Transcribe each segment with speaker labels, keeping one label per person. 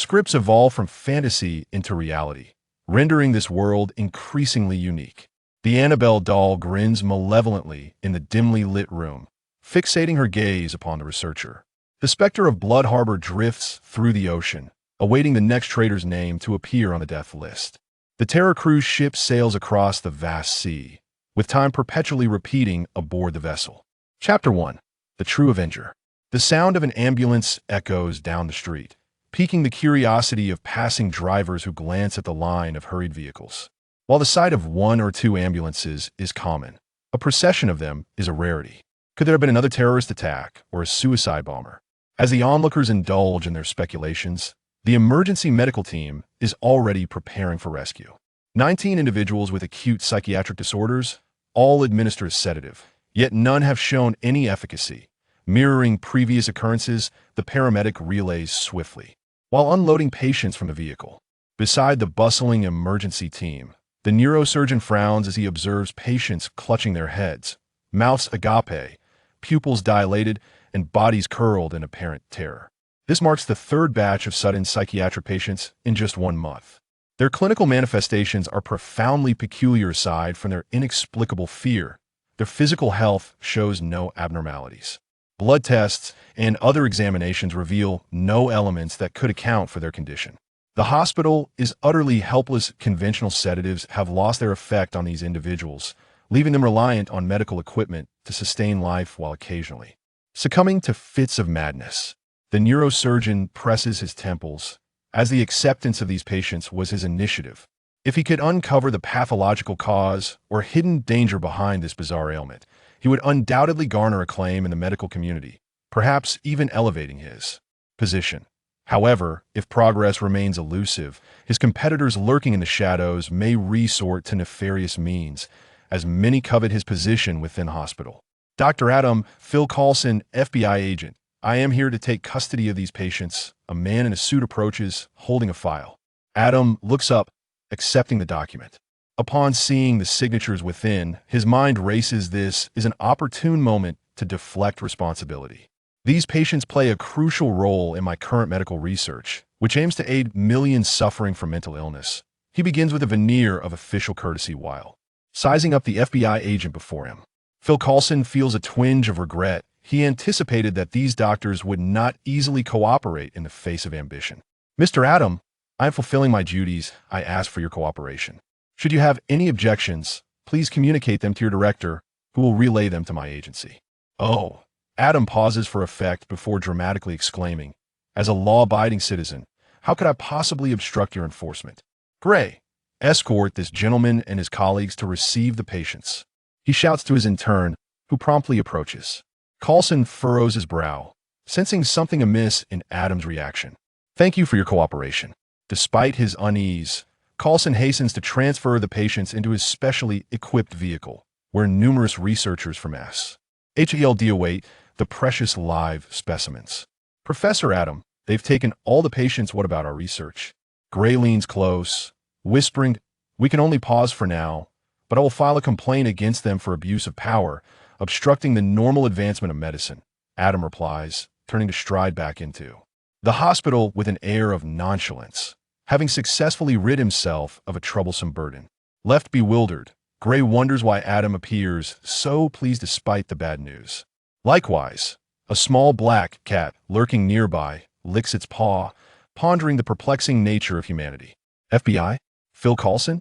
Speaker 1: Scripts evolve from fantasy into reality, rendering this world increasingly unique. The Annabelle doll grins malevolently in the dimly lit room, fixating her gaze upon the researcher. The specter of Bloodharbor drifts through the ocean, awaiting the next traitor's name to appear on the death list. The Terror cruise ship sails across the vast sea, with time perpetually repeating aboard the vessel. Chapter 1. The True Avenger. The sound of an ambulance echoes down the street, piquing the curiosity of passing drivers who glance at the line of hurried vehicles. While the sight of one or two ambulances is common, a procession of them is a rarity. Could there have been another terrorist attack or a suicide bomber? As the onlookers indulge in their speculations, the emergency medical team is already preparing for rescue. 19 individuals with acute psychiatric disorders, all administer a sedative, yet none have shown any efficacy. Mirroring previous occurrences, the paramedic relays swiftly, while unloading patients from the vehicle. Beside the bustling emergency team, the neurosurgeon frowns as he observes patients clutching their heads, mouths agape, pupils dilated, and bodies curled in apparent terror. This marks the third batch of sudden psychiatric patients in just 1 month. Their clinical manifestations are profoundly peculiar aside from their inexplicable fear. Their physical health shows no abnormalities. Blood tests and other examinations reveal no elements that could account for their condition. The hospital is utterly helpless. Conventional sedatives have lost their effect on these individuals, leaving them reliant on medical equipment to sustain life while occasionally succumbing to fits of madness. The neurosurgeon presses his temples, as the acceptance of these patients was his initiative. If he could uncover the pathological cause or hidden danger behind this bizarre ailment, he would undoubtedly garner acclaim in the medical community, perhaps even elevating his position. However, if progress remains elusive, his competitors lurking in the shadows may resort to nefarious means, as many covet his position within the hospital. Dr. Adam, Phil Coulson, FBI agent, I am here to take custody of these patients. A man in a suit approaches, holding a file. Adam looks up, accepting the document. Upon seeing the signatures within, his mind races. This is an opportune moment to deflect responsibility. These patients play a crucial role in my current medical research, which aims to aid millions suffering from mental illness. He begins with a veneer of official courtesy while sizing up the FBI agent before him. Phil Coulson feels a twinge of regret. He anticipated that these doctors would not easily cooperate in the face of ambition. Mr. Adam, I am fulfilling my duties. I ask for your cooperation. Should you have any objections, please communicate them to your director, who will relay them to my agency. Oh, Adam pauses for effect before dramatically exclaiming, as a law-abiding citizen, how could I possibly obstruct your enforcement? Gray, escort this gentleman and his colleagues to receive the patients. He shouts to his intern, who promptly approaches. Coulson furrows his brow, sensing something amiss in Adam's reaction. Thank you for your cooperation. Despite his unease, Coulson hastens to transfer the patients into his specially equipped vehicle, where numerous researchers from HELD await the precious live specimens. Professor Adam, they've taken all the patients. What about our research? Gray leans close, whispering, we can only pause for now, but I will file a complaint against them for abuse of power, obstructing the normal advancement of medicine. Adam replies, turning to stride back into the hospital with an air of nonchalance, having successfully rid himself of a troublesome burden. Left bewildered, Gray wonders why Adam appears so pleased despite the bad news. Likewise, a small black cat lurking nearby licks its paw, pondering the perplexing nature of humanity. FBI? Phil Coulson?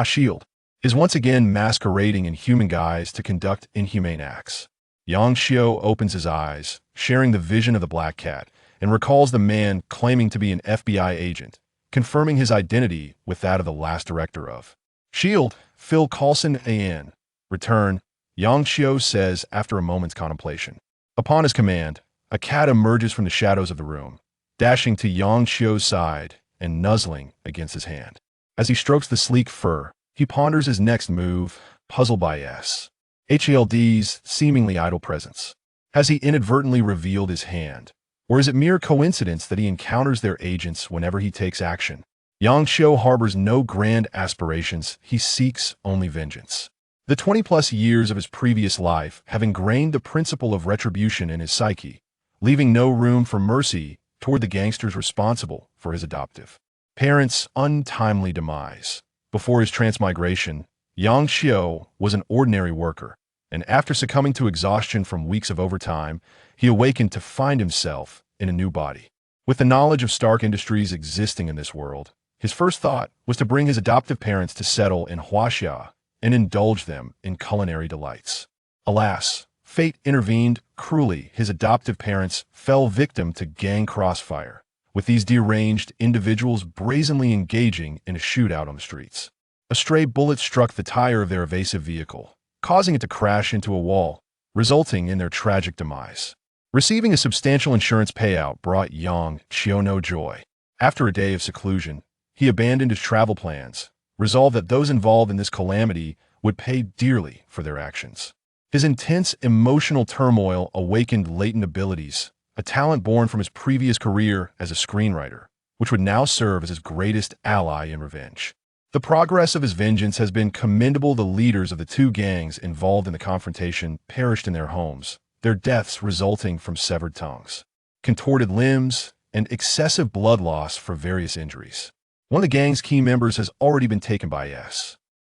Speaker 1: SHIELD is once again masquerading in human guise to conduct inhumane acts. Yang Xiao opens his eyes, sharing the vision of the black cat, and recalls the man claiming to be an FBI agent, confirming his identity with that of the last director of SHIELD, Phil Coulson. Return, Yang Xiao says after a moment's contemplation. Upon his command, a cat emerges from the shadows of the room, dashing to Yang Xiao's side and nuzzling against his hand. As he strokes the sleek fur, he ponders his next move, puzzled by HELD's seemingly idle presence. Has he inadvertently revealed his hand? Or is it mere coincidence that he encounters their agents whenever he takes action? Yang Xiao harbors no grand aspirations. He seeks only vengeance. The 20-plus years of his previous life have ingrained the principle of retribution in his psyche, leaving no room for mercy toward the gangsters responsible for his adoptive parents' untimely demise. Before his transmigration, Yang Xiao was an ordinary worker, and after succumbing to exhaustion from weeks of overtime, he awakened to find himself in a new body. With the knowledge of Stark Industries existing in this world, his first thought was to bring his adoptive parents to settle in Huaxia and indulge them in culinary delights. Alas, fate intervened cruelly. His adoptive parents fell victim to gang crossfire, with these deranged individuals brazenly engaging in a shootout on the streets. A stray bullet struck the tire of their evasive vehicle, causing it to crash into a wall, resulting in their tragic demise. Receiving a substantial insurance payout brought Yang Xiao no joy. After a day of seclusion, he abandoned his travel plans, resolved that those involved in this calamity would pay dearly for their actions. His intense emotional turmoil awakened latent abilities, a talent born from his previous career as a screenwriter, which would now serve as his greatest ally in revenge. The progress of his vengeance has been commendable. The leaders of the two gangs involved in the confrontation perished in their homes, their deaths resulting from severed tongues, contorted limbs, and excessive blood loss for various injuries. One of the gang's key members has already been taken by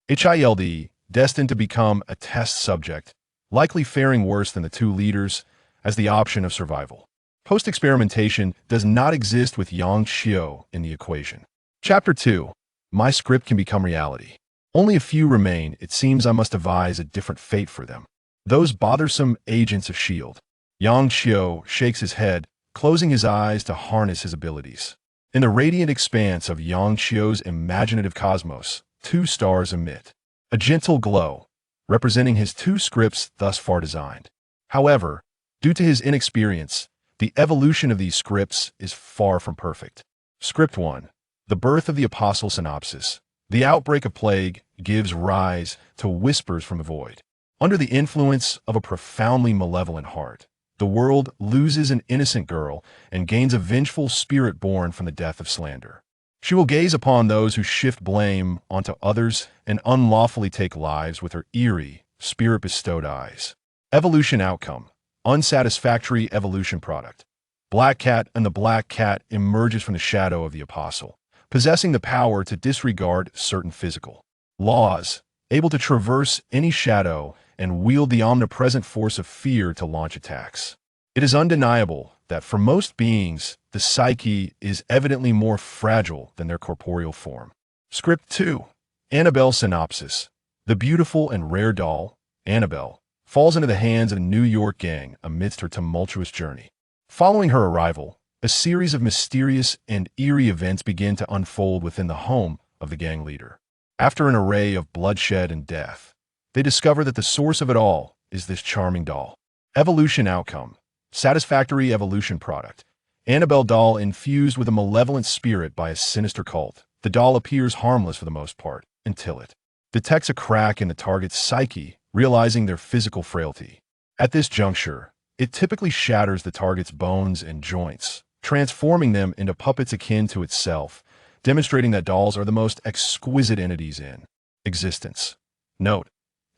Speaker 1: SHIELD, destined to become a test subject, likely faring worse than the two leaders, as the option of survival. Post-experimentation does not exist with Yang Xiao in the equation. Chapter 2. My script can become reality. Only a few remain. It seems I must devise a different fate for them. Those bothersome agents of S.H.I.E.L.D. Yang Xiao shakes his head, closing his eyes to harness his abilities. In the radiant expanse of Yang Xiao's imaginative cosmos, two stars emit a gentle glow, representing his two scripts thus far designed. However, due to his inexperience, the evolution of these scripts is far from perfect. Script 1. The Birth of the Apostle Synopsis. The outbreak of plague gives rise to whispers from the void. Under the influence of a profoundly malevolent heart, the world loses an innocent girl and gains a vengeful spirit born from the death of slander. She will gaze upon those who shift blame onto others and unlawfully take lives with her eerie, spirit-bestowed eyes. Evolution outcome. Unsatisfactory evolution product. Black Cat, and the Black Cat emerges from the shadow of the Apostle, possessing the power to disregard certain physical laws, able to traverse any shadow and wield the omnipresent force of fear to launch attacks. It is undeniable that for most beings, the psyche is evidently more fragile than their corporeal form. Script 2. Annabelle Synopsis. The beautiful and rare doll, Annabelle, falls into the hands of the New York gang amidst her tumultuous journey. Following her arrival, a series of mysterious and eerie events begin to unfold within the home of the gang leader. After an array of bloodshed and death, they discover that the source of it all is this charming doll. Evolution outcome. Satisfactory evolution product. Annabelle doll infused with a malevolent spirit by a sinister cult. The doll appears harmless for the most part, until it detects a crack in the target's psyche, realizing their physical frailty. At this juncture, it typically shatters the target's bones and joints, transforming them into puppets akin to itself, demonstrating that dolls are the most exquisite entities in existence. Note: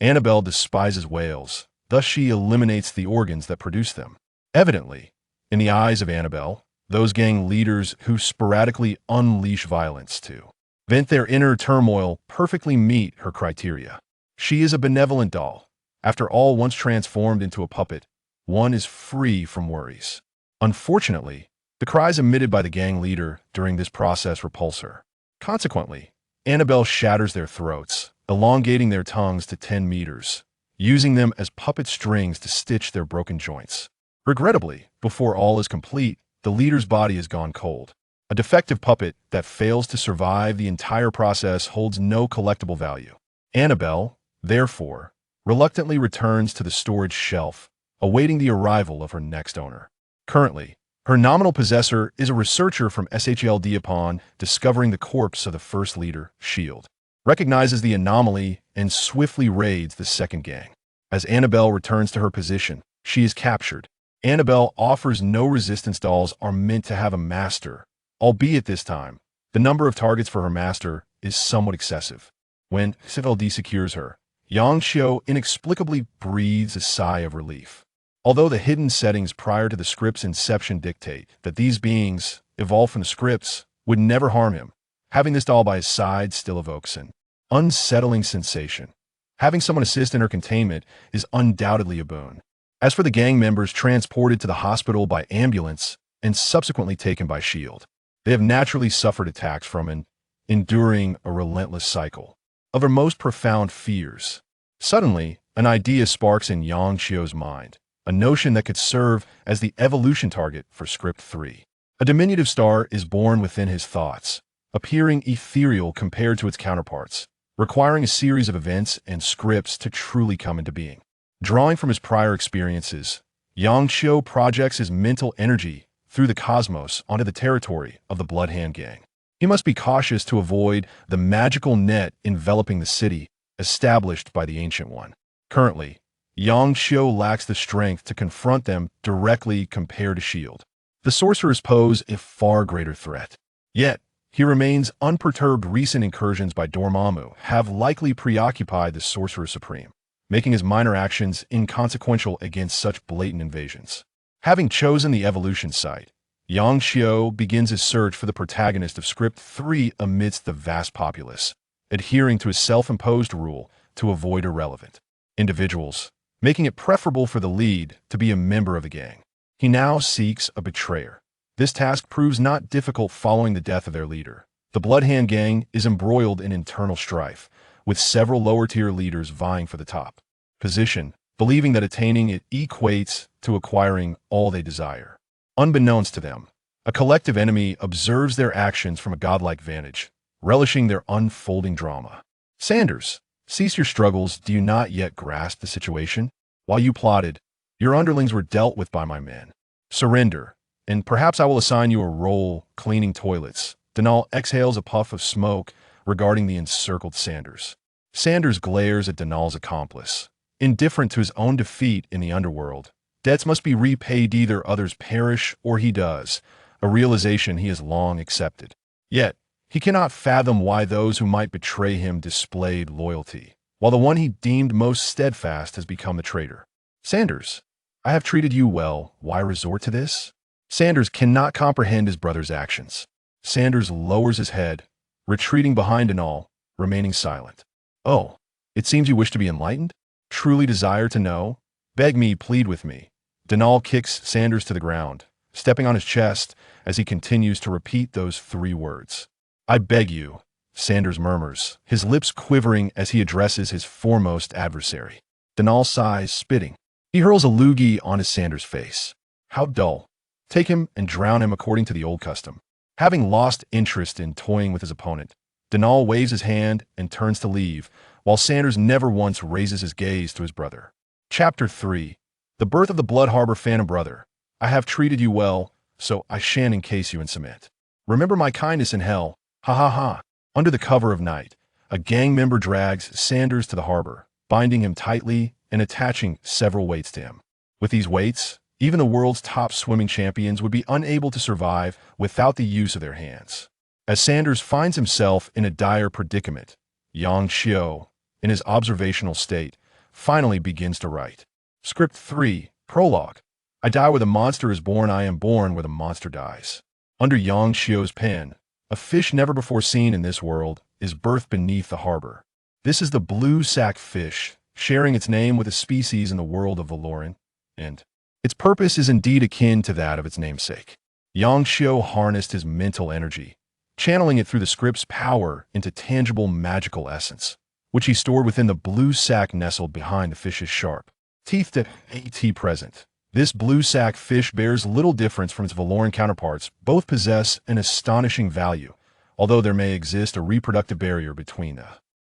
Speaker 1: Annabelle despises whales, thus she eliminates the organs that produce them. Evidently, in the eyes of Annabelle, those gang leaders who sporadically unleash violence to vent their inner turmoil perfectly meet her criteria. She is a benevolent doll. After all, once transformed into a puppet, one is free from worries. Unfortunately, the cries emitted by the gang leader during this process repulse her. Consequently, Annabelle shatters their throats, elongating their tongues to 10 meters, using them as puppet strings to stitch their broken joints. Regrettably, before all is complete, the leader's body has gone cold. A defective puppet that fails to survive the entire process holds no collectible value. Annabelle, therefore, reluctantly returns to the storage shelf, awaiting the arrival of her next owner. Currently, her nominal possessor is a researcher from SHLD. Upon discovering the corpse of the first leader, S.H.I.E.L.D. recognizes the anomaly and swiftly raids the second gang. As Annabelle returns to her position, she is captured. Annabelle offers no resistance. Dolls are meant to have a master, albeit this time, the number of targets for her master is somewhat excessive. When SHIELD secures her, Yang Xiao inexplicably breathes a sigh of relief. Although the hidden settings prior to the script's inception dictate that these beings, evolved from the scripts, would never harm him, having this doll by his side still evokes an unsettling sensation. Having someone assist in her containment is undoubtedly a boon. As for the gang members transported to the hospital by ambulance and subsequently taken by S.H.I.E.L.D., they have naturally suffered attacks from and enduring a relentless cycle of her most profound fears. Suddenly, an idea sparks in Yang Xiu's mind, a notion that could serve as the evolution target for Script 3. A diminutive star is born within his thoughts, appearing ethereal compared to its counterparts, requiring a series of events and scripts to truly come into being. Drawing from his prior experiences, Yang Xiu projects his mental energy through the cosmos onto the territory of the Bloodhand Gang. He must be cautious to avoid the magical net enveloping the city established by the Ancient One. Currently, Yang Xiu lacks the strength to confront them directly compared to S.H.I.E.L.D. The sorcerers pose a far greater threat. Yet, he remains unperturbed. Recent incursions by Dormammu have likely preoccupied the Sorcerer Supreme, making his minor actions inconsequential against such blatant invasions. Having chosen the evolution site, Yang Xiu begins his search for the protagonist of Script 3 amidst the vast populace, adhering to his self-imposed rule to avoid irrelevant individuals, making it preferable for the lead to be a member of the gang. He now seeks a betrayer. This task proves not difficult following the death of their leader. The Bloodhand Gang is embroiled in internal strife, with several lower-tier leaders vying for the top position, believing that attaining it equates to acquiring all they desire. Unbeknownst to them, a collective enemy observes their actions from a godlike vantage, relishing their unfolding drama. Sanders, cease your struggles. Do you not yet grasp the situation? While you plotted, your underlings were dealt with by my men. Surrender, and perhaps I will assign you a role cleaning toilets. Denal exhales a puff of smoke regarding the encircled Sanders. Sanders glares at Denal's accomplice. Indifferent to his own defeat in the underworld, debts must be repaid, either others perish or he does, a realization he has long accepted. Yet, he cannot fathom why those who might betray him displayed loyalty, while the one he deemed most steadfast has become the traitor. Sanders, I have treated you well. Why resort to this? Sanders cannot comprehend his brother's actions. Sanders lowers his head, retreating behind Denal, remaining silent. Oh, it seems you wish to be enlightened? Truly desire to know? Beg me, plead with me. Denal kicks Sanders to the ground, stepping on his chest as he continues to repeat those 3 words. I beg you, Sanders murmurs, his lips quivering as he addresses his foremost adversary. Denal sighs, spitting. He hurls a loogie on his Sanders' face. How dull. Take him and drown him according to the old custom. Having lost interest in toying with his opponent, Denal waves his hand and turns to leave, while Sanders never once raises his gaze to his brother. Chapter 3. The Birth of the Bloodharbor Phantom Brother. I have treated you well, so I shan't encase you in cement. Remember my kindness in hell. Ha ha ha. Under the cover of night, a gang member drags Sanders to the harbor, binding him tightly and attaching several weights to him. With these weights, even the world's top swimming champions would be unable to survive without the use of their hands. As Sanders finds himself in a dire predicament, Yang Xiu, in his observational state, finally begins to write. Script 3, Prologue. I die where the monster is born. I am born where the monster dies. Under Yang Xiu's pen, a fish never before seen in this world is birthed beneath the harbor. This is the blue sack fish, sharing its name with a species in the world of Valoran, and its purpose is indeed akin to that of its namesake. Yang Xiu harnessed his mental energy, channeling it through the script's power into tangible magical essence, which he stored within the blue sack nestled behind the fish's sharp teeth to AT present. This blue sack fish bears little difference from its Valoran counterparts. Both possess an astonishing value, although there may exist a reproductive barrier between the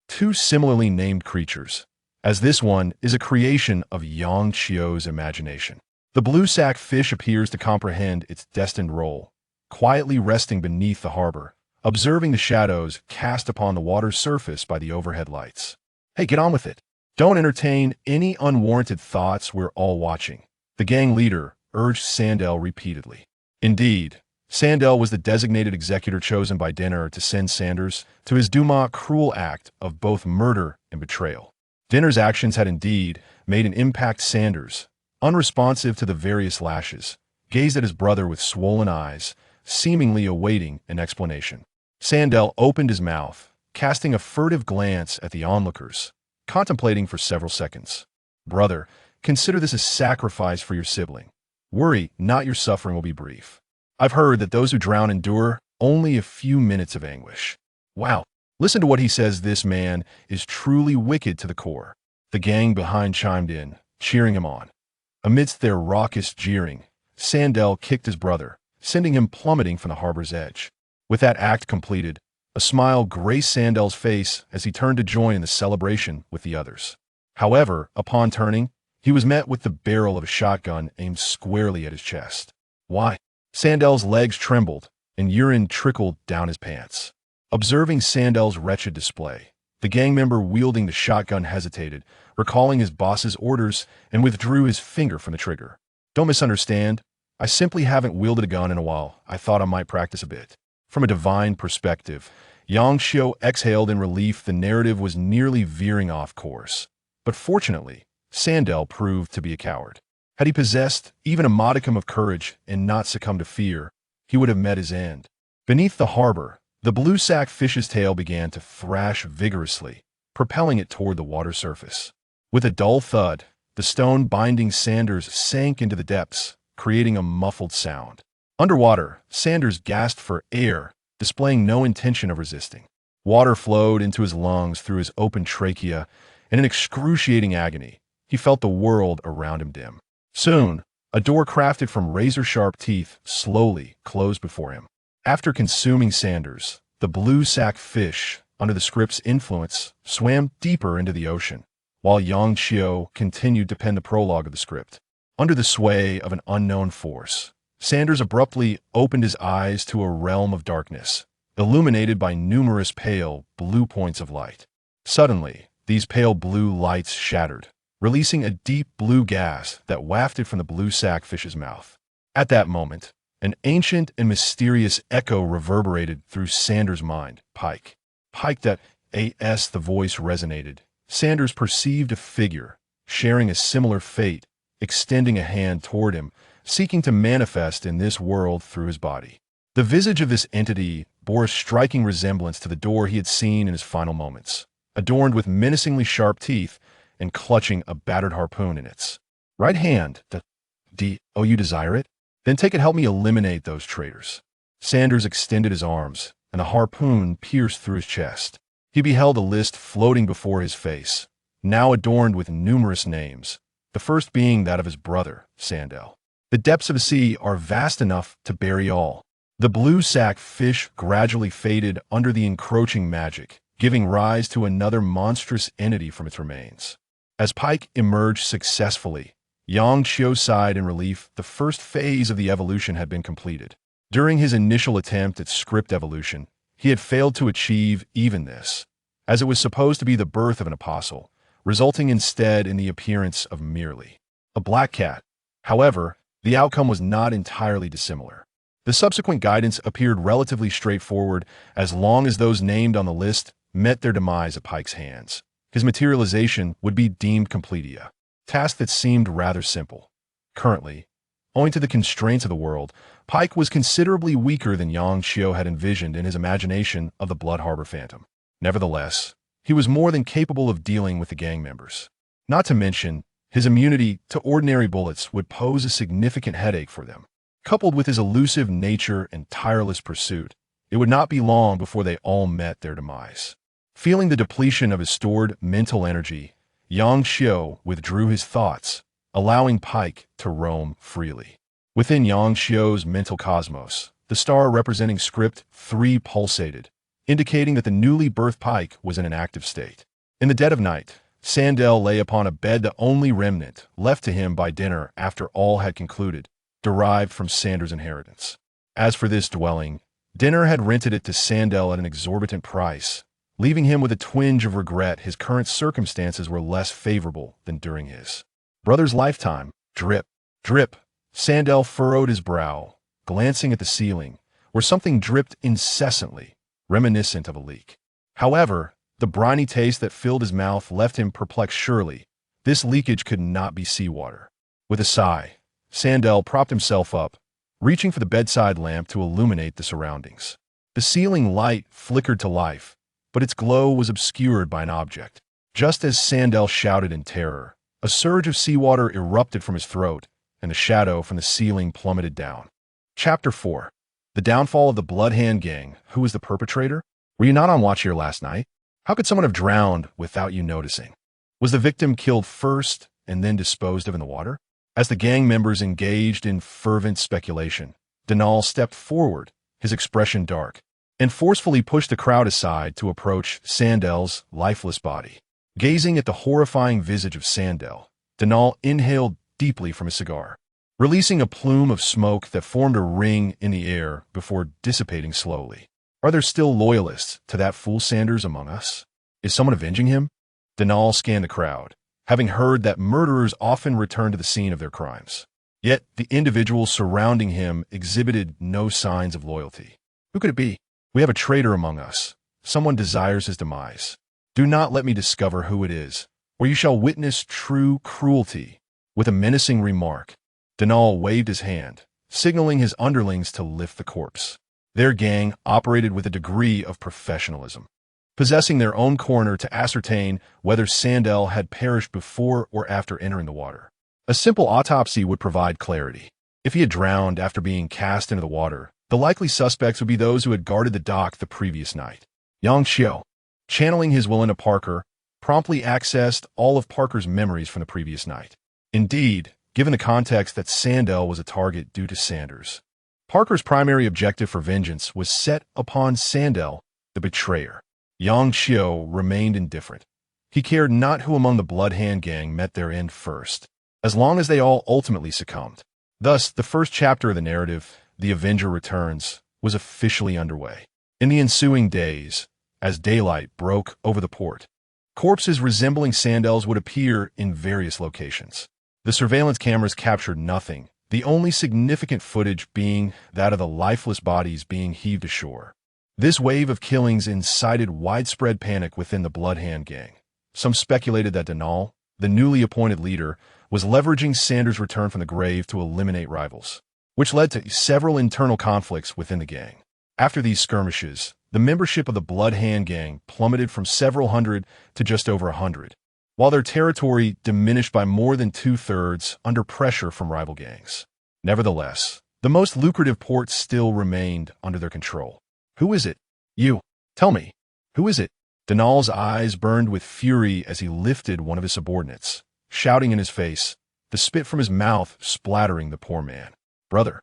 Speaker 1: 2 similarly named creatures, as this one is a creation of Yang Xiu's imagination. The blue sack fish appears to comprehend its destined role, quietly resting beneath the harbor, observing the shadows cast upon the water's surface by the overhead lights. Hey, get on with it. Don't entertain any unwarranted thoughts. We're all watching, the gang leader urged Sandel repeatedly. Indeed, Sandel was the designated executor chosen by Dinner to send Sanders to his Duma cruel act of both murder and betrayal. Dinner's actions had indeed made an impact. Sanders, unresponsive to the various lashes, gazed at his brother with swollen eyes, seemingly awaiting an explanation. Sandel opened his mouth, casting a furtive glance at the onlookers, contemplating for several seconds. "Brother, consider this a sacrifice for your sibling. Worry not, your suffering will be brief. I've heard that those who drown endure only a few minutes of anguish." Wow, listen to what he says. This man is truly wicked to the core. The gang behind chimed in, cheering him on. Amidst their raucous jeering, Sandel kicked his brother, sending him plummeting from the harbor's edge. With that act completed, a smile graced Sandel's face as he turned to join in the celebration with the others. However, upon turning, he was met with the barrel of a shotgun aimed squarely at his chest. Why? Sandel's legs trembled, and urine trickled down his pants. Observing Sandel's wretched display, the gang member wielding the shotgun hesitated, recalling his boss's orders, and withdrew his finger from the trigger. "Don't misunderstand. I simply haven't wielded a gun in a while. I thought I might practice a bit." From a divine perspective, Yang Xiu exhaled in relief. The narrative was nearly veering off course. But fortunately, Sandel proved to be a coward. Had he possessed even a modicum of courage and not succumbed to fear, he would have met his end. Beneath the harbor, the blue sack fish's tail began to thrash vigorously, propelling it toward the water surface. With a dull thud, the stone binding Sanders sank into the depths, creating a muffled sound. Underwater, Sanders gasped for air, displaying no intention of resisting. Water flowed into his lungs through his open trachea. In an excruciating agony, he felt the world around him dim. Soon, a door crafted from razor-sharp teeth slowly closed before him. After consuming Sanders, the blue sack fish, under the script's influence, swam deeper into the ocean, while Yang Xiu continued to pen the prologue of the script. Under the sway of an unknown force, Sanders abruptly opened his eyes to a realm of darkness, illuminated by numerous pale blue points of light. Suddenly, these pale blue lights shattered, releasing a deep blue gas that wafted from the blue sack fish's mouth. At that moment, an ancient and mysterious echo reverberated through Sanders' mind. Pike. Pike, that A.S. The voice resonated. Sanders perceived a figure, sharing a similar fate, extending a hand toward him, seeking to manifest in this world through his body. The visage of this entity bore a striking resemblance to the door he had seen in his final moments, adorned with menacingly sharp teeth and clutching a battered harpoon in its right hand. Oh, you desire it? Then take it, help me eliminate those traitors. Sanders extended his arms, and a harpoon pierced through his chest. He beheld a list floating before his face, now adorned with numerous names, the first being that of his brother, Sandel. The depths of the sea are vast enough to bury all. The blue sack fish gradually faded under the encroaching magic, giving rise to another monstrous entity from its remains. As Pike emerged successfully, Yang Xiu sighed in relief. The first phase of the evolution had been completed. During his initial attempt at script evolution, he had failed to achieve even this, as it was supposed to be the birth of an apostle, resulting instead in the appearance of merely a black cat. However, the outcome was not entirely dissimilar. The subsequent guidance appeared relatively straightforward as long as those named on the list met their demise at Pike's hands. His materialization would be deemed complete, a task that seemed rather simple. Currently, owing to the constraints of the world, Pike was considerably weaker than Yang Xiu had envisioned in his imagination of the Bloodharbor Phantom. Nevertheless, he was more than capable of dealing with the gang members. Not to mention, his immunity to ordinary bullets would pose a significant headache for them. Coupled with his elusive nature and tireless pursuit, it would not be long before they all met their demise. Feeling the depletion of his stored mental energy, Yang Xiu withdrew his thoughts, allowing Pike to roam freely. Within Yang Xiu's mental cosmos, the star representing script 3 pulsated, indicating that the newly birthed Pike was in an active state. In the dead of night, Sandel lay upon a bed, the only remnant left to him by dinner after all had concluded, derived from Sanders' inheritance. As for this dwelling, dinner had rented it to Sandel at an exorbitant price, leaving him with a twinge of regret. His current circumstances were less favorable than during his brother's lifetime. Drip, drip. Sandel furrowed his brow, glancing at the ceiling, where something dripped incessantly, reminiscent of a leak. However, the briny taste that filled his mouth left him perplexed. Surely, this leakage could not be seawater. With a sigh, Sandel propped himself up, reaching for the bedside lamp to illuminate the surroundings. The ceiling light flickered to life, but its glow was obscured by an object. Just as Sandel shouted in terror, a surge of seawater erupted from his throat, and the shadow from the ceiling plummeted down. Chapter 4. The Downfall of the Bloodhand Gang. Who was the perpetrator? Were you not on watch here last night? How could someone have drowned without you noticing? Was the victim killed first and then disposed of in the water? As the gang members engaged in fervent speculation, Denal stepped forward, his expression dark, and forcefully pushed the crowd aside to approach Sandel's lifeless body. Gazing at the horrifying visage of Sandel, Denal inhaled deeply from his cigar, releasing a plume of smoke that formed a ring in the air before dissipating slowly. Are there still loyalists to that fool Sanders among us? Is someone avenging him? Denal scanned the crowd, having heard that murderers often return to the scene of their crimes. Yet the individuals surrounding him exhibited no signs of loyalty. Who could it be? We have a traitor among us. Someone desires his demise. Do not let me discover who it is, or you shall witness true cruelty. With a menacing remark, Denal waved his hand, signaling his underlings to lift the corpse. Their gang operated with a degree of professionalism, possessing their own coroner to ascertain whether Sandel had perished before or after entering the water. A simple autopsy would provide clarity. If he had drowned after being cast into the water, the likely suspects would be those who had guarded the dock the previous night. Yang Xiu, channeling his will into Parker, promptly accessed all of Parker's memories from the previous night. Indeed, given the context that Sandel was a target due to Sanders, Parker's primary objective for vengeance was set upon Sandel, the betrayer. Yang Xiu remained indifferent. He cared not who among the Bloodhand Gang met their end first, as long as they all ultimately succumbed. Thus, the first chapter of the narrative, The Avenger Returns, was officially underway. In the ensuing days, as daylight broke over the port, corpses resembling Sandel's would appear in various locations. The surveillance cameras captured nothing, the only significant footage being that of the lifeless bodies being heaved ashore. This wave of killings incited widespread panic within the Bloodhand Gang. Some speculated that Denal, the newly appointed leader, was leveraging Sanders' return from the grave to eliminate rivals, which led to several internal conflicts within the gang. After these skirmishes, the membership of the Bloodhand Gang plummeted from several hundred to just over 100, while their territory diminished by more than 2/3 under pressure from rival gangs. Nevertheless, the most lucrative ports still remained under their control. Who is it? You. Tell me. Who is it? Denal's eyes burned with fury as he lifted one of his subordinates, shouting in his face, the spit from his mouth splattering the poor man. Brother,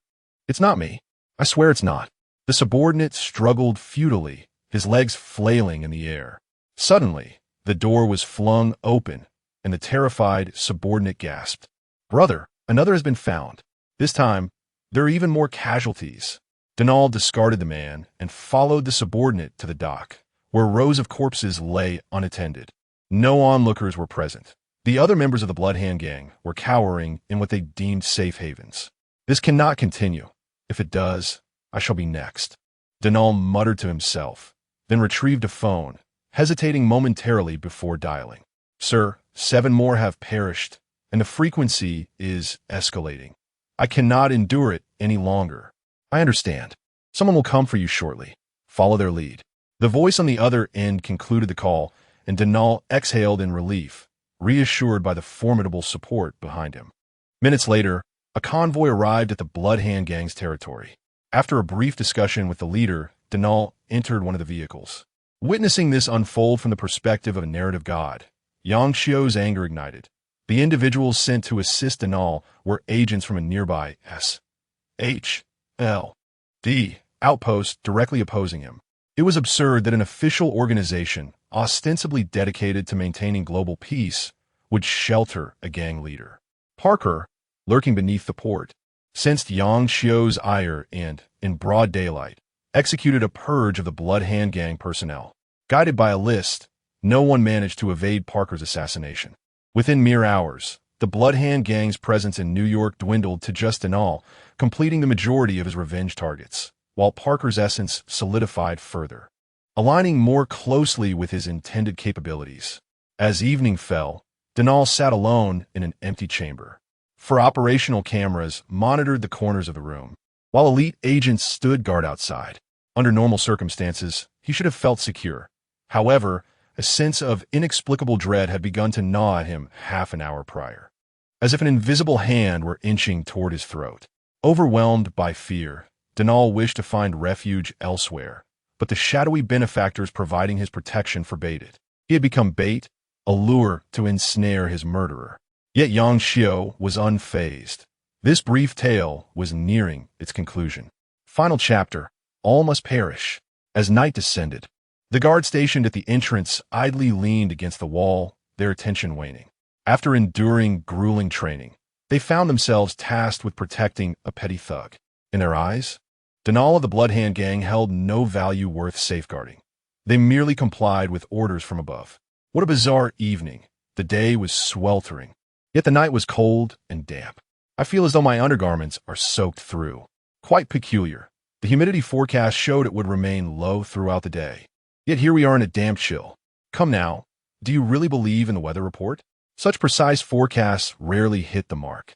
Speaker 1: it's not me. I swear it's not. The subordinate struggled futilely, his legs flailing in the air. Suddenly, the door was flung open, and the terrified subordinate gasped. Brother, another has been found. This time, there are even more casualties. Denal discarded the man and followed the subordinate to the dock, where rows of corpses lay unattended. No onlookers were present. The other members of the Bloodhand Gang were cowering in what they deemed safe havens. This cannot continue. If it does, I shall be next. Denal muttered to himself, then retrieved a phone, hesitating momentarily before dialing. Sir, 7 more have perished, and the frequency is escalating. I cannot endure it any longer. I understand. Someone will come for you shortly. Follow their lead. The voice on the other end concluded the call, and Denal exhaled in relief, reassured by the formidable support behind him. Minutes later, a convoy arrived at the Bloodhand Gang's territory. After a brief discussion with the leader, Denal entered one of the vehicles. Witnessing this unfold from the perspective of a narrative god, Yang Xiu's anger ignited. The individuals sent to assist Denal were agents from a nearby S.H.L.D. outpost directly opposing him. It was absurd that an official organization, ostensibly dedicated to maintaining global peace, would shelter a gang leader. Parker, lurking beneath the port, sensed Yang Xiu's ire and, in broad daylight, executed a purge of the Bloodhand Gang personnel. Guided by a list, no one managed to evade Parker's assassination. Within mere hours, the Bloodhand Gang's presence in New York dwindled to just Denal, completing the majority of his revenge targets, while Parker's essence solidified further, aligning more closely with his intended capabilities. As evening fell, Denal sat alone in an empty chamber. for operational cameras monitored the corners of the room, while elite agents stood guard outside. Under normal circumstances, he should have felt secure. However, a sense of inexplicable dread had begun to gnaw at him half an hour prior, as if an invisible hand were inching toward his throat. Overwhelmed by fear, Denal wished to find refuge elsewhere, but the shadowy benefactors providing his protection forbade it. He had become bait, a lure to ensnare his murderer. Yet Yang Xiu was unfazed. This brief tale was nearing its conclusion. Final chapter. All must perish. As night descended, the guard stationed at the entrance idly leaned against the wall, their attention waning. After enduring grueling training, they found themselves tasked with protecting a petty thug. In their eyes, Denal of the Bloodhand Gang held no value worth safeguarding. They merely complied with orders from above. What a bizarre evening. The day was sweltering, yet the night was cold and damp. I feel as though my undergarments are soaked through. Quite peculiar. The humidity forecast showed it would remain low throughout the day. Yet here we are in a damp chill. Come now, do you really believe in the weather report? Such precise forecasts rarely hit the mark.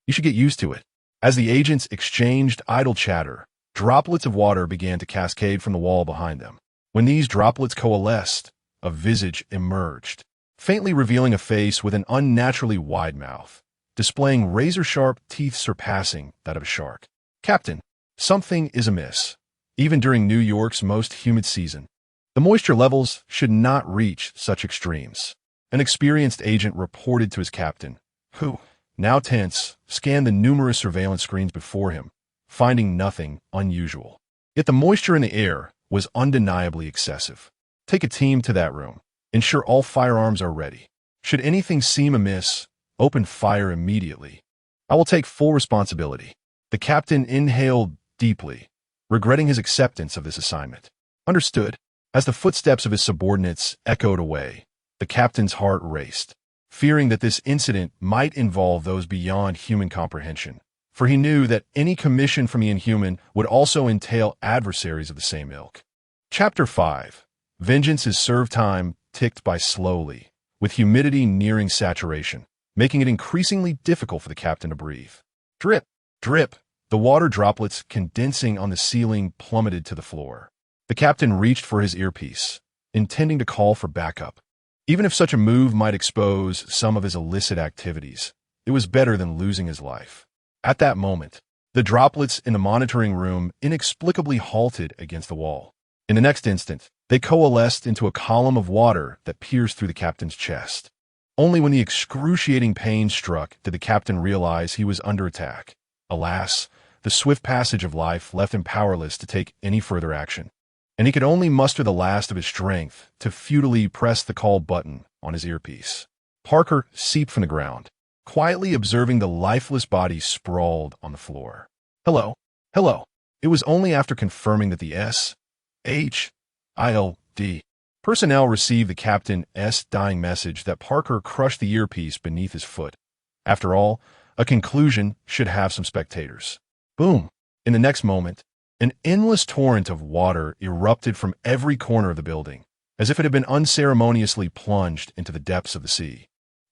Speaker 1: You should get used to it. As the agents exchanged idle chatter, droplets of water began to cascade from the wall behind them. When these droplets coalesced, a visage emerged, faintly revealing a face with an unnaturally wide mouth, displaying razor-sharp teeth surpassing that of a shark. Captain, something is amiss. Even during New York's most humid season, the moisture levels should not reach such extremes. An experienced agent reported to his captain, who, now tense, scanned the numerous surveillance screens before him, finding nothing unusual. Yet the moisture in the air was undeniably excessive. Take a team to that room. Ensure all firearms are ready. Should anything seem amiss, open fire immediately. I will take full responsibility. The captain inhaled deeply, regretting his acceptance of this assignment. Understood. As the footsteps of his subordinates echoed away, the captain's heart raced, fearing that this incident might involve those beyond human comprehension, for he knew that any commission from the inhuman would also entail adversaries of the same ilk. Chapter 5. Vengeance is served. Time ticked by slowly, with humidity nearing saturation, making it increasingly difficult for the captain to breathe. Drip, drip, the water droplets condensing on the ceiling plummeted to the floor. The captain reached for his earpiece, intending to call for backup. Even if such a move might expose some of his illicit activities, it was better than losing his life. At that moment, the droplets in the monitoring room inexplicably halted against the wall. In the next instant, they coalesced into a column of water that pierced through the captain's chest. Only when the excruciating pain struck did the captain realize he was under attack. Alas, the swift passage of life left him powerless to take any further action, and he could only muster the last of his strength to futilely press the call button on his earpiece. Parker seeped from the ground, quietly observing the lifeless body sprawled on the floor. Hello, hello. It was only after confirming that the S.H.I.L.D. personnel received the captain's dying message that Parker crushed the earpiece beneath his foot. After all, a conclusion should have some spectators. Boom! In the next moment, an endless torrent of water erupted from every corner of the building, as if it had been unceremoniously plunged into the depths of the sea.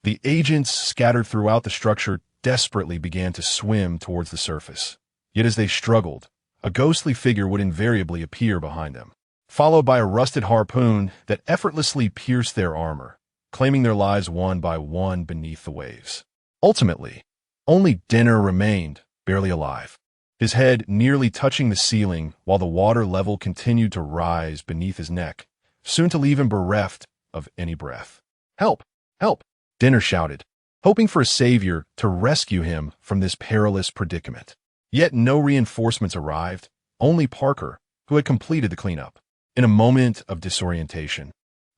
Speaker 1: The agents scattered throughout the structure desperately began to swim towards the surface. Yet as they struggled, a ghostly figure would invariably appear behind them, followed by a rusted harpoon that effortlessly pierced their armor, claiming their lives one by one beneath the waves. Ultimately, only Dinner remained, barely alive, his head nearly touching the ceiling while the water level continued to rise beneath his neck, soon to leave him bereft of any breath. Help! Help! Dinner shouted, hoping for a savior to rescue him from this perilous predicament. Yet no reinforcements arrived, only Parker, who had completed the cleanup. In a moment of disorientation,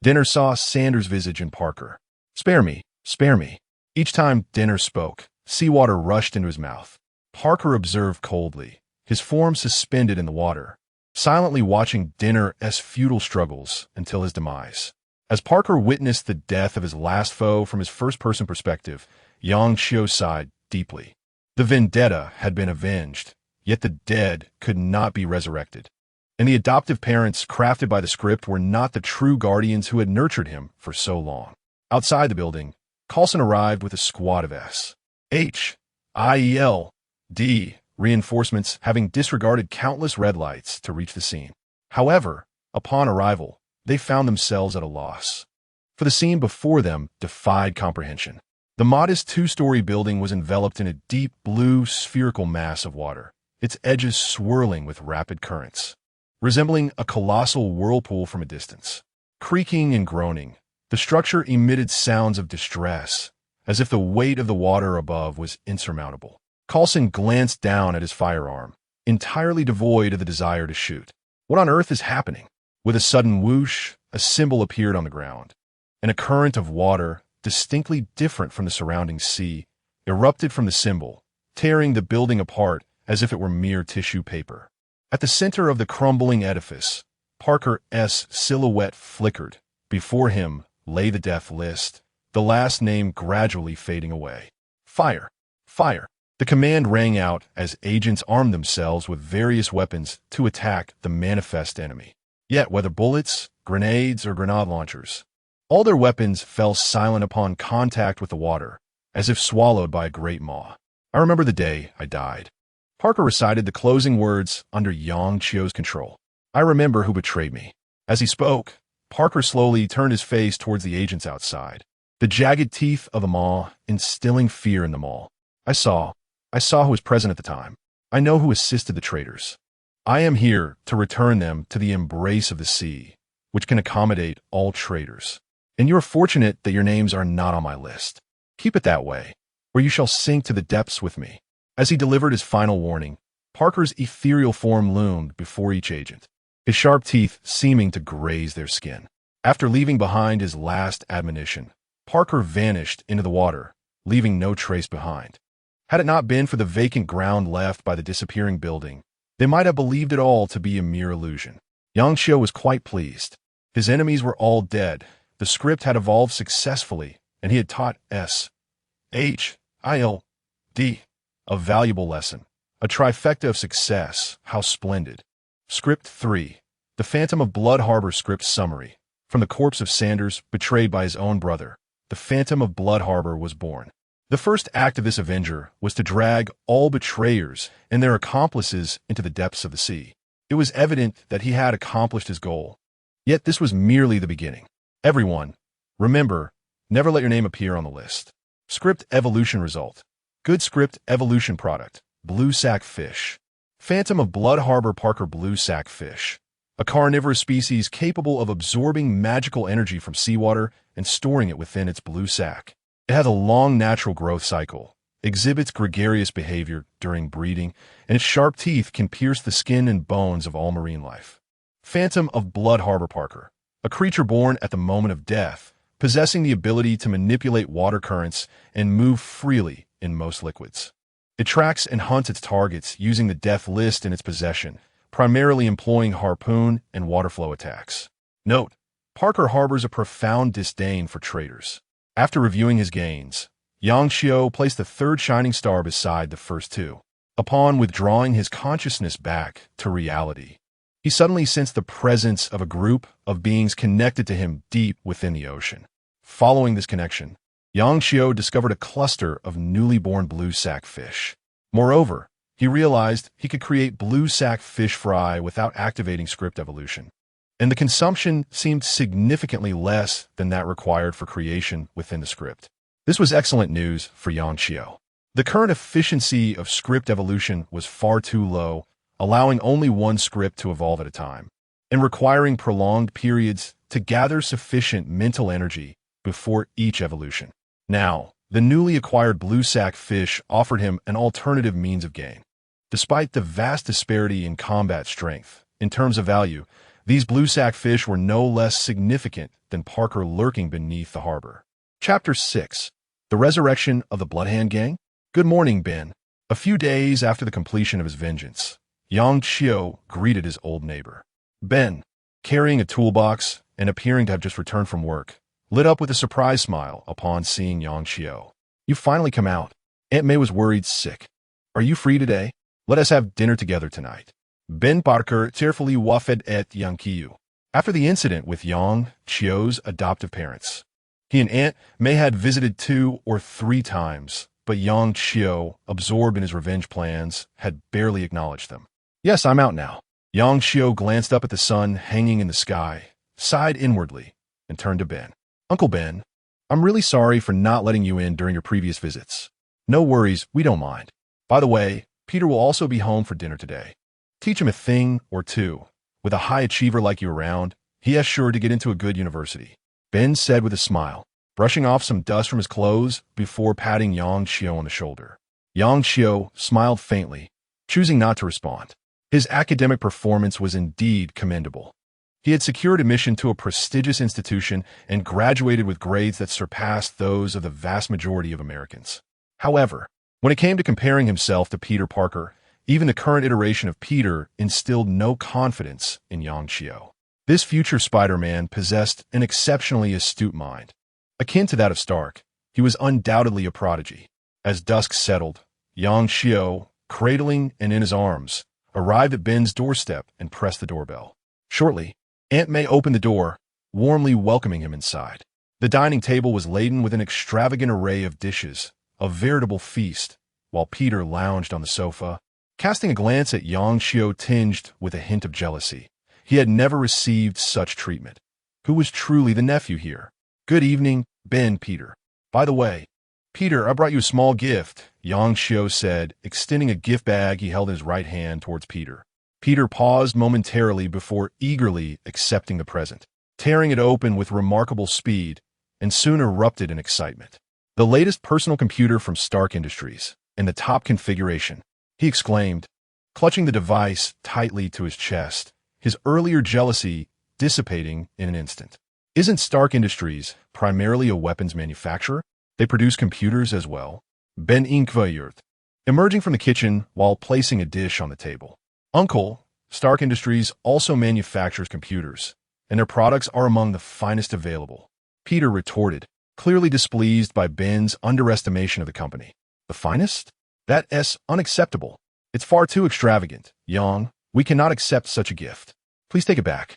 Speaker 1: Dinner saw Sanders' visage in Parker. Spare me, spare me. Each time Dinner spoke, seawater rushed into his mouth. Parker observed coldly, his form suspended in the water, silently watching Dinner's futile struggles until his demise. As Parker witnessed the death of his last foe from his first-person perspective, Yang Xiu sighed deeply. The vendetta had been avenged, yet the dead could not be resurrected. And the adoptive parents crafted by the script were not the true guardians who had nurtured him for so long. Outside the building, Coulson arrived with a squad of S.H. IELD reinforcements having disregarded countless red lights to reach the scene. However, upon arrival, they found themselves at a loss. For the scene before them defied comprehension. The modest two-story building was enveloped in a deep blue spherical mass of water, its edges swirling with rapid currents, resembling a colossal whirlpool from a distance. Creaking and groaning, the structure emitted sounds of distress, as if the weight of the water above was insurmountable. Coulson glanced down at his firearm, entirely devoid of the desire to shoot. What on earth is happening? With a sudden whoosh, a symbol appeared on the ground, and a current of water, distinctly different from the surrounding sea, erupted from the symbol, tearing the building apart as if it were mere tissue paper. At the center of the crumbling edifice, Parker's silhouette flickered. Before him lay the death list, the last name gradually fading away. Fire! Fire! The command rang out as agents armed themselves with various weapons to attack the manifest enemy. Yet, whether bullets, grenades, or grenade launchers, all their weapons fell silent upon contact with the water, as if swallowed by a great maw. I remember the day I died. Parker recited the closing words under Yang Chio's control. I remember who betrayed me. As he spoke, Parker slowly turned his face towards the agents outside, the jagged teeth of the maw instilling fear in them all. I saw who was present at the time. I know who assisted the traitors. I am here to return them to the embrace of the sea, which can accommodate all traitors. And you are fortunate that your names are not on my list. Keep it that way, or you shall sink to the depths with me. As he delivered his final warning, Parker's ethereal form loomed before each agent, his sharp teeth seeming to graze their skin. After leaving behind his last admonition, Parker vanished into the water, leaving no trace behind. Had it not been for the vacant ground left by the disappearing building, they might have believed it all to be a mere illusion. Yang Chio was quite pleased. His enemies were all dead, the script had evolved successfully, and he had taught SHILD a valuable lesson. A trifecta of success. How splendid. Script 3. The Phantom of Bloodharbor Script Summary. From the corpse of Sanders, betrayed by his own brother, the Phantom of Bloodharbor was born. The first act of this Avenger was to drag all betrayers and their accomplices into the depths of the sea. It was evident that he had accomplished his goal. Yet this was merely the beginning. Everyone, remember, never let your name appear on the list. Script Evolution Result. Good Script Evolution Product. Blue Sack Fish. Phantom of Bloodharbor Parker Blue Sack Fish. A carnivorous species capable of absorbing magical energy from seawater and storing it within its blue sack. It has a long natural growth cycle, exhibits gregarious behavior during breeding, and its sharp teeth can pierce the skin and bones of all marine life. Phantom of Bloodharbor Parker. A creature born at the moment of death, possessing the ability to manipulate water currents and move freely in most liquids. It tracks and hunts its targets using the death list in its possession, primarily employing harpoon and water flow attacks. Note, Parker harbors a profound disdain for traitors. After reviewing his gains, Yang Chio placed the third shining star beside the first two. Upon withdrawing his consciousness back to reality, he suddenly sensed the presence of a group of beings connected to him deep within the ocean. Following this connection, Yang Chio discovered a cluster of newly born blue sack fish. Moreover, he realized he could create blue sack fish fry without activating script evolution, and the consumption seemed significantly less than that required for creation within the script. This was excellent news for Yang Chio. The current efficiency of script evolution was far too low, allowing only one script to evolve at a time, and requiring prolonged periods to gather sufficient mental energy before each evolution. Now, the newly acquired blue sack fish offered him an alternative means of gain. Despite the vast disparity in combat strength, in terms of value, these blue sack fish were no less significant than Parker lurking beneath the harbor. Chapter 6. The Resurrection of the Bloodhand Gang. Good morning, Ben. A few days after the completion of his vengeance, Yang Chio greeted his old neighbor. Ben, carrying a toolbox and appearing to have just returned from work, lit up with a surprise smile upon seeing Yang Chio. You finally come out. Aunt May was worried sick. Are you free today? Let us have dinner together tonight. Ben Parker tearfully waffed at Yang Chio. After the incident with Yang Chio's adoptive parents, he and Aunt May had visited 2 or 3 times, but Yang Xiao, absorbed in his revenge plans, had barely acknowledged them. Yes, I'm out now. Yang Xiao glanced up at the sun hanging in the sky, sighed inwardly, and turned to Ben. Uncle Ben, I'm really sorry for not letting you in during your previous visits. No worries, we don't mind. By the way, Peter will also be home for dinner today. Teach him a thing or two. With a high achiever like you around, he is sure to get into a good university. Ben said with a smile, brushing off some dust from his clothes before patting Yang Xiao on the shoulder. Yang Xiao smiled faintly, choosing not to respond. His academic performance was indeed commendable. He had secured admission to a prestigious institution and graduated with grades that surpassed those of the vast majority of Americans. However, when it came to comparing himself to Peter Parker, even the current iteration of Peter instilled no confidence in Yang Xiao. This future Spider-Man possessed an exceptionally astute mind. Akin to that of Stark, he was undoubtedly a prodigy. As dusk settled, Yang Xiao, cradling and in his arms, arrived at Ben's doorstep and pressed the doorbell. Shortly, Aunt May opened the door, warmly welcoming him inside. The dining table was laden with an extravagant array of dishes, a veritable feast, while Peter lounged on the sofa, casting a glance at Yang Xiao tinged with a hint of jealousy. He had never received such treatment. Who was truly the nephew here? Good evening, Ben, Peter. By the way, Peter, I brought you a small gift, Yang Xiao said, extending a gift bag he held in his right hand towards Peter. Peter paused momentarily before eagerly accepting the present, tearing it open with remarkable speed, and soon erupted in excitement. The latest personal computer from Stark Industries, in the top configuration, he exclaimed, clutching the device tightly to his chest, his earlier jealousy dissipating in an instant. Isn't Stark Industries primarily a weapons manufacturer? They produce computers as well. Ben Inkvayurt, emerging from the kitchen while placing a dish on the table. Uncle, Stark Industries also manufactures computers, and their products are among the finest available. Peter retorted, clearly displeased by Ben's underestimation of the company. The finest? That's unacceptable. It's far too extravagant. Yang, we cannot accept such a gift. Please take it back.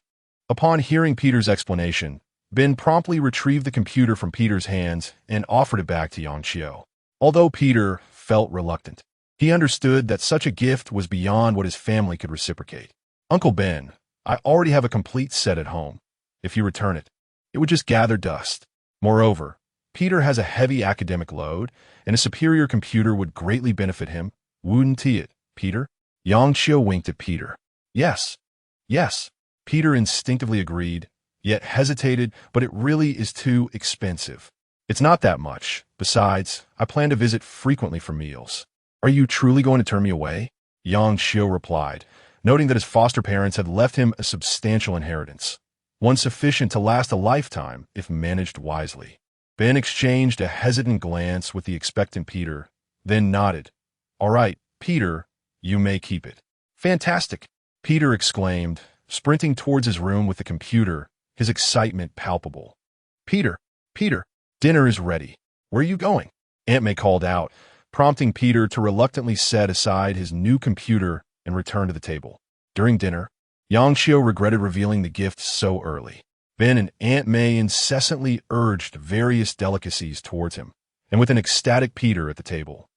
Speaker 1: Upon hearing Peter's explanation, Ben promptly retrieved the computer from Peter's hands and offered it back to Yang Xiao. Although Peter felt reluctant, he understood that such a gift was beyond what his family could reciprocate. Uncle Ben, I already have a complete set at home. If you return it, it would just gather dust. Moreover, Peter has a heavy academic load, and a superior computer would greatly benefit him. Wouldn't it, Peter? Yang Xiao winked at Peter. Yes. Peter instinctively agreed, yet hesitated, but it really is too expensive. It's not that much. Besides, I plan to visit frequently for meals. Are you truly going to turn me away? Yang Xiao replied, noting that his foster parents had left him a substantial inheritance, one sufficient to last a lifetime if managed wisely. Ben exchanged a hesitant glance with the expectant Peter, then nodded. All right, Peter, you may keep it. Fantastic, Peter exclaimed, sprinting towards his room with the computer, his excitement palpable. Peter, dinner is ready. Where are you going? Aunt May called out, prompting Peter to reluctantly set aside his new computer and return to the table. During dinner, Yang Xiao regretted revealing the gift so early. Ben and Aunt May incessantly urged various delicacies towards him, and with an ecstatic Peter at the table,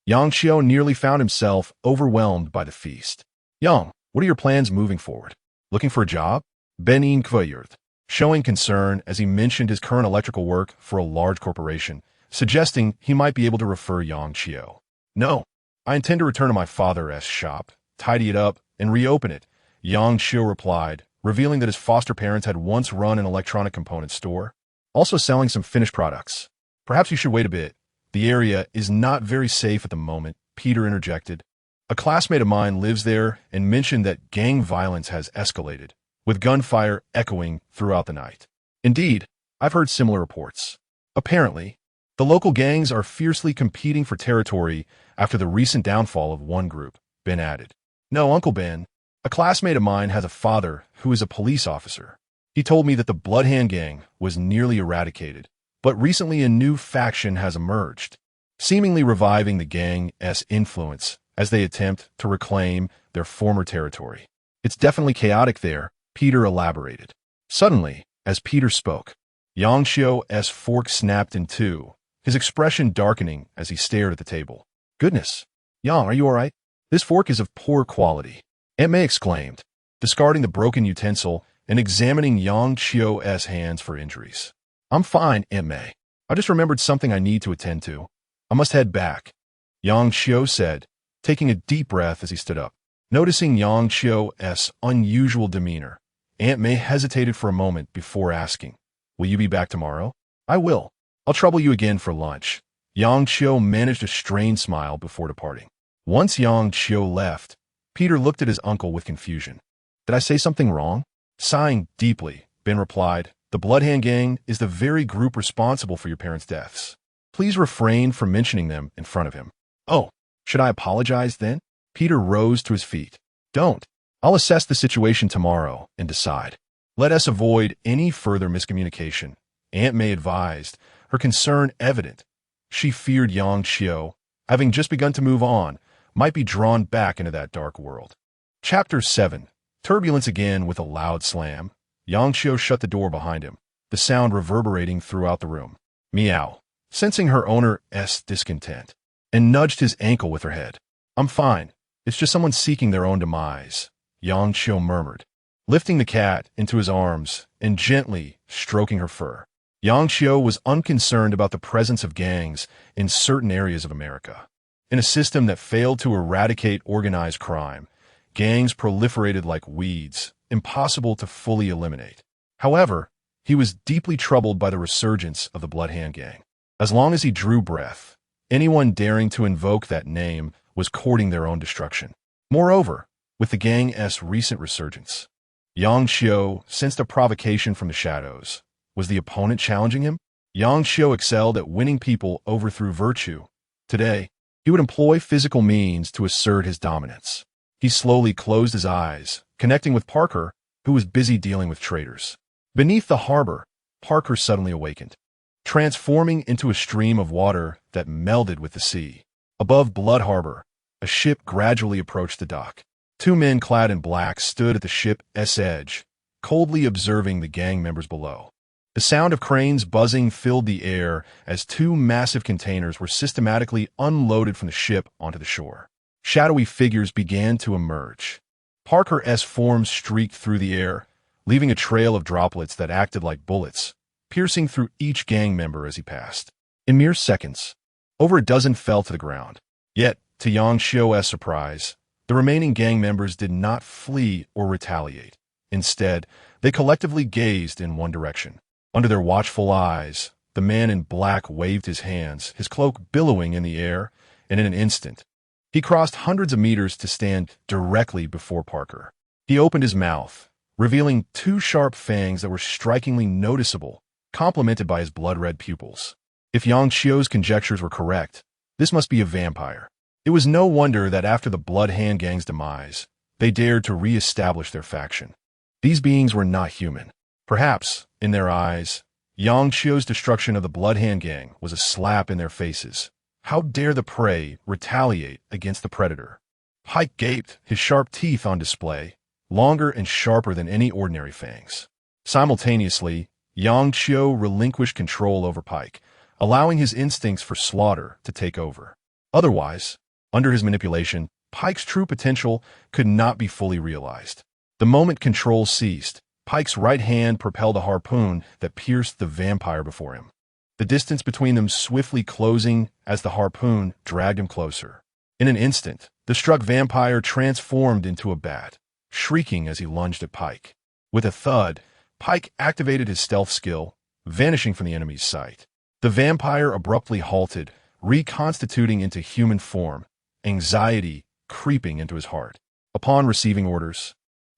Speaker 1: Yang Xiao nearly found himself overwhelmed by the feast. Yang, what are your plans moving forward? Looking for a job? Ben Inkvayurt, showing concern as he mentioned his current electrical work for a large corporation, suggesting he might be able to refer Yang Xiao. No, I intend to return to my father's shop, tidy it up, and reopen it, Yang Xiao replied, revealing that his foster parents had once run an electronic components store, also selling some finished products. Perhaps you should wait a bit. The area is not very safe at the moment, Peter interjected. A classmate of mine lives there and mentioned that gang violence has escalated, with gunfire echoing throughout the night. Indeed, I've heard similar reports. Apparently, the local gangs are fiercely competing for territory after the recent downfall of one group, Ben added. No, Uncle Ben, a classmate of mine has a father who is a police officer. He told me that the Bloodhand gang was nearly eradicated, but recently a new faction has emerged, seemingly reviving the gang's influence as they attempt to reclaim their former territory. It's definitely chaotic there, Peter elaborated. Suddenly, as Peter spoke, Yang Xiao's fork snapped in two, his expression darkening as he stared at the table. "Goodness. Yang, are you all right? This fork is of poor quality," Aunt May exclaimed, discarding the broken utensil and examining Yang Chio's hands for injuries. "I'm fine, Aunt May. I just remembered something I need to attend to. I must head back," Yang Chio said, taking a deep breath as he stood up. Noticing Yang Chio's unusual demeanor, Aunt May hesitated for a moment before asking, "Will you be back tomorrow?" "I will. I'll trouble you again for lunch." Yang Chio managed a strained smile before departing. Once Yang Chio left, Peter looked at his uncle with confusion. "Did I say something wrong?" Sighing deeply, Ben replied, "The Bloodhand Gang is the very group responsible for your parents' deaths. Please refrain from mentioning them in front of him." "Oh, should I apologize then?" Peter rose to his feet. "Don't. I'll assess the situation tomorrow and decide. Let us avoid any further miscommunication," Aunt May advised, her concern evident. She feared Yang Chio, having just begun to move on, might be drawn back into that dark world. Chapter 7. Turbulence again with a loud slam. Yang Chio shut the door behind him, the sound reverberating throughout the room. Meow, sensing her owner's discontent, and nudged his ankle with her head. "I'm fine. It's just someone seeking their own demise," Yang Chio murmured, lifting the cat into his arms and gently stroking her fur. Yang Chio was unconcerned about the presence of gangs in certain areas of America. In a system that failed to eradicate organized crime, gangs proliferated like weeds, impossible to fully eliminate. However, he was deeply troubled by the resurgence of the Bloodhand Gang. As long as he drew breath, anyone daring to invoke that name was courting their own destruction. Moreover, with the gang's recent resurgence, Yang Chio sensed a provocation from the shadows. Was the opponent challenging him? Yang Chio excelled at winning people over through virtue. Today, he would employ physical means to assert his dominance. He slowly closed his eyes, connecting with Parker, who was busy dealing with traitors. Beneath the harbor, Parker suddenly awakened, transforming into a stream of water that melded with the sea. Above Bloodharbor, a ship gradually approached the dock. Two men clad in black stood at the ship's edge, coldly observing the gang members below. The sound of cranes buzzing filled the air as two massive containers were systematically unloaded from the ship onto the shore. Shadowy figures began to emerge. Parker's form streaked through the air, leaving a trail of droplets that acted like bullets, piercing through each gang member as he passed. In mere seconds, over a dozen fell to the ground. Yet, to Yang Chio's surprise, the remaining gang members did not flee or retaliate. Instead, they collectively gazed in one direction. Under their watchful eyes, the man in black waved his hands, his cloak billowing in the air, and in an instant, he crossed hundreds of meters to stand directly before Parker. He opened his mouth, revealing two sharp fangs that were strikingly noticeable, complemented by his blood-red pupils. If Yang Chio's conjectures were correct, this must be a vampire. It was no wonder that after the Bloodhand Gang's demise, they dared to re-establish their faction. These beings were not human. Perhaps, in their eyes, Yang Chio's destruction of the Bloodhand Gang was a slap in their faces. How dare the prey retaliate against the predator? Pike gaped, his sharp teeth on display, longer and sharper than any ordinary fangs. Simultaneously, Yang Chio relinquished control over Pike, allowing his instincts for slaughter to take over. Otherwise, under his manipulation, Pike's true potential could not be fully realized. The moment control ceased, Pike's right hand propelled a harpoon that pierced the vampire before him, the distance between them swiftly closing as the harpoon dragged him closer. In an instant, the struck vampire transformed into a bat, shrieking as he lunged at Pike. With a thud, Pike activated his stealth skill, vanishing from the enemy's sight. The vampire abruptly halted, reconstituting into human form, anxiety creeping into his heart. Upon receiving orders,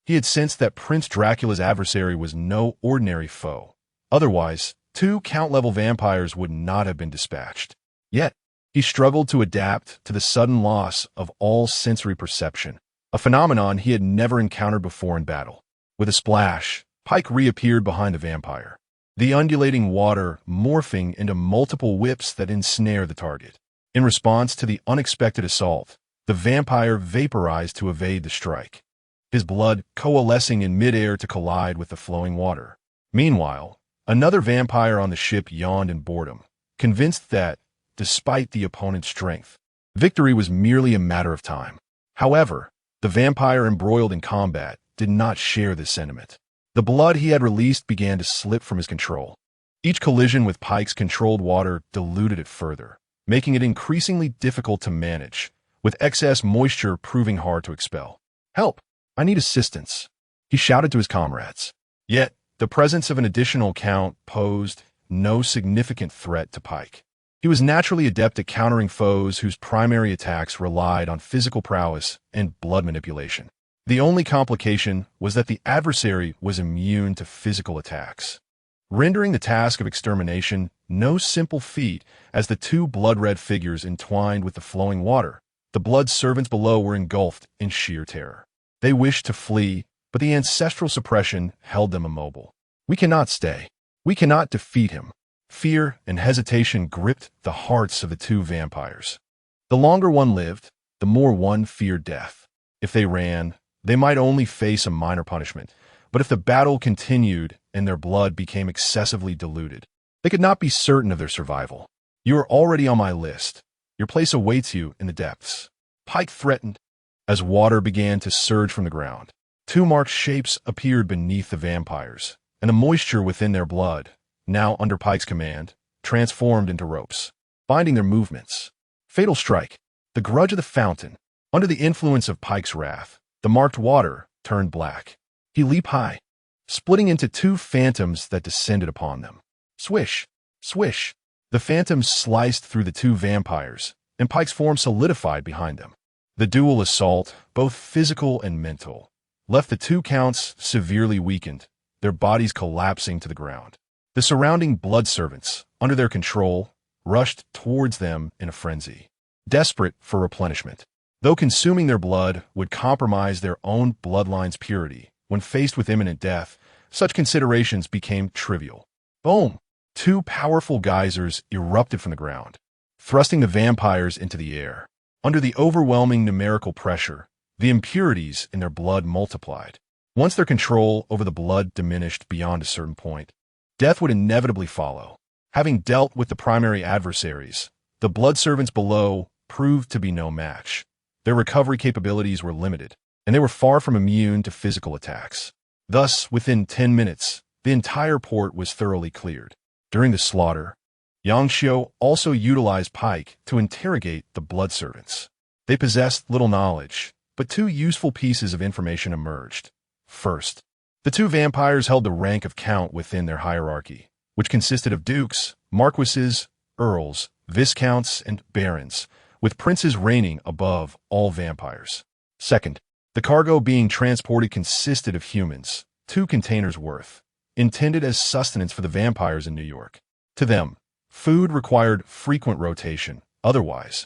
Speaker 1: he had sensed that Prince Dracula's adversary was no ordinary foe. Otherwise, two count-level vampires would not have been dispatched. Yet, he struggled to adapt to the sudden loss of all sensory perception, a phenomenon he had never encountered before in battle. With a splash, Pike reappeared behind the vampire, the undulating water morphing into multiple whips that ensnare the target. In response to the unexpected assault, the vampire vaporized to evade the strike, his blood coalescing in midair to collide with the flowing water. Meanwhile, another vampire on the ship yawned in boredom, convinced that, despite the opponent's strength, victory was merely a matter of time. However, the vampire embroiled in combat did not share this sentiment. The blood he had released began to slip from his control. Each collision with Pike's controlled water diluted it further, making it increasingly difficult to manage, with excess moisture proving hard to expel. "Help! I need assistance," he shouted to his comrades. Yet, the presence of an additional count posed no significant threat to Pike. He was naturally adept at countering foes whose primary attacks relied on physical prowess and blood manipulation. The only complication was that the adversary was immune to physical attacks, rendering the task of extermination no simple feat. As the two blood-red figures entwined with the flowing water, the blood servants below were engulfed in sheer terror. They wished to flee, but the ancestral suppression held them immobile. "We cannot stay. We cannot defeat him." Fear and hesitation gripped the hearts of the two vampires. The longer one lived, the more one feared death. If they ran, they might only face a minor punishment, but if the battle continued and their blood became excessively diluted, they could not be certain of their survival. "You are already on my list. Your place awaits you in the depths," Pike threatened. As water began to surge from the ground, two marked shapes appeared beneath the vampires, and the moisture within their blood, now under Pike's command, transformed into ropes, binding their movements. Fatal strike. The grudge of the fountain. Under the influence of Pike's wrath, the marked water turned black. He leaped high, splitting into two phantoms that descended upon them. Swish, swish. The phantoms sliced through the two vampires, and Pike's form solidified behind them. The dual assault, both physical and mental, left the two counts severely weakened, their bodies collapsing to the ground. The surrounding blood servants, under their control, rushed towards them in a frenzy, desperate for replenishment. Though consuming their blood would compromise their own bloodline's purity, when faced with imminent death, such considerations became trivial. Boom! Two powerful geysers erupted from the ground, thrusting the vampires into the air. Under the overwhelming numerical pressure, the impurities in their blood multiplied. Once their control over the blood diminished beyond a certain point, death would inevitably follow. Having dealt with the primary adversaries, the blood servants below proved to be no match. Their recovery capabilities were limited, and they were far from immune to physical attacks. Thus, within 10 minutes, the entire port was thoroughly cleared. During the slaughter, Yang Xiu also utilized Pike to interrogate the blood servants. They possessed little knowledge, but two useful pieces of information emerged. First, the two vampires held the rank of count within their hierarchy, which consisted of dukes, marquises, earls, viscounts, and barons, with princes reigning above all vampires. Second, the cargo being transported consisted of humans, 2 containers worth, intended as sustenance for the vampires in New York. To them, food required frequent rotation, otherwise,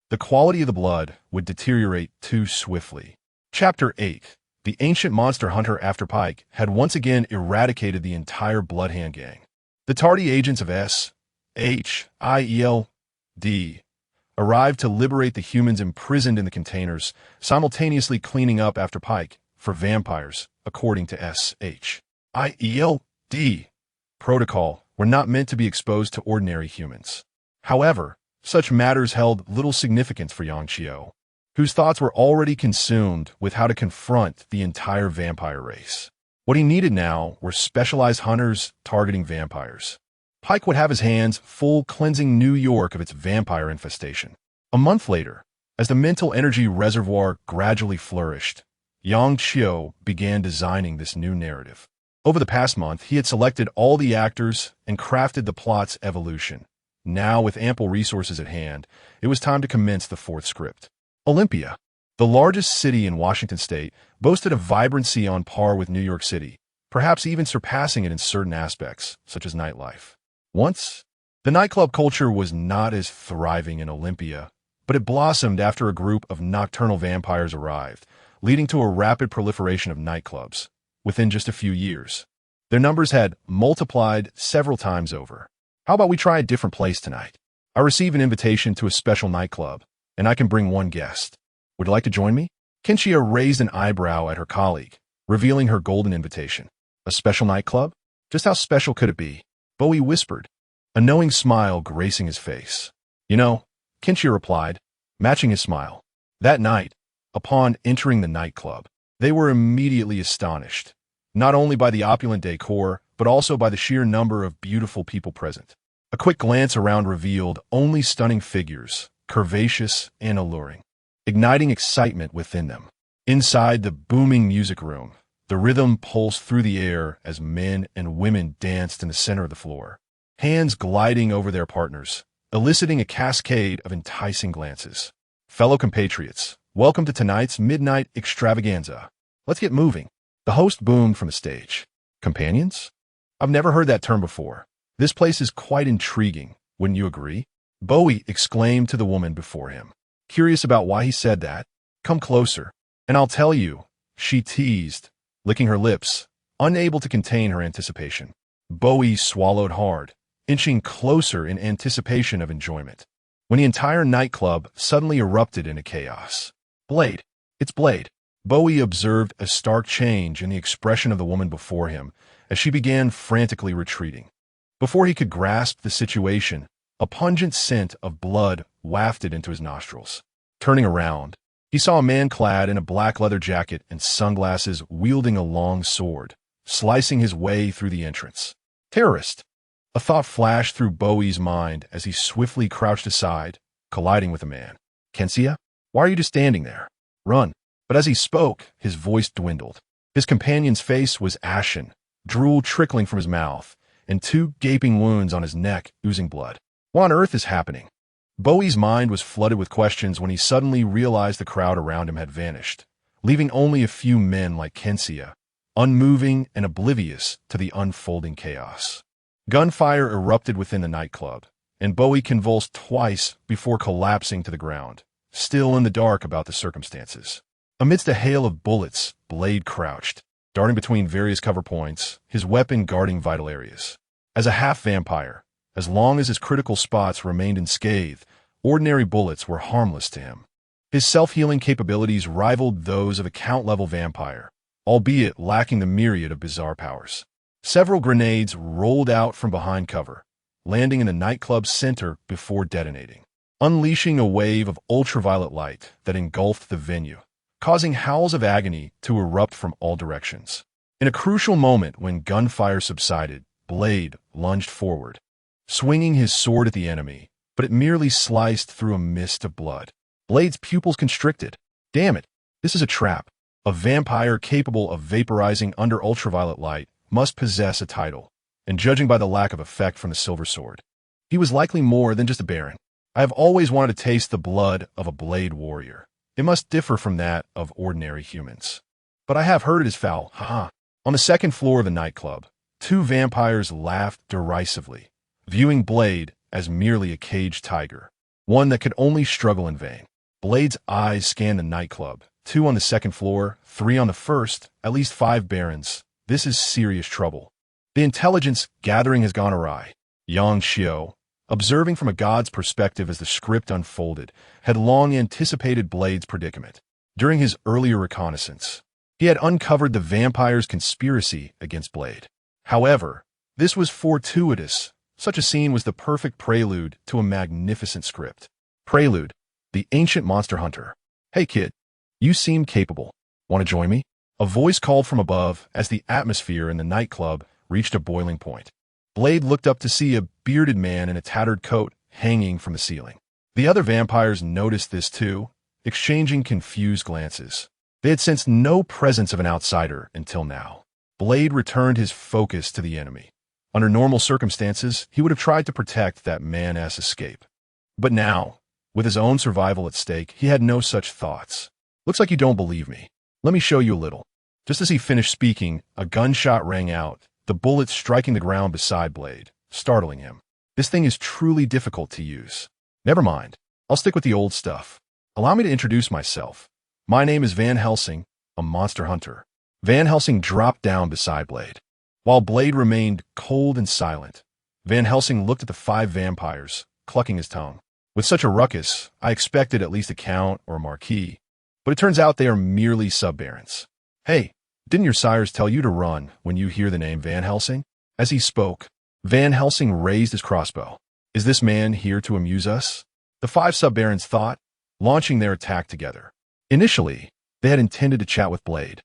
Speaker 1: the quality of the blood would deteriorate too swiftly. Chapter 8. The ancient monster hunter after Pike had once again eradicated the entire Bloodhand gang. The tardy agents of S.H.I.E.L.D. arrived to liberate the humans imprisoned in the containers, simultaneously cleaning up after Pike for vampires, according to S.H.I.E.L.D. protocol, were not meant to be exposed to ordinary humans. However, such matters held little significance for Yang Xiu, whose thoughts were already consumed with how to confront the entire vampire race. What he needed now were specialized hunters targeting vampires. Pike would have his hands full cleansing New York of its vampire infestation. A month later, as the mental energy reservoir gradually flourished, Yang Xiu began designing this new narrative. Over the past month, he had selected all the actors and crafted the plot's evolution. Now, with ample resources at hand, it was time to commence the 4th script. Olympia, the largest city in Washington state, boasted a vibrancy on par with New York City, perhaps even surpassing it in certain aspects, such as nightlife. Once, the nightclub culture was not as thriving in Olympia, but it blossomed after a group of nocturnal vampires arrived, leading to a rapid proliferation of nightclubs. Within just a few years, their numbers had multiplied several times over. How about we try a different place tonight? I receive an invitation to a special nightclub, and I can bring one guest. Would you like to join me? Kenshia raised an eyebrow at her colleague, revealing her golden invitation. A special nightclub? Just how special could it be? Bowie whispered. a knowing smile gracing his face. You know, Kinshia replied, matching his smile. That night, upon entering the nightclub, they were immediately astonished, not only by the opulent decor, but also by the sheer number of beautiful people present. A quick glance around revealed only stunning figures, curvaceous and alluring, igniting excitement within them. Inside the booming music room, the rhythm pulsed through the air as men and women danced in the center of the floor, hands gliding over their partners, eliciting a cascade of enticing glances. Fellow compatriots, welcome to tonight's midnight extravaganza. Let's get moving. The host boomed from the stage. Companions? I've never heard that term before. This place is quite intriguing, wouldn't you agree? Bowie exclaimed to the woman before him. Curious about why he said that? Come closer, and I'll tell you, she teased, licking her lips, unable to contain her anticipation. Bowie swallowed hard, inching closer in anticipation of enjoyment, when the entire nightclub suddenly erupted into chaos. Blade. It's Blade. Bowie observed a stark change in the expression of the woman before him as she began frantically retreating. Before he could grasp the situation, a pungent scent of blood wafted into his nostrils. Turning around, he saw a man clad in a black leather jacket and sunglasses wielding a long sword, slicing his way through the entrance. Terrorist! A thought flashed through Bowie's mind as he swiftly crouched aside, colliding with a man. Kinshia? Why are you just standing there? Run. But as he spoke, his voice dwindled. His companion's face was ashen, drool trickling from his mouth, and two gaping wounds on his neck oozing blood. What on earth is happening? Bowie's mind was flooded with questions when he suddenly realized the crowd around him had vanished, leaving only a few men like Kinshia, unmoving and oblivious to the unfolding chaos. Gunfire erupted within the nightclub, and Bowie convulsed twice before collapsing to the ground, still in the dark about the circumstances. Amidst a hail of bullets, Blade crouched, darting between various cover points, his weapon guarding vital areas. As a half-vampire, as long as his critical spots remained unscathed, ordinary bullets were harmless to him. His self-healing capabilities rivaled those of a Count-level vampire, albeit lacking the myriad of bizarre powers. Several grenades rolled out from behind cover, landing in the nightclub's center before detonating, unleashing a wave of ultraviolet light that engulfed the venue, causing howls of agony to erupt from all directions. In a crucial moment when gunfire subsided, Blade lunged forward, swinging his sword at the enemy, but it merely sliced through a mist of blood. Blade's pupils constricted. Damn it, this is a trap. A vampire capable of vaporizing under ultraviolet light must possess a title, and judging by the lack of effect from the silver sword, he was likely more than just a baron. I have always wanted to taste the blood of a blade warrior. It must differ from that of ordinary humans. But I have heard it is foul, haha. On the second floor of the nightclub, two vampires laughed derisively, viewing Blade as merely a caged tiger, one that could only struggle in vain. Blade's eyes scanned the nightclub, 2 on the second floor, 3 on the first, at least 5 barons. This is serious trouble. The intelligence gathering has gone awry. Yang Xiao, observing from a god's perspective as the script unfolded, had long anticipated Blade's predicament. During his earlier reconnaissance, he had uncovered the vampire's conspiracy against Blade. However, this was fortuitous. Such a scene was the perfect prelude to a magnificent script. Prelude, the ancient monster hunter. Hey kid, you seem capable. Want to join me? A voice called from above as the atmosphere in the nightclub reached a boiling point. Blade looked up to see a bearded man in a tattered coat hanging from the ceiling. The other vampires noticed this too, exchanging confused glances. They had sensed no presence of an outsider until now. Blade returned his focus to the enemy. Under normal circumstances, he would have tried to protect that man-ass escape. But now, with his own survival at stake, he had no such thoughts. Looks like you don't believe me. Let me show you a little. Just as he finished speaking, a gunshot rang out, the bullet striking the ground beside Blade, startling him. This thing is truly difficult to use. Never mind. I'll stick with the old stuff. Allow me to introduce myself. My name is Van Helsing, a monster hunter. Van Helsing dropped down beside Blade. While Blade remained cold and silent, Van Helsing looked at the 5 vampires, clucking his tongue. With such a ruckus, I expected at least a count or a marquis, but it turns out they are merely sub-barons. Hey, didn't your sires tell you to run when you hear the name Van Helsing? As he spoke, Van Helsing raised his crossbow. Is this man here to amuse us? The five sub-barons thought, launching their attack together. Initially, they had intended to chat with Blade,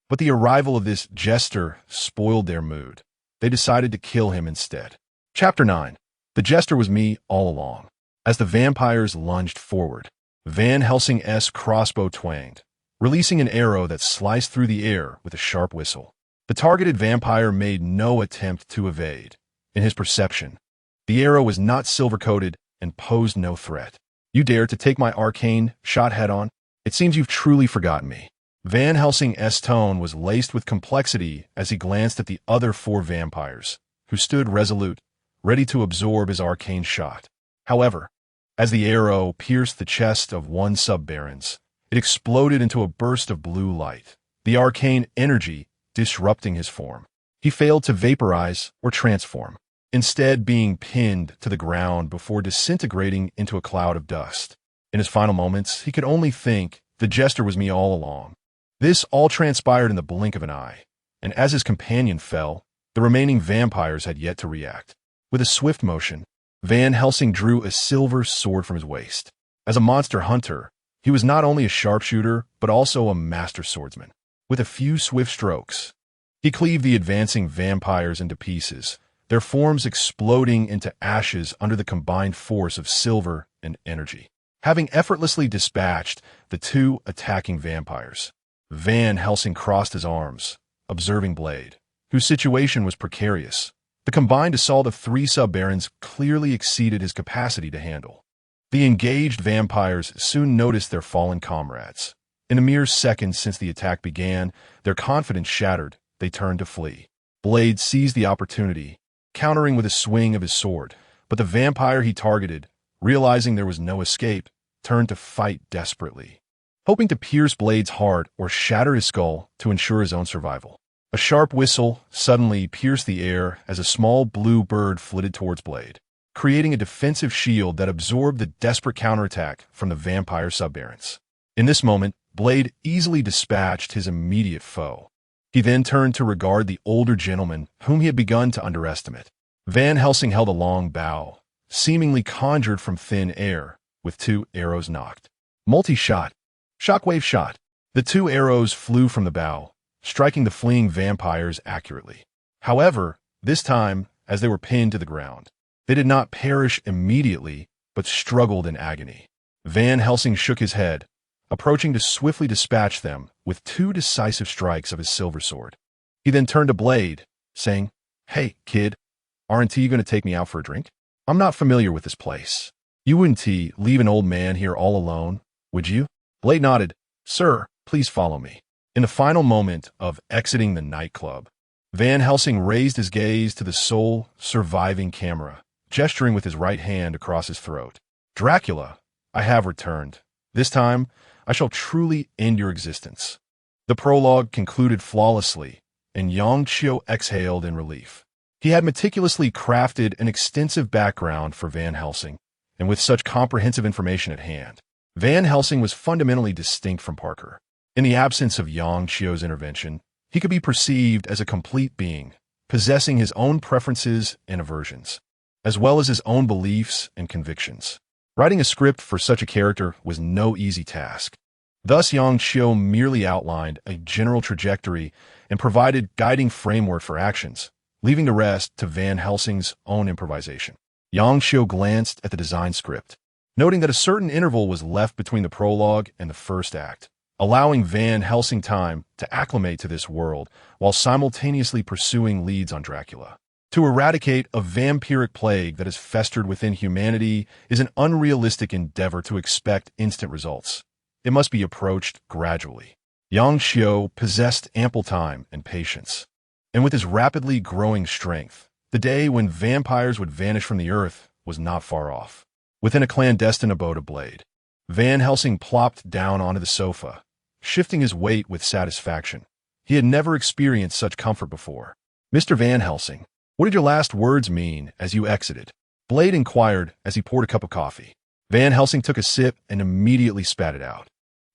Speaker 1: but the arrival of this jester spoiled their mood. They decided to kill him instead. Chapter 9. The jester was me all along. As the vampires lunged forward, Van Helsing's crossbow twanged, releasing an arrow that sliced through the air with a sharp whistle. The targeted vampire made no attempt to evade. In his perception, the arrow was not silver-coated and posed no threat. You dare to take my arcane shot head-on? It seems you've truly forgotten me. Van Helsing's tone was laced with complexity as he glanced at the other four vampires, who stood resolute, ready to absorb his arcane shot. However, as the arrow pierced the chest of one sub-barons, it exploded into a burst of blue light, the arcane energy disrupting his form. He failed to vaporize or transform, instead being pinned to the ground before disintegrating into a cloud of dust. In his final moments, he could only think, the jester was me all along. This all transpired in the blink of an eye, and as his companion fell, the remaining vampires had yet to react. With a swift motion, Van Helsing drew a silver sword from his waist. As a monster hunter, he was not only a sharpshooter, but also a master swordsman. With a few swift strokes, he cleaved the advancing vampires into pieces, their forms exploding into ashes under the combined force of silver and energy. Having effortlessly dispatched the two attacking vampires, Van Helsing crossed his arms, observing Blade, whose situation was precarious. The combined assault of three sub-barons clearly exceeded his capacity to handle. The engaged vampires soon noticed their fallen comrades. In the mere seconds since the attack began, their confidence shattered. They turned to flee. Blade seized the opportunity, countering with a swing of his sword, but the vampire he targeted, realizing there was no escape, turned to fight desperately, hoping to pierce Blade's heart or shatter his skull to ensure his own survival. A sharp whistle suddenly pierced the air as a small blue bird flitted towards Blade, creating a defensive shield that absorbed the desperate counterattack from the vampire sub-barons. In this moment, Blade easily dispatched his immediate foe. He then turned to regard the older gentleman whom he had begun to underestimate. Van Helsing held a long bow, seemingly conjured from thin air, with two arrows nocked. Multi-shot. Shockwave shot. The two arrows flew from the bow, striking the fleeing vampires accurately. However, this time, as they were pinned to the ground, they did not perish immediately, but struggled in agony. Van Helsing shook his head, approaching to swiftly dispatch them with two decisive strikes of his silver sword. He then turned to Blade, saying, "Hey, kid, aren't you going to take me out for a drink? I'm not familiar with this place. You wouldn't leave an old man here all alone, would you?" Blade nodded. "Sir, please follow me." In the final moment of exiting the nightclub, Van Helsing raised his gaze to the sole surviving camera, gesturing with his right hand across his throat. "Dracula, I have returned. This time, I shall truly end your existence." The prologue concluded flawlessly, and Yang Chio exhaled in relief. He had meticulously crafted an extensive background for Van Helsing, and with such comprehensive information at hand, Van Helsing was fundamentally distinct from Parker. In the absence of Yang Chio's intervention, he could be perceived as a complete being, possessing his own preferences and aversions, as well as his own beliefs and convictions. Writing a script for such a character was no easy task. Thus, Yang Chio merely outlined a general trajectory and provided guiding framework for actions, leaving the rest to Van Helsing's own improvisation. Yang Chio glanced at the design script, noting that a certain interval was left between the prologue and the first act, allowing Van Helsing time to acclimate to this world while simultaneously pursuing leads on Dracula. To eradicate a vampiric plague that has festered within humanity is an unrealistic endeavor to expect instant results. It must be approached gradually. Yang Chio possessed ample time and patience, and with his rapidly growing strength, the day when vampires would vanish from the earth was not far off. Within a clandestine abode of Blade, Van Helsing plopped down onto the sofa, shifting his weight with satisfaction. He had never experienced such comfort before. "Mr. Van Helsing, what did your last words mean as you exited?" Blade inquired as he poured a cup of coffee. Van Helsing took a sip and immediately spat it out.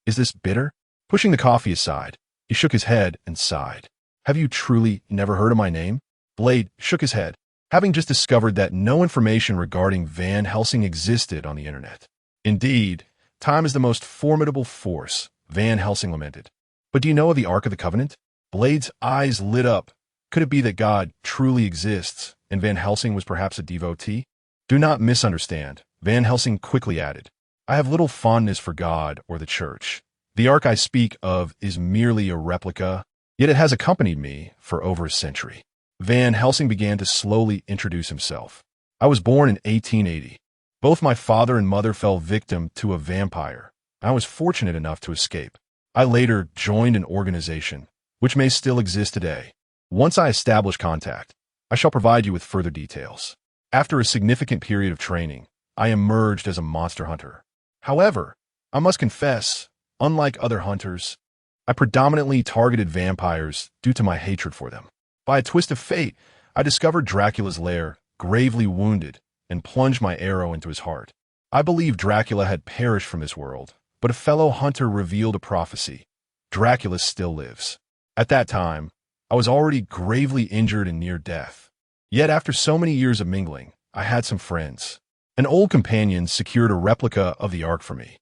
Speaker 1: "Is this bitter?" Pushing the coffee aside, he shook his head and sighed. "Have you truly never heard of my name?" Blade shook his head. having just discovered that no information regarding Van Helsing existed on the internet. Indeed, time is the most formidable force, Van Helsing lamented. But do you know of the Ark of the Covenant? Blade's eyes lit up. Could it be that God truly exists, and Van Helsing was perhaps a devotee? Do not misunderstand, Van Helsing quickly added. I have little fondness for God or the Church. The Ark I speak of is merely a replica, yet it has accompanied me for over a century. Van Helsing began to slowly introduce himself. I was born in 1880. Both my father and mother fell victim to a vampire. I was fortunate enough to escape. I later joined an organization, which may still exist today. Once I establish contact, I shall provide you with further details. After a significant period of training, I emerged as a monster hunter. However, I must confess, unlike other hunters, I predominantly targeted vampires due to my hatred for them. By a twist of fate, I discovered Dracula's lair, gravely wounded, and plunged my arrow into his heart. I believed Dracula had perished from this world, but a fellow hunter revealed a prophecy. Dracula still lives. At that time, I was already gravely injured and near death. Yet after so many years of mingling, I had some friends. An old companion secured a replica of the Ark for me,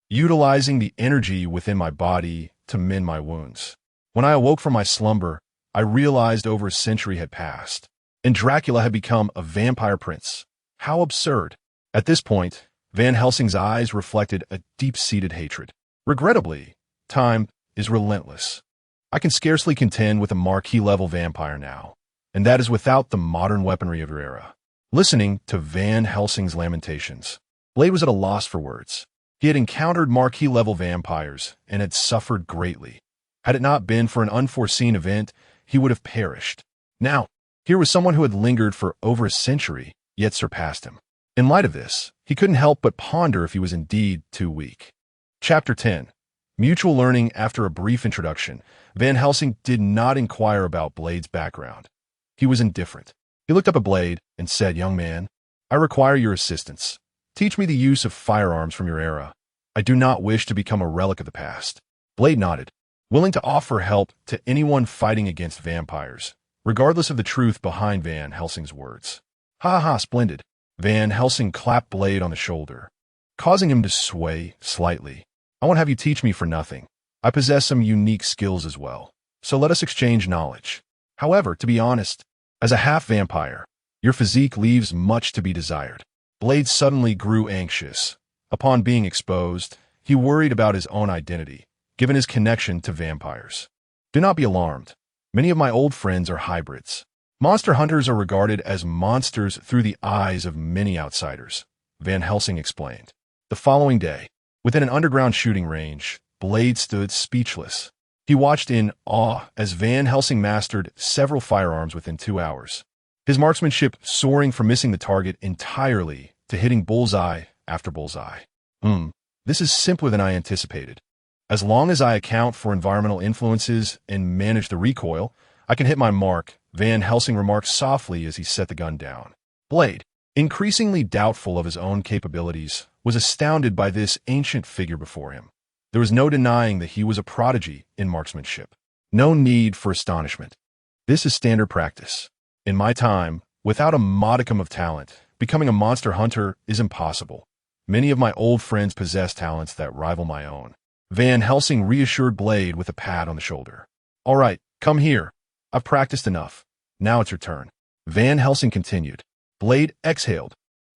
Speaker 1: utilizing the energy within my body to mend my wounds. When I awoke from my slumber, I realized over a century had passed, and Dracula had become a vampire prince. How absurd. At this point, Van Helsing's eyes reflected a deep-seated hatred. Regrettably, time is relentless. I can scarcely contend with a marquis-level vampire now, and that is without the modern weaponry of your era. Listening to Van Helsing's lamentations, Blade was at a loss for words. He had encountered marquis-level vampires and had suffered greatly. Had it not been for an unforeseen event, he would have perished. Now, here was someone who had lingered for over a century, yet surpassed him. In light of this, he couldn't help but ponder if he was indeed too weak. Chapter 10. Mutual learning. After a brief introduction, Van Helsing did not inquire about Blade's background. He was indifferent. He looked up at Blade and said, "Young man, I require your assistance. Teach me the use of firearms from your era. I do not wish to become a relic of the past." Blade nodded, willing to offer help to anyone fighting against vampires, regardless of the truth behind Van Helsing's words. "Ha ha, splendid." Van Helsing clapped Blade on the shoulder, causing him to sway slightly. "I won't have you teach me for nothing. I possess some unique skills as well, so let us exchange knowledge. However, to be honest, as a half-vampire, your physique leaves much to be desired." Blade suddenly grew anxious. Upon being exposed, he worried about his own identity, given his connection to vampires. "Do not be alarmed. Many of my old friends are hybrids. Monster hunters are regarded as monsters through the eyes of many outsiders," Van Helsing explained. The following day, within an underground shooting range, Blade stood speechless. He watched in awe as Van Helsing mastered several firearms within 2 hours, his marksmanship soaring from missing the target entirely to hitting bullseye after bullseye. This is simpler than I anticipated. As long as I account for environmental influences and manage the recoil, I can hit my mark," Van Helsing remarked softly as he set the gun down. Blade, increasingly doubtful of his own capabilities, was astounded by this ancient figure before him. There was no denying that he was a prodigy in marksmanship. No need for astonishment. This is standard practice. In my time, without a modicum of talent, becoming a monster hunter is impossible. Many of my old friends possess talents that rival my own. Van Helsing reassured Blade with a pat on the shoulder. "All right, come here. I've practiced enough. Now it's your turn." Van Helsing continued. Blade exhaled,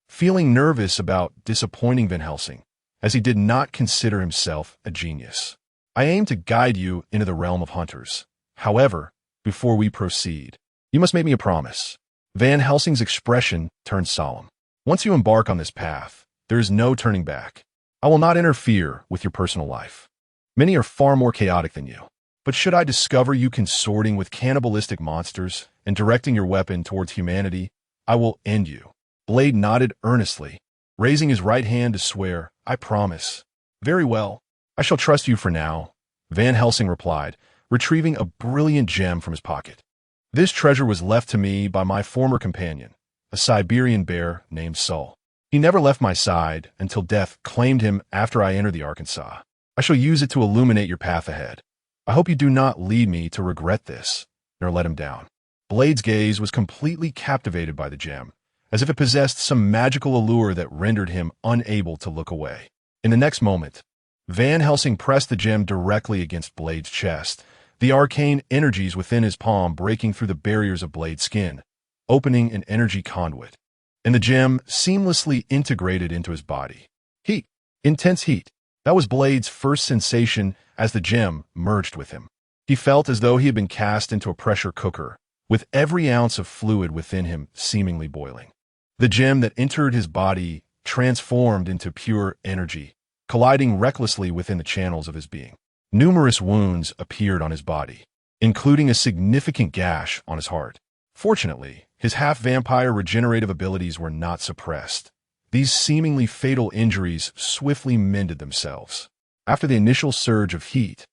Speaker 1: feeling nervous about disappointing Van Helsing, as he did not consider himself a genius. "I aim to guide you into the realm of hunters. However, before we proceed, you must make me a promise." Van Helsing's expression turned solemn. "Once you embark on this path, there is no turning back. I will not interfere with your personal life. Many are far more chaotic than you. But should I discover you consorting with cannibalistic monsters and directing your weapon towards humanity, I will end you." Blade nodded earnestly, raising his right hand to swear, "I promise." "Very well. I shall trust you for now," Van Helsing replied, retrieving a brilliant gem from his pocket. "This treasure was left to me by my former companion, a Siberian bear named Sol. He never left my side until death claimed him after I entered the Arkansas. I shall use it to illuminate your path ahead. I hope you do not lead me to regret this, nor let him down." Blade's gaze was completely captivated by the gem, as if it possessed some magical allure that rendered him unable to look away. In the next moment, Van Helsing pressed the gem directly against Blade's chest, the arcane energies within his palm breaking through the barriers of Blade's skin, opening an energy conduit, and the gem seamlessly integrated into his body. Heat. Intense heat. That was Blade's first sensation as the gem merged with him. He felt as though he had been cast into a pressure cooker, with every ounce of fluid within him seemingly boiling. The gem that entered his body transformed into pure energy, colliding recklessly within the channels of his being. Numerous wounds appeared on his body, including a significant gash on his heart. Fortunately, his half-vampire regenerative abilities were not suppressed. These seemingly fatal injuries swiftly mended themselves. After the initial surge of heat,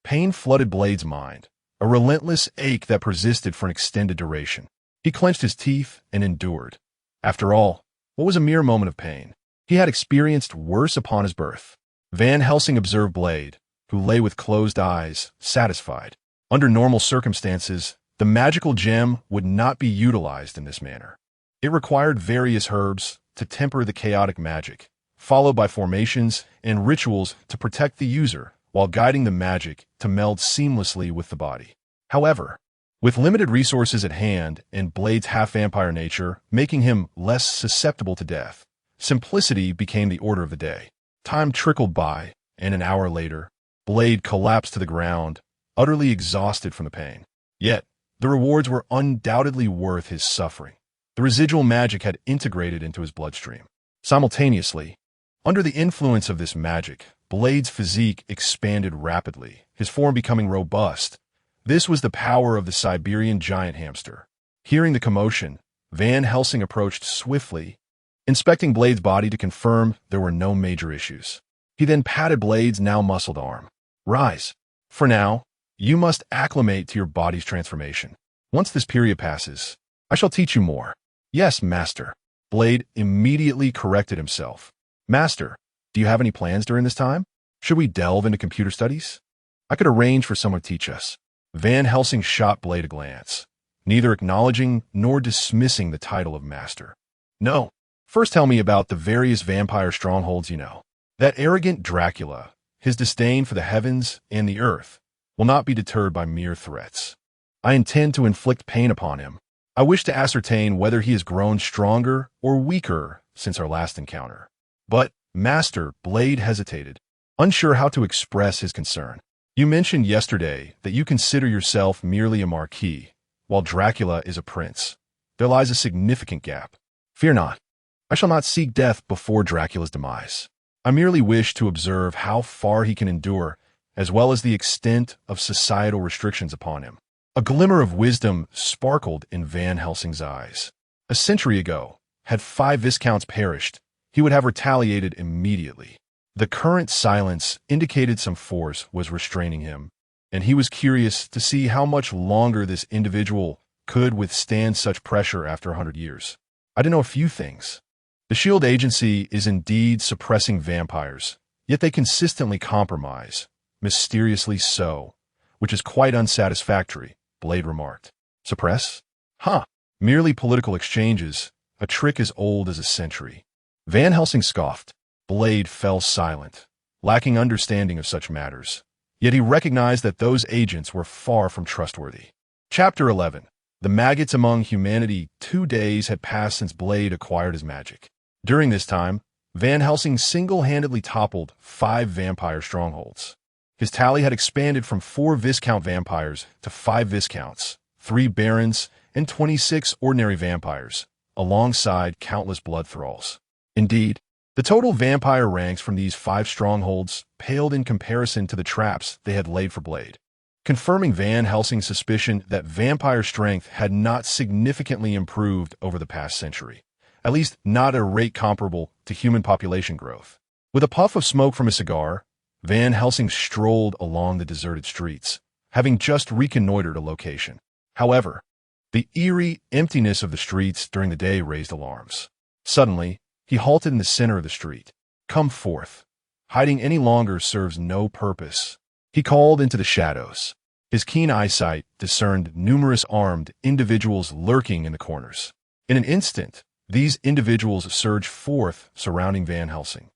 Speaker 1: pain flooded Blade's mind, a relentless ache that persisted for an extended duration. He clenched his teeth and endured. After all, what was a mere moment of pain? He had experienced worse upon his birth. Van Helsing observed Blade, who lay with closed eyes, satisfied. Under normal circumstances, the magical gem would not be utilized in this manner. It required various herbs to temper the chaotic magic, followed by formations and rituals to protect the user while guiding the magic to meld seamlessly with the body. However, with limited resources at hand and Blade's half-vampire nature making him less susceptible to death, simplicity became the order of the day. Time trickled by, and an hour later, Blade collapsed to the ground, utterly exhausted from the pain. Yet, the rewards were undoubtedly worth his suffering. The residual magic had integrated into his bloodstream. Simultaneously, under the influence of this magic, Blade's physique expanded rapidly, his form becoming robust. This was the power of the Siberian giant hamster. Hearing the commotion, Van Helsing approached swiftly, inspecting Blade's body to confirm there were no major issues. He then patted Blade's now muscled arm. "Rise. For now, you must acclimate to your body's transformation. Once this period passes, I shall teach you more." "Yes, master." Blade immediately corrected himself. "Master, do you have any plans during this time? Should we delve into computer studies? I could arrange for someone to teach us." Van Helsing shot Blade a glance, neither acknowledging nor dismissing the title of master. "No. First tell me about the various vampire strongholds you know. That arrogant Dracula, his disdain for the heavens and the earth, will not be deterred by mere threats. I intend to inflict pain upon him. I wish to ascertain whether he has grown stronger or weaker since our last encounter." "But, master," Blade hesitated, unsure how to express his concern. "You mentioned yesterday that you consider yourself merely a marquis, while Dracula is a prince. There lies a significant gap. Fear not. I shall not seek death before Dracula's demise. I merely wish to observe how far he can endure, as well as the extent of societal restrictions upon him." A glimmer of wisdom sparkled in Van Helsing's eyes. A century ago, had 5 viscounts perished, he would have retaliated immediately. The current silence indicated some force was restraining him, and he was curious to see how much longer this individual could withstand such pressure after 100 years. "I do know a few things. The SHIELD agency is indeed suppressing vampires, yet they consistently compromise, mysteriously so, which is quite unsatisfactory," Blade remarked. "Suppress? Huh. Merely political exchanges, a trick as old as a century." Van Helsing scoffed. Blade fell silent, lacking understanding of such matters. Yet he recognized that those agents were far from trustworthy. Chapter 11. The Maggots Among Humanity. 2 days had passed since Blade acquired his magic. During this time, Van Helsing single-handedly toppled 5 vampire strongholds. His tally had expanded from 4 Viscount vampires to 5 Viscounts, 3 Barons, and 26 ordinary vampires, alongside countless blood thralls. Indeed, the total vampire ranks from these 5 strongholds paled in comparison to the traps they had laid for Blade, confirming Van Helsing's suspicion that vampire strength had not significantly improved over the past century, at least not at a rate comparable to human population growth. With a puff of smoke from a cigar, Van Helsing strolled along the deserted streets, having just reconnoitered a location. However, the eerie emptiness of the streets during the day raised alarms. Suddenly, he halted in the center of the street. "Come forth. Hiding any longer serves no purpose." He called into the shadows. His keen eyesight discerned numerous armed individuals lurking in the corners. In an instant, these individuals surged forth, surrounding Van Helsing.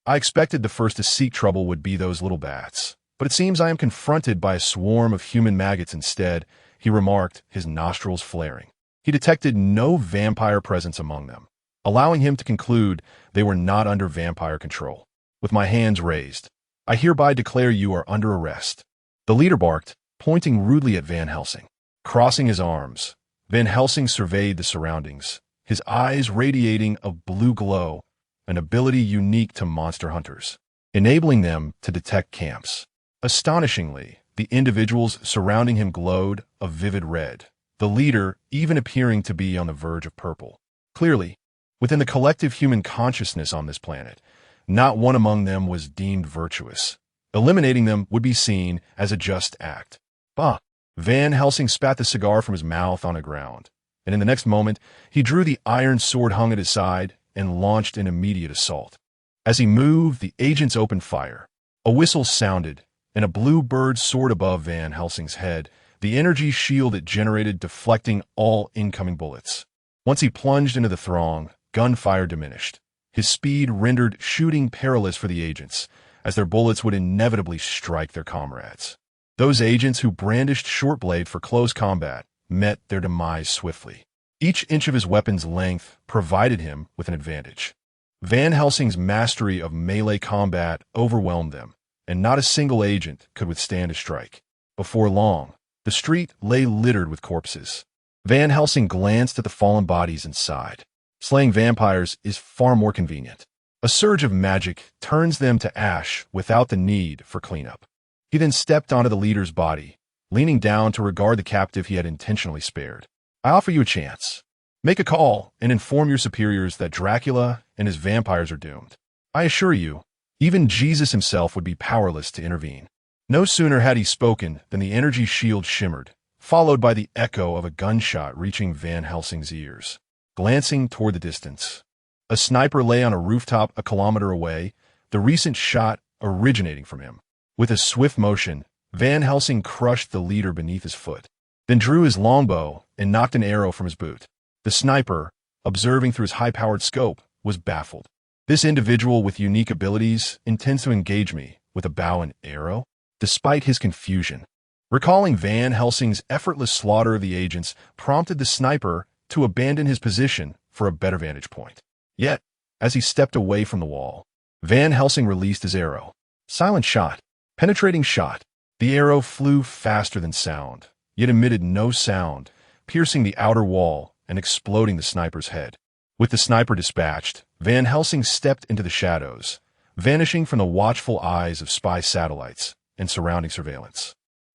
Speaker 1: I expected the first to seek trouble would be those little bats, but it seems I am confronted by a swarm of human maggots instead, he remarked, his nostrils flaring. He detected no vampire presence among them, allowing him to conclude they were not under vampire control. With my hands raised, I hereby declare you are under arrest. The leader barked, pointing rudely at Van Helsing. Crossing his arms, Van Helsing surveyed the surroundings, his eyes radiating a blue glow, an ability unique to monster hunters, enabling them to detect camps. Astonishingly, the individuals surrounding him glowed a vivid red, the leader even appearing to be on the verge of purple. Clearly, within the collective human consciousness on this planet, not one among them was deemed virtuous. Eliminating them would be seen as a just act. Bah! Van Helsing spat the cigar from his mouth on the ground, and in the next moment, he drew the iron sword hung at his side and launched an immediate assault. As he moved, the agents opened fire. A whistle sounded, and a blue bird soared above Van Helsing's head, the energy shield it generated deflecting all incoming bullets. Once he plunged into the throng, gunfire diminished. His speed rendered shooting perilous for the agents, as their bullets would inevitably strike their comrades. Those agents who brandished shortblade for close combat met their demise swiftly. Each inch of his weapon's length provided him with an advantage. Van Helsing's mastery of melee combat overwhelmed them, and not a single agent could withstand a strike. Before long, the street lay littered with corpses. Van Helsing glanced at the fallen bodies and sighed. Slaying vampires is far more convenient. A surge of magic turns them to ash without the need for cleanup. He then stepped onto the leader's body, leaning down to regard the captive he had intentionally spared. I offer you a chance. Make a call and inform your superiors that Dracula and his vampires are doomed. I assure you, even Jesus himself would be powerless to intervene. No sooner had he spoken than the energy shield shimmered, followed by the echo of a gunshot reaching Van Helsing's ears. Glancing toward the distance, a sniper lay on a rooftop a kilometer away, the recent shot originating from him. With a swift motion, Van Helsing crushed the leader beneath his foot, then drew his longbow and knocked an arrow from his boot. The sniper, observing through his high-powered scope, was baffled. This individual with unique abilities intends to engage me with a bow and arrow? Despite his confusion, recalling Van Helsing's effortless slaughter of the agents prompted the sniper to abandon his position for a better vantage point. Yet, as he stepped away from the wall, Van Helsing released his arrow. Silent shot, penetrating shot. The arrow flew faster than sound, yet emitted no sound, piercing the outer wall and exploding the sniper's head. With the sniper dispatched, Van Helsing stepped into the shadows, vanishing from the watchful eyes of spy satellites and surrounding surveillance.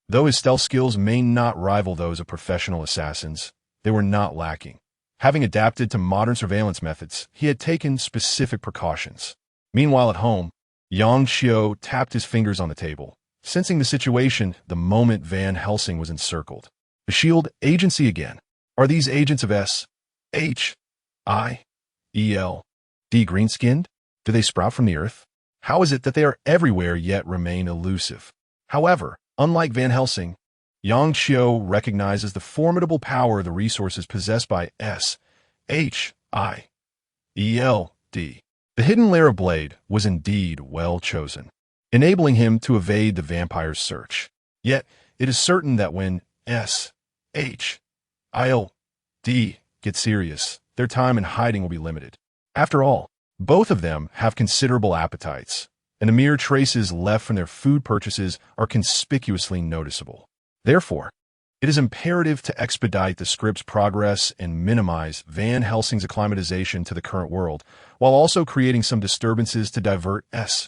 Speaker 1: Though his stealth skills may not rival those of professional assassins, they were not lacking. Having adapted to modern surveillance methods, he had taken specific precautions. Meanwhile at home, Yang Qiu tapped his fingers on the table, sensing the situation the moment Van Helsing was encircled. The SHIELD agency again. Are these agents of S.H.I.E.L.D. green-skinned? Do they sprout from the earth? How is it that they are everywhere yet remain elusive? However, unlike Van Helsing, Yang Qiu recognizes the formidable power of the resources possessed by S.H.I.E.L.D. The hidden lair of Blade was indeed well chosen, enabling him to evade the vampire's search. Yet, it is certain that when S.H.I.L.D. gets serious, their time in hiding will be limited. After all, both of them have considerable appetites, and the mere traces left from their food purchases are conspicuously noticeable. Therefore, it is imperative to expedite the script's progress and minimize Van Helsing's acclimatization to the current world, while also creating some disturbances to divert S.H.I.E.L.'s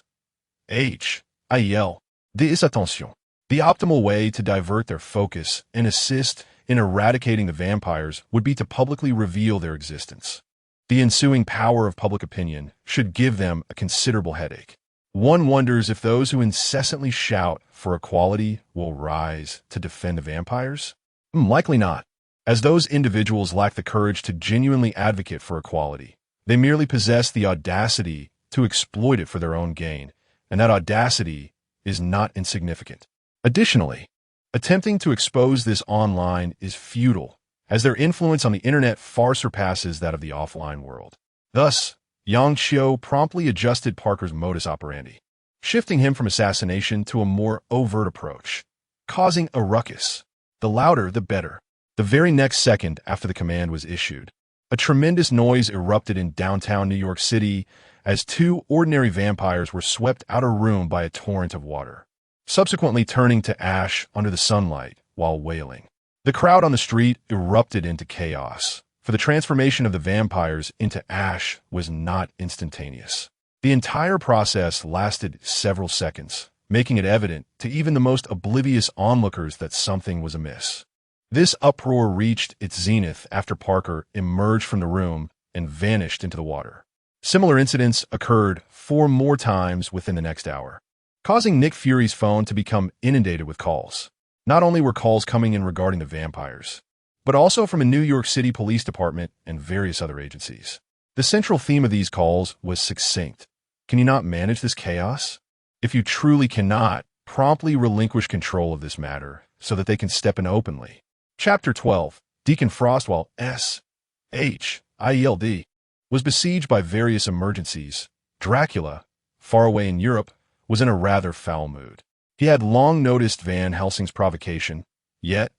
Speaker 1: attention. The optimal way to divert their focus and assist in eradicating the vampires would be to publicly reveal their existence. The ensuing power of public opinion should give them a considerable headache. One wonders if those who incessantly shout for equality will rise to defend the vampires? Likely not, as those individuals lack the courage to genuinely advocate for equality. They merely possess the audacity to exploit it for their own gain, and that audacity is not insignificant. Additionally, Attempting to expose this online is futile, as their influence on the internet far surpasses that of the offline world. Thus, Yang Xiu promptly adjusted Parker's modus operandi, shifting him from assassination to a more overt approach, causing a ruckus. The louder, the better. The very next second after the command was issued, a tremendous noise erupted in downtown New York City as two ordinary vampires were swept out of room by a torrent of water, subsequently turning to ash under the sunlight while wailing. The crowd on the street erupted into chaos, for the transformation of the vampires into ash was not instantaneous. The entire process lasted several seconds, making it evident to even the most oblivious onlookers that something was amiss. This uproar reached its zenith after Parker emerged from the room and vanished into the water. Similar incidents occurred 4 more times within the next hour, causing Nick Fury's phone to become inundated with calls. Not only were calls coming in regarding the vampires, but also from a New York City Police Department and various other agencies. The central theme of these calls was succinct. Can you not manage this chaos? If you truly cannot, promptly relinquish control of this matter so that they can step in openly. Chapter 12, Deacon Frostwell, S.H.I.E.L.D., was besieged by various emergencies. Dracula, far away in Europe, was in a rather foul mood. He had long noticed Van Helsing's provocation, yet,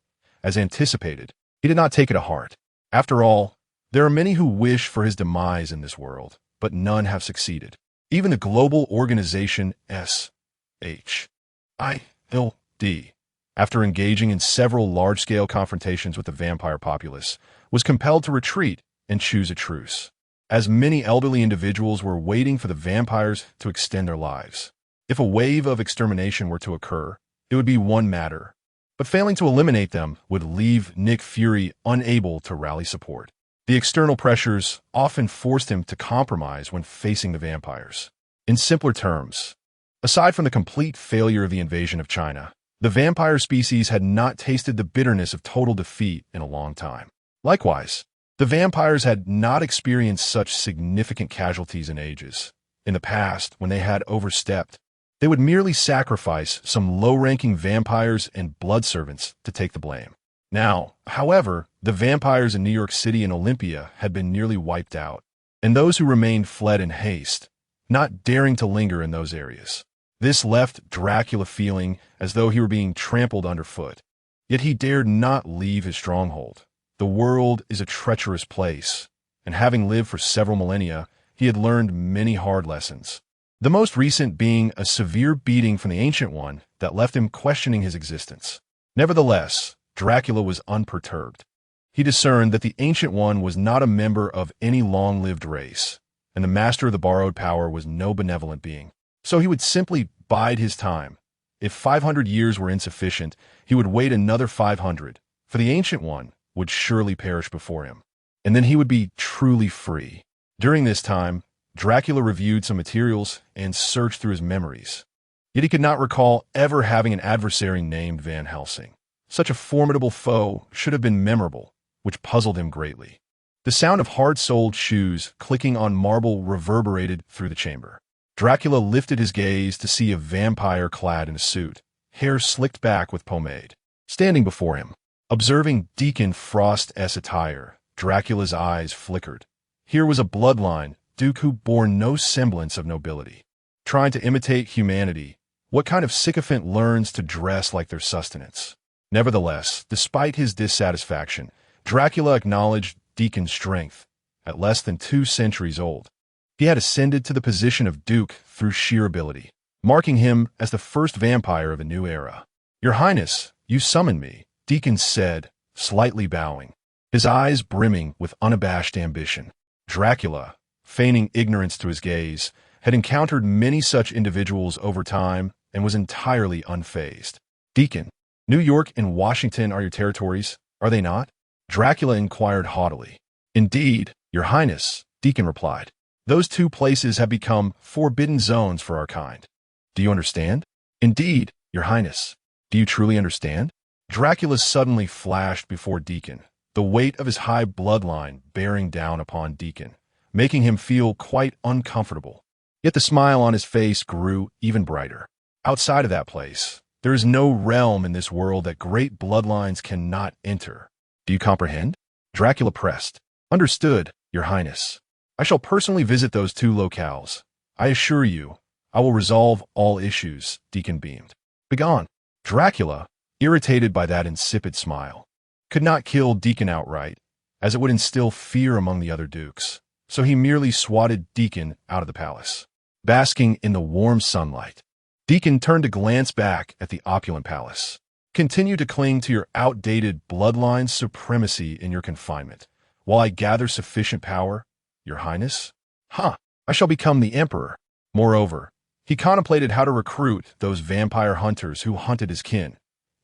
Speaker 1: as anticipated, he did not take it to heart. After all, there are many who wish for his demise in this world, but none have succeeded. Even the global organization S.H.I.L.D., after engaging in several large-scale confrontations with the vampire populace, was compelled to retreat and choose a truce, as many elderly individuals were waiting for the vampires to extend their lives. If a wave of extermination were to occur, it would be one matter, but failing to eliminate them would leave Nick Fury unable to rally support. The external pressures often forced him to compromise when facing the vampires. In simpler terms, aside from the complete failure of the invasion of China, the vampire species had not tasted the bitterness of total defeat in a long time. Likewise, the vampires had not experienced such significant casualties in ages. In the past, when they had overstepped, they would merely sacrifice some low-ranking vampires and blood servants to take the blame. Now, however, the vampires in New York City and Olympia had been nearly wiped out, and those who remained fled in haste, not daring to linger in those areas. This left Dracula feeling as though he were being trampled underfoot. Yet he dared not leave his stronghold. The world is a treacherous place, and having lived for several millennia, he had learned many hard lessons. The most recent being a severe beating from the Ancient One that left him questioning his existence. Nevertheless, Dracula was unperturbed. He discerned that the Ancient One was not a member of any long-lived race, and the Master of the Borrowed Power was no benevolent being. So he would simply bide his time. If 500 years were insufficient, he would wait another 500, for the Ancient One would surely perish before him. And then he would be truly free. During this time, Dracula reviewed some materials and searched through his memories. Yet he could not recall ever having an adversary named Van Helsing. Such a formidable foe should have been memorable, which puzzled him greatly. The sound of hard-soled shoes clicking on marble reverberated through the chamber. Dracula lifted his gaze to see a vampire clad in a suit, hair slicked back with pomade, standing before him. Observing Deacon Frost's attire, Dracula's eyes flickered. Here was a bloodline duke who bore no semblance of nobility. Trying to imitate humanity, what kind of sycophant learns to dress like their sustenance? Nevertheless, despite his dissatisfaction, Dracula acknowledged Deacon's strength. At less than 2 centuries old, he had ascended to the position of duke through sheer ability, marking him as the first vampire of a new era. "Your Highness, you summoned me," Deacon said, slightly bowing, his eyes brimming with unabashed ambition. Dracula, feigning ignorance to his gaze, had encountered many such individuals over time and was entirely unfazed. "Deacon, New York and Washington are your territories, are they not?" Dracula inquired haughtily. "Indeed, Your Highness," Deacon replied. "Those 2 places have become forbidden zones for our kind. Do you understand?" "Indeed, Your Highness." "Do you truly understand?" Dracula suddenly flashed before Deacon, the weight of his high bloodline bearing down upon Deacon, making him feel quite uncomfortable. Yet the smile on his face grew even brighter. "Outside of that place, There is no realm in this world that great bloodlines cannot enter. Do you comprehend? Dracula pressed. Understood, Your Highness. I shall personally visit those two locales. I assure you, I will resolve all issues, Deacon beamed. Begone. Dracula, irritated by that insipid smile, could not kill Deacon outright, as it would instill fear among the other dukes, so he merely swatted Deacon out of the palace. Basking in the warm sunlight, Deacon turned to glance back at the opulent palace. Continue to cling to your outdated bloodline supremacy in your confinement, while I gather sufficient power, Your Highness? I shall become the Emperor. Moreover, he contemplated how to recruit those vampire hunters who hunted his kin.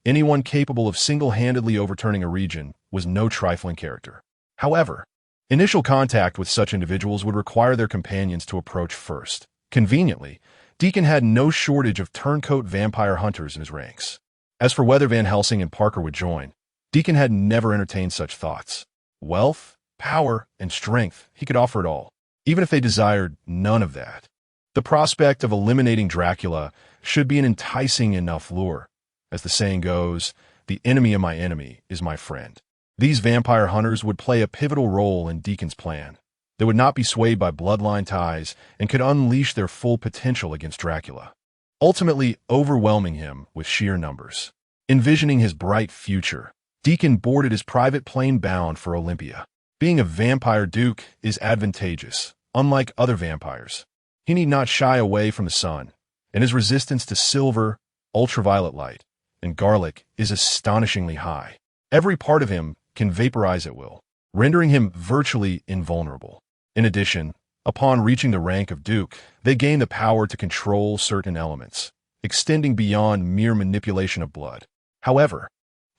Speaker 1: Anyone capable of single-handedly overturning a region was no trifling character. However, initial contact with such individuals would require their companions to approach first. Conveniently, Deacon had no shortage of turncoat vampire hunters in his ranks. As for whether Van Helsing and Parker would join, Deacon had never entertained such thoughts. Wealth, power, and strength, he could offer it all, even if they desired none of that. The prospect of eliminating Dracula should be an enticing enough lure. As the saying goes, the enemy of my enemy is my friend. These vampire hunters would play a pivotal role in Deacon's plan. They would not be swayed by bloodline ties and could unleash their full potential against Dracula, ultimately overwhelming him with sheer numbers. Envisioning his bright future, Deacon boarded his private plane bound for Olympia. Being a vampire duke is advantageous, unlike other vampires. He need not shy away from the sun, and his resistance to silver, ultraviolet light, and garlic is astonishingly high. Every part of him can vaporize at will, rendering him virtually invulnerable. In addition, upon reaching the rank of duke, they gain the power to control certain elements, extending beyond mere manipulation of blood. However,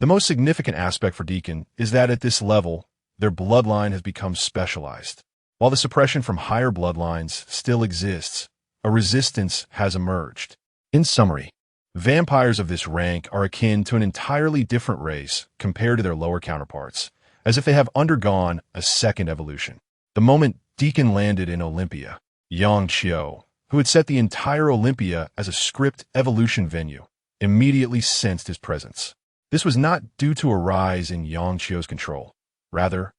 Speaker 1: the most significant aspect for Deacon is that at this level, their bloodline has become specialized. While the suppression from higher bloodlines still exists, a resistance has emerged. In summary, vampires of this rank are akin to an entirely different race compared to their lower counterparts, as if they have undergone a second evolution. The moment Deacon landed in Olympia, Yang Qiu, who had set the entire Olympia as a script evolution venue, immediately sensed his presence. This was not due to a rise in Yang Qiu's control. Rather,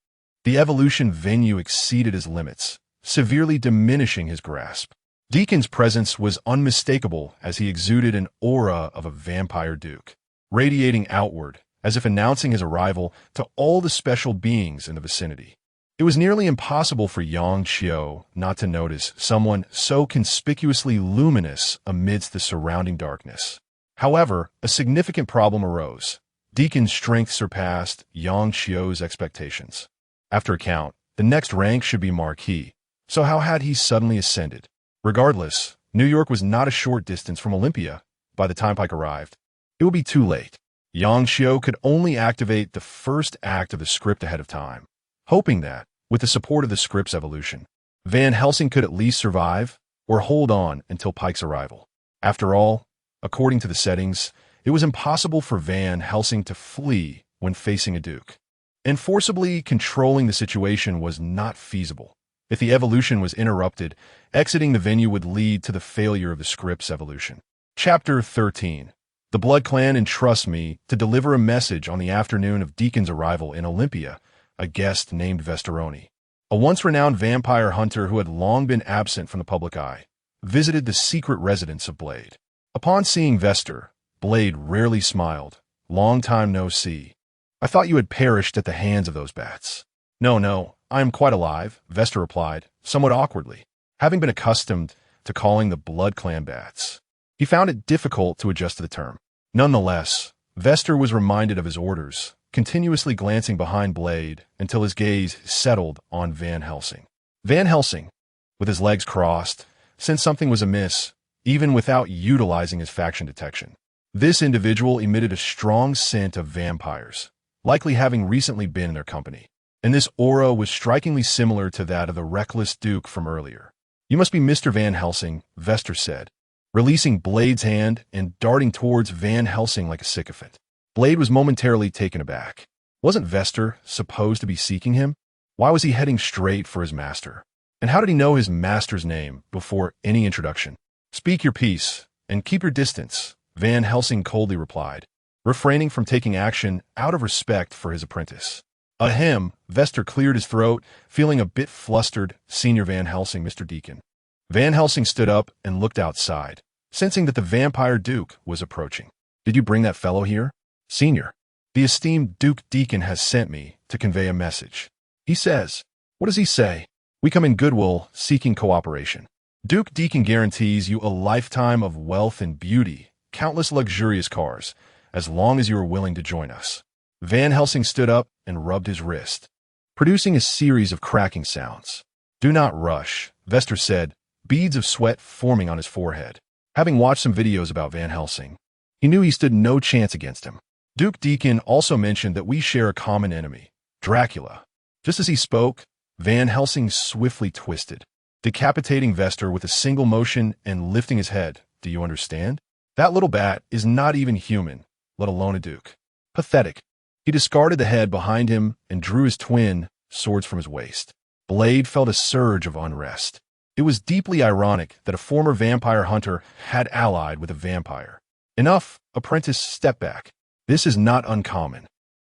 Speaker 1: the evolution venue exceeded his limits, severely diminishing his grasp. Deacon's presence was unmistakable as he exuded an aura of a vampire duke, radiating outward as if announcing his arrival to all the special beings in the vicinity. It was nearly impossible for Yang Qiu not to notice someone so conspicuously luminous amidst the surrounding darkness. However, a significant problem arose. Deacon's strength surpassed Yang Qiu's expectations. After a count, the next rank should be Marquis, so how had he suddenly ascended? Regardless, New York was not a short distance from Olympia by the time Pike arrived. It would be too late. Yang Qiu could only activate the first act of the script ahead of time, hoping that, with the support of the script's evolution, Van Helsing could at least survive or hold on until Pike's arrival. After all, according to the settings, it was impossible for Van Helsing to flee when facing a duke, and forcibly controlling the situation was not feasible. If the evolution was interrupted, exiting the venue would lead to the failure of the script's evolution. Chapter 13. The Blood Clan entrusts me to deliver a message on the afternoon of Deacon's arrival in Olympia. A guest named Vesteroni, a once-renowned vampire hunter who had long been absent from the public eye, visited the secret residence of Blade. Upon seeing Vester, Blade rarely smiled. Long time no see. I thought you had perished at the hands of those bats. No, I am quite alive, Vester replied, somewhat awkwardly, having been accustomed to calling the Blood Clan bats. He found it difficult to adjust to the term. Nonetheless, Vester was reminded of his orders, continuously glancing behind Blade until his gaze settled on Van Helsing. Van Helsing, with his legs crossed, sensed something was amiss, even without utilizing his faction detection. This individual emitted a strong scent of vampires, likely having recently been in their company, and this aura was strikingly similar to that of the reckless Duke from earlier. You must be Mr. Van Helsing, Vester said, releasing Blade's hand and darting towards Van Helsing like a sycophant. Blade was momentarily taken aback. Wasn't Vester supposed to be seeking him? Why was he heading straight for his master? And how did he know his master's name before any introduction? Speak your piece, and keep your distance, Van Helsing coldly replied, refraining from taking action out of respect for his apprentice. Ahem, Vester cleared his throat, feeling a bit flustered. Senior Van Helsing, Mr. Deacon. Van Helsing stood up and looked outside, sensing that the vampire Duke was approaching. Did you bring that fellow here? Senior. The esteemed Duke Deacon has sent me to convey a message. He says, what does he say? We come in goodwill, seeking cooperation. Duke Deacon guarantees you a lifetime of wealth and beauty, countless luxurious cars, as long as you are willing to join us. Van Helsing stood up and rubbed his wrist, producing a series of cracking sounds. Do not rush, Vester said, beads of sweat forming on his forehead. Having watched some videos about Van Helsing, he knew he stood no chance against him. Duke Deacon also mentioned that we share a common enemy, Dracula. Just as he spoke, Van Helsing swiftly twisted, decapitating Vester with a single motion and lifting his head. Do you understand? That little bat is not even human, let alone a duke. Pathetic. He discarded the head behind him and drew his twin swords from his waist. Blade felt a surge of unrest. It was deeply ironic that a former vampire hunter had allied with a vampire. Enough, apprentice, step back. This is not uncommon.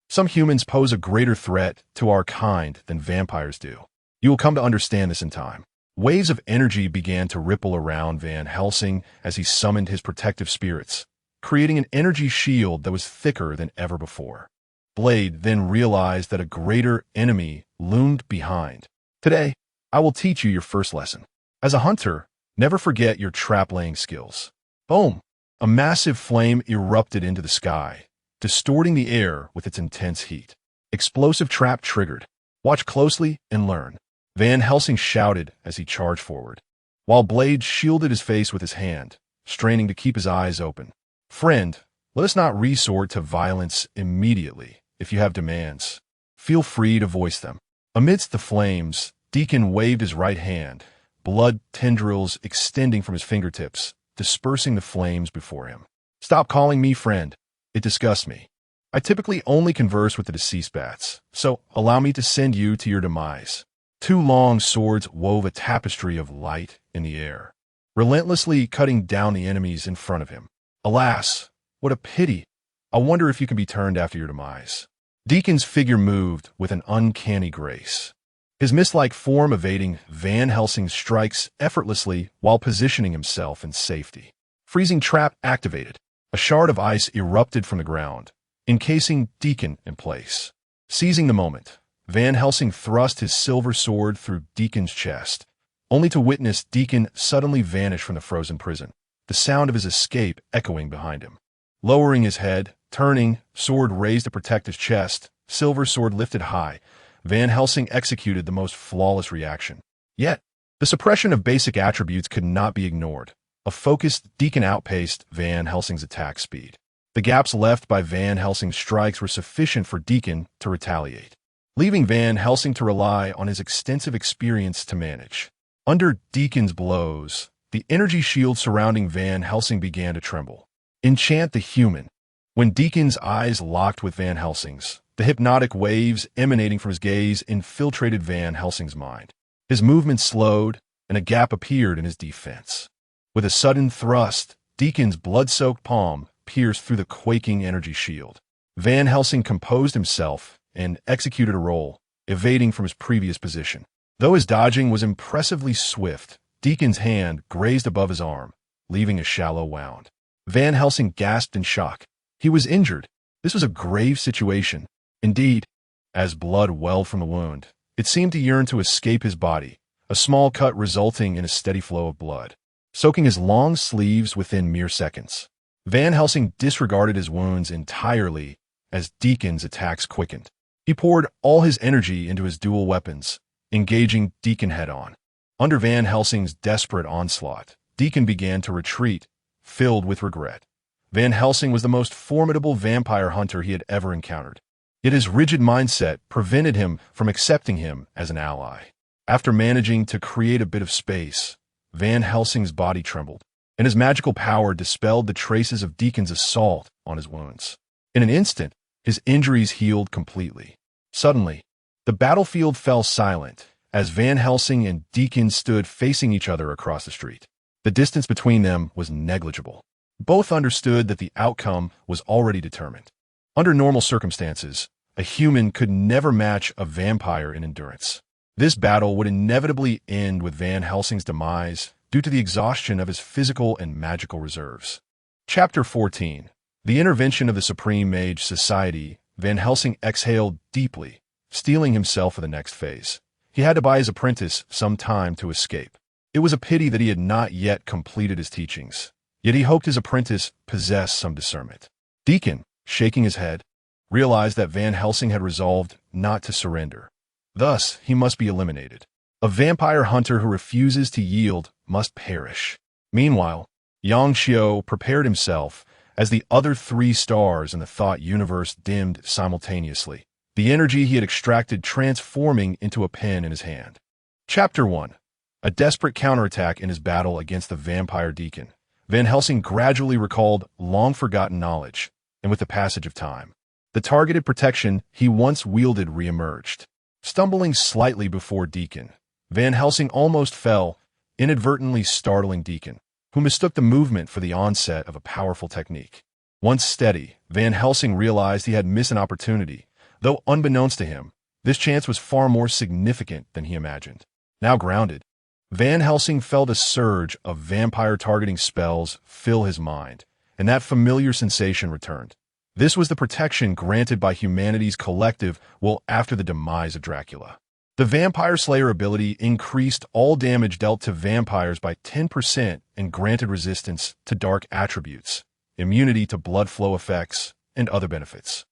Speaker 1: Some humans pose a greater threat to our kind than vampires do. You will come to understand this in time. Waves of energy began to ripple around Van Helsing as he summoned his protective spirits, creating an energy shield that was thicker than ever before. Blade then realized that a greater enemy loomed behind. Today, I will teach you your first lesson. As a hunter, never forget your trap-laying skills. Boom! A massive flame erupted into the sky, distorting the air with its intense heat. Explosive trap triggered. Watch closely and learn. Van Helsing shouted as he charged forward, while Blade shielded his face with his hand, straining to keep his eyes open. Friend, let us not resort to violence immediately. If you have demands, feel free to voice them. Amidst the flames, Deacon waved his right hand, blood tendrils extending from his fingertips, dispersing the flames before him. Stop calling me friend. It disgusts me. I typically only converse with the deceased bats, so allow me to send you to your demise. Two long swords wove a tapestry of light in the air, relentlessly cutting down the enemies in front of him. Alas, what a pity. I wonder if you can be turned after your demise. Deacon's figure moved with an uncanny grace, his mist-like form evading Van Helsing's strikes effortlessly while positioning himself in safety. Freezing trap activated. A shard of ice erupted from the ground, encasing Deacon in place. Seizing the moment, Van Helsing thrust his silver sword through Deacon's chest, only to witness Deacon suddenly vanish from the frozen prison, the sound of his escape echoing behind him. Lowering his head, turning, sword raised to protect his chest, silver sword lifted high, Van Helsing executed the most flawless reaction. Yet, the suppression of basic attributes could not be ignored. A focused Deacon outpaced Van Helsing's attack speed. The gaps left by Van Helsing's strikes were sufficient for Deacon to retaliate, leaving Van Helsing to rely on his extensive experience to manage. Under Deacon's blows, the energy shield surrounding Van Helsing began to tremble. Enchant the human. When Deacon's eyes locked with Van Helsing's, the hypnotic waves emanating from his gaze infiltrated Van Helsing's mind. His movement slowed, and a gap appeared in his defense. With a sudden thrust, Deacon's blood-soaked palm pierced through the quaking energy shield. Van Helsing composed himself and executed a roll, evading from his previous position. Though his dodging was impressively swift, Deacon's hand grazed above his arm, leaving a shallow wound. Van Helsing gasped in shock. He was injured. This was a grave situation. Indeed, as blood welled from the wound, it seemed to yearn to escape his body, a small cut resulting in a steady flow of blood, soaking his long sleeves within mere seconds. Van Helsing disregarded his wounds entirely as Deacon's attacks quickened. He poured all his energy into his dual weapons, engaging Deacon head-on. Under Van Helsing's desperate onslaught, Deacon began to retreat, filled with regret. Van Helsing was the most formidable vampire hunter he had ever encountered. Yet his rigid mindset prevented him from accepting him as an ally. After managing to create a bit of space, Van Helsing's body trembled, and his magical power dispelled the traces of Deacon's assault on his wounds. In an instant, his injuries healed completely. Suddenly, the battlefield fell silent as Van Helsing and Deacon stood facing each other across the street. The distance between them was negligible. Both understood that the outcome was already determined. Under normal circumstances, a human could never match a vampire in endurance. This battle would inevitably end with Van Helsing's demise due to the exhaustion of his physical and magical reserves. Chapter 14. The intervention of the Supreme Mage Society. Van Helsing exhaled deeply, steeling himself for the next phase. He had to buy his apprentice some time to escape. It was a pity that he had not yet completed his teachings, yet he hoped his apprentice possessed some discernment. Deacon, shaking his head, realized that Van Helsing had resolved not to surrender. Thus, he must be eliminated. A vampire hunter who refuses to yield must perish. Meanwhile, Yang Xiao prepared himself as the other 3 stars in the thought universe dimmed simultaneously, the energy he had extracted transforming into a pen in his hand. Chapter 1. A desperate counterattack in his battle against the vampire deacon. Van Helsing gradually recalled long-forgotten knowledge, and with the passage of time, the targeted protection he once wielded reemerged. Stumbling slightly before Deacon, Van Helsing almost fell, inadvertently startling Deacon, who mistook the movement for the onset of a powerful technique. Once steady, Van Helsing realized he had missed an opportunity. Though unbeknownst to him, this chance was far more significant than he imagined. Now grounded, Van Helsing felt a surge of vampire-targeting spells fill his mind, and that familiar sensation returned. This was the protection granted by humanity's collective will after the demise of Dracula. The Vampire Slayer ability increased all damage dealt to vampires by 10% and granted resistance to dark attributes, immunity to blood flow effects, and other benefits.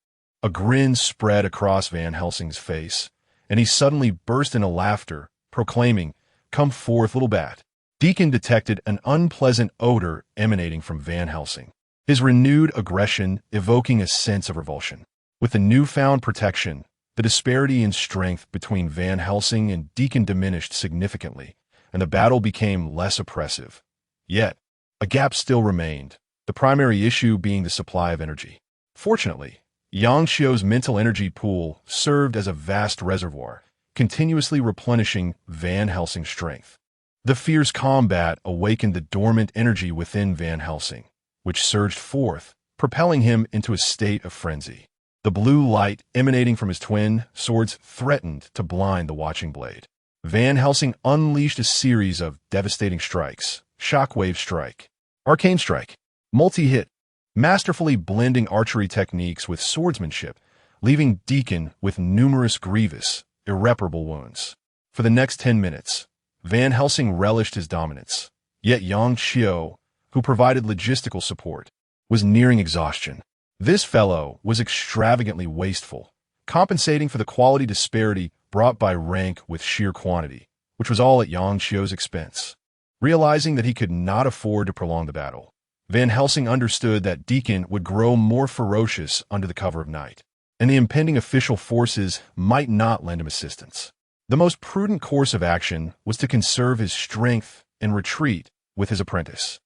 Speaker 1: A grin spread across Van Helsing's face, and he suddenly burst into laughter, proclaiming, "Come forth, little bat." Deacon detected an unpleasant odor emanating from Van Helsing, his renewed aggression evoking a sense of revulsion. With the newfound protection, the disparity in strength between Van Helsing and Deacon diminished significantly, and the battle became less oppressive. Yet, a gap still remained, the primary issue being the supply of energy. Fortunately, Yang Xiao's mental energy pool served as a vast reservoir, continuously replenishing Van Helsing's strength. The fierce combat awakened the dormant energy within Van Helsing, which surged forth, propelling him into a state of frenzy. The blue light emanating from his twin swords threatened to blind the watching blade. Van Helsing unleashed a series of devastating strikes: Shockwave Strike, Arcane Strike, Multi-Hit, masterfully blending archery techniques with swordsmanship, leaving Deacon with numerous grievous, irreparable wounds. For the next 10 minutes, Van Helsing relished his dominance, yet Yang Xiao, who provided logistical support, was nearing exhaustion. This fellow was extravagantly wasteful, compensating for the quality disparity brought by rank with sheer quantity, which was all at Yang Xiao's expense. Realizing that he could not afford to prolong the battle, Van Helsing understood that Deacon would grow more ferocious under the cover of night, and the impending official forces might not lend him assistance. The most prudent course of action was to conserve his strength and retreat with his apprentice.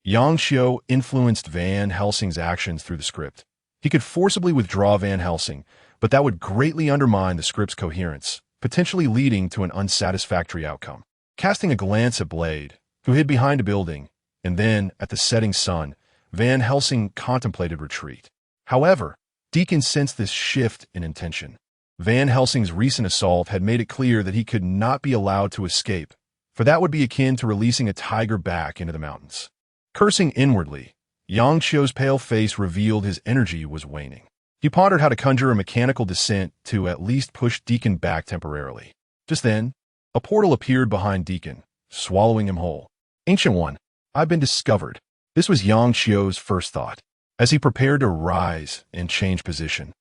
Speaker 1: Yang Xiao influenced Van Helsing's actions through the script. He could forcibly withdraw Van Helsing, but that would greatly undermine the script's coherence, potentially leading to an unsatisfactory outcome. Casting a glance at Blade, who hid behind a building, and then, at the setting sun, Van Helsing contemplated retreat. However, Deacon sensed this shift in intention. Van Helsing's recent assault had made it clear that he could not be allowed to escape, for that would be akin to releasing a tiger back into the mountains. Cursing inwardly, Yang Xiao's pale face revealed his energy was waning. He pondered how to conjure a mechanical descent to at least push Deacon back temporarily. Just then, a portal appeared behind Deacon, swallowing him whole. "Ancient One, I've been discovered." This was Yang Xiao's first thought, as he prepared to rise and change position.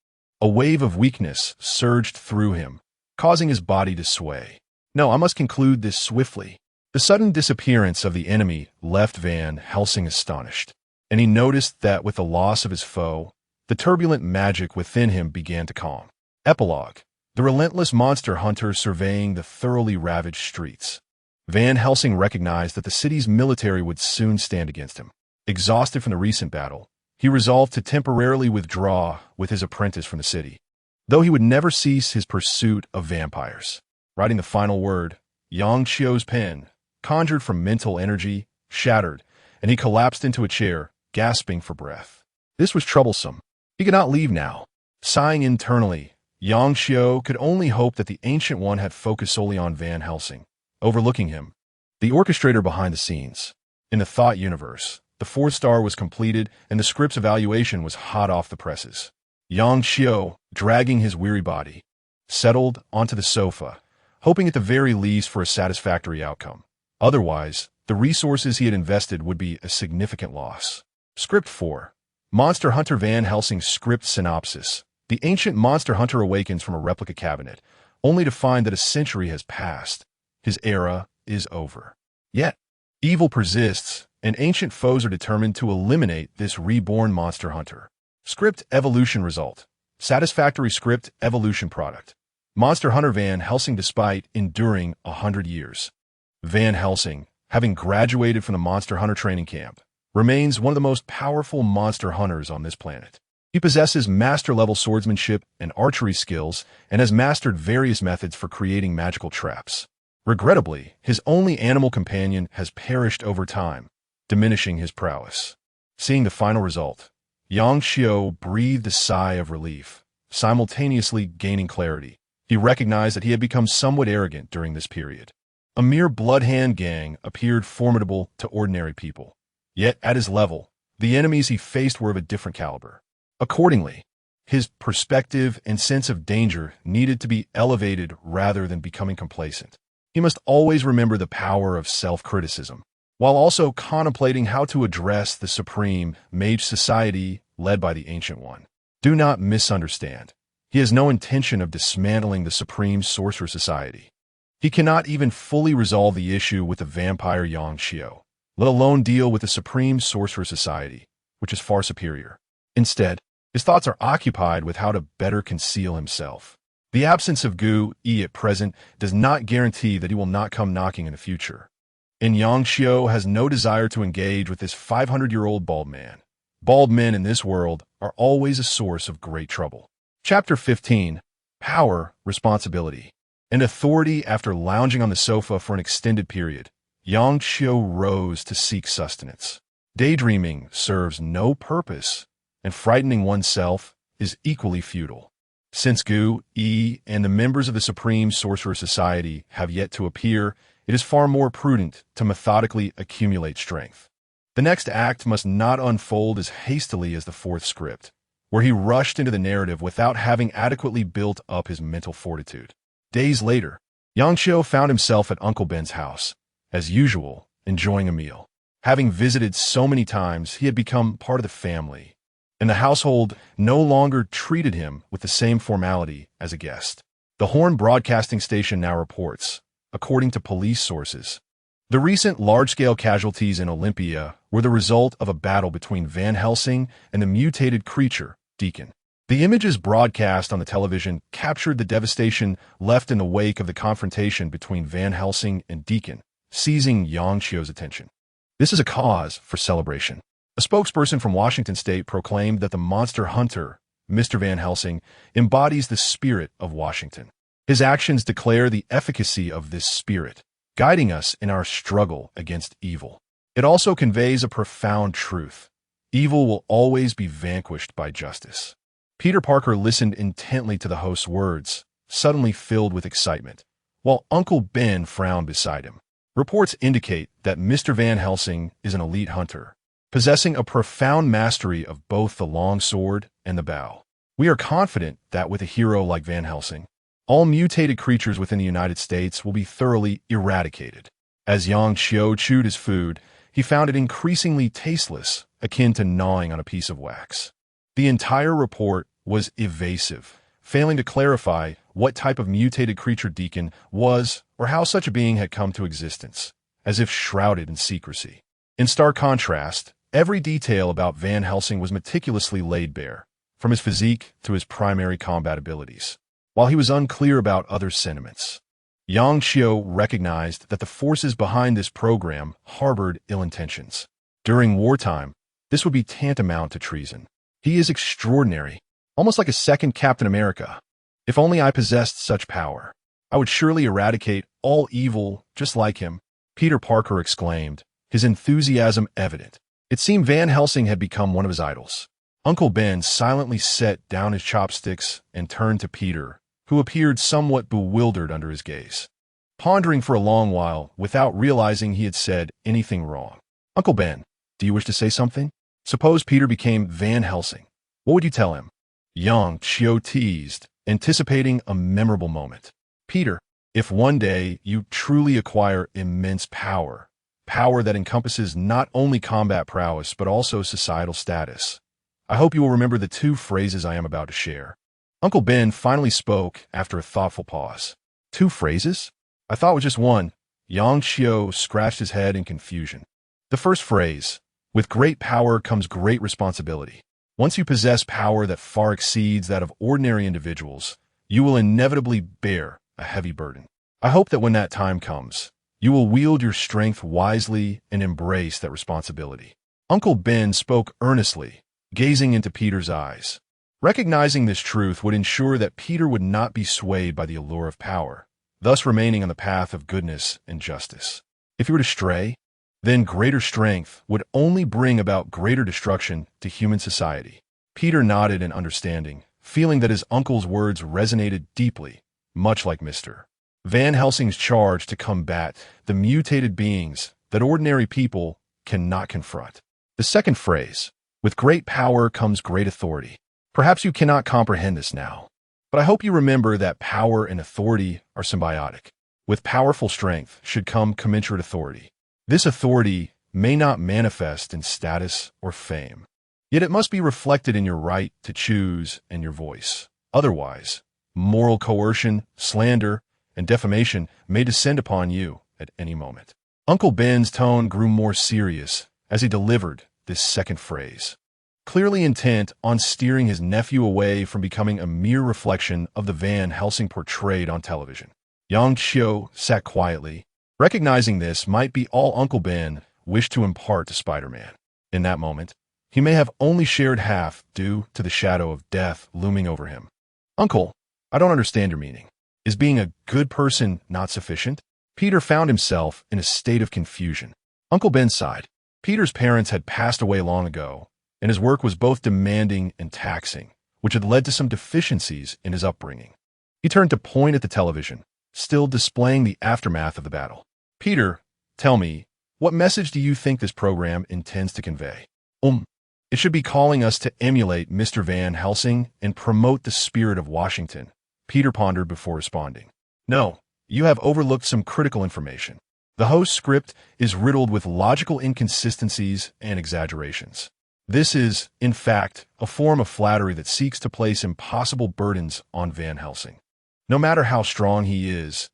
Speaker 1: A wave of weakness surged through him, causing his body to sway. "No, I must conclude this swiftly." The sudden disappearance of the enemy left Van Helsing astonished, and he noticed that with the loss of his foe, the turbulent magic within him began to calm. Epilogue: the relentless monster hunter surveying the thoroughly ravaged streets. Van Helsing recognized that the city's military would soon stand against him. Exhausted from the recent battle, he resolved to temporarily withdraw with his apprentice from the city, though he would never cease his pursuit of vampires. Writing the final word, Yang Xiao's pen, conjured from mental energy, shattered, and he collapsed into a chair, gasping for breath. This was troublesome. He could not leave now. Sighing internally, Yang Xiu could only hope that the Ancient One had focused solely on Van Helsing, overlooking him. The orchestrator behind the scenes. In the thought universe, the fourth star was completed and the script's evaluation was hot off the presses. Yang Xiu, dragging his weary body, settled onto the sofa, hoping at the very least for a satisfactory outcome. Otherwise, the resources he had invested would be a significant loss. Script 4. Monster Hunter Van Helsing Script Synopsis. The ancient monster hunter awakens from a replica cabinet, only to find that a century has passed. His era is over. Yet, evil persists, and ancient foes are determined to eliminate this reborn monster hunter. Script Evolution Result. Satisfactory script evolution product. Monster Hunter Van Helsing despite enduring 100 years. Van Helsing, having graduated from the Monster Hunter training camp, remains one of the most powerful monster hunters on this planet. He possesses master-level swordsmanship and archery skills and has mastered various methods for creating magical traps. Regrettably, his only animal companion has perished over time, diminishing his prowess. Seeing the final result, Yang Xiu breathed a sigh of relief, simultaneously gaining clarity. He recognized that he had become somewhat arrogant during this period. A mere bloodhand gang appeared formidable to ordinary people. Yet, at his level, the enemies he faced were of a different caliber. Accordingly, his perspective and sense of danger needed to be elevated rather than becoming complacent. He must always remember the power of self-criticism, while also contemplating how to address the supreme mage society led by the Ancient One. Do not misunderstand. He has no intention of dismantling the Supreme Sorcerer Society. He cannot even fully resolve the issue with the vampire Yang Xiu, let alone deal with the Supreme Sorcerer Society, which is far superior. Instead, his thoughts are occupied with how to better conceal himself. The absence of Gu Yi at present does not guarantee that he will not come knocking in the future. And Yang Xiu has no desire to engage with this 500-year-old bald man. Bald men in this world are always a source of great trouble. Chapter 15. Power, Responsibility, and Authority. After lounging on the sofa for an extended period, Yang Xiu rose to seek sustenance. Daydreaming serves no purpose, and frightening oneself is equally futile. Since Gu Yi and the members of the Supreme Sorcerer Society have yet to appear, it is far more prudent to methodically accumulate strength. The next act must not unfold as hastily as the fourth script, where he rushed into the narrative without having adequately built up his mental fortitude. Days later, Yang Xiu found himself at Uncle Ben's house, as usual, enjoying a meal. Having visited so many times, he had become part of the family, and the household no longer treated him with the same formality as a guest. The Horn broadcasting station now reports, according to police sources, the recent large-scale casualties in Olympia were the result of a battle between Van Helsing and the mutated creature, Deacon. The images broadcast on the television captured the devastation left in the wake of the confrontation between Van Helsing and Deacon, seizing Yang Xiu's attention. This is a cause for celebration. A spokesperson from Washington State proclaimed that the monster hunter, Mr. Van Helsing, embodies the spirit of Washington. His actions declare the efficacy of this spirit, guiding us in our struggle against evil. It also conveys a profound truth. Evil will always be vanquished by justice. Peter Parker listened intently to the host's words, suddenly filled with excitement, while Uncle Ben frowned beside him. Reports indicate that Mr. Van Helsing is an elite hunter, possessing a profound mastery of both the long sword and the bow. We are confident that with a hero like Van Helsing, all mutated creatures within the United States will be thoroughly eradicated. As Yang Xiu chewed his food, he found it increasingly tasteless, akin to gnawing on a piece of wax. The entire report was evasive, failing to clarify what type of mutated creature Deacon was or how such a being had come to existence, as if shrouded in secrecy. In stark contrast, every detail about Van Helsing was meticulously laid bare, from his physique to his primary combat abilities. While he was unclear about other sentiments, Yang Xiu recognized that the forces behind this program harbored ill intentions. During wartime, this would be tantamount to treason. He is extraordinary, almost like a second Captain America. If only I possessed such power, I would surely eradicate all evil just like him, Peter Parker exclaimed, his enthusiasm evident. It seemed Van Helsing had become one of his idols. Uncle Ben silently set down his chopsticks and turned to Peter, who appeared somewhat bewildered under his gaze, pondering for a long while without realizing he had said anything wrong. "Uncle Ben, do you wish to say something? Suppose Peter became Van Helsing. What would you tell him?" Young Chio teased, anticipating a memorable moment. "Peter, if one day you truly acquire immense power that encompasses not only combat prowess but also societal status, I hope you will remember the two phrases I am about to share." Uncle Ben finally spoke after a thoughtful pause. "Two phrases? I thought it was just one." Yang Xiao scratched his head in confusion. "The first phrase, with great power comes great responsibility. Once you possess power that far exceeds that of ordinary individuals, you will inevitably bear a heavy burden. I hope that when that time comes, you will wield your strength wisely and embrace that responsibility." Uncle Ben spoke earnestly, gazing into Peter's eyes. Recognizing this truth would ensure that Peter would not be swayed by the allure of power, thus remaining on the path of goodness and justice. If he were to stray, then greater strength would only bring about greater destruction to human society. Peter nodded in understanding, feeling that his uncle's words resonated deeply, much like Mr. Van Helsing's charge to combat the mutated beings that ordinary people cannot confront. The second phrase, "With great power comes great authority." Perhaps you cannot comprehend this now, but I hope you remember that power and authority are symbiotic. With powerful strength should come commensurate authority. This authority may not manifest in status or fame, yet it must be reflected in your right to choose and your voice. Otherwise, moral coercion, slander, and defamation may descend upon you at any moment. Uncle Ben's tone grew more serious as he delivered this second phrase, clearly intent on steering his nephew away from becoming a mere reflection of the Van Helsing portrayed on television. Yang Xiao sat quietly, recognizing this might be all Uncle Ben wished to impart to Spider-Man. In that moment, he may have only shared half due to the shadow of death looming over him. "Uncle, I don't understand your meaning. Is being a good person not sufficient?" Peter found himself in a state of confusion. Uncle Ben sighed. Peter's parents had passed away long ago, and his work was both demanding and taxing, which had led to some deficiencies in his upbringing. He turned to point at the television, still displaying the aftermath of the battle. "Peter, tell me, what message do you think this program intends to convey?" It should be calling us to emulate Mr. Van Helsing and promote the spirit of Washington," Peter pondered before responding. "No, you have overlooked some critical information. The host's script is riddled with logical inconsistencies and exaggerations. This is, in fact, a form of flattery that seeks to place impossible burdens on Van Helsing. No matter how strong he is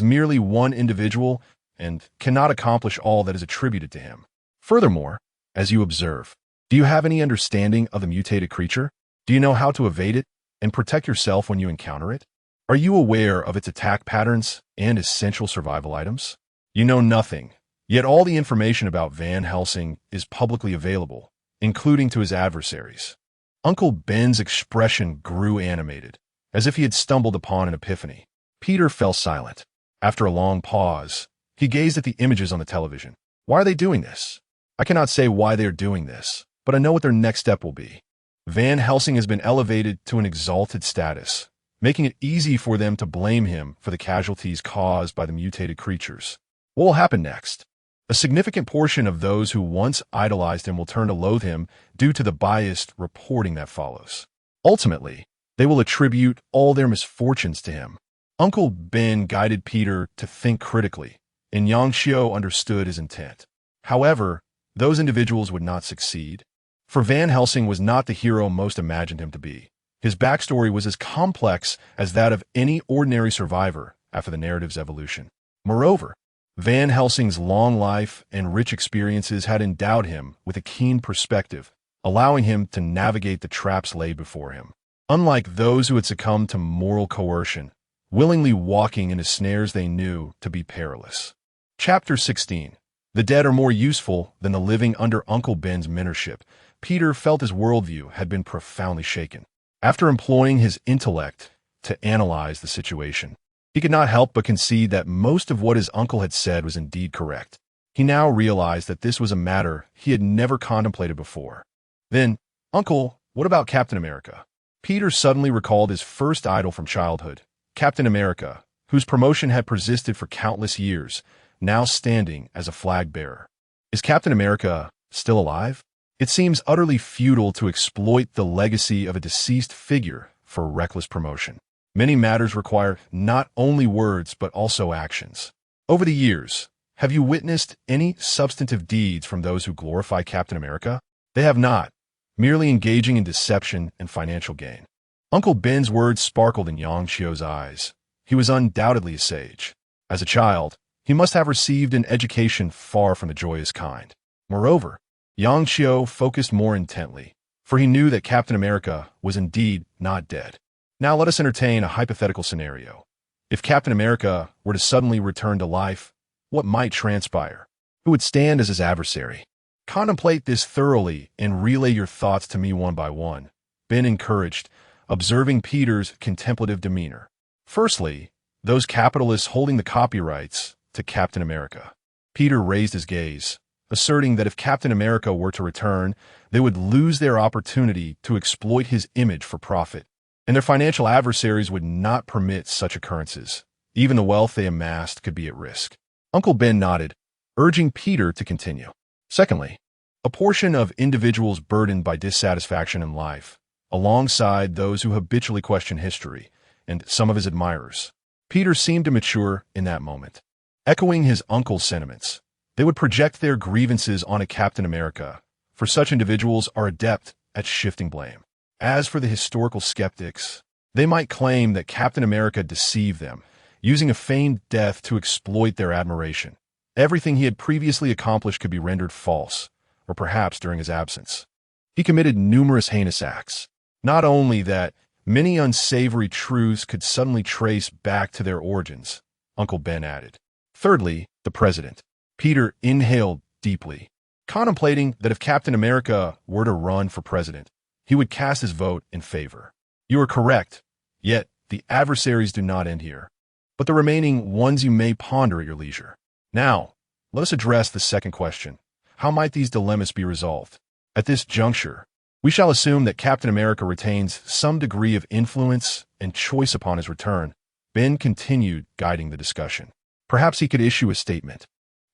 Speaker 1: merely one individual and cannot accomplish all that is attributed to him. Furthermore, as you observe, do you have any understanding of the mutated creature? Do you know how to evade it and protect yourself when you encounter it? Are you aware of its attack patterns and essential survival items? You know nothing, yet all the information about Van Helsing is publicly available, including to his adversaries." Uncle Ben's expression grew animated, as if he had stumbled upon an epiphany. Peter fell silent. After a long pause, he gazed at the images on the television. "Why are they doing this? I cannot say why they are doing this, but I know what their next step will be. Van Helsing has been elevated to an exalted status, making it easy for them to blame him for the casualties caused by the mutated creatures. What will happen next? A significant portion of those who once idolized him will turn to loathe him due to the biased reporting that follows. Ultimately, they will attribute all their misfortunes to him." Uncle Ben guided Peter to think critically, and Yang Xiao understood his intent. However, those individuals would not succeed, for Van Helsing was not the hero most imagined him to be. His backstory was as complex as that of any ordinary survivor after the narrative's evolution. Moreover, Van Helsing's long life and rich experiences had endowed him with a keen perspective, allowing him to navigate the traps laid before him. Unlike those who had succumbed to moral coercion, willingly walking into snares they knew to be perilous. Chapter 16. The dead are more useful than the living. Under Uncle Ben's mentorship, Peter felt his worldview had been profoundly shaken. After employing his intellect to analyze the situation, he could not help but concede that most of what his uncle had said was indeed correct. He now realized that this was a matter he had never contemplated before. Then, "Uncle, what about Captain America?" Peter suddenly recalled his first idol from childhood, Captain America, whose promotion had persisted for countless years, now standing as a flag bearer. Is Captain America still alive? It seems utterly futile to exploit the legacy of a deceased figure for reckless promotion. Many matters require not only words but also actions. Over the years, have you witnessed any substantive deeds from those who glorify Captain America? They have not, merely engaging in deception and financial gain. Uncle Ben's words sparkled in Yang Chio's eyes. He was undoubtedly a sage. As a child, he must have received an education far from the joyous kind. Moreover, Yang Chio focused more intently, for he knew that Captain America was indeed not dead. Now let us entertain a hypothetical scenario. If Captain America were to suddenly return to life, what might transpire? Who would stand as his adversary? Contemplate this thoroughly and relay your thoughts to me one by one. Ben encouraged, observing Peter's contemplative demeanor. Firstly, those capitalists holding the copyrights to Captain America. Peter raised his gaze, asserting that if Captain America were to return, they would lose their opportunity to exploit his image for profit, and their financial adversaries would not permit such occurrences. Even the wealth they amassed could be at risk. Uncle Ben nodded, urging Peter to continue. Secondly, a portion of individuals burdened by dissatisfaction in life, alongside those who habitually question history, and some of his admirers. Peter seemed to mature in that moment. Echoing his uncle's sentiments, they would project their grievances on a Captain America, for such individuals are adept at shifting blame. As for the historical skeptics, they might claim that Captain America deceived them, using a feigned death to exploit their admiration. Everything he had previously accomplished could be rendered false, or perhaps during his absence. He committed numerous heinous acts. Not only that, many unsavory truths could suddenly trace back to their origins, Uncle Ben added. Thirdly, the president. Peter inhaled deeply, contemplating that if Captain America were to run for president, he would cast his vote in favor. You are correct, yet the adversaries do not end here, but the remaining ones you may ponder at your leisure. Now, let us address the second question. How might these dilemmas be resolved? At this juncture, we shall assume that Captain America retains some degree of influence and choice upon his return. Ben continued guiding the discussion. Perhaps he could issue a statement,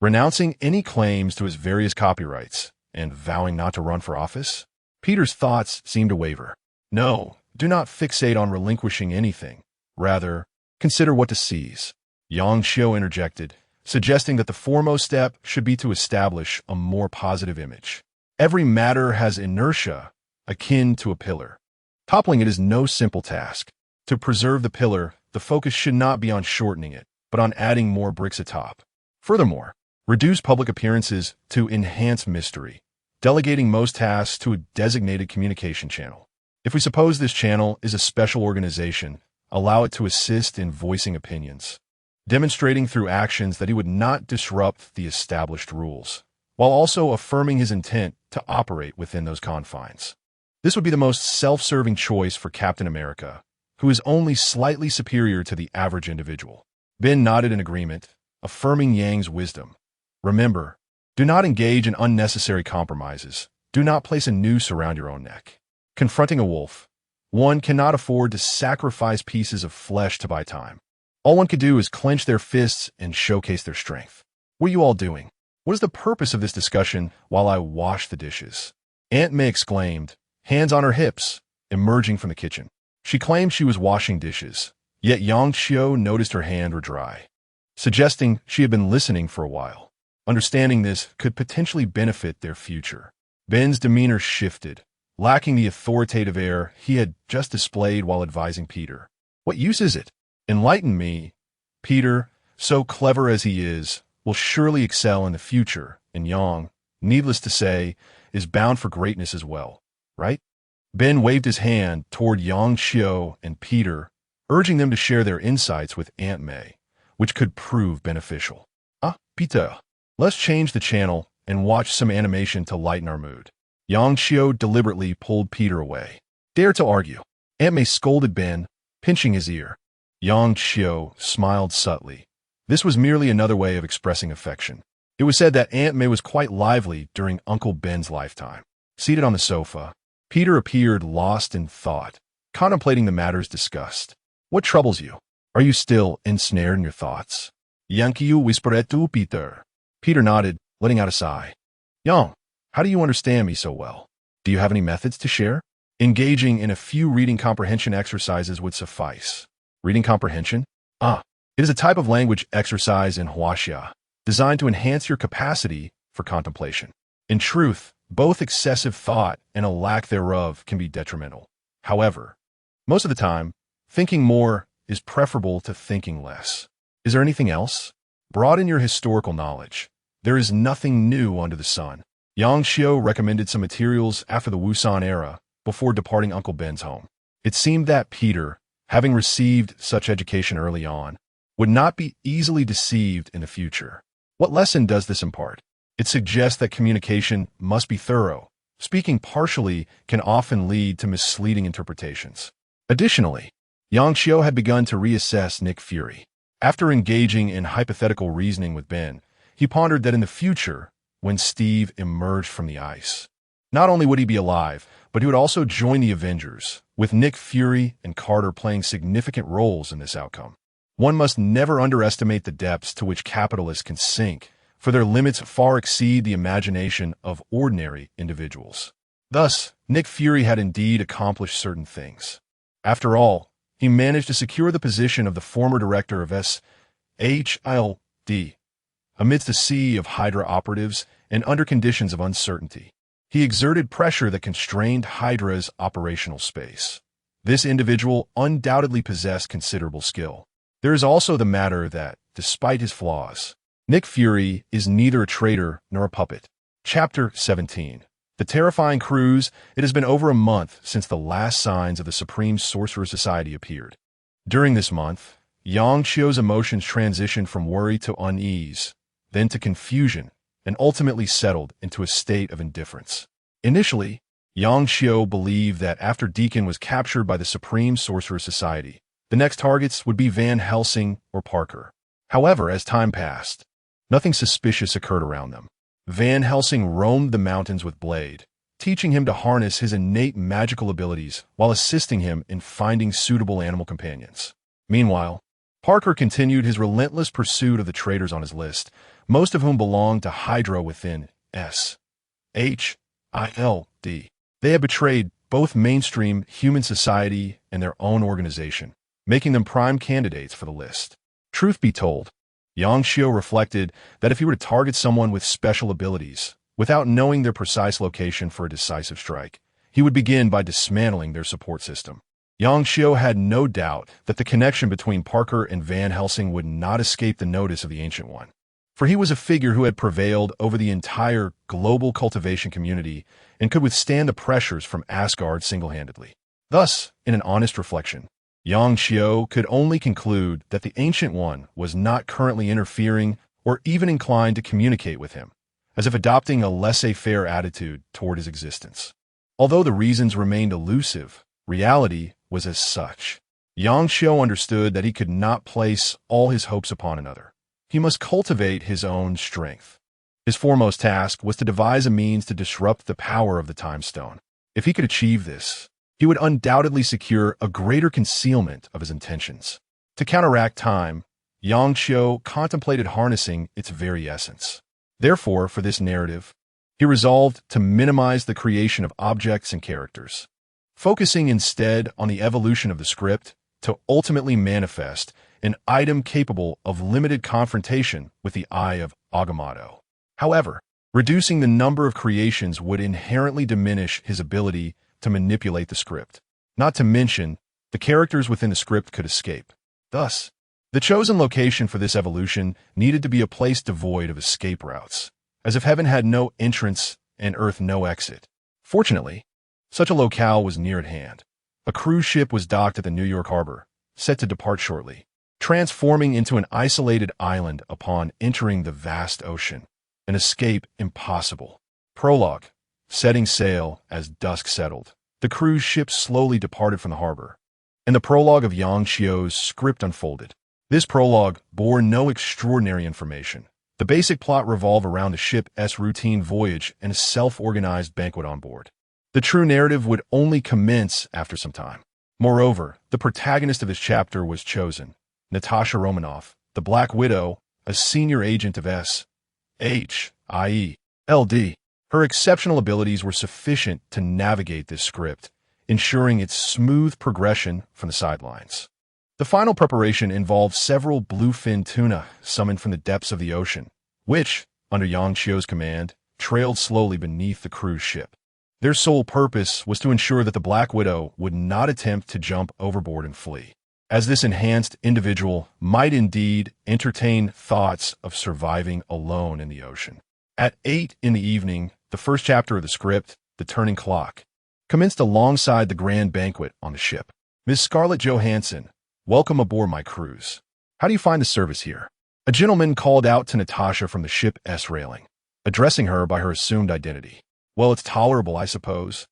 Speaker 1: renouncing any claims to his various copyrights and vowing not to run for office. Peter's thoughts seemed to waver. No, do not fixate on relinquishing anything. Rather, consider what to seize. Yang Xiu interjected, suggesting that the foremost step should be to establish a more positive image. Every matter has inertia, akin to a pillar. Toppling it is no simple task. To preserve the pillar, the focus should not be on shortening it, but on adding more bricks atop. Furthermore, reduce public appearances to enhance mystery, delegating most tasks to a designated communication channel. If we suppose this channel is a special organization, allow it to assist in voicing opinions, demonstrating through actions that he would not disrupt the established rules, while also affirming his intent to operate within those confines. This would be the most self-serving choice for Captain America, who is only slightly superior to the average individual. Ben nodded in agreement, affirming Yang's wisdom. Remember, do not engage in unnecessary compromises. Do not place a noose around your own neck. Confronting a wolf, one cannot afford to sacrifice pieces of flesh to buy time. All one could do is clench their fists and showcase their strength. What are you all doing? What is the purpose of this discussion while I wash the dishes? Aunt May exclaimed, hands on her hips, emerging from the kitchen. She claimed she was washing dishes, yet Yang Xiu noticed her hand were dry, suggesting she had been listening for a while. Understanding this could potentially benefit their future. Ben's demeanor shifted, lacking the authoritative air he had just displayed while advising Peter. What use is it? Enlighten me. Peter, so clever as he is, will surely excel in the future, and Yang, needless to say, is bound for greatness as well, right? Ben waved his hand toward Yang Xiu and Peter, urging them to share their insights with Aunt May, which could prove beneficial. Peter, let's change the channel and watch some animation to lighten our mood. Yang Xiu deliberately pulled Peter away. Dare to argue. Aunt May scolded Ben, pinching his ear. Yang Xiu smiled subtly. This was merely another way of expressing affection. It was said that Aunt May was quite lively during Uncle Ben's lifetime. Seated on the sofa, Peter appeared lost in thought, contemplating the matters discussed. What troubles you? Are you still ensnared in your thoughts? Yankiu whisperetu, Peter. Peter nodded, letting out a sigh. Young, how do you understand me so well? Do you have any methods to share? Engaging in a few reading comprehension exercises would suffice. Reading comprehension? It is a type of language exercise in Huaxia, designed to enhance your capacity for contemplation. In truth, both excessive thought and a lack thereof can be detrimental. However, most of the time, thinking more is preferable to thinking less. Is there anything else? Broaden your historical knowledge. There is nothing new under the sun. Yang Xiu recommended some materials after the Wusan era before departing Uncle Ben's home. It seemed that Peter, having received such education early on, would not be easily deceived in the future. What lesson does this impart? It suggests that communication must be thorough. Speaking partially can often lead to misleading interpretations. Additionally, Yang Xiu had begun to reassess Nick Fury. After engaging in hypothetical reasoning with Ben, he pondered that in the future, when Steve emerged from the ice, not only would he be alive, but he would also join the Avengers, with Nick Fury and Carter playing significant roles in this outcome. One must never underestimate the depths to which capitalists can sink, for their limits far exceed the imagination of ordinary individuals. Thus, Nick Fury had indeed accomplished certain things. After all, he managed to secure the position of the former director of SHIELD, amidst a sea of Hydra operatives and under conditions of uncertainty. He exerted pressure that constrained Hydra's operational space. This individual undoubtedly possessed considerable skill. There is also the matter that, despite his flaws, Nick Fury is neither a traitor nor a puppet. Chapter 17. The terrifying cruise. It has been over a month since the last signs of the Supreme Sorcerer Society appeared. During this month, Yang Xiu's emotions transitioned from worry to unease, then to confusion, and ultimately settled into a state of indifference. Initially, Yang Xiu believed that after Deacon was captured by the Supreme Sorcerer Society, the next targets would be Van Helsing or Parker. However, as time passed, nothing suspicious occurred around them. Van Helsing roamed the mountains with Blade, teaching him to harness his innate magical abilities while assisting him in finding suitable animal companions. Meanwhile, Parker continued his relentless pursuit of the traitors on his list, most of whom belonged to Hydra within SHIELD. They had betrayed both mainstream human society and their own organization, making them prime candidates for the list. Truth be told, Yang Xiu reflected that if he were to target someone with special abilities, without knowing their precise location for a decisive strike, he would begin by dismantling their support system. Yang Xiu had no doubt that the connection between Parker and Van Helsing would not escape the notice of the Ancient One, for he was a figure who had prevailed over the entire global cultivation community and could withstand the pressures from Asgard single-handedly. Thus, in an honest reflection, Yang Xiu could only conclude that the Ancient One was not currently interfering or even inclined to communicate with him, as if adopting a laissez-faire attitude toward his existence. Although the reasons remained elusive, reality was as such. Yang Xiu understood that he could not place all his hopes upon another. He must cultivate his own strength. His foremost task was to devise a means to disrupt the power of the Time Stone. If he could achieve this, he would undoubtedly secure a greater concealment of his intentions. To counteract time, Yang Xiu contemplated harnessing its very essence. Therefore, for this narrative, he resolved to minimize the creation of objects and characters, focusing instead on the evolution of the script to ultimately manifest an item capable of limited confrontation with the Eye of Agamotto. However, reducing the number of creations would inherently diminish his ability to manipulate the script. Not to mention, the characters within the script could escape. Thus, the chosen location for this evolution needed to be a place devoid of escape routes, as if heaven had no entrance and earth no exit. Fortunately, such a locale was near at hand. A cruise ship was docked at the New York harbor, set to depart shortly, transforming into an isolated island upon entering the vast ocean. An escape impossible. Prologue. Setting sail as dusk settled, the cruise ship slowly departed from the harbor, and the prologue of Yang Xiu's script unfolded. This prologue bore no extraordinary information, The basic plot revolved around the ship's routine voyage and a self-organized banquet on board. The true narrative would only commence after some time. Moreover, the protagonist of this chapter was chosen, Natasha Romanoff, the Black Widow, a senior agent of S.H.I.E.L.D. Her exceptional abilities were sufficient to navigate this script, ensuring its smooth progression from the sidelines. The final preparation involved several bluefin tuna summoned from the depths of the ocean, which, under Yang Chio's command, trailed slowly beneath the cruise ship. Their sole purpose was to ensure that the Black Widow would not attempt to jump overboard and flee, as this enhanced individual might indeed entertain thoughts of surviving alone in the ocean. At 8 in the evening, the first chapter of the script, The Turning Clock, commenced alongside the grand banquet on the ship. Ms. Scarlett Johansson, welcome aboard my cruise. How do you find the service here? A gentleman called out to Natasha from the ship's railing, addressing her by her assumed identity. Well, it's tolerable, I suppose,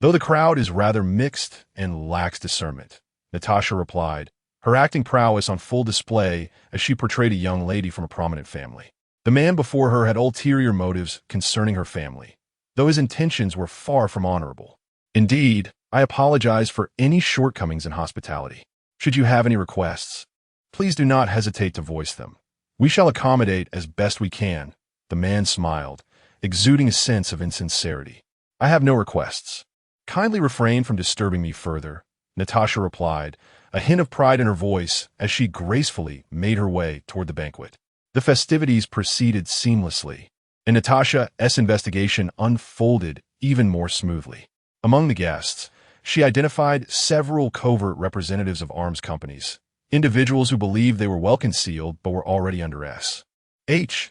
Speaker 1: though the crowd is rather mixed and lacks discernment, Natasha replied, her acting prowess on full display as she portrayed a young lady from a prominent family. The man before her had ulterior motives concerning her family, though his intentions were far from honorable. Indeed, I apologize for any shortcomings in hospitality. Should you have any requests, please do not hesitate to voice them. We shall accommodate as best we can, the man smiled, exuding a sense of insincerity. I have no requests. Kindly refrain from disturbing me further, Natasha replied, a hint of pride in her voice as she gracefully made her way toward the banquet. The festivities proceeded seamlessly, and Natasha's investigation unfolded even more smoothly. Among the guests, she identified several covert representatives of arms companies, individuals who believed they were well concealed but were already under S.H.I.E.L.D.'s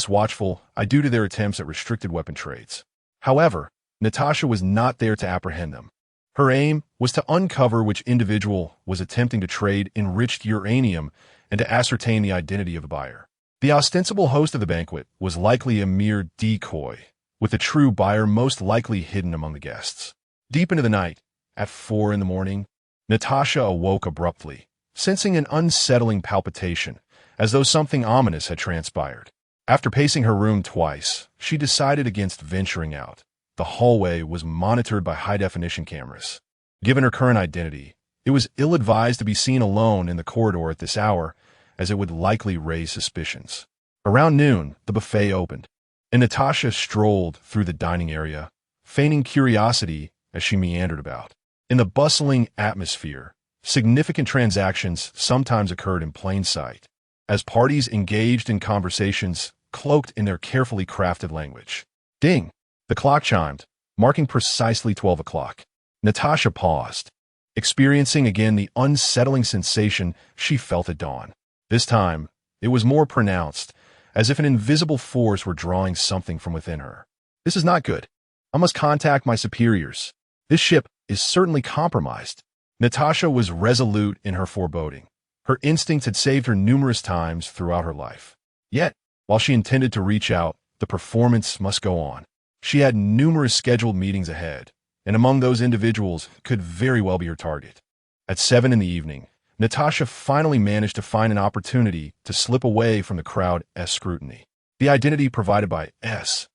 Speaker 1: watchful eye due to their attempts at restricted weapon trades. However, Natasha was not there to apprehend them. Her aim was to uncover which individual was attempting to trade enriched uranium and to ascertain the identity of the buyer. The ostensible host of the banquet was likely a mere decoy, with the true buyer most likely hidden among the guests. Deep into the night, at 4 in the morning, Natasha awoke abruptly, sensing an unsettling palpitation, as though something ominous had transpired. After pacing her room twice, she decided against venturing out. The hallway was monitored by high-definition cameras. Given her current identity, it was ill-advised to be seen alone in the corridor at this hour, as it would likely raise suspicions. Around noon, the buffet opened, and Natasha strolled through the dining area, feigning curiosity as she meandered about. In the bustling atmosphere, significant transactions sometimes occurred in plain sight, as parties engaged in conversations cloaked in their carefully crafted language. Ding! The clock chimed, marking precisely 12 o'clock. Natasha paused, experiencing again the unsettling sensation she felt at dawn. This time, it was more pronounced, as if an invisible force were drawing something from within her. This is not good. I must contact my superiors. This ship is certainly compromised. Natasha was resolute in her foreboding. Her instincts had saved her numerous times throughout her life. Yet, while she intended to reach out, the performance must go on. She had numerous scheduled meetings ahead, and among those individuals could very well be her target. At 7 in the evening, Natasha finally managed to find an opportunity to slip away from the crowd's scrutiny. The identity provided by S.H.I.E.L.D.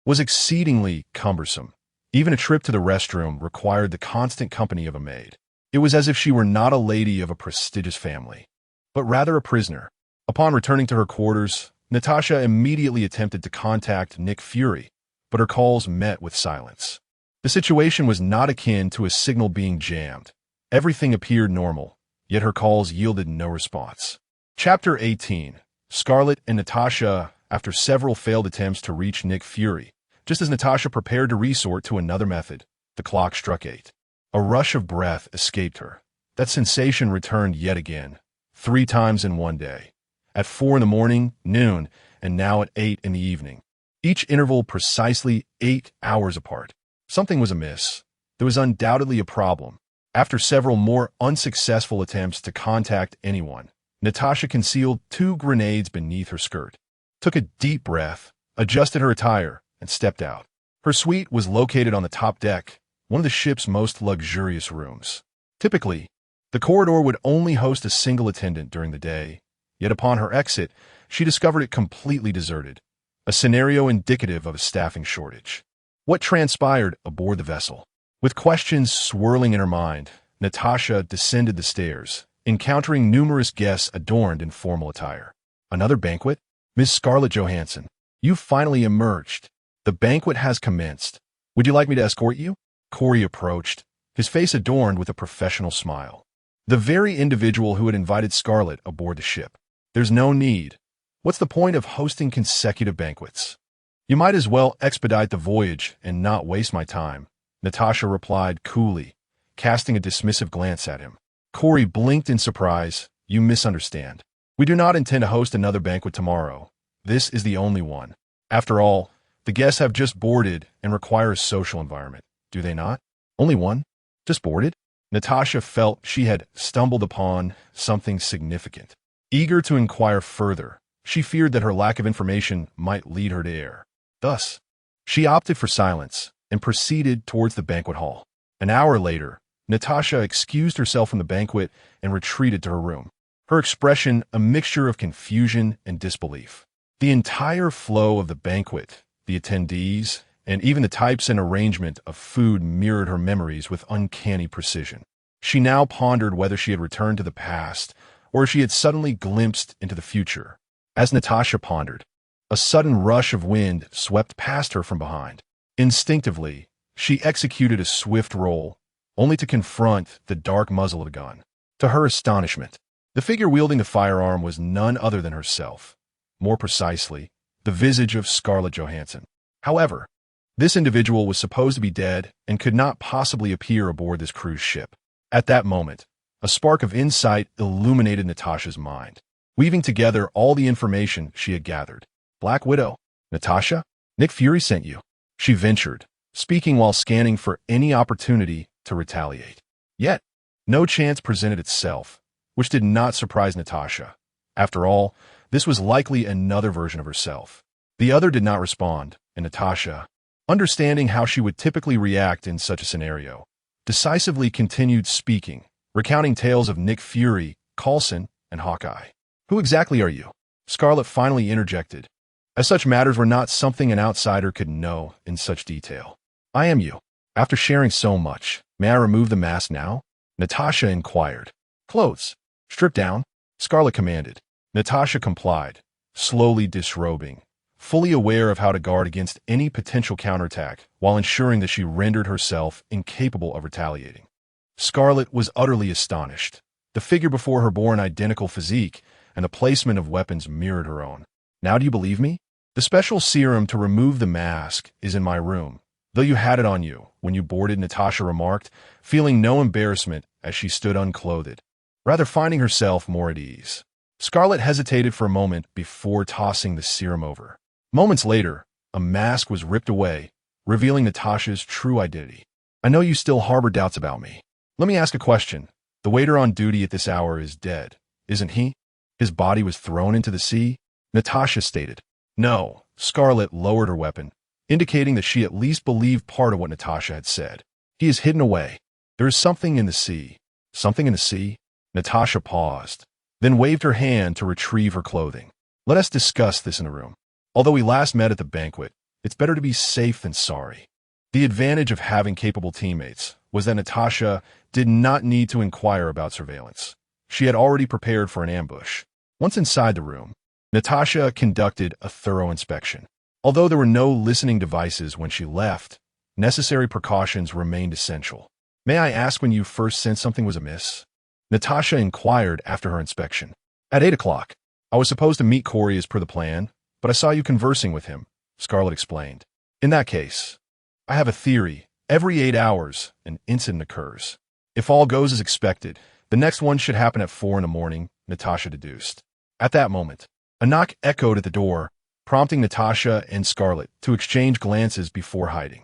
Speaker 1: was exceedingly cumbersome. Even a trip to the restroom required the constant company of a maid. It was as if she were not a lady of a prestigious family, but rather a prisoner. Upon returning to her quarters, Natasha immediately attempted to contact Nick Fury, but her calls met with silence. The situation was not akin to a signal being jammed. Everything appeared normal, yet her calls yielded no response. Chapter 18. Scarlett and Natasha, after several failed attempts to reach Nick Fury, just as Natasha prepared to resort to another method, the clock struck 8. A rush of breath escaped her. That sensation returned yet again, 3 times in one day. At 4 in the morning, noon, and now at 8 in the evening. Each interval precisely 8 hours apart. Something was amiss. There was undoubtedly a problem. After several more unsuccessful attempts to contact anyone, Natasha concealed 2 grenades beneath her skirt, took a deep breath, adjusted her attire, and stepped out. Her suite was located on the top deck, one of the ship's most luxurious rooms. Typically, the corridor would only host a single attendant during the day, Yet upon her exit, she discovered it completely deserted, a scenario indicative of a staffing shortage. What transpired aboard the vessel? With questions swirling in her mind, Natasha descended the stairs, encountering numerous guests adorned in formal attire. Another banquet? Miss Scarlett Johansson, you've finally emerged. The banquet has commenced. Would you like me to escort you? Corey approached, his face adorned with a professional smile. The very individual who had invited Scarlett aboard the ship. There's no need. What's the point of hosting consecutive banquets? You might as well expedite the voyage and not waste my time, Natasha replied coolly, casting a dismissive glance at him. Corey blinked in surprise. You misunderstand. We do not intend to host another banquet tomorrow. This is the only one. After all, the guests have just boarded and require a social environment, do they not? Only one? Just boarded? Natasha felt she had stumbled upon something significant. Eager to inquire further, she feared that her lack of information might lead her to err. Thus, she opted for silence and proceeded towards the banquet hall. An hour later, Natasha excused herself from the banquet and retreated to her room, her expression a mixture of confusion and disbelief. The entire flow of the banquet, the attendees, and even the types and arrangement of food mirrored her memories with uncanny precision. She now pondered whether she had returned to the past or if she had suddenly glimpsed into the future. As Natasha pondered, a sudden rush of wind swept past her from behind. Instinctively, she executed a swift roll, only to confront the dark muzzle of a gun. To her astonishment, the figure wielding the firearm was none other than herself. More precisely, the visage of Scarlett Johansson. However, this individual was supposed to be dead and could not possibly appear aboard this cruise ship. At that moment, a spark of insight illuminated Natasha's mind, weaving together all the information she had gathered. Black Widow, Natasha, Nick Fury sent you, she ventured, speaking while scanning for any opportunity to retaliate. Yet, no chance presented itself, which did not surprise Natasha. After all, this was likely another version of herself. The other did not respond, and Natasha, understanding how she would typically react in such a scenario, decisively continued speaking, recounting tales of Nick Fury, Coulson, and Hawkeye. Who exactly are you? Scarlett finally interjected, as such matters were not something an outsider could know in such detail. I am you. After sharing so much, may I remove the mask now? Natasha inquired. Clothes. Strip down, Scarlett commanded. Natasha complied, slowly disrobing, fully aware of how to guard against any potential counterattack while ensuring that she rendered herself incapable of retaliating. Scarlett was utterly astonished. The figure before her bore an identical physique, and the placement of weapons mirrored her own. Now do you believe me? The special serum to remove the mask is in my room, though you had it on you when you boarded, Natasha remarked, feeling no embarrassment as she stood unclothed, rather finding herself more at ease. Scarlett hesitated for a moment before tossing the serum over. Moments later, a mask was ripped away, revealing Natasha's true identity. I know you still harbor doubts about me. Let me ask a question. The waiter on duty at this hour is dead, isn't he? His body was thrown into the sea? Natasha stated. No. Scarlett lowered her weapon, indicating that she at least believed part of what Natasha had said. He is hidden away. There is something in the sea. Something in the sea? Natasha paused, then waved her hand to retrieve her clothing. Let us discuss this in the room. Although we last met at the banquet, it's better to be safe than sorry. The advantage of having capable teammates was that Natasha did not need to inquire about surveillance. She had already prepared for an ambush. Once inside the room, Natasha conducted a thorough inspection. Although there were no listening devices when she left, necessary precautions remained essential. May I ask when you first sensed something was amiss? Natasha inquired after her inspection. At 8 o'clock. I was supposed to meet Corey as per the plan, but I saw you conversing with him, Scarlett explained. In that case, I have a theory. Every 8 hours, an incident occurs. If all goes as expected, the next one should happen at 4 in the morning, Natasha deduced. At that moment, a knock echoed at the door, prompting Natasha and Scarlett to exchange glances before hiding.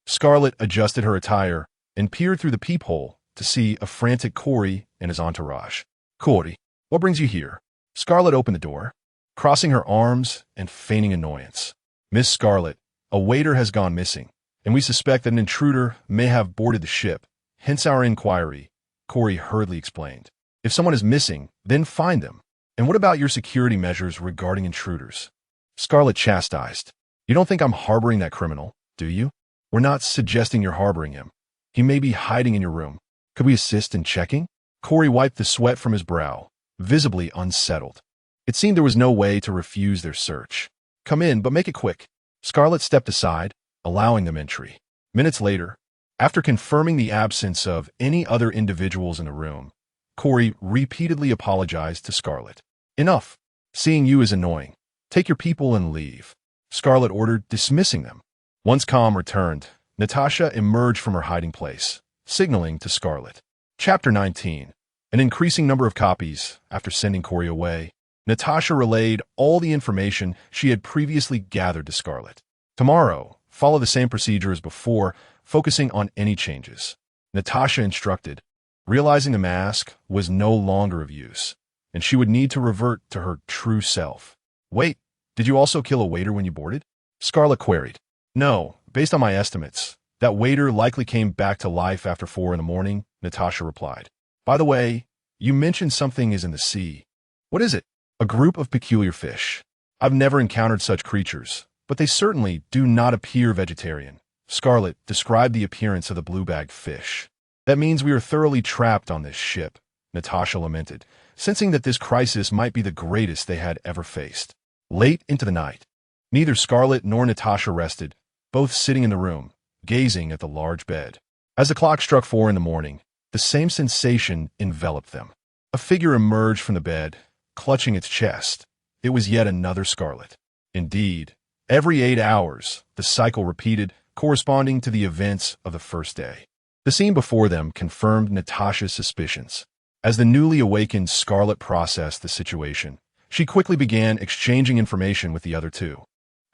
Speaker 1: Scarlett adjusted her attire and peered through the peephole to see a frantic Corey and his entourage. Corey, what brings you here? Scarlett opened the door, crossing her arms and feigning annoyance. Miss Scarlett, a waiter has gone missing, and we suspect that an intruder may have boarded the ship, hence our inquiry, Corey hurriedly explained. If someone is missing, then find them. And what about your security measures regarding intruders? Scarlet chastised. You don't think I'm harboring that criminal, do you? We're not suggesting you're harboring him. He may be hiding in your room. Could we assist in checking? Corey wiped the sweat from his brow, visibly unsettled. It seemed there was no way to refuse their search. Come in, but make it quick. Scarlet stepped aside, allowing them entry. Minutes later, after confirming the absence of any other individuals in the room, Corey repeatedly apologized to Scarlet. Enough. Seeing you is annoying. Take your people and leave. Scarlet ordered, dismissing them. Once calm returned, Natasha emerged from her hiding place, signaling to Scarlet. Chapter 19. An increasing number of copies. After sending Corey away, Natasha relayed all the information she had previously gathered to Scarlet. Tomorrow, follow the same procedure as before, focusing on any changes. Natasha instructed, realizing the mask was no longer of use, and she would need to revert to her true self. Wait, did you also kill a waiter when you boarded? Scarlet queried. No, based on my estimates. That waiter likely came back to life after 4 in the morning, Natasha replied. By the way, you mentioned something is in the sea. What is it? A group of peculiar fish. I've never encountered such creatures, but they certainly do not appear vegetarian. Scarlet described the appearance of the blue-bagged fish. That means we are thoroughly trapped on this ship, Natasha lamented, sensing that this crisis might be the greatest they had ever faced. Late into the night, neither Scarlet nor Natasha rested, both sitting in the room, gazing at the large bed. As the clock struck 4 in the morning, the same sensation enveloped them. A figure emerged from the bed, clutching its chest. It was yet another Scarlet. Indeed, every 8 hours, the cycle repeated, corresponding to the events of the first day. The scene before them confirmed Natasha's suspicions. As the newly awakened Scarlet processed the situation, she quickly began exchanging information with the other two.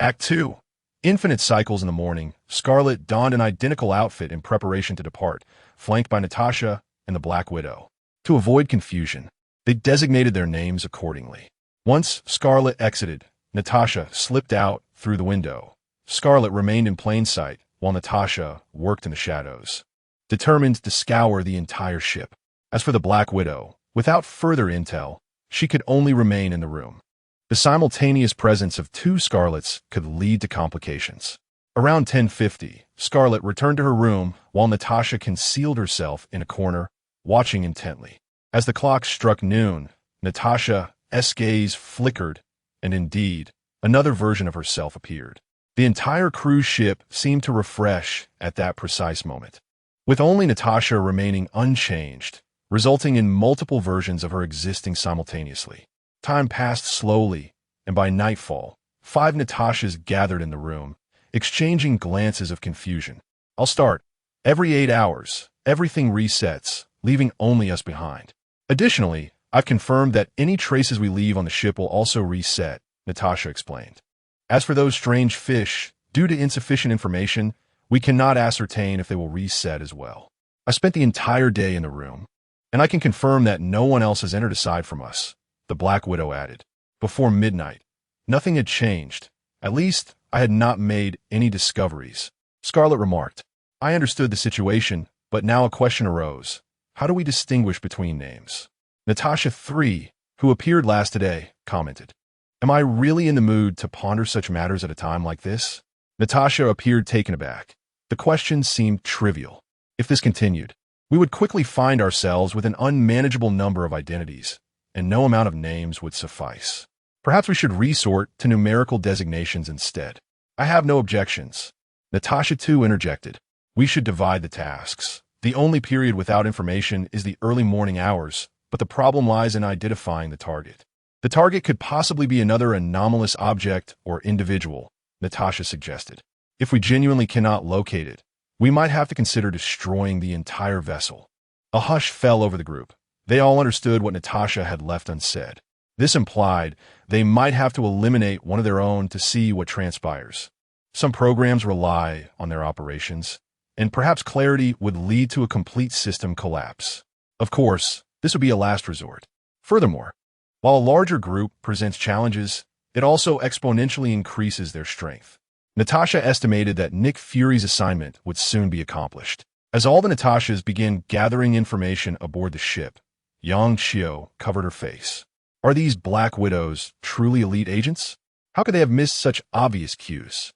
Speaker 1: Act 2. Infinite cycles in the morning, Scarlet donned an identical outfit in preparation to depart, flanked by Natasha and the Black Widow. To avoid confusion, they designated their names accordingly. Once Scarlet exited, Natasha slipped out through the window. Scarlet remained in plain sight, while Natasha worked in the shadows, determined to scour the entire ship. As for the Black Widow, without further intel, she could only remain in the room. The simultaneous presence of 2 Scarlets could lead to complications. Around 10:50, Scarlet returned to her room while Natasha concealed herself in a corner, watching intently. As the clock struck noon, Natasha's gaze flickered, and indeed, another version of herself appeared. The entire cruise ship seemed to refresh at that precise moment, with only Natasha remaining unchanged, resulting in multiple versions of her existing simultaneously. Time passed slowly, and by nightfall, 5 Natashas gathered in the room, exchanging glances of confusion. I'll start. Every 8 hours, everything resets, leaving only us behind. Additionally, I've confirmed that any traces we leave on the ship will also reset, Natasha explained. As for those strange fish, due to insufficient information, we cannot ascertain if they will reset as well. I spent the entire day in the room, and I can confirm that no one else has entered aside from us, the Black Widow added. Before midnight, nothing had changed. At least, I had not made any discoveries. Scarlet remarked. I understood the situation, but now a question arose. How do we distinguish between names? Natasha 3, who appeared last today, commented. Am I really in the mood to ponder such matters at a time like this? Natasha appeared taken aback. The question seemed trivial. If this continued, we would quickly find ourselves with an unmanageable number of identities, and no amount of names would suffice. Perhaps we should resort to numerical designations instead. I have no objections. Natasha 2 interjected. We should divide the tasks. The only period without information is the early morning hours, but the problem lies in identifying the target. The target could possibly be another anomalous object or individual, Natasha suggested. If we genuinely cannot locate it, we might have to consider destroying the entire vessel. A hush fell over the group. They all understood what Natasha had left unsaid. This implied they might have to eliminate one of their own to see what transpires. Some programs rely on their operations, and perhaps clarity would lead to a complete system collapse. Of course, this would be a last resort. Furthermore, while a larger group presents challenges, it also exponentially increases their strength. Natasha estimated that Nick Fury's assignment would soon be accomplished. As all the Natashas began gathering information aboard the ship, Yang Xiao covered her face. Are these Black Widows truly elite agents? How could they have missed such obvious cues?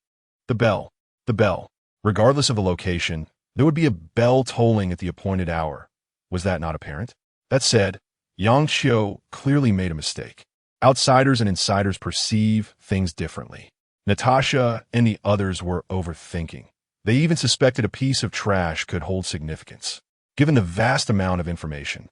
Speaker 1: The bell. The bell. Regardless of the location, there would be a bell tolling at the appointed hour. Was that not apparent? That said, Yang Xiu clearly made a mistake. Outsiders and insiders perceive things differently. Natasha and the others were overthinking. They even suspected a piece of trash could hold significance. Given the vast amount of information,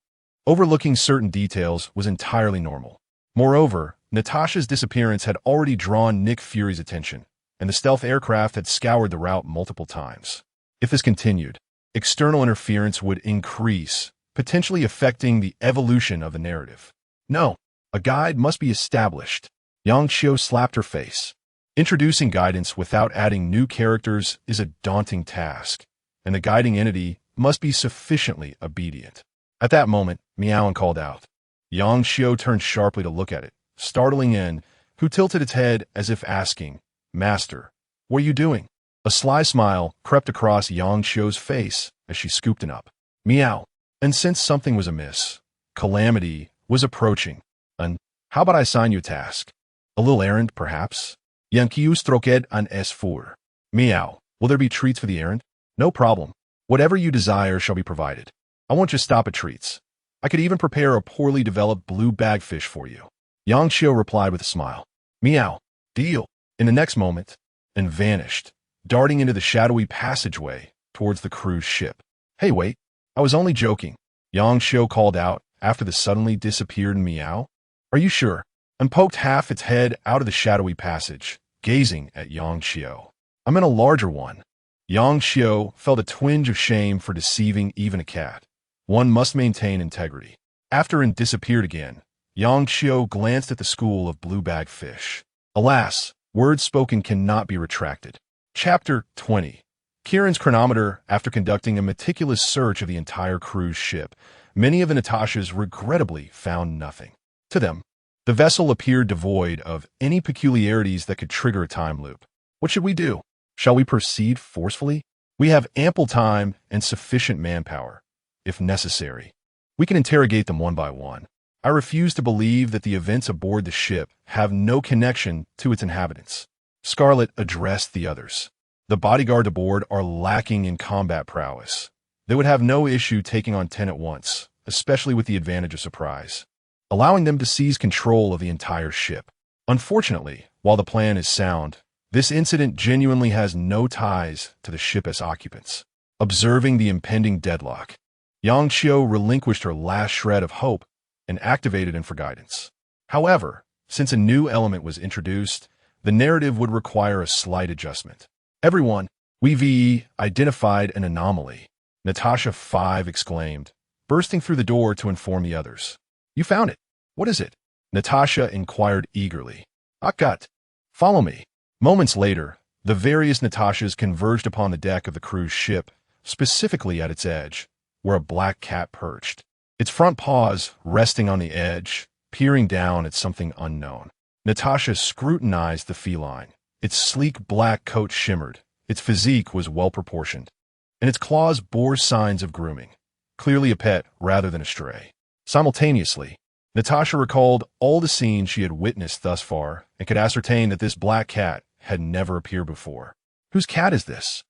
Speaker 1: overlooking certain details was entirely normal. Moreover, Natasha's disappearance had already drawn Nick Fury's attention, and the stealth aircraft had scoured the route multiple times. If this continued, external interference would increase, potentially affecting the evolution of the narrative. No, a guide must be established. Yang Xiu slapped her face. Introducing guidance without adding new characters is a daunting task, and the guiding entity must be sufficiently obedient. At that moment, Meowin called out. Yang Xiu turned sharply to look at it, startling In, who tilted its head as if asking, "Master, what are you doing?" A sly smile crept across Yang Xiu's face as she scooped it up. Meow. And sensed something was amiss. Calamity was approaching. And how about I assign you a task? A little errand, perhaps? Yankius troqued an es fur. Meow. Will there be treats for the errand? No problem. Whatever you desire shall be provided. I won't just stop at treats. I could even prepare a poorly developed blue bagfish for you. Yang Xiu replied with a smile. Meow. Deal. In the next moment, and vanished, darting into the shadowy passageway towards the cruise ship. Hey, wait. I was only joking. Yang Xiu called out after the suddenly disappeared Meow. Are you sure? And poked half its head out of the shadowy passage, gazing at Yang Xiu. I'm in a larger one. Yang Xiu felt a twinge of shame for deceiving even a cat. One must maintain integrity. After it disappeared again, Yang Xiu glanced at the school of blue bag fish. Alas, words spoken cannot be retracted. Chapter 20. Kieran's chronometer. After conducting a meticulous search of the entire cruise ship, many of the Natashas regrettably found nothing. To them, the vessel appeared devoid of any peculiarities that could trigger a time loop. What should we do? Shall we proceed forcefully? We have ample time and sufficient manpower, if necessary. We can interrogate them one by one. I refuse to believe that the events aboard the ship have no connection to its inhabitants. Scarlet addressed the others. The bodyguards aboard are lacking in combat prowess. They would have no issue taking on 10 at once, especially with the advantage of surprise, allowing them to seize control of the entire ship. Unfortunately, while the plan is sound, this incident genuinely has no ties to the ship as occupants. Observing the impending deadlock, Yang Xiu relinquished her last shred of hope and activated it for guidance. However, since a new element was introduced, the narrative would require a slight adjustment. Everyone, we identified an anomaly. Natasha 5 exclaimed, bursting through the door to inform the others. You found it. What is it? Natasha inquired eagerly. Akat. Follow me. Moments later, the various Natashas converged upon the deck of the cruise ship, specifically at its edge, where a black cat perched. Its front paws resting on the edge, peering down at something unknown. Natasha scrutinized the feline. Its sleek black coat shimmered, its physique was well-proportioned, and its claws bore signs of grooming, clearly a pet rather than a stray. Simultaneously, Natasha recalled all the scenes she had witnessed thus far and could ascertain that this black cat had never appeared before. Whose cat is this?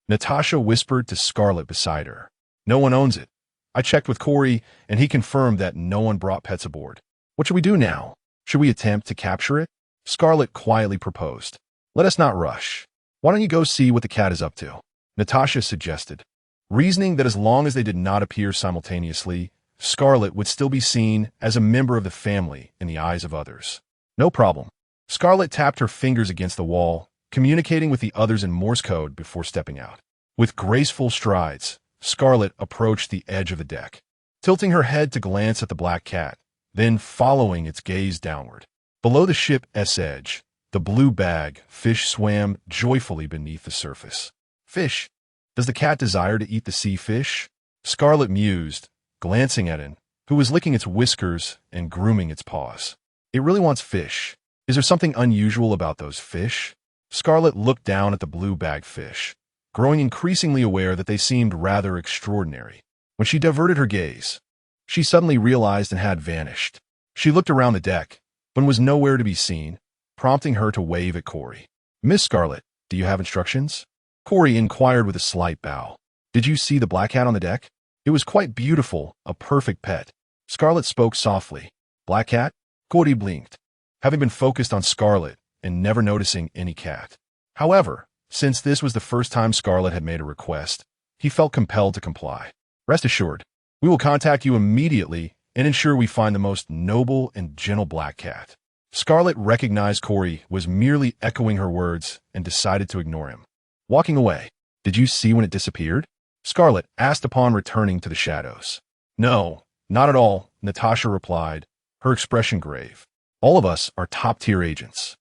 Speaker 1: Natasha whispered to Scarlet beside her. No one owns it. I checked with Corey, and he confirmed that no one brought pets aboard. What should we do now? Should we attempt to capture it? Scarlet quietly proposed. Let us not rush. Why don't you go see what the cat is up to? Natasha suggested, reasoning that as long as they did not appear simultaneously, Scarlet would still be seen as a member of the family in the eyes of others. No problem. Scarlet tapped her fingers against the wall, communicating with the others in Morse code before stepping out. With graceful strides, Scarlet approached the edge of the deck, tilting her head to glance at the black cat, then following its gaze downward. Below the ship's edge, the blue bag fish swam joyfully beneath the surface. Fish? Does the cat desire to eat the sea fish? Scarlet mused, glancing at it, who was licking its whiskers and grooming its paws. It really wants fish. Is there something unusual about those fish? Scarlet looked down at the blue bag fish, growing increasingly aware that they seemed rather extraordinary. When she diverted her gaze, she suddenly realized and had vanished. She looked around the deck, but was nowhere to be seen, prompting her to wave at Corey. "Miss Scarlet, do you have instructions?" Corey inquired with a slight bow. "Did you see the black cat on the deck? It was quite beautiful, a perfect pet." Scarlet spoke softly. "Black cat?" Corey blinked, having been focused on Scarlet and never noticing any cat. However, since this was the first time Scarlet had made a request, he felt compelled to comply. "Rest assured, we will contact you immediately and ensure we find the most noble and gentle black cat." Scarlet recognized Corey was merely echoing her words and decided to ignore him. Walking away, "Did you see when it disappeared?" Scarlet asked upon returning to the shadows. "No, not at all," Natasha replied, her expression grave. "All of us are top-tier agents.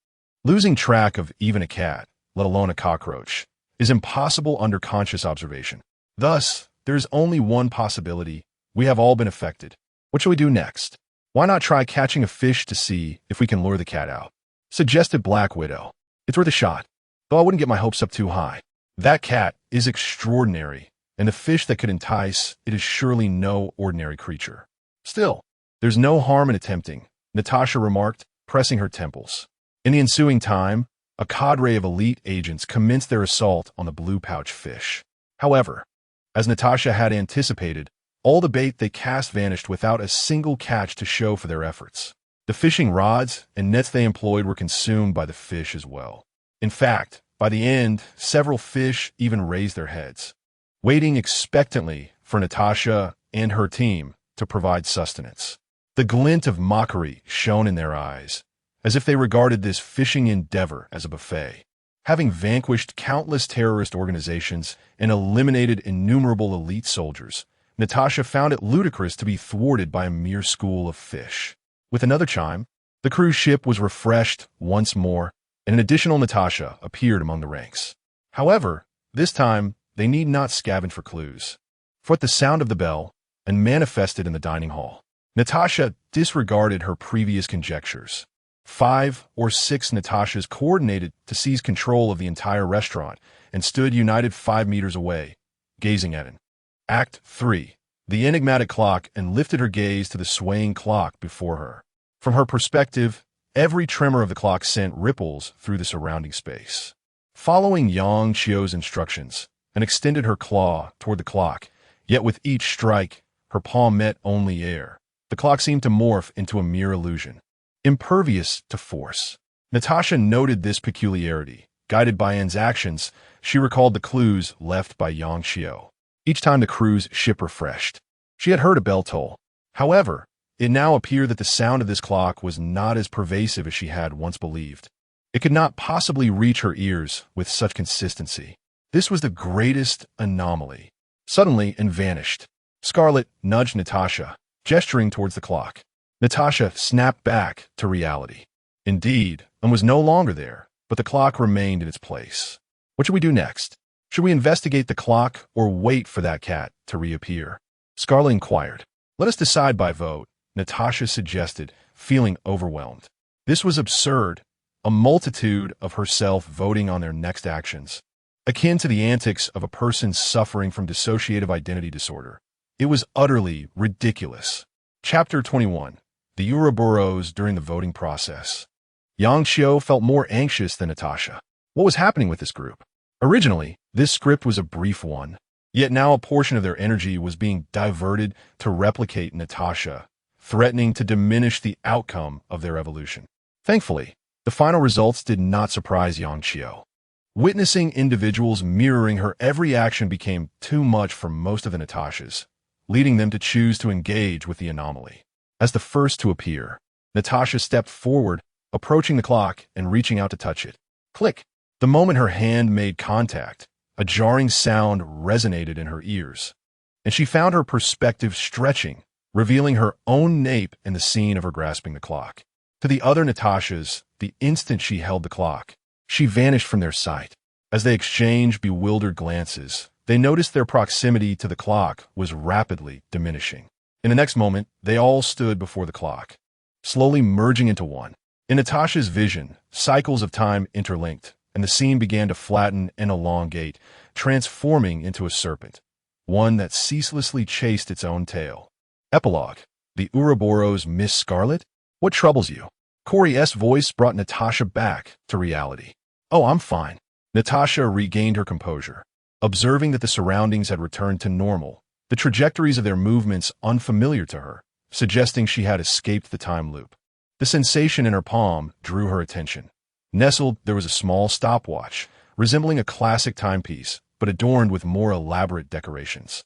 Speaker 1: Losing track of even a cat, let alone a cockroach, is impossible under conscious observation. Thus, there is only one possibility. We have all been affected. What shall we do next? Why not try catching a fish to see if we can lure the cat out?" Suggested Black Widow. "It's worth a shot, though I wouldn't get my hopes up too high. That cat is extraordinary, and the fish that could entice it is surely no ordinary creature. Still, there's no harm in attempting," Natasha remarked, pressing her temples. In the ensuing time, a cadre of elite agents commenced their assault on the blue pouch fish. However, as Natasha had anticipated, all the bait they cast vanished without a single catch to show for their efforts. The fishing rods and nets they employed were consumed by the fish as well. In fact, by the end, several fish even raised their heads, waiting expectantly for Natasha and her team to provide sustenance. The glint of mockery shone in their eyes, as if they regarded this fishing endeavor as a buffet. Having vanquished countless terrorist organizations and eliminated innumerable elite soldiers, Natasha found it ludicrous to be thwarted by a mere school of fish. With another chime, the cruise ship was refreshed once more, and an additional Natasha appeared among the ranks. However, this time, they need not scavenge for clues. For at the sound of the bell, and manifested in the dining hall, Natasha disregarded her previous conjectures. 5 or 6 Natashas coordinated to seize control of the entire restaurant and stood united 5 meters away, gazing at it. Act 3. The enigmatic clock and lifted her gaze to the swaying clock before her. From her perspective, every tremor of the clock sent ripples through the surrounding space. Following Yang Chio's instructions, and extended her claw toward the clock, yet with each strike, her palm met only air. The clock seemed to morph into a mere illusion, impervious to force. Natasha noted this peculiarity. Guided by Anne's actions, she recalled the clues left by Yang Chio. Each time the cruise ship refreshed, she had heard a bell toll. However, it now appeared that the sound of this clock was not as pervasive as she had once believed. It could not possibly reach her ears with such consistency. This was the greatest anomaly. Suddenly, and vanished. Scarlet nudged Natasha, gesturing towards the clock. Natasha snapped back to reality. Indeed, and was no longer there, but the clock remained in its place. What should we do next? Should we investigate the clock or wait for that cat to reappear? Scarlet inquired. Let us decide by vote, Natasha suggested, feeling overwhelmed. This was absurd, a multitude of herself voting on their next actions, akin to the antics of a person suffering from dissociative identity disorder. It was utterly ridiculous. Chapter 21. The Ouroboros during the voting process. Yang Chio felt more anxious than Natasha. What was happening with this group? Originally, this script was a brief one, yet now a portion of their energy was being diverted to replicate Natasha, threatening to diminish the outcome of their evolution. Thankfully, the final results did not surprise Yang Chio. Witnessing individuals mirroring her every action became too much for most of the Natashas, leading them to choose to engage with the anomaly. As the first to appear, Natasha stepped forward, approaching the clock and reaching out to touch it. Click! The moment her hand made contact, a jarring sound resonated in her ears, and she found her perspective stretching, revealing her own nape in the scene of her grasping the clock. To the other Natashas, the instant she held the clock, she vanished from their sight. As they exchanged bewildered glances, they noticed their proximity to the clock was rapidly diminishing. In the next moment, they all stood before the clock, slowly merging into one. In Natasha's vision, cycles of time interlinked, and the scene began to flatten and elongate, transforming into a serpent, one that ceaselessly chased its own tail. Epilogue. The Ouroboros Miss Scarlet? What troubles you? Corey's voice brought Natasha back to reality. Oh, I'm fine. Natasha regained her composure, observing that the surroundings had returned to normal, the trajectories of their movements unfamiliar to her, suggesting she had escaped the time loop. The sensation in her palm drew her attention. Nestled, there was a small stopwatch, resembling a classic timepiece, but adorned with more elaborate decorations.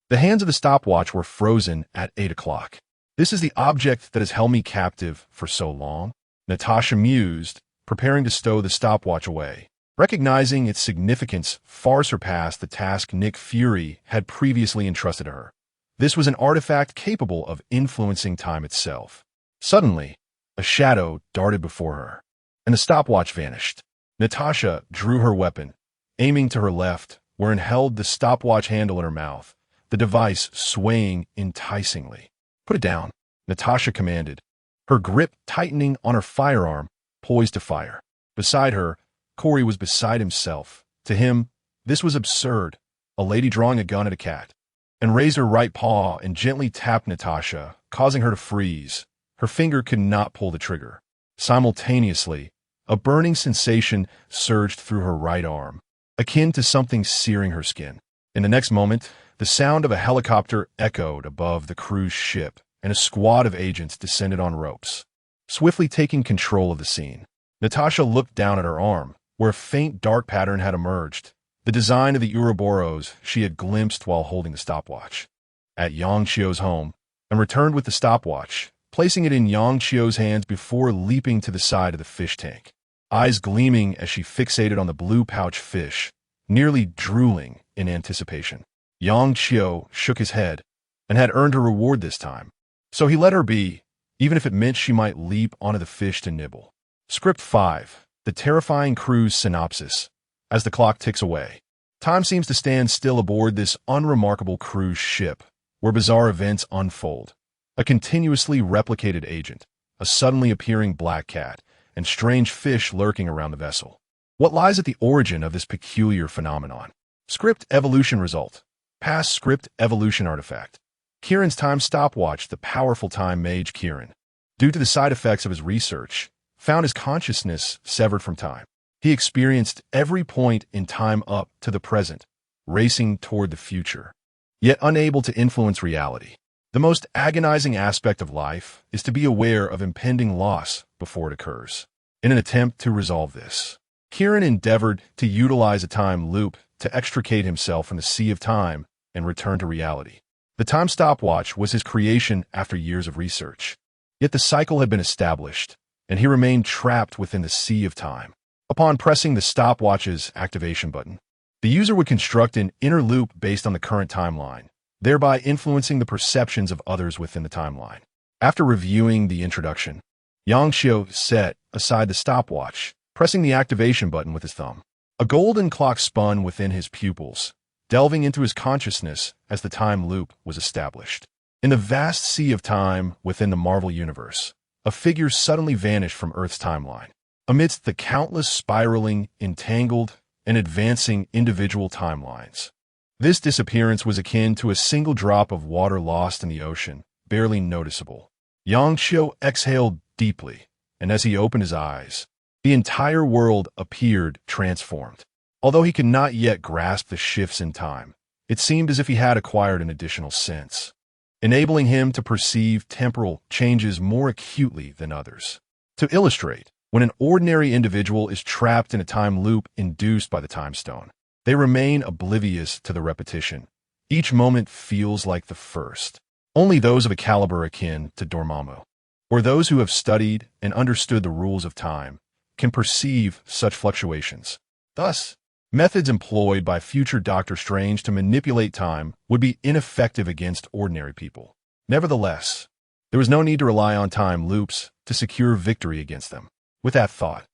Speaker 1: The hands of the stopwatch were frozen at 8 o'clock. This is the object that has held me captive for so long, Natasha mused, preparing to stow the stopwatch away. Recognizing its significance far surpassed the task Nick Fury had previously entrusted to her. This was an artifact capable of influencing time itself. Suddenly, a shadow darted before her, and the stopwatch vanished. Natasha drew her weapon, aiming to her left, wherein held the stopwatch handle in her mouth, the device swaying enticingly. Put it down, Natasha commanded, her grip tightening on her firearm, poised to fire. Beside her, Corey was beside himself. To him, this was absurd, a lady drawing a gun at a cat, and raised her right paw and gently tapped Natasha, causing her to freeze. Her finger could not pull the trigger. Simultaneously, a burning sensation surged through her right arm, akin to something searing her skin. In the next moment, the sound of a helicopter echoed above the cruise ship, and a squad of agents descended on ropes, swiftly taking control of the scene. Natasha looked down at her arm, where a faint dark pattern had emerged, the design of the Ouroboros she had glimpsed while holding the stopwatch. At Yang Qiu's home, and returned with the stopwatch, placing it in Yang Qiu's hands before leaping to the side of the fish tank, eyes gleaming as she fixated on the blue pouch fish, nearly drooling in anticipation. Yang Qiu shook his head, and had earned her reward this time, so he let her be, even if it meant she might leap onto the fish to nibble. Script 5. The terrifying cruise synopsis. As the clock ticks away, time seems to stand still aboard this unremarkable cruise ship, where bizarre events unfold. A continuously replicated agent, a suddenly appearing black cat, and strange fish lurking around the vessel. What lies at the origin of this peculiar phenomenon? Script evolution result. Past script evolution artifact. Kieran's time stopwatch, the powerful time mage Kieran, due to the side effects of his research, found his consciousness severed from time. He experienced every point in time up to the present, racing toward the future, yet unable to influence reality. The most agonizing aspect of life is to be aware of impending loss before it occurs. In an attempt to resolve this, Kieran endeavored to utilize a time loop to extricate himself from the sea of time and return to reality. The time stopwatch was his creation after years of research. Yet the cycle had been established, and he remained trapped within the sea of time. Upon pressing the stopwatch's activation button, the user would construct an inner loop based on the current timeline, thereby influencing the perceptions of others within the timeline. After reviewing the introduction, Yang Qiu set aside the stopwatch, pressing the activation button with his thumb. A golden clock spun within his pupils, delving into his consciousness as the time loop was established. In the vast sea of time within the Marvel Universe, a figure suddenly vanished from Earth's timeline. Amidst the countless spiraling, entangled, and advancing individual timelines. This disappearance was akin to a single drop of water lost in the ocean, barely noticeable. Yang Qiu exhaled deeply, and as he opened his eyes, the entire world appeared transformed. Although he could not yet grasp the shifts in time, it seemed as if he had acquired an additional sense, enabling him to perceive temporal changes more acutely than others. To illustrate, when an ordinary individual is trapped in a time loop induced by the time stone, they remain oblivious to the repetition. Each moment feels like the first. Only those of a caliber akin to Dormammu, or those who have studied and understood the rules of time, can perceive such fluctuations. Thus, methods employed by future Doctor Strange to manipulate time would be ineffective against ordinary people. Nevertheless, there was no need to rely on time loops to secure victory against them. With that thought,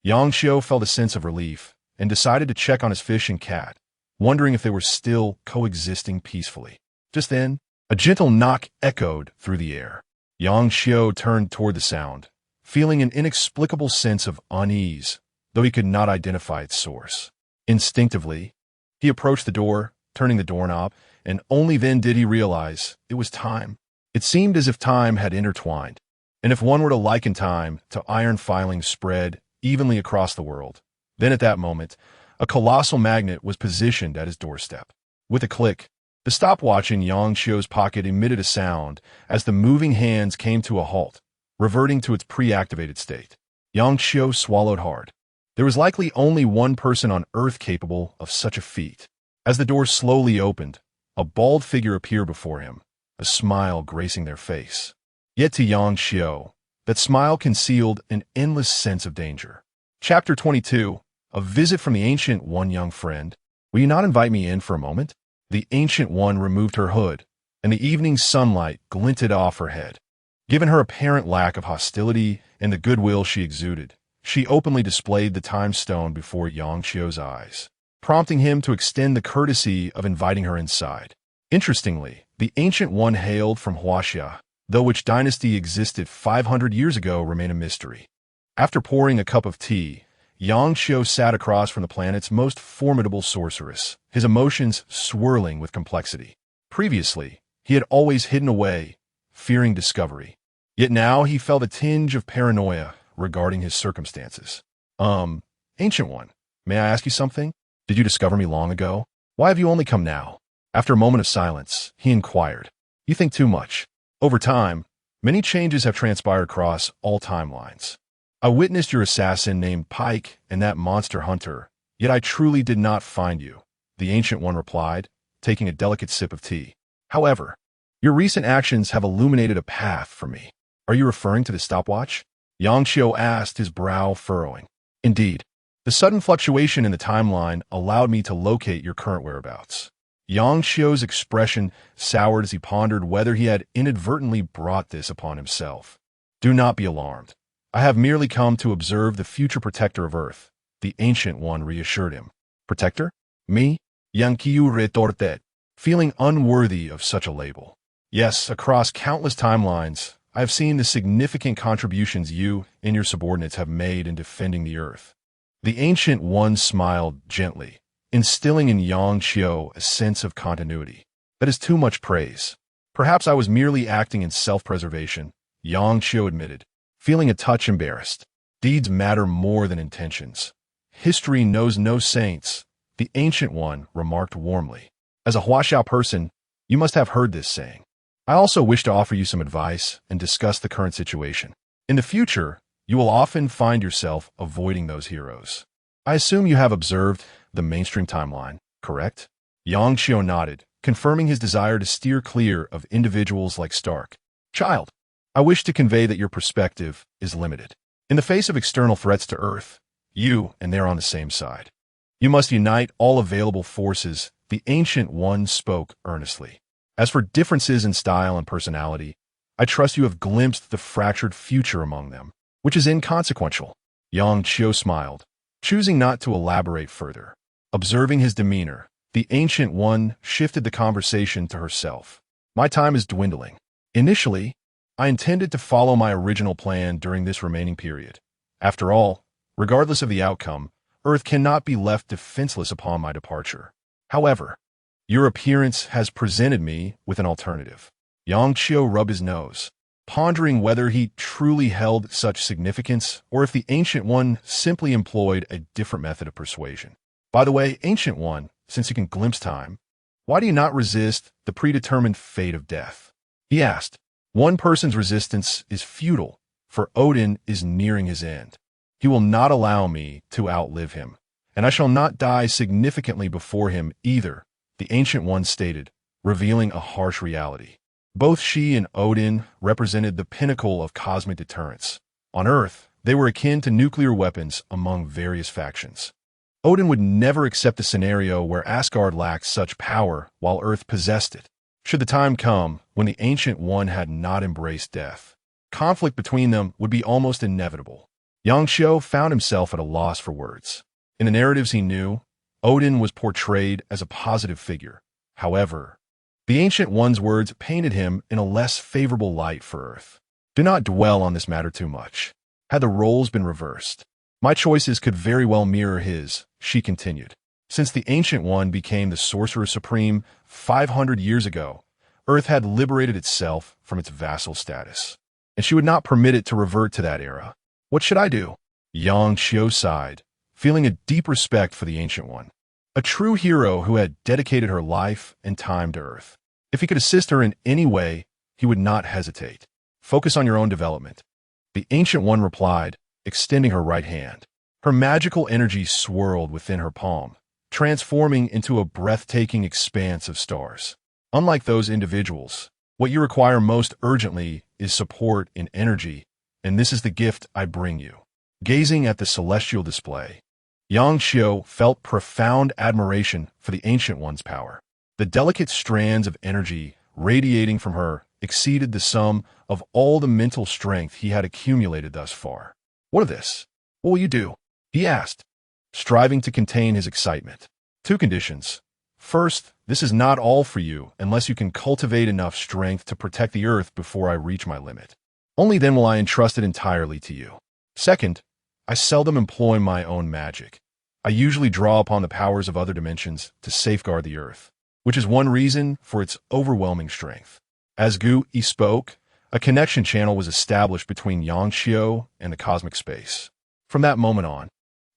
Speaker 1: Yang Qiu felt a sense of relief and decided to check on his fish and cat, wondering if they were still coexisting peacefully. Just then, a gentle knock echoed through the air. Yang Qiu turned toward the sound, feeling an inexplicable sense of unease, though he could not identify its source. Instinctively, he approached the door, turning the doorknob, and only then did he realize it was time. It seemed as if time had intertwined, And if one were to liken time to iron filings spread evenly across the world, then at that moment, a colossal magnet was positioned at his doorstep. With a click, the stopwatch in Yang Xiu's pocket emitted a sound as the moving hands came to a halt, reverting to its pre-activated state. Yang Xiu swallowed hard. There was likely only one person on Earth capable of such a feat. As the door slowly opened, a bald figure appeared before him, a smile gracing their face. Yet to Yang Xiu, that smile concealed an endless sense of danger. Chapter 22. A visit from the Ancient One. Young friend, will you not invite me in for a moment? The Ancient One removed her hood, and the evening sunlight glinted off her head. Given her apparent lack of hostility and the goodwill she exuded, she openly displayed the time stone before Yang Xiu's eyes, prompting him to extend the courtesy of inviting her inside. Interestingly, the Ancient One hailed from Huaxia, though which dynasty existed 500 years ago remained a mystery. After pouring a cup of tea, Yang Xiu sat across from the planet's most formidable sorceress, his emotions swirling with complexity. Previously, he had always hidden away, fearing discovery. Yet now he felt a tinge of paranoia regarding his circumstances. Ancient One, may I ask you something? Did you discover me long ago? Why have you only come now? After a moment of silence, he inquired. You think too much. Over time, many changes have transpired across all timelines. I witnessed your assassin named Pike and that monster hunter, yet I truly did not find you, the Ancient One replied, taking a delicate sip of tea. However, your recent actions have illuminated a path for me. Are you referring to the stopwatch? Yang Xiu asked, his brow furrowing. Indeed, the sudden fluctuation in the timeline allowed me to locate your current whereabouts. Yang Xiu's expression soured as he pondered whether he had inadvertently brought this upon himself. Do not be alarmed. I have merely come to observe the future protector of Earth, the Ancient One reassured him. Protector? Me? Yang Qiu retorted, feeling unworthy of such a label. Yes, across countless timelines, I have seen the significant contributions you and your subordinates have made in defending the Earth. The Ancient One smiled gently, instilling in Yang Xiu a sense of continuity. That is too much praise. Perhaps I was merely acting in self-preservation, Yang Xiu admitted, feeling a touch embarrassed. Deeds matter more than intentions. History knows no saints, the Ancient One remarked warmly. As a Huaxiao person, you must have heard this saying. I also wish to offer you some advice and discuss the current situation. In the future, you will often find yourself avoiding those heroes. I assume you have observed the mainstream timeline, correct? Yang Xiu nodded, confirming his desire to steer clear of individuals like Stark. Child, I wish to convey that your perspective is limited. In the face of external threats to Earth, you and they are on the same side. You must unite all available forces, the Ancient One spoke earnestly. As for differences in style and personality, I trust you have glimpsed the fractured future among them, which is inconsequential. Yang Xiu smiled, choosing not to elaborate further. Observing his demeanor, the Ancient One shifted the conversation to herself. My time is dwindling. Initially, I intended to follow my original plan during this remaining period. After all, regardless of the outcome, Earth cannot be left defenseless upon my departure. However, your appearance has presented me with an alternative. Yang Xiu rubbed his nose, pondering whether he truly held such significance or if the Ancient One simply employed a different method of persuasion. By the way, Ancient One, since you can glimpse time, why do you not resist the predetermined fate of death? He asked. One person's resistance is futile, for Odin is nearing his end. He will not allow me to outlive him, and I shall not die significantly before him either, the Ancient One stated, revealing a harsh reality. Both she and Odin represented the pinnacle of cosmic deterrence. On Earth, they were akin to nuclear weapons among various factions. Odin would never accept a scenario where Asgard lacked such power while Earth possessed it. Should the time come when the Ancient One had not embraced death, conflict between them would be almost inevitable. Yang Xiu found himself at a loss for words. In the narratives he knew, Odin was portrayed as a positive figure. However, the Ancient One's words painted him in a less favorable light for Earth. Do not dwell on this matter too much. Had the roles been reversed, my choices could very well mirror his, she continued. Since the Ancient One became the Sorcerer Supreme 500 years ago, Earth had liberated itself from its vassal status. and she would not permit it to revert to that era. What should I do? Yang Xiu sighed, feeling a deep respect for the Ancient One, a true hero who had dedicated her life and time to Earth. If he could assist her in any way, he would not hesitate. Focus on your own development. The Ancient One replied, extending her right hand. Her magical energy swirled within her palm, transforming into a breathtaking expanse of stars. Unlike those individuals, what you require most urgently is support in energy, and this is the gift I bring you. Gazing at the celestial display, Yang Xiu felt profound admiration for the Ancient One's power. The delicate strands of energy radiating from her exceeded the sum of all the mental strength he had accumulated thus far. What of this? What will you do? He asked, striving to contain his excitement. 2 conditions. First, this is not all for you unless you can cultivate enough strength to protect the Earth before I reach my limit. Only then will I entrust it entirely to you. Second, I seldom employ my own magic. I usually draw upon the powers of other dimensions to safeguard the Earth, which is one reason for its overwhelming strength. As Gu Yi spoke, a connection channel was established between Yang Xiu and the cosmic space. From that moment on,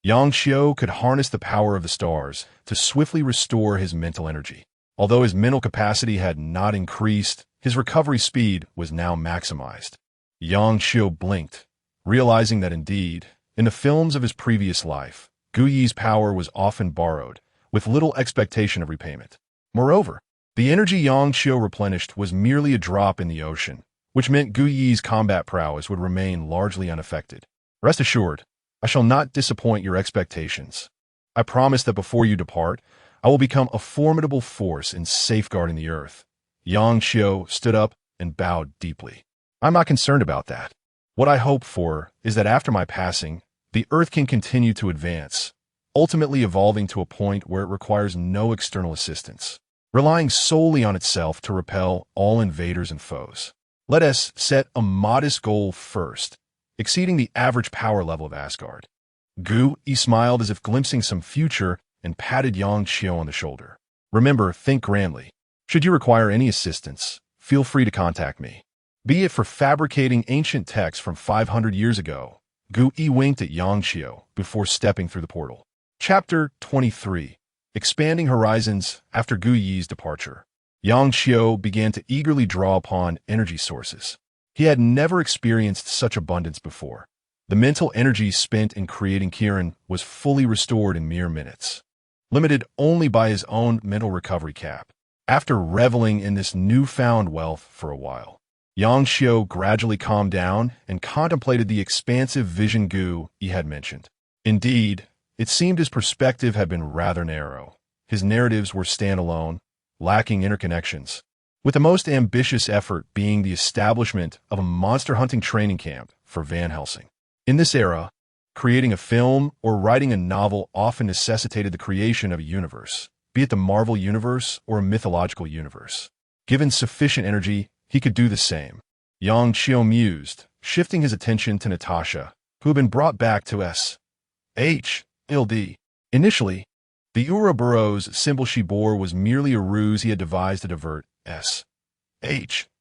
Speaker 1: Yang Xiu could harness the power of the stars to swiftly restore his mental energy. Although his mental capacity had not increased, his recovery speed was now maximized. Yang Xiu blinked, realizing that indeed, in the films of his previous life, Gu Yi's power was often borrowed, with little expectation of repayment. Moreover, the energy Yang Xiu replenished was merely a drop in the ocean, which meant Gu Yi's combat prowess would remain largely unaffected. Rest assured, I shall not disappoint your expectations. I promise that before you depart, I will become a formidable force in safeguarding the Earth. Yang Xiu stood up and bowed deeply. I'm not concerned about that. What I hope for is that after my passing, the Earth can continue to advance, ultimately evolving to a point where it requires no external assistance, relying solely on itself to repel all invaders and foes. Let us set a modest goal first, exceeding the average power level of Asgard. Gu Yi smiled as if glimpsing some future and patted Yang Xiu on the shoulder. Remember, think grandly. Should you require any assistance, feel free to contact me. Be it for fabricating ancient texts from 500 years ago. Gu Yi winked at Yang Xiu before stepping through the portal. Chapter 23. Expanding Horizons After Gu Yi's Departure. Yang Xiu began to eagerly draw upon energy sources. He had never experienced such abundance before. The mental energy spent in creating Kirin was fully restored in mere minutes, limited only by his own mental recovery cap. After reveling in this newfound wealth for a while, Yang Xiu gradually calmed down and contemplated the expansive vision Gu Yi had mentioned. Indeed, it seemed his perspective had been rather narrow. His narratives were standalone, lacking interconnections, with the most ambitious effort being the establishment of a monster-hunting training camp for Van Helsing. In this era, creating a film or writing a novel often necessitated the creation of a universe, be it the Marvel universe or a mythological universe. Given sufficient energy, he could do the same. Yang Xiu mused, shifting his attention to Natasha, who had been brought back to S.H.L.D. Initially, the Ouroboros symbol she bore was merely a ruse he had devised to divert S.H.L.D.'s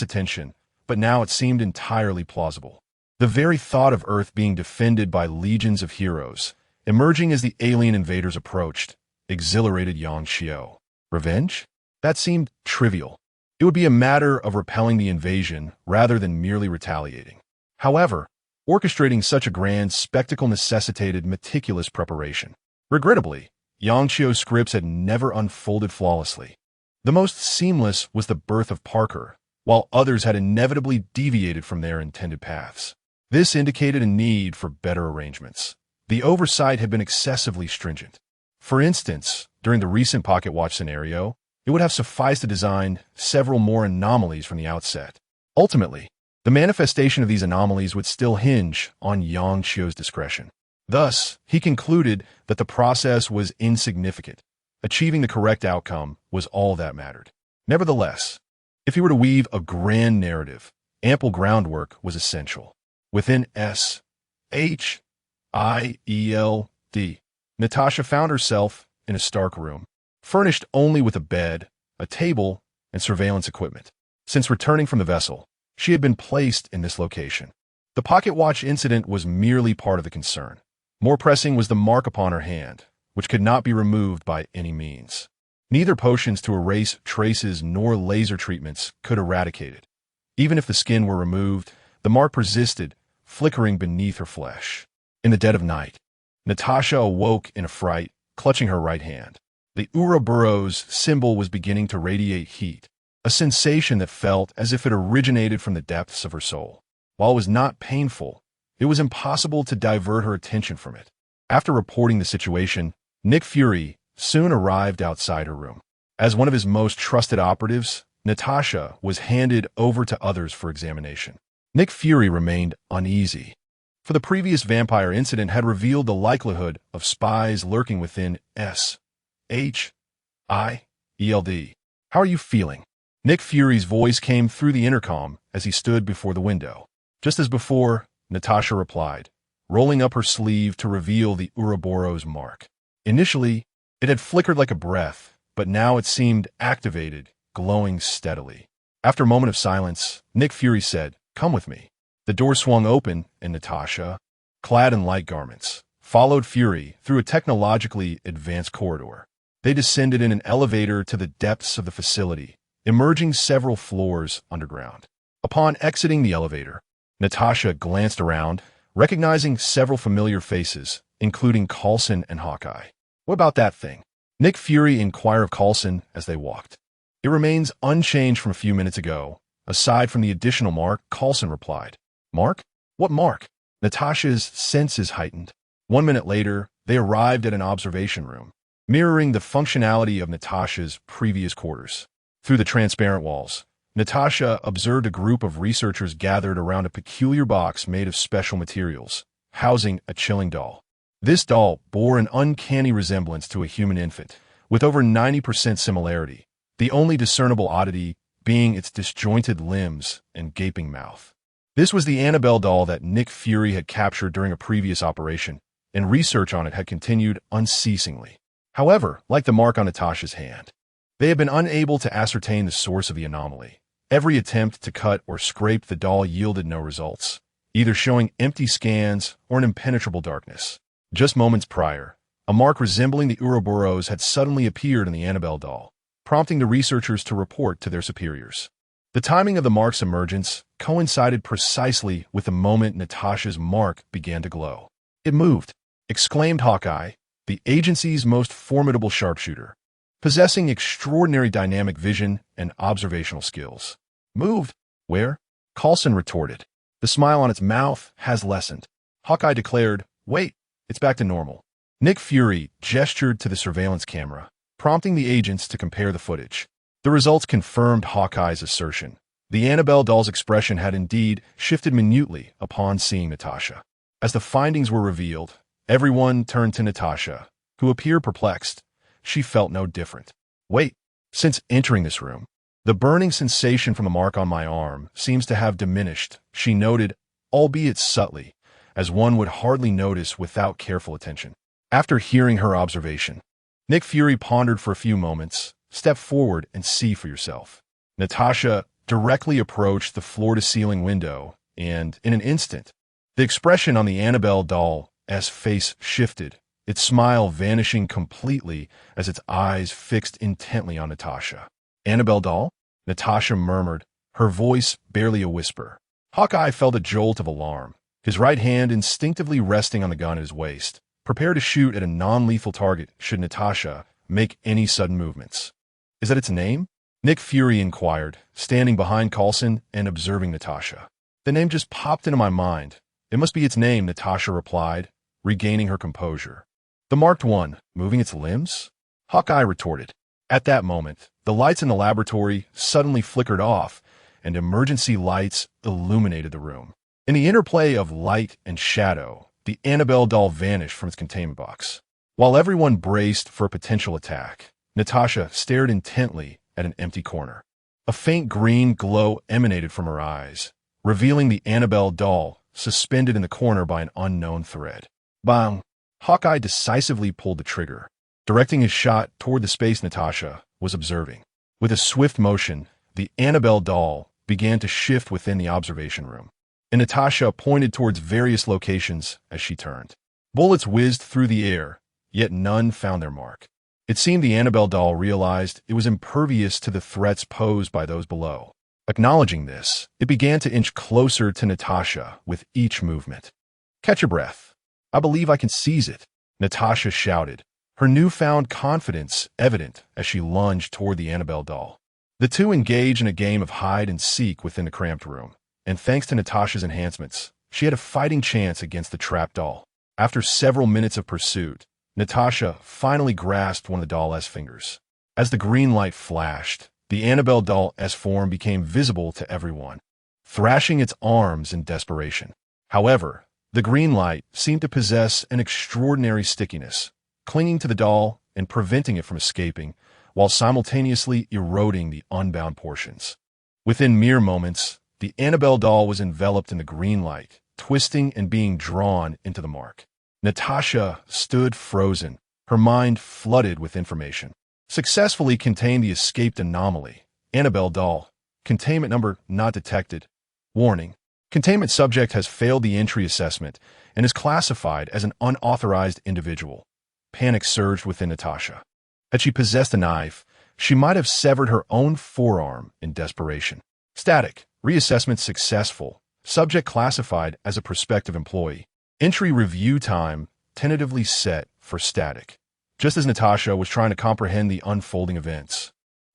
Speaker 1: attention, but now it seemed entirely plausible. The very thought of Earth being defended by legions of heroes, emerging as the alien invaders approached, exhilarated Yang Xiu. Revenge? That seemed trivial. It would be a matter of repelling the invasion rather than merely retaliating. However, orchestrating such a grand spectacle necessitated meticulous preparation. Regrettably, Yang Xiu's scripts had never unfolded flawlessly. The most seamless was the birth of Parker, while others had inevitably deviated from their intended paths. This indicated a need for better arrangements. The oversight had been excessively stringent. For instance, during the recent Pocket Watch scenario, it would have sufficed to design several more anomalies from the outset. Ultimately, the manifestation of these anomalies would still hinge on Yang Xiu's discretion. Thus, he concluded that the process was insignificant. Achieving the correct outcome was all that mattered. Nevertheless, if he were to weave a grand narrative, ample groundwork was essential. Within S.H.I.E.L.D., Natasha found herself in a stark room, furnished only with a bed, a table, and surveillance equipment. Since returning from the vessel, she had been placed in this location. The pocket watch incident was merely part of the concern. More pressing was the mark upon her hand, which could not be removed by any means. Neither potions to erase traces nor laser treatments could eradicate it. Even if the skin were removed, the mark persisted, flickering beneath her flesh. In the dead of night, Natasha awoke in a fright, clutching her right hand. The Ouroboros symbol was beginning to radiate heat, a sensation that felt as if it originated from the depths of her soul. While it was not painful, it was impossible to divert her attention from it. After reporting the situation, Nick Fury soon arrived outside her room. As one of his most trusted operatives, Natasha was handed over to others for examination. Nick Fury remained uneasy, for the previous vampire incident had revealed the likelihood of spies lurking within SHIELD. How are you feeling? Nick Fury's voice came through the intercom as he stood before the window. Just as before, Natasha replied, rolling up her sleeve to reveal the Ouroboros mark. Initially, it had flickered like a breath, but now it seemed activated, glowing steadily. After a moment of silence, Nick Fury said, "Come with me." The door swung open, and Natasha, clad in light garments, followed Fury through a technologically advanced corridor. They descended in an elevator to the depths of the facility, emerging several floors underground. Upon exiting the elevator, Natasha glanced around, recognizing several familiar faces, including Coulson and Hawkeye. "What about that thing?" Nick Fury inquired of Coulson as they walked. "It remains unchanged from a few minutes ago. Aside from the additional mark," Coulson replied. "Mark? What mark?" Natasha's senses heightened. 1 minute later, they arrived at an observation room, mirroring the functionality of Natasha's previous quarters. Through the transparent walls, Natasha observed a group of researchers gathered around a peculiar box made of special materials, housing a chilling doll. This doll bore an uncanny resemblance to a human infant, with over 90% similarity, the only discernible oddity being its disjointed limbs and gaping mouth. This was the Annabelle doll that Nick Fury had captured during a previous operation, and research on it had continued unceasingly. However, like the mark on Natasha's hand, they had been unable to ascertain the source of the anomaly. Every attempt to cut or scrape the doll yielded no results, either showing empty scans or an impenetrable darkness. Just moments prior, a mark resembling the Ouroboros had suddenly appeared in the Annabelle doll, prompting the researchers to report to their superiors. The timing of the mark's emergence coincided precisely with the moment Natasha's mark began to glow. "It moved," exclaimed Hawkeye, the agency's most formidable sharpshooter, possessing extraordinary dynamic vision and observational skills. "Moved? Where?" Coulson retorted. "The smile on its mouth has lessened." Hawkeye declared, "Wait, it's back to normal." Nick Fury gestured to the surveillance camera, prompting the agents to compare the footage. The results confirmed Hawkeye's assertion. The Annabelle doll's expression had indeed shifted minutely upon seeing Natasha. As the findings were revealed, everyone turned to Natasha, who appeared perplexed. She felt no different. "Wait, since entering this room, the burning sensation from the mark on my arm seems to have diminished," she noted, albeit subtly, as one would hardly notice without careful attention. After hearing her observation, Nick Fury pondered for a few moments. "Step forward and see for yourself." Natasha directly approached the floor-to-ceiling window, and, in an instant, the expression on the Annabelle doll's face shifted, its smile vanishing completely as its eyes fixed intently on Natasha. "Annabelle doll?" Natasha murmured, her voice barely a whisper. Hawkeye felt a jolt of alarm, his right hand instinctively resting on the gun at his waist, prepared to shoot at a non-lethal target should Natasha make any sudden movements. "Is that its name?" Nick Fury inquired, standing behind Coulson and observing Natasha. "The name just popped into my mind. It must be its name," Natasha replied, regaining her composure. "The marked one, moving its limbs?" Hawkeye retorted. At that moment, the lights in the laboratory suddenly flickered off, and emergency lights illuminated the room. In the interplay of light and shadow, the Annabelle doll vanished from its containment box. While everyone braced for a potential attack, Natasha stared intently at an empty corner. A faint green glow emanated from her eyes, revealing the Annabelle doll suspended in the corner by an unknown thread. Bang! Hawkeye decisively pulled the trigger, directing his shot toward the space Natasha was observing. With a swift motion, the Annabelle doll began to shift within the observation room, and Natasha pointed towards various locations as she turned. Bullets whizzed through the air, yet none found their mark. It seemed the Annabelle doll realized it was impervious to the threats posed by those below. Acknowledging this, it began to inch closer to Natasha with each movement. "Catch your breath. I believe I can seize it," Natasha shouted, her newfound confidence evident as she lunged toward the Annabelle doll. The two engaged in a game of hide-and-seek within the cramped room, and thanks to Natasha's enhancements, she had a fighting chance against the trapped doll. After several minutes of pursuit, Natasha finally grasped one of the doll's fingers. As the green light flashed, the Annabelle doll's form became visible to everyone, thrashing its arms in desperation. However, the green light seemed to possess an extraordinary stickiness, clinging to the doll and preventing it from escaping, while simultaneously eroding the unbound portions. Within mere moments, the Annabelle doll was enveloped in the green light, twisting and being drawn into the mark. Natasha stood frozen, her mind flooded with information. Successfully contained the escaped anomaly. Annabelle doll. Containment number not detected. Warning. Containment subject has failed the entry assessment and is classified as an unauthorized individual. Panic surged within Natasha. Had she possessed a knife, she might have severed her own forearm in desperation. Static. Reassessment successful. Subject classified as a prospective employee. Entry review time tentatively set for static. Just as Natasha was trying to comprehend the unfolding events,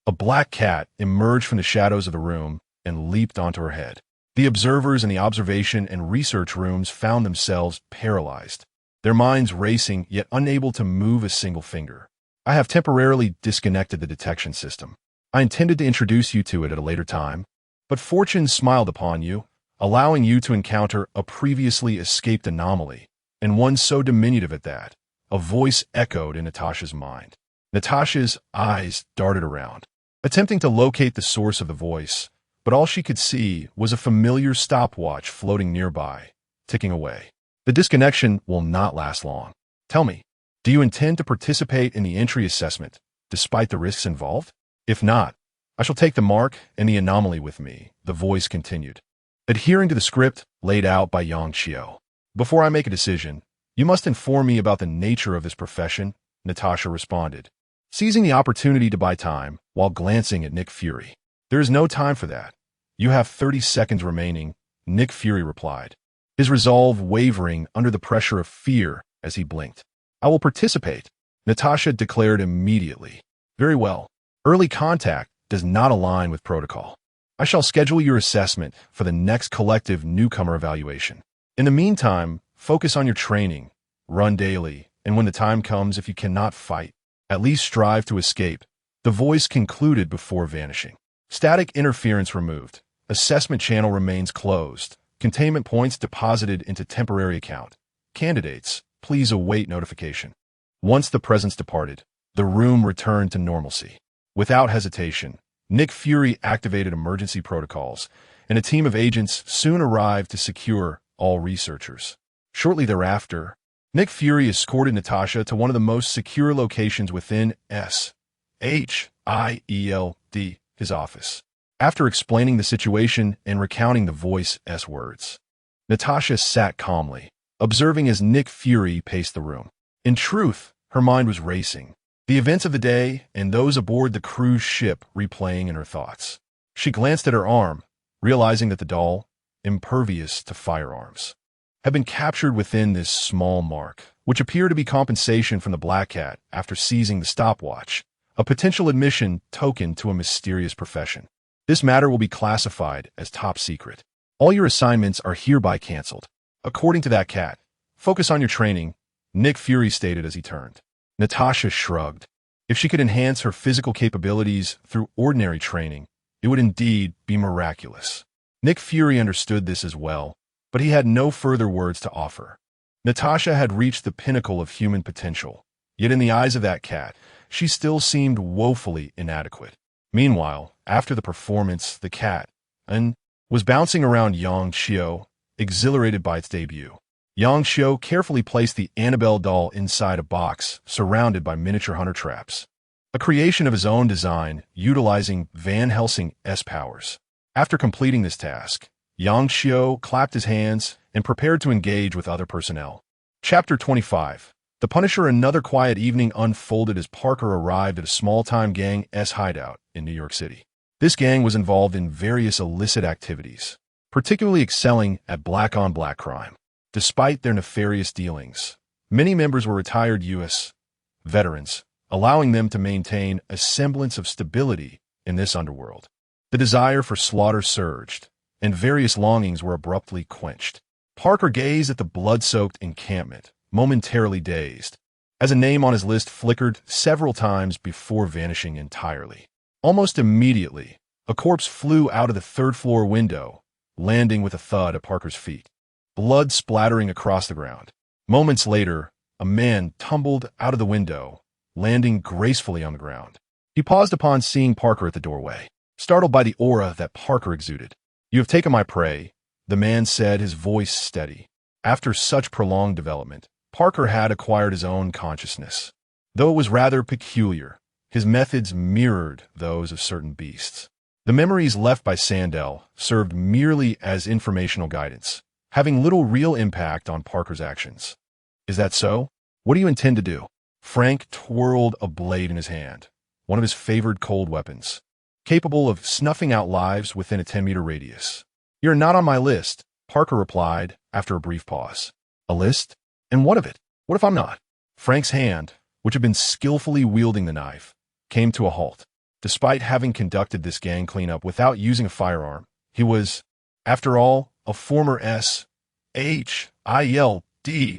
Speaker 1: a black cat emerged from the shadows of the room and leaped onto her head. The observers in the observation and research rooms found themselves paralyzed, their minds racing yet unable to move a single finger. "I have temporarily disconnected the detection system. I intended to introduce you to it at a later time, but fortune smiled upon you, allowing you to encounter a previously escaped anomaly, and one so diminutive at that." A voice echoed in Natasha's mind. Natasha's eyes darted around, attempting to locate the source of the voice, but all she could see was a familiar stopwatch floating nearby, ticking away. "The disconnection will not last long. Tell me, do you intend to participate in the entry assessment, despite the risks involved? If not, I shall take the mark and the anomaly with me," the voice continued, adhering to the script laid out by Yang Xiao. "Before I make a decision, you must inform me about the nature of this profession," Natasha responded, seizing the opportunity to buy time while glancing at Nick Fury. "There is no time for that. You have 30 seconds remaining," Nick Fury replied, his resolve wavering under the pressure of fear as he blinked. "I will participate," Natasha declared immediately. "Very well. Early contact does not align with protocol. I shall schedule your assessment for the next collective newcomer evaluation. In the meantime, focus on your training, run daily, and when the time comes, if you cannot fight, at least strive to escape," the voice concluded before vanishing. Static interference removed. Assessment channel remains closed. Containment points deposited into temporary account. Candidates, please await notification. Once the presence departed, the room returned to normalcy. Without hesitation, Nick Fury activated emergency protocols, and a team of agents soon arrived to secure all researchers. Shortly thereafter, Nick Fury escorted Natasha to one of the most secure locations within SHIELD, his office. After explaining the situation and recounting the voice's words, Natasha sat calmly, observing as Nick Fury paced the room. In truth, her mind was racing, the events of the day and those aboard the cruise ship replaying in her thoughts. She glanced at her arm, realizing that the doll, impervious to firearms, had been captured within this small mark, which appeared to be compensation from the Black Cat after seizing the stopwatch, a potential admission token to a mysterious profession. "This matter will be classified as top secret. All your assignments are hereby canceled. According to that cat, focus on your training," Nick Fury stated as he turned. Natasha shrugged. If she could enhance her physical capabilities through ordinary training, it would indeed be miraculous. Nick Fury understood this as well, but he had no further words to offer. Natasha had reached the pinnacle of human potential, yet in the eyes of that cat, she still seemed woefully inadequate. Meanwhile, after the performance, the cat was bouncing around Yang Xiao, exhilarated by its debut. Yang Xiao carefully placed the Annabelle doll inside a box surrounded by miniature hunter traps, a creation of his own design utilizing Van Helsing's powers. After completing this task, Yang Xiao clapped his hands and prepared to engage with other personnel. Chapter 25. The Punisher. Another quiet evening unfolded as Parker arrived at a small-time Gang's hideout in New York City. This gang was involved in various illicit activities, particularly excelling at black-on-black crime. Despite their nefarious dealings, many members were retired U.S. veterans, allowing them to maintain a semblance of stability in this underworld. The desire for slaughter surged, and various longings were abruptly quenched. Parker gazed at the blood-soaked encampment, momentarily dazed, as a name on his list flickered several times before vanishing entirely. Almost immediately, a corpse flew out of the third-floor window, landing with a thud at Parker's feet, blood splattering across the ground. Moments later, a man tumbled out of the window, landing gracefully on the ground. He paused upon seeing Parker at the doorway, startled by the aura that Parker exuded. "You have taken my prey," the man said, his voice steady. After such prolonged development, Parker had acquired his own consciousness. Though it was rather peculiar, his methods mirrored those of certain beasts. The memories left by Sandel served merely as informational guidance, having little real impact on Parker's actions. "Is that so? What do you intend to do?" Frank twirled a blade in his hand, one of his favored cold weapons, capable of snuffing out lives within a 10-meter radius. "You're not on my list," Parker replied after a brief pause. "A list? And what of it? What if I'm not?" Frank's hand, which had been skillfully wielding the knife, came to a halt. Despite having conducted this gang cleanup without using a firearm, he was, after all, a former SHIELD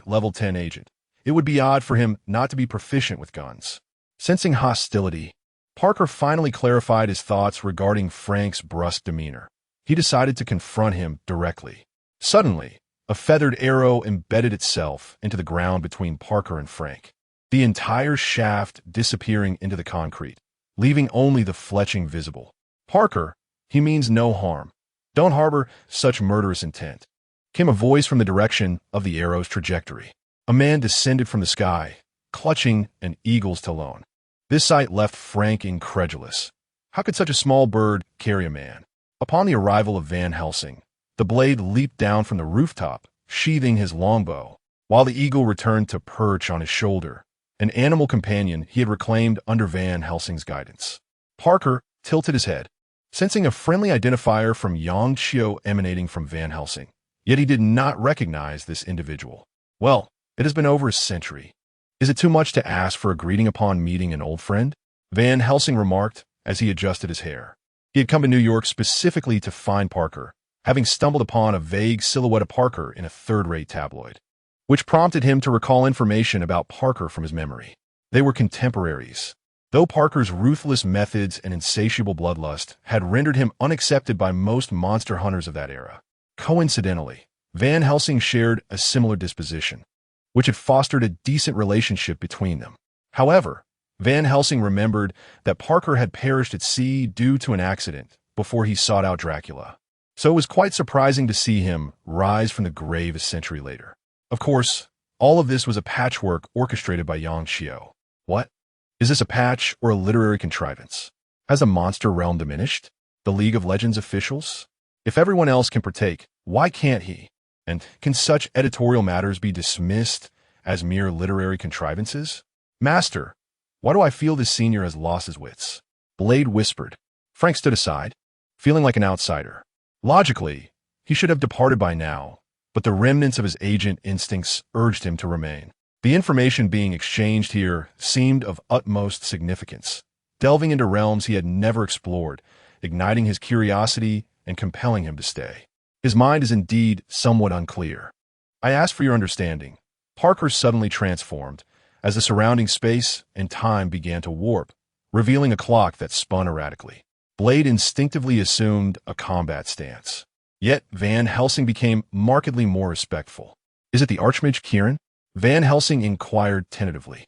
Speaker 1: level 10 agent. It would be odd for him not to be proficient with guns. Sensing hostility, Parker finally clarified his thoughts regarding Frank's brusque demeanor. He decided to confront him directly. Suddenly, a feathered arrow embedded itself into the ground between Parker and Frank, the entire shaft disappearing into the concrete, leaving only the fletching visible. "Parker, he means no harm. Don't harbor such murderous intent," came a voice from the direction of the arrow's trajectory. A man descended from the sky, clutching an eagle's talon. This sight left Frank incredulous. How could such a small bird carry a man? Upon the arrival of Van Helsing, the blade leaped down from the rooftop, sheathing his longbow, while the eagle returned to perch on his shoulder, an animal companion he had reclaimed under Van Helsing's guidance. Parker tilted his head, sensing a friendly identifier from Yang Xiao emanating from Van Helsing. Yet he did not recognize this individual. "Well, it has been over a century. Is it too much to ask for a greeting upon meeting an old friend?" Van Helsing remarked as he adjusted his hair. He had come to New York specifically to find Parker, having stumbled upon a vague silhouette of Parker in a third-rate tabloid, which prompted him to recall information about Parker from his memory. They were contemporaries. Though Parker's ruthless methods and insatiable bloodlust had rendered him unaccepted by most monster hunters of that era, coincidentally, Van Helsing shared a similar disposition, which had fostered a decent relationship between them. However, Van Helsing remembered that Parker had perished at sea due to an accident before he sought out Dracula, so it was quite surprising to see him rise from the grave a century later. Of course, all of this was a patchwork orchestrated by Yang Xiao. What? Is this a patch or a literary contrivance? Has the monster realm diminished? The League of Legends officials? If everyone else can partake, why can't he? And can such editorial matters be dismissed as mere literary contrivances? "Master, why do I feel this senior has lost his wits?" Blade whispered. Frank stood aside, feeling like an outsider. Logically, he should have departed by now, but the remnants of his agent instincts urged him to remain. The information being exchanged here seemed of utmost significance, delving into realms he had never explored, igniting his curiosity and compelling him to stay. His mind is indeed somewhat unclear. "I ask for your understanding." Parker suddenly transformed, as the surrounding space and time began to warp, revealing a clock that spun erratically. Blade instinctively assumed a combat stance. Yet Van Helsing became markedly more respectful. "Is it the Archmage Kieran?" Van Helsing inquired tentatively.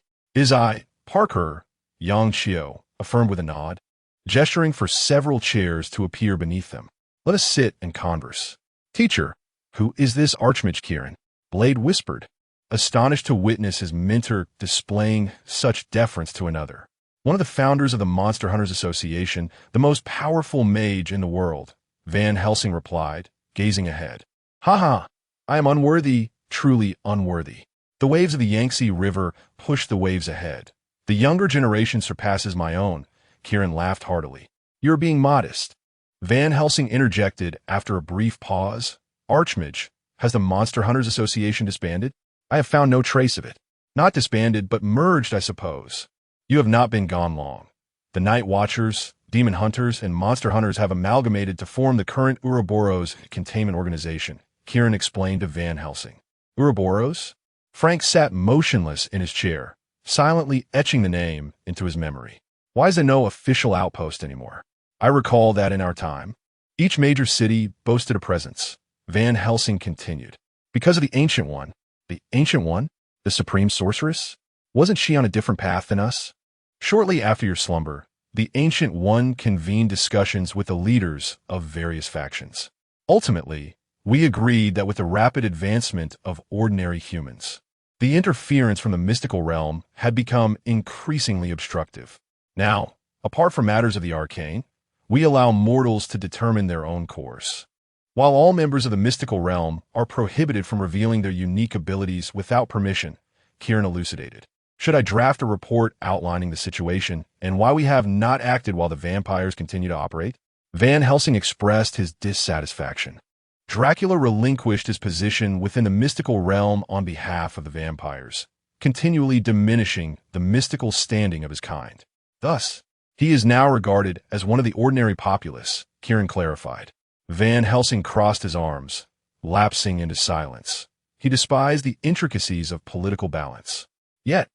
Speaker 1: Parker," Yang Xiao affirmed with a nod, gesturing for several chairs to appear beneath them. "Let us sit and converse." "Teacher, who is this Archmage Kieran?" Blade whispered, astonished to witness his mentor displaying such deference to another. "One of the founders of the Monster Hunters Association, the most powerful mage in the world, Van Helsing replied, gazing ahead. Ha! I am unworthy, truly unworthy. The waves of the Yangtze River push the waves ahead. The younger generation surpasses my own. Kieran laughed heartily. You're being modest. Van Helsing interjected after a brief pause. Archmage, has the Monster Hunters Association disbanded? I have found no trace of it. Not disbanded, but merged, I suppose. You have not been gone long. The Night Watchers, Demon Hunters, and Monster Hunters have amalgamated to form the current Ouroboros Containment Organization, Kieran explained to Van Helsing. Ouroboros? Frank sat motionless in his chair, silently etching the name into his memory. Why is there no official outpost anymore? I recall that in our time, each major city boasted a presence. Van Helsing continued. Because of the Ancient One. The Ancient One? The Supreme Sorceress? Wasn't she on a different path than us? Shortly after your slumber, the Ancient One convened discussions with the leaders of various factions. Ultimately, we agreed that with the rapid advancement of ordinary humans, the interference from the mystical realm had become increasingly obstructive. Now, apart from matters of the arcane, we allow mortals to determine their own course. While all members of the mystical realm are prohibited from revealing their unique abilities without permission, Kieran elucidated. Should I draft a report outlining the situation and why we have not acted while the vampires continue to operate? Van Helsing expressed his dissatisfaction. Dracula relinquished his position within the mystical realm on behalf of the vampires, continually diminishing the mystical standing of his kind. Thus, he is now regarded as one of the ordinary populace, Kieran clarified. Van Helsing crossed his arms, lapsing into silence. He despised the intricacies of political balance. Yet,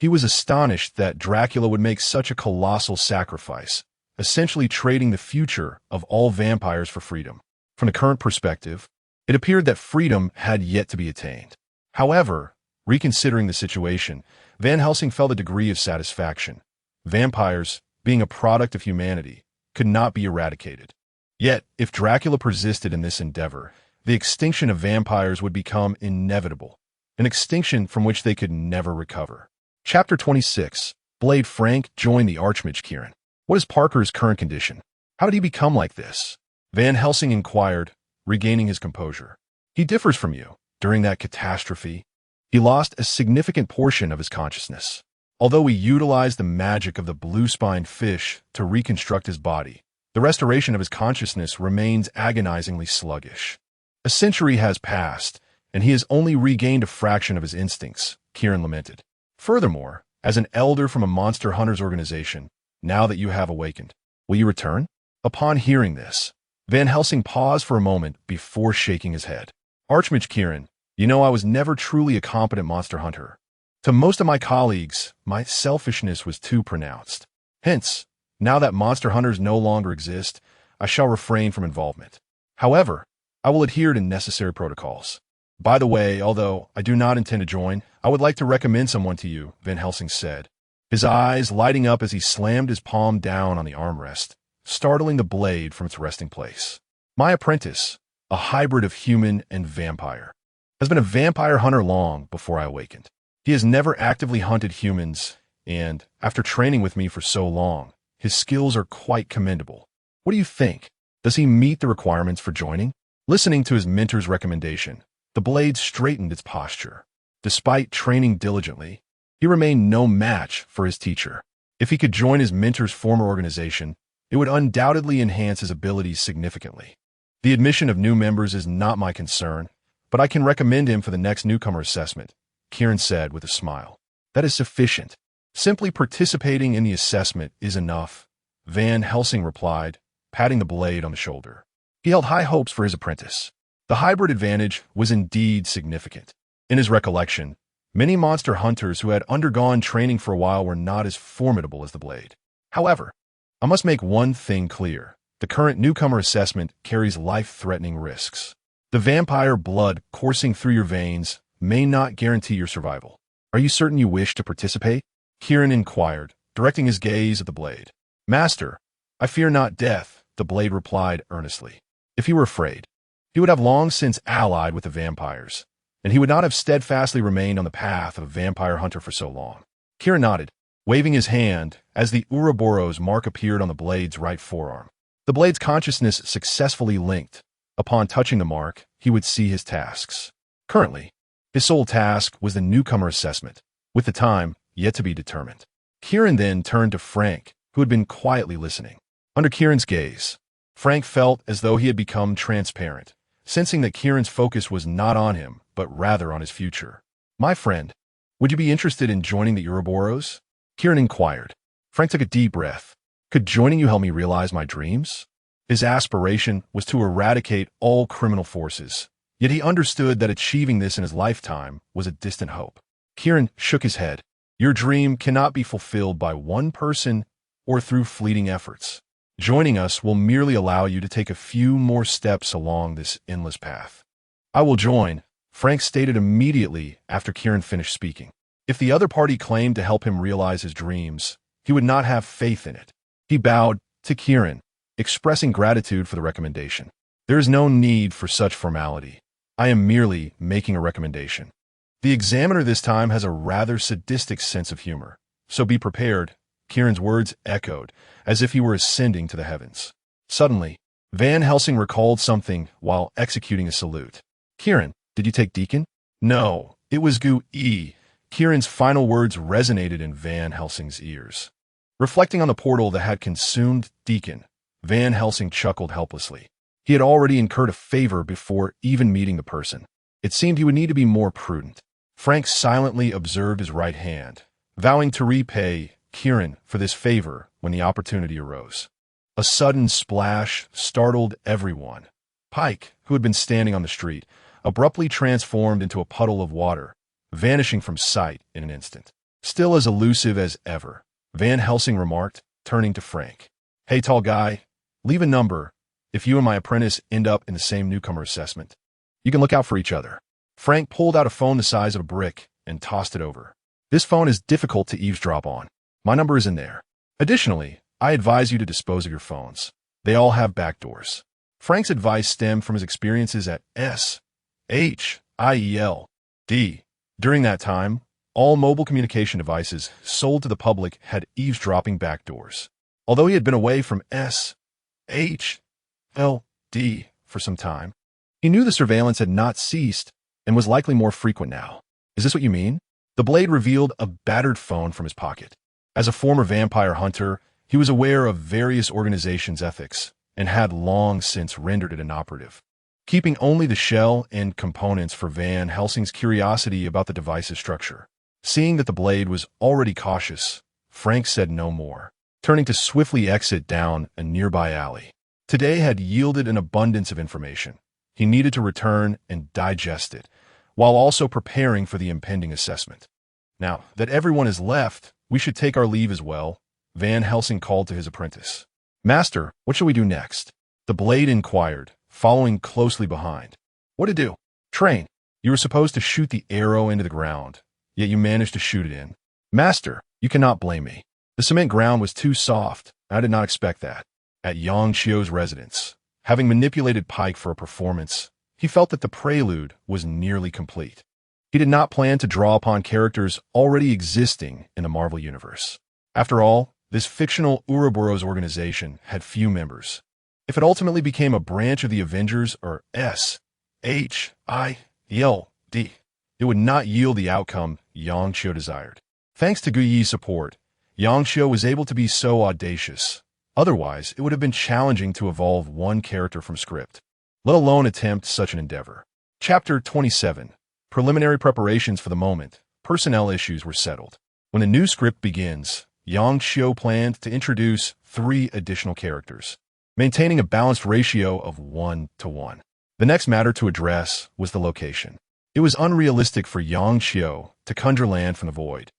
Speaker 1: he was astonished that Dracula would make such a colossal sacrifice, essentially trading the future of all vampires for freedom. From the current perspective, it appeared that freedom had yet to be attained. However, reconsidering the situation, Van Helsing felt a degree of satisfaction. Vampires, being a product of humanity, could not be eradicated. Yet, if Dracula persisted in this endeavor, the extinction of vampires would become inevitable, an extinction from which they could never recover. Chapter 26. Blade Frank joined the Archmage Kieran. What is Parker's current condition? How did he become like this? Van Helsing inquired, regaining his composure. He differs from you. During that catastrophe, he lost a significant portion of his consciousness. Although we utilized the magic of the blue-spined fish to reconstruct his body, the restoration of his consciousness remains agonizingly sluggish. A century has passed, and he has only regained a fraction of his instincts, Kieran lamented. Furthermore, as an elder from a Monster Hunters organization, now that you have awakened, will you return? Upon hearing this, Van Helsing paused for a moment before shaking his head. Archmage Kieran, you know I was never truly a competent monster hunter. To most of my colleagues, my selfishness was too pronounced. Hence, now that monster hunters no longer exist, I shall refrain from involvement. However, I will adhere to necessary protocols. By the way, although I do not intend to join, I would like to recommend someone to you, Van Helsing said, his eyes lighting up as he slammed his palm down on the armrest, startling the blade from its resting place. My apprentice, a hybrid of human and vampire, has been a vampire hunter long before I awakened. He has never actively hunted humans, and, after training with me for so long, his skills are quite commendable. What do you think? Does he meet the requirements for joining? Listening to his mentor's recommendation, the blade straightened its posture. Despite training diligently, he remained no match for his teacher. If he could join his mentor's former organization, it would undoubtedly enhance his abilities significantly. The admission of new members is not my concern, but I can recommend him for the next newcomer assessment, Kieran said with a smile. That is sufficient. Simply participating in the assessment is enough, Van Helsing replied, patting the blade on the shoulder. He held high hopes for his apprentice. The hybrid advantage was indeed significant. In his recollection, many monster hunters who had undergone training for a while were not as formidable as the blade. However, I must make one thing clear. The current newcomer assessment carries life-threatening risks. The vampire blood coursing through your veins may not guarantee your survival. Are you certain you wish to participate? Kieran inquired, directing his gaze at the blade. Master, I fear not death, the blade replied earnestly. If he were afraid, he would have long since allied with the vampires, and he would not have steadfastly remained on the path of a vampire hunter for so long. Kieran nodded, waving his hand as the Ouroboros mark appeared on the blade's right forearm. The blade's consciousness successfully linked. Upon touching the mark, he would see his tasks. Currently, his sole task was the newcomer assessment, with the time yet to be determined. Kieran then turned to Frank, who had been quietly listening. Under Kieran's gaze, Frank felt as though he had become transparent, sensing that Kieran's focus was not on him, but rather on his future. "My friend, would you be interested in joining the Ouroboros?" Kieran inquired. Frank took a deep breath. "Could joining you help me realize my dreams?" His aspiration was to eradicate all criminal forces, yet he understood that achieving this in his lifetime was a distant hope. Kieran shook his head. "Your dream cannot be fulfilled by one person or through fleeting efforts. Joining us will merely allow you to take a few more steps along this endless path." "I will join," Frank stated immediately after Kieran finished speaking. If the other party claimed to help him realize his dreams, he would not have faith in it. He bowed to Kieran, expressing gratitude for the recommendation. "There is no need for such formality. I am merely making a recommendation." The examiner this time has a rather sadistic sense of humor, so be prepared. Kieran's words echoed, as if he were ascending to the heavens. Suddenly, Van Helsing recalled something while executing a salute. "Kieran, did you take Deacon?" "No, it was Gu-E." Kieran's final words resonated in Van Helsing's ears. Reflecting on the portal that had consumed Deacon, Van Helsing chuckled helplessly. He had already incurred a favor before even meeting the person. It seemed he would need to be more prudent. Frank silently observed his right hand, vowing to repay Kieran for this favor when the opportunity arose. A sudden splash startled everyone. Pike, who had been standing on the street, abruptly transformed into a puddle of water, vanishing from sight in an instant. Still as elusive as ever, Van Helsing remarked, turning to Frank. "Hey, tall guy, leave a number if you and my apprentice end up in the same newcomer assessment. You can look out for each other." Frank pulled out a phone the size of a brick and tossed it over. "This phone is difficult to eavesdrop on. My number is in there. Additionally, I advise you to dispose of your phones. They all have backdoors." Frank's advice stemmed from his experiences at SHIELD. During that time, all mobile communication devices sold to the public had eavesdropping backdoors. Although he had been away from SHIELD for some time, he knew the surveillance had not ceased and was likely more frequent now. "Is this what you mean?" The blade revealed a battered phone from his pocket. As a former vampire hunter, he was aware of various organizations' ethics and had long since rendered it inoperative, keeping only the shell and components for Van Helsing's curiosity about the device's structure. Seeing that the blade was already cautious, Frank said no more, turning to swiftly exit down a nearby alley. Today had yielded an abundance of information. He needed to return and digest it, while also preparing for the impending assessment. "Now that everyone is left, we should take our leave as well," Van Helsing called to his apprentice. "Master, what shall we do next?" The blade inquired, following closely behind. "What to do?" "Train. You were supposed to shoot the arrow into the ground, yet you managed to shoot it in." "Master, you cannot blame me. The cement ground was too soft, and I did not expect that." At Yang Chio's residence, having manipulated Pike for a performance, he felt that the prelude was nearly complete. He did not plan to draw upon characters already existing in the Marvel Universe. After all, this fictional Ouroboros organization had few members. If it ultimately became a branch of the Avengers or SHIELD, it would not yield the outcome Yang Chio desired. Thanks to Guyi's support, Yang Chio was able to be so audacious. Otherwise, it would have been challenging to evolve one character from script, let alone attempt such an endeavor. Chapter 27. Preliminary preparations for the moment. Personnel issues were settled. When the new script begins, Yang Chio planned to introduce 3 additional characters, maintaining a balanced ratio of 1:1. The next matter to address was the location. It was unrealistic for Yang Chio to conjure land from the void,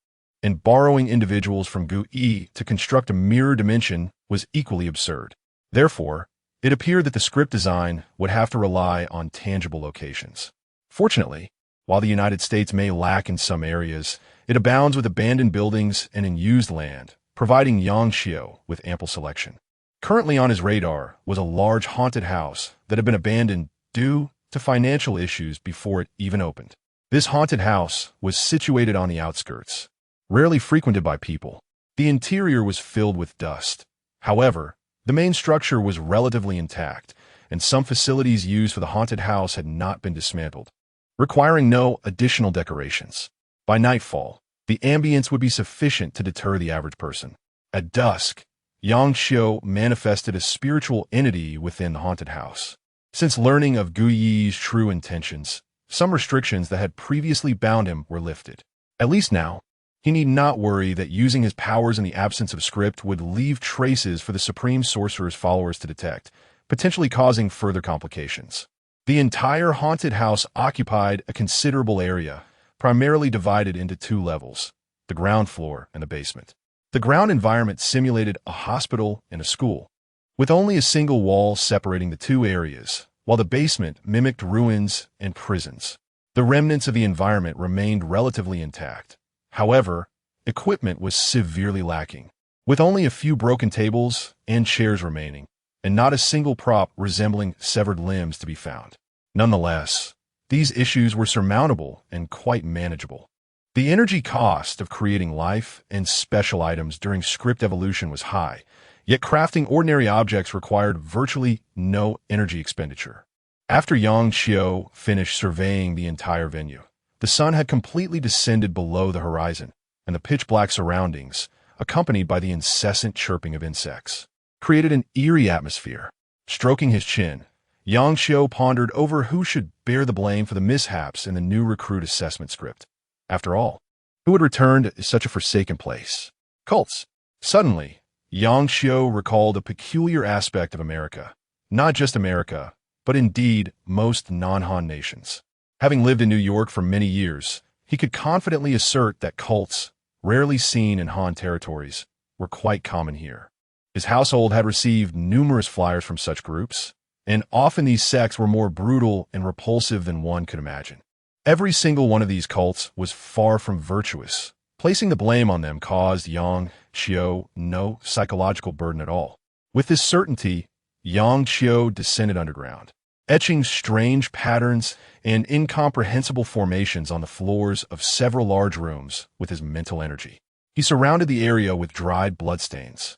Speaker 1: and borrowing individuals from Gu-E to construct a mirror dimension was equally absurd. Therefore, it appeared that the script design would have to rely on tangible locations. Fortunately, while the United States may lack in some areas, it abounds with abandoned buildings and unused land, providing Yang Chio with ample selection. Currently on his radar was a large haunted house that had been abandoned due to financial issues before it even opened. This haunted house was situated on the outskirts, rarely frequented by people. The interior was filled with dust. However, The main structure was relatively intact, and some facilities used for the haunted house had not been dismantled, requiring no additional decorations. By nightfall, the ambience would be sufficient to deter the average person. At dusk, Yang Xiu manifested a spiritual entity within the haunted house. Since learning of Gu Yi's true intentions, some restrictions that had previously bound him were lifted. At least now, he need not worry that using his powers in the absence of script would leave traces for the Supreme Sorcerer's followers to detect, potentially causing further complications. The entire haunted house occupied a considerable area, primarily divided into two levels, the ground floor and the basement. The ground environment simulated a hospital and a school, with only a single wall separating the two areas, while the basement mimicked ruins and prisons. The remnants of the environment remained relatively intact. However, equipment was severely lacking, with only a few broken tables and chairs remaining, and not a single prop resembling severed limbs to be found. Nonetheless, these issues were surmountable and quite manageable. The energy cost of creating life and special items during script evolution was high, yet crafting ordinary objects required virtually no energy expenditure. After Yang Xiu finished surveying the entire venue, the sun had completely descended below the horizon, and the pitch-black surroundings, accompanied by the incessant chirping of insects, created an eerie atmosphere. Stroking his chin, Yang Xiu pondered over who should bear the blame for the mishaps in the new recruit assessment script. After all, who had returned to such a forsaken place? Cults. Suddenly, Yang Xiu recalled a peculiar aspect of America. Not just America, but indeed most non-Han nations. Having lived in New York for many years, he could confidently assert that cults, rarely seen in Han territories, were quite common here. His household had received numerous flyers from such groups, and often these sects were more brutal and repulsive than one could imagine. Every single one of these cults was far from virtuous. Placing the blame on them caused Yang Xiu no psychological burden at all. With this certainty, Yang Xiu descended underground, etching strange patterns and incomprehensible formations on the floors of several large rooms with his mental energy. He surrounded the area with dried bloodstains,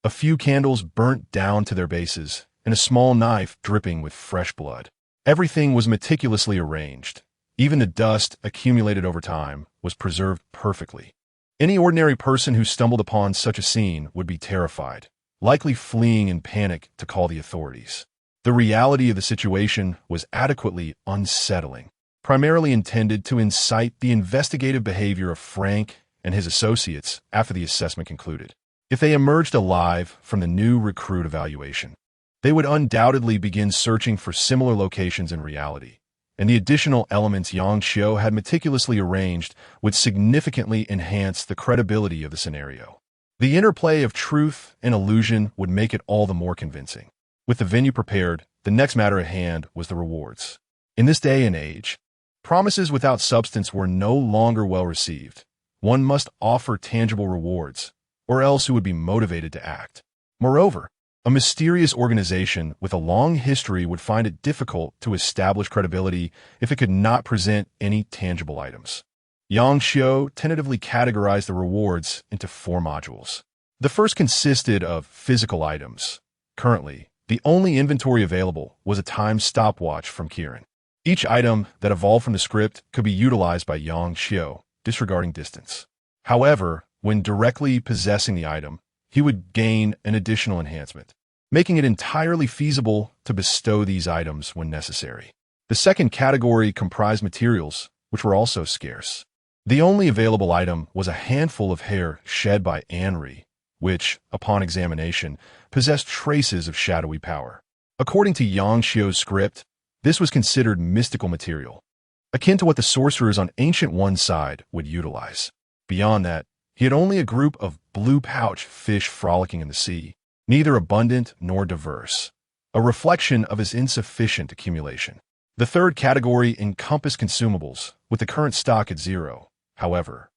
Speaker 1: a few candles burnt down to their bases, and a small knife dripping with fresh blood. Everything was meticulously arranged. Even the dust accumulated over time was preserved perfectly. Any ordinary person who stumbled upon such a scene would be terrified, likely fleeing in panic to call the authorities. The reality of the situation was adequately unsettling, primarily intended to incite the investigative behavior of Frank and his associates after the assessment concluded. If they emerged alive from the new recruit evaluation, they would undoubtedly begin searching for similar locations in reality, and the additional elements Yang Xiu had meticulously arranged would significantly enhance the credibility of the scenario. The interplay of truth and illusion would make it all the more convincing. With the venue prepared, the next matter at hand was the rewards. In this day and age, promises without substance were no longer well received. One must offer tangible rewards, or else who would be motivated to act. Moreover, a mysterious organization with a long history would find it difficult to establish credibility if it could not present any tangible items. Yang Xiu tentatively categorized the rewards into 4 modules. The first consisted of physical items. Currently, the only inventory available was a timed stopwatch from Kieran. Each item that evolved from the script could be utilized by Yang Xiu, disregarding distance. However, when directly possessing the item, he would gain an additional enhancement, making it entirely feasible to bestow these items when necessary. The second category comprised materials, which were also scarce. The only available item was a handful of hair shed by Anri, which, upon examination, possessed traces of shadowy power. According to Yang Xiu's script, this was considered mystical material, akin to what the sorcerers on Ancient One's side would utilize. Beyond that, he had only a group of blue pouch fish frolicking in the sea, neither abundant nor diverse, a reflection of his insufficient accumulation. The third category encompassed consumables, with the current stock at 0. However,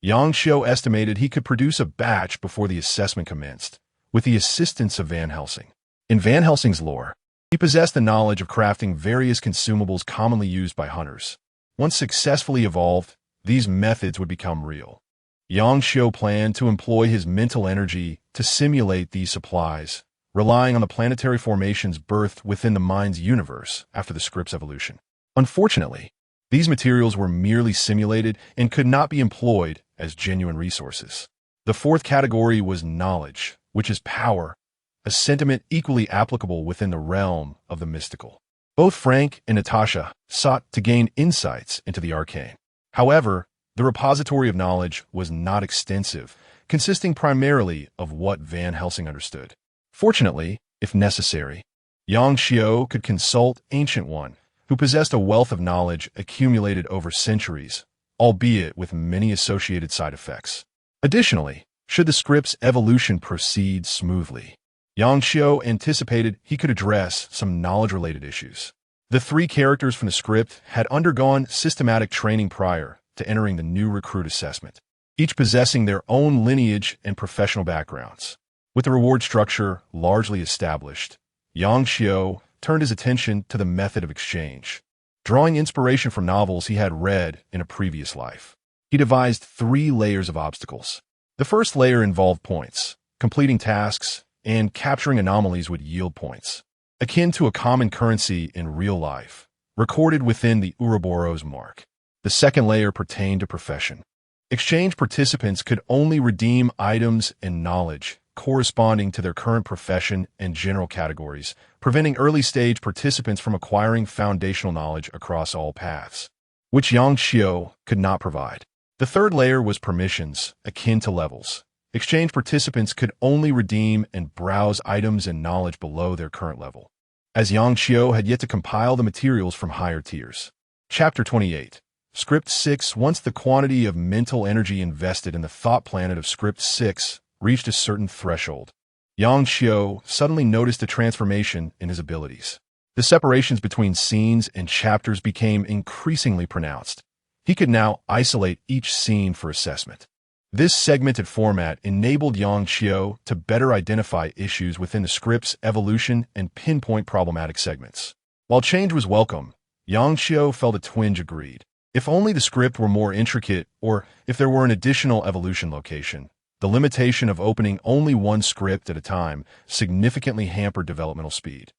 Speaker 1: Yang Xiu estimated he could produce a batch before the assessment commenced, with the assistance of Van Helsing. In Van Helsing's lore, he possessed the knowledge of crafting various consumables commonly used by hunters. Once successfully evolved, these methods would become real. Yang Xiu planned to employ his mental energy to simulate these supplies, relying on the planetary formations birthed within the mind's universe after the script's evolution. Unfortunately, these materials were merely simulated and could not be employed as genuine resources. The fourth category was knowledge, which is power, a sentiment equally applicable within the realm of the mystical. Both Frank and Natasha sought to gain insights into the arcane. However, the repository of knowledge was not extensive, consisting primarily of what Van Helsing understood. Fortunately, if necessary, Yang Xiao could consult Ancient One, who possessed a wealth of knowledge accumulated over centuries, albeit with many associated side effects. Additionally, should the script's evolution proceed smoothly, Yang Xiao anticipated he could address some knowledge-related issues. The three characters from the script had undergone systematic training prior to entering the new recruit assessment, each possessing their own lineage and professional backgrounds. With the reward structure largely established, Yang Xiao turned his attention to the method of exchange. Drawing inspiration from novels he had read in a previous life, he devised 3 layers of obstacles. The first layer involved points. Completing tasks and capturing anomalies would yield points, akin to a common currency in real life, recorded within the Ouroboros mark. The second layer pertained to profession. Exchange participants could only redeem items and knowledge corresponding to their current profession and general categories, preventing early-stage participants from acquiring foundational knowledge across all paths, which Yang Xiao could not provide. The third layer was permissions, akin to levels. Exchange participants could only redeem and browse items and knowledge below their current level, as Yang Xiao had yet to compile the materials from higher tiers. Chapter 28. Script 6. Once the quantity of mental energy invested in the thought planet of Script 6 reached a certain threshold, Yang Xiao suddenly noticed a transformation in his abilities. The separations between scenes and chapters became increasingly pronounced. He could now isolate each scene for assessment. This segmented format enabled Yang Xiao to better identify issues within the script's evolution and pinpoint problematic segments. While change was welcome, Yang Xiao felt a twinge of greed. If only the script were more intricate, or if there were an additional evolution location, the limitation of opening only one script at a time significantly hampered developmental speed.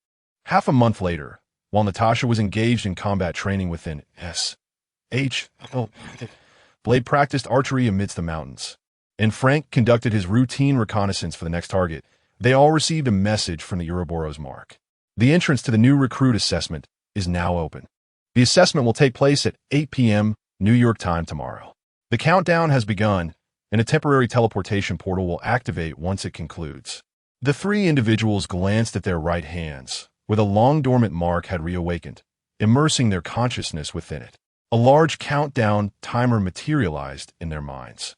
Speaker 1: Half a month later, while Natasha was engaged in combat training within Blade practiced archery amidst the mountains, and Frank conducted his routine reconnaissance for the next target, they all received a message from the Ouroboros mark. The entrance to the new recruit assessment is now open. The assessment will take place at 8 p.m. New York time tomorrow. The countdown has begun, and a temporary teleportation portal will activate once it concludes. The 3 individuals glanced at their right hands, where the long-dormant mark had reawakened, immersing their consciousness within it. A large countdown timer materialized in their minds,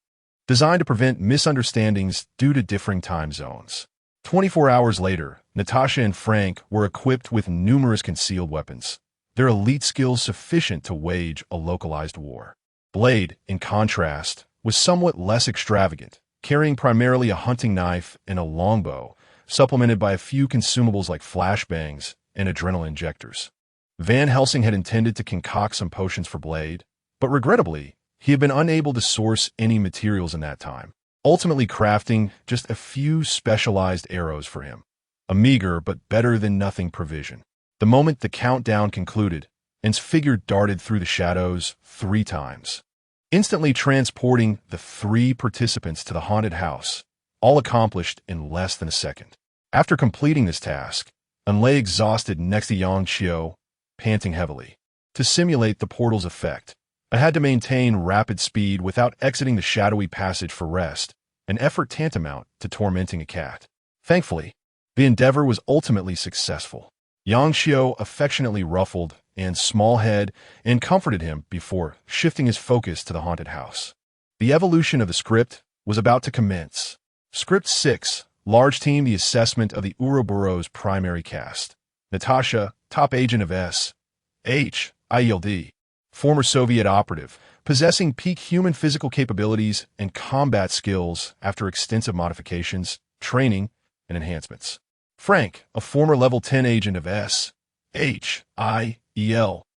Speaker 1: designed to prevent misunderstandings due to differing time zones. 24 hours later, Natasha and Frank were equipped with numerous concealed weapons, their elite skills sufficient to wage a localized war. Blade, in contrast, was somewhat less extravagant, carrying primarily a hunting knife and a longbow, supplemented by a few consumables like flashbangs and adrenaline injectors. Van Helsing had intended to concoct some potions for Blade, but regrettably, he had been unable to source any materials in that time, ultimately crafting just a few specialized arrows for him. A meager but better than nothing provision. The moment the countdown concluded, N's figure darted through the shadows 3 times, instantly transporting the 3 participants to the haunted house, all accomplished in less than a second. After completing this task, N lay exhausted next to Yang Xiao, panting heavily. To simulate the portal's effect, I had to maintain rapid speed without exiting the shadowy passage for rest, an effort tantamount to tormenting a cat. Thankfully, the endeavor was ultimately successful. Yang Xiao affectionately ruffled N's small head and comforted him before shifting his focus to the haunted house. The evolution of the script was about to commence. Script 6, Large Team, the assessment of the Ouroboros primary cast. Natasha, top agent of SHIELD, former Soviet operative, possessing peak human physical capabilities and combat skills after extensive modifications, training, and enhancements. Frank, a former level 10 agent of SHIELD,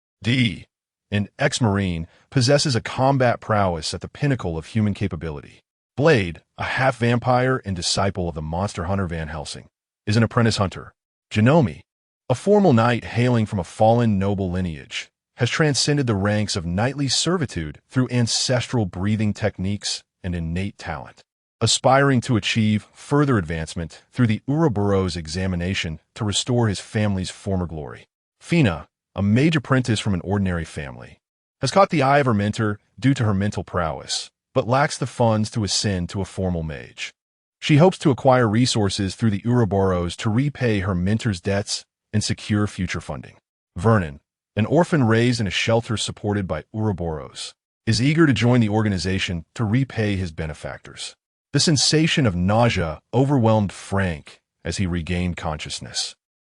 Speaker 1: an ex-Marine, possesses a combat prowess at the pinnacle of human capability. Blade, a half-vampire and disciple of the monster hunter Van Helsing, is an apprentice hunter. Janome, a formal knight hailing from a fallen noble lineage, has transcended the ranks of knightly servitude through ancestral breathing techniques and innate talent, aspiring to achieve further advancement through the Ouroboros examination to restore his family's former glory. Fina, a mage apprentice from an ordinary family, has caught the eye of her mentor due to her mental prowess, but lacks the funds to ascend to a formal mage. She hopes to acquire resources through the Ouroboros to repay her mentor's debts and secure future funding. Vernon, an orphan raised in a shelter supported by Ouroboros, is eager to join the organization to repay his benefactors. The sensation of nausea overwhelmed Frank as he regained consciousness.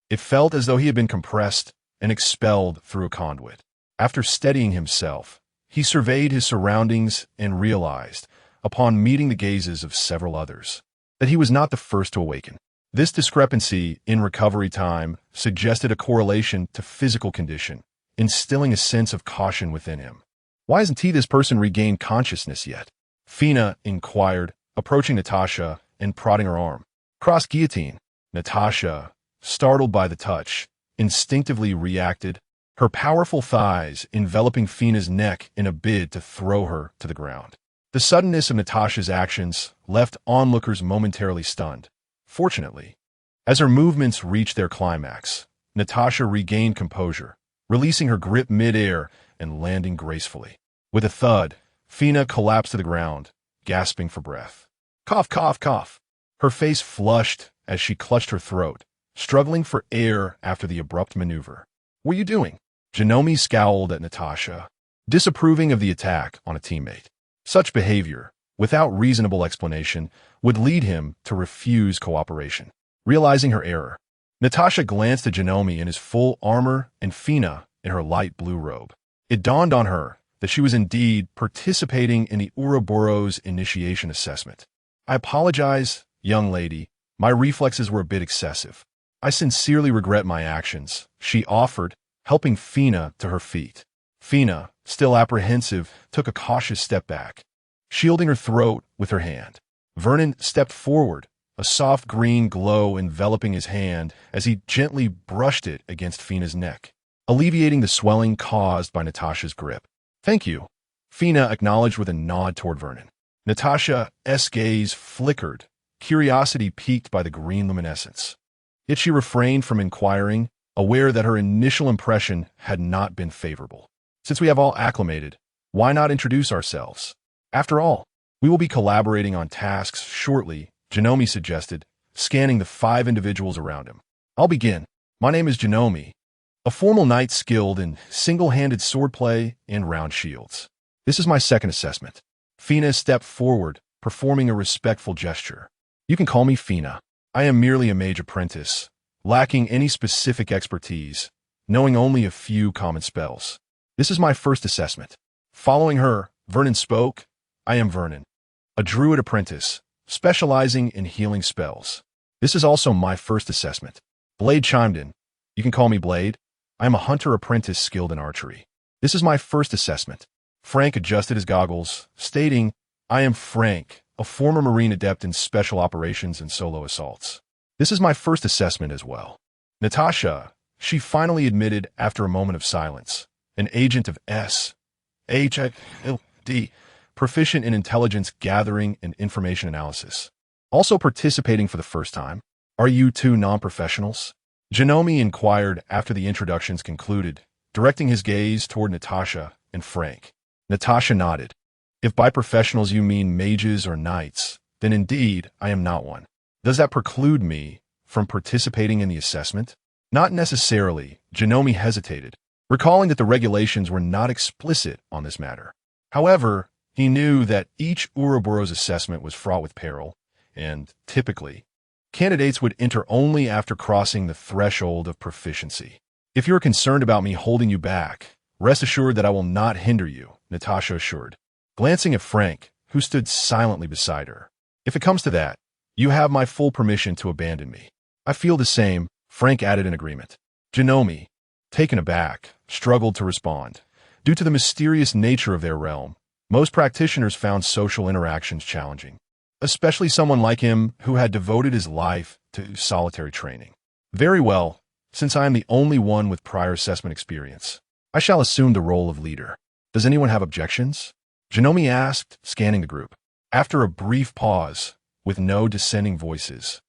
Speaker 1: It felt as though he had been compressed and expelled through a conduit. After steadying himself, he surveyed his surroundings and realized, upon meeting the gazes of several others, that he was not the first to awaken. This discrepancy in recovery time suggested a correlation to physical condition, instilling a sense of caution within him. Why hasn't this person regained consciousness yet? Fina inquired, approaching Natasha and prodding her arm. Cross guillotine. Natasha, startled by the touch, instinctively reacted, her powerful thighs enveloping Fina's neck in a bid to throw her to the ground. The suddenness of Natasha's actions left onlookers momentarily stunned. Fortunately, as her movements reached their climax, Natasha regained composure, releasing her grip mid-air and landing gracefully. With a thud, Fina collapsed to the ground, gasping for breath. Cough, cough, cough. Her face flushed as she clutched her throat, struggling for air after the abrupt maneuver. What are you doing? Janome scowled at Natasha, disapproving of the attack on a teammate. Such behavior, without reasonable explanation, would lead him to refuse cooperation. Realizing her error, Natasha glanced at Janome in his full armor and Fina in her light blue robe. It dawned on her that she was indeed participating in the Ouroboros initiation assessment. I apologize, young lady. My reflexes were a bit excessive. I sincerely regret my actions, she offered, helping Fina to her feet. Fina, still apprehensive, took a cautious step back, shielding her throat with her hand. Vernon stepped forward, a soft green glow enveloping his hand as he gently brushed it against Fina's neck, alleviating the swelling caused by Natasha's grip. Thank you, Fina acknowledged with a nod toward Vernon. Natasha's gaze flickered, curiosity piqued by the green luminescence. Yet she refrained from inquiring, aware that her initial impression had not been favorable. Since we have all acclimated, why not introduce ourselves? After all, we will be collaborating on tasks shortly, Janome suggested, scanning the 5 individuals around him. I'll begin. My name is Janome, a formal knight skilled in single-handed swordplay and round shields. This is my second assessment. Fina stepped forward, performing a respectful gesture. You can call me Fina. I am merely a mage apprentice, lacking any specific expertise, knowing only a few common spells. This is my first assessment. Following her, Vernon spoke. I am Vernon, a druid apprentice, specializing in healing spells. This is also my first assessment. Blade chimed in. You can call me Blade. I am a hunter apprentice skilled in archery. This is my first assessment. Frank adjusted his goggles, stating, I am Frank, a former Marine adept in special operations and solo assaults. This is my first assessment as well. Natasha, she finally admitted after a moment of silence, an agent of S.H.D., proficient in intelligence gathering and information analysis. Also participating for the first time. Are you 2 non-professionals? Janome inquired after the introductions concluded, directing his gaze toward Natasha and Frank. Natasha nodded. If by professionals you mean mages or knights, then indeed I am not one. Does that preclude me from participating in the assessment? Not necessarily, Janome hesitated, recalling that the regulations were not explicit on this matter. However, he knew that each Ouroboros assessment was fraught with peril, and, typically, candidates would enter only after crossing the threshold of proficiency. If you're concerned about me holding you back, rest assured that I will not hinder you, Natasha assured, glancing at Frank, who stood silently beside her. If it comes to that, you have my full permission to abandon me. I feel the same, Frank added in agreement. Janome, taken aback, struggled to respond. Due to the mysterious nature of their realm, most practitioners found social interactions challenging. especially someone like him who had devoted his life to solitary training. Very well, since I am the only one with prior assessment experience, I shall assume the role of leader. Does anyone have objections? Janome asked, scanning the group. After a brief pause, with no dissenting voices,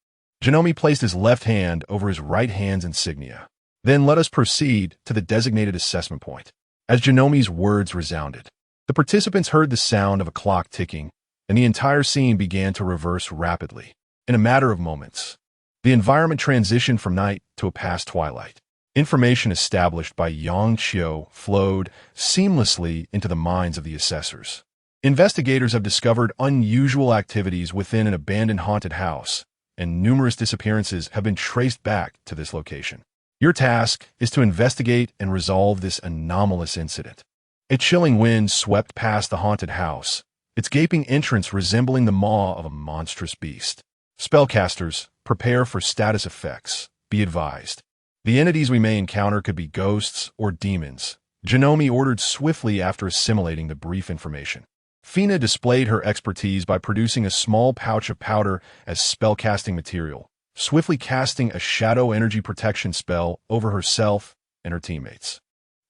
Speaker 1: Janome placed his left hand over his right hand's insignia. Then let us proceed to the designated assessment point. As Janome's words resounded, the participants heard the sound of a clock ticking, and the entire scene began to reverse rapidly. In a matter of moments, the environment transitioned from night to a past twilight. Information established by Yang Qiu flowed seamlessly into the minds of the assessors. Investigators have discovered unusual activities within an abandoned haunted house, and numerous disappearances have been traced back to this location. Your task is to investigate and resolve this anomalous incident. A chilling wind swept past the haunted house, its gaping entrance resembling the maw of a monstrous beast. Spellcasters, prepare for status effects. Be advised. The entities we may encounter could be ghosts or demons. Janome ordered swiftly after assimilating the brief information. Fina displayed her expertise by producing a small pouch of powder as spellcasting material, swiftly casting a shadow energy protection spell over herself and her teammates.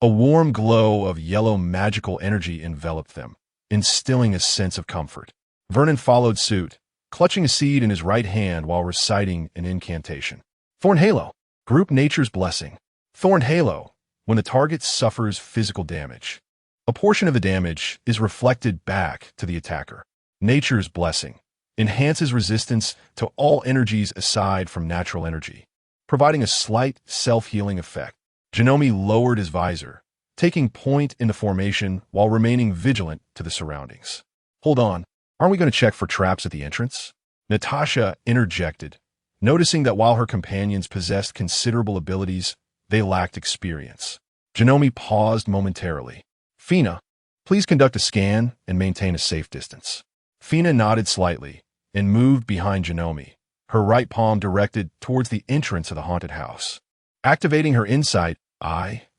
Speaker 1: A warm glow of yellow magical energy enveloped them, instilling a sense of comfort. Vernon followed suit, clutching a seed in his right hand while reciting an incantation. Thorn Halo. Group Nature's Blessing. Thorn Halo. When the target suffers physical damage, a portion of the damage is reflected back to the attacker. Nature's Blessing enhances resistance to all energies aside from natural energy, providing a slight self-healing effect. Janome lowered his visor, taking point in the formation while remaining vigilant to the surroundings. Hold on, aren't we going to check for traps at the entrance? Natasha interjected, noticing that while her companions possessed considerable abilities, they lacked experience. Janome paused momentarily. Fina, please conduct a scan and maintain a safe distance. Fina nodded slightly and moved behind Janome, her right palm directed towards the entrance of the haunted house. Activating her insight,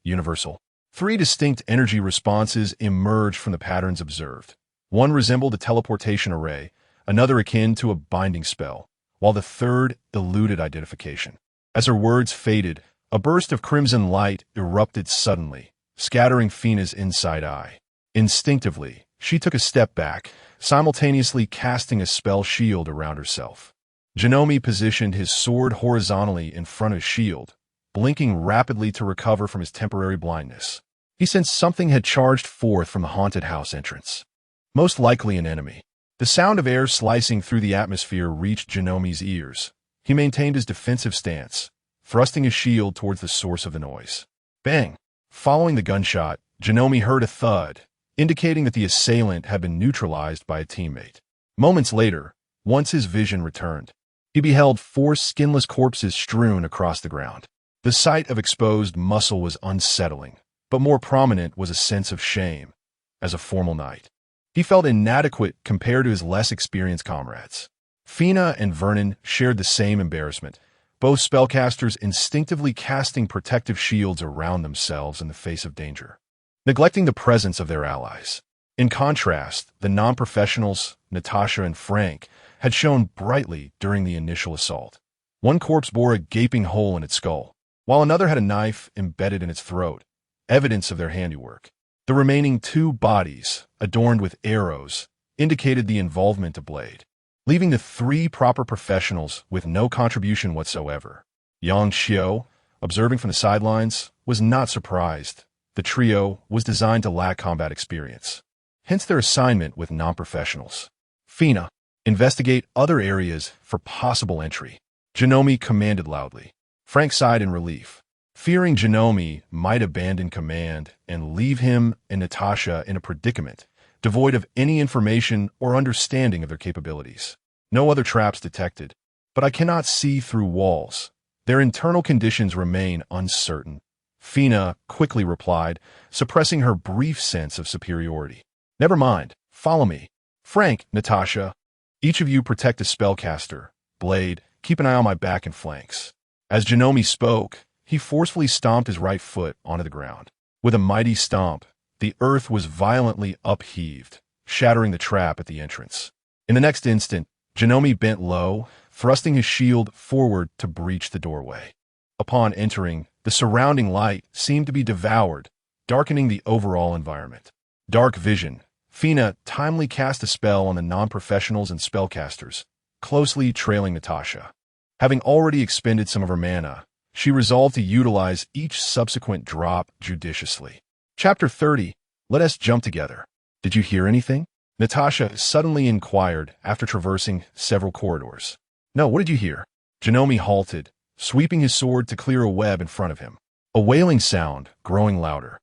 Speaker 1: universal. 3 distinct energy responses emerged from the patterns observed. One resembled a teleportation array, another akin to a binding spell, while the third eluded identification. As her words faded, a burst of crimson light erupted suddenly, scattering Fina's inside eye. Instinctively, she took a step back, simultaneously casting a spell shield around herself. Janome positioned his sword horizontally in front of his shield, blinking rapidly to recover from his temporary blindness. He sensed something had charged forth from the haunted house entrance. Most likely an enemy. The sound of air slicing through the atmosphere reached Janome's ears. He maintained his defensive stance, thrusting his shield towards the source of the noise. Bang! Following the gunshot, Janome heard a thud, indicating that the assailant had been neutralized by a teammate. Moments later, once his vision returned, he beheld 4 skinless corpses strewn across the ground. The sight of exposed muscle was unsettling, but more prominent was a sense of shame. As a formal knight, he felt inadequate compared to his less experienced comrades. Fina and Vernon shared the same embarrassment, both spellcasters instinctively casting protective shields around themselves in the face of danger, neglecting the presence of their allies. In contrast, the non-professionals, Natasha and Frank, had shone brightly during the initial assault. One corpse bore a gaping hole in its skull, while another had a knife embedded in its throat, evidence of their handiwork. The remaining 2 bodies, adorned with arrows, indicated the involvement of Blade, leaving the 3 proper professionals with no contribution whatsoever. Yang Qiu, observing from the sidelines, was not surprised. The trio was designed to lack combat experience, hence their assignment with non-professionals. Fina, investigate other areas for possible entry. Janome commanded loudly. Frank sighed in relief, fearing Janome might abandon command and leave him and Natasha in a predicament, devoid of any information or understanding of their capabilities. No other traps detected, but I cannot see through walls. Their internal conditions remain uncertain. Fina quickly replied, suppressing her brief sense of superiority. Never mind, follow me. Frank, Natasha, each of you protect a spellcaster. Blade, keep an eye on my back and flanks. As Janome spoke, he forcefully stomped his right foot onto the ground. With a mighty stomp, the earth was violently upheaved, shattering the trap at the entrance. In the next instant, Janome bent low, thrusting his shield forward to breach the doorway. Upon entering, the surrounding light seemed to be devoured, darkening the overall environment. Dark vision. Fina timely cast a spell on the non-professionals and spellcasters, closely trailing Natasha. Having already expended some of her mana, she resolved to utilize each subsequent drop judiciously. Chapter 30. Let us jump together. Did you hear anything? Natasha suddenly inquired after traversing several corridors. No, what did you hear? Janome halted, sweeping his sword to clear a web in front of him. A wailing sound, growing louder.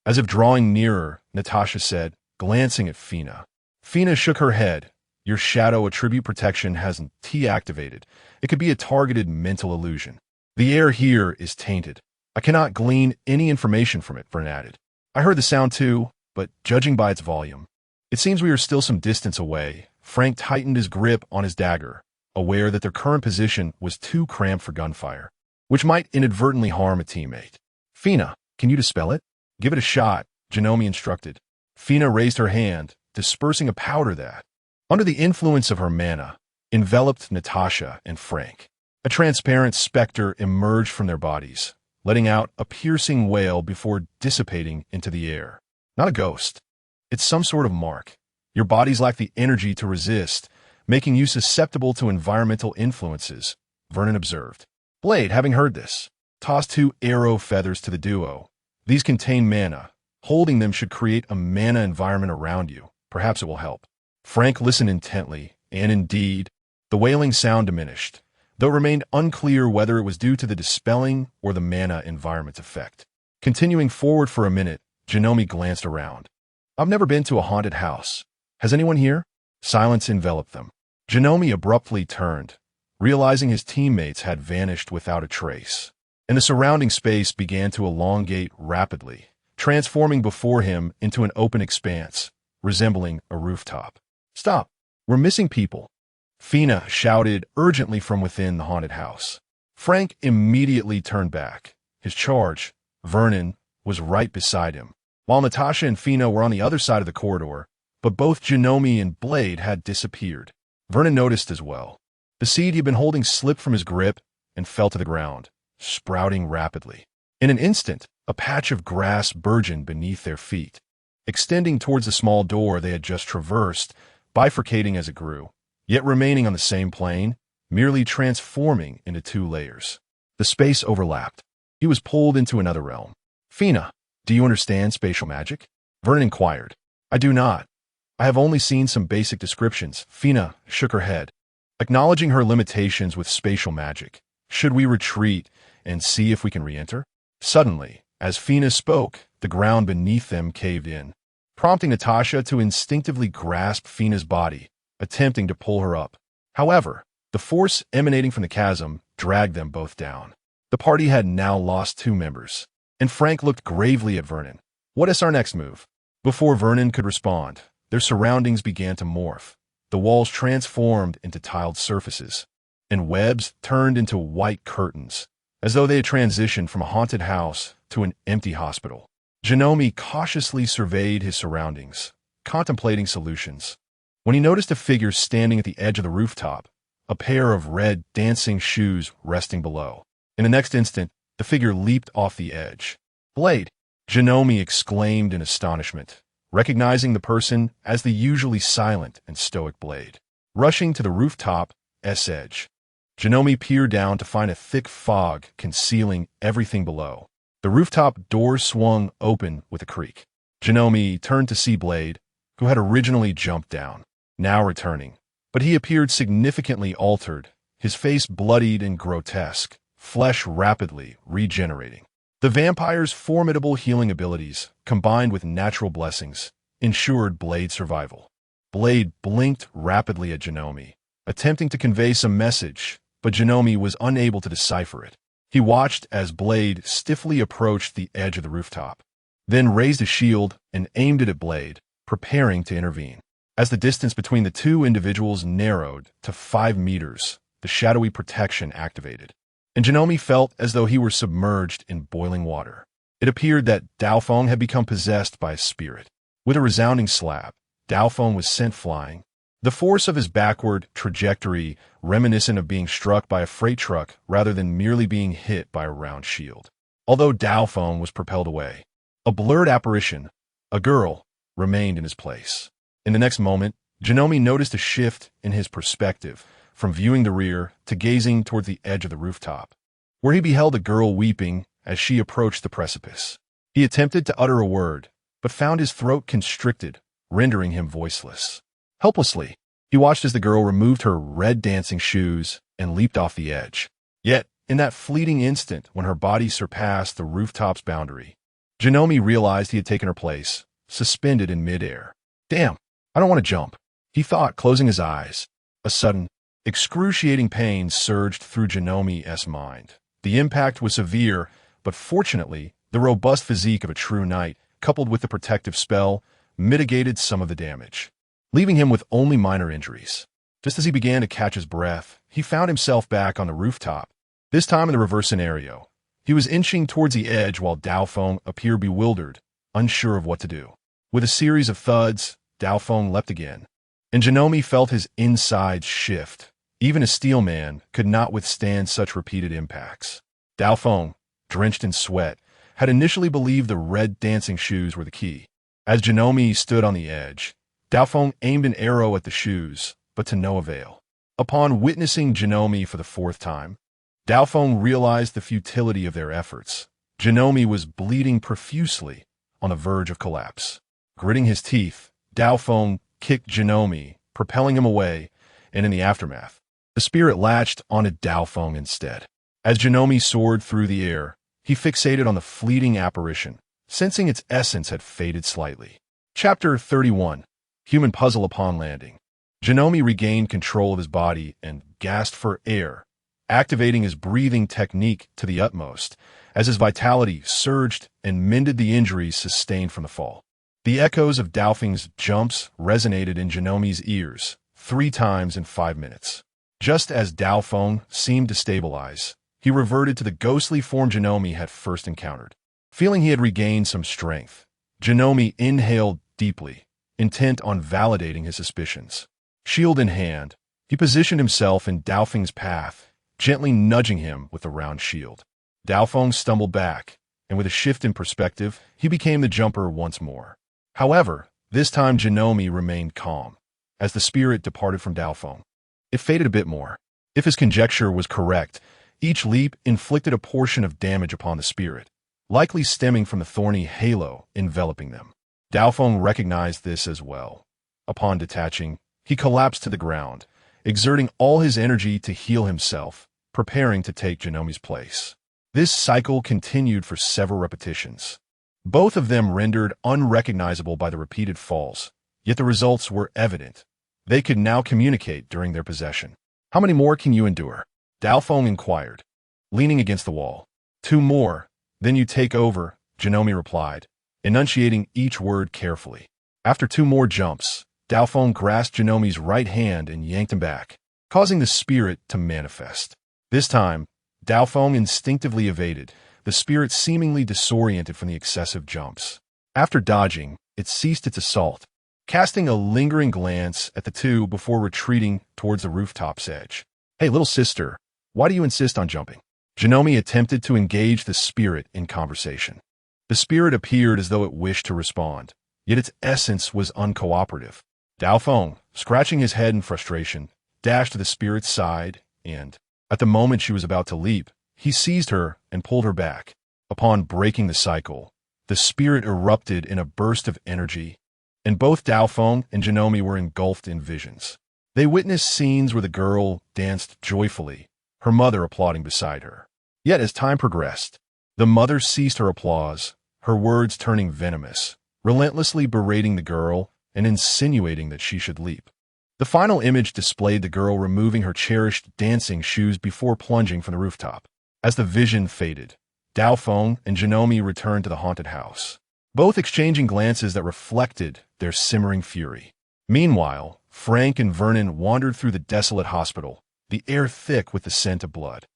Speaker 1: As if drawing nearer, Natasha said, glancing at Fina. Fina shook her head. Your shadow attribute protection hasn't T-activated. It could be a targeted mental illusion. The air here is tainted. I cannot glean any information from it, Vern added. I heard the sound too, but judging by its volume, it seems we are still some distance away. Frank tightened his grip on his dagger, aware that their current position was too cramped for gunfire, which might inadvertently harm a teammate. Fina, can you dispel it? Give it a shot, Janome instructed. Fina raised her hand, dispersing a powder that, under the influence of her mana, enveloped Natasha and Frank. A transparent specter emerged from their bodies, letting out a piercing wail before dissipating into the air. Not a ghost. It's some sort of mark. Your bodies lack the energy to resist, making you susceptible to environmental influences, Vernon observed. Blade, having heard this, tossed 2 arrow feathers to the duo. These contain mana. Holding them should create a mana environment around you. Perhaps it will help. Frank listened intently, and indeed, the wailing sound diminished, though it remained unclear whether it was due to the dispelling or the mana environment's effect. Continuing forward for a minute, Janome glanced around. I've never been to a haunted house. Has anyone here? Silence enveloped them. Janome abruptly turned, realizing his teammates had vanished without a trace, and the surrounding space began to elongate rapidly, transforming before him into an open expanse, resembling a rooftop. Stop! We're missing people! Fina shouted urgently from within the haunted house. Frank immediately turned back. His charge, Vernon, was right beside him, while Natasha and Fina were on the other side of the corridor, but both Janome and Blade had disappeared. Vernon noticed as well. The seed he'd been holding slipped from his grip and fell to the ground, sprouting rapidly. In an instant, a patch of grass burgeoned beneath their feet, extending towards the small door they had just traversed, bifurcating as it grew, yet remaining on the same plane, merely transforming into 2 layers. The space overlapped. He was pulled into another realm. Fina, do you understand spatial magic? Vernon inquired. I do not. I have only seen some basic descriptions. Fina shook her head, acknowledging her limitations with spatial magic. Should we retreat and see if we can re-enter? Suddenly, as Fina spoke, the ground beneath them caved in, prompting Natasha to instinctively grasp Fina's body, attempting to pull her up. However, the force emanating from the chasm dragged them both down. The party had now lost 2 members, and Frank looked gravely at Vernon. What is our next move? Before Vernon could respond, their surroundings began to morph. The walls transformed into tiled surfaces, and webs turned into white curtains, as though they had transitioned from a haunted house to an empty hospital. Janome cautiously surveyed his surroundings, contemplating solutions, when he noticed a figure standing at the edge of the rooftop, a pair of red dancing shoes resting below. In the next instant, the figure leaped off the edge. Blade! Janome exclaimed in astonishment, recognizing the person as the usually silent and stoic Blade. Rushing to the rooftop's edge, Janome peered down to find a thick fog concealing everything below. The rooftop door swung open with a creak. Janome turned to see Blade, who had originally jumped down, now returning. But he appeared significantly altered, his face bloodied and grotesque, flesh rapidly regenerating. The vampire's formidable healing abilities, combined with natural blessings, ensured Blade's survival. Blade blinked rapidly at Janome, attempting to convey some message, but Janome was unable to decipher it. He watched as Blade stiffly approached the edge of the rooftop, then raised a shield and aimed it at Blade, preparing to intervene. As the distance between the 2 individuals narrowed to 5 meters, the shadowy protection activated, and Janome felt as though he were submerged in boiling water. It appeared that Daofeng had become possessed by a spirit. With a resounding slap, Daofeng was sent flying, The force of his backward trajectory reminiscent of being struck by a freight truck rather than merely being hit by a round shield. Although Daofeng was propelled away, a blurred apparition, a girl, remained in his place. In the next moment, Janome noticed a shift in his perspective, from viewing the rear to gazing towards the edge of the rooftop, where he beheld a girl weeping as she approached the precipice. He attempted to utter a word, but found his throat constricted, rendering him voiceless. Helplessly, he watched as the girl removed her red dancing shoes and leaped off the edge. Yet, in that fleeting instant when her body surpassed the rooftop's boundary, Janome realized he had taken her place, suspended in midair. Damn, I don't want to jump, he thought, closing his eyes. A sudden, excruciating pain surged through Janome's mind. The impact was severe, but fortunately, the robust physique of a true knight, coupled with the protective spell, mitigated some of the damage, leaving him with only minor injuries. Just as he began to catch his breath, he found himself back on the rooftop, this time in the reverse scenario. He was inching towards the edge while Daofeng appeared bewildered, unsure of what to do. With a series of thuds, Daofeng leapt again, and Janome felt his insides shift. Even a steel man could not withstand such repeated impacts. Daofeng, drenched in sweat, had initially believed the red dancing shoes were the key. As Janome stood on the edge, Daofeng aimed an arrow at the shoes, but to no avail. Upon witnessing Janome for the fourth time, Daofeng realized the futility of their efforts. Janome was bleeding profusely, on the verge of collapse. Gritting his teeth, Daofeng kicked Janome, propelling him away, and in the aftermath, the spirit latched onto Daofeng instead. As Janome soared through the air, he fixated on the fleeting apparition, sensing its essence had faded slightly. Chapter 31. Human Puzzle Upon Landing. Janome regained control of his body and gasped for air, activating his breathing technique to the utmost, as his vitality surged and mended the injuries sustained from the fall. The echoes of Daofeng's jumps resonated in Janome's ears 3 times in 5 minutes. Just as Daofeng seemed to stabilize, he reverted to the ghostly form Janome had first encountered. Feeling he had regained some strength, Janome inhaled deeply, intent on validating his suspicions. Shield in hand, he positioned himself in Daofeng's path, gently nudging him with the round shield. Daofeng stumbled back, and with a shift in perspective, he became the jumper once more. However, this time Janome remained calm. As the spirit departed from Daofeng, it faded a bit more. If his conjecture was correct, each leap inflicted a portion of damage upon the spirit, likely stemming from the thorny halo enveloping them. Daofeng recognized this as well. Upon detaching, he collapsed to the ground, exerting all his energy to heal himself, preparing to take Janome's place. This cycle continued for several repetitions, both of them rendered unrecognizable by the repeated falls, yet the results were evident. They could now communicate during their possession. How many more can you endure? Daofeng inquired, leaning against the wall. 2 more, then you take over, Janome replied, enunciating each word carefully. After 2 more jumps, Daofeng grasped Janome's right hand and yanked him back, causing the spirit to manifest. This time, Daofeng instinctively evaded, the spirit seemingly disoriented from the excessive jumps. After dodging, it ceased its assault, casting a lingering glance at the two before retreating towards the rooftop's edge. Hey, little sister, why do you insist on jumping? Janome attempted to engage the spirit in conversation. The spirit appeared as though it wished to respond, yet its essence was uncooperative. Daofeng, scratching his head in frustration, dashed to the spirit's side and, at the moment she was about to leap, he seized her and pulled her back. Upon breaking the cycle, the spirit erupted in a burst of energy, and both Daofeng and Janome were engulfed in visions. They witnessed scenes where the girl danced joyfully, her mother applauding beside her. Yet as time progressed, the mother ceased her applause, her words turning venomous, relentlessly berating the girl and insinuating that she should leap. The final image displayed the girl removing her cherished dancing shoes before plunging from the rooftop. As the vision faded, Daofeng and Janome returned to the haunted house, both exchanging glances that reflected their simmering fury. Meanwhile, Frank and Vernon wandered through the desolate hospital, the air thick with the scent of blood.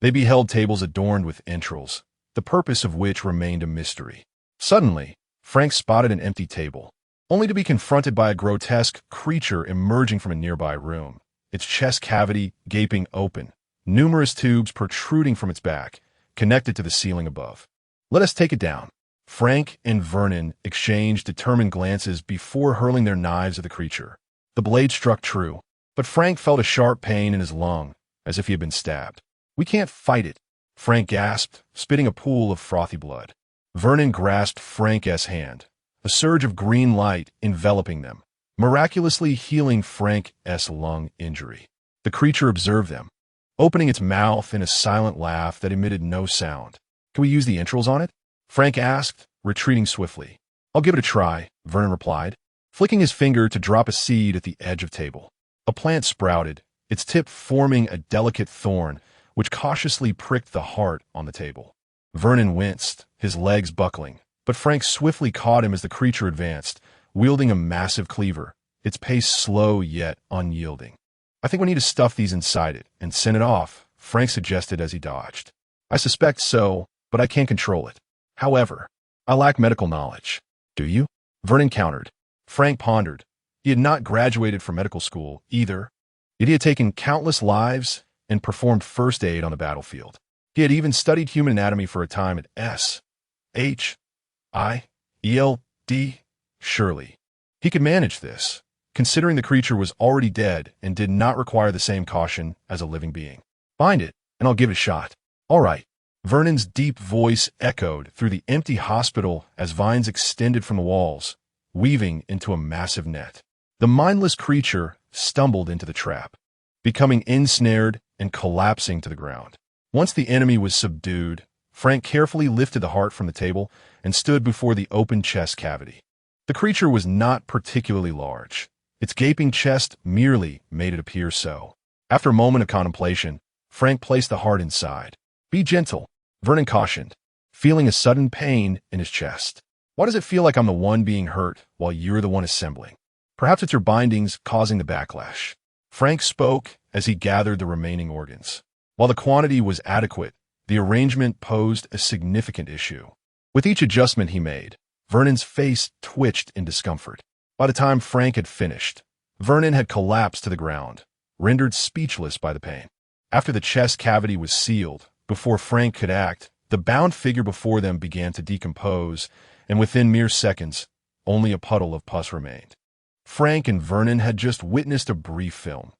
Speaker 1: They beheld tables adorned with entrails, the purpose of which remained a mystery. Suddenly, Frank spotted an empty table. only to be confronted by a grotesque creature emerging from a nearby room, its chest cavity gaping open, numerous tubes protruding from its back, connected to the ceiling above. "Let us take it down." Frank and Vernon exchanged determined glances before hurling their knives at the creature. The blade struck true, but Frank felt a sharp pain in his lung, as if he had been stabbed. "We can't fight it," Frank gasped, spitting a pool of frothy blood. Vernon grasped Frank's hand, a surge of green light enveloping them, miraculously healing Frank's lung injury. The creature observed them, opening its mouth in a silent laugh that emitted no sound. "Can we use the entrails on it?" Frank asked, retreating swiftly. "I'll give it a try," Vernon replied, flicking his finger to drop a seed at the edge of the table. A plant sprouted, its tip forming a delicate thorn, which cautiously pricked the heart on the table. Vernon winced, his legs buckling, but Frank swiftly caught him as the creature advanced, wielding a massive cleaver, its pace slow yet unyielding. "I think we need to stuff these inside it and send it off," Frank suggested as he dodged. "I suspect so, but I can't control it. However, I lack medical knowledge." "Do you?" Vernon countered. Frank pondered. He had not graduated from medical school, either. Yet he had taken countless lives and performed first aid on the battlefield. He had even studied human anatomy for a time at S.H.I.E.L.D. Surely, he could manage this, considering the creature was already dead and did not require the same caution as a living being. "Find it, and I'll give it a shot." "All right." Vernon's deep voice echoed through the empty hospital as vines extended from the walls, weaving into a massive net. The mindless creature stumbled into the trap, becoming ensnared and collapsing to the ground. Once the enemy was subdued, Frank carefully lifted the heart from the table and stood before the open chest cavity. The creature was not particularly large. Its gaping chest merely made it appear so. After a moment of contemplation, Frank placed the heart inside. "Be gentle," Vernon cautioned, feeling a sudden pain in his chest. "Why does it feel like I'm the one being hurt while you're the one assembling? Perhaps it's your bindings causing the backlash." Frank spoke as he gathered the remaining organs. While the quantity was adequate, the arrangement posed a significant issue. With each adjustment he made, Vernon's face twitched in discomfort. By the time Frank had finished, Vernon had collapsed to the ground, rendered speechless by the pain. After the chest cavity was sealed, before Frank could act, the bound figure before them began to decompose, and within mere seconds, only a puddle of pus remained. Frank and Vernon had just witnessed a brief film.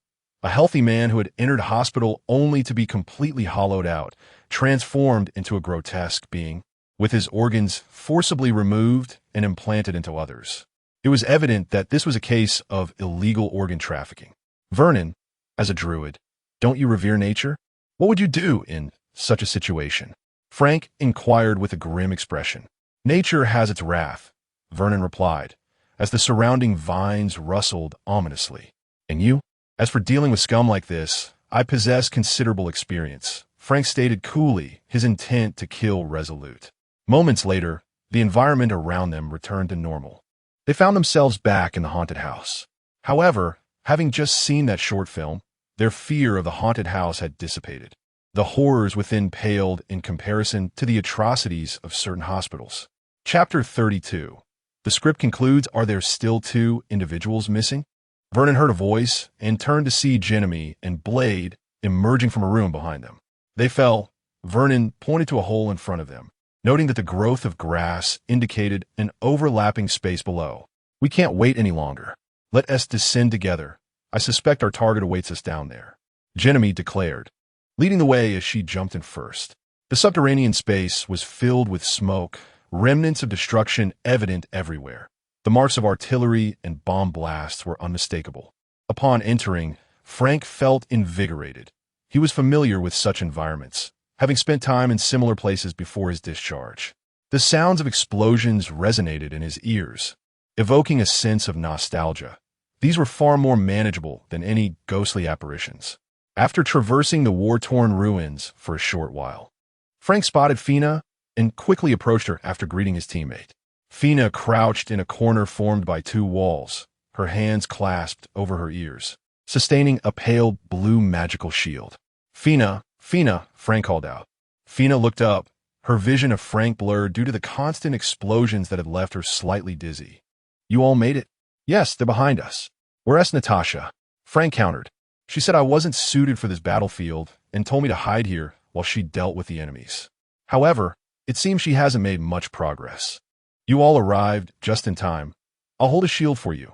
Speaker 1: A healthy man who had entered hospital only to be completely hollowed out, transformed into a grotesque being, with his organs forcibly removed and implanted into others. It was evident that this was a case of illegal organ trafficking. "Vernon, as a druid, don't you revere nature? What would you do in such a situation?" Frank inquired with a grim expression. "Nature has its wrath," Vernon replied, as the surrounding vines rustled ominously. "And you? As for dealing with scum like this, I possess considerable experience," Frank stated coolly, his intent to kill resolute. Moments later, the environment around them returned to normal. They found themselves back in the haunted house. However, having just seen that short film, their fear of the haunted house had dissipated. The horrors within paled in comparison to the atrocities of certain hospitals. Chapter 32. The script concludes, "Are there still 2 individuals missing?" Vernon heard a voice and turned to see Genemee and Blade emerging from a room behind them. They fell. Vernon pointed to a hole in front of them, noting that the growth of grass indicated an overlapping space below. "We can't wait any longer. Let us descend together. I suspect our target awaits us down there," Genemee declared, leading the way as she jumped in first. The subterranean space was filled with smoke, remnants of destruction evident everywhere. The marks of artillery and bomb blasts were unmistakable. Upon entering, Frank felt invigorated. He was familiar with such environments, having spent time in similar places before his discharge. The sounds of explosions resonated in his ears, evoking a sense of nostalgia. These were far more manageable than any ghostly apparitions. After traversing the war-torn ruins for a short while, Frank spotted Fina and quickly approached her after greeting his teammate. Fina crouched in a corner formed by 2 walls, her hands clasped over her ears, sustaining a pale blue magical shield. "Fina, Fina," Frank called out. Fina looked up, her vision of Frank blurred due to the constant explosions that had left her slightly dizzy. You all made it? Yes, they're behind us. Where's Natasha? Frank countered. She said I wasn't suited for this battlefield and told me to hide here while she dealt with the enemies. However, it seems she hasn't made much progress. You all arrived just in time. I'll hold a shield for you.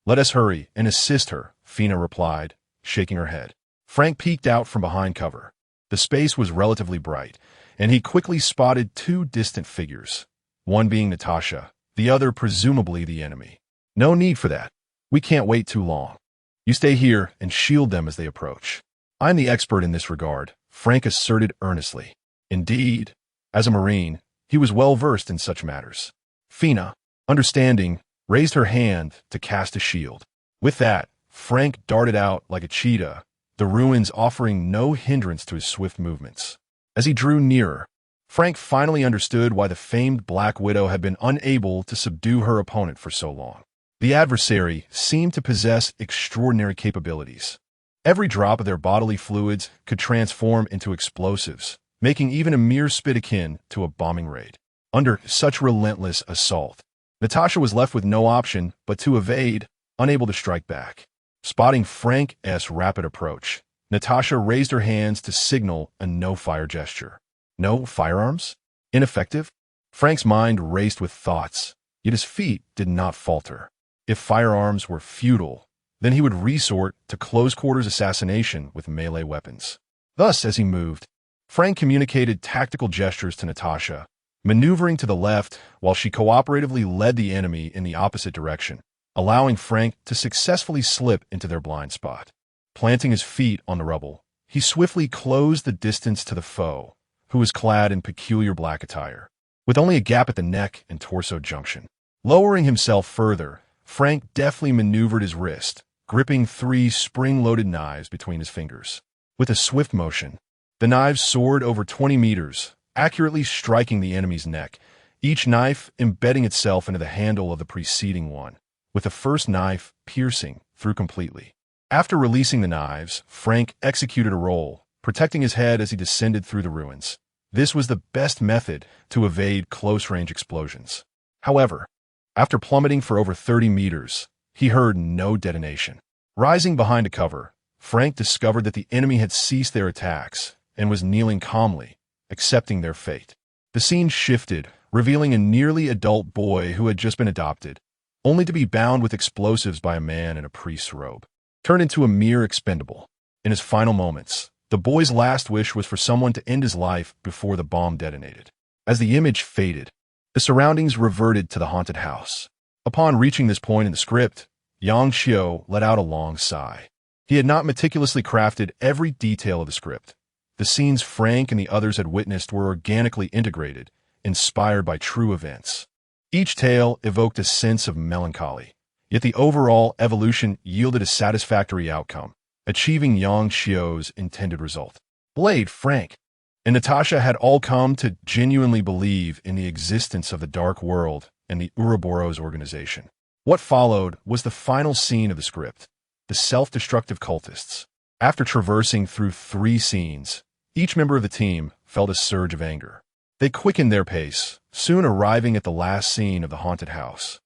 Speaker 1: Let us hurry and assist her, Fina replied, shaking her head. Frank peeked out from behind cover. The space was relatively bright, and he quickly spotted two distant figures, one being Natasha, the other presumably the enemy. No need for that. We can't wait too long. You stay here and shield them as they approach. I'm the expert in this regard, Frank asserted earnestly. Indeed, as a Marine, he was well versed in such matters. Fina, understanding, raised her hand to cast a shield. With that, Frank darted out like a cheetah, the ruins offering no hindrance to his swift movements. As he drew nearer, Frank finally understood why the famed Black Widow had been unable to subdue her opponent for so long. The adversary seemed to possess extraordinary capabilities. Every drop of their bodily fluids could transform into explosives, making even a mere spit akin to a bombing raid. Under such relentless assault, Natasha was left with no option but to evade, unable to strike back. Spotting Frank's rapid approach, Natasha raised her hands to signal a no-fire gesture. No firearms? Ineffective? Frank's mind raced with thoughts, yet his feet did not falter. If firearms were futile, then he would resort to close-quarters assassination with melee weapons. Thus, as he moved, Frank communicated tactical gestures to Natasha, maneuvering to the left while she cooperatively led the enemy in the opposite direction, allowing Frank to successfully slip into their blind spot. Planting his feet on the rubble, he swiftly closed the distance to the foe, who was clad in peculiar black attire, with only a gap at the neck and torso junction. Lowering himself further, Frank deftly maneuvered his wrist, gripping 3 spring-loaded knives between his fingers. With a swift motion, the knives soared over 20 meters, accurately striking the enemy's neck, each knife embedding itself into the handle of the preceding one, with the first knife piercing through completely. After releasing the knives, Frank executed a roll, protecting his head as he descended through the ruins. This was the best method to evade close-range explosions. However, after plummeting for over 30 meters, he heard no detonation. Rising behind a cover, Frank discovered that the enemy had ceased their attacks and was kneeling calmly, accepting their fate. The scene shifted, revealing a nearly adult boy who had just been adopted, only to be bound with explosives by a man in a priest's robe. Turned into a mere expendable. In his final moments, the boy's last wish was for someone to end his life before the bomb detonated. As the image faded, the surroundings reverted to the haunted house. Upon reaching this point in the script, Yang Xiao let out a long sigh. He had not meticulously crafted every detail of the script. The scenes Frank and the others had witnessed were organically integrated, inspired by true events. Each tale evoked a sense of melancholy, yet the overall evolution yielded a satisfactory outcome, achieving Yang Xiao's intended result. Blade, Frank, and Natasha had all come to genuinely believe in the existence of the Dark World and the Ouroboros organization. What followed was the final scene of the script, the self-destructive cultists. After traversing through 3 scenes, each member of the team felt a surge of anger. They quickened their pace, soon arriving at the last scene of the haunted house,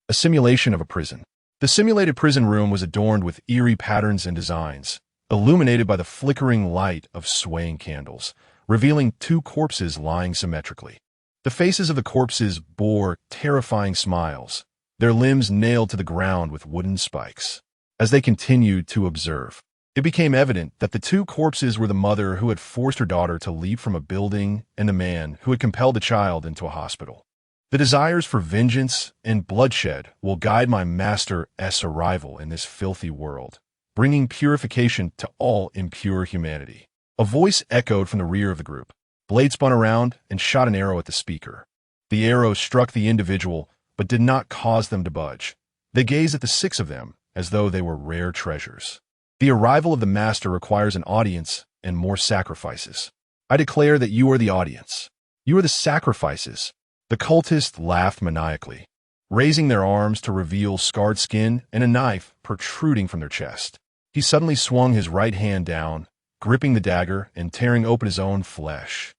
Speaker 1: a simulation of a prison. The simulated prison room was adorned with eerie patterns and designs, illuminated by the flickering light of swaying candles, revealing 2 corpses lying symmetrically. The faces of the corpses bore terrifying smiles, their limbs nailed to the ground with wooden spikes. As they continued to observe, it became evident that the 2 corpses were the mother who had forced her daughter to leap from a building and the man who had compelled the child into a hospital. The desires for vengeance and bloodshed will guide my master's arrival in this filthy world, bringing purification to all impure humanity. A voice echoed from the rear of the group. Blade spun around and shot an arrow at the speaker. The arrow struck the individual, but did not cause them to budge. They gazed at the 6 of them as though they were rare treasures. The arrival of the master requires an audience and more sacrifices. I declare that you are the audience. You are the sacrifices. The cultist laughed maniacally, raising their arms to reveal scarred skin and a knife protruding from their chest. He suddenly swung his right hand down, gripping the dagger and tearing open his own flesh.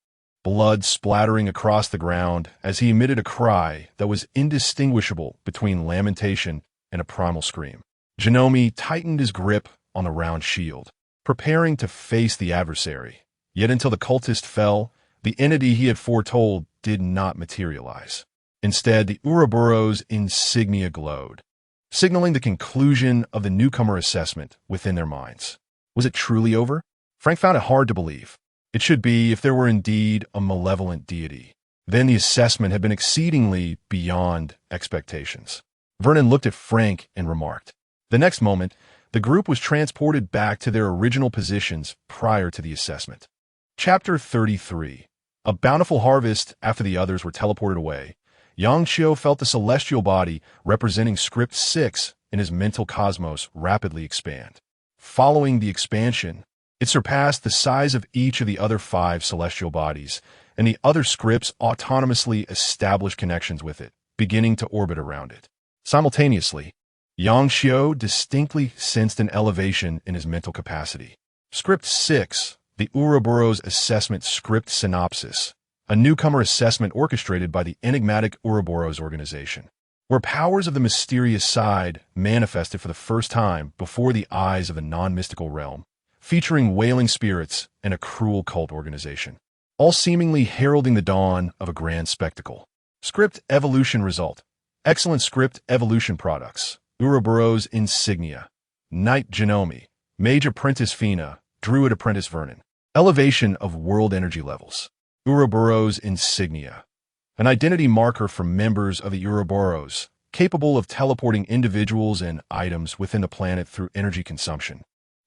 Speaker 1: blood splattering across the ground as he emitted a cry that was indistinguishable between lamentation and a primal scream. Janome tightened his grip on the round shield, preparing to face the adversary. Yet until the cultist fell, the entity he had foretold did not materialize. Instead, the Ouroboros insignia glowed, signaling the conclusion of the newcomer assessment within their minds. Was it truly over? Frank found it hard to believe. It should be if there were indeed a malevolent deity. Then the assessment had been exceedingly beyond expectations. Vernon looked at Frank and remarked. The next moment, the group was transported back to their original positions prior to the assessment. Chapter 33. A bountiful harvest. After the others were teleported away, Yang Qiu felt the celestial body representing Script 6 in his mental cosmos rapidly expand. Following the expansion, it surpassed the size of each of the other 5 celestial bodies, and the other scripts autonomously established connections with it, beginning to orbit around it. Simultaneously, Yang Qiu distinctly sensed an elevation in his mental capacity. Script 6, the Ouroboros Assessment Script Synopsis, a newcomer assessment orchestrated by the enigmatic Ouroboros organization, where powers of the mysterious side manifested for the first time before the eyes of the non-mystical realm, featuring wailing spirits and a cruel cult organization, all seemingly heralding the dawn of a grand spectacle. Script Evolution Result. Excellent Script Evolution Products. Ouroboros Insignia. Knight Janome. Mage Apprentice Fina. Druid Apprentice Vernon. Elevation of World Energy Levels. Ouroboros Insignia. An identity marker for members of the Ouroboros, capable of teleporting individuals and items within the planet through energy consumption,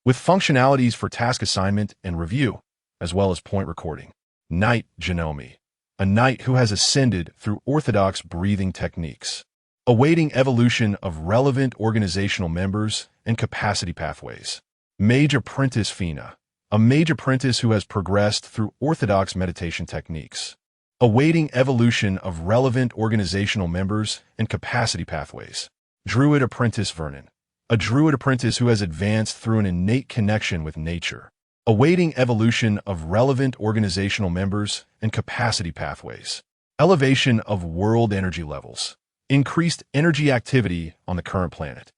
Speaker 1: with functionalities for task assignment and review, as well as point recording. Knight Janome. A knight who has ascended through orthodox breathing techniques, awaiting evolution of relevant organizational members and capacity pathways. Mage Apprentice Fina. A mage apprentice who has progressed through orthodox meditation techniques, awaiting evolution of relevant organizational members and capacity pathways. Druid Apprentice Vernon. A druid apprentice who has advanced through an innate connection with nature, awaiting evolution of relevant organizational members and capacity pathways. Elevation of world energy levels. Increased energy activity on the current planet,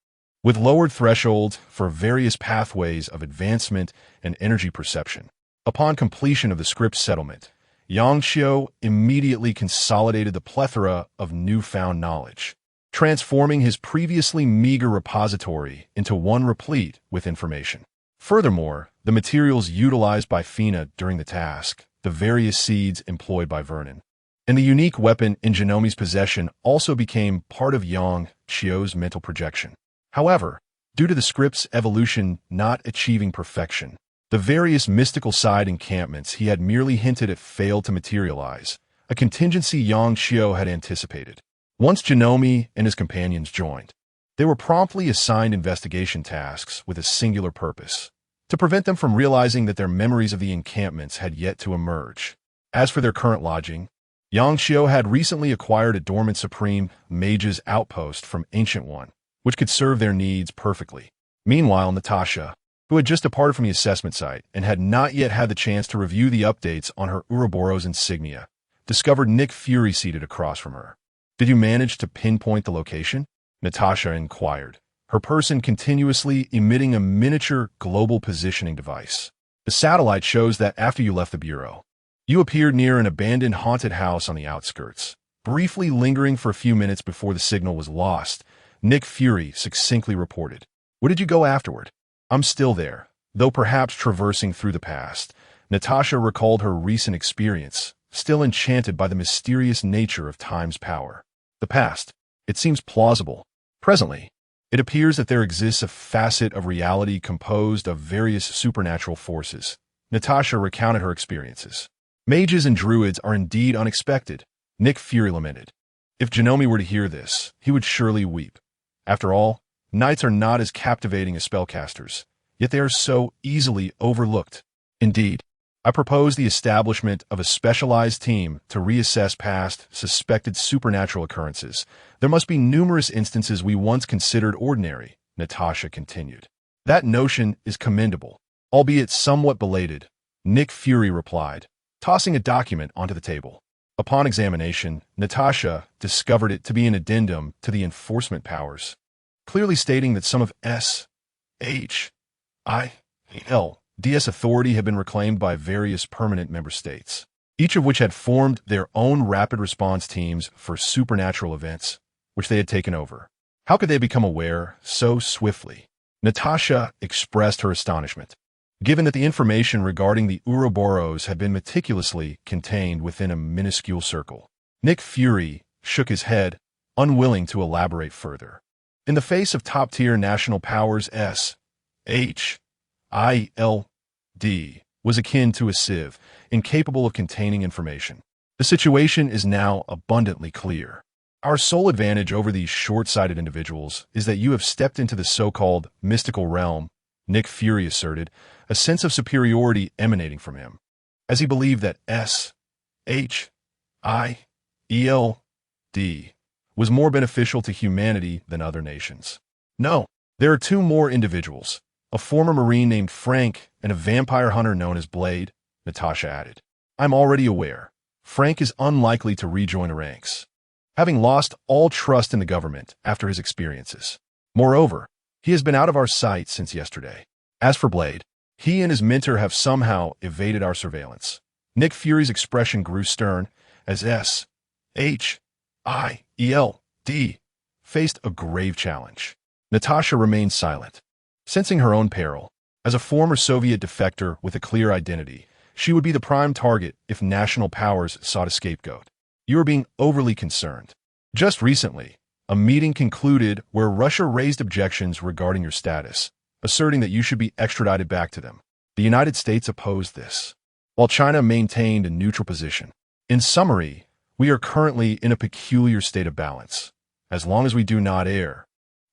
Speaker 1: with lowered thresholds for various pathways of advancement and energy perception. Upon completion of the script settlement, Yang Qiu immediately consolidated the plethora of newfound knowledge, transforming his previously meager repository into one replete with information. Furthermore, the materials utilized by Fina during the task, the various seeds employed by Vernon, and the unique weapon in Janome's possession also became part of Yang Qiu's mental projection. However, due to the script's evolution not achieving perfection, the various mystical side encampments he had merely hinted at failed to materialize, a contingency Yang Qiu had anticipated. Once Janome and his companions joined, they were promptly assigned investigation tasks with a singular purpose: to prevent them from realizing that their memories of the encampments had yet to emerge. As for their current lodging, Yang Qiu had recently acquired a dormant Supreme Mage's outpost from Ancient One, which could serve their needs perfectly. Meanwhile, Natasha, who had just departed from the assessment site and had not yet had the chance to review the updates on her Ouroboros insignia, discovered Nick Fury seated across from her. "Did you manage to pinpoint the location?" Natasha inquired, her person continuously emitting a miniature global positioning device. "The satellite shows that after you left the Bureau, you appeared near an abandoned haunted house on the outskirts, briefly lingering for a few minutes before the signal was lost," Nick Fury succinctly reported. "Where did you go afterward?" "I'm still there, though perhaps traversing through the past." Natasha recalled her recent experience, still enchanted by the mysterious nature of time's power. "The past. It seems plausible. Presently, it appears that there exists a facet of reality composed of various supernatural forces." Natasha recounted her experiences. "Mages and druids are indeed unexpected," Nick Fury lamented. "If Janome were to hear this, he would surely weep. After all, knights are not as captivating as spellcasters, yet they are so easily overlooked. Indeed, I propose the establishment of a specialized team to reassess past suspected supernatural occurrences. There must be numerous instances we once considered ordinary," Natasha continued. "That notion is commendable, albeit somewhat belated," Nick Fury replied. tossing a document onto the table. Upon examination, Natasha discovered it to be an addendum to the enforcement powers, clearly stating that some of SHIELD's authority had been reclaimed by various permanent member states, each of which had formed their own rapid response teams for supernatural events, which they had taken over. How could they become aware so swiftly? Natasha expressed her astonishment, given that the information regarding the Ouroboros had been meticulously contained within a minuscule circle. Nick Fury shook his head, unwilling to elaborate further. In the face of top-tier national powers, SHIELD was akin to a sieve, incapable of containing information. The situation is now abundantly clear. Our sole advantage over these short-sighted individuals is that you have stepped into the so-called mystical realm, Nick Fury asserted, a sense of superiority emanating from him, as he believed that SHIELD was more beneficial to humanity than other nations. No, there are two more individuals, a former Marine named Frank and a vampire hunter known as Blade, Natasha added. I'm already aware. Frank is unlikely to rejoin the ranks, having lost all trust in the government after his experiences. Moreover, he has been out of our sight since yesterday. As for Blade, he and his mentor have somehow evaded our surveillance. Nick Fury's expression grew stern as SHIELD faced a grave challenge. Natasha remained silent, sensing her own peril. As a former Soviet defector with a clear identity, she would be the prime target if national powers sought a scapegoat. You are being overly concerned. Just recently, a meeting concluded where Russia raised objections regarding your status, asserting that you should be extradited back to them. The United States opposed this, while China maintained a neutral position. In summary, we are currently in a peculiar state of balance. As long as we do not err,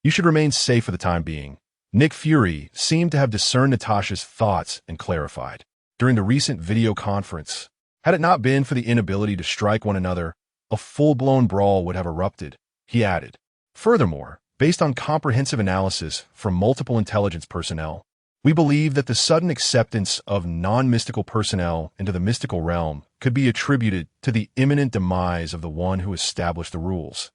Speaker 1: you should remain safe for the time being. Nick Fury seemed to have discerned Natasha's thoughts and clarified. During the recent video conference, had it not been for the inability to strike one another, a full-blown brawl would have erupted, he added. Furthermore, based on comprehensive analysis from multiple intelligence personnel, we believe that the sudden acceptance of non-mystical personnel into the mystical realm could be attributed to the imminent demise of the one who established the rules,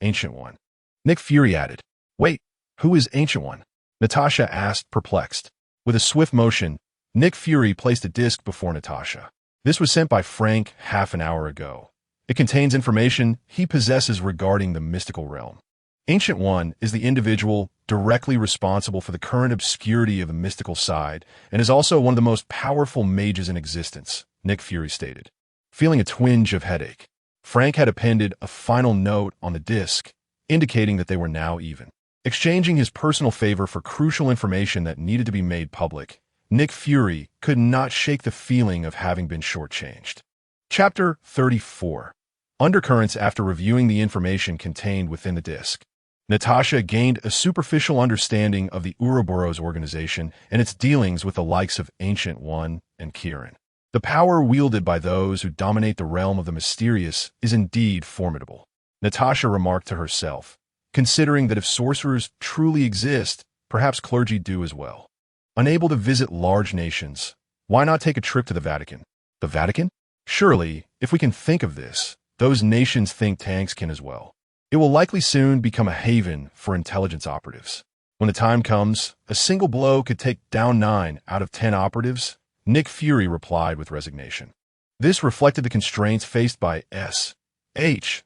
Speaker 1: Ancient One. Nick Fury added. Wait, who is Ancient One? Natasha asked, perplexed. With a swift motion, Nick Fury placed a disc before Natasha. This was sent by Frank half an hour ago. It contains information he possesses regarding the mystical realm. Ancient One is the individual directly responsible for the current obscurity of the mystical side and is also one of the most powerful mages in existence, Nick Fury stated. Feeling a twinge of headache, Frank had appended a final note on the disc, indicating that they were now even. Exchanging his personal favor for crucial information that needed to be made public, Nick Fury could not shake the feeling of having been shortchanged. Chapter 34. Undercurrents. After reviewing the information contained within the disc, Natasha gained a superficial understanding of the Ouroboros organization and its dealings with the likes of Ancient One and Kirin. The power wielded by those who dominate the realm of the mysterious is indeed formidable, Natasha remarked to herself, considering that if sorcerers truly exist, perhaps clergy do as well. Unable to visit large nations, why not take a trip to the Vatican? The Vatican? Surely, if we can think of this, those nations' think tanks can as well. It will likely soon become a haven for intelligence operatives. When the time comes, a single blow could take down 9 out of 10 operatives, Nick Fury replied with resignation. This reflected the constraints faced by SHIELD.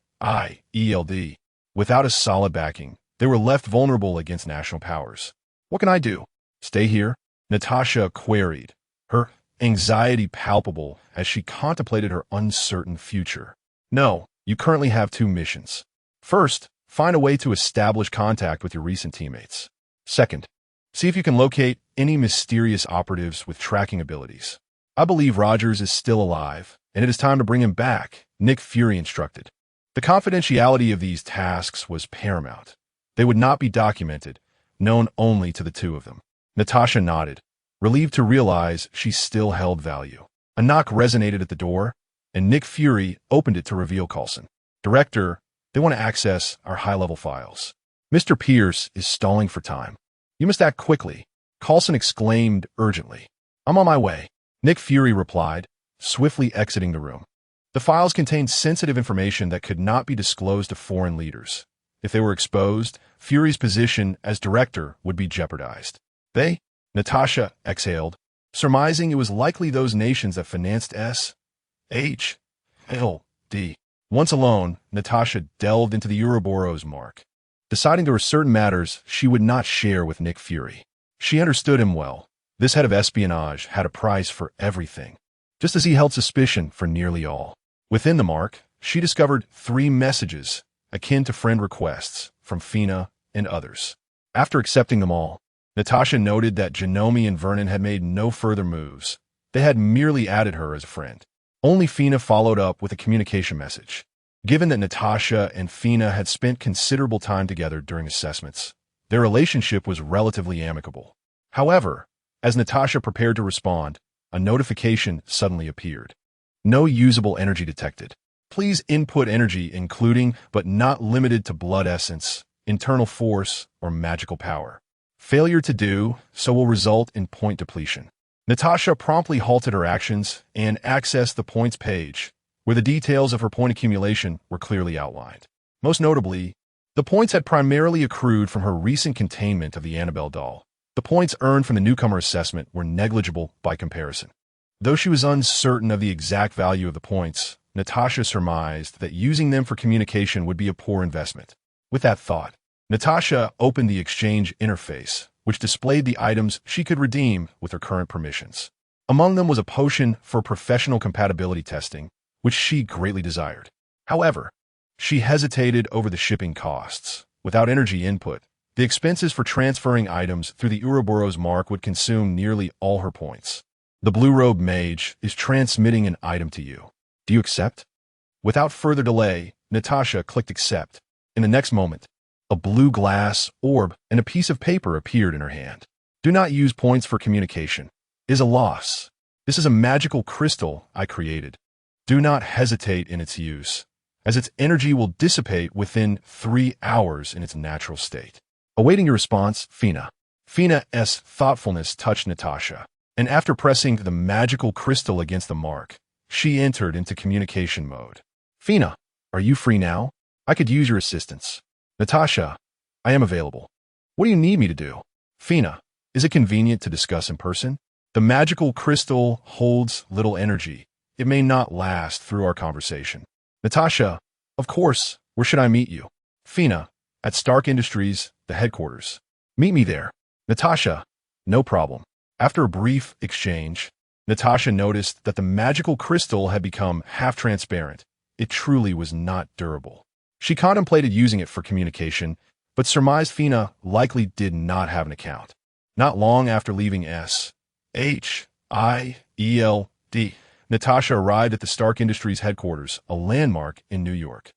Speaker 1: Without a solid backing, they were left vulnerable against national powers. What can I do? Stay here? Natasha queried, her anxiety palpable as she contemplated her uncertain future. No, you currently have 2 missions. First, find a way to establish contact with your recent teammates. Second, see if you can locate any mysterious operatives with tracking abilities. I believe Rogers is still alive, and it is time to bring him back, Nick Fury instructed. The confidentiality of these tasks was paramount. They would not be documented, known only to the 2 of them. Natasha nodded, relieved to realize she still held value. A knock resonated at the door, and Nick Fury opened it to reveal Coulson. Director, they want to access our high-level files. Mr. Pierce is stalling for time. You must act quickly, Coulson exclaimed urgently. I'm on my way, Nick Fury replied, swiftly exiting the room. The files contained sensitive information that could not be disclosed to foreign leaders. If they were exposed, Fury's position as director would be jeopardized. Natasha exhaled, surmising it was likely those nations that financed S.H.L.D. Once alone, Natasha delved into the Ouroboros mark, deciding there were certain matters she would not share with Nick Fury. She understood him well. This head of espionage had a price for everything, just as he held suspicion for nearly all. Within the mark, she discovered 3 messages, akin to friend requests, from Fina and others. After accepting them all, Natasha noted that Genomi and Vernon had made no further moves. They had merely added her as a friend. Only Fina followed up with a communication message. Given that Natasha and Fina had spent considerable time together during assessments, their relationship was relatively amicable. However, as Natasha prepared to respond, a notification suddenly appeared. No usable energy detected. Please input energy including but not limited to blood essence, internal force, or magical power. Failure to do so will result in point depletion. Natasha promptly halted her actions and accessed the points page, where the details of her point accumulation were clearly outlined. Most notably, the points had primarily accrued from her recent containment of the Annabelle doll. The points earned from the newcomer assessment were negligible by comparison. Though she was uncertain of the exact value of the points, Natasha surmised that using them for communication would be a poor investment. With that thought, Natasha opened the exchange interface, which displayed the items she could redeem with her current permissions. Among them was a potion for professional compatibility testing, which she greatly desired. However, she hesitated over the shipping costs. Without energy input, the expenses for transferring items through the Ouroboros mark would consume nearly all her points. The blue-robed mage is transmitting an item to you. Do you accept? Without further delay, Natasha clicked accept. In the next moment, a blue glass orb and a piece of paper appeared in her hand. Do not use points for communication. Is a loss. This is a magical crystal I created. Do not hesitate in its use, as its energy will dissipate within 3 hours in its natural state. Awaiting your response, Fina. Fina's thoughtfulness touched Natasha, and after pressing the magical crystal against the mark, she entered into communication mode. Fina, are you free now? I could use your assistance. Natasha, I am available. What do you need me to do? Fina, is it convenient to discuss in person? The magical crystal holds little energy. It may not last through our conversation. Natasha, of course, where should I meet you? Fina, at Stark Industries, the headquarters. Meet me there. Natasha, no problem. After a brief exchange, Natasha noticed that the magical crystal had become half-transparent. It truly was not durable. She contemplated using it for communication, but surmised Fina likely did not have an account. Not long after leaving S.H.I.E.L.D., Natasha arrived at the Stark Industries headquarters, a landmark in New York.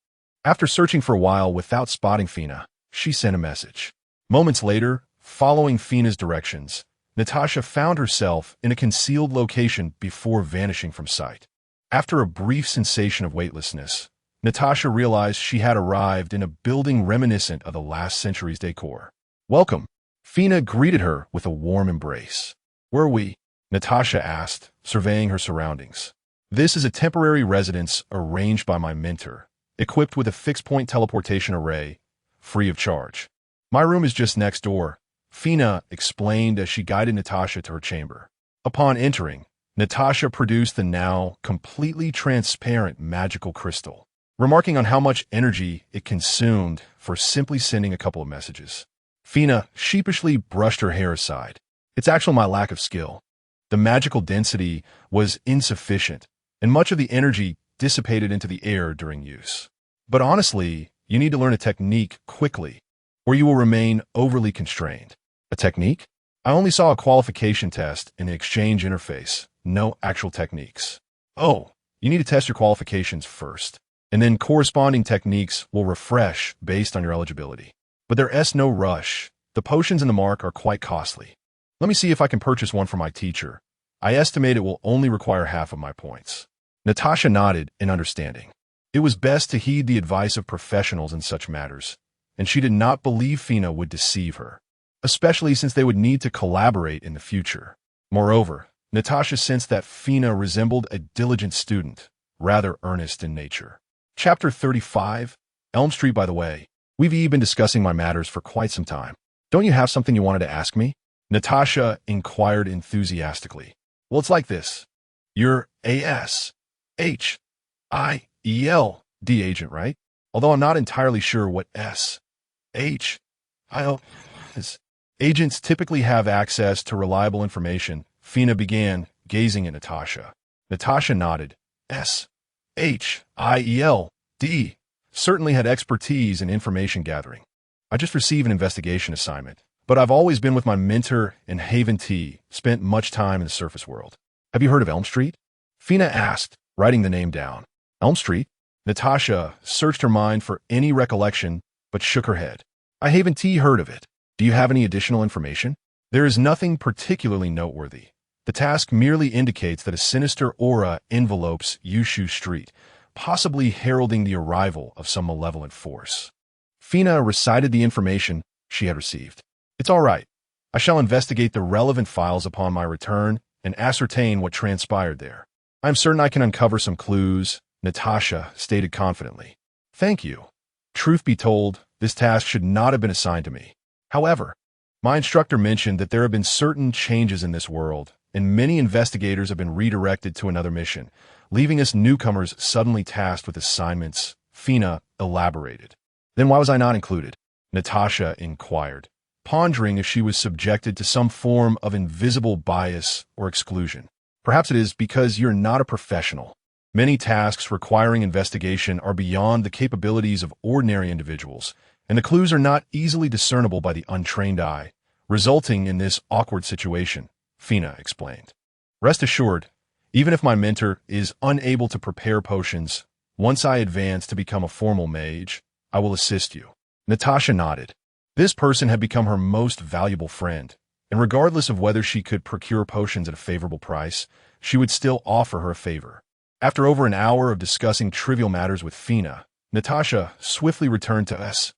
Speaker 1: After searching for a while without spotting Fina, she sent a message. Moments later, following Fina's directions, Natasha found herself in a concealed location before vanishing from sight. After a brief sensation of weightlessness, Natasha realized she had arrived in a building reminiscent of the last century's decor. Welcome. Fina greeted her with a warm embrace. Where are we? Natasha asked, surveying her surroundings. This is a temporary residence arranged by my mentor, equipped with a fixed-point teleportation array, free of charge. My room is just next door, Fina explained as she guided Natasha to her chamber. Upon entering, Natasha produced the now completely transparent magical crystal, remarking on how much energy it consumed for simply sending a couple of messages. Fina sheepishly brushed her hair aside. It's actually my lack of skill. The magical density was insufficient, and much of the energy dissipated into the air during use. But honestly, you need to learn a technique quickly, or you will remain overly constrained. A technique? I only saw a qualification test in the exchange interface, no actual techniques. Oh, you need to test your qualifications first, and then corresponding techniques will refresh based on your eligibility. But there's no rush. The potions in the mark are quite costly. Let me see if I can purchase one for my teacher. I estimate it will only require half of my points. Natasha nodded in understanding. It was best to heed the advice of professionals in such matters, and she did not believe Fina would deceive her, especially since they would need to collaborate in the future. Moreover, Natasha sensed that Fina resembled a diligent student, rather earnest in nature. Chapter 35, Elm Street. By the way, we've been discussing my matters for quite some time. Don't you have something you wanted to ask me? Natasha inquired enthusiastically. Well, it's like this. You're A-S-H-I-E-L-D agent, right? Although I'm not entirely sure what S-H-I-L is. Agents typically have access to reliable information. Fina began, gazing at Natasha. Natasha nodded. S-H-I-E-L-D certainly had expertise in information gathering. I just received an investigation assignment, but I've always been with my mentor in Haven T, spent much time in the surface world. Have you heard of Elm Street? Fina asked, writing the name down. Elm Street? Natasha searched her mind for any recollection, but shook her head. I haven't heard of it. Do you have any additional information? There is nothing particularly noteworthy. The task merely indicates that a sinister aura envelopes Yushu Street, possibly heralding the arrival of some malevolent force. Fina recited the information she had received. It's all right. I shall investigate the relevant files upon my return and ascertain what transpired there. I'm certain I can uncover some clues, Natasha stated confidently. Thank you. Truth be told, this task should not have been assigned to me. However, my instructor mentioned that there have been certain changes in this world, and many investigators have been redirected to another mission, leaving us newcomers suddenly tasked with assignments, Fina elaborated. Then why was I not included? Natasha inquired, pondering if she was subjected to some form of invisible bias or exclusion. Perhaps it is because you're not a professional. Many tasks requiring investigation are beyond the capabilities of ordinary individuals, and the clues are not easily discernible by the untrained eye, resulting in this awkward situation, Fina explained. Rest assured, even if my mentor is unable to prepare potions, once I advance to become a formal mage, I will assist you. Natasha nodded. This person had become her most valuable friend, and regardless of whether she could procure potions at a favorable price, she would still offer her a favor. After over an hour of discussing trivial matters with Fina, Natasha swiftly returned to S-H-L-D.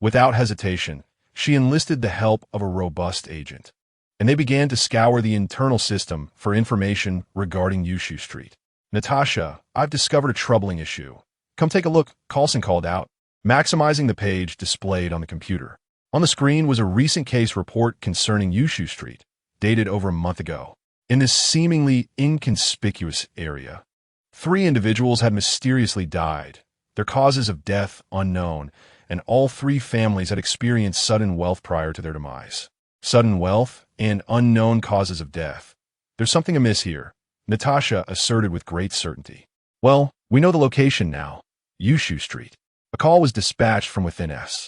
Speaker 1: Without hesitation, she enlisted the help of a robust agent, and they began to scour the internal system for information regarding Yushu Street. Natasha, I've discovered a troubling issue. Come take a look, Carlson called out, maximizing the page displayed on the computer. On the screen was a recent case report concerning Yushu Street, dated over a month ago. In this seemingly inconspicuous area, 3 individuals had mysteriously died, their causes of death unknown, and all 3 families had experienced sudden wealth prior to their demise. Sudden wealth and unknown causes of death. There's something amiss here, Natasha asserted with great certainty. Well, we know the location now, Yushu Street. A call was dispatched from within S-H-I-E-L-D.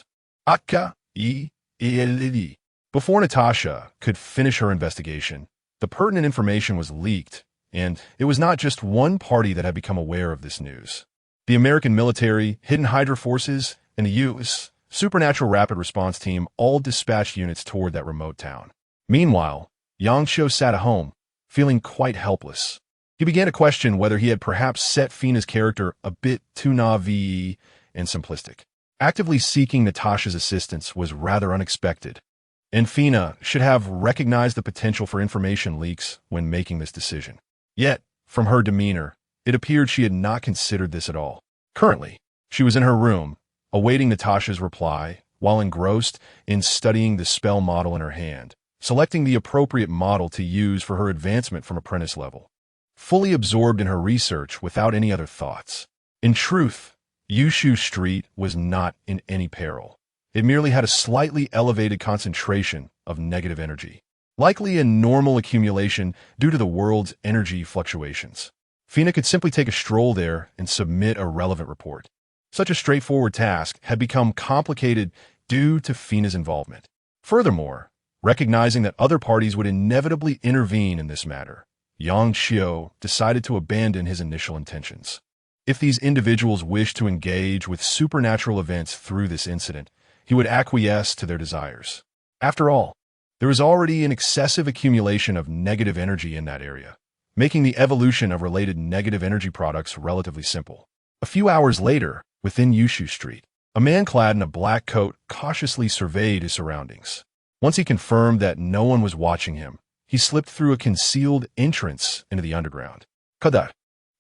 Speaker 1: Before Natasha could finish her investigation, the pertinent information was leaked, and it was not just one party that had become aware of this news. The American military, Hidden Hydra forces, and the U.S. Supernatural Rapid Response Team all dispatched units toward that remote town. Meanwhile, Yangsho sat at home, feeling quite helpless. He began to question whether he had perhaps set Fina's character a bit too naive and simplistic. Actively seeking Natasha's assistance was rather unexpected, and Fina should have recognized the potential for information leaks when making this decision. Yet, from her demeanor, it appeared she had not considered this at all. Currently, she was in her room, awaiting Natasha's reply, while engrossed in studying the spell model in her hand, selecting the appropriate model to use for her advancement from apprentice level. Fully absorbed in her research without any other thoughts. In truth, Yushu Street was not in any peril. It merely had a slightly elevated concentration of negative energy, likely a normal accumulation due to the world's energy fluctuations. Fina could simply take a stroll there and submit a relevant report. Such a straightforward task had become complicated due to Fina's involvement. Furthermore, recognizing that other parties would inevitably intervene in this matter, Yang Xiao decided to abandon his initial intentions. If these individuals wished to engage with supernatural events through this incident, he would acquiesce to their desires. After all, there was already an excessive accumulation of negative energy in that area, making the evolution of related negative energy products relatively simple. A few hours later, within Yushu Street, a man clad in a black coat cautiously surveyed his surroundings. Once he confirmed that no one was watching him, He slipped through a concealed entrance into the underground. Kadar,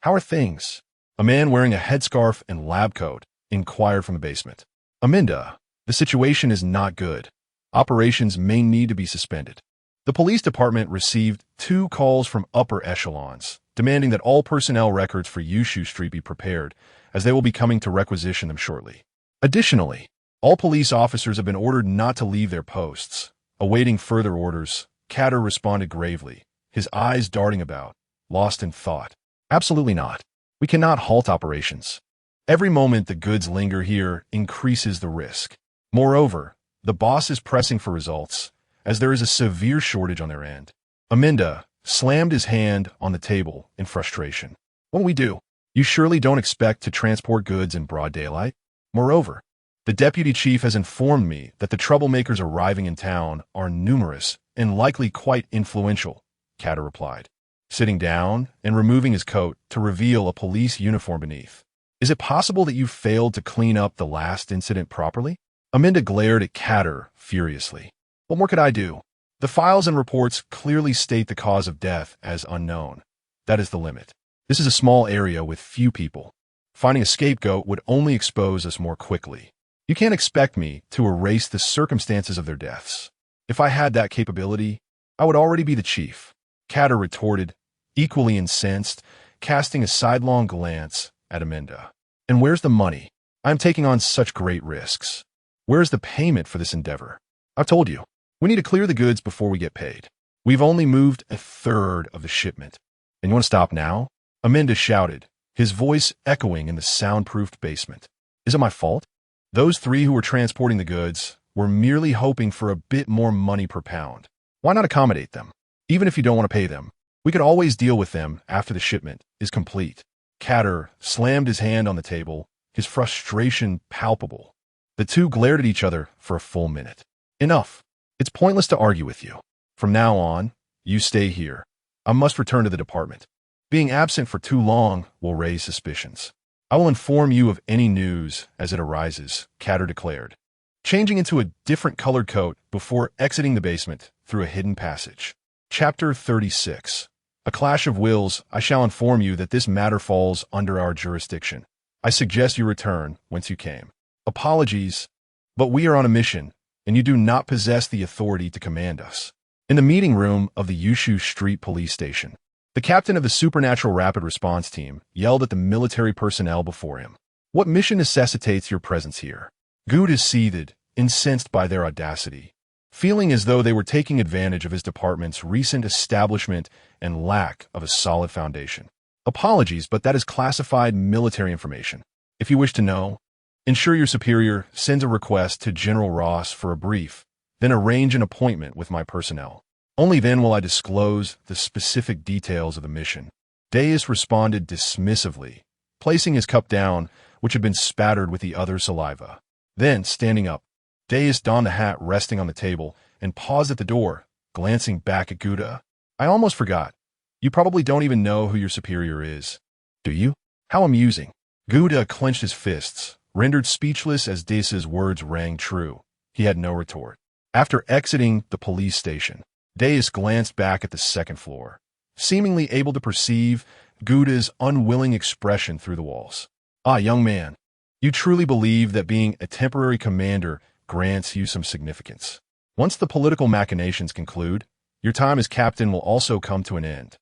Speaker 1: how are things? A man wearing a headscarf and lab coat inquired from the basement. Aminda, the situation is not good. Operations may need to be suspended. The police department received 2 calls from upper echelons, demanding that all personnel records for Yushu Street be prepared, as they will be coming to requisition them shortly. Additionally, all police officers have been ordered not to leave their posts. Awaiting further orders, Katter responded gravely, his eyes darting about, lost in thought. Absolutely not. We cannot halt operations. Every moment the goods linger here increases the risk. Moreover, the boss is pressing for results, as there is a severe shortage on their end. Aminda slammed his hand on the table in frustration. What do we do? You surely don't expect to transport goods in broad daylight? Moreover, the deputy chief has informed me that the troublemakers arriving in town are numerous and likely quite influential, Katter replied, sitting down and removing his coat to reveal a police uniform beneath. Is it possible that you failed to clean up the last incident properly? Aminda glared at Katter furiously. What more could I do? The files and reports clearly state the cause of death as unknown. That is the limit. This is a small area with few people. Finding a scapegoat would only expose us more quickly. You can't expect me to erase the circumstances of their deaths. If I had that capability, I would already be the chief, Katter retorted, equally incensed, casting a sidelong glance at Aminda. And where's the money? I'm taking on such great risks. Where's the payment for this endeavor? I've told you, we need to clear the goods before we get paid. We've only moved 1/3 of the shipment. And you want to stop now? Aminda shouted, his voice echoing in the soundproofed basement. Is it my fault? Those 3 who were transporting the goods were merely hoping for a bit more money per pound. Why not accommodate them? Even if you don't want to pay them, we could always deal with them after the shipment is complete. Katter slammed his hand on the table, his frustration palpable. The 2 glared at each other for a full minute. Enough. It's pointless to argue with you. From now on, you stay here. I must return to the department. Being absent for too long will raise suspicions. I will inform you of any news as it arises, Katter declared, changing into a different colored coat before exiting the basement through a hidden passage. Chapter 36. A clash of wills. I shall inform you that this matter falls under our jurisdiction. I suggest you return whence you came. Apologies, but we are on a mission, and you do not possess the authority to command us. In the meeting room of the Yushu Street Police Station, the captain of the Supernatural Rapid Response Team yelled at the military personnel before him. What mission necessitates your presence here? Gouda seethed, incensed by their audacity, feeling as though they were taking advantage of his department's recent establishment and lack of a solid foundation. Apologies, but that is classified military information. If you wish to know, ensure your superior sends a request to General Ross for a brief, then arrange an appointment with my personnel. Only then will I disclose the specific details of the mission. Deus responded dismissively, placing his cup down, which had been spattered with the other saliva. Then, standing up, Deus donned the hat resting on the table and paused at the door, glancing back at Gouda. I almost forgot. You probably don't even know who your superior is. Do you? How amusing. Gouda clenched his fists, rendered speechless as Deus's words rang true. He had no retort. After exiting the police station, Deus glanced back at the second floor, seemingly able to perceive Gouda's unwilling expression through the walls. Ah, young man, you truly believe that being a temporary commander grants you some significance. Once the political machinations conclude, your time as captain will also come to an end.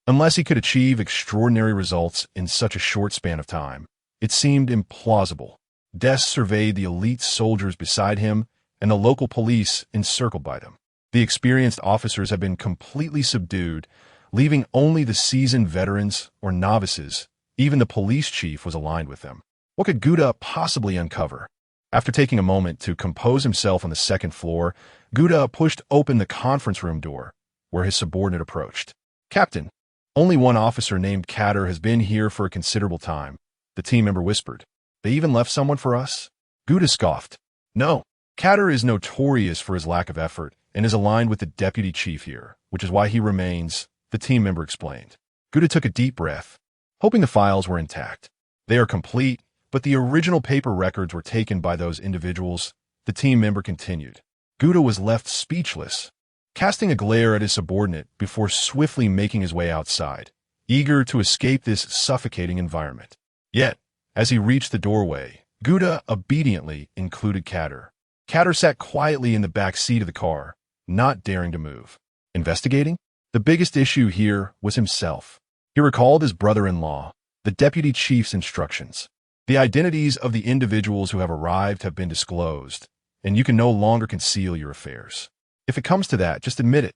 Speaker 1: Unless he could achieve extraordinary results in such a short span of time, it seemed implausible. Des surveyed the elite soldiers beside him and the local police encircled by them. The experienced officers had been completely subdued, leaving only the seasoned veterans or novices. Even the police chief was aligned with them. What could Gouda possibly uncover? After taking a moment to compose himself on the second floor, Gouda pushed open the conference room door, where his subordinate approached. Captain, only one officer named Katter has been here for a considerable time, the team member whispered. They even left someone for us? Gouda scoffed. No, Katter is notorious for his lack of effort and is aligned with the deputy chief here, which is why he remains, the team member explained. Gouda took a deep breath, hoping the files were intact. They are complete, but the original paper records were taken by those individuals, the team member continued. Gouda was left speechless. casting a glare at his subordinate before swiftly making his way outside, eager to escape this suffocating environment. Yet, as he reached the doorway, Gouda obediently included Katter. Katter sat quietly in the back seat of the car, not daring to move. Investigating? The biggest issue here was himself. He recalled his brother-in-law, the deputy chief's instructions. The identities of the individuals who have arrived have been disclosed, and you can no longer conceal your affairs. If it comes to that, just admit it.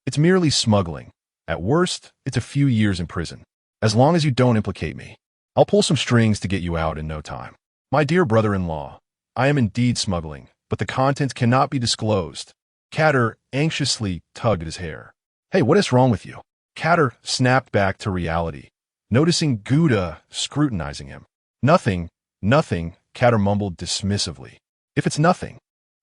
Speaker 1: It's merely smuggling. At worst, it's a few years in prison. As long as you don't implicate me, I'll pull some strings to get you out in no time. My dear brother-in-law, I am indeed smuggling, but the contents cannot be disclosed. Katter anxiously tugged at his hair. Hey, what is wrong with you? Katter snapped back to reality, noticing Gouda scrutinizing him. Nothing, Katter mumbled dismissively. If it's nothing,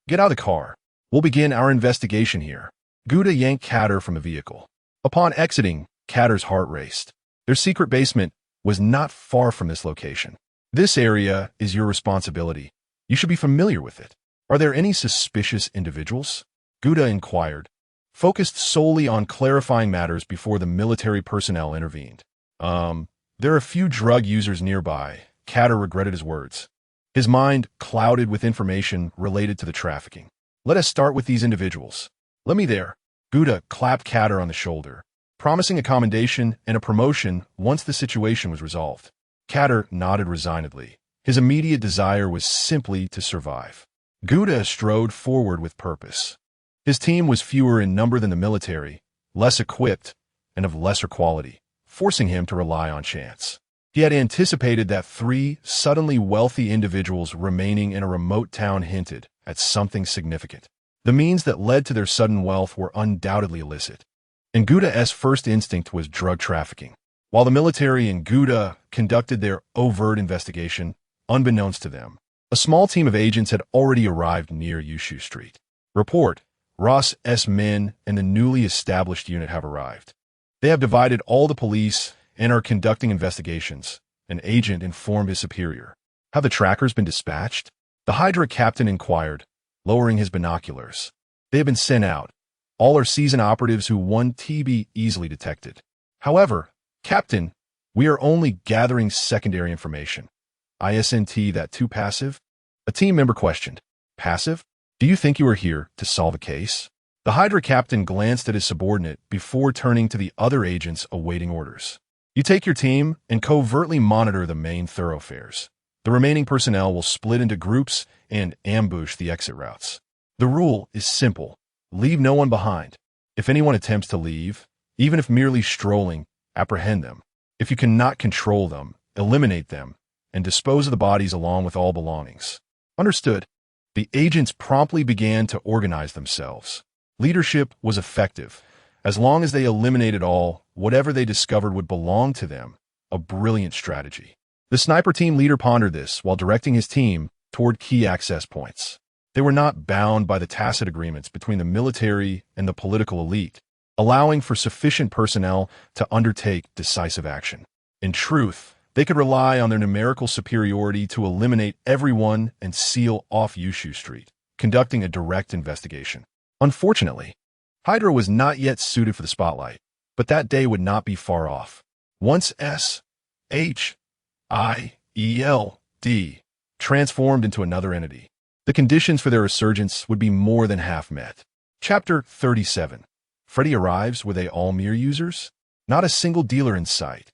Speaker 1: get out of the car. We'll begin our investigation here. Gouda yanked Katter from the vehicle. Upon exiting, Katter's heart raced. Their secret basement was not far from this location. This area is your responsibility. You should be familiar with it. Are there any suspicious individuals? Gouda inquired, focused solely on clarifying matters before the military personnel intervened. There are a few drug users nearby. Katter regretted his words. His mind clouded with information related to the trafficking. Let us start with these individuals. Let me there. Gouda clapped Katter on the shoulder, promising a commendation and a promotion once the situation was resolved. Katter nodded resignedly. His immediate desire was simply to survive. Gouda strode forward with purpose. His team was fewer in number than the military, less equipped, and of lesser quality, forcing him to rely on chance. He had anticipated that 3 suddenly wealthy individuals remaining in a remote town hinted at something significant. The means that led to their sudden wealth were undoubtedly illicit, and Gouda's first instinct was drug trafficking. While the military and Gouda conducted their overt investigation, unbeknownst to them, a small team of agents had already arrived near Yushu Street. Report: Ross S. Men and the newly established unit have arrived. They have divided all the police and are conducting investigations, an agent informed his superior. Have the trackers been dispatched? The Hydra captain inquired, lowering his binoculars. They have been sent out. All are seasoned operatives who one TB easily detected. However, Captain, we are only gathering secondary information. ISNT that too passive? A team member questioned. Passive? Do you think you are here to solve a case? The Hydra captain glanced at his subordinate before turning to the other agents awaiting orders. You take your team and covertly monitor the main thoroughfares. The remaining personnel will split into groups and ambush the exit routes. The rule is simple. Leave no one behind. If anyone attempts to leave, even if merely strolling, apprehend them. If you cannot control them, eliminate them, and dispose of the bodies along with all belongings. Understood. The agents promptly began to organize themselves. Leadership was effective. As long as they eliminated all, whatever they discovered would belong to them. A brilliant strategy. The sniper team leader pondered this while directing his team toward key access points. They were not bound by the tacit agreements between the military and the political elite, allowing for sufficient personnel to undertake decisive action. In truth, they could rely on their numerical superiority to eliminate everyone and seal off Yushu Street, conducting a direct investigation. Unfortunately, Hydra was not yet suited for the spotlight, but that day would not be far off. Once SHIELD transformed into another entity, the conditions for their resurgence would be more than half met. Chapter 37. Freddy arrives. Were they all mere users? Not a single dealer in sight.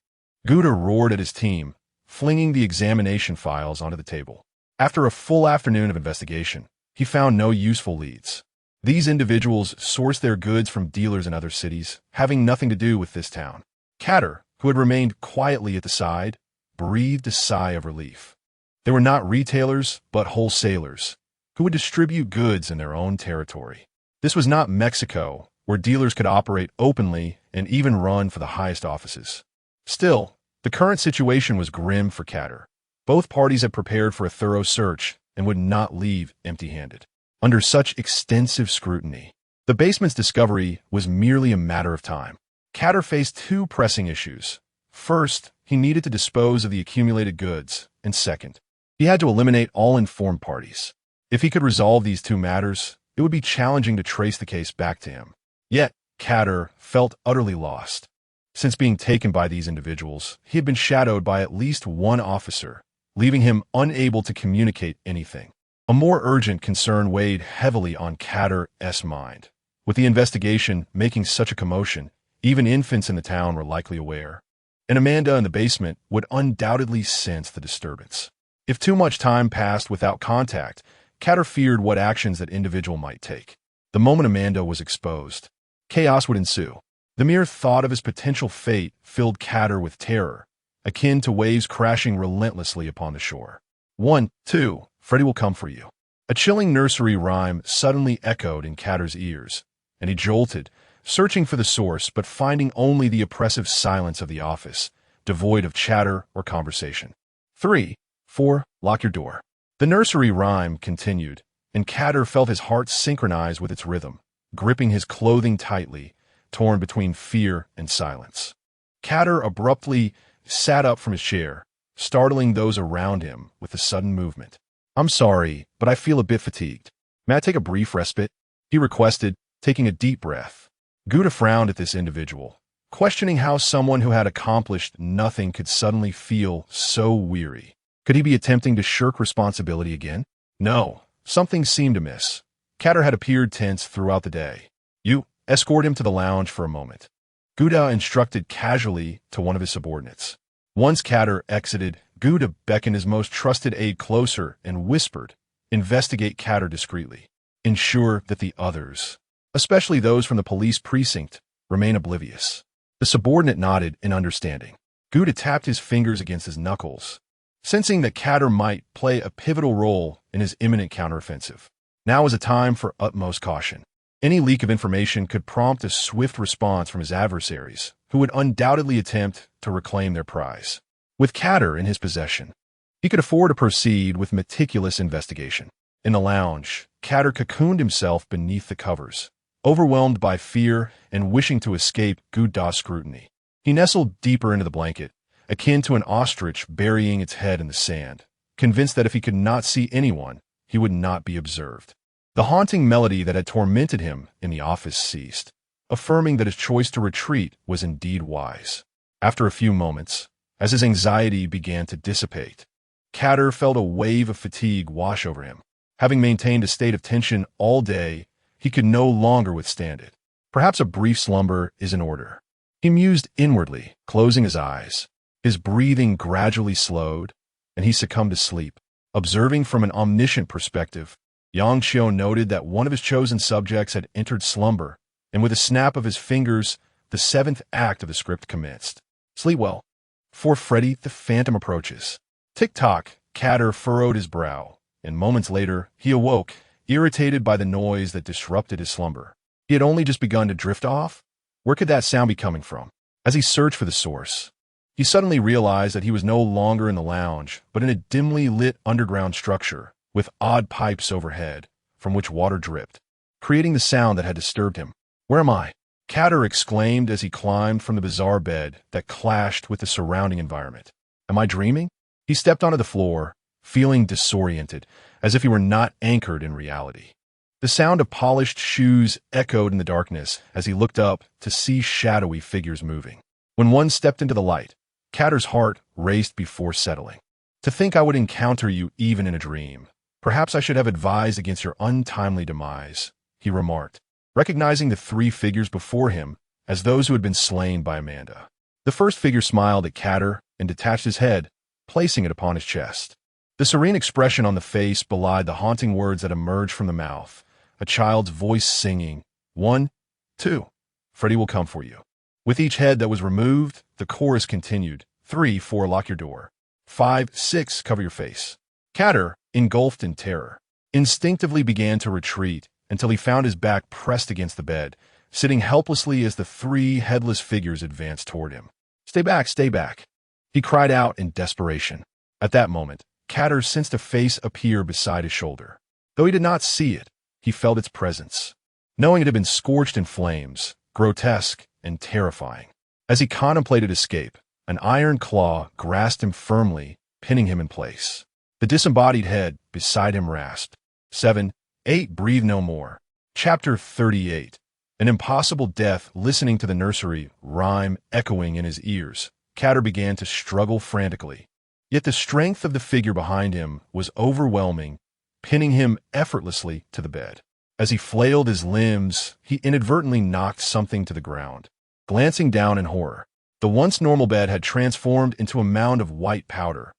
Speaker 1: Gouda roared at his team, flinging the examination files onto the table. After a full afternoon of investigation, he found no useful leads. These individuals sourced their goods from dealers in other cities, having nothing to do with this town. Katter, who had remained quietly at the side, breathed a sigh of relief. They were not retailers, but wholesalers, who would distribute goods in their own territory. This was not Mexico, where dealers could operate openly and even run for the highest offices. Still, the current situation was grim for Katter. Both parties had prepared for a thorough search and would not leave empty-handed. Under such extensive scrutiny, the basement's discovery was merely a matter of time. Katter faced 2 pressing issues. First, he needed to dispose of the accumulated goods, and second, he had to eliminate all informed parties. If he could resolve these 2 matters, it would be challenging to trace the case back to him. Yet, Catter felt utterly lost. Since being taken by these individuals, he had been shadowed by at least one officer, leaving him unable to communicate anything. A more urgent concern weighed heavily on Catter's mind. With the investigation making such a commotion, even infants in the town were likely aware, and Amanda in the basement would undoubtedly sense the disturbance. If too much time passed without contact, Catter feared what actions that individual might take. The moment Amanda was exposed, chaos would ensue. The mere thought of his potential fate filled Catter with terror, akin to waves crashing relentlessly upon the shore. 1, 2, Freddy will come for you. A chilling nursery rhyme suddenly echoed in Catter's ears, and he jolted, searching for the source but finding only the oppressive silence of the office, devoid of chatter or conversation. 3, 4, lock your door. The nursery rhyme continued, and Catter felt his heart synchronize with its rhythm, gripping his clothing tightly, torn between fear and silence. Catter abruptly sat up from his chair, startling those around him with a sudden movement. I'm sorry, but I feel a bit fatigued. May I take a brief respite? He requested, taking a deep breath. Gouda frowned at this individual, questioning how someone who had accomplished nothing could suddenly feel so weary. Could he be attempting to shirk responsibility again? No, something seemed amiss. Catter had appeared tense throughout the day. You escort him to the lounge for a moment. Gouda instructed casually to one of his subordinates. Once Catter exited, Gouda beckoned his most trusted aide closer and whispered, investigate Catter discreetly. Ensure that the others, especially those from the police precinct, remain oblivious. The subordinate nodded in understanding. Gouda tapped his fingers against his knuckles, sensing that Catter might play a pivotal role in his imminent counteroffensive. Now was a time for utmost caution. Any leak of information could prompt a swift response from his adversaries, who would undoubtedly attempt to reclaim their prize. With Catter in his possession, he could afford to proceed with meticulous investigation. In the lounge, Catter cocooned himself beneath the covers, overwhelmed by fear and wishing to escape Gouda's scrutiny. He nestled deeper into the blanket, akin to an ostrich burying its head in the sand, convinced that if he could not see anyone, he would not be observed. The haunting melody that had tormented him in the office ceased, affirming that his choice to retreat was indeed wise. After a few moments, as his anxiety began to dissipate, Catter felt a wave of fatigue wash over him. Having maintained a state of tension all day, he could no longer withstand it. Perhaps a brief slumber is in order. He mused inwardly, closing his eyes. His breathing gradually slowed, and he succumbed to sleep. Observing from an omniscient perspective, Yang Xiao noted that one of his chosen subjects had entered slumber, and with a snap of his fingers, the 7th act of the script commenced. Sleep well. For Freddy, the Phantom approaches. Tick-tock, Catter furrowed his brow, and moments later, he awoke, irritated by the noise that disrupted his slumber. He had only just begun to drift off? Where could that sound be coming from? As he searched for the source, he suddenly realized that he was no longer in the lounge, but in a dimly lit underground structure, with odd pipes overhead, from which water dripped, creating the sound that had disturbed him. Where am I? Catter exclaimed as he climbed from the bizarre bed that clashed with the surrounding environment. Am I dreaming? He stepped onto the floor, feeling disoriented, as if he were not anchored in reality. The sound of polished shoes echoed in the darkness as he looked up to see shadowy figures moving. When one stepped into the light, Catter's heart raced before settling. To think I would encounter you even in a dream. Perhaps I should have advised against your untimely demise, he remarked, recognizing the 3 figures before him as those who had been slain by Amanda. The first figure smiled at Catter and detached his head, placing it upon his chest. The serene expression on the face belied the haunting words that emerged from the mouth, a child's voice singing, 1, 2, Freddy will come for you. With each head that was removed, the chorus continued, 3, 4, lock your door. 5, 6, cover your face. Catter, engulfed in terror, instinctively began to retreat until he found his back pressed against the bed, sitting helplessly as the 3 headless figures advanced toward him. Stay back, stay back, he cried out in desperation. At that moment, Catter sensed a face appear beside his shoulder. Though he did not see it, he felt its presence, knowing it had been scorched in flames, grotesque and terrifying. As he contemplated escape, an iron claw grasped him firmly, pinning him in place. The disembodied head beside him rasped, 7, 8, breathe no more. Chapter 38. An impossible death listening to the nursery rhyme echoing in his ears, Catter began to struggle frantically. Yet the strength of the figure behind him was overwhelming, pinning him effortlessly to the bed. As he flailed his limbs, he inadvertently knocked something to the ground. Glancing down in horror, the once normal bed had transformed into a mound of white powder,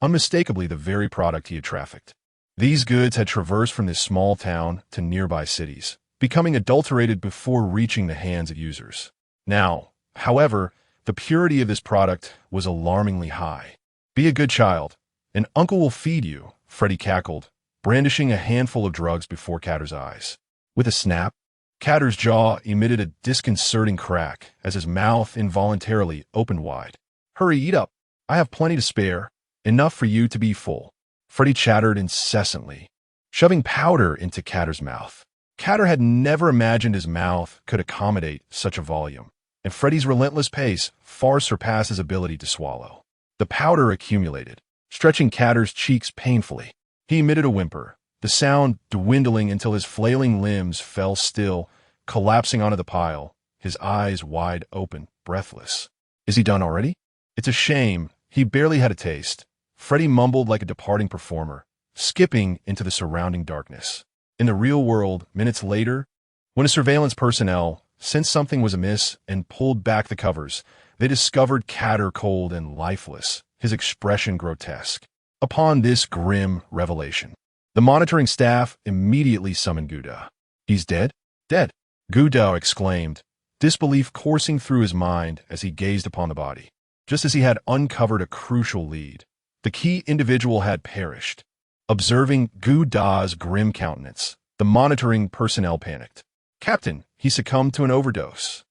Speaker 1: unmistakably the very product he had trafficked. These goods had traversed from this small town to nearby cities, becoming adulterated before reaching the hands of users. Now, however, the purity of this product was alarmingly high. "Be a good child, and Uncle will feed you," Freddy cackled, brandishing a handful of drugs before Catter's eyes. With a snap, Catter's jaw emitted a disconcerting crack as his mouth involuntarily opened wide. "Hurry, eat up. I have plenty to spare, enough for you to be full," Freddy chattered incessantly, shoving powder into Catter's mouth. Catter had never imagined his mouth could accommodate such a volume, and Freddy's relentless pace far surpassed his ability to swallow. The powder accumulated, stretching Catter's cheeks painfully. He emitted a whimper, the sound dwindling until his flailing limbs fell still, collapsing onto the pile, his eyes wide open, breathless. "Is he done already? It's a shame. He barely had a taste," Freddy mumbled like a departing performer, skipping into the surrounding darkness. In the real world, minutes later, when a surveillance personnel sensed something was amiss and pulled back the covers, they discovered Catter cold and lifeless, his expression grotesque. Upon this grim revelation, the monitoring staff immediately summoned Gouda. "He's dead? Dead!" Gouda exclaimed, disbelief coursing through his mind as he gazed upon the body. Just as he had uncovered a crucial lead, the key individual had perished. Observing Gouda's grim countenance, the monitoring personnel panicked. "Captain, he succumbed to an overdose."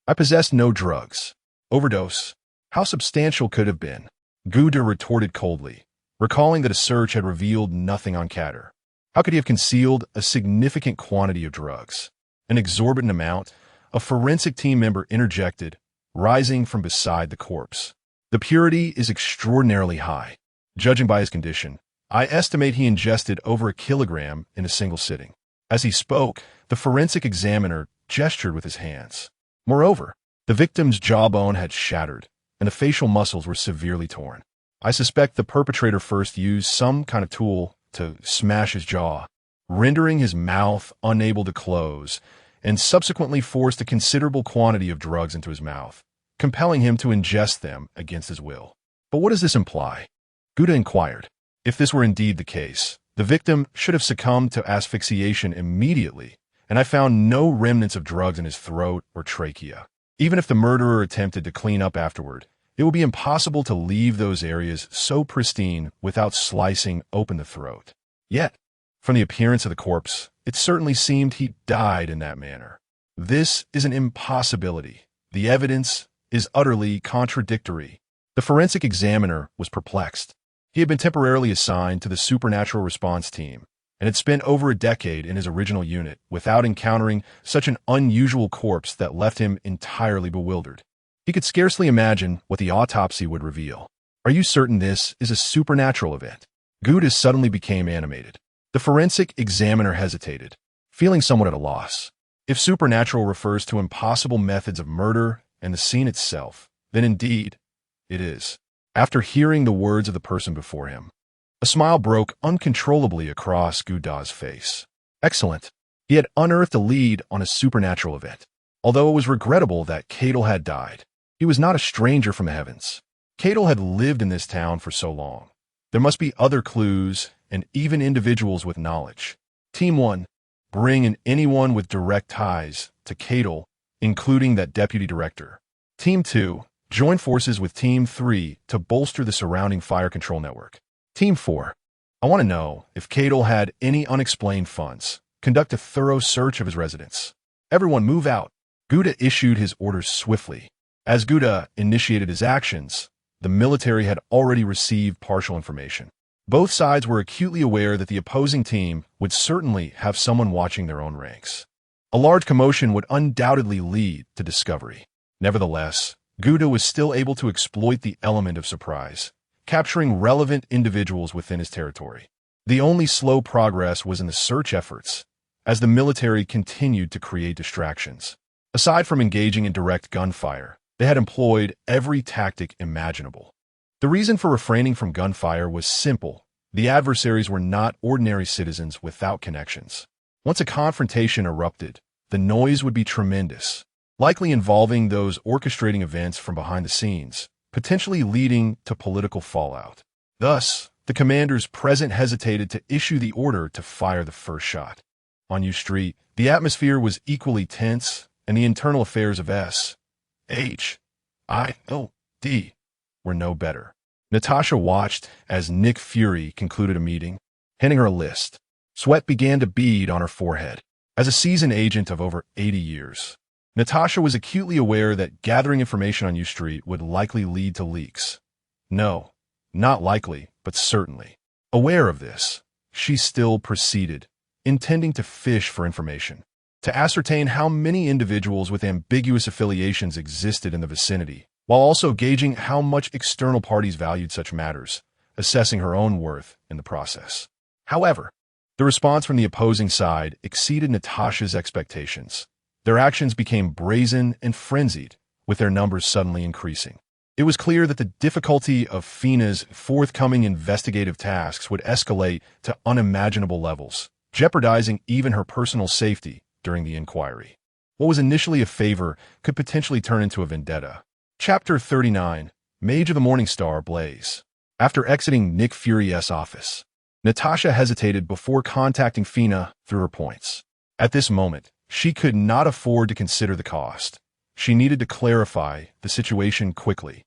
Speaker 1: "I possessed no drugs." "Overdose? How substantial could it have been?" Gouda retorted coldly, recalling that a search had revealed nothing on Catter. How could he have concealed a significant quantity of drugs? An exorbitant amount? A forensic team member interjected, rising from beside the corpse. "The purity is extraordinarily high. Judging by his condition, I estimate he ingested over 1 kilogram in a single sitting." As he spoke, the forensic examiner gestured with his hands. Moreover, the victim's jawbone had shattered, and the facial muscles were severely torn. "I suspect the perpetrator first used some kind of tool to smash his jaw, rendering his mouth unable to close, and subsequently forced a considerable quantity of drugs into his mouth, compelling him to ingest them against his will." "But what does this imply?" Gouda inquired. If this were indeed the case, the victim should have succumbed to asphyxiation immediately, and I found no remnants of drugs in his throat or trachea. Even if the murderer attempted to clean up afterward, it would be impossible to leave those areas so pristine without slicing open the throat. Yet, from the appearance of the corpse, it certainly seemed he died in that manner. This is an impossibility. The evidence is utterly contradictory. The forensic examiner was perplexed. He had been temporarily assigned to the supernatural response team and had spent over a decade in his original unit without encountering such an unusual corpse that left him entirely bewildered. He could scarcely imagine what the autopsy would reveal. "Are you certain this is a supernatural event?" Gouda suddenly became animated. The forensic examiner hesitated, feeling somewhat at a loss. If supernatural refers to impossible methods of murder and the scene itself, then indeed it is. After hearing the words of the person before him, a smile broke uncontrollably across Gouda's face. Excellent. He had unearthed a lead on a supernatural event. Although it was regrettable that Cadle had died, he was not a stranger from the heavens. Cadle had lived in this town for so long. There must be other clues and even individuals with knowledge. Team 1, bring in anyone with direct ties to Cadle, including that deputy director. Team 2, join forces with Team 3 to bolster the surrounding fire control network. Team 4, I want to know if Cadle had any unexplained funds. Conduct a thorough search of his residence. Everyone move out. Gouda issued his orders swiftly. As Gouda initiated his actions, the military had already received partial information. Both sides were acutely aware that the opposing team would certainly have someone watching their own ranks. A large commotion would undoubtedly lead to discovery. Nevertheless, Gouda was still able to exploit the element of surprise, capturing relevant individuals within his territory. The only slow progress was in the search efforts, as the military continued to create distractions. Aside from engaging in direct gunfire, they had employed every tactic imaginable. The reason for refraining from gunfire was simple. The adversaries were not ordinary citizens without connections. Once a confrontation erupted, the noise would be tremendous, likely involving those orchestrating events from behind the scenes, potentially leading to political fallout. Thus, the commanders present hesitated to issue the order to fire the first shot. On U Street, the atmosphere was equally tense, and the internal affairs of S.H.I.O.D. were no better. Natasha watched as Nick Fury concluded a meeting, handing her a list. Sweat began to bead on her forehead. As a seasoned agent of over 80 years, Natasha was acutely aware that gathering information on U Street would likely lead to leaks. No, not likely, but certainly. Aware of this, she still proceeded, intending to fish for information, to ascertain how many individuals with ambiguous affiliations existed in the vicinity, while also gauging how much external parties valued such matters, assessing her own worth in the process. However, the response from the opposing side exceeded Natasha's expectations. Their actions became brazen and frenzied, with their numbers suddenly increasing. It was clear that the difficulty of Fina's forthcoming investigative tasks would escalate to unimaginable levels, jeopardizing even her personal safety during the inquiry. What was initially a favor could potentially turn into a vendetta. Chapter 39, Mage of the Morning Star Blaze. After exiting Nick Fury's office, Natasha hesitated before contacting Fina through her points. At this moment, she could not afford to consider the cost. She needed to clarify the situation quickly,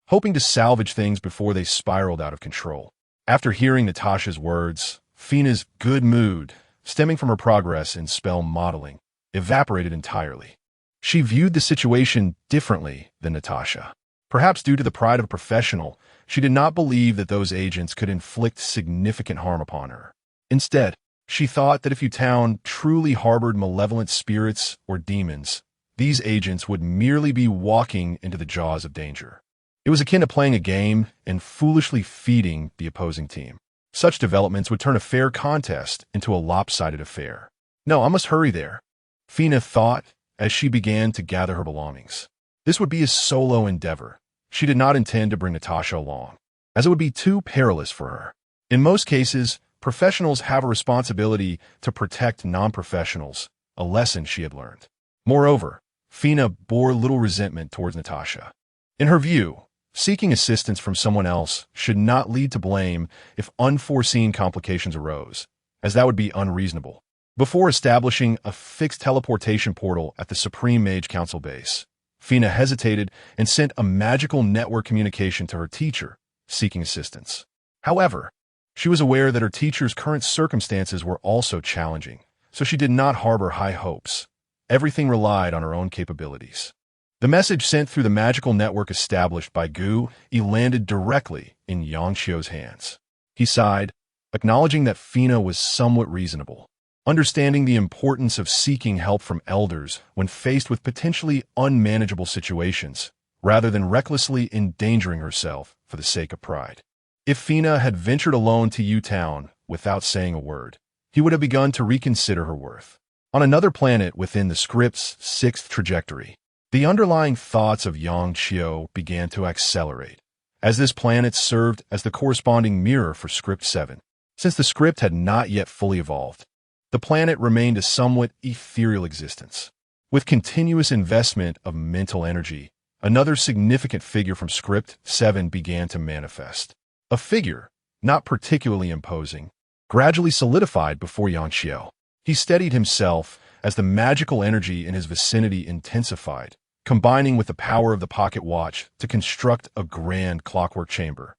Speaker 1: hoping to salvage things before they spiraled out of control. After hearing Natasha's words, Fina's good mood, stemming from her progress in spell modeling, evaporated entirely. She viewed the situation differently than Natasha. Perhaps due to the pride of a professional, she did not believe that those agents could inflict significant harm upon her. Instead, she thought that if U-Town truly harbored malevolent spirits or demons, these agents would merely be walking into the jaws of danger. It was akin to playing a game and foolishly feeding the opposing team. Such developments would turn a fair contest into a lopsided affair. No, I must hurry there, Fina thought as she began to gather her belongings. This would be a solo endeavor. She did not intend to bring Natasha along, as it would be too perilous for her. In most cases, professionals have a responsibility to protect non-professionals, a lesson she had learned. Moreover, Fina bore little resentment towards Natasha. In her view, seeking assistance from someone else should not lead to blame if unforeseen complications arose, as that would be unreasonable. Before establishing a fixed teleportation portal at the Supreme Mage Council base, Fina hesitated and sent a magical network communication to her teacher, seeking assistance. However, she was aware that her teacher's current circumstances were also challenging, so she did not harbor high hopes. Everything relied on her own capabilities. The message sent through the magical network established by Gu landed directly in Yang Xiu's hands. He sighed, acknowledging that Fina was somewhat reasonable. Understanding the importance of seeking help from elders when faced with potentially unmanageable situations, rather than recklessly endangering herself for the sake of pride. If Fina had ventured alone to U-Town without saying a word, he would have begun to reconsider her worth. On another planet within the script's sixth trajectory, the underlying thoughts of Yang Xiu began to accelerate, as this planet served as the corresponding mirror for Script 7. Since the script had not yet fully evolved, the planet remained a somewhat ethereal existence. With continuous investment of mental energy, another significant figure from Script 7 began to manifest. A figure, not particularly imposing, gradually solidified before Yang Xiu. He steadied himself as the magical energy in his vicinity intensified, combining with the power of the pocket watch to construct a grand clockwork chamber.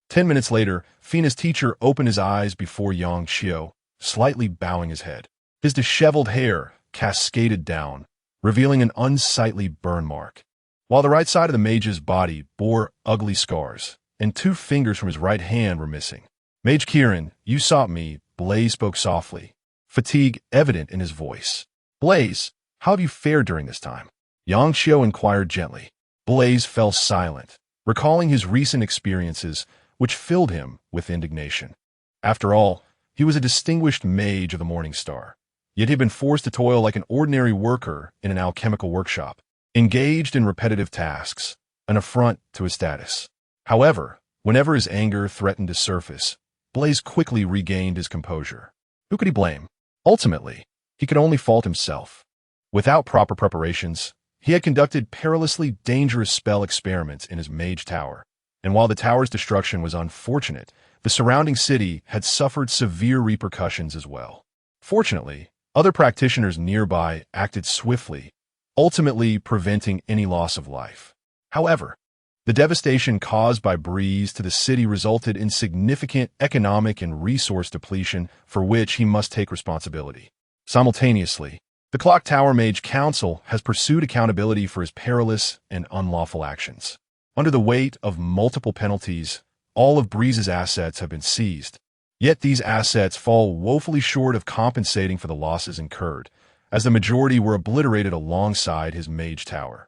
Speaker 1: 10 minutes later, Fina's teacher opened his eyes before Yang Xiu, slightly bowing his head. His disheveled hair cascaded down, revealing an unsightly burn mark, while the right side of the mage's body bore ugly scars, and 2 fingers from his right hand were missing. "Mage Kieran, you sought me," Blaze spoke softly, fatigue evident in his voice. "Blaze, how have you fared during this time?" Yang Xiu inquired gently. Blaze fell silent, recalling his recent experiences, which filled him with indignation. After all, he was a distinguished mage of the Morning Star. yet he had been forced to toil like an ordinary worker in an alchemical workshop, engaged in repetitive tasks, an affront to his status. However, whenever his anger threatened to surface, Blaze quickly regained his composure. Who could he blame? Ultimately, he could only fault himself. Without proper preparations, he had conducted perilously dangerous spell experiments in his mage tower, and while the tower's destruction was unfortunate, the surrounding city had suffered severe repercussions as well. Fortunately, other practitioners nearby acted swiftly, ultimately preventing any loss of life. However, the devastation caused by Breeze to the city resulted in significant economic and resource depletion for which he must take responsibility. Simultaneously, the Clock Tower Mage Council has pursued accountability for his perilous and unlawful actions. Under the weight of multiple penalties, all of Breeze's assets have been seized, yet these assets fall woefully short of compensating for the losses incurred, as the majority were obliterated alongside his mage tower.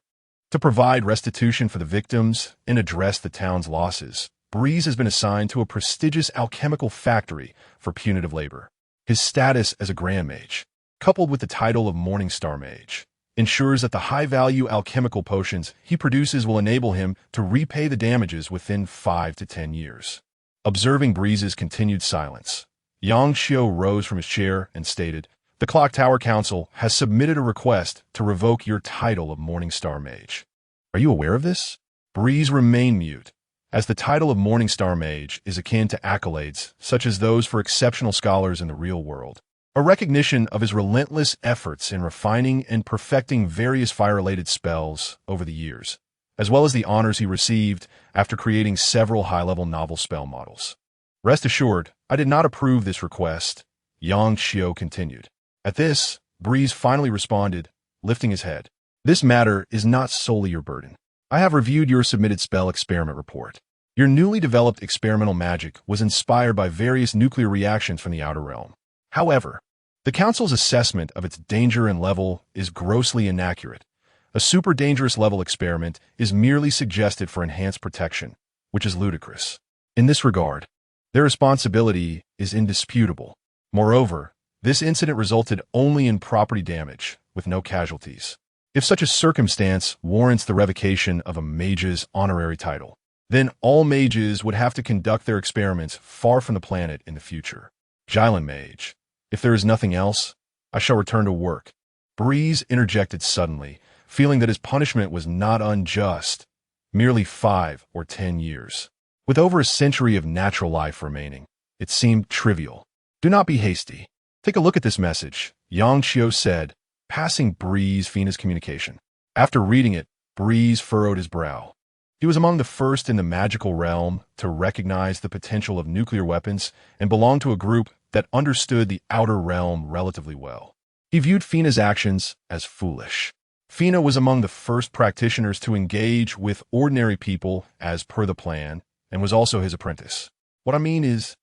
Speaker 1: To provide restitution for the victims and address the town's losses, Breeze has been assigned to a prestigious alchemical factory for punitive labor. His status as a Grand Mage, coupled with the title of Morningstar Mage, ensures that the high-value alchemical potions he produces will enable him to repay the damages within 5 to 10 years. Observing Breeze's continued silence, Yang Xiu rose from his chair and stated, "The Clock Tower Council has submitted a request to revoke your title of Morningstar Mage. Are you aware of this?" Breeze remained mute, as the title of Morningstar Mage is akin to accolades such as those for exceptional scholars in the real world, a recognition of his relentless efforts in refining and perfecting various fire-related spells over the years, as well as the honors he received after creating several high-level novel spell models. "Rest assured, I did not approve this request," Yang Xiu continued. At this, Breeze finally responded, lifting his head. "This matter is not solely your burden. I have reviewed your submitted spell experiment report. Your newly developed experimental magic was inspired by various nuclear reactions from the outer realm. However, the Council's assessment of its danger and level is grossly inaccurate. A super dangerous level experiment is merely suggested for enhanced protection, which is ludicrous. In this regard, their responsibility is indisputable. Moreover, this incident resulted only in property damage, with no casualties. If such a circumstance warrants the revocation of a mage's honorary title, then all mages would have to conduct their experiments far from the planet in the future. Jylin Mage, if there is nothing else, I shall return to work." Breeze interjected suddenly, feeling that his punishment was not unjust, merely 5 or 10 years. With over a century of natural life remaining, it seemed trivial. "Do not be hasty. Take a look at this message," Yang Xiu said, passing Breeze Fina's communication. After reading it, Breeze furrowed his brow. He was among the first in the magical realm to recognize the potential of nuclear weapons and belonged to a group that understood the outer realm relatively well. He viewed Fina's actions as foolish. Fina was among the first practitioners to engage with ordinary people as per the plan, and was also his apprentice. What I mean is,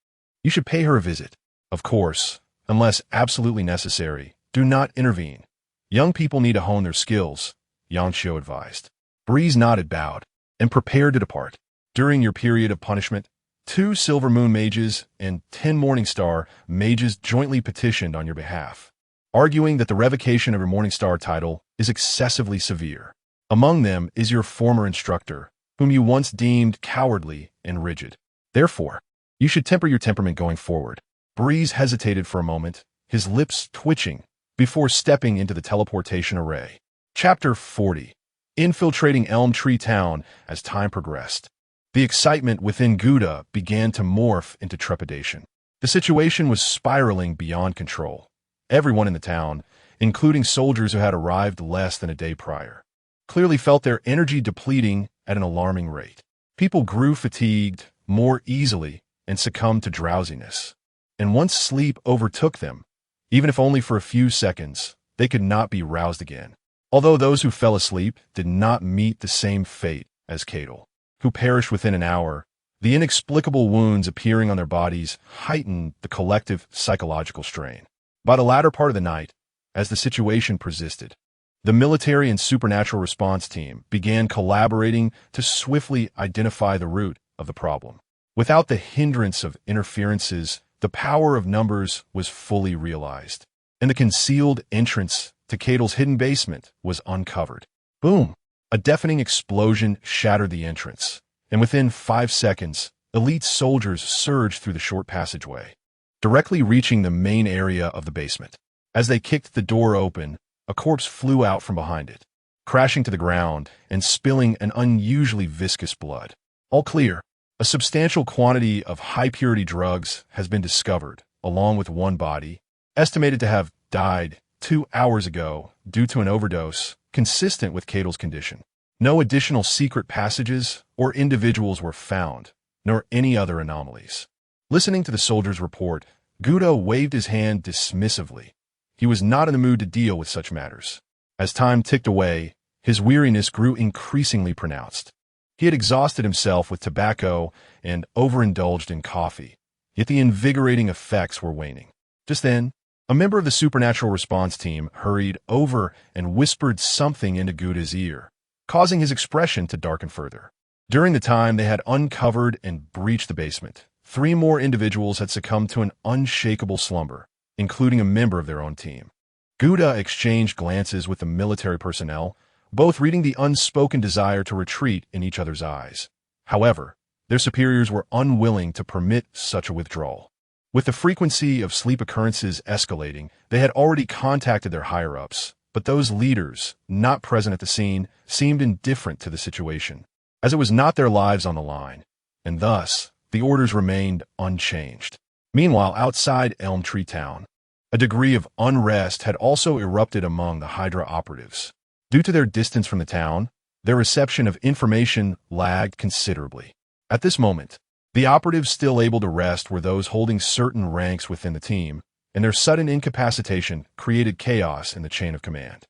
Speaker 1: you should pay her a visit. Of course, unless absolutely necessary, do not intervene. Young people need to hone their skills, Yang Xiu advised. Breeze nodded, bowed, and prepared to depart. During your period of punishment, 2 Silver Moon mages and 10 Morningstar mages jointly petitioned on your behalf, arguing that the revocation of your Morningstar title is excessively severe. Among them is your former instructor, whom you once deemed cowardly and rigid. Therefore, you should temper your temperament going forward. Breeze hesitated for a moment, his lips twitching, before stepping into the teleportation array. Chapter 40. Infiltrating Elm Tree Town. As time progressed, the excitement within Gouda began to morph into trepidation. The situation was spiraling beyond control. Everyone in the town, including soldiers who had arrived less than a day prior, clearly felt their energy depleting at an alarming rate. People grew fatigued more easily and succumbed to drowsiness. And once sleep overtook them, even if only for a few seconds, they could not be roused again. Although those who fell asleep did not meet the same fate as Cadel, who perished within an hour, the inexplicable wounds appearing on their bodies heightened the collective psychological strain. By the latter part of the night, as the situation persisted, the military and supernatural response team began collaborating to swiftly identify the root of the problem. Without the hindrance of interferences, the power of numbers was fully realized. and the concealed entrance to Cato's hidden basement was uncovered. Boom! A deafening explosion shattered the entrance, and within 5 seconds, elite soldiers surged through the short passageway, directly reaching the main area of the basement. As they kicked the door open, a corpse flew out from behind it, crashing to the ground and spilling an unusually viscous blood. All clear. A substantial quantity of high-purity drugs has been discovered, along with one body, estimated to have died 2 hours ago due to an overdose, consistent with Cato's condition. No additional secret passages or individuals were found, nor any other anomalies. Listening to the soldier's report, Guido waved his hand dismissively. He was not in the mood to deal with such matters. As time ticked away, his weariness grew increasingly pronounced. He had exhausted himself with tobacco and overindulged in coffee, yet the invigorating effects were waning. Just then, a member of the supernatural response team hurried over and whispered something into Guido's ear, causing his expression to darken further. During the time they had uncovered and breached the basement, 3 more individuals had succumbed to an unshakable slumber, including a member of their own team. Guido exchanged glances with the military personnel, both reading the unspoken desire to retreat in each other's eyes. However, their superiors were unwilling to permit such a withdrawal. With the frequency of sleep occurrences escalating, they had already contacted their higher-ups, but those leaders, not present at the scene, seemed indifferent to the situation, as it was not their lives on the line, and thus, the orders remained unchanged. Meanwhile, outside Elm Tree Town, a degree of unrest had also erupted among the Hydra operatives. Due to their distance from the town, their reception of information lagged considerably. At this moment, the operatives still able to rest were those holding certain ranks within the team, and their sudden incapacitation created chaos in the chain of command.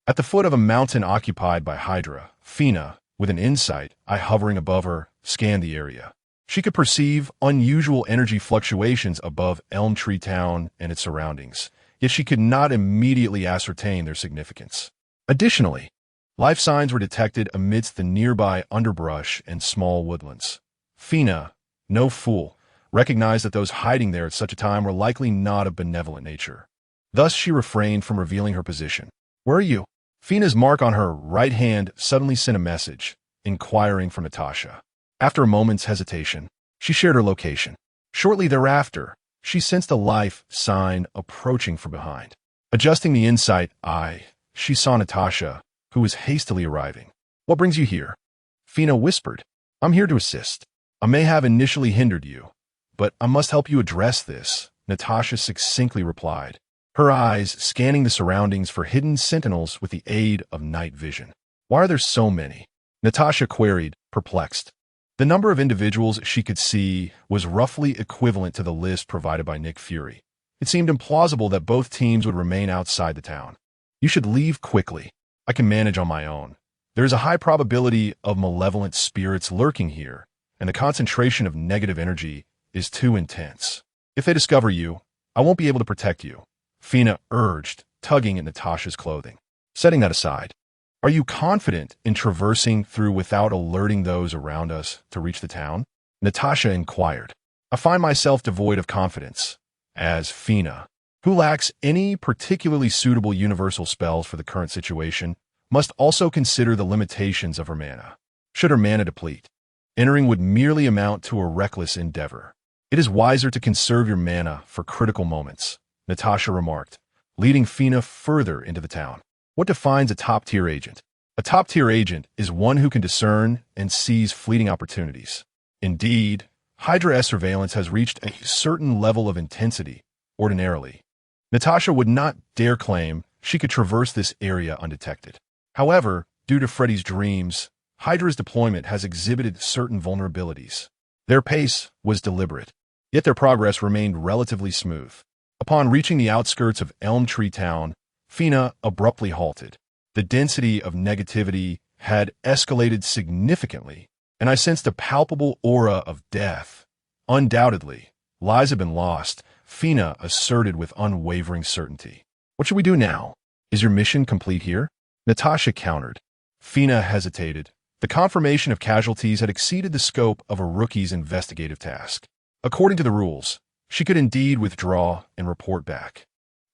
Speaker 1: At the foot of a mountain occupied by Hydra, Fina, with an insight eye hovering above her, scanned the area. She could perceive unusual energy fluctuations above Elm Tree Town and its surroundings, yet she could not immediately ascertain their significance. Additionally, life signs were detected amidst the nearby underbrush and small woodlands. Fina, no fool, recognized that those hiding there at such a time were likely not of benevolent nature. Thus she refrained from revealing her position. "Where are you?" Fina's mark on her right hand suddenly sent a message, inquiring for Natasha. After a moment's hesitation, she shared her location. Shortly thereafter, she sensed a life sign approaching from behind. Adjusting the insight eye, she saw Natasha, who was hastily arriving. "What brings you here?" Fina whispered. "I'm here to assist. I may have initially hindered you, but I must help you address this," Natasha succinctly replied, her eyes scanning the surroundings for hidden sentinels with the aid of night vision. "Why are there so many?" Natasha queried, perplexed. The number of individuals she could see was roughly equivalent to the list provided by Nick Fury. It seemed implausible that both teams would remain outside the town. "You should leave quickly. I can manage on my own. There is a high probability of malevolent spirits lurking here, and the concentration of negative energy is too intense. If they discover you, I won't be able to protect you," Fina urged, tugging at Natasha's clothing. "Setting that aside, are you confident in traversing through without alerting those around us to reach the town?" Natasha inquired. "I find myself devoid of confidence," as Fina, who lacks any particularly suitable universal spells for the current situation, must also consider the limitations of her mana. Should her mana deplete, entering would merely amount to a reckless endeavor. "It is wiser to conserve your mana for critical moments," Natasha remarked, leading Fina further into the town. What defines a top-tier agent? A top-tier agent is one who can discern and seize fleeting opportunities. Indeed, Hydra S surveillance has reached a certain level of intensity, ordinarily. Natasha would not dare claim she could traverse this area undetected. However, due to Freddy's dreams, Hydra's deployment has exhibited certain vulnerabilities. Their pace was deliberate, yet their progress remained relatively smooth. Upon reaching the outskirts of Elm Tree Town, Fina abruptly halted. The density of negativity had escalated significantly, and I sensed a palpable aura of death. "Undoubtedly, lives have been lost," Fina asserted with unwavering certainty. "What should we do now? Is your mission complete here?" Natasha countered. Fina hesitated. The confirmation of casualties had exceeded the scope of a rookie's investigative task. According to the rules, she could indeed withdraw and report back.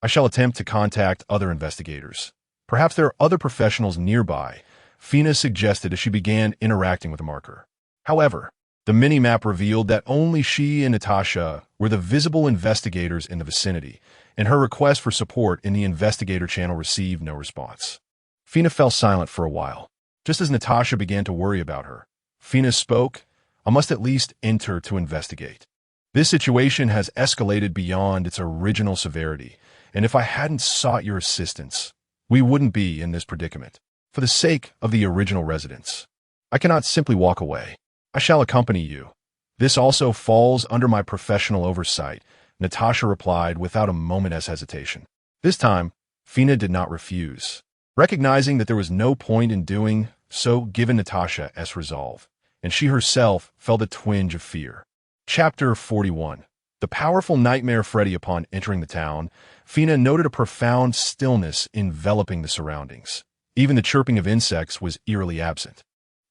Speaker 1: I shall attempt to contact other investigators. Perhaps there are other professionals nearby, Fina suggested as she began interacting with the marker. However, the mini-map revealed that only she and Natasha were the visible investigators in the vicinity, and her request for support in the investigator channel received no response. Fina fell silent for a while. Just as Natasha began to worry about her, Fina spoke, "I must at least enter to investigate. This situation has escalated beyond its original severity, and if I hadn't sought your assistance, we wouldn't be in this predicament. For the sake of the original residents, I cannot simply walk away. I shall accompany you. This also falls under my professional oversight," Natasha replied without a moment's hesitation. This time, Fina did not refuse, recognizing that there was no point in doing so given Natasha's resolve, and she herself felt a twinge of fear. Chapter 41. The powerful nightmare Freddy. Upon entering the town, Fina noted a profound stillness enveloping the surroundings. Even the chirping of insects was eerily absent.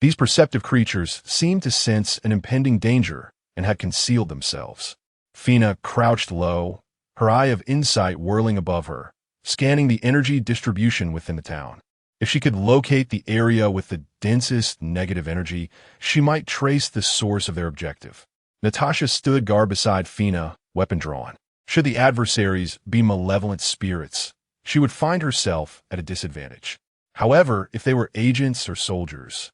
Speaker 1: These perceptive creatures seemed to sense an impending danger and had concealed themselves. Fina crouched low, her eye of insight whirling above her, scanning the energy distribution within the town. If she could locate the area with the densest negative energy, she might trace the source of their objective. Natasha stood guard beside Fina, weapon drawn. Should the adversaries be malevolent spirits, she would find herself at a disadvantage. However, if they were agents or soldiers,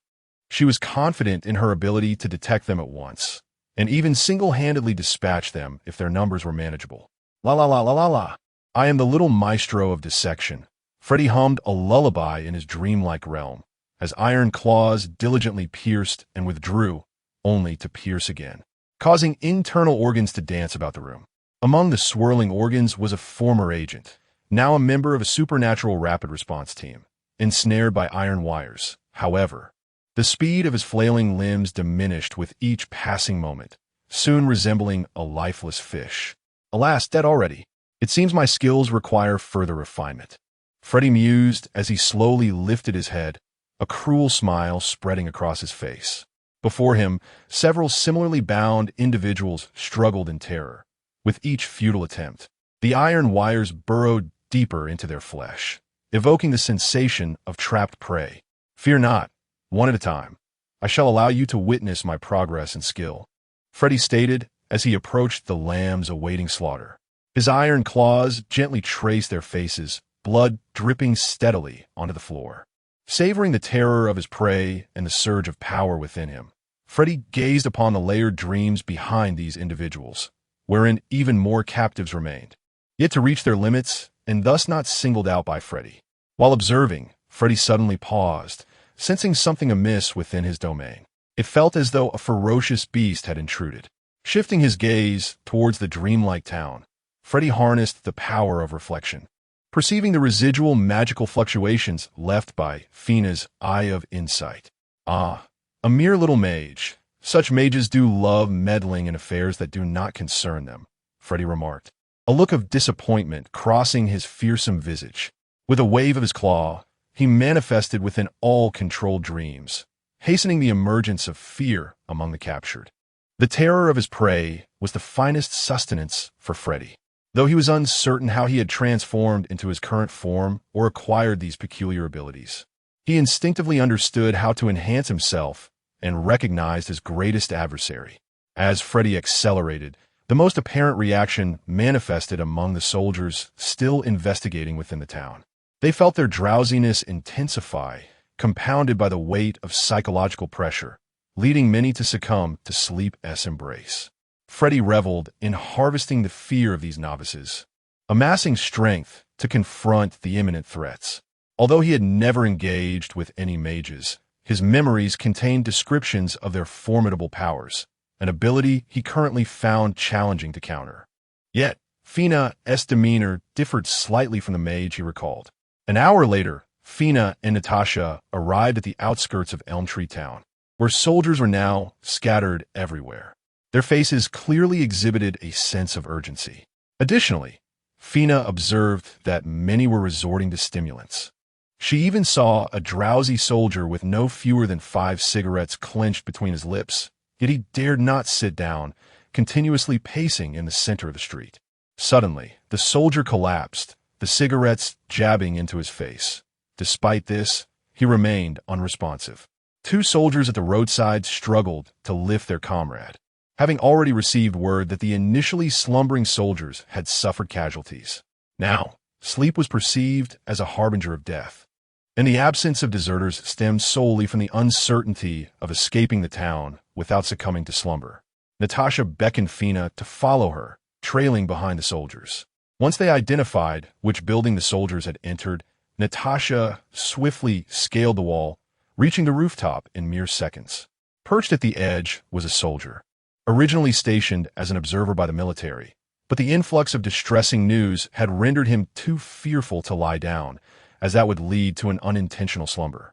Speaker 1: she was confident in her ability to detect them at once, and even single-handedly dispatch them if their numbers were manageable. La la la la la la. I am the little maestro of dissection. Freddy hummed a lullaby in his dreamlike realm, as iron claws diligently pierced and withdrew, only to pierce again, causing internal organs to dance about the room. Among the swirling organs was a former agent, now a member of a supernatural rapid response team, ensnared by iron wires. However, the speed of his flailing limbs diminished with each passing moment, soon resembling a lifeless fish. Alas, dead already. It seems my skills require further refinement. Freddy mused as he slowly lifted his head, a cruel smile spreading across his face. Before him, several similarly bound individuals struggled in terror. With each futile attempt, the iron wires burrowed deeper into their flesh, evoking the sensation of trapped prey. "Fear not. One at a time. I shall allow you to witness my progress and skill," Freddy stated as he approached the lambs awaiting slaughter. His iron claws gently traced their faces, blood dripping steadily onto the floor. Savoring the terror of his prey and the surge of power within him, Freddy gazed upon the layered dreams behind these individuals, wherein even more captives remained, yet to reach their limits and thus not singled out by Freddy. While observing, Freddy suddenly paused, sensing something amiss within his domain. It felt as though a ferocious beast had intruded. Shifting his gaze towards the dreamlike town, Freddy harnessed the power of reflection, perceiving the residual magical fluctuations left by Fina's eye of insight. "Ah, a mere little mage. Such mages do love meddling in affairs that do not concern them," Freddy remarked, a look of disappointment crossing his fearsome visage. With a wave of his claw, he manifested within all controlled dreams, hastening the emergence of fear among the captured. The terror of his prey was the finest sustenance for Freddy. Though he was uncertain how he had transformed into his current form or acquired these peculiar abilities, he instinctively understood how to enhance himself and recognized his greatest adversary. As Freddy accelerated, the most apparent reaction manifested among the soldiers still investigating within the town. They felt their drowsiness intensify, compounded by the weight of psychological pressure, leading many to succumb to sleep's embrace. Freddy reveled in harvesting the fear of these novices, amassing strength to confront the imminent threats. Although he had never engaged with any mages, his memories contained descriptions of their formidable powers, an ability he currently found challenging to counter. Yet, Fina's demeanor differed slightly from the mage he recalled. An hour later, Fina and Natasha arrived at the outskirts of Elm Tree Town, where soldiers were now scattered everywhere. Their faces clearly exhibited a sense of urgency. Additionally, Fina observed that many were resorting to stimulants. She even saw a drowsy soldier with no fewer than 5 cigarettes clenched between his lips, yet he dared not sit down, continuously pacing in the center of the street. Suddenly, the soldier collapsed, the cigarettes jabbing into his face. Despite this, he remained unresponsive. Two soldiers at the roadside struggled to lift their comrade, having already received word that the initially slumbering soldiers had suffered casualties. Now, sleep was perceived as a harbinger of death, and the absence of deserters stemmed solely from the uncertainty of escaping the town without succumbing to slumber. Natasha beckoned Fina to follow her, trailing behind the soldiers. Once they identified which building the soldiers had entered, Natasha swiftly scaled the wall, reaching the rooftop in mere seconds. Perched at the edge was a soldier, originally stationed as an observer by the military, but the influx of distressing news had rendered him too fearful to lie down, as that would lead to an unintentional slumber.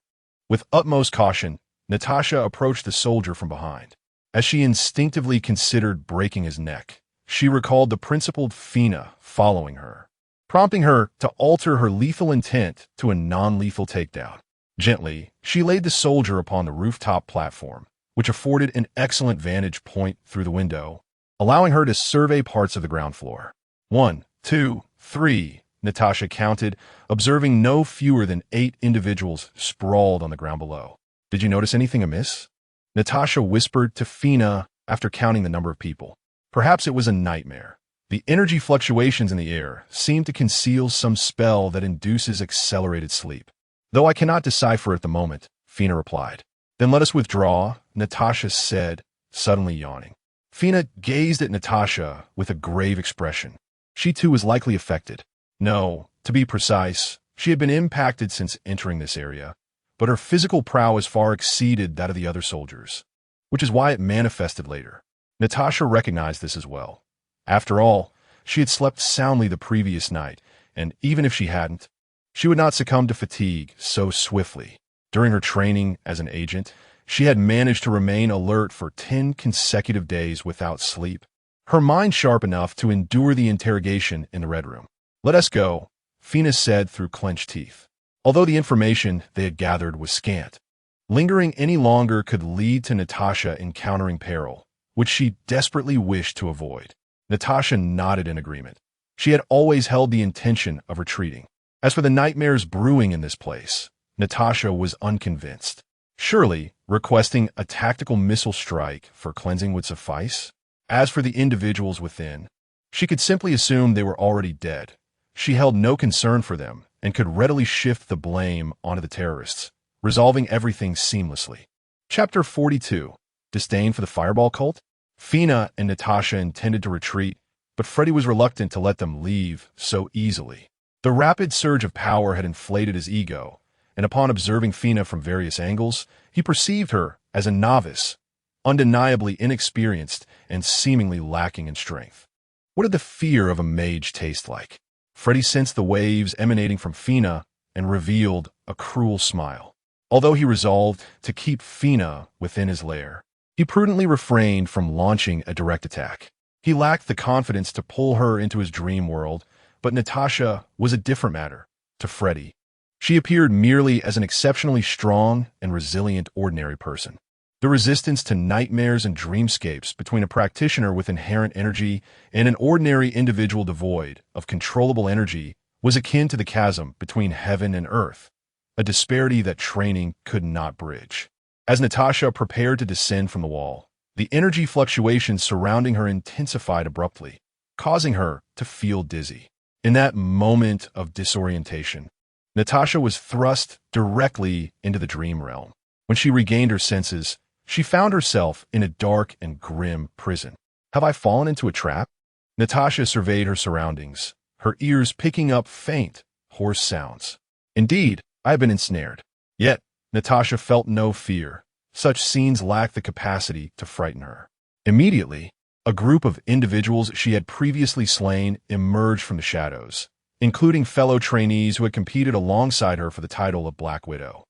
Speaker 1: With utmost caution, Natasha approached the soldier from behind. As she instinctively considered breaking his neck, she recalled the principled Fina following her, prompting her to alter her lethal intent to a non-lethal takedown. Gently, she laid the soldier upon the rooftop platform, which afforded an excellent vantage point through the window, allowing her to survey parts of the ground floor. 1, 2, 3, Natasha counted, observing no fewer than 8 individuals sprawled on the ground below. Did you notice anything amiss? Natasha whispered to Fina after counting the number of people. Perhaps it was a nightmare. The energy fluctuations in the air seemed to conceal some spell that induces accelerated sleep. Though I cannot decipher at the moment, Fina replied. Then let us withdraw, Natasha said, suddenly yawning. Fina gazed at Natasha with a grave expression. She too was likely affected. No, to be precise, she had been impacted since entering this area, but her physical prowess far exceeded that of the other soldiers, which is why it manifested later. Natasha recognized this as well. After all, she had slept soundly the previous night, and even if she hadn't, she would not succumb to fatigue so swiftly. During her training as an agent, she had managed to remain alert for 10 consecutive days without sleep, her mind sharp enough to endure the interrogation in the Red Room. Let us go, Fina said through clenched teeth. Although the information they had gathered was scant, lingering any longer could lead to Natasha encountering peril, which she desperately wished to avoid. Natasha nodded in agreement. She had always held the intention of retreating. As for the nightmares brewing in this place, Natasha was unconvinced. Surely, requesting a tactical missile strike for cleansing would suffice? As for the individuals within, she could simply assume they were already dead. She held no concern for them and could readily shift the blame onto the terrorists, resolving everything seamlessly. Chapter 42. Disdain for the Fireball Cult? Fina and Natasha intended to retreat, but Freddy was reluctant to let them leave so easily. The rapid surge of power had inflated his ego, and upon observing Fina from various angles, he perceived her as a novice, undeniably inexperienced and seemingly lacking in strength. What did the fear of a mage taste like? Freddy sensed the waves emanating from Fina and revealed a cruel smile. Although he resolved to keep Fina within his lair, he prudently refrained from launching a direct attack. He lacked the confidence to pull her into his dream world, but Natasha was a different matter to Freddy. She appeared merely as an exceptionally strong and resilient ordinary person. The resistance to nightmares and dreamscapes between a practitioner with inherent energy and an ordinary individual devoid of controllable energy was akin to the chasm between heaven and earth, a disparity that training could not bridge. As Natasha prepared to descend from the wall, the energy fluctuations surrounding her intensified abruptly, causing her to feel dizzy. In that moment of disorientation, Natasha was thrust directly into the dream realm. When she regained her senses, she found herself in a dark and grim prison. Have I fallen into a trap? Natasha surveyed her surroundings, her ears picking up faint, hoarse sounds. Indeed, I have been ensnared. Yet, Natasha felt no fear. Such scenes lacked the capacity to frighten her. Immediately, a group of individuals she had previously slain emerged from the shadows, including fellow trainees who had competed alongside her for the title of Black Widow.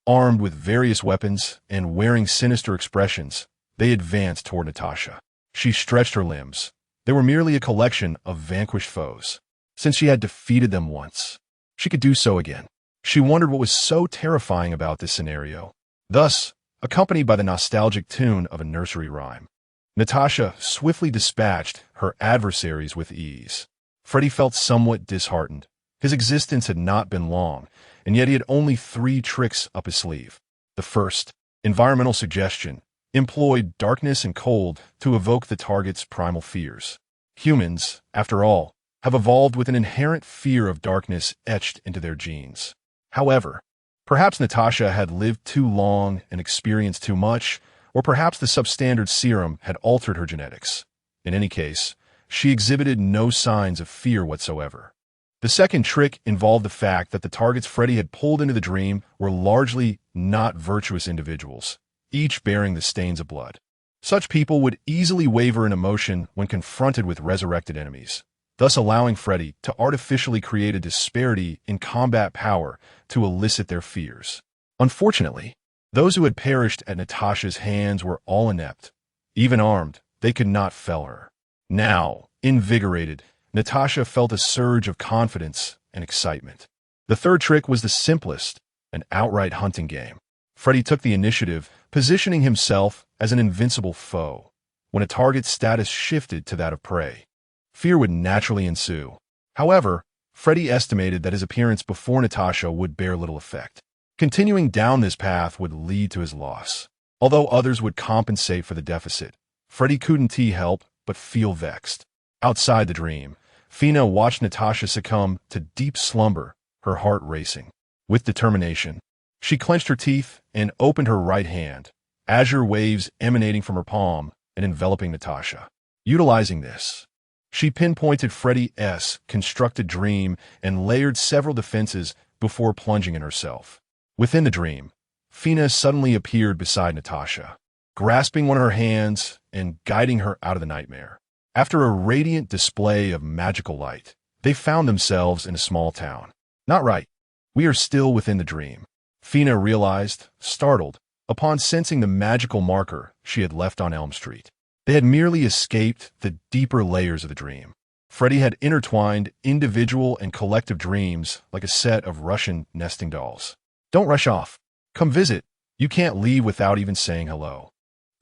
Speaker 1: Armed with various weapons and wearing sinister expressions, they advanced toward Natasha. She stretched her limbs. They were merely a collection of vanquished foes. Since she had defeated them once, she could do so again. She wondered what was so terrifying about this scenario. Thus, accompanied by the nostalgic tune of a nursery rhyme, Natasha swiftly dispatched her adversaries with ease. Freddy felt somewhat disheartened, His existence had not been long, and yet he had only 3 tricks up his sleeve. The first, environmental suggestion, employed darkness and cold to evoke the target's primal fears. Humans, after all, have evolved with an inherent fear of darkness etched into their genes. However, perhaps Natasha had lived too long and experienced too much, or perhaps the substandard serum had altered her genetics. In any case, she exhibited no signs of fear whatsoever. The second trick involved the fact that the targets Freddy had pulled into the dream were largely not virtuous individuals, each bearing the stains of blood. Such people would easily waver in emotion when confronted with resurrected enemies, thus allowing Freddy to artificially create a disparity in combat power to elicit their fears. Unfortunately, those who had perished at Natasha's hands were all inept. Even armed, they could not fell her. Now, invigorated, Natasha felt a surge of confidence and excitement. The third trick was the simplest, an outright hunting game. Freddy took the initiative, positioning himself as an invincible foe. When a target's status shifted to that of prey, fear would naturally ensue. However, Freddy estimated that his appearance before Natasha would bear little effect. Continuing down this path would lead to his loss. Although others would compensate for the deficit, Freddy couldn't help but feel vexed. Outside the dream, Fina watched Natasha succumb to deep slumber, her heart racing. With determination, she clenched her teeth and opened her right hand, azure waves emanating from her palm and enveloping Natasha. Utilizing this, she pinpointed Freddy's constructed dream and layered several defenses before plunging in herself. Within the dream, Fina suddenly appeared beside Natasha, grasping one of her hands and guiding her out of the nightmare. After a radiant display of magical light, they found themselves in a small town. Not right. We are still within the dream, Fina realized, startled, upon sensing the magical marker she had left on Elm Street. They had merely escaped the deeper layers of the dream. Freddy had intertwined individual and collective dreams like a set of Russian nesting dolls. Don't rush off. Come visit. You can't leave without even saying hello.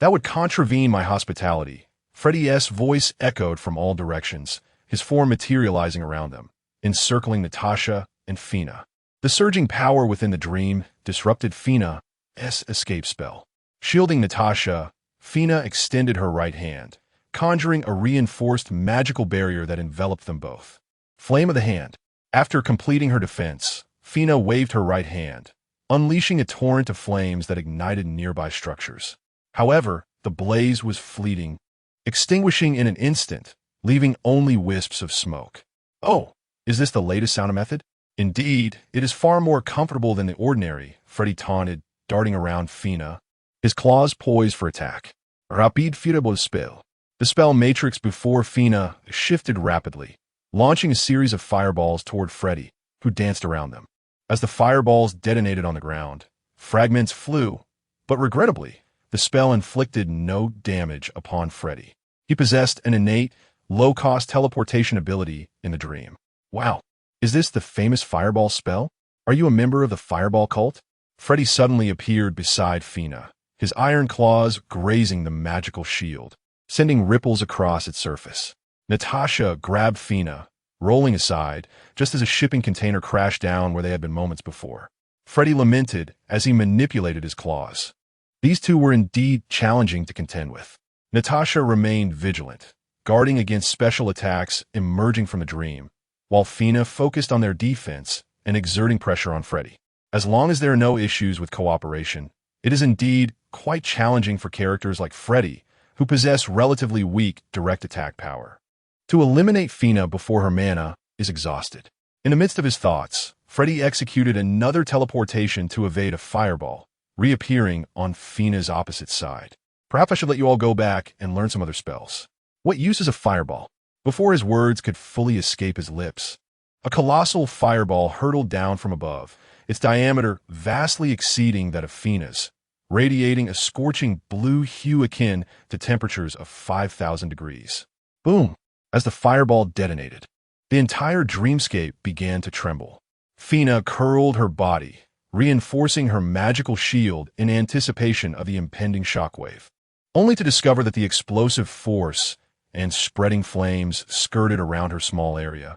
Speaker 1: That would contravene my hospitality. Freddy's voice echoed from all directions, his form materializing around them, encircling Natasha and Fina. The surging power within the dream disrupted Fina's escape spell. Shielding Natasha, Fina extended her right hand, conjuring a reinforced magical barrier that enveloped them both. Flame of the hand. After completing her defense, Fina waved her right hand, unleashing a torrent of flames that ignited nearby structures. However, the blaze was fleeting, extinguishing in an instant, leaving only wisps of smoke. Oh, is this the latest sauna method? Indeed, it is far more comfortable than the ordinary, Freddy taunted, darting around Fina, his claws poised for attack. Rapid Furable Spell. The spell matrix before Fina shifted rapidly, launching a series of fireballs toward Freddy, who danced around them. As the fireballs detonated on the ground, fragments flew, but regrettably, the spell inflicted no damage upon Freddy. He possessed an innate, low-cost teleportation ability in the dream. Wow, is this the famous fireball spell? Are you a member of the fireball cult? Freddy suddenly appeared beside Fina, his iron claws grazing the magical shield, sending ripples across its surface. Natasha grabbed Fina, rolling aside, just as a shipping container crashed down where they had been moments before. Freddy lamented as he manipulated his claws. These two were indeed challenging to contend with. Natasha remained vigilant, guarding against special attacks emerging from the dream, while Fina focused on their defense and exerting pressure on Freddy. As long as there are no issues with cooperation, it is indeed quite challenging for characters like Freddy, who possess relatively weak direct attack power. To eliminate Fina before her mana is exhausted. In the midst of his thoughts, Freddy executed another teleportation to evade a fireball, reappearing on Fina's opposite side. Perhaps I should let you all go back and learn some other spells. What use is a fireball? Before his words could fully escape his lips, a colossal fireball hurtled down from above, its diameter vastly exceeding that of Fina's, radiating a scorching blue hue akin to temperatures of 5,000 degrees. Boom! As the fireball detonated, the entire dreamscape began to tremble. Fina curled her body, reinforcing her magical shield in anticipation of the impending shockwave, only to discover that the explosive force and spreading flames skirted around her small area,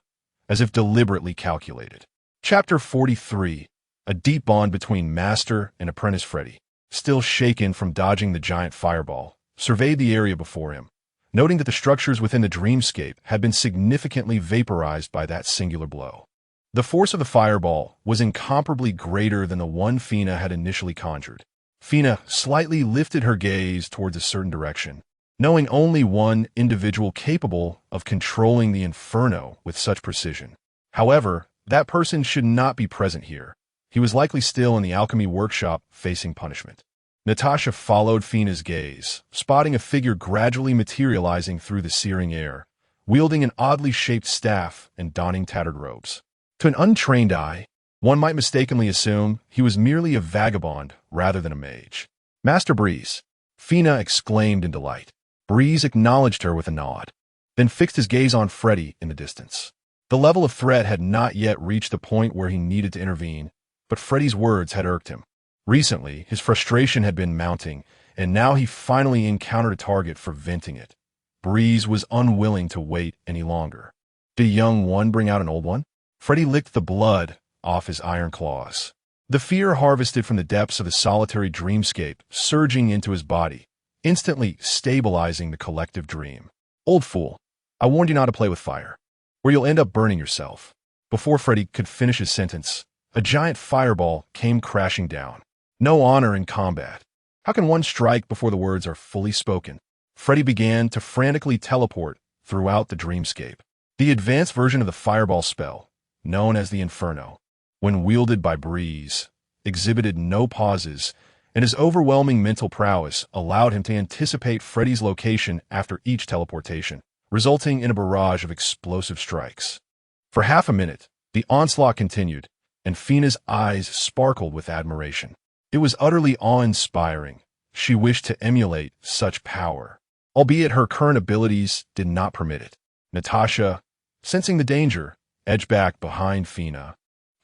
Speaker 1: as if deliberately calculated. Chapter 43. A deep bond between master and apprentice. Freddy, still shaken from dodging the giant fireball, surveyed the area before him, noting that the structures within the dreamscape had been significantly vaporized by that singular blow. The force of the fireball was incomparably greater than the one Fina had initially conjured. Fina slightly lifted her gaze towards a certain direction, knowing only one individual capable of controlling the inferno with such precision. However, that person should not be present here. He was likely still in the alchemy workshop facing punishment. Natasha followed Fina's gaze, spotting a figure gradually materializing through the searing air, wielding an oddly shaped staff and donning tattered robes. To an untrained eye, one might mistakenly assume he was merely a vagabond rather than a mage. "Master Breeze," Fina exclaimed in delight. Breeze acknowledged her with a nod, then fixed his gaze on Freddy in the distance. The level of threat had not yet reached the point where he needed to intervene, but Freddy's words had irked him. Recently, his frustration had been mounting, and now he finally encountered a target for venting it. Breeze was unwilling to wait any longer. Did a young one bring out an old one? Freddy licked the blood off his iron claws. The fear harvested from the depths of the solitary dreamscape surging into his body, instantly stabilizing the collective dream. "Old fool, I warned you not to play with fire, or you'll end up burning yourself." Before Freddy could finish his sentence, a giant fireball came crashing down. No honor in combat. How can one strike before the words are fully spoken? Freddy began to frantically teleport throughout the dreamscape. The advanced version of the fireball spell, known as the Inferno, when wielded by Breeze, exhibited no pauses, and his overwhelming mental prowess allowed him to anticipate Freddy's location after each teleportation, resulting in a barrage of explosive strikes. For half a minute, the onslaught continued, and Fina's eyes sparkled with admiration. It was utterly awe-inspiring. She wished to emulate such power, albeit her current abilities did not permit it. Natasha, sensing the danger, edged back behind Fina,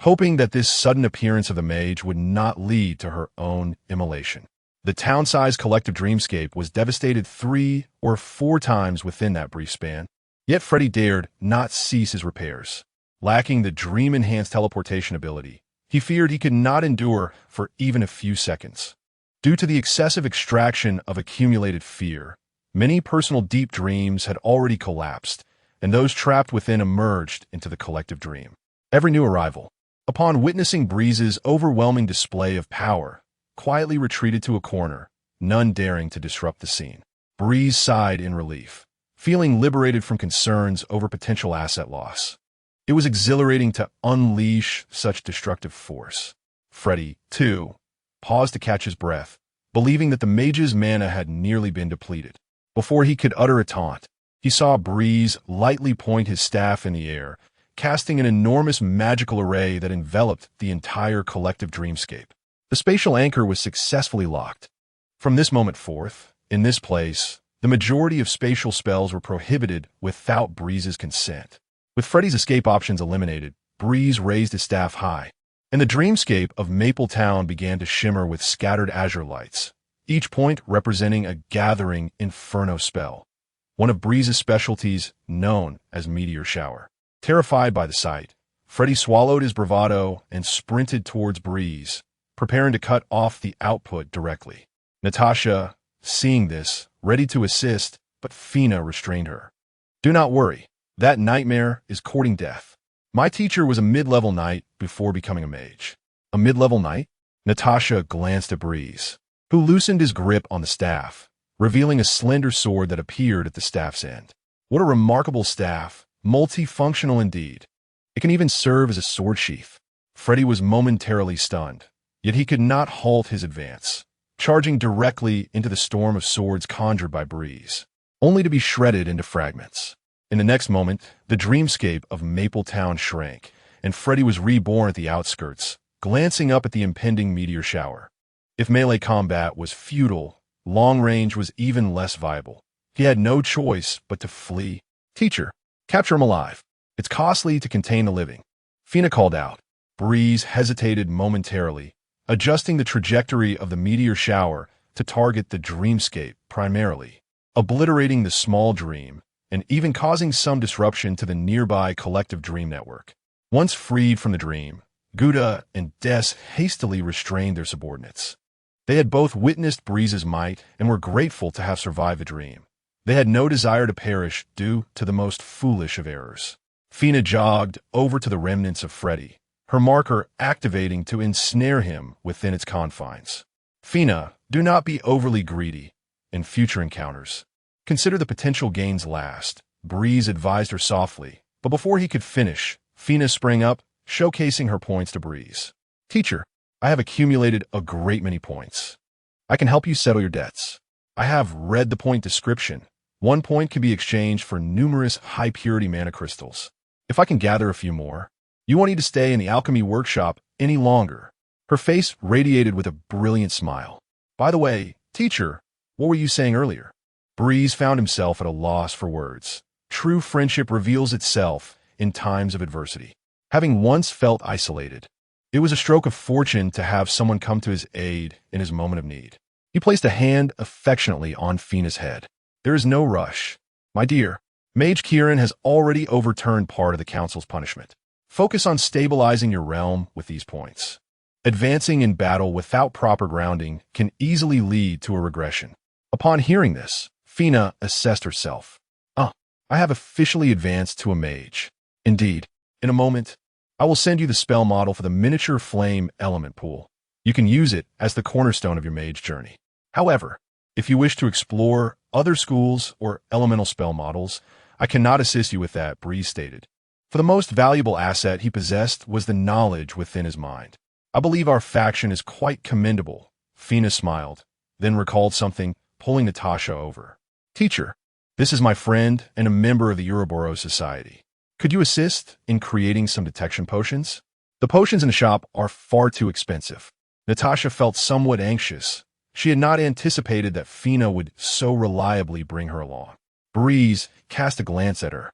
Speaker 1: hoping that this sudden appearance of the mage would not lead to her own immolation. The town-sized collective dreamscape was devastated 3 or 4 times within that brief span, yet Freddy dared not cease his repairs. Lacking the dream-enhanced teleportation ability, he feared he could not endure for even a few seconds. Due to the excessive extraction of accumulated fear, many personal deep dreams had already collapsed, and those trapped within emerged into the collective dream. Every new arrival, upon witnessing Breeze's overwhelming display of power, quietly retreated to a corner, none daring to disrupt the scene. Breeze sighed in relief, feeling liberated from concerns over potential asset loss. It was exhilarating to unleash such destructive force. Freddy, too, paused to catch his breath, believing that the mage's mana had nearly been depleted. Before he could utter a taunt, he saw Breeze lightly point his staff in the air, casting an enormous magical array that enveloped the entire collective dreamscape. The spatial anchor was successfully locked. From this moment forth, in this place, the majority of spatial spells were prohibited without Breeze's consent. With Freddy's escape options eliminated, Breeze raised his staff high, and the dreamscape of Maple Town began to shimmer with scattered azure lights, each point representing a gathering inferno spell, one of Breeze's specialties known as Meteor Shower. Terrified by the sight, Freddy swallowed his bravado and sprinted towards Breeze, preparing to cut off the output directly. Natasha, seeing this, ready to assist, but Fina restrained her. "Do not worry. That nightmare is courting death. My teacher was a mid-level knight before becoming a mage." "A mid-level knight?" Natasha glanced at Breeze, who loosened his grip on the staff, revealing a slender sword that appeared at the staff's end. What a remarkable staff, multifunctional indeed. It can even serve as a sword sheath. Freddy was momentarily stunned, yet he could not halt his advance, charging directly into the storm of swords conjured by Breeze, only to be shredded into fragments. In the next moment, the dreamscape of Maple Town shrank, and Freddy was reborn at the outskirts, glancing up at the impending meteor shower. If melee combat was futile, long range was even less viable. He had no choice but to flee. "Teacher, capture him alive. It's costly to contain the living," Fina called out. Breeze hesitated momentarily, adjusting the trajectory of the meteor shower to target the dreamscape primarily, obliterating the small dream and even causing some disruption to the nearby collective dream network. Once freed from the dream, Gouda and Des hastily restrained their subordinates. They had both witnessed Breeze's might and were grateful to have survived the dream. They had no desire to perish due to the most foolish of errors. Fina jogged over to the remnants of Freddy, her marker activating to ensnare him within its confines. Fina, do not be overly greedy in future encounters. Consider the potential gains last, Breeze advised her softly, but before he could finish, Fina sprang up, showcasing her points to Breeze. Teacher, I have accumulated a great many points. I can help you settle your debts. I have read the point description. 1 point can be exchanged for numerous high-purity mana crystals. If I can gather a few more, you won't need to stay in the alchemy workshop any longer. Her face radiated with a brilliant smile. By the way, teacher, what were you saying earlier? Breeze found himself at a loss for words. True friendship reveals itself in times of adversity. Having once felt isolated, it was a stroke of fortune to have someone come to his aid in his moment of need. He placed a hand affectionately on Fina's head. There is no rush. My dear, Mage Kieran has already overturned part of the council's punishment. Focus on stabilizing your realm with these points. Advancing in battle without proper grounding can easily lead to a regression. Upon hearing this, Fina assessed herself. I have officially advanced to a mage. Indeed, in a moment, I will send you the spell model for the miniature flame element pool. You can use it as the cornerstone of your mage journey. However, if you wish to explore other schools or elemental spell models, I cannot assist you with that, Breeze stated. For the most valuable asset he possessed was the knowledge within his mind. I believe our faction is quite commendable. Fina smiled, then recalled something, pulling Natasha over. Teacher, this is my friend and a member of the Ouroboros Society. Could you assist in creating some detection potions? The potions in the shop are far too expensive. Natasha felt somewhat anxious. She had not anticipated that Fina would so reliably bring her along. Breeze cast a glance at her,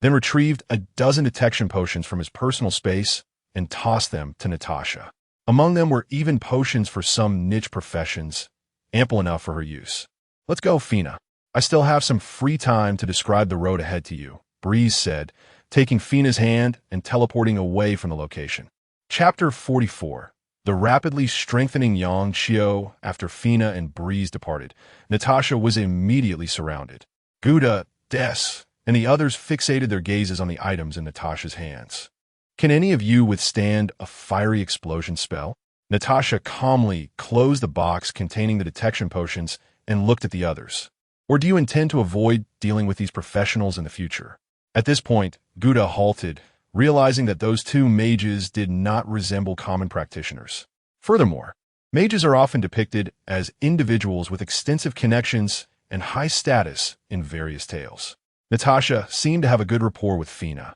Speaker 1: then retrieved a dozen detection potions from his personal space and tossed them to Natasha. Among them were even potions for some niche professions, ample enough for her use. Let's go, Fina. I still have some free time to describe the road ahead to you, Breeze said, taking Fina's hand and teleporting away from the location. Chapter 44. The rapidly strengthening Yang Xiao. After Fina and Breeze departed, Natasha was immediately surrounded. Gouda, Des, and the others fixated their gazes on the items in Natasha's hands. Can any of you withstand a fiery explosion spell? Natasha calmly closed the box containing the detection potions and looked at the others. Or do you intend to avoid dealing with these professionals in the future? At this point, Gouda halted, realizing that those two mages did not resemble common practitioners. Furthermore, mages are often depicted as individuals with extensive connections and high status in various tales. Natasha seemed to have a good rapport with Fina.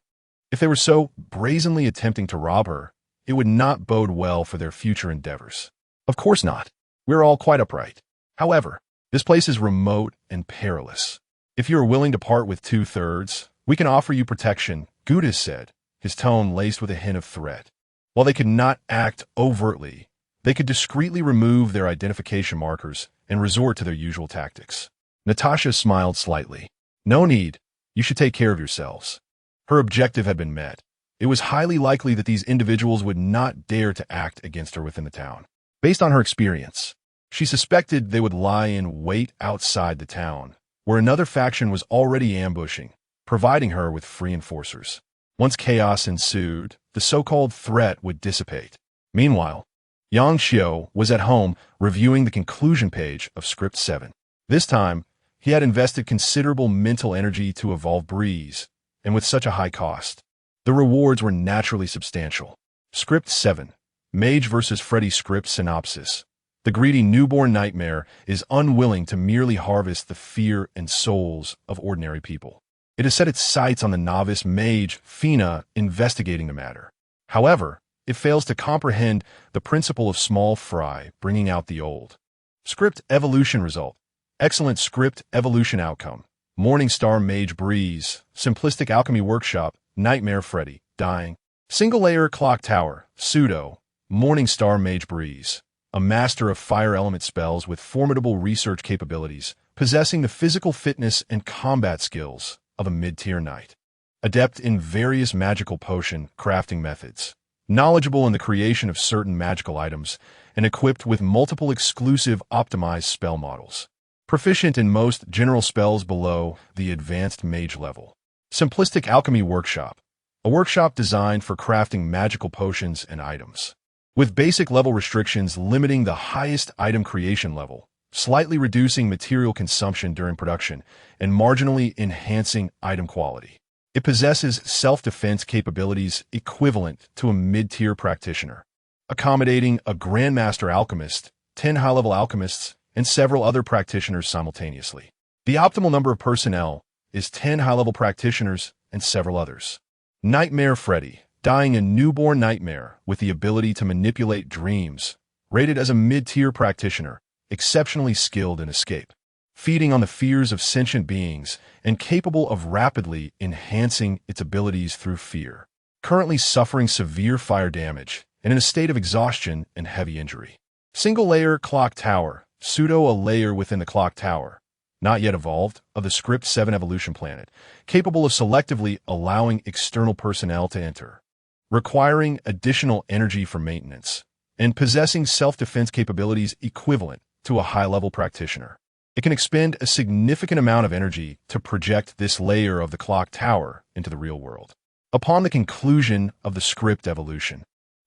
Speaker 1: If they were so brazenly attempting to rob her, it would not bode well for their future endeavors. Of course not. We're all quite upright. However, this place is remote and perilous. If you are willing to part with 2/3, we can offer you protection, Gouda said, his tone laced with a hint of threat. While they could not act overtly, they could discreetly remove their identification markers and resort to their usual tactics. Natasha smiled slightly. No need. You should take care of yourselves. Her objective had been met. It was highly likely that these individuals would not dare to act against her within the town. Based on her experience, she suspected they would lie in wait outside the town, where another faction was already ambushing, providing her with free enforcers. Once chaos ensued, the so-called threat would dissipate. Meanwhile, Yang Xiao was at home reviewing the conclusion page of Script 7. This time, he had invested considerable mental energy to evolve Breeze, and with such a high cost, the rewards were naturally substantial. Script 7. Mage vs. Freddy Script Synopsis. The greedy newborn nightmare is unwilling to merely harvest the fear and souls of ordinary people. It has set its sights on the novice mage, Fina, investigating the matter. However, it fails to comprehend the principle of small fry, bringing out the old. Script Evolution Result. Excellent Script Evolution Outcome. Morningstar Mage Breeze. Simplistic Alchemy Workshop. Nightmare Freddy. Dying. Single Layer Clock Tower. Pseudo. Morningstar Mage Breeze. A master of fire element spells with formidable research capabilities, possessing the physical fitness and combat skills of a mid-tier knight. Adept in various magical potion crafting methods, knowledgeable in the creation of certain magical items, and equipped with multiple exclusive optimized spell models. Proficient in most general spells below the advanced mage level. Simplistic alchemy workshop, a workshop designed for crafting magical potions and items. With basic level restrictions limiting the highest item creation level, slightly reducing material consumption during production, and marginally enhancing item quality. It possesses self-defense capabilities equivalent to a mid-tier practitioner, accommodating a Grandmaster Alchemist, 10 high-level alchemists, and several other practitioners simultaneously. The optimal number of personnel is 10 high-level practitioners and several others. Nightmare Freddy, dying a newborn nightmare with the ability to manipulate dreams, rated as a mid-tier practitioner, exceptionally skilled in escape, feeding on the fears of sentient beings and capable of rapidly enhancing its abilities through fear. Currently suffering severe fire damage and in a state of exhaustion and heavy injury. Single-layer clock tower, pseudo a layer within the clock tower, not yet evolved, of the Script 7 evolution planet, capable of selectively allowing external personnel to enter, requiring additional energy for maintenance, and possessing self-defense capabilities equivalent to a high-level practitioner. It can expend a significant amount of energy to project this layer of the clock tower into the real world. Upon the conclusion of the Script evolution,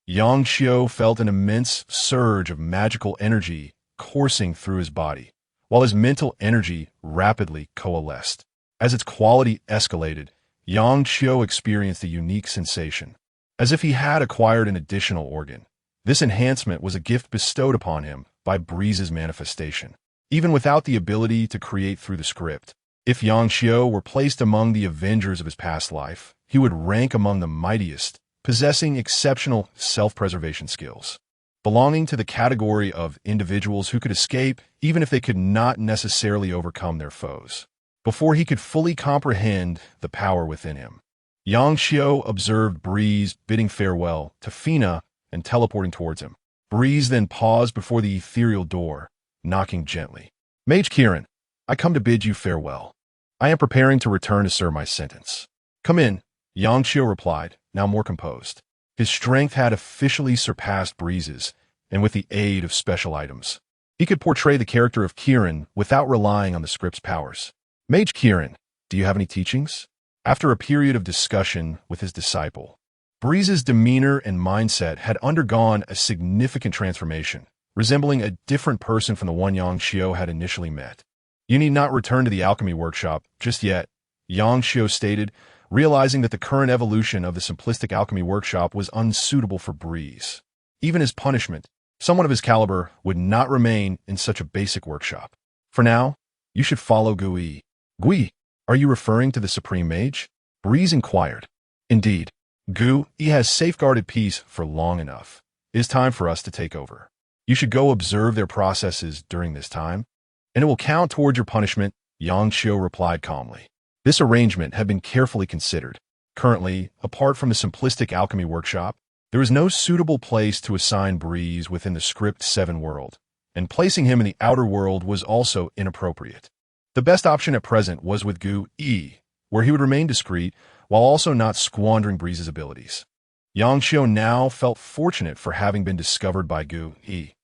Speaker 1: Yang Xiu felt an immense surge of magical energy coursing through his body, while his mental energy rapidly coalesced. As its quality escalated, Yang Xiu experienced a unique sensation, as if he had acquired an additional organ. This enhancement was a gift bestowed upon him by Breeze's manifestation. Even without the ability to create through the script, if Yang Xiu were placed among the Avengers of his past life, he would rank among the mightiest, possessing exceptional self-preservation skills. Belonging to the category of individuals who could escape even if they could not necessarily overcome their foes. Before he could fully comprehend the power within him, Yang Xiu observed Breeze bidding farewell to Fina and teleporting towards him. Breeze then paused before the ethereal door, knocking gently. "Mage Kieran, I come to bid you farewell. I am preparing to return to serve my sentence." "Come in," Yang Xiu replied, now more composed. His strength had officially surpassed Breeze's, and with the aid of special items, he could portray the character of Kieran without relying on the script's powers. "Mage Kieran, do you have any teachings?" After a period of discussion with his disciple, Breeze's demeanor and mindset had undergone a significant transformation, resembling a different person from the one Yang Xiu had initially met. "You need not return to the alchemy workshop just yet," Yang Xiu stated, realizing that the current evolution of the simplistic alchemy workshop was unsuitable for Breeze. Even as punishment, someone of his caliber would not remain in such a basic workshop. "For now, you should follow Gui." "Gui, are you referring to the Supreme Mage?" Breeze inquired. "Indeed. Gui has safeguarded peace for long enough. It is time for us to take over. You should go observe their processes during this time, and it will count toward your punishment," Yang Xiu replied calmly. This arrangement had been carefully considered. Currently, apart from the simplistic alchemy workshop, there was no suitable place to assign Breeze within the Script 7 world, and placing him in the outer world was also inappropriate. The best option at present was with Gui, where he would remain discreet while also not squandering Breeze's abilities. Yang Xiu now felt fortunate for having been discovered by Gui.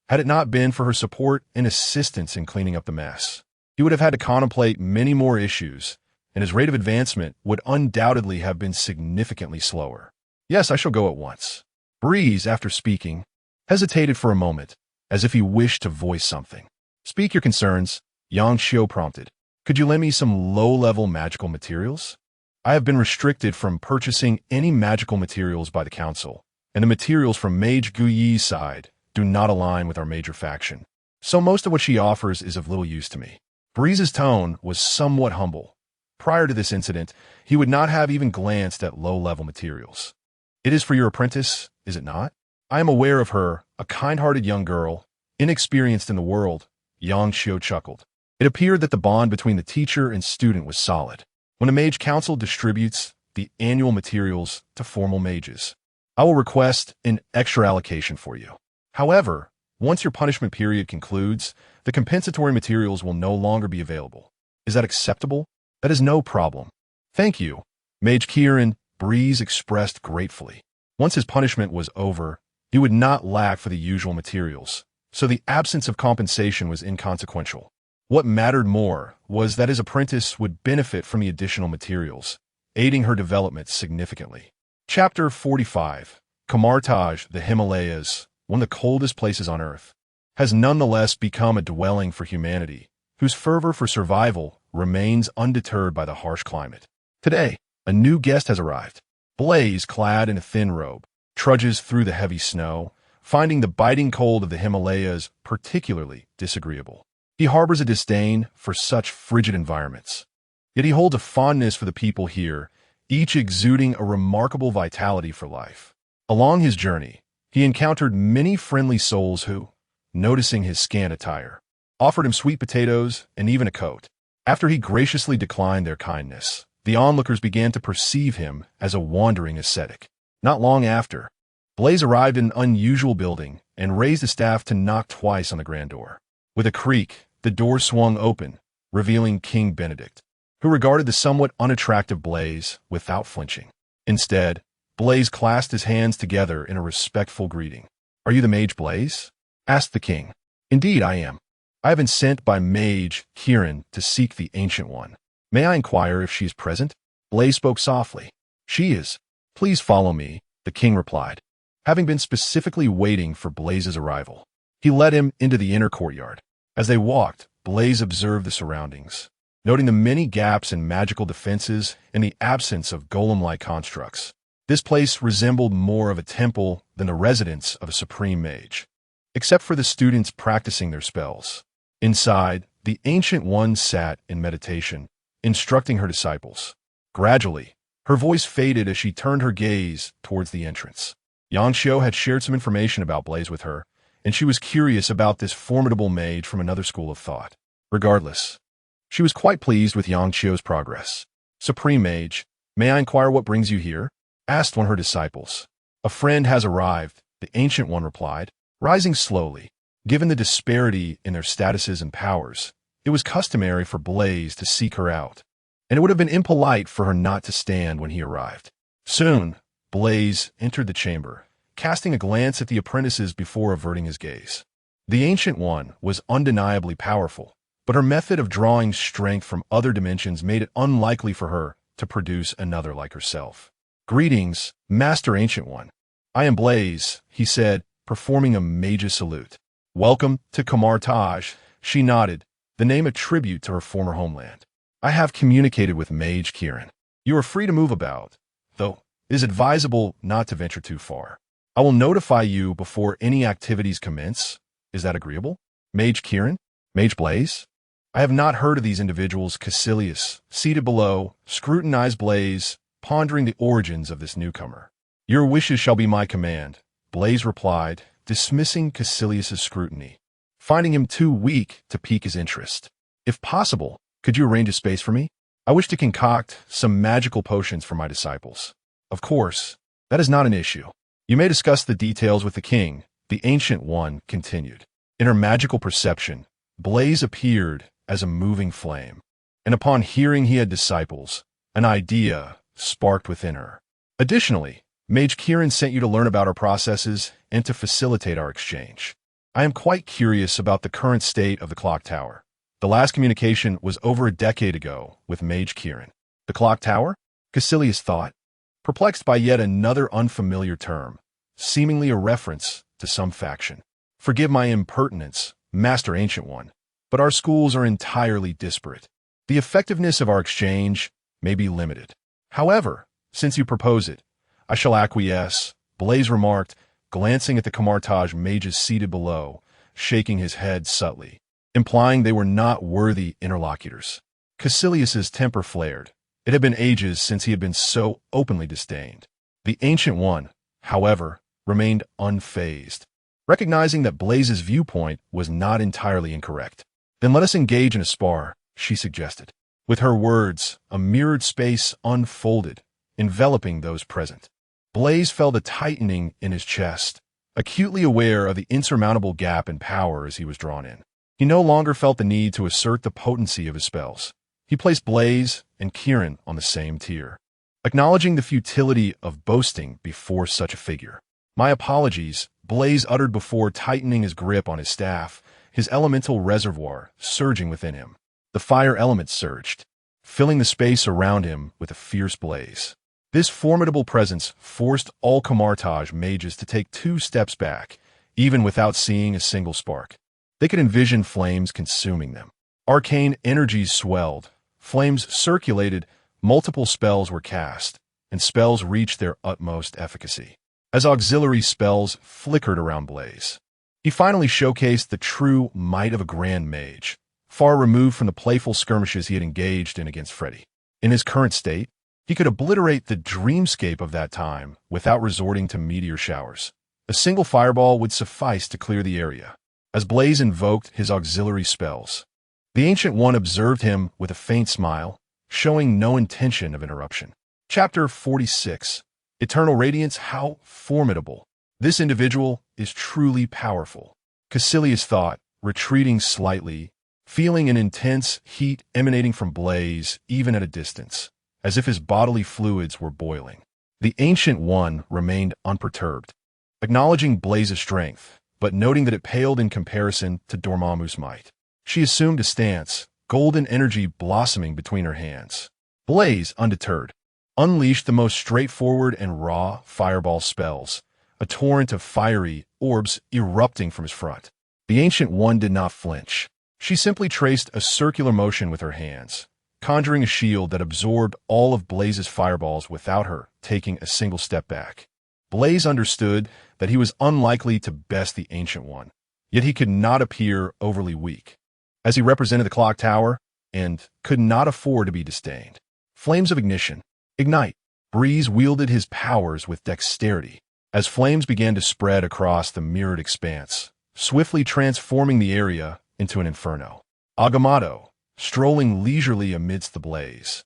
Speaker 1: Had it not been for her support and assistance in cleaning up the mess, he would have had to contemplate many more issues, and his rate of advancement would undoubtedly have been significantly slower. "Yes, I shall go at once." Breeze, after speaking, hesitated for a moment, as if he wished to voice something. "Speak your concerns," Yang Xiu prompted. "Could you lend me some low-level magical materials? I have been restricted from purchasing any magical materials by the Council, and the materials from Mage Guyi's side do not align with our major faction, so most of what she offers is of little use to me." Breeze's tone was somewhat humble. Prior to this incident, he would not have even glanced at low-level materials. "It is for your apprentice, is it not? I am aware of her, a kind-hearted young girl, inexperienced in the world," Yang Xiu chuckled. It appeared that the bond between the teacher and student was solid. "When the Mage Council distributes the annual materials to formal mages, I will request an extra allocation for you. However, once your punishment period concludes, the compensatory materials will no longer be available. Is that acceptable?" "That is no problem," Thank you, Mage Kieran, Breeze expressed gratefully. Once his punishment was over, he would not lack for the usual materials, so the absence of compensation was inconsequential. What mattered more was that his apprentice would benefit from the additional materials, aiding her development significantly. Chapter 45. Kamartaj, the Himalayas, one of the coldest places on Earth, has nonetheless become a dwelling for humanity, whose fervor for survival remains undeterred by the harsh climate. Today, a new guest has arrived. Blaze, clad in a thin robe, trudges through the heavy snow, finding the biting cold of the Himalayas particularly disagreeable. He harbors a disdain for such frigid environments. Yet he holds a fondness for the people here, each exuding a remarkable vitality for life. Along his journey, he encountered many friendly souls who, noticing his scant attire, offered him sweet potatoes and even a coat. After he graciously declined their kindness, the onlookers began to perceive him as a wandering ascetic. Not long after, Blaze arrived in an unusual building and raised his staff to knock twice on the grand door. With a creak, the door swung open, revealing King Benedict, who regarded the somewhat unattractive Blaze without flinching. Instead, Blaze clasped his hands together in a respectful greeting. "Are you the Mage Blaze?" asked the king. "Indeed, I am. I have been sent by Mage Kieran to seek the Ancient One. May I inquire if she is present?" Blaze spoke softly. "She is. Please follow me," the king replied, having been specifically waiting for Blaze's arrival. He led him into the inner courtyard. As they walked, Blaze observed the surroundings, noting the many gaps in magical defenses and the absence of golem-like constructs. This place resembled more of a temple than the residence of a supreme mage, except for the students practicing their spells. Inside, the Ancient One sat in meditation, instructing her disciples. Gradually, her voice faded as she turned her gaze towards the entrance. Yangxiu had shared some information about Blaze with her, and she was curious about this formidable mage from another school of thought. Regardless, she was quite pleased with Yangxiu's progress. "Supreme Mage, may I inquire what brings you here?" asked one of her disciples. "A friend has arrived," the Ancient One replied, rising slowly. Given the disparity in their statuses and powers, it was customary for Blaze to seek her out, and it would have been impolite for her not to stand when he arrived. Soon, Blaze entered the chamber, casting a glance at the apprentices before averting his gaze. The Ancient One was undeniably powerful, but her method of drawing strength from other dimensions made it unlikely for her to produce another like herself. "Greetings, Master Ancient One. I am Blaze," he said, performing a mage's salute. "Welcome to Kamartaj," she nodded, the name a tribute to her former homeland. "I have communicated with Mage Kieran. You are free to move about, though it is advisable not to venture too far. I will notify you before any activities commence. Is that agreeable?" "Mage Kieran? Mage Blaze?" I have not heard of these individuals. Caecilius, seated below, scrutinized Blaze, pondering the origins of this newcomer. "Your wishes shall be my command," Blaze replied, dismissing Caecilius's scrutiny, finding him too weak to pique his interest. "If possible, could you arrange a space for me? I wish to concoct some magical potions for my disciples." "Of course, that is not an issue. You may discuss the details with the king," the Ancient One continued. In her magical perception, Blaze appeared as a moving flame, and upon hearing he had disciples, an idea sparked within her. "Additionally, Mage Kieran sent you to learn about our processes and to facilitate our exchange. I am quite curious about the current state of the clock tower. The last communication was over a decade ago with Mage Kieran." "The clock tower?" Caecilius thought, perplexed by yet another unfamiliar term, seemingly a reference to some faction. "Forgive my impertinence, Master Ancient One, but our schools are entirely disparate. The effectiveness of our exchange may be limited. However, since you propose it, I shall acquiesce," Blaze remarked, glancing at the Kamartaj mages seated below, shaking his head subtly, implying they were not worthy interlocutors. Caecilius's temper flared. It had been ages since he had been so openly disdained. The Ancient One, however, remained unfazed, recognizing that Blaze's viewpoint was not entirely incorrect. "Then let us engage in a spar," she suggested. With her words, a mirrored space unfolded, enveloping those present. Blaze felt a tightening in his chest, acutely aware of the insurmountable gap in power as he was drawn in. He no longer felt the need to assert the potency of his spells. He placed Blaze and Kieran on the same tier, acknowledging the futility of boasting before such a figure. "My apologies," Blaze uttered before tightening his grip on his staff, his elemental reservoir surging within him. The fire element surged, filling the space around him with a fierce blaze. This formidable presence forced all Camartage mages to take 2 steps back, even without seeing a single spark. They could envision flames consuming them. Arcane energies swelled, flames circulated, multiple spells were cast, and spells reached their utmost efficacy. As auxiliary spells flickered around Blaze, he finally showcased the true might of a grand mage, far removed from the playful skirmishes he had engaged in against Freddy. In his current state, he could obliterate the dreamscape of that time without resorting to meteor showers. A single fireball would suffice to clear the area. As Blaze invoked his auxiliary spells, the Ancient One observed him with a faint smile, showing no intention of interruption. Chapter 46. Eternal Radiance. How formidable. This individual is truly powerful, Caecilius thought, retreating slightly, feeling an intense heat emanating from Blaze even at a distance, as if his bodily fluids were boiling. The Ancient One remained unperturbed, acknowledging Blaze's strength, but noting that it paled in comparison to Dormammu's might. She assumed a stance, golden energy blossoming between her hands. Blaze, undeterred, unleashed the most straightforward and raw fireball spells, a torrent of fiery orbs erupting from his front. The Ancient One did not flinch. She simply traced a circular motion with her hands, conjuring a shield that absorbed all of Blaze's fireballs without her taking a single step back. Blaze understood that he was unlikely to best the Ancient One, yet he could not appear overly weak, as he represented the clock tower and could not afford to be disdained. Flames of ignition. Ignite. Breeze wielded his powers with dexterity, as flames began to spread across the mirrored expanse, swiftly transforming the area into an inferno. Agamotto, strolling leisurely amidst the blaze,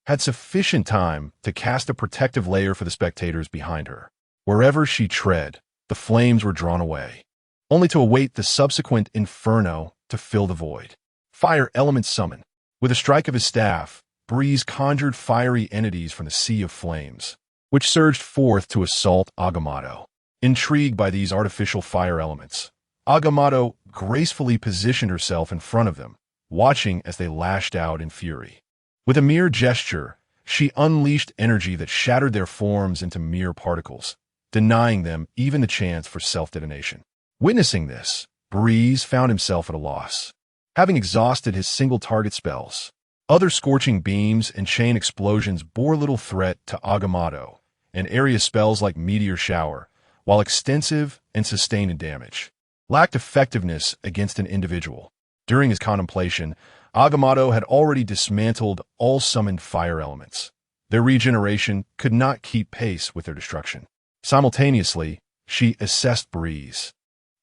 Speaker 1: had sufficient time to cast a protective layer for the spectators behind her. Wherever she tread, the flames were drawn away, only to await the subsequent inferno to fill the void. Fire element summon. With a strike of his staff, Breeze conjured fiery entities from the sea of flames, which surged forth to assault Agamotto. Intrigued by these artificial fire elements, Agamotto gracefully positioned herself in front of them, watching as they lashed out in fury. With a mere gesture, she unleashed energy that shattered their forms into mere particles, denying them even the chance for self-detonation. Witnessing this, Breeze found himself at a loss. Having exhausted his single-target spells, other scorching beams and chain explosions bore little threat to Agamotto, and area spells like Meteor Shower, while extensive and sustained in damage, lacked effectiveness against an individual. During his contemplation, Agamotto had already dismantled all summoned fire elements. Their regeneration could not keep pace with their destruction. Simultaneously, she assessed Breeze,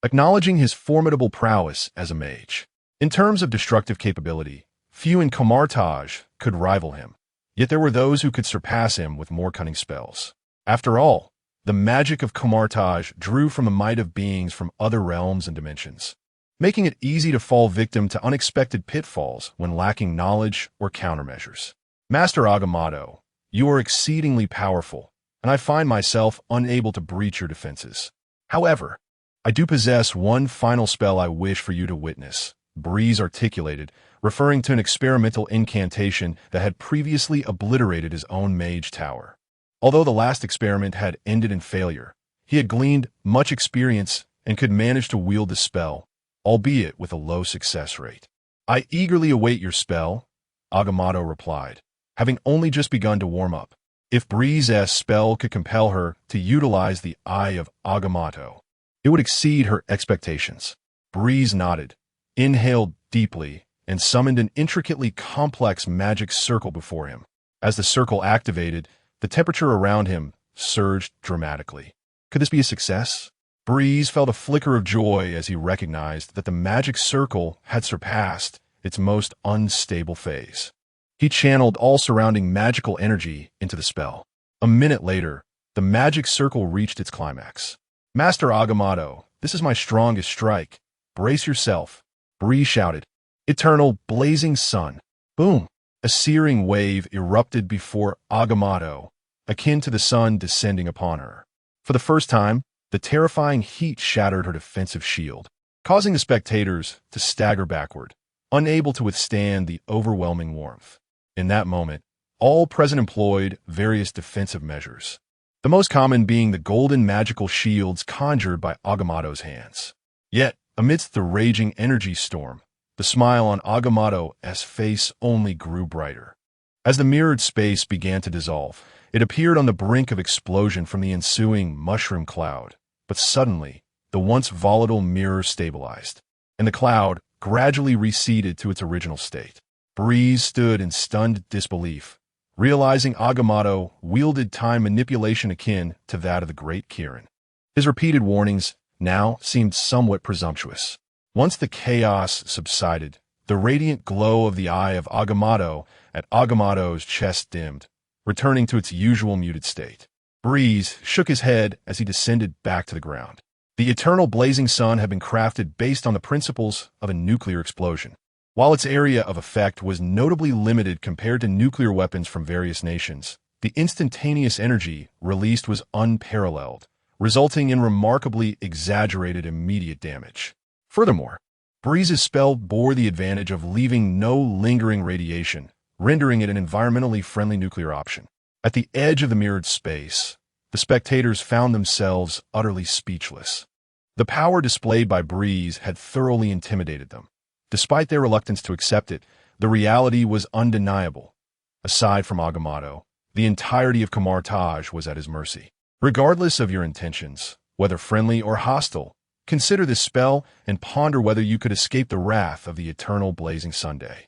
Speaker 1: acknowledging his formidable prowess as a mage. In terms of destructive capability, few in Camartage could rival him, yet there were those who could surpass him with more cunning spells. After all, the magic of Camartage drew from the might of beings from other realms and dimensions, making it easy to fall victim to unexpected pitfalls when lacking knowledge or countermeasures. Master Agamotto, you are exceedingly powerful, and I find myself unable to breach your defenses. However, I do possess one final spell I wish for you to witness, Breeze articulated, referring to an experimental incantation that had previously obliterated his own mage tower. Although the last experiment had ended in failure, he had gleaned much experience and could manage to wield the spell, albeit with a low success rate. I eagerly await your spell, Agamotto replied, having only just begun to warm up. If Breeze's spell could compel her to utilize the Eye of Agamotto, it would exceed her expectations. Breeze nodded, inhaled deeply, and summoned an intricately complex magic circle before him. As the circle activated, the temperature around him surged dramatically. Could this be a success? Breeze felt a flicker of joy as he recognized that the magic circle had surpassed its most unstable phase. He channeled all surrounding magical energy into the spell. A minute later, the magic circle reached its climax. Master Agamotto, this is my strongest strike. Brace yourself, Breeze shouted. Eternal blazing sun. Boom. A searing wave erupted before Agamotto, akin to the sun descending upon her. For the first time, the terrifying heat shattered her defensive shield, causing the spectators to stagger backward, unable to withstand the overwhelming warmth. In that moment, all present employed various defensive measures, the most common being the golden magical shields conjured by Agamotto's hands. Yet, amidst the raging energy storm, the smile on Agamotto's face only grew brighter. As the mirrored space began to dissolve, it appeared on the brink of explosion from the ensuing mushroom cloud. But suddenly, the once volatile mirror stabilized, and the cloud gradually receded to its original state. Breeze stood in stunned disbelief, realizing Agamotto wielded time manipulation akin to that of the Great Kirin. His repeated warnings now seemed somewhat presumptuous. Once the chaos subsided, the radiant glow of the eye of Agamotto at Agamotto's chest dimmed, returning to its usual muted state. Breeze shook his head as he descended back to the ground. The eternal blazing sun had been crafted based on the principles of a nuclear explosion. While its area of effect was notably limited compared to nuclear weapons from various nations, the instantaneous energy released was unparalleled, resulting in remarkably exaggerated immediate damage. Furthermore, Breeze's spell bore the advantage of leaving no lingering radiation, rendering it an environmentally friendly nuclear option. At the edge of the mirrored space, the spectators found themselves utterly speechless. The power displayed by Breeze had thoroughly intimidated them. Despite their reluctance to accept it, the reality was undeniable. Aside from Agamotto, the entirety of Camartage was at his mercy. Regardless of your intentions, whether friendly or hostile, consider this spell and ponder whether you could escape the wrath of the eternal blazing Sunday.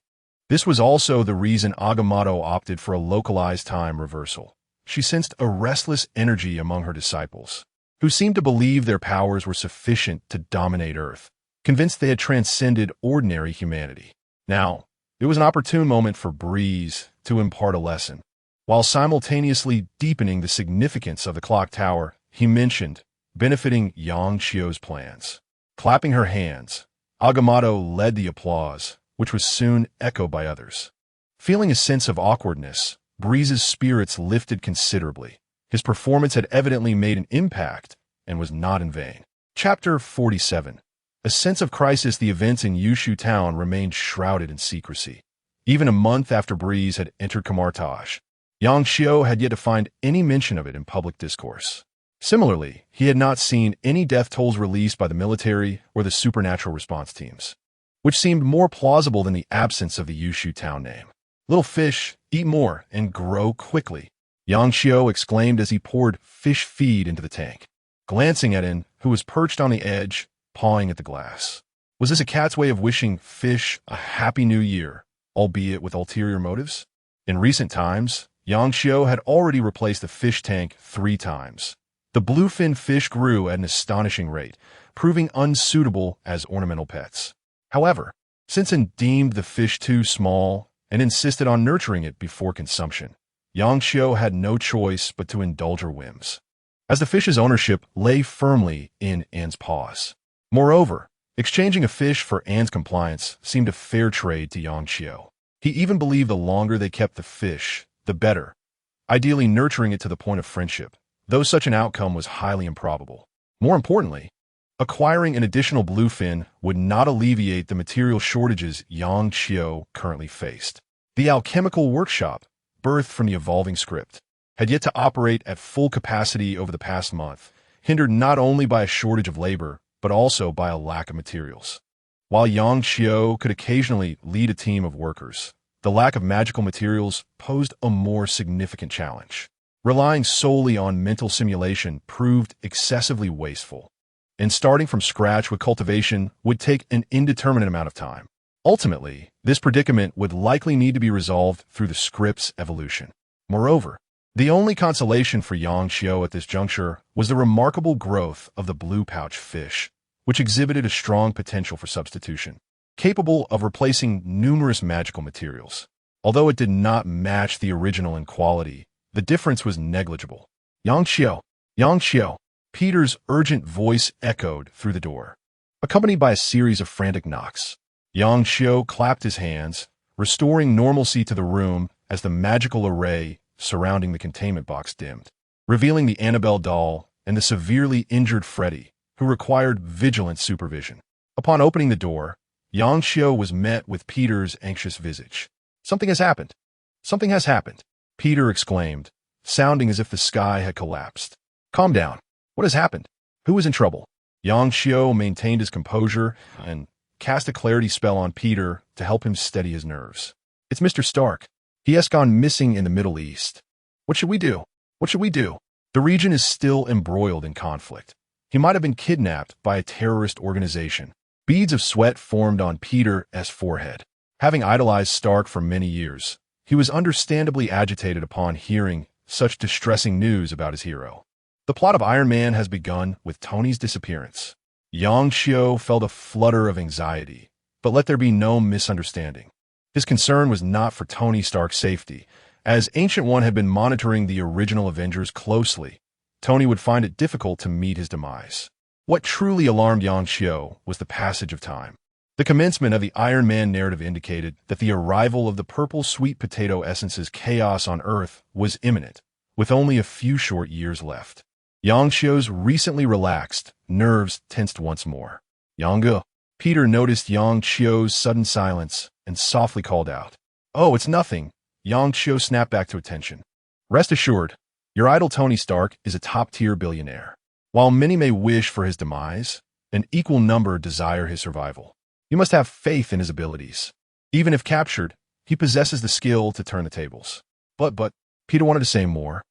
Speaker 1: This was also the reason Agamotto opted for a localized time reversal. She sensed a restless energy among her disciples, who seemed to believe their powers were sufficient to dominate Earth, convinced they had transcended ordinary humanity. Now, it was an opportune moment for Breeze to impart a lesson. While simultaneously deepening the significance of the clock tower, he mentioned benefiting Yang Xiu's plans. Clapping her hands, Agamotto led the applause, which was soon echoed by others. Feeling a sense of awkwardness, Breeze's spirits lifted considerably. His performance had evidently made an impact and was not in vain. Chapter 47. A sense of crisis. The events in Yushu town remained shrouded in secrecy. Even a month after Breeze had entered Camartage, Yang Xiu had yet to find any mention of it in public discourse. Similarly, he had not seen any death tolls released by the military or the supernatural response teams, which seemed more plausible than the absence of the Yushu town name. "Little fish, eat more and grow quickly," Yang Xiu exclaimed as he poured fish feed into the tank, glancing at An, who was perched on the edge, pawing at the glass. Was this a cat's way of wishing fish a happy new year, albeit with ulterior motives? In recent times, Yang Xiu had already replaced the fish tank 3 times. The bluefin fish grew at an astonishing rate, proving unsuitable as ornamental pets. However, since An deemed the fish too small and insisted on nurturing it before consumption, Yang Xiu had no choice but to indulge her whims, as the fish's ownership lay firmly in An's paws. Moreover, exchanging a fish for An's compliance seemed a fair trade to Yang Xiu. He even believed the longer they kept the fish, the better, ideally nurturing it to the point of friendship, though such an outcome was highly improbable. More importantly, acquiring an additional bluefin would not alleviate the material shortages Yang Xiu currently faced. The alchemical workshop, birthed from the evolving script, had yet to operate at full capacity over the past month, hindered not only by a shortage of labor, but also by a lack of materials. While Yang Xiu could occasionally lead a team of workers, the lack of magical materials posed a more significant challenge. Relying solely on mental simulation proved excessively wasteful, and starting from scratch with cultivation would take an indeterminate amount of time. Ultimately, this predicament would likely need to be resolved through the script's evolution. Moreover, the only consolation for Yang Xiu at this juncture was the remarkable growth of the blue pouch fish, which exhibited a strong potential for substitution, capable of replacing numerous magical materials. Although it did not match the original in quality, the difference was negligible. "Yang Xiu! Yang Xiu!" Peter's urgent voice echoed through the door, accompanied by a series of frantic knocks. Yang Xiu clapped his hands, restoring normalcy to the room as the magical array surrounding the containment box dimmed, revealing the Annabelle doll and the severely injured Freddy, who required vigilant supervision. Upon opening the door, Yang Xiu was met with Peter's anxious visage. "Something has happened. Something has happened," Peter exclaimed, sounding as if the sky had collapsed. "Calm down. What has happened? Who is in trouble?" Yang Xiu maintained his composure and cast a clarity spell on Peter to help him steady his nerves. "It's Mr. Stark. He has gone missing in the Middle East. What should we do? What should we do? The region is still embroiled in conflict. He might have been kidnapped by a terrorist organization." Beads of sweat formed on Peter's forehead. Having idolized Stark for many years, he was understandably agitated upon hearing such distressing news about his hero. The plot of Iron Man has begun with Tony's disappearance. Yang Xiu felt a flutter of anxiety, but let there be no misunderstanding. His concern was not for Tony Stark's safety. As Ancient One had been monitoring the original Avengers closely, Tony would find it difficult to meet his demise. What truly alarmed Yang Xiu was the passage of time. The commencement of the Iron Man narrative indicated that the arrival of the purple sweet potato essence's chaos on Earth was imminent, with only a few short years left. Yang Xiu's recently relaxed nerves tensed once more. "Yang." Peter noticed Yang Xiu's sudden silence and softly called out. "Oh, it's nothing." Yang Xiu snapped back to attention. "Rest assured, your idol Tony Stark is a top-tier billionaire. While many may wish for his demise, an equal number desire his survival. You must have faith in his abilities. Even if captured, he possesses the skill to turn the tables." But Peter wanted to say more,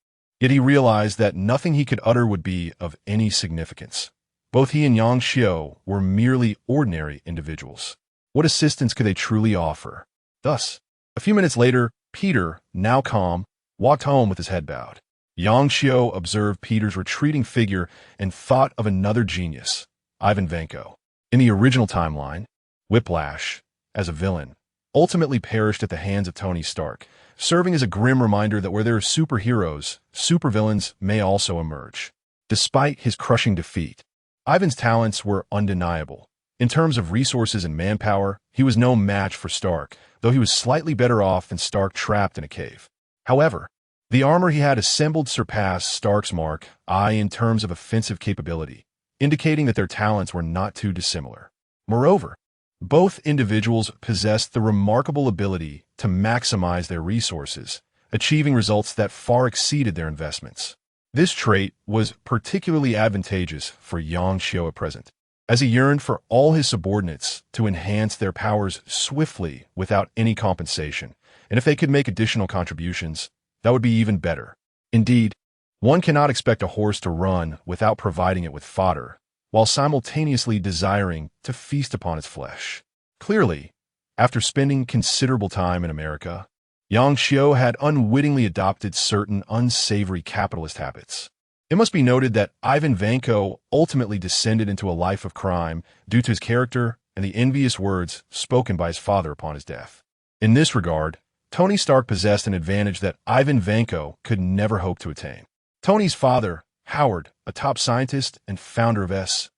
Speaker 1: yet he realized that nothing he could utter would be of any significance. Both he and Yang Xiu were merely ordinary individuals. What assistance could they truly offer? Thus, a few minutes later, Peter, now calm, walked home with his head bowed. Yang Xiu observed Peter's retreating figure and thought of another genius, Ivan Vanko. In the original timeline, Whiplash, as a villain, ultimately perished at the hands of Tony Stark, serving as a grim reminder that where there are superheroes, supervillains may also emerge. Despite his crushing defeat, Ivan's talents were undeniable. In terms of resources and manpower, he was no match for Stark, though he was slightly better off than Stark trapped in a cave. However, the armor he had assembled surpassed Stark's mark, in terms of offensive capability, indicating that their talents were not too dissimilar. Moreover, both individuals possessed the remarkable ability to maximize their resources, achieving results that far exceeded their investments. This trait was particularly advantageous for Yang Xiu at present, as he yearned for all his subordinates to enhance their powers swiftly without any compensation, and if they could make additional contributions, that would be even better. Indeed, one cannot expect a horse to run without providing it with fodder, while simultaneously desiring to feast upon its flesh. Clearly, after spending considerable time in America, Yang Xiu had unwittingly adopted certain unsavory capitalist habits. It must be noted that Ivan Vanko ultimately descended into a life of crime due to his character and the envious words spoken by his father upon his death. In this regard, Tony Stark possessed an advantage that Ivan Vanko could never hope to attain. Tony's father, Howard, a top scientist and founder of S.H.I.E.L.D.,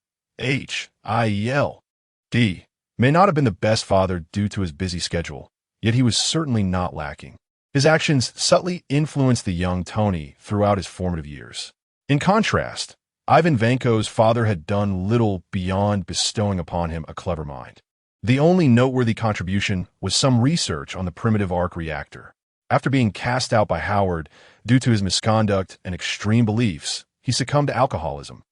Speaker 1: may not have been the best father due to his busy schedule, yet he was certainly not lacking. His actions subtly influenced the young Tony throughout his formative years. In contrast, Ivan Vanko's father had done little beyond bestowing upon him a clever mind. The only noteworthy contribution was some research on the primitive arc reactor. After being cast out by Howard due to his misconduct and extreme beliefs, he succumbed to alcoholism,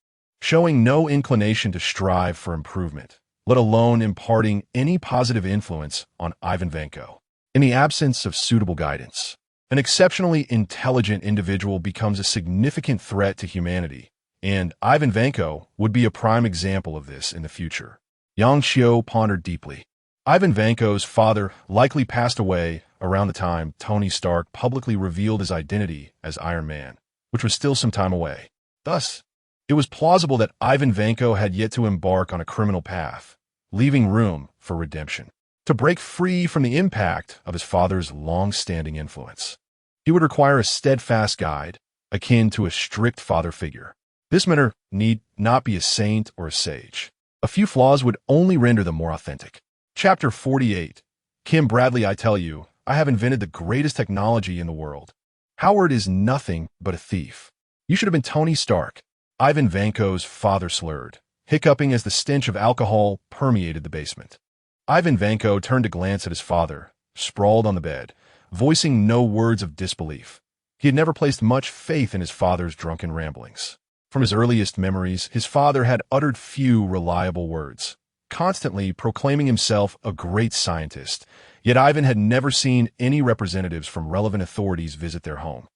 Speaker 1: showing no inclination to strive for improvement, let alone imparting any positive influence on Ivan Vanko. In the absence of suitable guidance, an exceptionally intelligent individual becomes a significant threat to humanity, and Ivan Vanko would be a prime example of this in the future. Yang Xiu pondered deeply. Ivan Vanko's father likely passed away around the time Tony Stark publicly revealed his identity as Iron Man, which was still some time away. Thus, it was plausible that Ivan Vanko had yet to embark on a criminal path, leaving room for redemption. To break free from the impact of his father's long-standing influence, he would require a steadfast guide, akin to a strict father figure. This mentor need not be a saint or a sage. A few flaws would only render them more authentic. Chapter 48. Kim Bradley, I tell you, I have invented the greatest technology in the world. Howard is nothing but a thief. You should have been Tony Stark. Ivan Vanko's father slurred, hiccuping as the stench of alcohol permeated the basement. Ivan Vanko turned to glance at his father, sprawled on the bed, voicing no words of disbelief. He had never placed much faith in his father's drunken ramblings. From his earliest memories, his father had uttered few reliable words, constantly proclaiming himself a great scientist, yet Ivan had never seen any representatives from relevant authorities visit their home.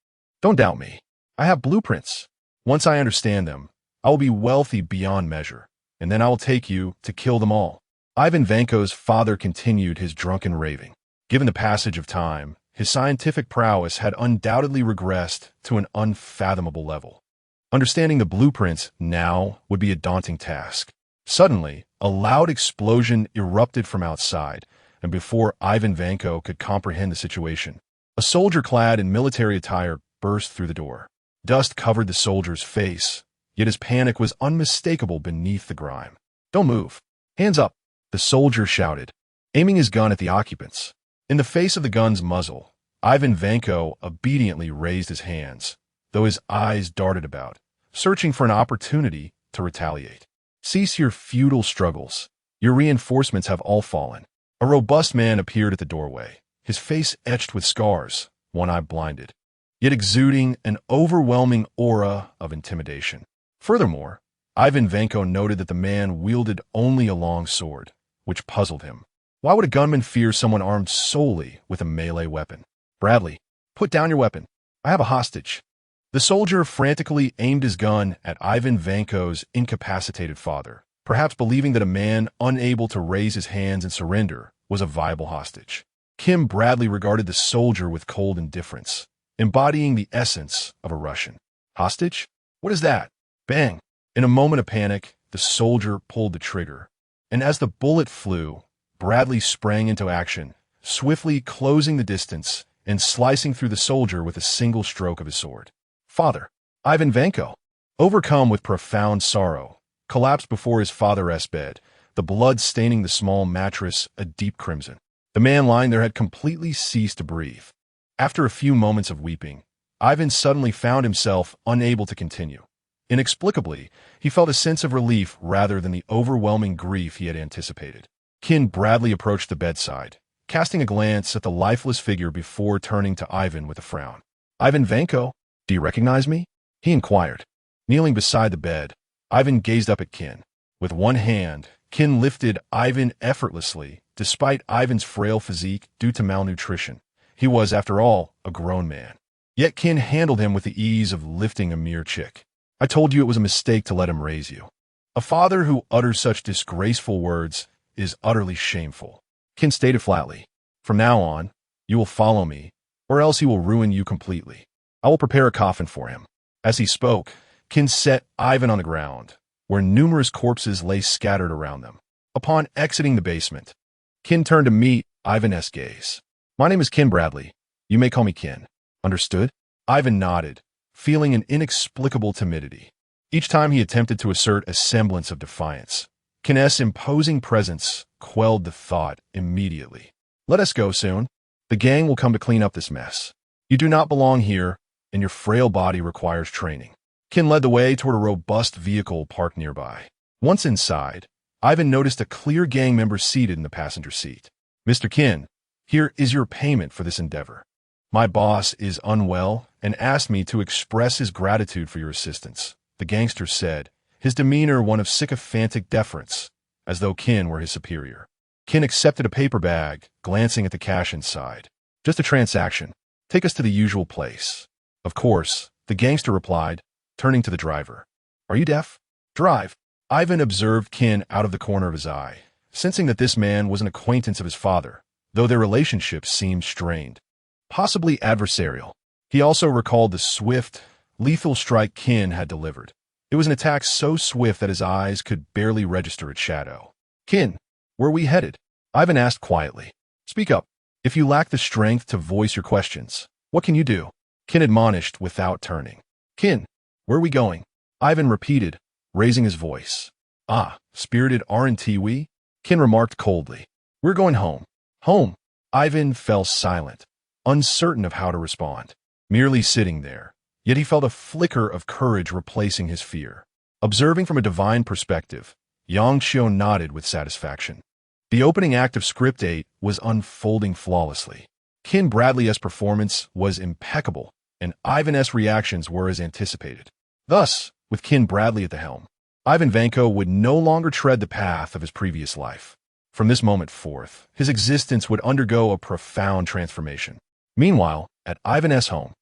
Speaker 1: Don't doubt me. I have blueprints. Once I understand them, I will be wealthy beyond measure, and then I will take you to kill them all. Ivan Vanko's father continued his drunken raving. Given the passage of time, his scientific prowess had undoubtedly regressed to an unfathomable level. Understanding the blueprints now would be a daunting task. Suddenly, a loud explosion erupted from outside, and before Ivan Vanko could comprehend the situation, a soldier clad in military attire burst through the door. Dust covered the soldier's face, yet his panic was unmistakable beneath the grime. "Don't move. Hands up," the soldier shouted, aiming his gun at the occupants. In the face of the gun's muzzle, Ivan Vanko obediently raised his hands, though his eyes darted about, searching for an opportunity to retaliate. "Cease your futile struggles. Your reinforcements have all fallen." A robust man appeared at the doorway, his face etched with scars, one eye blinded, yet exuding an overwhelming aura of intimidation. Furthermore, Ivan Vanko noted that the man wielded only a long sword, which puzzled him. Why would a gunman fear someone armed solely with a melee weapon? "Bradley, put down your weapon. I have a hostage." The soldier frantically aimed his gun at Ivan Vanko's incapacitated father, perhaps believing that a man unable to raise his hands and surrender was a viable hostage. Kim Bradley regarded the soldier with cold indifference, embodying the essence of a Russian. "Hostage? What is that?" Bang! In a moment of panic, the soldier pulled the trigger, and as the bullet flew, Bradley sprang into action, swiftly closing the distance and slicing through the soldier with a single stroke of his sword. Father, Ivan Vanko, overcome with profound sorrow, collapsed before his father's bed, the blood staining the small mattress a deep crimson. The man lying there had completely ceased to breathe. After a few moments of weeping, Ivan suddenly found himself unable to continue. Inexplicably, he felt a sense of relief rather than the overwhelming grief he had anticipated. Ken Bradley approached the bedside, casting a glance at the lifeless figure before turning to Ivan with a frown. "Ivan Vanko, do you recognize me?" he inquired. Kneeling beside the bed, Ivan gazed up at Ken. With one hand, Ken lifted Ivan effortlessly, despite Ivan's frail physique due to malnutrition. He was, after all, a grown man. Yet Ken handled him with the ease of lifting a mere chick. "I told you it was a mistake to let him raise you." A father who utters such disgraceful words is utterly shameful. Ken stated flatly, "From now on, you will follow me, or else he will ruin you completely. I will prepare a coffin for him." As he spoke, Ken set Ivan on the ground, where numerous corpses lay scattered around them. Upon exiting the basement, Ken turned to meet Ivan's gaze. "My name is Ken Bradley. You may call me Ken. Understood?" Ivan nodded, feeling an inexplicable timidity. Each time he attempted to assert a semblance of defiance, Ken's imposing presence quelled the thought immediately. "Let us go soon. The gang will come to clean up this mess. You do not belong here, and your frail body requires training." Ken led the way toward a robust vehicle parked nearby. Once inside, Ivan noticed a clear gang member seated in the passenger seat. "Mr. Ken, here is your payment for this endeavor. My boss is unwell and asked me to express his gratitude for your assistance," the gangster said, his demeanor one of sycophantic deference, as though Ken were his superior. Ken accepted a paper bag, glancing at the cash inside. "Just a transaction. Take us to the usual place." "Of course," the gangster replied, turning to the driver. "Are you deaf? Drive." Ivan observed Ken out of the corner of his eye, sensing that this man was an acquaintance of his father, though their relationship seemed strained, possibly adversarial. He also recalled the swift, lethal strike Ken had delivered. It was an attack so swift that his eyes could barely register its shadow. "Ken, where are we headed?" Ivan asked quietly. "Speak up. If you lack the strength to voice your questions, what can you do?" Ken admonished without turning. "Ken, where are we going?" Ivan repeated, raising his voice. "Ah, spirited aren't we?" Ken remarked coldly. "We're going home." "Home? Ivan fell silent, uncertain of how to respond. Merely sitting there, yet he felt a flicker of courage replacing his fear. Observing from a divine perspective, Yang Qiu nodded with satisfaction. The opening act of Script 8 was unfolding flawlessly. Ken Bradley's performance was impeccable, and Ivan's reactions were as anticipated. Thus, with Ken Bradley at the helm, Ivan Vanko would no longer tread the path of his previous life. From this moment forth, his existence would undergo a profound transformation. Meanwhile, at Ivan's home,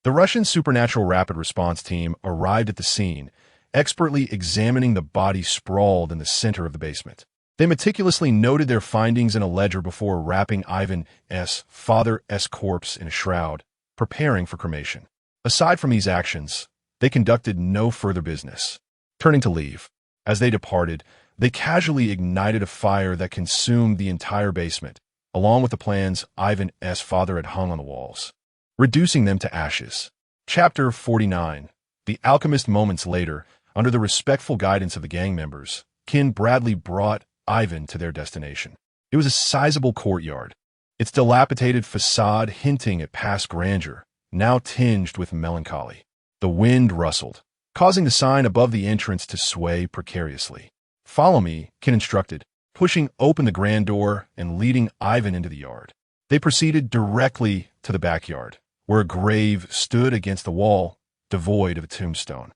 Speaker 1: the Russian Supernatural Rapid Response Team arrived at the scene, expertly examining the body sprawled in the center of the basement. They meticulously noted their findings in a ledger before wrapping Ivan's father's corpse in a shroud, preparing for cremation. Aside from these actions, they conducted no further business. Turning to leave, as they departed, they casually ignited a fire that consumed the entire basement, along with the plans Ivan's father had hung on the walls, reducing them to ashes. Chapter 49. The Alchemist. Moments later, under the respectful guidance of the gang members, Ken Bradley brought Ivan to their destination. It was a sizable courtyard, its dilapidated facade hinting at past grandeur, now tinged with melancholy. The wind rustled, causing the sign above the entrance to sway precariously. "Follow me," Ken instructed, pushing open the grand door and leading Ivan into the yard. They proceeded directly to the backyard, where a grave stood against the wall, devoid of a tombstone,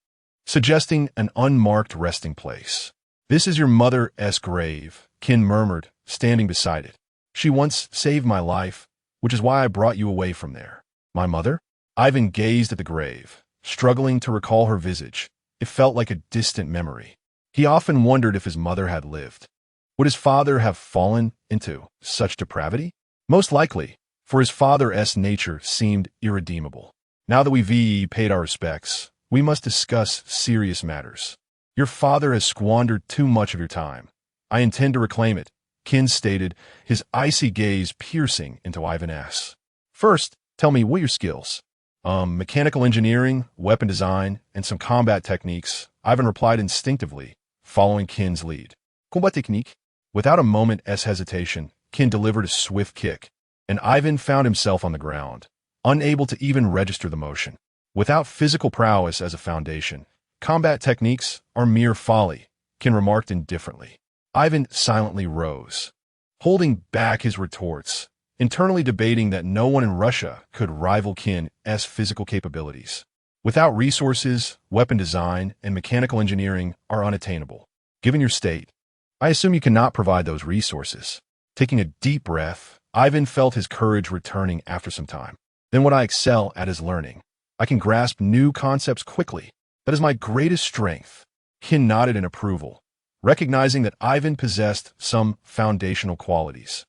Speaker 1: suggesting an unmarked resting place. "This is your mother's grave," Ken murmured, standing beside it. "She once saved my life, which is why I brought you away from there." "My mother?" Ivan gazed at the grave, struggling to recall her visage. It felt like a distant memory. He often wondered if his mother had lived. Would his father have fallen into such depravity? Most likely, for his father's nature seemed irredeemable. "Now that we've paid our respects, we must discuss serious matters. Your father has squandered too much of your time. I intend to reclaim it," Ken stated, his icy gaze piercing into Ivan's. "First, tell me what your skills." Mechanical engineering, weapon design, and some combat techniques," Ivan replied instinctively, following Ken's lead. "Combat technique?" Without a moment's hesitation, Ken delivered a swift kick, and Ivan found himself on the ground, unable to even register the motion. Without physical prowess as a foundation, combat techniques are mere folly, Ken remarked indifferently. Ivan silently rose, holding back his retorts, internally debating that no one in Russia could rival Ken's physical capabilities. Without resources, weapon design, and mechanical engineering are unattainable. Given your state, I assume you cannot provide those resources. Taking a deep breath, Ivan felt his courage returning after some time. Then what I excel at is learning. I can grasp new concepts quickly. That is my greatest strength. Ken nodded in approval, recognizing that Ivan possessed some foundational qualities.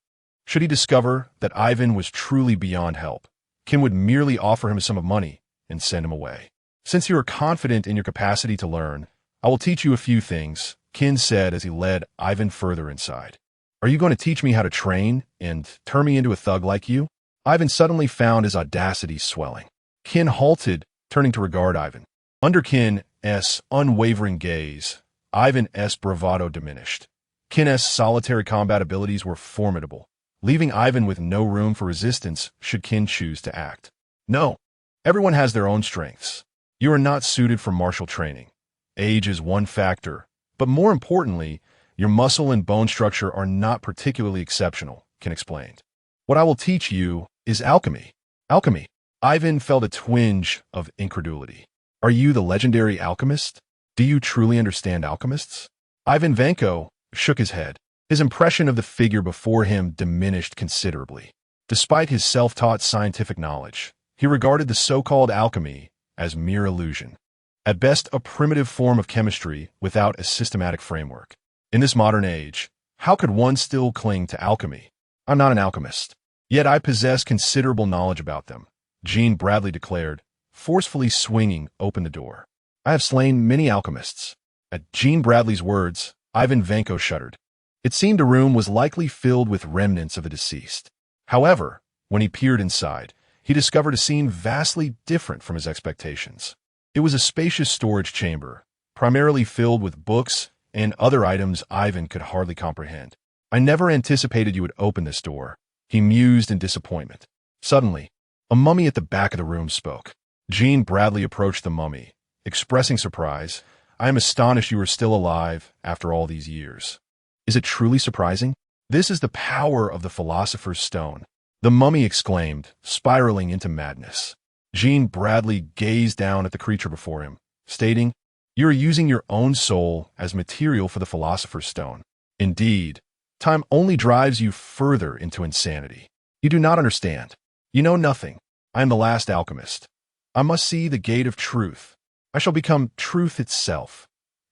Speaker 1: Should he discover that Ivan was truly beyond help, Ken would merely offer him a sum of money and send him away. "Since you are confident in your capacity to learn, I will teach you a few things," Ken said as he led Ivan further inside. "Are you going to teach me how to train and turn me into a thug like you?" Ivan suddenly found his audacity swelling. Ken halted, turning to regard Ivan. Under Ken's unwavering gaze, Ivan's bravado diminished. Ken's solitary combat abilities were formidable, leaving Ivan with no room for resistance should Ken choose to act. "No, everyone has their own strengths. You are not suited for martial training. Age is one factor, but more importantly, your muscle and bone structure are not particularly exceptional," Ken explained. "What I will teach you is alchemy." "Alchemy?" Ivan felt a twinge of incredulity. "Are you the legendary alchemist? Do you truly understand alchemists?" Ivan Vanko shook his head. His impression of the figure before him diminished considerably. Despite his self-taught scientific knowledge, he regarded the so-called alchemy as mere illusion. At best, a primitive form of chemistry without a systematic framework. In this modern age, how could one still cling to alchemy? "I'm not an alchemist, yet I possess considerable knowledge about them," Gene Bradley declared, forcefully swinging open the door. "I have slain many alchemists." At Gene Bradley's words, Ivan Vanko shuddered. It seemed the room was likely filled with remnants of the deceased. However, when he peered inside, he discovered a scene vastly different from his expectations. It was a spacious storage chamber, primarily filled with books and other items Ivan could hardly comprehend. "I never anticipated you would open this door," He mused in disappointment. Suddenly, a mummy at the back of the room spoke. Jean Bradley approached the mummy, expressing surprise. "I am astonished you are still alive after all these years." "Is it truly surprising? This is the power of the Philosopher's Stone," the mummy exclaimed, spiraling into madness. Jean Bradley gazed down at the creature before him, stating, "You are using your own soul as material for the Philosopher's Stone. Indeed, time only drives you further into insanity. You do not understand. You know nothing. I am the last alchemist. I must see the gate of truth. I shall become truth itself.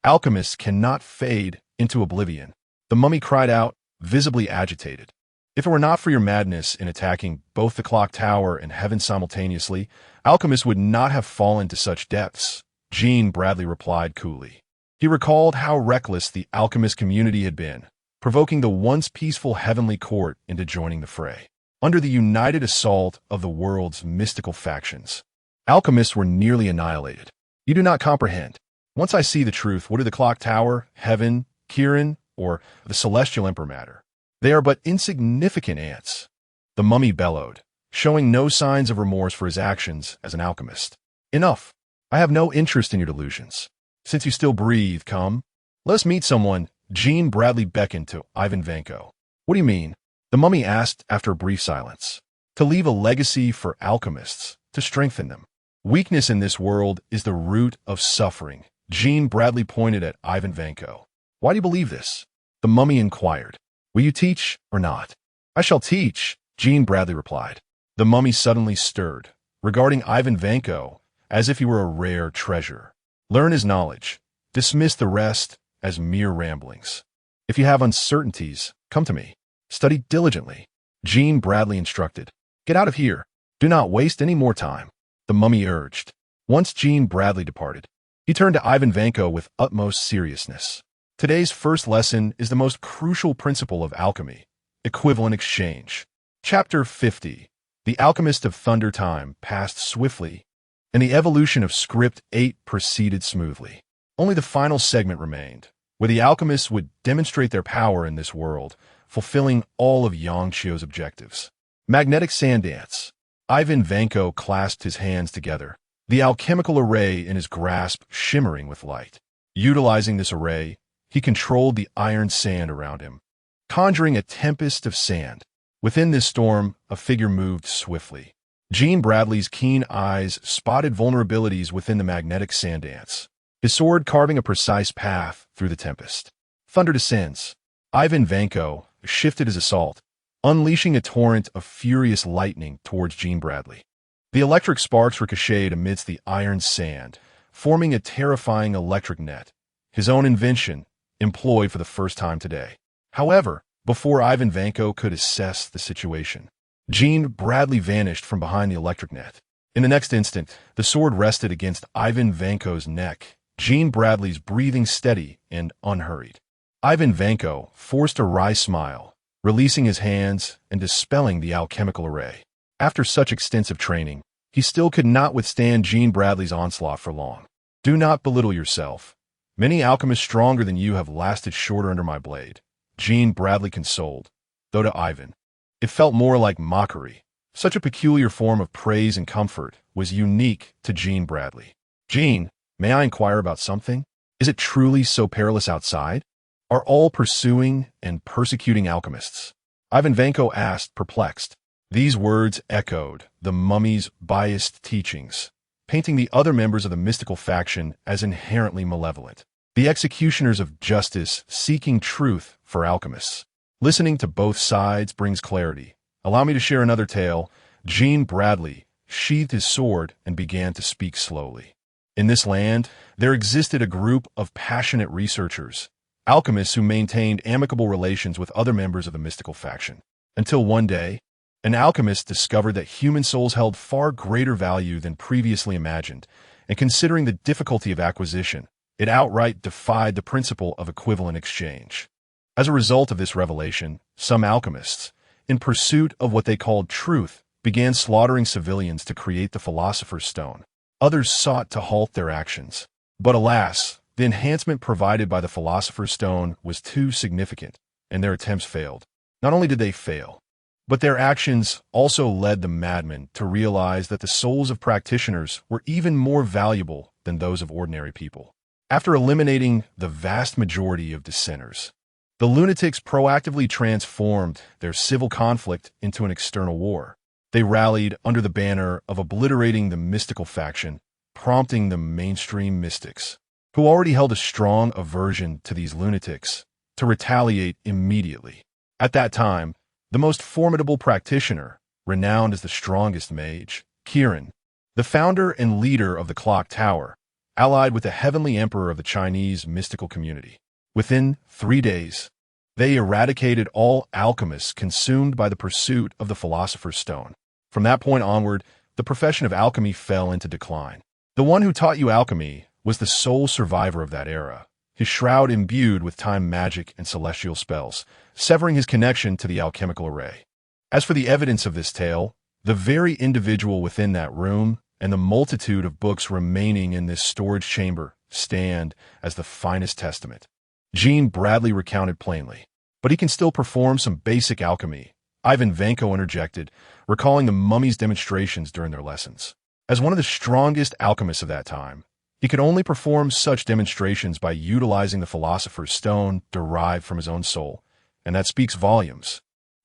Speaker 1: Alchemists cannot fade into oblivion." The mummy cried out, visibly agitated. "If it were not for your madness in attacking both the clock tower and heaven simultaneously, alchemists would not have fallen to such depths," Jean Bradley replied coolly. He recalled how reckless the alchemist community had been, provoking the once peaceful heavenly court into joining the fray. Under the united assault of the world's mystical factions, alchemists were nearly annihilated. "You do not comprehend. Once I see the truth, what do the clock tower, heaven, Kirin, or the celestial emperor matter? They are but insignificant ants." The mummy bellowed, showing no signs of remorse for his actions as an alchemist. "Enough. I have no interest in your delusions. Since you still breathe, come. Let us meet someone." Jean Bradley beckoned to Ivan Vanko. "What do you mean?" the mummy asked after a brief silence. "To leave a legacy for alchemists, to strengthen them. Weakness in this world is the root of suffering." Jean Bradley pointed at Ivan Vanko. "Why do you believe this?" the mummy inquired. "Will you teach or not?" "I shall teach," Jean Bradley replied. The mummy suddenly stirred, regarding Ivan Vanko as if he were a rare treasure. "Learn his knowledge. Dismiss the rest as mere ramblings. If you have uncertainties, come to me. Study diligently," Jean Bradley instructed. "Get out of here. Do not waste any more time," the mummy urged. Once Jean Bradley departed, he turned to Ivan Vanko with utmost seriousness. "Today's first lesson is the most crucial principle of alchemy, equivalent exchange." Chapter 50. The Alchemist of Thunder Time passed swiftly, and the evolution of Script 8 proceeded smoothly. Only the final segment remained, where the alchemists would demonstrate their power in this world, fulfilling all of Yangchio's objectives. Magnetic Sand Dance. Ivan Vanko clasped his hands together, the alchemical array in his grasp shimmering with light. Utilizing this array, he controlled the iron sand around him, conjuring a tempest of sand. Within this storm, a figure moved swiftly. Jean Bradley's keen eyes spotted vulnerabilities within the magnetic sand dance, his sword carving a precise path through the tempest. Thunder descends. Ivan Vanko shifted his assault, unleashing a torrent of furious lightning towards Jean Bradley. The electric sparks ricocheted amidst the iron sand, forming a terrifying electric net, his own invention, employed for the first time today. However, before Ivan Vanko could assess the situation, Jean Bradley vanished from behind the electric net. In the next instant, the sword rested against Ivan Vanko's neck, Jean Bradley's breathing steady and unhurried. Ivan Vanko forced a wry smile, releasing his hands and dispelling the alchemical array. After such extensive training, he still could not withstand Jean Bradley's onslaught for long. "Do not belittle yourself. Many alchemists stronger than you have lasted shorter under my blade," Jean Bradley consoled, though to Ivan, it felt more like mockery. Such a peculiar form of praise and comfort was unique to Jean Bradley. "Jean, may I inquire about something? Is it truly so perilous outside? Are all pursuing and persecuting alchemists?" Ivan Vanko asked, perplexed. These words echoed the mummy's biased teachings, painting the other members of the mystical faction as inherently malevolent, the executioners of justice seeking truth for alchemists. Listening to both sides brings clarity. Allow me to share another tale. Jean Bradley sheathed his sword and began to speak slowly. In this land, there existed a group of passionate researchers, alchemists who maintained amicable relations with other members of the mystical faction. Until one day, an alchemist discovered that human souls held far greater value than previously imagined, and considering the difficulty of acquisition, it outright defied the principle of equivalent exchange. As a result of this revelation, some alchemists, in pursuit of what they called truth, began slaughtering civilians to create the Philosopher's Stone. Others sought to halt their actions. But alas, the enhancement provided by the Philosopher's Stone was too significant, and their attempts failed. Not only did they fail, But their actions also led the madmen to realize that the souls of practitioners were even more valuable than those of ordinary people. After eliminating the vast majority of dissenters, the lunatics proactively transformed their civil conflict into an external war. They rallied under the banner of obliterating the mystical faction, prompting the mainstream mystics, who already held a strong aversion to these lunatics, to retaliate immediately. At that time, the most formidable practitioner, renowned as the strongest mage, Kirin, the founder and leader of the Clock Tower, allied with the heavenly emperor of the Chinese mystical community. Within 3 days, they eradicated all alchemists consumed by the pursuit of the Philosopher's Stone. From that point onward, the profession of alchemy fell into decline. The one who taught you alchemy was the sole survivor of that era, his shroud imbued with time magic and celestial spells, severing his connection to the alchemical array. As for the evidence of this tale, the very individual within that room and the multitude of books remaining in this storage chamber stand as the finest testament. Jean Bradley recounted plainly. But he can still perform some basic alchemy, Ivan Vanko interjected, recalling the mummy's demonstrations during their lessons. As one of the strongest alchemists of that time, he could only perform such demonstrations by utilizing the Philosopher's Stone derived from his own soul, and that speaks volumes.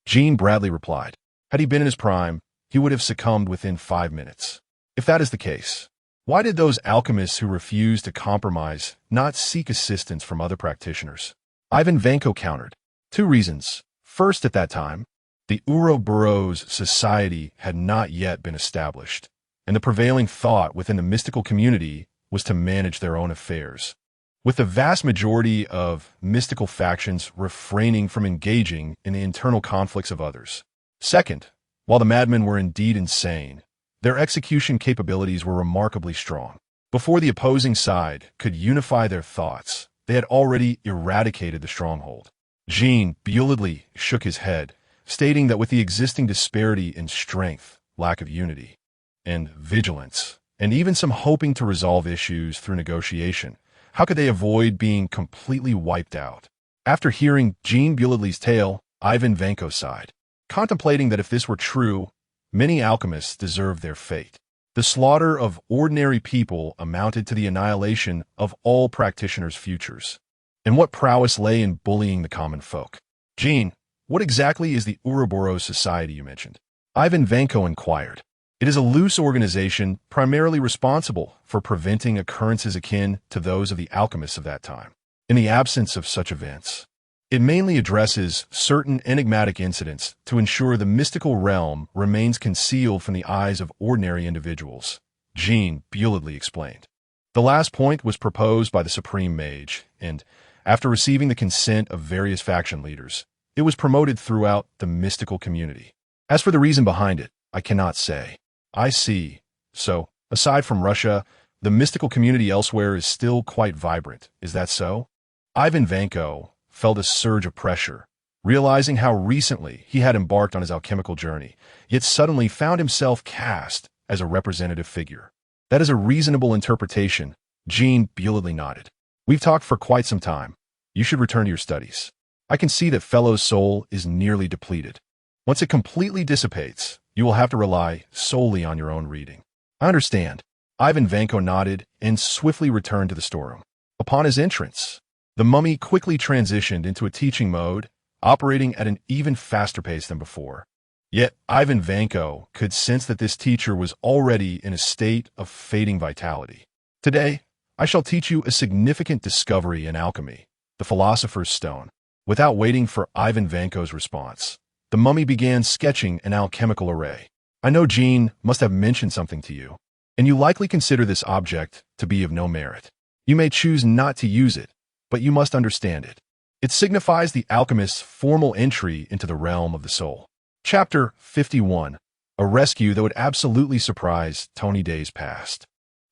Speaker 1: Jean Bradley replied, had he been in his prime, he would have succumbed within 5 minutes. If that is the case, why did those alchemists who refused to compromise not seek assistance from other practitioners? Ivan Vanko countered. 2 reasons. First, at that time, the Ouroboros society had not yet been established, and the prevailing thought within the mystical community was to manage their own affairs, with the vast majority of mystical factions refraining from engaging in the internal conflicts of others. Second, while the madmen were indeed insane, their execution capabilities were remarkably strong. Before the opposing side could unify their thoughts, they had already eradicated the stronghold. Jean Bradley shook his head, stating that with the existing disparity in strength, lack of unity, and vigilance, and even some hoping to resolve issues through negotiation, how could they avoid being completely wiped out? After hearing Jean Bradley's tale, Ivan Vanko sighed, contemplating that if this were true, many alchemists deserved their fate. The slaughter of ordinary people amounted to the annihilation of all practitioners' futures. And what prowess lay in bullying the common folk? Jean, what exactly is the Ouroboros Society you mentioned? Ivan Vanko inquired. It is a loose organization primarily responsible for preventing occurrences akin to those of the alchemists of that time. In the absence of such events, it mainly addresses certain enigmatic incidents to ensure the mystical realm remains concealed from the eyes of ordinary individuals, Jean Bradley explained. The last point was proposed by the Supreme Mage, and, after receiving the consent of various faction leaders, it was promoted throughout the mystical community. As for the reason behind it, I cannot say. I see. So, aside from Russia, the mystical community elsewhere is still quite vibrant. Is that so? Ivan Vanko felt a surge of pressure, realizing how recently he had embarked on his alchemical journey, yet suddenly found himself cast as a representative figure. That is a reasonable interpretation, Jean Bradley nodded. We've talked for quite some time. You should return to your studies. I can see that Fellow's soul is nearly depleted. Once it completely dissipates, you will have to rely solely on your own reading. I understand. Ivan Vanko nodded and swiftly returned to the storeroom. Upon his entrance, the mummy quickly transitioned into a teaching mode, operating at an even faster pace than before. Yet Ivan Vanko could sense that this teacher was already in a state of fading vitality. Today, I shall teach you a significant discovery in alchemy, the Philosopher's Stone. Without waiting for Ivan Vanko's response, the mummy began sketching an alchemical array. I know Jean must have mentioned something to you, and you likely consider this object to be of no merit. You may choose not to use it, but you must understand it. It signifies the alchemist's formal entry into the realm of the soul. Chapter 51, a rescue that would absolutely surprise Tony days past.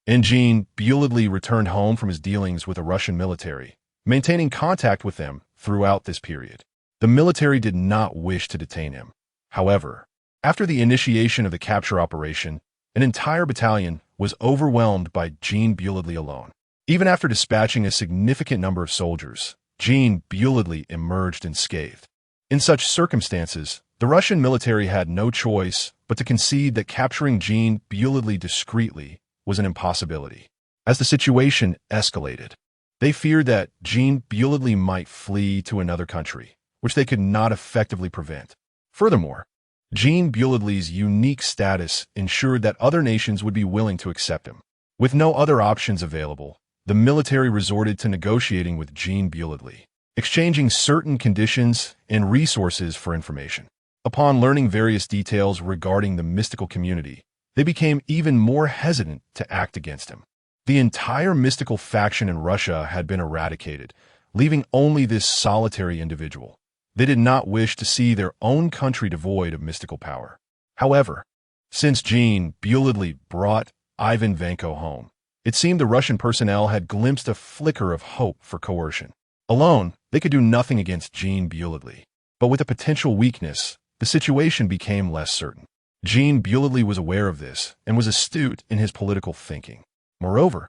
Speaker 1: And Jean Bradley returned home from his dealings with the Russian military, maintaining contact with them throughout this period. The military did not wish to detain him. However, after the initiation of the capture operation, an entire battalion was overwhelmed by Jean Bradley alone. Even after dispatching a significant number of soldiers, Jean Bradley emerged unscathed. In such circumstances, The Russian military had no choice but to concede that capturing Jean Buledly discreetly was an impossibility. As the situation escalated, they feared that Jean Buledly might flee to another country, which they could not effectively prevent. Furthermore, Jean Buledly's unique status ensured that other nations would be willing to accept him. With no other options available, the military resorted to negotiating with Jean Buledly, exchanging certain conditions and resources for information. Upon learning various details regarding the mystical community, they became even more hesitant to act against him. The entire mystical faction in Russia had been eradicated, leaving only this solitary individual. They did not wish to see their own country devoid of mystical power. However, since Jean Buledly brought Ivan Vanko home, it seemed the Russian personnel had glimpsed a flicker of hope for coercion. Alone, they could do nothing against Jean Buledly, but with a potential weakness, the situation became less certain. Jean Buledly was aware of this and was astute in his political thinking. Moreover,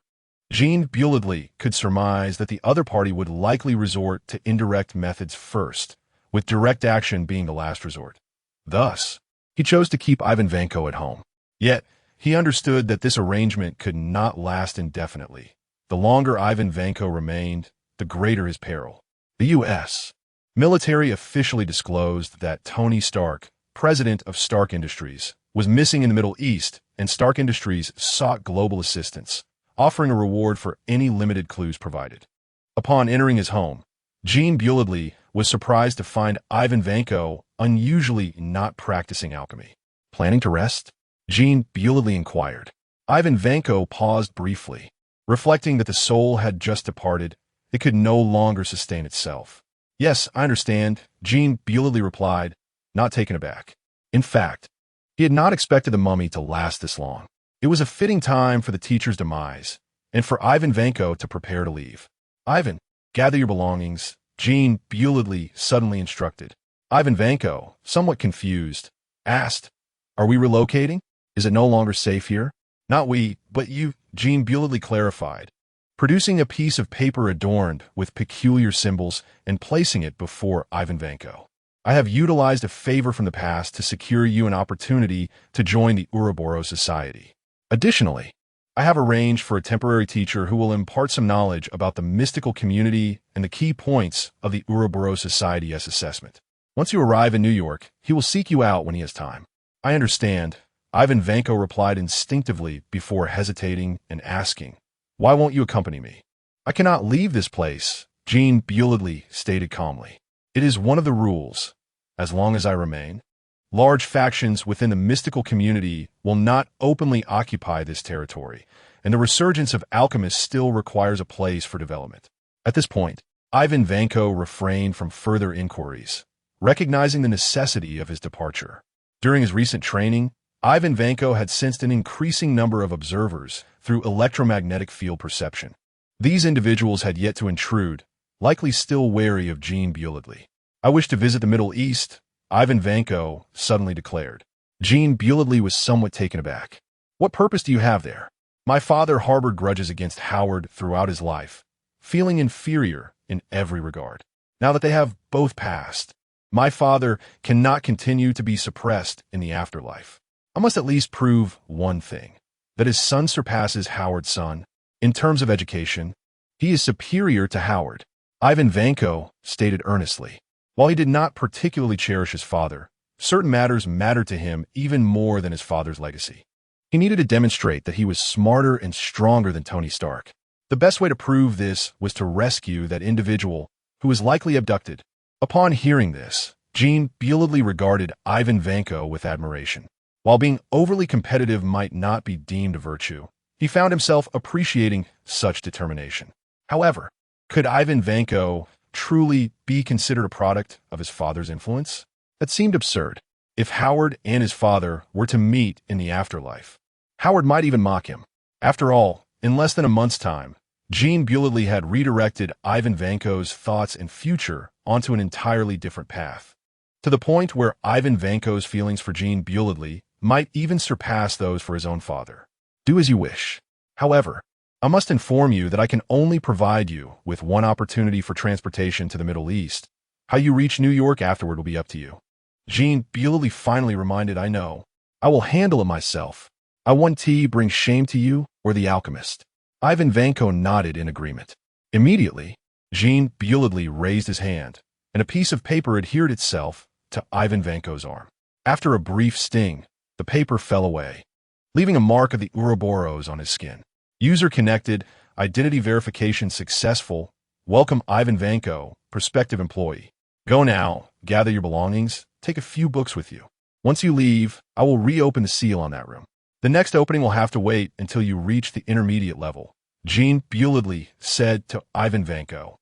Speaker 1: Jean Buledly could surmise that the other party would likely resort to indirect methods first, with direct action being the last resort. Thus, he chose to keep Ivan Vanko at home. Yet, he understood that this arrangement could not last indefinitely. The longer Ivan Vanko remained, the greater his peril. The U.S. military officially disclosed that Tony Stark, president of Stark Industries, was missing in the Middle East, and Stark Industries sought global assistance, offering a reward for any limited clues provided. Upon entering his home, Jean Buledly was surprised to find Ivan Vanko unusually not practicing alchemy. Planning to rest? Jean Buledly inquired. Ivan Vanko paused briefly, reflecting that the soul had just departed. It could no longer sustain itself. Yes, I understand, Jean Buledly replied, not taken aback. In fact, he had not expected the mummy to last this long. It was a fitting time for the teacher's demise, and for Ivan Vanko to prepare to leave. Ivan, gather your belongings, Jean Buledly suddenly instructed. Ivan Vanko, somewhat confused, asked, are we relocating? Is it no longer safe here? Not we, but you, Jean Buledly clarified, producing a piece of paper adorned with peculiar symbols and placing it before Ivan Vanko. I have utilized a favor from the past to secure you an opportunity to join the Ouroboros Society. Additionally, I have arranged for a temporary teacher who will impart some knowledge about the mystical community and the key points of the Ouroboros Society's assessment. Once you arrive in New York, he will seek you out when he has time. I understand, Ivan Vanko replied instinctively before hesitating and asking, why won't you accompany me? I cannot leave this place, Jean Buledly stated calmly. It is one of the rules. As long as I remain, large factions within the mystical community will not openly occupy this territory, and the resurgence of alchemists still requires a place for development. At this point, Ivan Vanko refrained from further inquiries, recognizing the necessity of his departure. During his recent training, Ivan Vanko had sensed an increasing number of observers through electromagnetic field perception. These individuals had yet to intrude, likely still wary of Jean Buledly. I wish to visit the Middle East, Ivan Vanko suddenly declared. Jean Buledly was somewhat taken aback. What purpose do you have there? My father harbored grudges against Howard throughout his life, feeling inferior in every regard. Now that they have both passed, my father cannot continue to be suppressed in the afterlife. I must at least prove one thing, that his son surpasses Howard's son. In terms of education, he is superior to Howard, Ivan Vanko stated earnestly. While he did not particularly cherish his father, certain matters mattered to him even more than his father's legacy. He needed to demonstrate that he was smarter and stronger than Tony Stark. The best way to prove this was to rescue that individual who was likely abducted. Upon hearing this, Jean Buledly regarded Ivan Vanko with admiration. While being overly competitive might not be deemed a virtue, he found himself appreciating such determination. However, could Ivan Vanko truly be considered a product of his father's influence? That seemed absurd. If Howard and his father were to meet in the afterlife, Howard might even mock him. After all, in less than a month's time, Jean Buledly had redirected Ivan Vanko's thoughts and future onto an entirely different path, to the point where Ivan Vanko's feelings for Jean Buledly might even surpass those for his own father. Do as you wish. However, I must inform you that I can only provide you with one opportunity for transportation to the Middle East. How you reach New York afterward will be up to you. Jean Bewley finally reminded, I know. I will handle it myself. I want tea bring shame to you, or the alchemist. Ivan Vanko nodded in agreement. Immediately, Jean Bewley raised his hand, and a piece of paper adhered itself to Ivan Vanko's arm. After a brief sting, the paper fell away, leaving a mark of the Ouroboros on his skin. User connected, identity verification successful. Welcome Ivan Vanko, prospective employee. Go now, gather your belongings, take a few books with you. Once you leave, I will reopen the seal on that room. The next opening will have to wait until you reach the intermediate level, Jean Bewley said to Ivan Vanko,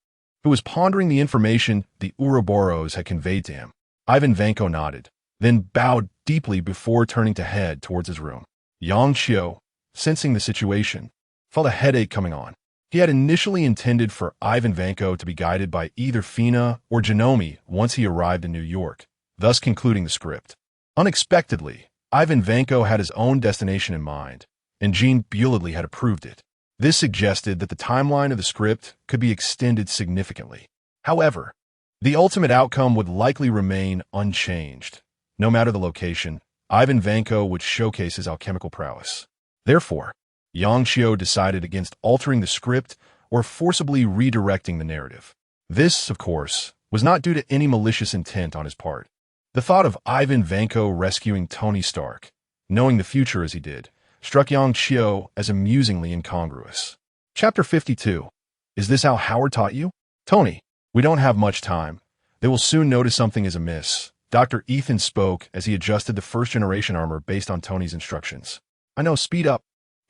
Speaker 1: who was pondering the information the Ouroboros had conveyed to him. Ivan Vanko nodded, then bowed deeply before turning to head towards his room. Yang Xiu, sensing the situation, felt a headache coming on. He had initially intended for Ivan Vanko to be guided by either Fina or Janome once he arrived in New York, thus concluding the script. Unexpectedly, Ivan Vanko had his own destination in mind, and Jean Bewley had approved it. This suggested that the timeline of the script could be extended significantly. However, the ultimate outcome would likely remain unchanged. No matter the location, Ivan Vanko would showcase his alchemical prowess. Therefore, Yang Xiu decided against altering the script or forcibly redirecting the narrative. This, of course, was not due to any malicious intent on his part. The thought of Ivan Vanko rescuing Tony Stark, knowing the future as he did, struck Yang Xiu as amusingly incongruous. Chapter 52. Is this how Howard taught you? Tony, we don't have much time. They will soon notice something is amiss. Dr. Ethan spoke as he adjusted the first-generation armor based on Tony's instructions. I know, speed up.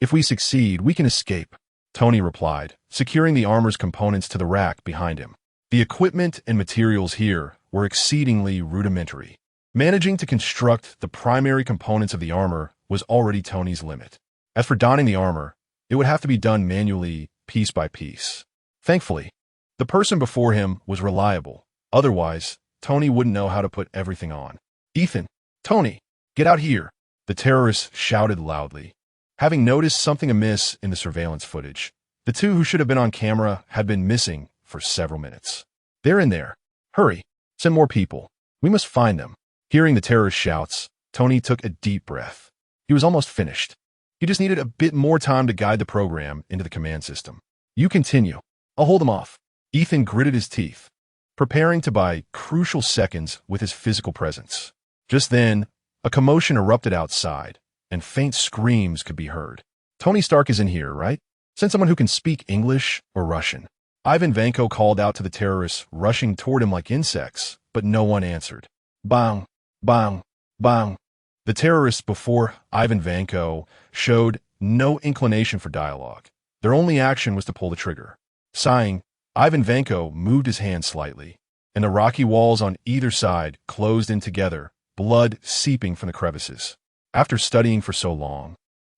Speaker 1: If we succeed, we can escape, Tony replied, securing the armor's components to the rack behind him. The equipment and materials here were exceedingly rudimentary. Managing to construct the primary components of the armor was already Tony's limit. As for donning the armor, it would have to be done manually, piece by piece. Thankfully, the person before him was reliable. Otherwise, Tony wouldn't know how to put everything on. Ethan, Tony, get out here, the terrorists shouted loudly. Having noticed something amiss in the surveillance footage, the two who should have been on camera had been missing for several minutes. They're in there. Hurry, send more people. We must find them. Hearing the terrorist shouts, Tony took a deep breath. He was almost finished. He just needed a bit more time to guide the program into the command system. You continue. I'll hold them off. Ethan gritted his teeth, preparing to buy crucial seconds with his physical presence. Just then, a commotion erupted outside, and faint screams could be heard. Tony Stark is in here, right? Send someone who can speak English or Russian. Ivan Vanko called out to the terrorists rushing toward him like insects, but no one answered. Bang, bang, bang. The terrorists before Ivan Vanko showed no inclination for dialogue. Their only action was to pull the trigger. Sighing, Ivan Vanko moved his hand slightly, and the rocky walls on either side closed in together, blood seeping from the crevices. After studying for so long,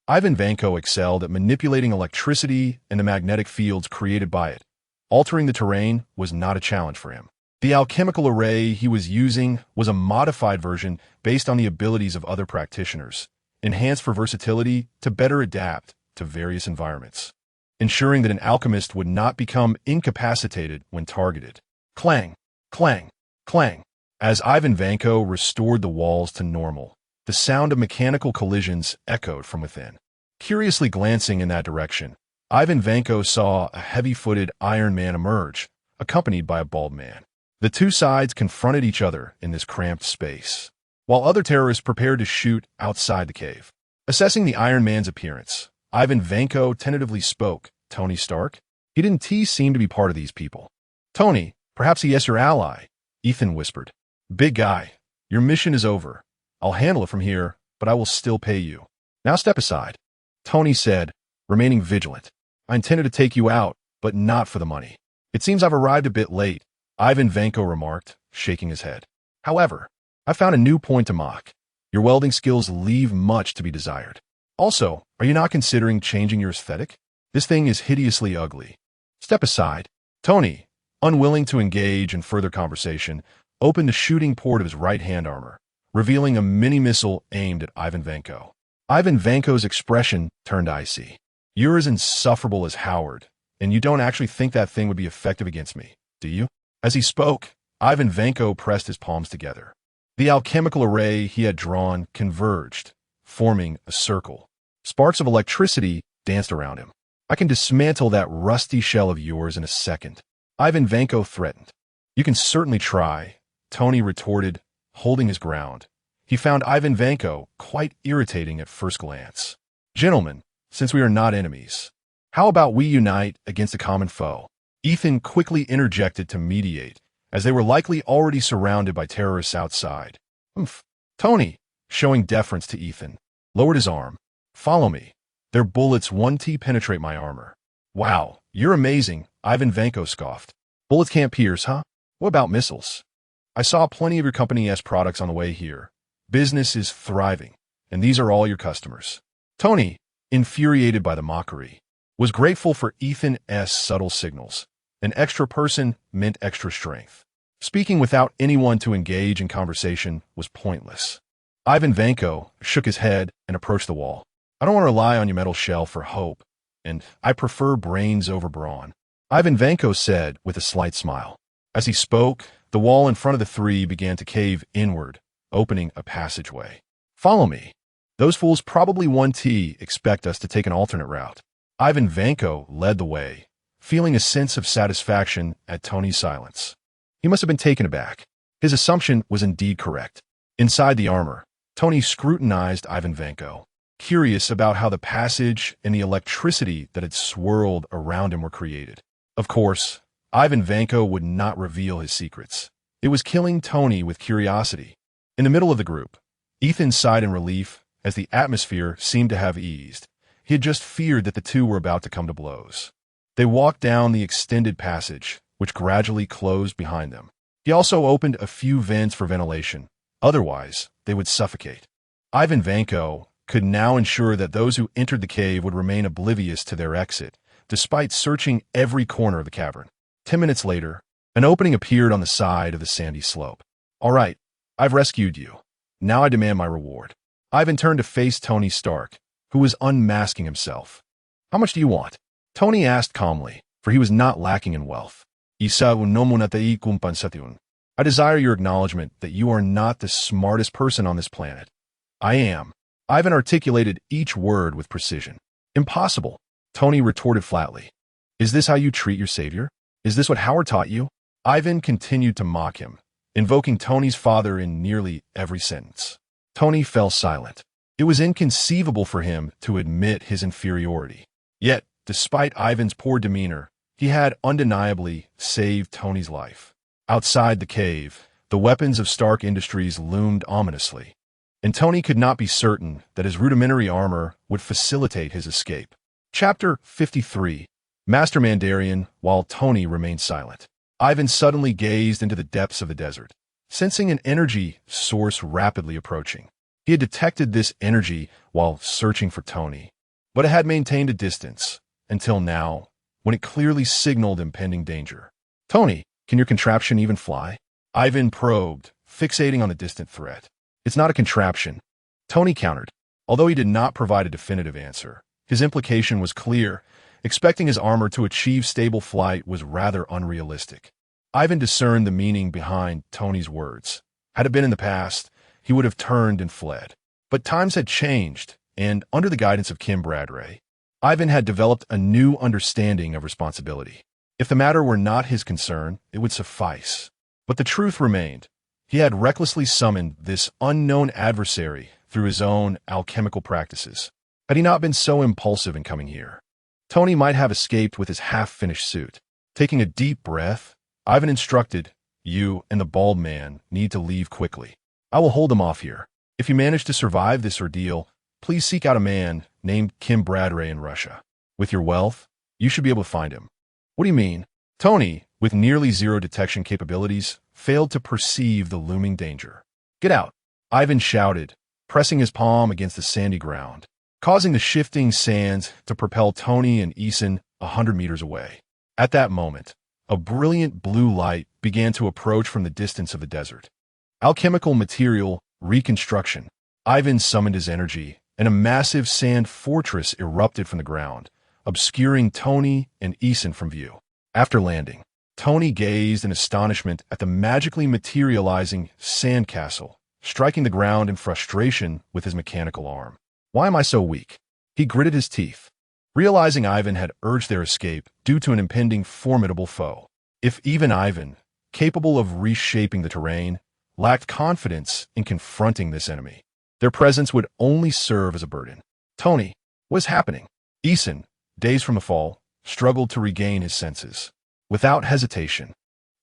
Speaker 1: Ivan Vanko excelled at manipulating electricity and the magnetic fields created by it. Altering the terrain was not a challenge for him. The alchemical array he was using was a modified version based on the abilities of other practitioners, enhanced for versatility to better adapt to various environments, ensuring that an alchemist would not become incapacitated when targeted. Clang, clang, clang. As Ivan Vanko restored the walls to normal, the sound of mechanical collisions echoed from within. Curiously glancing in that direction, Ivan Vanko saw a heavy-footed Iron Man emerge, accompanied by a bald man. The two sides confronted each other in this cramped space, while other terrorists prepared to shoot outside the cave. Assessing the Iron Man's appearance, Ivan Vanko tentatively spoke. Tony Stark? He didn't seem to be part of these people. Tony, perhaps he is your ally, Ethan whispered. Big guy, your mission is over. I'll handle it from here, but I will still pay you. Now step aside, Tony said, remaining vigilant. I intended to take you out, but not for the money. It seems I've arrived a bit late, Ivan Vanko remarked, shaking his head. However, I found a new point to mock. Your welding skills leave much to be desired. Also, are you not considering changing your aesthetic? This thing is hideously ugly. Step aside. Tony, unwilling to engage in further conversation, opened the shooting port of his right-hand armor, revealing a mini-missile aimed at Ivan Vanko. Ivan Vanko's expression turned icy. You're as insufferable as Howard, and you don't actually think that thing would be effective against me, do you? As he spoke, Ivan Vanko pressed his palms together. The alchemical array he had drawn converged, forming a circle. Sparks of electricity danced around him. I can dismantle that rusty shell of yours in a second, Ivan Vanko threatened. You can certainly try, Tony retorted, holding his ground. He found Ivan Vanko quite irritating at first glance. Gentlemen, since we are not enemies, how about we unite against a common foe? Ethan quickly interjected to mediate, as they were likely already surrounded by terrorists outside. Tony, showing deference to Ethan, lowered his arm. Follow me. Their bullets 1T penetrate my armor. Wow, you're amazing, Ivan Vanko scoffed. Bullets can't pierce, huh? What about missiles? I saw plenty of your company's products on the way here. Business is thriving, and these are all your customers. Tony, infuriated by the mockery, was grateful for Ethan's subtle signals. An extra person meant extra strength. Speaking without anyone to engage in conversation was pointless. Ivan Vanko shook his head and approached the wall. I don't want to rely on your metal shell for hope, and I prefer brains over brawn, Ivan Vanko said with a slight smile. As he spoke, the wall in front of the three began to cave inward, opening a passageway. Follow me. Those fools probably 1T expect us to take an alternate route. Ivan Vanko led the way, feeling a sense of satisfaction at Tony's silence. He must have been taken aback. His assumption was indeed correct. Inside the armor, Tony scrutinized Ivan Vanko, curious about how the passage and the electricity that had swirled around him were created. Of course, Ivan Vanko would not reveal his secrets. It was killing Tony with curiosity. In the middle of the group, Ethan sighed in relief as the atmosphere seemed to have eased. He had just feared that the two were about to come to blows. They walked down the extended passage, which gradually closed behind them. He also opened a few vents for ventilation. Otherwise, they would suffocate. Ivan Vanko could now ensure that those who entered the cave would remain oblivious to their exit, despite searching every corner of the cavern. 10 minutes later, an opening appeared on the side of the sandy slope. All right, I've rescued you. Now I demand my reward. Ivan turned to face Tony Stark, who was unmasking himself. How much do you want? Tony asked calmly, for he was not lacking in wealth. I desire your acknowledgement that you are not the smartest person on this planet. I am. Ivan articulated each word with precision. Impossible, Tony retorted flatly. Is this how you treat your savior? Is this what Howard taught you? Ivan continued to mock him, invoking Tony's father in nearly every sentence. Tony fell silent. It was inconceivable for him to admit his inferiority. Yet, despite Ivan's poor demeanor, he had undeniably saved Tony's life. Outside the cave, the weapons of Stark Industries loomed ominously, and Tony could not be certain that his rudimentary armor would facilitate his escape. Chapter 53. Master Mandarian, while Tony remained silent. Ivan suddenly gazed into the depths of the desert, sensing an energy source rapidly approaching. He had detected this energy while searching for Tony, but it had maintained a distance, until now, when it clearly signaled impending danger. Tony, can your contraption even fly? Ivan probed, fixating on the distant threat. It's not a contraption, Tony countered. Although he did not provide a definitive answer, his implication was clear. Expecting his armor to achieve stable flight was rather unrealistic. Ivan discerned the meaning behind Tony's words. Had it been in the past, he would have turned and fled. But times had changed, and under the guidance of Kim Bradray, Ivan had developed a new understanding of responsibility. If the matter were not his concern, it would suffice. But the truth remained. He had recklessly summoned this unknown adversary through his own alchemical practices. Had he not been so impulsive in coming here, Tony might have escaped with his half-finished suit. Taking a deep breath, Ivan instructed, "You and the bald man need to leave quickly. I will hold them off here. If you manage to survive this ordeal, please seek out a man named Kim Bradray in Russia. With your wealth, you should be able to find him." What do you mean? Tony, with nearly zero detection capabilities, failed to perceive the looming danger. Get out, Ivan shouted, pressing his palm against the sandy ground, causing the shifting sands to propel Tony and Eason 100 meters away. At that moment, a brilliant blue light began to approach from the distance of the desert. Alchemical material reconstruction. Ivan summoned his energy, and a massive sand fortress erupted from the ground, obscuring Tony and Eason from view. After landing, Tony gazed in astonishment at the magically materializing sandcastle striking the ground in frustration with his mechanical arm. Why am I so weak? He gritted his teeth, realizing Ivan had urged their escape due to an impending formidable foe. If even Ivan, capable of reshaping the terrain, lacked confidence in confronting this enemy, their presence would only serve as a burden. Tony, what is happening? Eason, dazed from the fall, struggled to regain his senses. Without hesitation,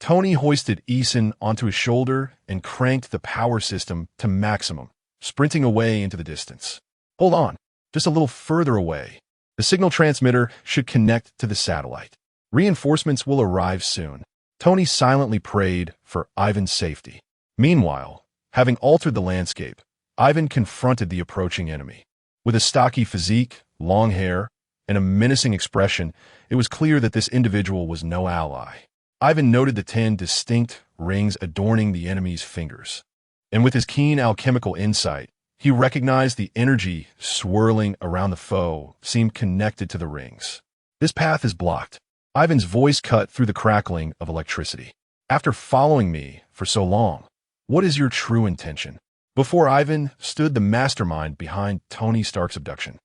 Speaker 1: Tony hoisted Eason onto his shoulder and cranked the power system to maximum, sprinting away into the distance. Hold on, just a little further away. The signal transmitter should connect to the satellite. Reinforcements will arrive soon. Tony silently prayed for Ivan's safety. Meanwhile, having altered the landscape, Ivan confronted the approaching enemy. With a stocky physique, long hair, and a menacing expression, it was clear that this individual was no ally. Ivan noted the 10 distinct rings adorning the enemy's fingers. And with his keen alchemical insight, he recognized the energy swirling around the foe seemed connected to the rings. This path is blocked. Ivan's voice cut through the crackling of electricity. After following me for so long, what is your true intention? Before Ivan stood the mastermind behind Tony Stark's abduction.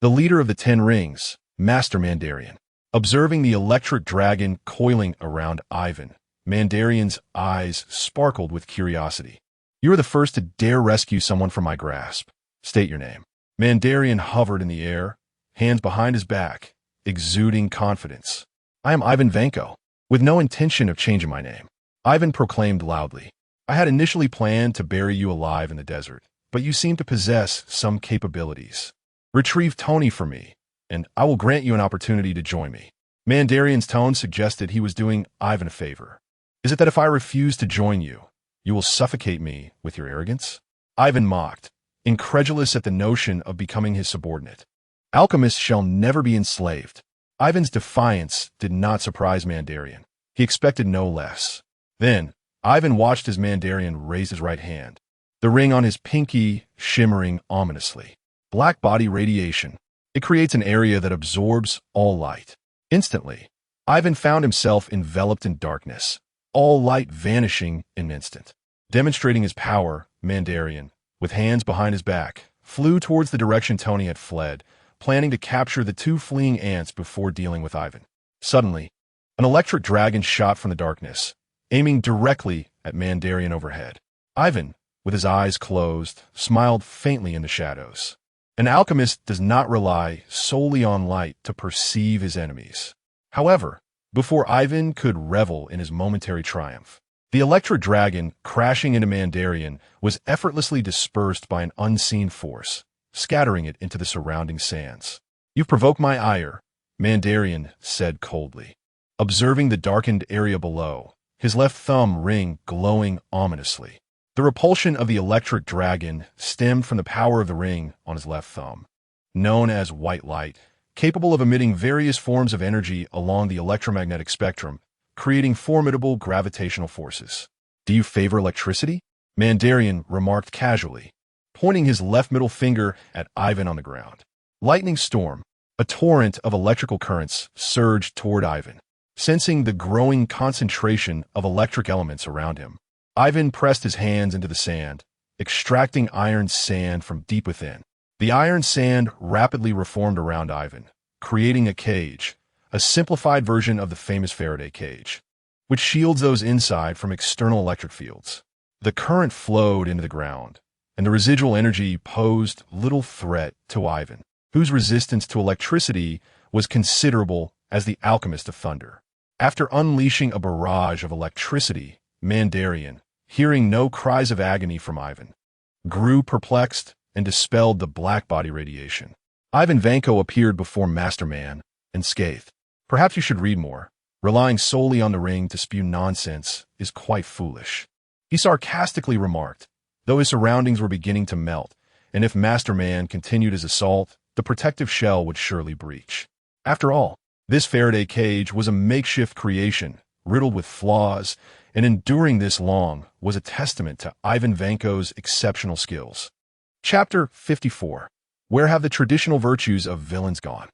Speaker 1: The leader of the 10 rings, Master Mandarian. Observing the electric dragon coiling around Ivan, Mandarian's eyes sparkled with curiosity. You are the first to dare rescue someone from my grasp. State your name. Mandarian hovered in the air, hands behind his back, exuding confidence. I am Ivan Vanko, with no intention of changing my name. Ivan proclaimed loudly. I had initially planned to bury you alive in the desert, but you seem to possess some capabilities. Retrieve Tony for me, and I will grant you an opportunity to join me. Mandarian's tone suggested he was doing Ivan a favor. Is it that if I refuse to join you, you will suffocate me with your arrogance? Ivan mocked, incredulous at the notion of becoming his subordinate. Alchemists shall never be enslaved. Ivan's defiance did not surprise Mandarian. He expected no less. Then, Ivan watched as Mandarian raised his right hand, the ring on his pinky shimmering ominously. Black body radiation. It creates an area that absorbs all light. Instantly, Ivan found himself enveloped in darkness, all light vanishing in an instant. Demonstrating his power, Mandarian, with hands behind his back, flew towards the direction Tony had fled, planning to capture the 2 fleeing ants before dealing with Ivan. Suddenly, an electric dragon shot from the darkness, aiming directly at Mandarian overhead. Ivan, with his eyes closed, smiled faintly in the shadows. An alchemist does not rely solely on light to perceive his enemies. However, before Ivan could revel in his momentary triumph, the electric dragon crashing into Mandarian was effortlessly dispersed by an unseen force, scattering it into the surrounding sands. You've provoked my ire, Mandarian said coldly. Observing the darkened area below, his left thumb ring glowing ominously. The repulsion of the electric dragon stemmed from the power of the ring on his left thumb, known as white light, capable of emitting various forms of energy along the electromagnetic spectrum, creating formidable gravitational forces. Do you favor electricity? Mandarian remarked casually, pointing his left middle finger at Ivan on the ground. Lightning storm. A torrent of electrical currents surged toward Ivan. Sensing the growing concentration of electric elements around him, Ivan pressed his hands into the sand, extracting iron sand from deep within. The iron sand rapidly reformed around Ivan, creating a cage, a simplified version of the famous Faraday cage, which shields those inside from external electric fields. The current flowed into the ground, and the residual energy posed little threat to Ivan, whose resistance to electricity was considerable as the alchemist of thunder. After unleashing a barrage of electricity, Mandarian, hearing no cries of agony from Ivan, grew perplexed and dispelled the black body radiation. Ivan Vanko appeared before Masterman and scathed. Perhaps you should read more. Relying solely on the ring to spew nonsense is quite foolish. He sarcastically remarked, though his surroundings were beginning to melt, and if Masterman continued his assault, the protective shell would surely breach. After all, this Faraday cage was a makeshift creation, riddled with flaws, and enduring this long was a testament to Ivan Vanko's exceptional skills. Chapter 54. Where have the traditional virtues of villains gone?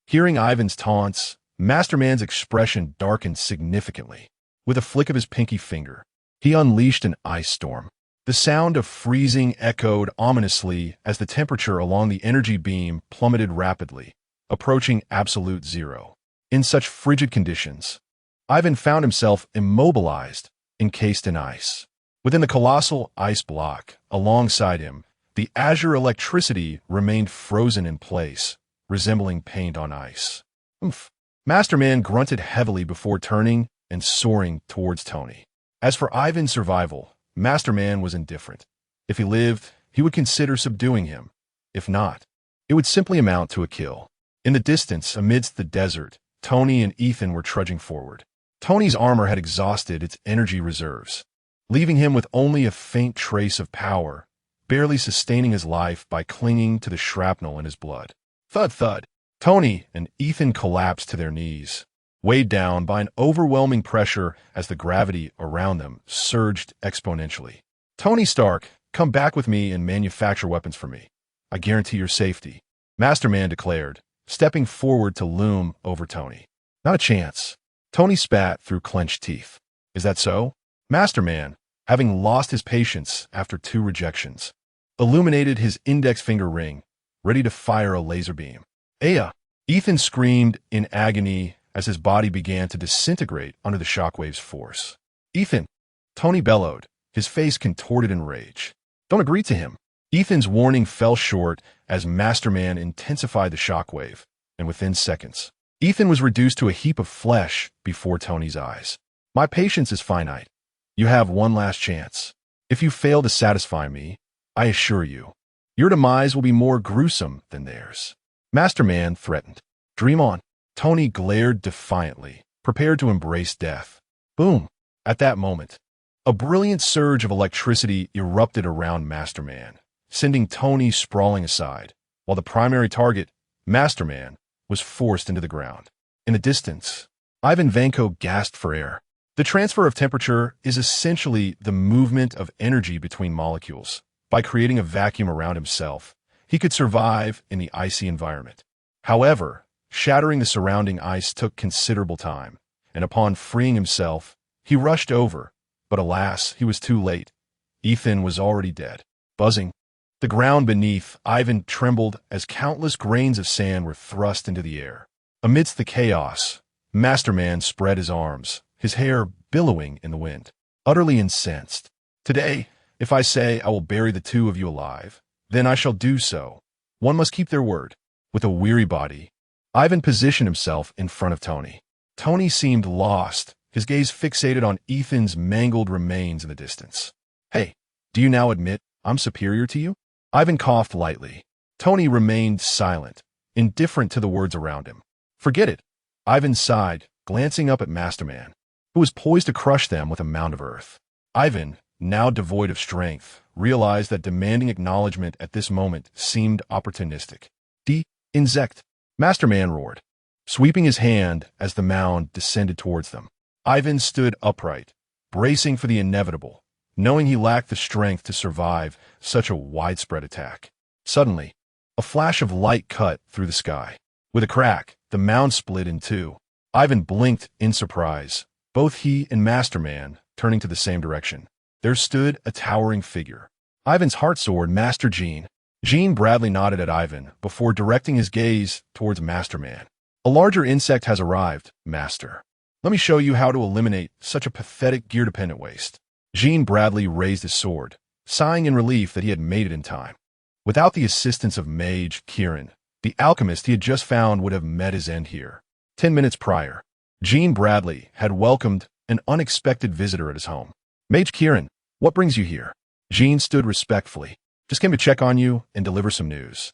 Speaker 1: Hearing Ivan's taunts, Masterman's expression darkened significantly. With a flick of his pinky finger, he unleashed an ice storm. The sound of freezing echoed ominously as the temperature along the energy beam plummeted rapidly, approaching absolute zero. In such frigid conditions, Ivan found himself immobilized, encased in ice. Within the colossal ice block, alongside him, the azure electricity remained frozen in place, resembling paint on ice. Oomph. Masterman grunted heavily before turning and soaring towards Tony. As for Ivan's survival, Masterman was indifferent. If he lived, he would consider subduing him. If not, it would simply amount to a kill. In the distance, amidst the desert, Tony and Ethan were trudging forward. Tony's armor had exhausted its energy reserves, leaving him with only a faint trace of power, barely sustaining his life by clinging to the shrapnel in his blood. Thud, thud. Tony and Ethan collapsed to their knees, weighed down by an overwhelming pressure as the gravity around them surged exponentially. Tony Stark, come back with me and manufacture weapons for me. I guarantee your safety, Masterman declared, stepping forward to loom over Tony. Not a chance. Tony spat through clenched teeth. Is that so? Masterman, having lost his patience after 2 rejections, illuminated his index finger ring, ready to fire a laser beam. Aya! Ethan screamed in agony as his body began to disintegrate under the shockwave's force. Ethan! Tony bellowed, his face contorted in rage. Don't agree to him. Ethan's warning fell short as Masterman intensified the shockwave, and within seconds, Ethan was reduced to a heap of flesh before Tony's eyes. My patience is finite. You have one last chance. If you fail to satisfy me, I assure you, your demise will be more gruesome than theirs. Masterman threatened. Dream on. Tony glared defiantly, prepared to embrace death. Boom! At that moment, a brilliant surge of electricity erupted around Masterman, sending Tony sprawling aside, while the primary target, Masterman, was forced into the ground. In the distance, Ivan Vanko gasped for air. The transfer of temperature is essentially the movement of energy between molecules. By creating a vacuum around himself, he could survive in the icy environment. However, shattering the surrounding ice took considerable time, and upon freeing himself, he rushed over, but alas, he was too late. Ethan was already dead. Buzzing. The ground beneath Ivan trembled as countless grains of sand were thrust into the air. Amidst the chaos, Masterman spread his arms, his hair billowing in the wind. Utterly incensed. Today, if I say I will bury the 2 of you alive, then I shall do so. One must keep their word. With a weary body, Ivan positioned himself in front of Tony. Tony seemed lost, his gaze fixated on Ethan's mangled remains in the distance. Hey, do you now admit I'm superior to you? Ivan coughed lightly. Tony remained silent, indifferent to the words around him. Forget it. Ivan sighed, glancing up at Masterman, who was poised to crush them with a mound of earth. Ivan, now devoid of strength, realized that demanding acknowledgement at this moment seemed opportunistic. Insect! Masterman roared, sweeping his hand as the mound descended towards them. Ivan stood upright, bracing for the inevitable, knowing he lacked the strength to survive such a widespread attack. Suddenly, a flash of light cut through the sky. With a crack, the mound split in 2. Ivan blinked in surprise, both he and Masterman turning to the same direction. There stood a towering figure. Ivan's heart soared. Master Gene. Gene Bradley nodded at Ivan before directing his gaze towards Masterman. A larger insect has arrived, Master. Let me show you how to eliminate such a pathetic gear-dependent waste. Gene Bradley raised his sword, sighing in relief that he had made it in time. Without the assistance of Mage Kieran, the alchemist he had just found would have met his end here. 10 minutes prior, Gene Bradley had welcomed an unexpected visitor at his home. Mage Kieran, what brings you here? Gene stood respectfully. Just came to check on you and deliver some news.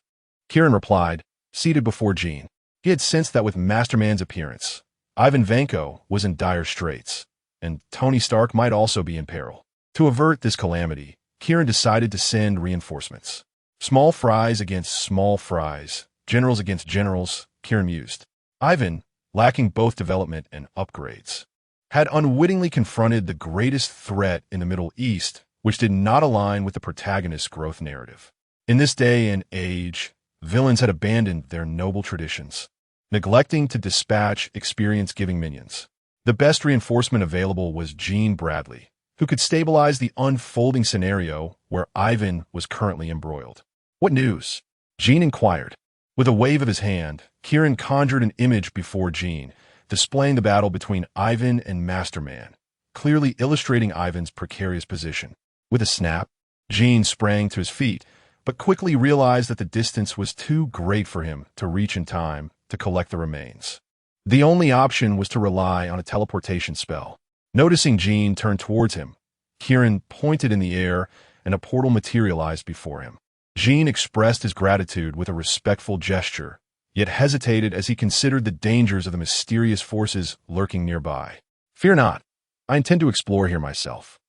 Speaker 1: Kieran replied, seated before Gene. He had sensed that with Masterman's appearance, Ivan Vanko was in dire straits, and Tony Stark might also be in peril. To avert this calamity, Kieran decided to send reinforcements. Small fries against small fries, generals against generals, Kieran mused. Ivan, lacking both development and upgrades, had unwittingly confronted the greatest threat in the Middle East, which did not align with the protagonist's growth narrative. In this day and age, villains had abandoned their noble traditions, neglecting to dispatch experience-giving minions. The best reinforcement available was Gene Bradley, who could stabilize the unfolding scenario where Ivan was currently embroiled. "What news?" Jean inquired. With a wave of his hand, Kieran conjured an image before Jean, displaying the battle between Ivan and Masterman, clearly illustrating Ivan's precarious position. With a snap, Jean sprang to his feet, but quickly realized that the distance was too great for him to reach in time to collect the remains. The only option was to rely on a teleportation spell. Noticing Jean turn towards him, Kieran pointed in the air and a portal materialized before him. Jean expressed his gratitude with a respectful gesture, yet hesitated as he considered the dangers of the mysterious forces lurking nearby. "Fear not. I intend to explore here myself.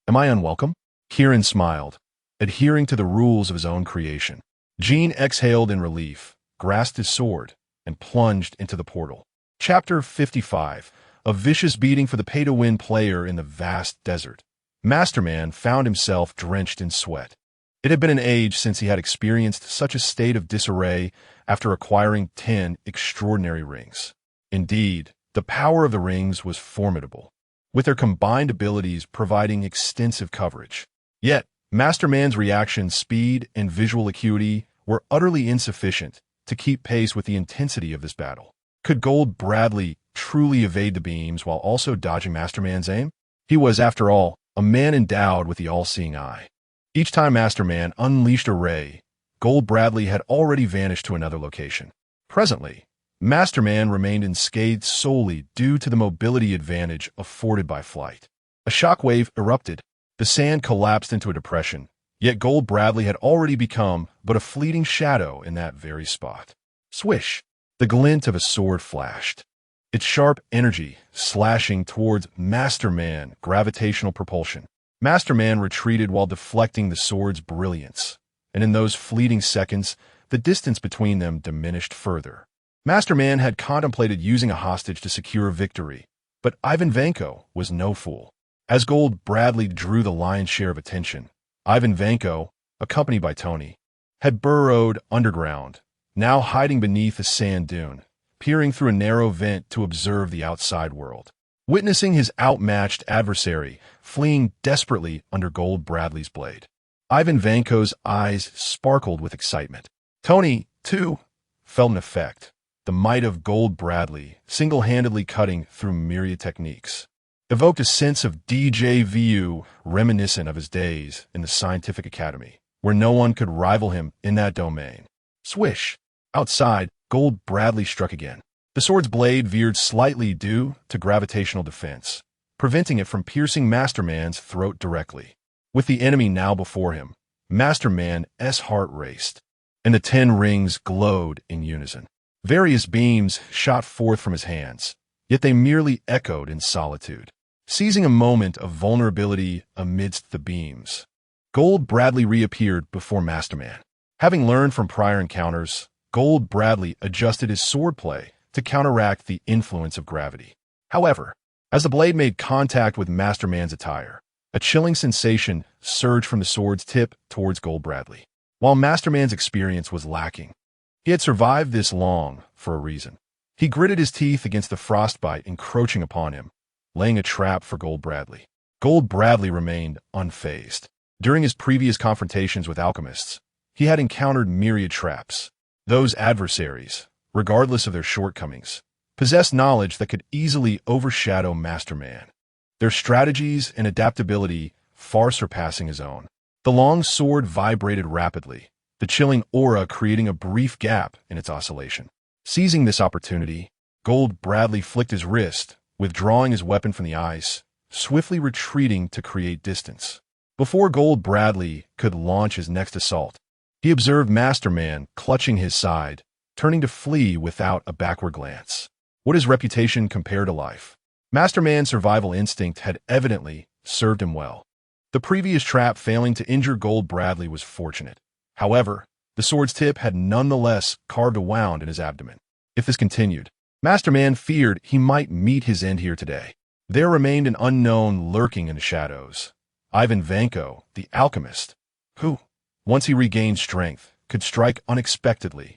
Speaker 1: Am I unwelcome?" Kieran smiled, adhering to the rules of his own creation. Jean exhaled in relief, grasped his sword, and plunged into the portal. Chapter 55. A vicious beating for the pay-to-win player in the vast desert. Masterman found himself drenched in sweat. It had been an age since he had experienced such a state of disarray after acquiring 10 extraordinary rings. Indeed, the power of the rings was formidable, with their combined abilities providing extensive coverage. Yet, Masterman's reaction speed and visual acuity were utterly insufficient to keep pace with the intensity of this battle. Could Gold Bradley truly evade the beams while also dodging Masterman's aim? He was, after all, a man endowed with the all-seeing eye. Each time Masterman unleashed a ray, Gold Bradley had already vanished to another location. Presently, Masterman remained unscathed solely due to the mobility advantage afforded by flight. A shockwave erupted. The sand collapsed into a depression, yet Gold Bradley had already become but a fleeting shadow in that very spot. Swish! The glint of a sword flashed, its sharp energy slashing towards Masterman gravitational propulsion. Masterman retreated while deflecting the sword's brilliance, and in those fleeting seconds, the distance between them diminished further. Masterman had contemplated using a hostage to secure victory, but Ivan Vanko was no fool. As Gold Bradley drew the lion's share of attention, Ivan Vanko, accompanied by Tony, had burrowed underground, now hiding beneath a sand dune, peering through a narrow vent to observe the outside world. Witnessing his outmatched adversary fleeing desperately under Gold Bradley's blade, Ivan Vanko's eyes sparkled with excitement. Tony, too, felt an effect, the might of Gold Bradley single-handedly cutting through myriad techniques. Evoked a sense of déjà vu reminiscent of his days in the Scientific Academy, where no one could rival him in that domain. Swish! Outside, Gold Bradley struck again. The sword's blade veered slightly due to gravitational defense, preventing it from piercing Masterman's throat directly. With the enemy now before him, Masterman's heart raced, and the 10 rings glowed in unison. Various beams shot forth from his hands, yet they merely echoed in solitude. Seizing a moment of vulnerability amidst the beams, Gold Bradley reappeared before Masterman. Having learned from prior encounters, Gold Bradley adjusted his swordplay to counteract the influence of gravity. However, as the blade made contact with Masterman's attire, a chilling sensation surged from the sword's tip towards Gold Bradley. While Masterman's experience was lacking, he had survived this long for a reason. He gritted his teeth against the frostbite encroaching upon him, laying a trap for Gold Bradley. Gold Bradley remained unfazed. During his previous confrontations with alchemists, he had encountered myriad traps. Those adversaries, regardless of their shortcomings, possessed knowledge that could easily overshadow Masterman, their strategies and adaptability far surpassing his own. The long sword vibrated rapidly, the chilling aura creating a brief gap in its oscillation. Seizing this opportunity, Gold Bradley flicked his wrist, withdrawing his weapon from the ice, swiftly retreating to create distance. Before Gold Bradley could launch his next assault, he observed Masterman clutching his side, turning to flee without a backward glance. Would his reputation compare to life? Masterman's survival instinct had evidently served him well. The previous trap failing to injure Gold Bradley was fortunate. However, the sword's tip had nonetheless carved a wound in his abdomen. If this continued, Masterman feared he might meet his end here today. There remained an unknown lurking in the shadows. Ivan Vanko, the alchemist, who, once he regained strength, could strike unexpectedly.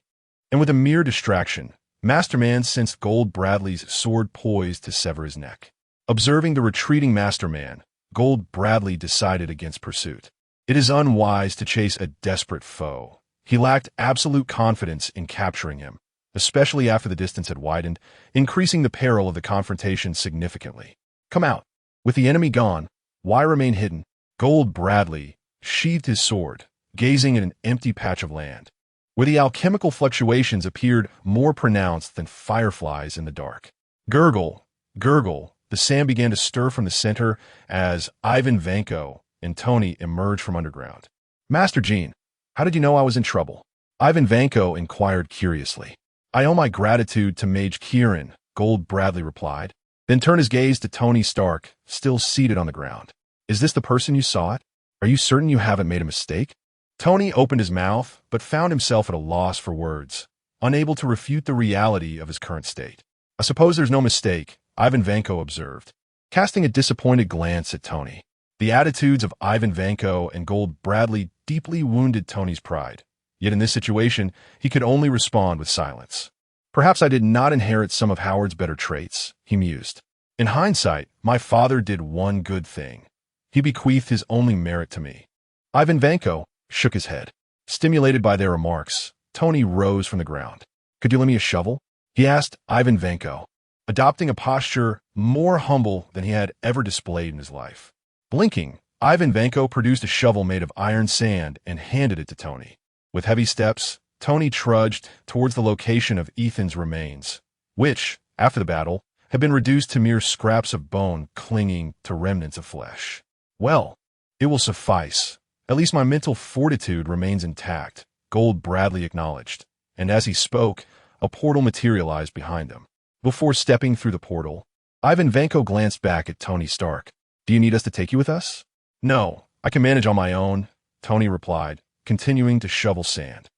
Speaker 1: And with a mere distraction, Masterman sensed Gold Bradley's sword poised to sever his neck. Observing the retreating Masterman, Gold Bradley decided against pursuit. It is unwise to chase a desperate foe. He lacked absolute confidence in capturing him, especially after the distance had widened, increasing the peril of the confrontation significantly. Come out. With the enemy gone, why remain hidden? Gold Bradley sheathed his sword, gazing at an empty patch of land, where the alchemical fluctuations appeared more pronounced than fireflies in the dark. Gurgle, gurgle, the sand began to stir from the center as Ivan Vanko and Tony emerged from underground. Master Jean, how did you know I was in trouble? Ivan Vanko inquired curiously. I owe my gratitude to Mage Kieran, Gold Bradley replied, then turned his gaze to Tony Stark, still seated on the ground. Is this the person you saw it? Are you certain you haven't made a mistake? Tony opened his mouth, but found himself at a loss for words, unable to refute the reality of his current state. I suppose there's no mistake, Ivan Vanko observed, casting a disappointed glance at Tony. The attitudes of Ivan Vanko and Gold Bradley deeply wounded Tony's pride. Yet in this situation, he could only respond with silence. Perhaps I did not inherit some of Howard's better traits, he mused. In hindsight, my father did one good thing. He bequeathed his only merit to me. Ivan Vanko shook his head. Stimulated by their remarks, Tony rose from the ground. Could you lend me a shovel? He asked Ivan Vanko, adopting a posture more humble than he had ever displayed in his life. Blinking, Ivan Vanko produced a shovel made of iron sand and handed it to Tony. With heavy steps, Tony trudged towards the location of Ethan's remains, which, after the battle, had been reduced to mere scraps of bone clinging to remnants of flesh. Well, it will suffice. At least my mental fortitude remains intact, Gold Bradley acknowledged, and as he spoke, a portal materialized behind them. Before stepping through the portal, Ivan Vanko glanced back at Tony Stark. Do you need us to take you with us? No, I can manage on my own, Tony replied, continuing to shovel sand.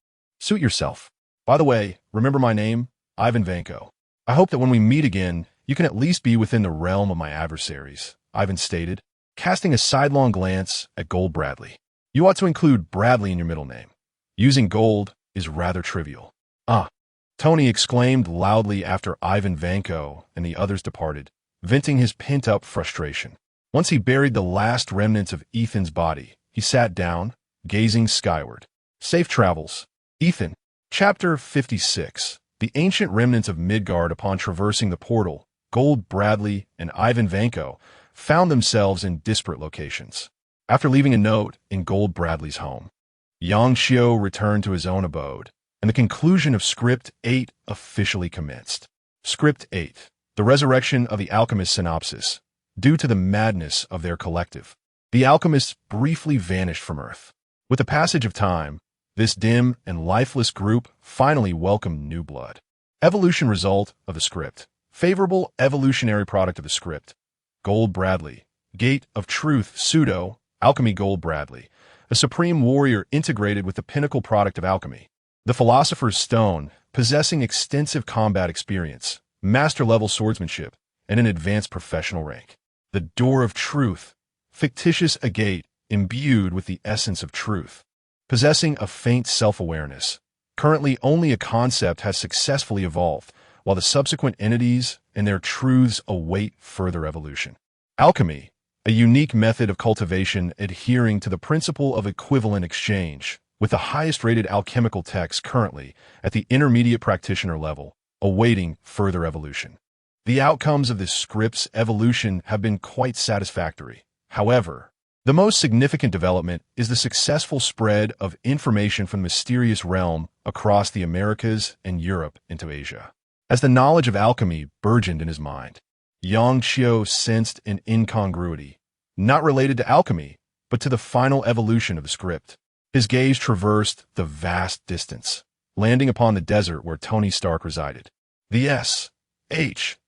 Speaker 1: Suit yourself. By the way, remember my name? Ivan Vanko. I hope that when we meet again, you can at least be within the realm of my adversaries, Ivan stated, casting a sidelong glance at Gold Bradley. You ought to include Bradley in your middle name. Using gold is rather trivial. Tony exclaimed loudly after Ivan Vanko and the others departed, venting his pent-up frustration. Once he buried the last remnants of Ethan's body, he sat down, gazing skyward. Safe travels. Ethan. Chapter 56. The ancient remnants of Midgard upon traversing the portal, Gold Bradley and Ivan Vanko found themselves in disparate locations. After leaving a note in Gold Bradley's home, Yang Xiu returned to his own abode, and the conclusion of Script 8 officially commenced. Script 8. The resurrection of the alchemist synopsis. Due to the madness of their collective, the alchemists briefly vanished from Earth. With the passage of time, this dim and lifeless group finally welcomed new blood. Evolution result of the script. Favorable evolutionary product of the script. Gold Bradley. Gate of Truth pseudo. Alchemy Gold Bradley. A supreme warrior integrated with the pinnacle product of alchemy. The Philosopher's Stone, possessing extensive combat experience, master-level swordsmanship, and an advanced professional rank. The Door of Truth. Fictitious agate imbued with the essence of truth. Possessing a faint self-awareness. Currently only a concept has successfully evolved, while the subsequent entities and their truths await further evolution. Alchemy. A unique method of cultivation adhering to the principle of equivalent exchange, with the highest-rated alchemical text currently at the intermediate practitioner level, awaiting further evolution. The outcomes of this script's evolution have been quite satisfactory. However, the most significant development is the successful spread of information from the mysterious realm across the Americas and Europe into Asia. As the knowledge of alchemy burgeoned in his mind, Yang Xiu sensed an incongruity, not related to alchemy, but to the final evolution of the script. His gaze traversed the vast distance, landing upon the desert where Tony Stark resided. The S.H.I.E.L.D.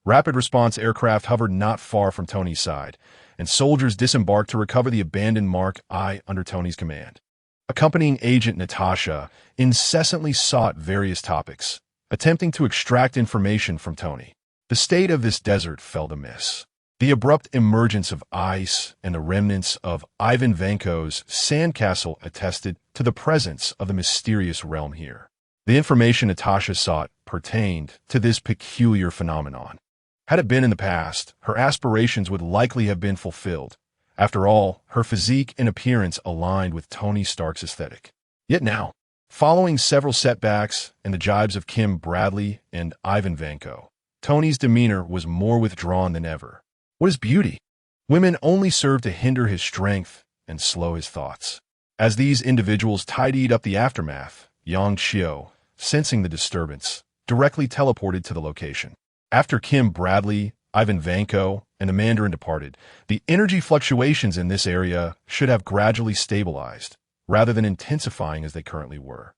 Speaker 1: rapid response aircraft hovered not far from Tony's side, and soldiers disembarked to recover the abandoned Mark I under Tony's command. Accompanying agent Natasha incessantly sought various topics, attempting to extract information from Tony. The state of this desert felt amiss. The abrupt emergence of ice and the remnants of Ivan Vanko's sandcastle attested to the presence of the mysterious realm here. The information Natasha sought pertained to this peculiar phenomenon. Had it been in the past, her aspirations would likely have been fulfilled. After all, her physique and appearance aligned with Tony Stark's aesthetic. Yet now, following several setbacks and the jibes of Kim Bradley and Ivan Vanko, Tony's demeanor was more withdrawn than ever. What is beauty? Women only serve to hinder his strength and slow his thoughts. As these individuals tidied up the aftermath, Yang Xiao, sensing the disturbance, directly teleported to the location. After Kim Bradley, Ivan Vanko, and the Mandarin departed, the energy fluctuations in this area should have gradually stabilized, rather than intensifying as they currently were.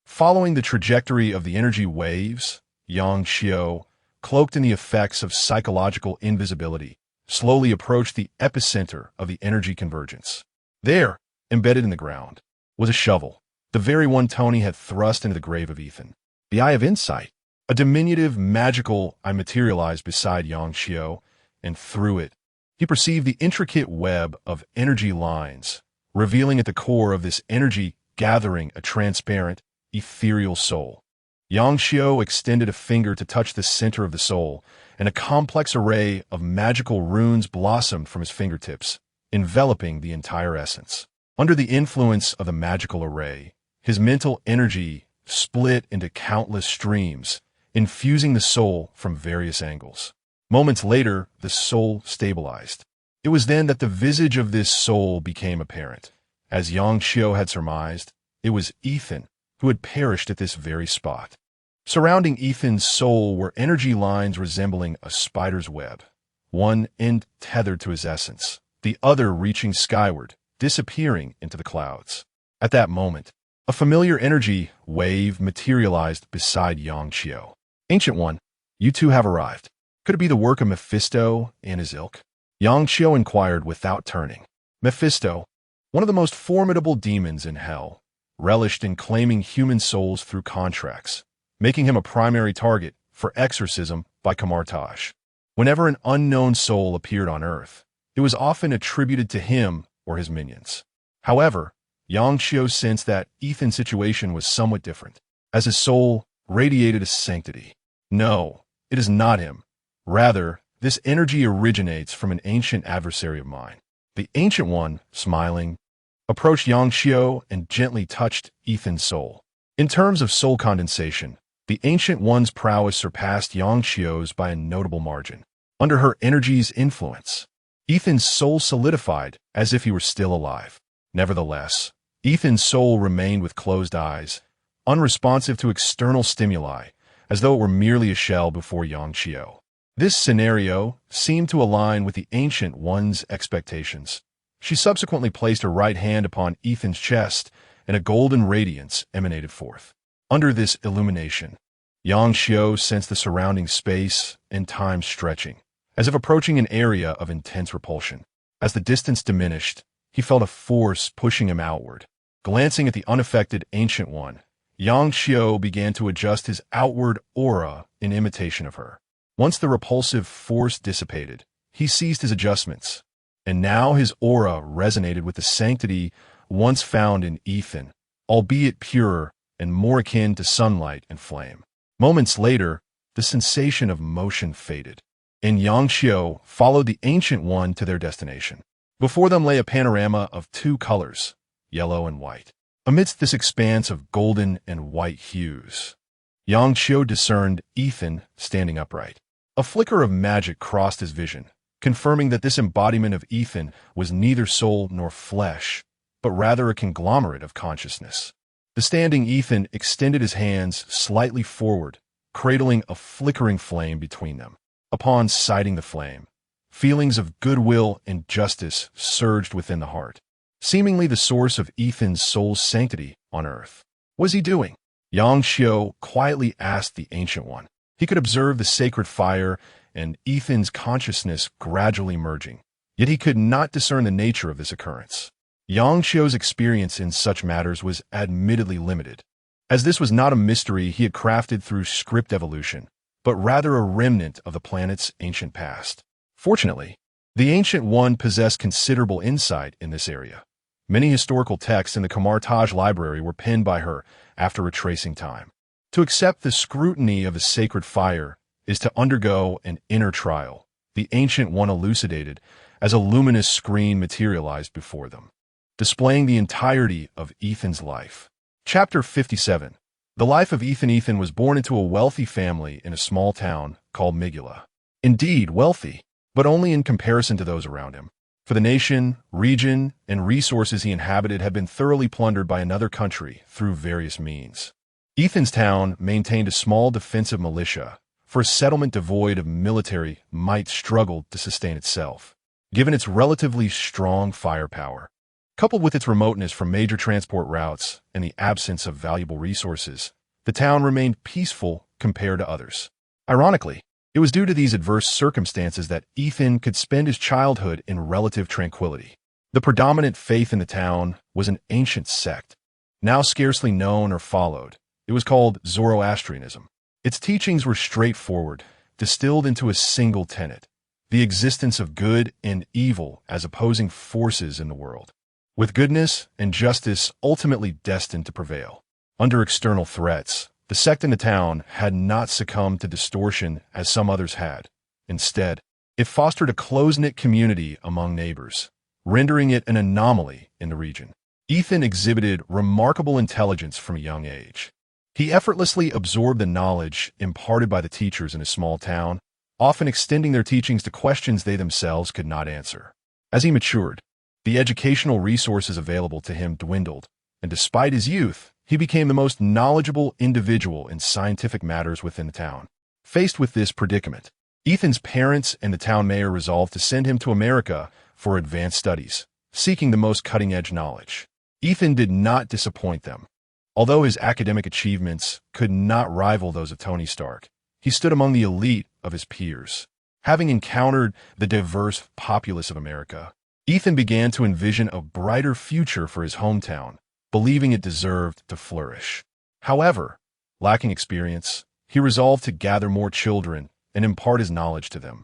Speaker 1: Following the trajectory of the energy waves, Yang Xiao, cloaked in the effects of psychological invisibility, slowly approached the epicenter of the energy convergence. There, embedded in the ground, was a shovel, the very one Tony had thrust into the grave of Ethan. The Eye of Insight, a diminutive, magical eye materialized beside Yang Xiao, and through it, he perceived the intricate web of energy lines, revealing at the core of this energy gathering a transparent, ethereal soul. Yang Xiao extended a finger to touch the center of the soul, and a complex array of magical runes blossomed from his fingertips, enveloping the entire essence. Under the influence of the magical array, his mental energy split into countless streams, infusing the soul from various angles. Moments later, the soul stabilized. It was then that the visage of this soul became apparent. As Yang Xiao had surmised, it was Ethan, who had perished at this very spot. Surrounding Ethan's soul were energy lines resembling a spider's web, one end tethered to his essence, the other reaching skyward, disappearing into the clouds. At that moment, a familiar energy wave materialized beside Yang Xiao. Ancient One, you two have arrived. Could it be the work of Mephisto and his ilk? Yang Xiao inquired without turning. Mephisto, one of the most formidable demons in hell, relished in claiming human souls through contracts, making him a primary target for exorcism by Kamartaj. Whenever an unknown soul appeared on Earth, it was often attributed to him or his minions. However, Yang Xiao sensed that Ethan's situation was somewhat different, as his soul radiated a sanctity. No, it is not him. Rather, this energy originates from an ancient adversary of mine. The Ancient One, smiling, approached Yang Xiao and gently touched Ethan's soul. In terms of soul condensation, the Ancient One's prowess surpassed Yang Xiao's by a notable margin. Under her energy's influence, Ethan's soul solidified as if he were still alive. Nevertheless, Ethan's soul remained with closed eyes, unresponsive to external stimuli, as though it were merely a shell before Yang Xiao. This scenario seemed to align with the Ancient One's expectations. She subsequently placed her right hand upon Ethan's chest, and a golden radiance emanated forth. Under this illumination, Yang Xiao sensed the surrounding space and time stretching, as if approaching an area of intense repulsion. As the distance diminished, he felt a force pushing him outward. Glancing at the unaffected Ancient One, Yang Xiao began to adjust his outward aura in imitation of her. Once the repulsive force dissipated, he ceased his adjustments, and now his aura resonated with the sanctity once found in Ethan, albeit purer and more akin to sunlight and flame. Moments later, the sensation of motion faded, and Yang Xiao followed the Ancient One to their destination. Before them lay a panorama of two colors, yellow and white. Amidst this expanse of golden and white hues, Yang Xiao discerned Ethan standing upright. A flicker of magic crossed his vision, confirming that this embodiment of Ethan was neither soul nor flesh, but rather a conglomerate of consciousness. The standing Ethan extended his hands slightly forward, cradling a flickering flame between them. Upon sighting the flame, feelings of goodwill and justice surged within the heart. Seemingly the source of Ethan's soul's sanctity on Earth. What was he doing? Yang Xiao quietly asked the Ancient One. He could observe the sacred fire and Ethan's consciousness gradually merging, yet he could not discern the nature of this occurrence. Yang Xiao's experience in such matters was admittedly limited, as this was not a mystery he had crafted through script evolution, but rather a remnant of the planet's ancient past. Fortunately, the Ancient One possessed considerable insight in this area. Many historical texts in the Kamartaj library were penned by her after retracing time. To accept the scrutiny of the sacred fire, is to undergo an inner trial, the ancient one elucidated as a luminous screen materialized before them, displaying the entirety of Ethan's life. Chapter 57. The life of Ethan. Ethan was born into a wealthy family in a small town called Migula. Indeed, wealthy, but only in comparison to those around him. For the nation, region, and resources he inhabited had been thoroughly plundered by another country through various means. Ethan's town maintained a small defensive militia, for a settlement devoid of military might struggled to sustain itself, given its relatively strong firepower. Coupled with its remoteness from major transport routes and the absence of valuable resources, the town remained peaceful compared to others. Ironically, it was due to these adverse circumstances that Ethan could spend his childhood in relative tranquility. The predominant faith in the town was an ancient sect, now scarcely known or followed. It was called Zoroastrianism. Its teachings were straightforward, distilled into a single tenet: the existence of good and evil as opposing forces in the world, with goodness and justice ultimately destined to prevail. Under external threats, the sect in the town had not succumbed to distortion as some others had. Instead, it fostered a close-knit community among neighbors, rendering it an anomaly in the region. Ethan exhibited remarkable intelligence from a young age. He effortlessly absorbed the knowledge imparted by the teachers in his small town, often extending their teachings to questions they themselves could not answer. As he matured, the educational resources available to him dwindled, and despite his youth, he became the most knowledgeable individual in scientific matters within the town. Faced with this predicament, Ethan's parents and the town mayor resolved to send him to America for advanced studies, seeking the most cutting-edge knowledge. Ethan did not disappoint them. Although his academic achievements could not rival those of Tony Stark, he stood among the elite of his peers. Having encountered the diverse populace of America, Ethan began to envision a brighter future for his hometown, believing it deserved to flourish. However, lacking experience, he resolved to gather more children and impart his knowledge to them,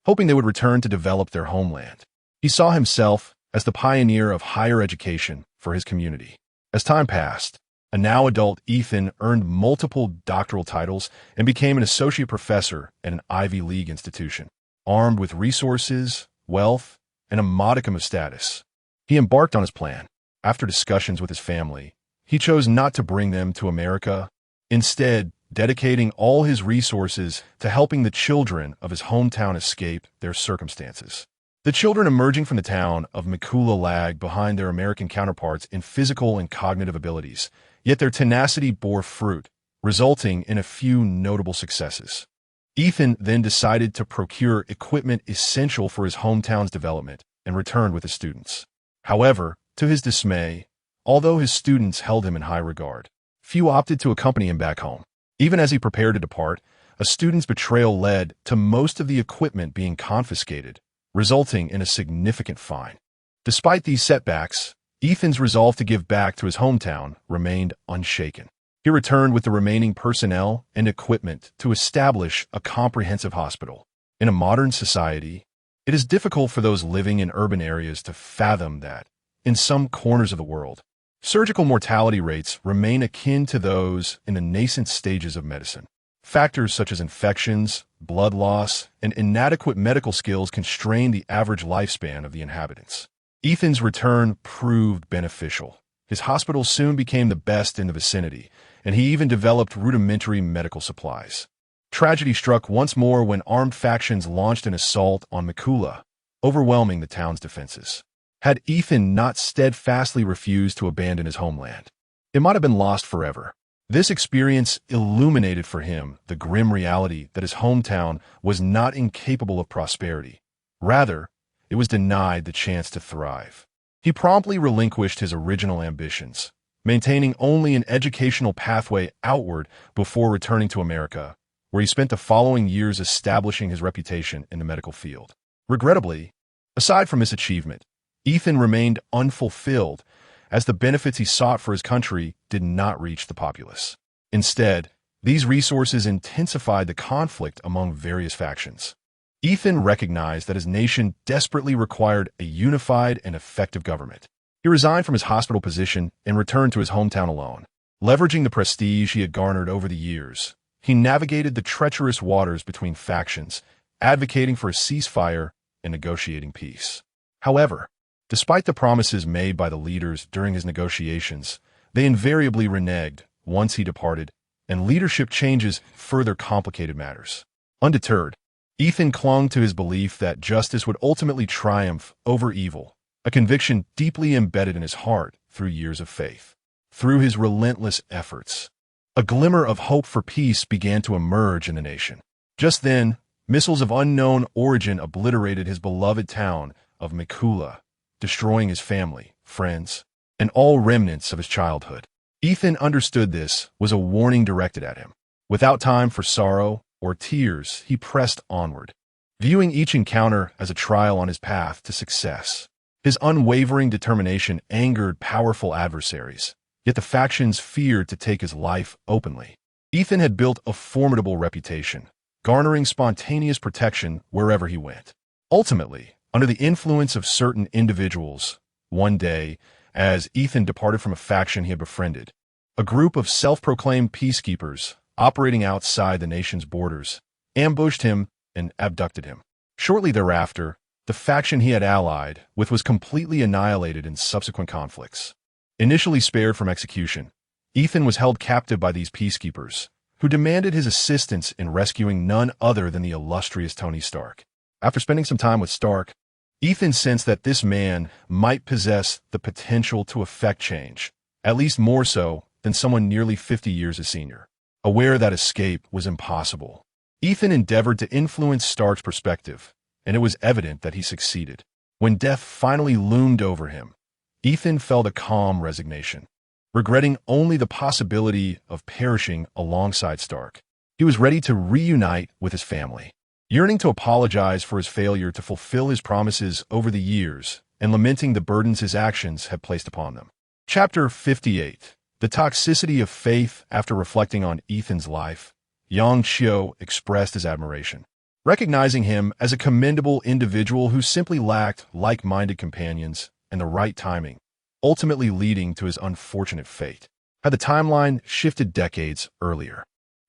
Speaker 1: hoping they would return to develop their homeland. He saw himself as the pioneer of higher education for his community. As time passed, a now adult Ethan earned multiple doctoral titles and became an associate professor at an Ivy League institution. Armed with resources, wealth, and a modicum of status, he embarked on his plan. After discussions with his family, he chose not to bring them to America, instead dedicating all his resources to helping the children of his hometown escape their circumstances. The children emerging from the town of Mikula lagged behind their American counterparts in physical and cognitive abilities, yet their tenacity bore fruit, resulting in a few notable successes. Ethan then decided to procure equipment essential for his hometown's development and returned with his students. However, to his dismay, although his students held him in high regard, few opted to accompany him back home. Even as he prepared to depart, a student's betrayal led to most of the equipment being confiscated, resulting in a significant fine. Despite these setbacks, Ethan's resolve to give back to his hometown remained unshaken. He returned with the remaining personnel and equipment to establish a comprehensive hospital. In a modern society, it is difficult for those living in urban areas to fathom that, in some corners of the world, surgical mortality rates remain akin to those in the nascent stages of medicine. Factors such as infections, blood loss, and inadequate medical skills constrain the average lifespan of the inhabitants. Ethan's return proved beneficial. His hospital soon became the best in the vicinity, and he even developed rudimentary medical supplies. Tragedy struck once more when armed factions launched an assault on Mikula, overwhelming the town's defenses. Had Ethan not steadfastly refused to abandon his homeland, it might have been lost forever. This experience illuminated for him the grim reality that his hometown was not incapable of prosperity. Rather, it was denied the chance to thrive. He promptly relinquished his original ambitions, maintaining only an educational pathway outward before returning to America, where he spent the following years establishing his reputation in the medical field. Regrettably, aside from this achievement, Ethan remained unfulfilled, as the benefits he sought for his country did not reach the populace. Instead, these resources intensified the conflict among various factions. Ethan recognized that his nation desperately required a unified and effective government. He resigned from his hospital position and returned to his hometown alone. Leveraging the prestige he had garnered over the years, he navigated the treacherous waters between factions, advocating for a ceasefire and negotiating peace. However, despite the promises made by the leaders during his negotiations, they invariably reneged once he departed, and leadership changes further complicated matters. Undeterred, Ethan clung to his belief that justice would ultimately triumph over evil, a conviction deeply embedded in his heart through years of faith. Through his relentless efforts, a glimmer of hope for peace began to emerge in the nation. Just then, missiles of unknown origin obliterated his beloved town of Mikula, destroying his family, friends, and all remnants of his childhood. Ethan understood this was a warning directed at him. Without time for sorrow or tears, he pressed onward, viewing each encounter as a trial on his path to success. His unwavering determination angered powerful adversaries, yet the factions feared to take his life openly. Ethan had built a formidable reputation, garnering spontaneous protection wherever he went. Ultimately, under the influence of certain individuals, one day, as Ethan departed from a faction he had befriended, a group of self-proclaimed peacekeepers operating outside the nation's borders ambushed him and abducted him. Shortly thereafter, the faction he had allied with was completely annihilated in subsequent conflicts. Initially spared from execution, Ethan was held captive by these peacekeepers, who demanded his assistance in rescuing none other than the illustrious Tony Stark. After spending some time with Stark, Ethan sensed that this man might possess the potential to effect change, at least more so than someone nearly 50 years his senior. Aware that escape was impossible, Ethan endeavored to influence Stark's perspective, and it was evident that he succeeded. When death finally loomed over him, Ethan felt a calm resignation, regretting only the possibility of perishing alongside Stark. He was ready to reunite with his family, yearning to apologize for his failure to fulfill his promises over the years and lamenting the burdens his actions had placed upon them. Chapter 58. The toxicity of faith. After reflecting on Ethan's life, Yang Qiu expressed his admiration, recognizing him as a commendable individual who simply lacked like-minded companions and the right timing, ultimately leading to his unfortunate fate. Had the timeline shifted decades earlier,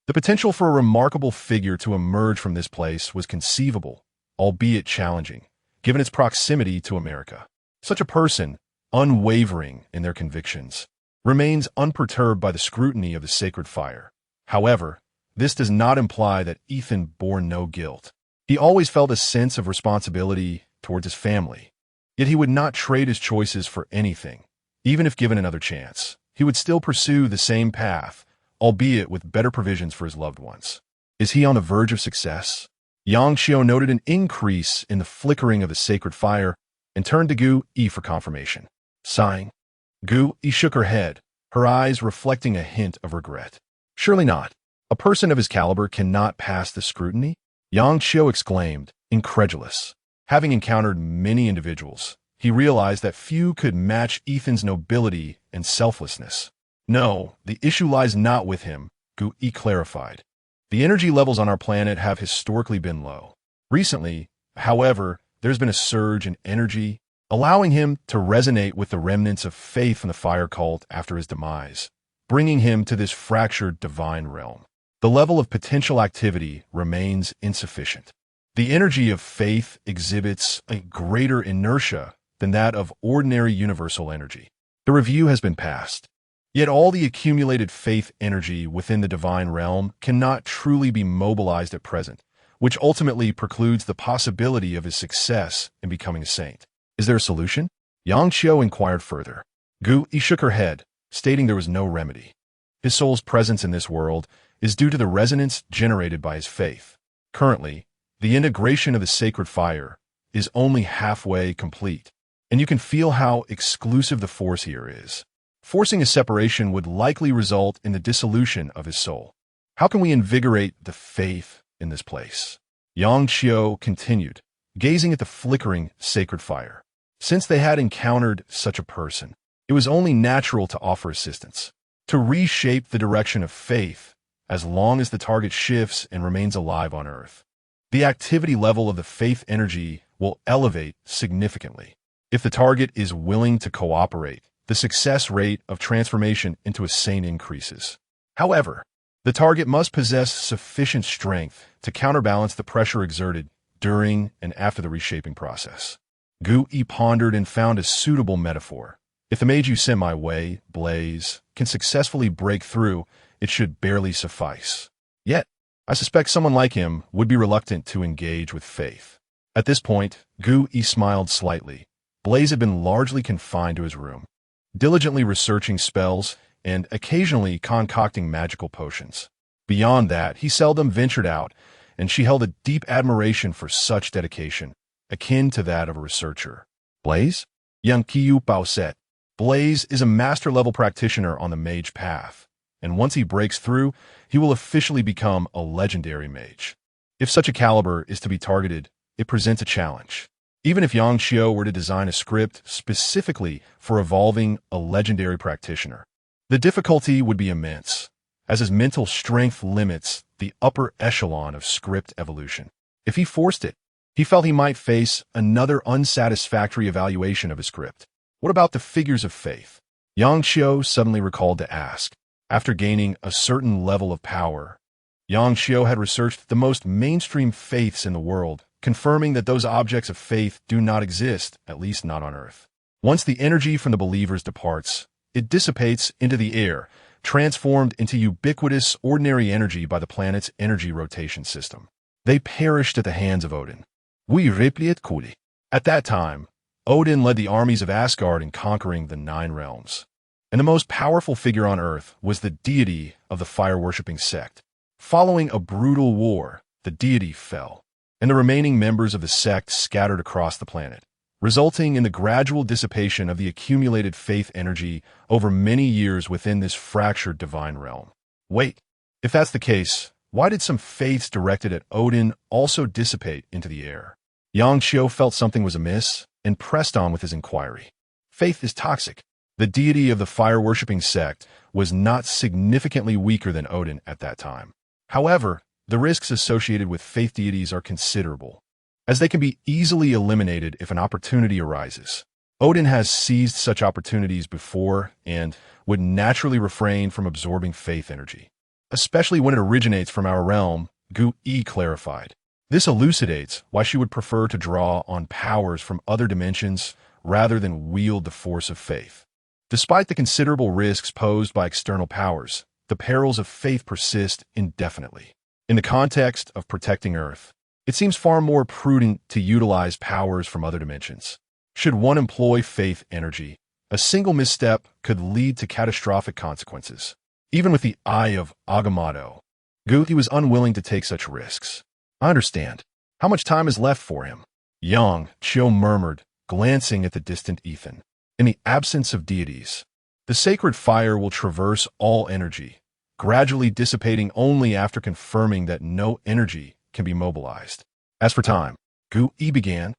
Speaker 1: the potential for a remarkable figure to emerge from this place was conceivable, albeit challenging, given its proximity to America. Such a person, unwavering in their convictions, remains unperturbed by the scrutiny of the sacred fire. However, this does not imply that Ethan bore no guilt. He always felt a sense of responsibility towards his family, yet he would not trade his choices for anything. Even if given another chance, he would still pursue the same path, albeit with better provisions for his loved ones. Is he on the verge of success? Yang Qiu noted an increase in the flickering of the sacred fire and turned to Gu Yi for confirmation. Sighing, Gu Yi shook her head, her eyes reflecting a hint of regret. Surely not. A person of his caliber cannot pass the scrutiny? Yang Qiu exclaimed, incredulous. Having encountered many individuals, he realized that few could match Ethan's nobility and selflessness. No, the issue lies not with him, Gu Yi clarified. The energy levels on our planet have historically been low. Recently, however, there's been a surge in energy, allowing him to resonate with the remnants of faith in the fire cult after his demise, bringing him to this fractured divine realm. The level of potential activity remains insufficient. The energy of faith exhibits a greater inertia than that of ordinary universal energy. The review has been passed. Yet all the accumulated faith energy within the divine realm cannot truly be mobilized at present, which ultimately precludes the possibility of his success in becoming a saint. Is there a solution? Yang Qiu inquired further. Gu Yi shook her head, stating there was no remedy. His soul's presence in this world is due to the resonance generated by his faith. Currently, the integration of the sacred fire is only halfway complete, and you can feel how exclusive the force here is. Forcing a separation would likely result in the dissolution of his soul. How can we invigorate the faith in this place? Yang Qiu continued, gazing at the flickering sacred fire. Since they had encountered such a person, it was only natural to offer assistance, to reshape the direction of faith as long as the target shifts and remains alive on Earth. The activity level of the faith energy will elevate significantly. If the target is willing to cooperate, the success rate of transformation into a saint increases. However, The target must possess sufficient strength to counterbalance the pressure exerted during and after the reshaping process. Gu pondered and found a suitable metaphor. If the mage you sent my way, Blaze, can successfully break through, it should barely suffice. Yet, I suspect someone like him would be reluctant to engage with faith. At this point, Gu smiled slightly. Blaze had been largely confined to his room, diligently researching spells and occasionally concocting magical potions. Beyond that, he seldom ventured out, and she held a deep admiration for such dedication, akin to that of a researcher. Blaze? Young Qiu Bao said. Blaze is a master-level practitioner on the mage path, and once he breaks through, he will officially become a legendary mage. If such a caliber is to be targeted, it presents a challenge. Even if Yang Xiu were to design a script specifically for evolving a legendary practitioner, the difficulty would be immense, as his mental strength limits the upper echelon of script evolution. If he forced it, he felt he might face another unsatisfactory evaluation of his script. What about the figures of faith? Yang Xiu suddenly recalled to ask. After gaining a certain level of power, Yang Xiu had researched the most mainstream faiths in the world, confirming that those objects of faith do not exist, at least not on Earth. Once the energy from the believers departs, it dissipates into the air, transformed into ubiquitous ordinary energy by the planet's energy rotation system. They perished at the hands of Odin. At that time, Odin led the armies of Asgard in conquering the 9 realms. And the most powerful figure on Earth was the deity of the fire-worshipping sect. Following a brutal war, the deity fell, and the remaining members of the sect scattered across the planet, resulting in the gradual dissipation of the accumulated faith energy over many years within this fractured divine realm. Wait, if that's the case, why did some faiths directed at Odin also dissipate into the air? Yang Xiu felt something was amiss and pressed on with his inquiry. Faith is toxic. The deity of the fire-worshipping sect was not significantly weaker than Odin at that time. However, the risks associated with faith deities are considerable, as they can be easily eliminated if an opportunity arises. Odin has seized such opportunities before and would naturally refrain from absorbing faith energy, especially when it originates from our realm, Gu clarified. This elucidates why she would prefer to draw on powers from other dimensions rather than wield the force of faith. Despite the considerable risks posed by external powers, the perils of faith persist indefinitely. In the context of protecting Earth, it seems far more prudent to utilize powers from other dimensions. Should one employ faith energy, a single misstep could lead to catastrophic consequences. Even with the Eye of Agamotto, Gu was unwilling to take such risks. I understand. How much time is left for him? Yang Xiu murmured, glancing at the distant Ethan. In the absence of deities, the sacred fire will traverse all energy, gradually dissipating only after confirming that no energy can be mobilized. As for time, Gu began,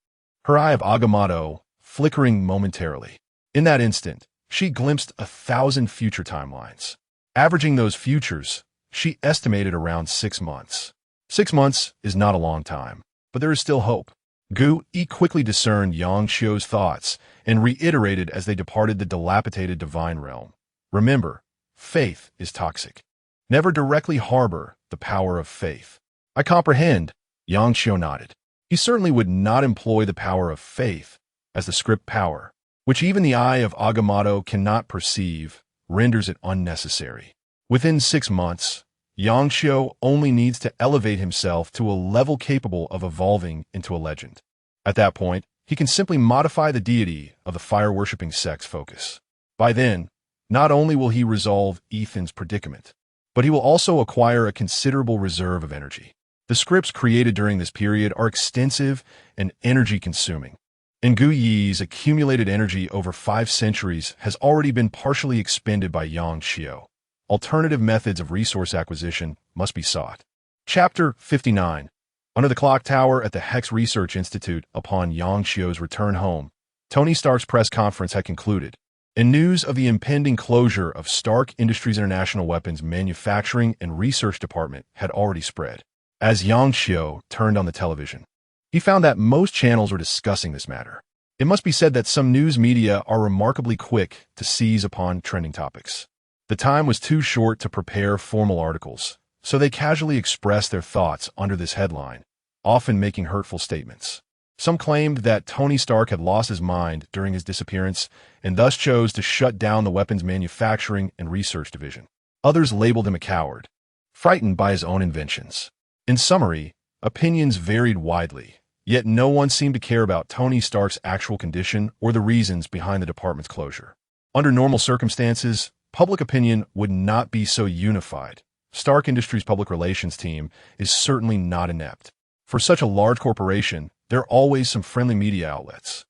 Speaker 1: her Eye of Agamotto flickering momentarily. In that instant, she glimpsed 1,000 future timelines. Averaging those futures, she estimated around 6 months. 6 months is not a long time, but there is still hope. Gu quickly discerned Yang Xiu's thoughts and reiterated as they departed the dilapidated divine realm. Remember, faith is toxic. Never directly harbor the power of faith. I comprehend, Yang Xiu nodded. He certainly would not employ the power of faith as the script power, which even the Eye of Agamotto cannot perceive, renders it unnecessary. Within 6 months, Yang Xiu only needs to elevate himself to a level capable of evolving into a legend. At that point, he can simply modify the deity of the fire-worshipping sect's focus. By then, not only will he resolve Ethan's predicament, but he will also acquire a considerable reserve of energy. The scripts created during this period are extensive and energy-consuming, and Gu Yi's accumulated energy over 5 centuries has already been partially expended by Yang Xiu. Alternative methods of resource acquisition must be sought. Chapter 59. Under the clock tower at the Hex Research Institute upon Yang Xiu's return home, Tony Stark's press conference had concluded, and news of the impending closure of Stark Industries International Weapons Manufacturing and Research Department had already spread. As Yang Xiu turned on the television, he found that most channels were discussing this matter. It must be said that some news media are remarkably quick to seize upon trending topics. The time was too short to prepare formal articles, so they casually expressed their thoughts under this headline, often making hurtful statements. Some claimed that Tony Stark had lost his mind during his disappearance and thus chose to shut down the weapons manufacturing and research division. Others labeled him a coward, frightened by his own inventions. In summary, opinions varied widely, yet no one seemed to care about Tony Stark's actual condition or the reasons behind the department's closure. Under normal circumstances, public opinion would not be so unified. Stark Industries' public relations team is certainly not inept. For such a large corporation, there are always some friendly media outlets.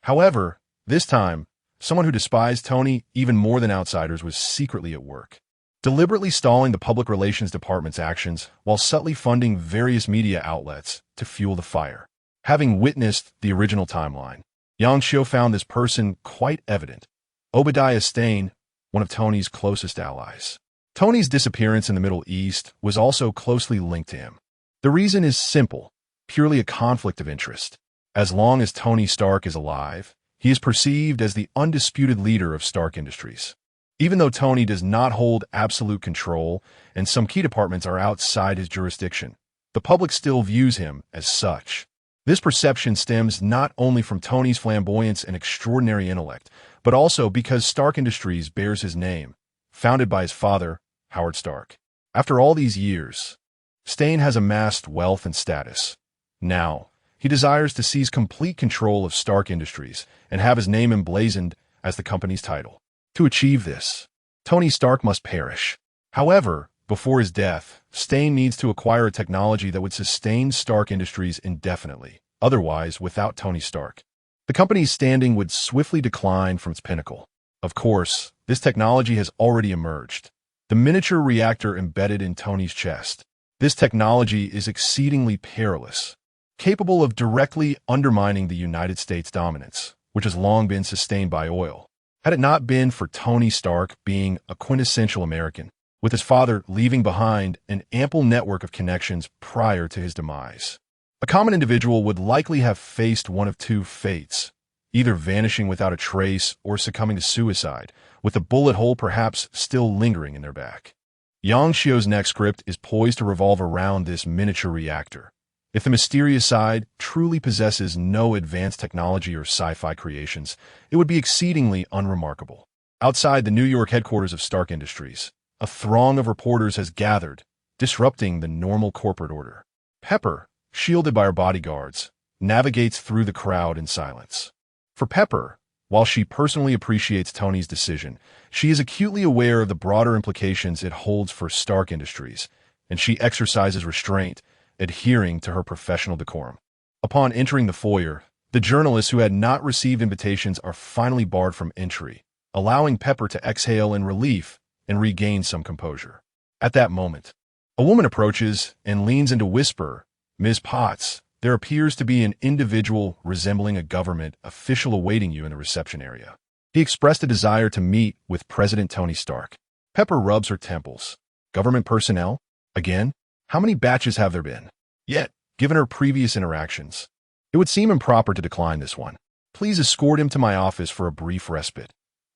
Speaker 1: However, this time, someone who despised Tony even more than outsiders was secretly at work, deliberately stalling the public relations department's actions while subtly funding various media outlets to fuel the fire. Having witnessed the original timeline, Yang Xiu found this person quite evident. Obadiah Stane, one of Tony's closest allies. Tony's disappearance in the Middle East was also closely linked to him. The reason is simple, purely a conflict of interest. As long as Tony Stark is alive, he is perceived as the undisputed leader of Stark Industries. Even though Tony does not hold absolute control and some key departments are outside his jurisdiction, the public still views him as such. This perception stems not only from Tony's flamboyance and extraordinary intellect, but also because Stark Industries bears his name, founded by his father, Howard Stark. After all these years, Stane has amassed wealth and status. Now, he desires to seize complete control of Stark Industries and have his name emblazoned as the company's title. To achieve this, Tony Stark must perish. However, before his death, Stane needs to acquire a technology that would sustain Stark Industries indefinitely. Otherwise, without Tony Stark, the company's standing would swiftly decline from its pinnacle. Of course, this technology has already emerged. The miniature reactor embedded in Tony's chest. This technology is exceedingly perilous, capable of directly undermining the United States' dominance, which has long been sustained by oil. Had it not been for Tony Stark being a quintessential American, with his father leaving behind an ample network of connections prior to his demise, a common individual would likely have faced one of two fates, either vanishing without a trace or succumbing to suicide, with a bullet hole perhaps still lingering in their back. Yang Xiu's next script is poised to revolve around this miniature reactor. If the mysterious side truly possesses no advanced technology or sci-fi creations, it would be exceedingly unremarkable. Outside the New York headquarters of Stark Industries, a throng of reporters has gathered, disrupting the normal corporate order. Pepper, shielded by her bodyguards, navigates through the crowd in silence. For Pepper, while she personally appreciates Tony's decision, she is acutely aware of the broader implications it holds for Stark Industries, and she exercises restraint, adhering to her professional decorum. Upon entering the foyer, the journalists who had not received invitations are finally barred from entry, allowing Pepper to exhale in relief and regain some composure. At that moment, a woman approaches and leans in to whisper, "Ms. Potts, there appears to be an individual resembling a government official awaiting you in the reception area." He expressed a desire to meet with President Tony Stark. Pepper rubs her temples. Government personnel? Again? How many batches have there been? Yet, given her previous interactions, it would seem improper to decline this one. Please escort him to my office for a brief respite.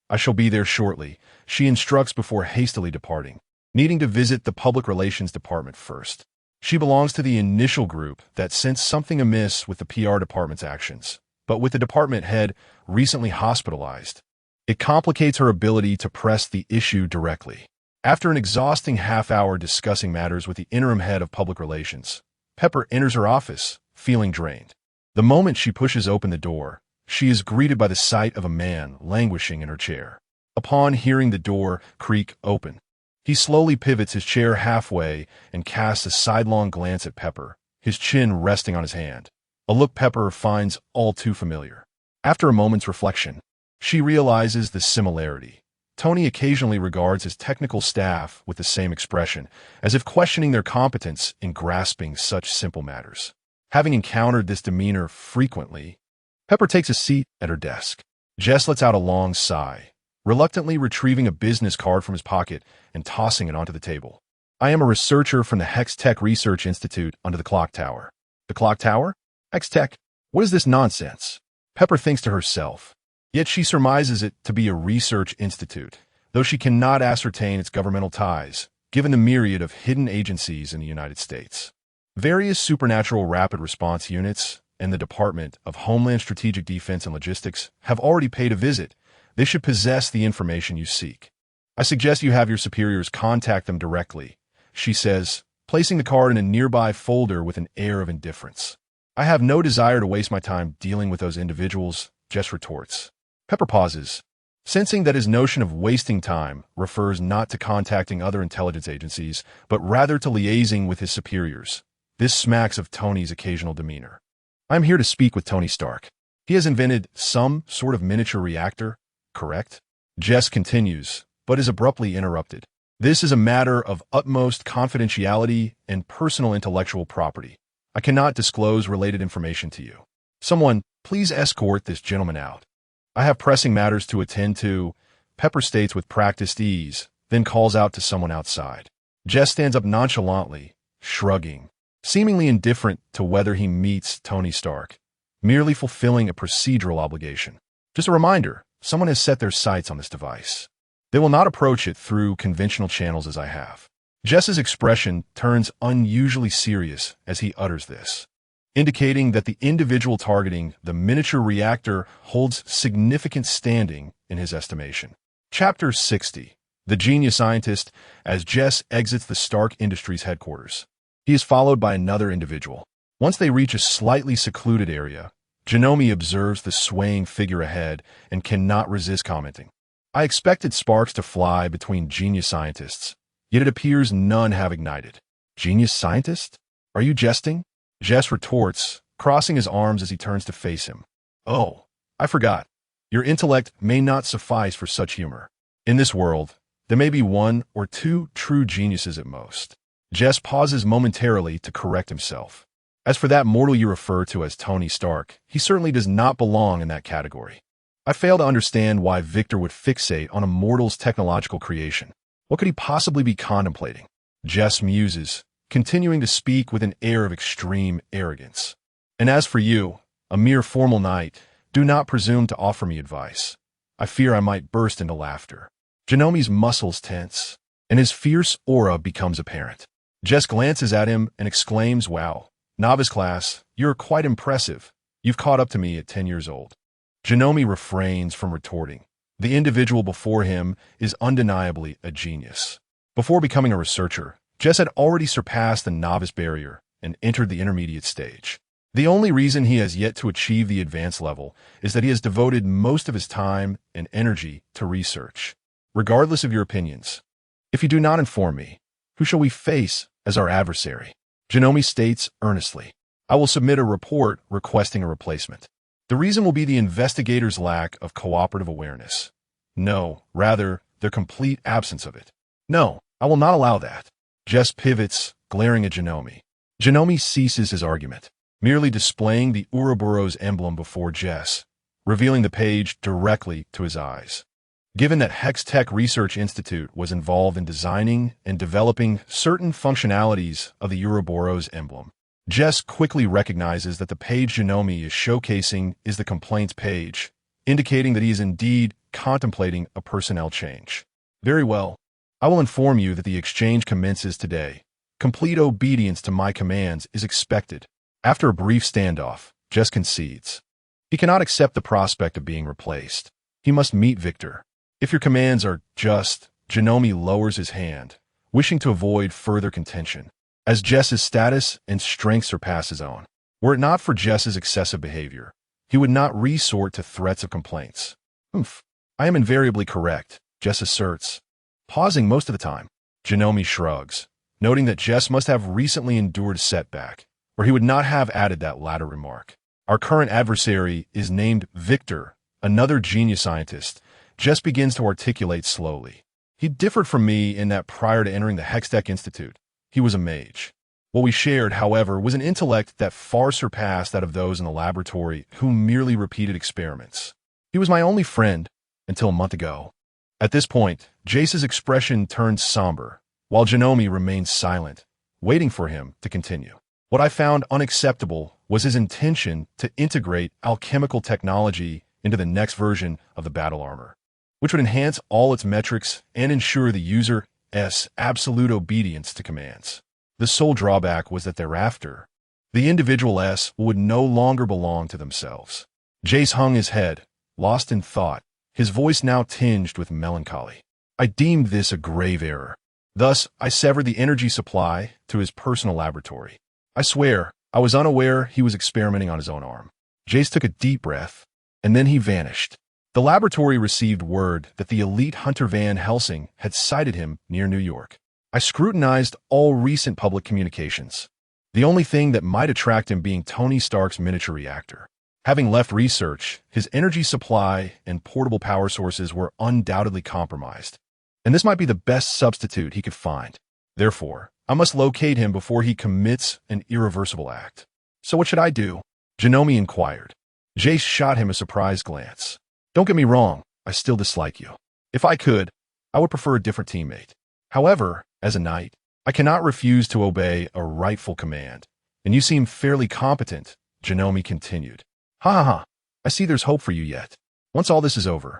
Speaker 1: I shall be there shortly, she instructs before hastily departing, needing to visit the public relations department first. She belongs to the initial group that sensed something amiss with the PR department's actions, but with the department head recently hospitalized, it complicates her ability to press the issue directly. After an exhausting half-hour discussing matters with the interim head of public relations, Pepper enters her office, feeling drained. The moment she pushes open the door, she is greeted by the sight of a man languishing in her chair. Upon hearing the door creak open, he slowly pivots his chair halfway and casts a sidelong glance at Pepper, his chin resting on his hand, a look Pepper finds all too familiar. After a moment's reflection, she realizes the similarity. Tony occasionally regards his technical staff with the same expression, as if questioning their competence in grasping such simple matters. Having encountered this demeanor frequently, Pepper takes a seat at her desk. Jess lets out a long sigh, reluctantly retrieving a business card from his pocket and tossing it onto the table. "I am a researcher from the Hex Tech Research Institute under the clock tower." "The clock tower? Hex Tech? What is this nonsense?" Pepper thinks to herself. Yet she surmises it to be a research institute, though she cannot ascertain its governmental ties, given the myriad of hidden agencies in the United States. Various supernatural rapid response units and the Department of Homeland Strategic Defense and Logistics have already paid a visit. They should possess the information you seek. I suggest you have your superiors contact them directly, she says, placing the card in a nearby folder with an air of indifference. I have no desire to waste my time dealing with those individuals, Jess retorts. Pepper pauses, sensing that his notion of wasting time refers not to contacting other intelligence agencies, but rather to liaising with his superiors. This smacks of Tony's occasional demeanor. I'm here to speak with Tony Stark. He has invented some sort of miniature reactor, correct? Jess continues, but is abruptly interrupted. This is a matter of utmost confidentiality and personal intellectual property. I cannot disclose related information to you. Someone, please escort this gentleman out. I have pressing matters to attend to, Pepper states with practiced ease, then calls out to someone outside. Jess stands up nonchalantly, shrugging, seemingly indifferent to whether he meets Tony Stark, merely fulfilling a procedural obligation. Just a reminder, someone has set their sights on this device. They will not approach it through conventional channels as I have. Jess's expression turns unusually serious as he utters this, indicating that the individual targeting the miniature reactor holds significant standing in his estimation. Chapter 60. The Genius Scientist. As Jess exits the Stark Industries headquarters, he is followed by another individual. Once they reach a slightly secluded area, Janome observes the swaying figure ahead and cannot resist commenting. I expected sparks to fly between genius scientists, yet it appears none have ignited. Genius scientist? Are you jesting? Jess retorts, crossing his arms as he turns to face him. Oh, I forgot. Your intellect may not suffice for such humor. In this world, there may be one or two true geniuses at most. Jess pauses momentarily to correct himself. As for that mortal you refer to as Tony Stark, he certainly does not belong in that category. I fail to understand why Victor would fixate on a mortal's technological creation. What could he possibly be contemplating? Jess muses, continuing to speak with an air of extreme arrogance. And as for you, a mere formal knight, do not presume to offer me advice. I fear I might burst into laughter. Janome's muscles tense, and his fierce aura becomes apparent. Jess glances at him and exclaims, "Wow, novice class, you're quite impressive. You've caught up to me at 10 years old." Janome refrains from retorting. The individual before him is undeniably a genius. Before becoming a researcher, Jess had already surpassed the novice barrier and entered the intermediate stage. The only reason he has yet to achieve the advanced level is that he has devoted most of his time and energy to research. Regardless of your opinions, if you do not inform me, who shall we face as our adversary? Janome states earnestly, I will submit a report requesting a replacement. The reason will be the investigators' lack of cooperative awareness. No, rather, their complete absence of it. No, I will not allow that. Jess pivots, glaring at Janome. Janome ceases his argument, merely displaying the Ouroboros emblem before Jess, revealing the page directly to his eyes. Given that Hextech Research Institute was involved in designing and developing certain functionalities of the Ouroboros emblem, Jess quickly recognizes that the page Janome is showcasing is the complaints page, indicating that he is indeed contemplating a personnel change. Very well. I will inform you that the exchange commences today. Complete obedience to my commands is expected. After a brief standoff, Jess concedes. He cannot accept the prospect of being replaced. He must meet Victor. If your commands are just, Janome lowers his hand, wishing to avoid further contention, as Jess's status and strength surpass his own. Were it not for Jess's excessive behavior, he would not resort to threats of complaints. I am invariably correct, Jess asserts, pausing most of the time. Janome shrugs, noting that Jess must have recently endured a setback, or he would not have added that latter remark. Our current adversary is named Victor, another genius scientist. Jess begins to articulate slowly. He differed from me in that prior to entering the Hextech Institute, he was a mage. What we shared, however, was an intellect that far surpassed that of those in the laboratory who merely repeated experiments. He was my only friend until a month ago. At this point, Jace's expression turned somber, while Janome remained silent, waiting for him to continue. What I found unacceptable was his intention to integrate alchemical technology into the next version of the battle armor. which would enhance all its metrics and ensure the user's absolute obedience to commands. The sole drawback was that thereafter, the individual S would no longer belong to themselves. Jace hung his head, lost in thought, his voice now tinged with melancholy. I deemed this a grave error. Thus, I severed the energy supply to his personal laboratory. I swear, I was unaware he was experimenting on his own arm. Jace took a deep breath, and then he vanished. The laboratory received word that the elite hunter Van Helsing had sighted him near New York. I scrutinized all recent public communications. The only thing that might attract him being Tony Stark's miniature reactor. Having left research, his energy supply and portable power sources were undoubtedly compromised, and this might be the best substitute he could find. Therefore, I must locate him before he commits an irreversible act. So what should I do? Janome inquired. Jace shot him a surprised glance. Don't get me wrong, I still dislike you. If I could, I would prefer a different teammate. However, as a knight, I cannot refuse to obey a rightful command, and you seem fairly competent, Janome continued. Ha ha ha, I see there's hope for you yet. Once all this is over,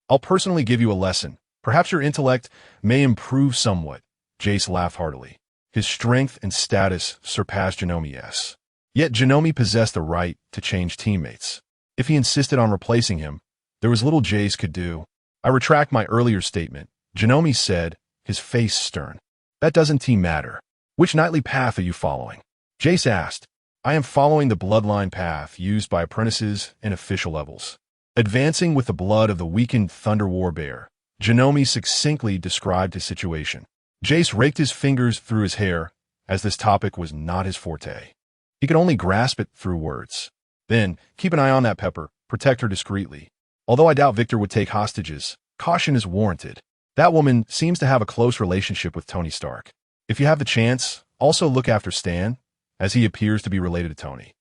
Speaker 1: I'll personally give you a lesson. Perhaps your intellect may improve somewhat. Jace laughed heartily. His strength and status surpassed Janome's. Yet Janome possessed the right to change teammates. If he insisted on replacing him, there was little Jace could do. I retract my earlier statement, Janome said, his face stern. That doesn't matter. Which knightly path are you following? Jace asked. I am following the bloodline path used by apprentices and official levels. Advancing with the blood of the weakened Thunder War Bear, Janome succinctly described his situation. Jace raked his fingers through his hair, as this topic was not his forte. He could only grasp it through words. Then, keep an eye on that Pepper, protect her discreetly. Although I doubt Victor would take hostages, caution is warranted. That woman seems to have a close relationship with Tony Stark. If you have the chance, also look after Stan, as he appears to be related to Tony.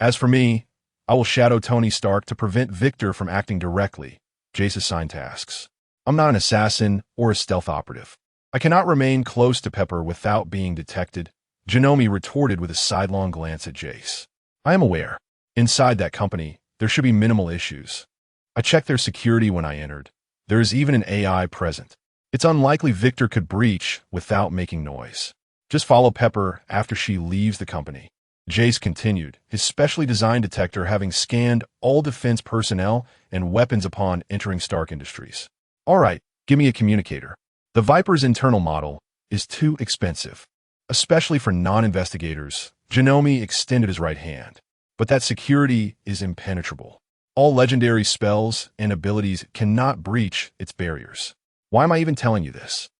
Speaker 1: As for me, I will shadow Tony Stark to prevent Victor from acting directly. Jace assigned tasks. I'm not an assassin or a stealth operative. I cannot remain close to Pepper without being detected, Janome retorted with a sidelong glance at Jace. I am aware. Inside that company, there should be minimal issues. I checked their security when I entered. There is even an AI present. It's unlikely Victor could breach without making noise. Just follow Pepper after she leaves the company. Jace continued, his specially designed detector having scanned all defense personnel and weapons upon entering Stark Industries. All right, give me a communicator. The Viper's internal model is too expensive, especially for non-investigators. Janome extended his right hand. But that security is impenetrable. All legendary spells and abilities cannot breach its barriers. Why am I even telling you this?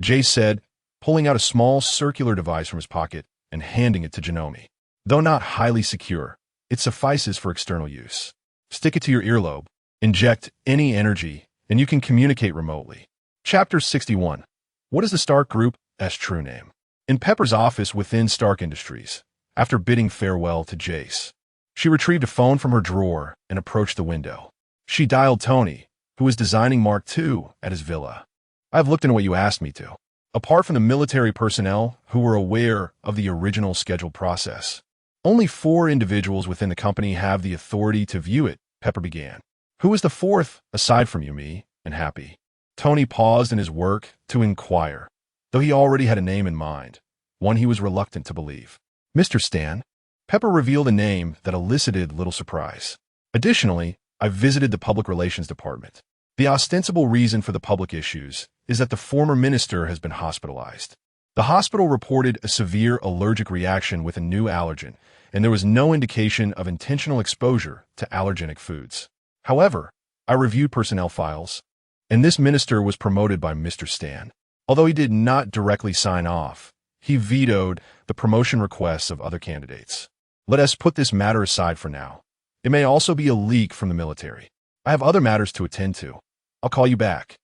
Speaker 1: Jace said, pulling out a small circular device from his pocket and handing it to Janome. Though not highly secure, it suffices for external use. Stick it to your earlobe, inject any energy, and you can communicate remotely. Chapter 61. What is the Stark Group's true name? In Pepper's office within Stark Industries, after bidding farewell to Jace, she retrieved a phone from her drawer and approached the window. She dialed Tony, who was designing Mark II at his villa. I have looked into what you asked me to. Apart from the military personnel who were aware of the original scheduled process, only 4 individuals within the company have the authority to view it, Pepper began. Who is the 4th, aside from you, me, and Happy? Tony paused in his work to inquire, though he already had a name in mind, one he was reluctant to believe. Mr. Stan. Pepper revealed a name that elicited little surprise. Additionally, I visited the Public Relations Department. The ostensible reason for the public issues is that the former minister has been hospitalized. The hospital reported a severe allergic reaction with a new allergen, and there was no indication of intentional exposure to allergenic foods. However, I reviewed personnel files, and this minister was promoted by Mr. Stan. Although he did not directly sign off, he vetoed the promotion requests of other candidates. Let us put this matter aside for now. It may also be a leak from the military. I have other matters to attend to. I'll call you back.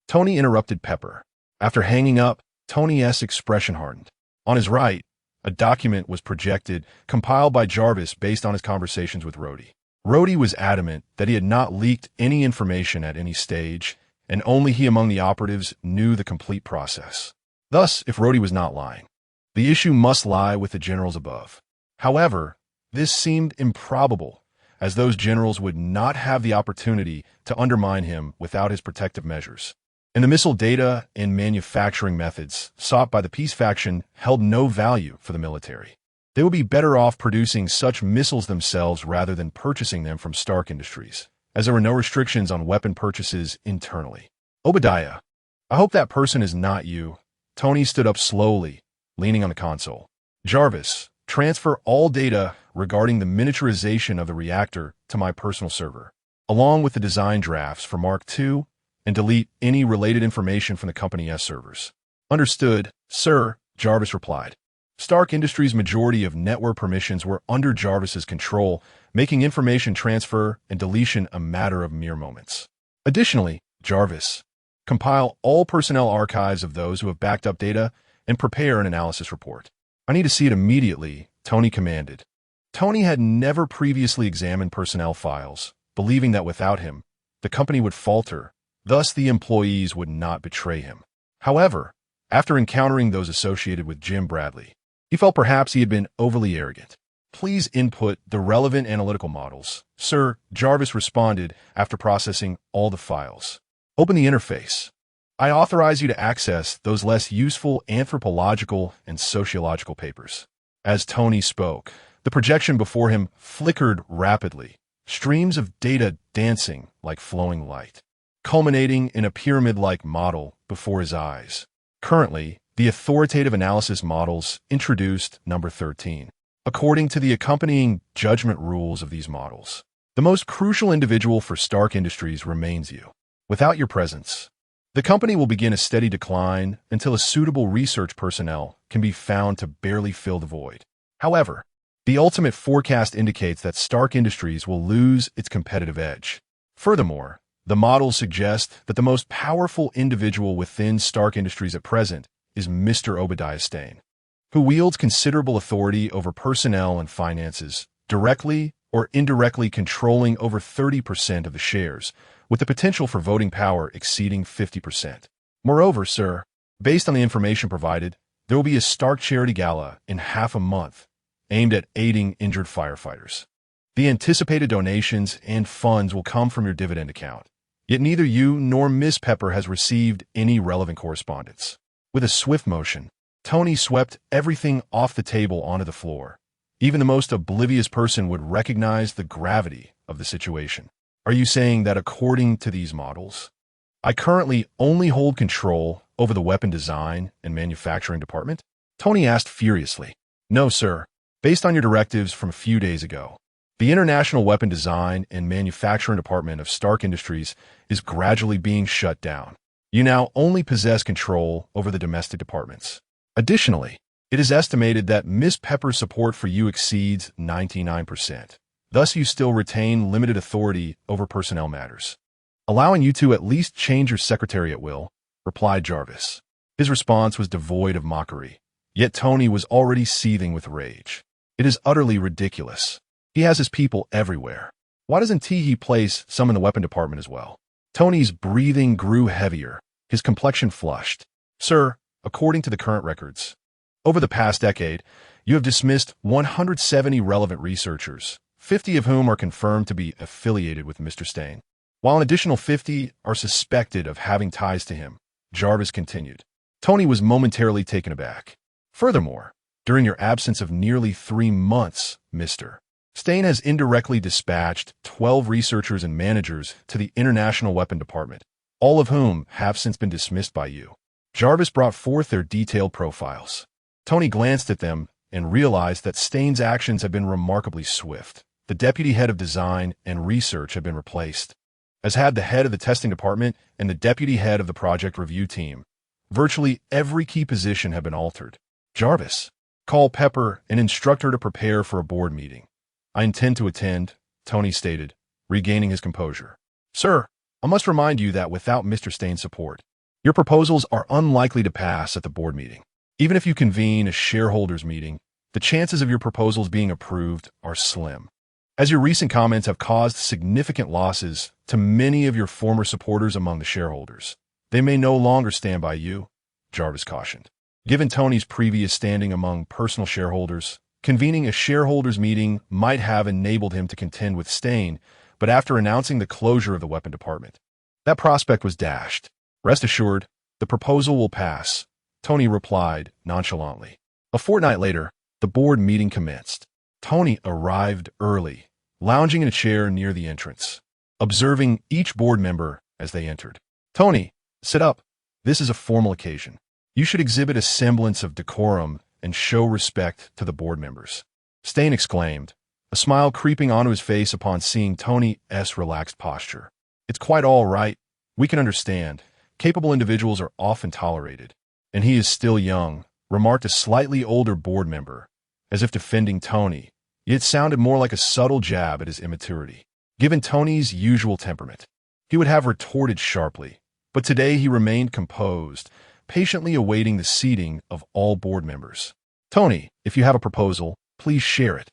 Speaker 1: Tony interrupted Pepper. After hanging up, Tony's expression hardened. On his right, a document was projected, compiled by Jarvis based on his conversations with Rhodey. Rhodey was adamant that he had not leaked any information at any stage, and only he among the operatives knew the complete process. Thus, if Rhodey was not lying, the issue must lie with the generals above. However, this seemed improbable, as those generals would not have the opportunity to undermine him without his protective measures. And the missile data and manufacturing methods sought by the peace faction held no value for the military. They would be better off producing such missiles themselves rather than purchasing them from Stark Industries, as there were no restrictions on weapon purchases internally. Obadiah, I hope that person is not you. Tony stood up slowly, leaning on the console. Jarvis, transfer all data regarding the miniaturization of the reactor to my personal server, along with the design drafts for Mark II, and delete any related information from the Company S servers. Understood, sir, Jarvis replied. Stark Industries' majority of network permissions were under Jarvis's control, making information transfer and deletion a matter of mere moments. Additionally, Jarvis, compile all personnel archives of those who have backed up data and prepare an analysis report. I need to see it immediately, Tony commanded. Tony had never previously examined personnel files, believing that without him, the company would falter, thus the employees would not betray him. However, after encountering those associated with Jim Bradley, he felt perhaps he had been overly arrogant. Please input the relevant analytical models, sir, Jarvis responded after processing all the files. Open the interface. I authorize you to access those less useful anthropological and sociological papers. As Tony spoke, the projection before him flickered rapidly, streams of data dancing like flowing light, culminating in a pyramid-like model before his eyes. Currently, the authoritative analysis models introduced number 13. According to the accompanying judgment rules of these models, the most crucial individual for Stark Industries remains you. Without your presence, the company will begin a steady decline until a suitable research personnel can be found to barely fill the void. However, the ultimate forecast indicates that Stark Industries will lose its competitive edge. Furthermore, the models suggest that the most powerful individual within Stark Industries at present is Mr. Obadiah Stane, who wields considerable authority over personnel and finances, directly or indirectly controlling over 30% of the shares, with the potential for voting power exceeding 50%. Moreover, sir, based on the information provided, there will be a Stark Charity Gala in half a month, aimed at aiding injured firefighters. The anticipated donations and funds will come from your dividend account, yet neither you nor Miss Pepper has received any relevant correspondence. With a swift motion, Tony swept everything off the table onto the floor. Even the most oblivious person would recognize the gravity of the situation. Are you saying that according to these models, I currently only hold control over the weapon design and manufacturing department? Tony asked furiously. No, sir. Based on your directives from a few days ago, the International Weapon Design and Manufacturing Department of Stark Industries is gradually being shut down. You now only possess control over the domestic departments. Additionally, it is estimated that Miss Pepper's support for you exceeds 99%. Thus, you still retain limited authority over personnel matters, allowing you to at least change your secretary at will, replied Jarvis. His response was devoid of mockery, yet Tony was already seething with rage. It is utterly ridiculous. He has his people everywhere. Why doesn't he place some in the weapon department as well? Tony's breathing grew heavier, his complexion flushed. Sir, according to the current records, over the past decade, you have dismissed 170 relevant researchers, 50 of whom are confirmed to be affiliated with Mr. Stane, while an additional 50 are suspected of having ties to him, Jarvis continued. Tony was momentarily taken aback. Furthermore, during your absence of nearly 3 months, Mr. Stane has indirectly dispatched 12 researchers and managers to the International Weapon Department, all of whom have since been dismissed by you. Jarvis brought forth their detailed profiles. Tony glanced at them and realized that Stane's actions had been remarkably swift. The deputy head of design and research had been replaced, as had the head of the testing department and the deputy head of the project review team. Virtually every key position had been altered. Jarvis, call Pepper and instruct her to prepare for a board meeting. I intend to attend, Tony stated, regaining his composure. Sir, I must remind you that without Mr. Stane's support, your proposals are unlikely to pass at the board meeting. Even if you convene a shareholders meeting, the chances of your proposals being approved are slim, as your recent comments have caused significant losses to many of your former supporters among the shareholders. They may no longer stand by you, Jarvis cautioned. Given Tony's previous standing among personal shareholders, Convening a shareholders' meeting might have enabled him to contend with Stain, but after announcing the closure of the weapon department, that prospect was dashed. Rest assured, the proposal will pass, Tony replied nonchalantly. A fortnight later, the board meeting commenced. Tony arrived early, lounging in a chair near the entrance, observing each board member as they entered. Tony, sit up. This is a formal occasion. You should exhibit a semblance of decorum and show respect to the board members. Stain exclaimed, a smile creeping onto his face upon seeing Tony's relaxed posture. It's quite all right. We can understand. Capable individuals are often tolerated. And he is still young, remarked a slightly older board member, as if defending Tony. It sounded more like a subtle jab at his immaturity. Given Tony's usual temperament, he would have retorted sharply, but today he remained composed, patiently awaiting the seating of all board members. Tony, if you have a proposal, please share it.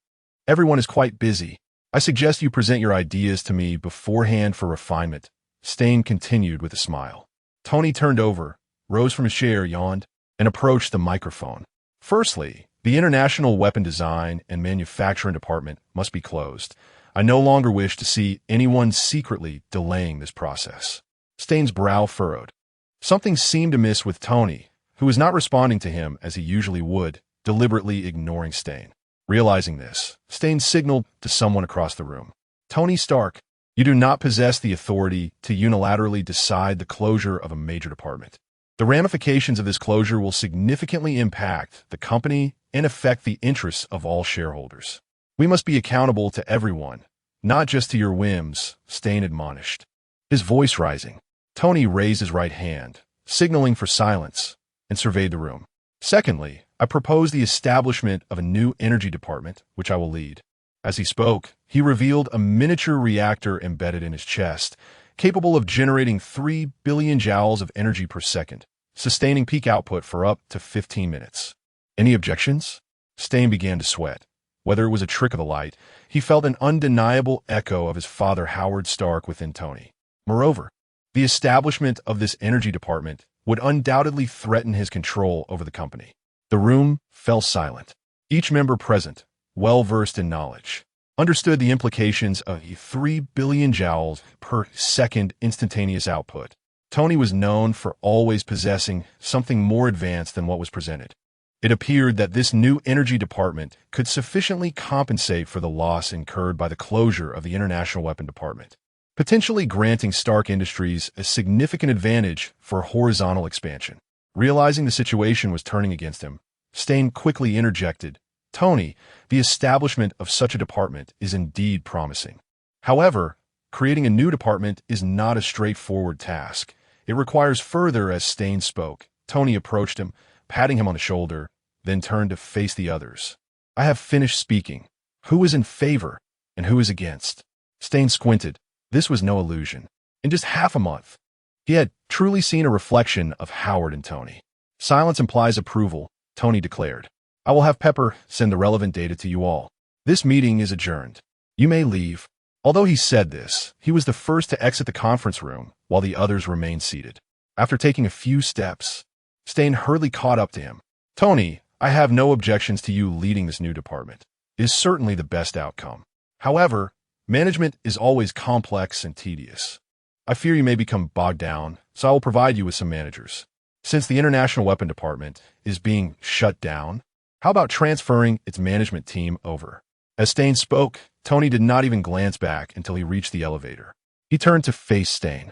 Speaker 1: Everyone is quite busy. I suggest you present your ideas to me beforehand for refinement. Stain continued with a smile. Tony turned over, rose from his chair, yawned, and approached the microphone. Firstly, the International Weapon Design and Manufacturing Department must be closed. I no longer wish to see anyone secretly delaying this process. Stain's brow furrowed. Something seemed amiss with Tony, who was not responding to him as he usually would, deliberately ignoring Stain. Realizing this, Stain signaled to someone across the room. Tony Stark, you do not possess the authority to unilaterally decide the closure of a major department. The ramifications of this closure will significantly impact the company and affect the interests of all shareholders. We must be accountable to everyone, not just to your whims, Stain admonished. His voice rising, Tony raised his right hand, signaling for silence, and surveyed the room. Secondly, I propose the establishment of a new energy department, which I will lead. As he spoke, he revealed a miniature reactor embedded in his chest, capable of generating 3 billion joules of energy per second, sustaining peak output for up to 15 minutes. Any objections? Stain began to sweat. Whether it was a trick of the light, he felt an undeniable echo of his father Howard Stark within Tony. Moreover, the establishment of this energy department would undoubtedly threaten his control over the company. The room fell silent. Each member present, well-versed in knowledge, understood the implications of a 3 billion joules per second instantaneous output. Tony was known for always possessing something more advanced than what was presented. It appeared that this new energy department could sufficiently compensate for the loss incurred by the closure of the International Weapon Department, potentially granting Stark Industries a significant advantage for horizontal expansion. Realizing the situation was turning against him, Stain quickly interjected, Tony, the establishment of such a department is indeed promising. However, creating a new department is not a straightforward task. It requires further. As Stain spoke, Tony approached him, patting him on the shoulder, then turned to face the others. I have finished speaking. Who is in favor and who is against? Stain squinted. This was no illusion. In just half a month, he had truly seen a reflection of Howard and Tony. Silence implies approval, Tony declared. I will have Pepper send the relevant data to you all. This meeting is adjourned. You may leave. Although he said this, he was the first to exit the conference room while the others remained seated. After taking a few steps, Stain hurriedly caught up to him. Tony, I have no objections to you leading this new department. It is certainly the best outcome. However, management is always complex and tedious. I fear you may become bogged down, so I will provide you with some managers. Since the International Weapon Department is being shut down, how about transferring its management team over? As Stain spoke, Tony did not even glance back until he reached the elevator. He turned to face Stain,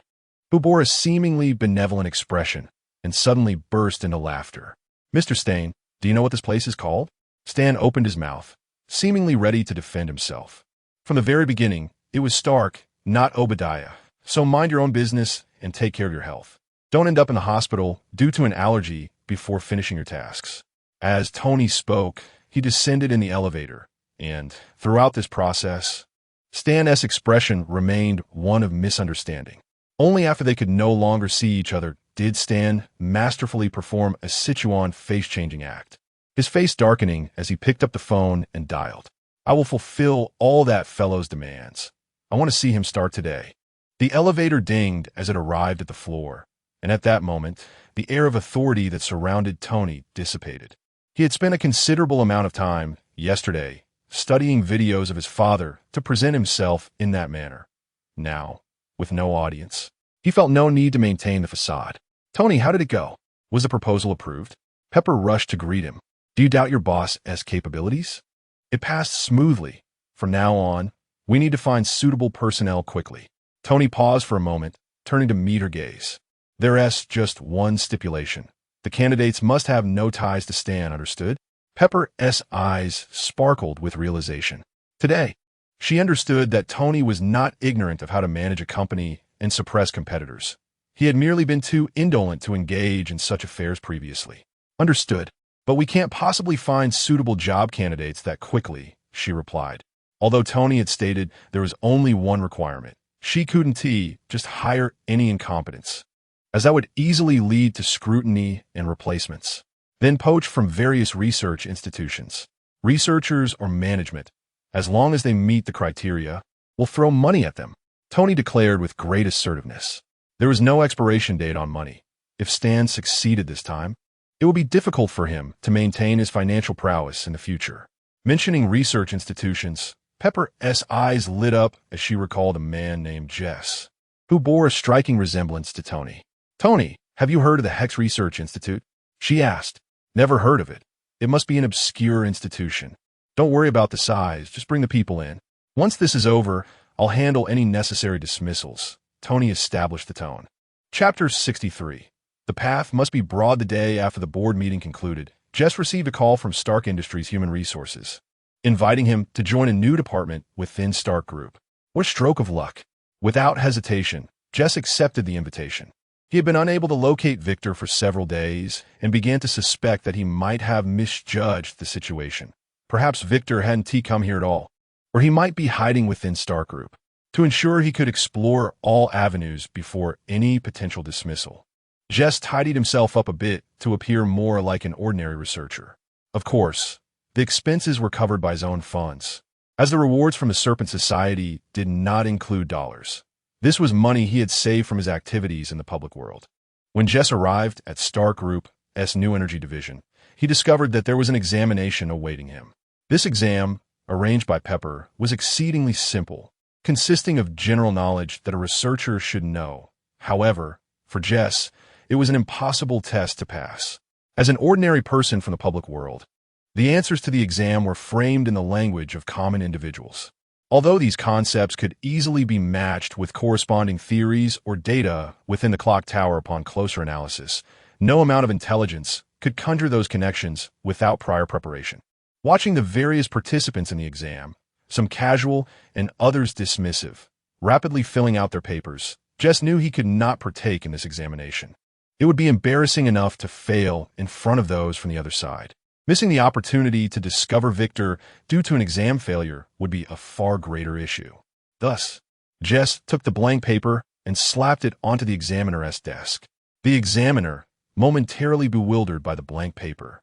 Speaker 1: who bore a seemingly benevolent expression, and suddenly burst into laughter. Mr. Stain, do you know what this place is called? Stan opened his mouth, seemingly ready to defend himself. From the very beginning, it was Stark, not Obadiah. So mind your own business and take care of your health. Don't end up in the hospital due to an allergy before finishing your tasks. As Tony spoke, he descended in the elevator, and throughout this process, Stan's expression remained one of misunderstanding. Only after they could no longer see each other did Stan masterfully perform a Sichuan face-changing act, his face darkening as he picked up the phone and dialed. I will fulfill all that fellow's demands. I want to see him start today. The elevator dinged as it arrived at the floor, and at that moment, the air of authority that surrounded Tony dissipated. He had spent a considerable amount of time yesterday, studying videos of his father to present himself in that manner. Now, with no audience, he felt no need to maintain the facade. "Tony, how did it go? Was the proposal approved?" Pepper rushed to greet him. "Do you doubt your boss's capabilities?" "It passed smoothly. From now on, we need to find suitable personnel quickly." Tony paused for a moment, turning to meet her gaze. "There's just one stipulation. The candidates must have no ties to Stan, understood?" Pepper's eyes sparkled with realization. Today, she understood that Tony was not ignorant of how to manage a company and suppress competitors. He had merely been too indolent to engage in such affairs previously. "Understood. But we can't possibly find suitable job candidates that quickly," she replied. Although Tony had stated there was only one requirement, she couldn't just hire any incompetents, as that would easily lead to scrutiny and replacements. Then poach from various research institutions. Researchers or management, as long as they meet the criteria, will throw money at them, Tony declared with great assertiveness. There was no expiration date on money. If Stan succeeded this time, it would be difficult for him to maintain his financial prowess in the future. Mentioning research institutions, Pepper's eyes lit up as she recalled a man named Jess, who bore a striking resemblance to Tony. "Tony, have you heard of the Hex Research Institute?" she asked. "Never heard of it. It must be an obscure institution. Don't worry about the size, just bring the people in. Once this is over, I'll handle any necessary dismissals." Tony established the tone. Chapter 63. The path must be broad. The day after the board meeting concluded, Jess received a call from Stark Industries Human Resources, inviting him to join a new department within Stark Group. What a stroke of luck. Without hesitation, Jess accepted the invitation. He had been unable to locate Victor for several days and began to suspect that he might have misjudged the situation. Perhaps Victor hadn't come here at all, or he might be hiding within Stark Group. To ensure he could explore all avenues before any potential dismissal, Jess tidied himself up a bit to appear more like an ordinary researcher. Of course, the expenses were covered by his own funds, as the rewards from the Serpent Society did not include dollars. This was money he had saved from his activities in the public world. When Jess arrived at Stark Group's New Energy Division, he discovered that there was an examination awaiting him. This exam, arranged by Pepper, was exceedingly simple, consisting of general knowledge that a researcher should know. However, for Jess, it was an impossible test to pass. As an ordinary person from the public world, the answers to the exam were framed in the language of common individuals. Although these concepts could easily be matched with corresponding theories or data within the clock tower upon closer analysis, no amount of intelligence could conjure those connections without prior preparation. Watching the various participants in the exam, some casual and others dismissive, rapidly filling out their papers, Jess knew he could not partake in this examination. It would be embarrassing enough to fail in front of those from the other side. Missing the opportunity to discover Victor due to an exam failure would be a far greater issue. Thus, Jess took the blank paper and slapped it onto the examiner's desk. The examiner, momentarily bewildered by the blank paper,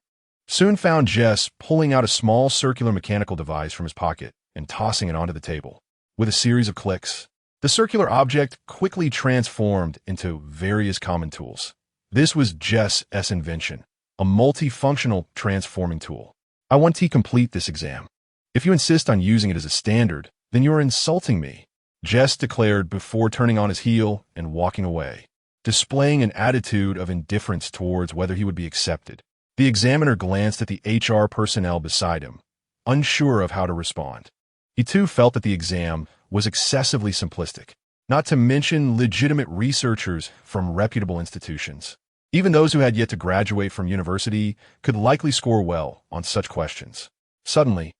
Speaker 1: soon found Jess pulling out a small circular mechanical device from his pocket and tossing it onto the table. With a series of clicks, the circular object quickly transformed into various common tools. This was Jess's invention, a multifunctional transforming tool. "I want to complete this exam. If you insist on using it as a standard, then you are insulting me," Jess declared before turning on his heel and walking away, displaying an attitude of indifference towards whether he would be accepted. The examiner glanced at the HR personnel beside him, unsure of how to respond. He too felt that the exam was excessively simplistic, not to mention legitimate researchers from reputable institutions. Even those who had yet to graduate from university could likely score well on such questions. Suddenly,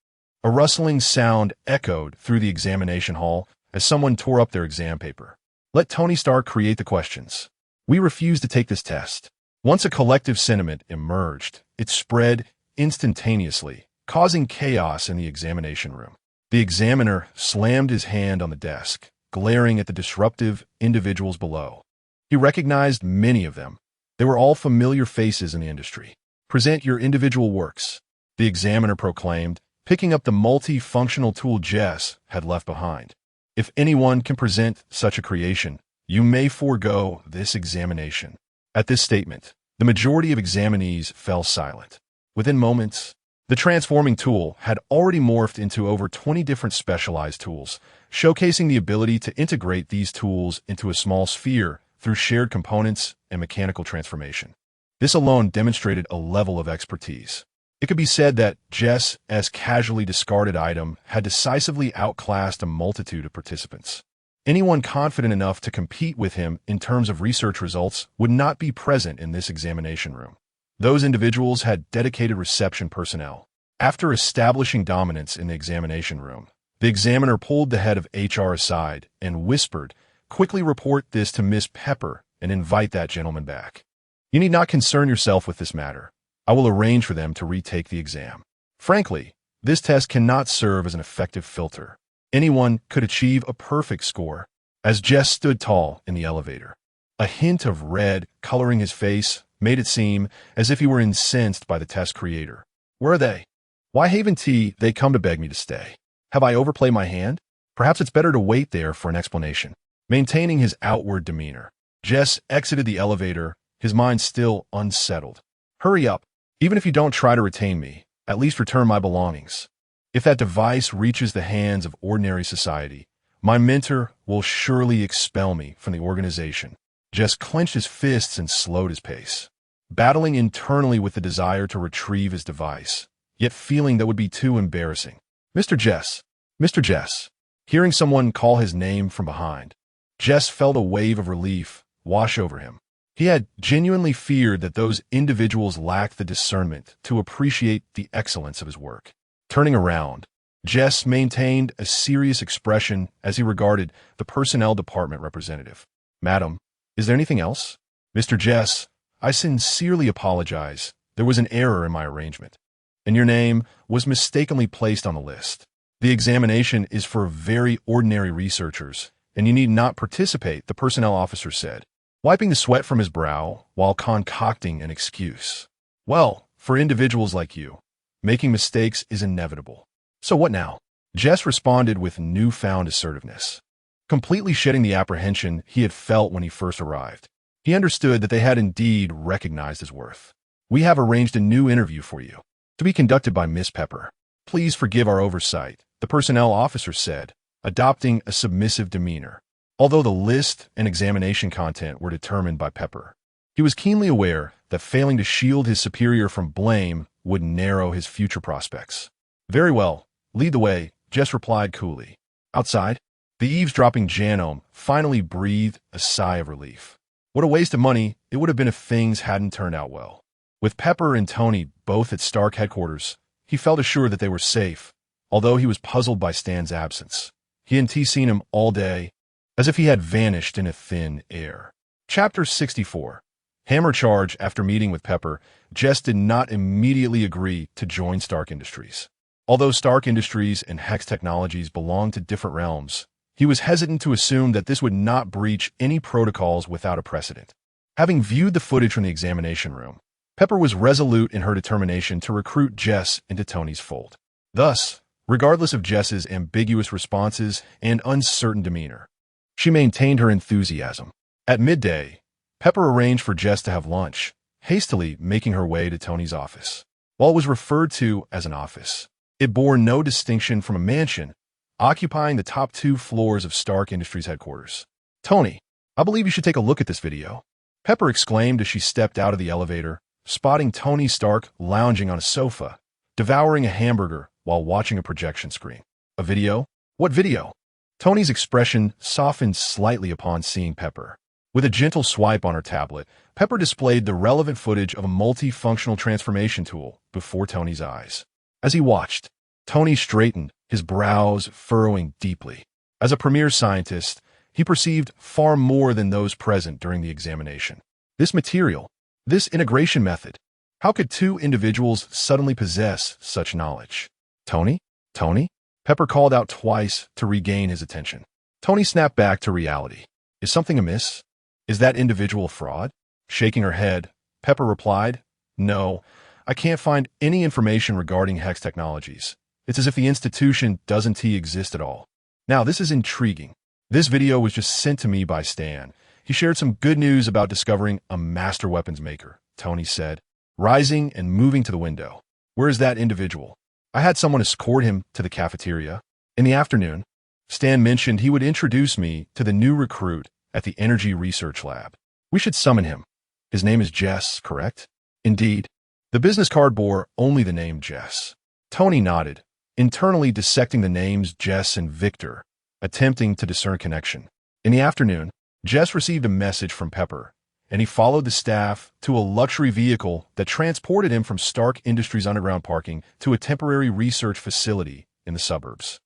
Speaker 1: a rustling sound echoed through the examination hall as someone tore up their exam paper. "Let Tony Stark create the questions. We refuse to take this test." Once a collective sentiment emerged, it spread instantaneously, causing chaos in the examination room. The examiner slammed his hand on the desk, glaring at the disruptive individuals below. He recognized many of them. They were all familiar faces in the industry. "Present your individual works," the examiner proclaimed, picking up the multifunctional tool Jess had left behind. "If anyone can present such a creation, you may forego this examination." At this statement, the majority of examinees fell silent. Within moments, The transforming tool had already morphed into over 20 different specialized tools, showcasing the ability to integrate these tools into a small sphere through shared components and mechanical transformation. This alone demonstrated a level of expertise. It could be said that Jess's casually discarded item had decisively outclassed a multitude of participants. Anyone confident enough to compete with him in terms of research results would not be present in this examination room. Those individuals had dedicated reception personnel. After establishing dominance in the examination room, the examiner pulled the head of HR aside and whispered, "Quickly report this to Miss Pepper and invite that gentleman back. You need not concern yourself with this matter. I will arrange for them to retake the exam." Frankly, this test cannot serve as an effective filter. Anyone could achieve a perfect score. As Jess stood tall in the elevator, a hint of red coloring his face made it seem as if he were incensed by the test creator. "Where are they? Why haven't they come to beg me to stay? Have I overplayed my hand? Perhaps it's better to wait there for an explanation." Maintaining his outward demeanor, Jess exited the elevator, his mind still unsettled. "Hurry up. Even if you don't try to retain me, at least return my belongings. If that device reaches the hands of ordinary society, my mentor will surely expel me from the organization." Jess clenched his fists and slowed his pace, battling internally with the desire to retrieve his device, yet feeling that would be too embarrassing. "Mr. Jess! Mr. Jess!" Hearing someone call his name from behind, Jess felt a wave of relief wash over him. He had genuinely feared that those individuals lacked the discernment to appreciate the excellence of his work. Turning around, Jess maintained a serious expression as he regarded the personnel department representative. "Madam, is there anything else?" "Mr. Jess, I sincerely apologize. There was an error in my arrangement, and your name was mistakenly placed on the list. The examination is for very ordinary researchers, and you need not participate," the personnel officer said, wiping the sweat from his brow while concocting an excuse. "Well, for individuals like you, making mistakes is inevitable. So what now?" Jess responded with newfound assertiveness, completely shedding the apprehension he had felt when he first arrived. He understood that they had indeed recognized his worth. "We have arranged a new interview for you, to be conducted by Miss Pepper. Please forgive our oversight," the personnel officer said, adopting a submissive demeanor. Although the list and examination content were determined by Pepper, he was keenly aware that failing to shield his superior from blame would narrow his future prospects. "Very well, lead the way," Jess replied coolly. Outside, the eavesdropping Janome finally breathed a sigh of relief. What a waste of money it would have been if things hadn't turned out well. With Pepper and Tony both at Stark headquarters, he felt assured that they were safe, although he was puzzled by Stan's absence. He hadn't seen him all day, as if he had vanished in a thin air. Chapter 64. Hammer charge. After meeting with Pepper, Jess did not immediately agree to join Stark Industries. Although Stark Industries and Hex Technologies belonged to different realms, he was hesitant to assume that this would not breach any protocols without a precedent. Having viewed the footage from the examination room, Pepper was resolute in her determination to recruit Jess into Tony's fold. Thus, regardless of Jess's ambiguous responses and uncertain demeanor, she maintained her enthusiasm. At midday, Pepper arranged for Jess to have lunch, hastily making her way to Tony's office. While it was referred to as an office, it bore no distinction from a mansion, occupying the top 2 floors of Stark Industries headquarters. "Tony, I believe you should take a look at this video," Pepper exclaimed as she stepped out of the elevator, spotting Tony Stark lounging on a sofa, devouring a hamburger while watching a projection screen. "A video? What video?" Tony's expression softened slightly upon seeing Pepper. With a gentle swipe on her tablet, Pepper displayed the relevant footage of a multifunctional transformation tool before Tony's eyes. As he watched, Tony straightened, his brows furrowing deeply. As a premier scientist, he perceived far more than those present during the examination. This material, this integration method, how could 2 individuals suddenly possess such knowledge? "Tony? Tony?" Pepper called out twice to regain his attention. Tony snapped back to reality. "Is something amiss? Is that individual a fraud?" Shaking her head, Pepper replied, "No, I can't find any information regarding Hex Technologies. It's as if the institution doesn't exist at all." Now, this is intriguing. This video was just sent to me by Stan. He shared some good news about discovering a master weapons maker, Tony said, rising and moving to the window. Where is that individual? I had someone escort him to the cafeteria. In the afternoon, Stan mentioned he would introduce me to the new recruit at the Energy Research Lab. We should summon him. His name is Jess, correct? Indeed. The business card bore only the name Jess. Tony nodded, internally dissecting the names Jess and Victor, attempting to discern connection. In the afternoon, Jess received a message from Pepper, and he followed the staff to a luxury vehicle that transported him from Stark Industries underground parking to a temporary research facility in the suburbs.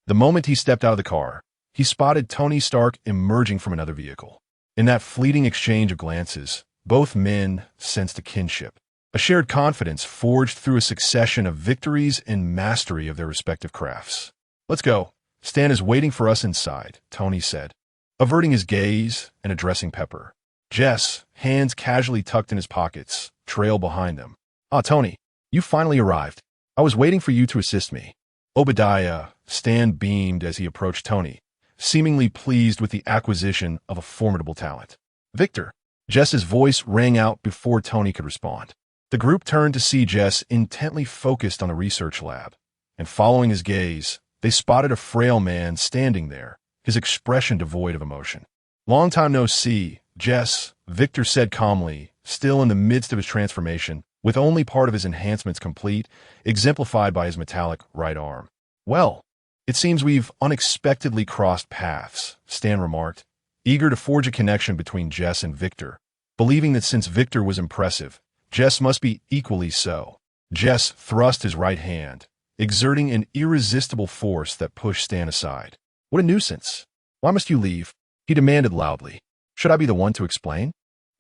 Speaker 1: The moment he stepped out of the car, he spotted Tony Stark emerging from another vehicle. In that fleeting exchange of glances, both men sensed a kinship, a shared confidence forged through a succession of victories and mastery of their respective crafts. Let's go. Stan is waiting for us inside, Tony said, averting his gaze and addressing Pepper. Jess, hands casually tucked in his pockets, trailed behind them. Ah, Tony, you finally arrived. I was waiting for you to assist me. Obadiah, Stan beamed as he approached Tony, seemingly pleased with the acquisition of a formidable talent. Victor. Jess's voice rang out before Tony could respond. The group turned to see Jess intently focused on the research lab, and following his gaze, they spotted a frail man standing there, his expression devoid of emotion. Long time no see, Jess, Victor said calmly, still in the midst of his transformation, with only part of his enhancements complete, exemplified by his metallic right arm. Well, it seems we've unexpectedly crossed paths, Stan remarked, eager to forge a connection between Jess and Victor, believing that since Victor was impressive, Jess must be equally so. Jess thrust his right hand, exerting an irresistible force that pushed Stan aside. What a nuisance. Why must you leave? He demanded loudly. Should I be the one to explain?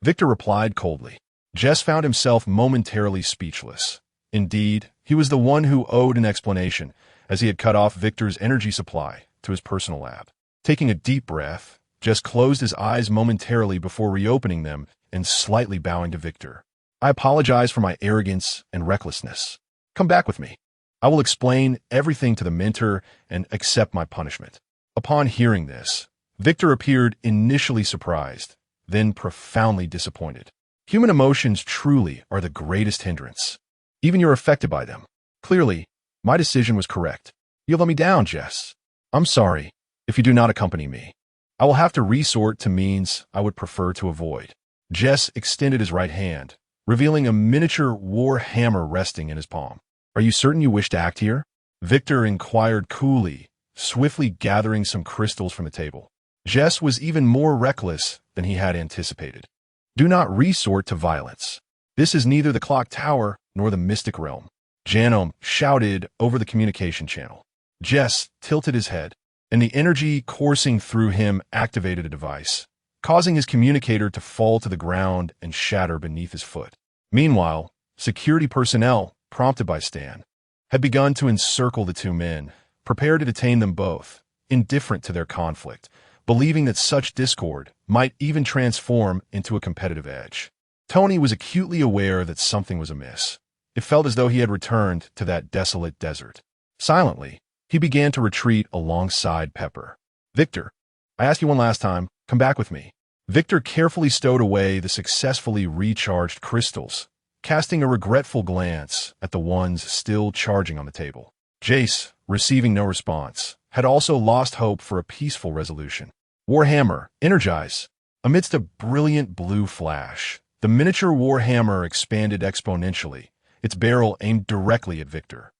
Speaker 1: Victor replied coldly. Jess found himself momentarily speechless. Indeed, he was the one who owed an explanation, as he had cut off Victor's energy supply to his personal lab. Taking a deep breath, Jess closed his eyes momentarily before reopening them and slightly bowing to Victor. I apologize for my arrogance and recklessness. Come back with me. I will explain everything to the mentor and accept my punishment. Upon hearing this, Victor appeared initially surprised, then profoundly disappointed. Human emotions truly are the greatest hindrance. Even you're affected by them. Clearly, my decision was correct. You've let me down, Jess. I'm sorry if you do not accompany me. I will have to resort to means I would prefer to avoid. Jess extended his right hand, revealing a miniature war hammer resting in his palm. Are you certain you wish to act here? Victor inquired coolly, swiftly gathering some crystals from the table. Jess was even more reckless than he had anticipated. Do not resort to violence. This is neither the clock tower nor the mystic realm. Janome shouted over the communication channel. Jess tilted his head, and the energy coursing through him activated a device, causing his communicator to fall to the ground and shatter beneath his foot. Meanwhile, security personnel, prompted by Stan, had begun to encircle the two men, prepared to detain them both, indifferent to their conflict, believing that such discord might even transform into a competitive edge. Tony was acutely aware that something was amiss. It felt as though he had returned to that desolate desert. Silently, he began to retreat alongside Pepper. Victor, I asked you one last time, come back with me. Victor carefully stowed away the successfully recharged crystals, casting a regretful glance at the ones still charging on the table. Jace, receiving no response, had also lost hope for a peaceful resolution. Warhammer, energize. Amidst a brilliant blue flash, the miniature Warhammer expanded exponentially, its barrel aimed directly at Victor.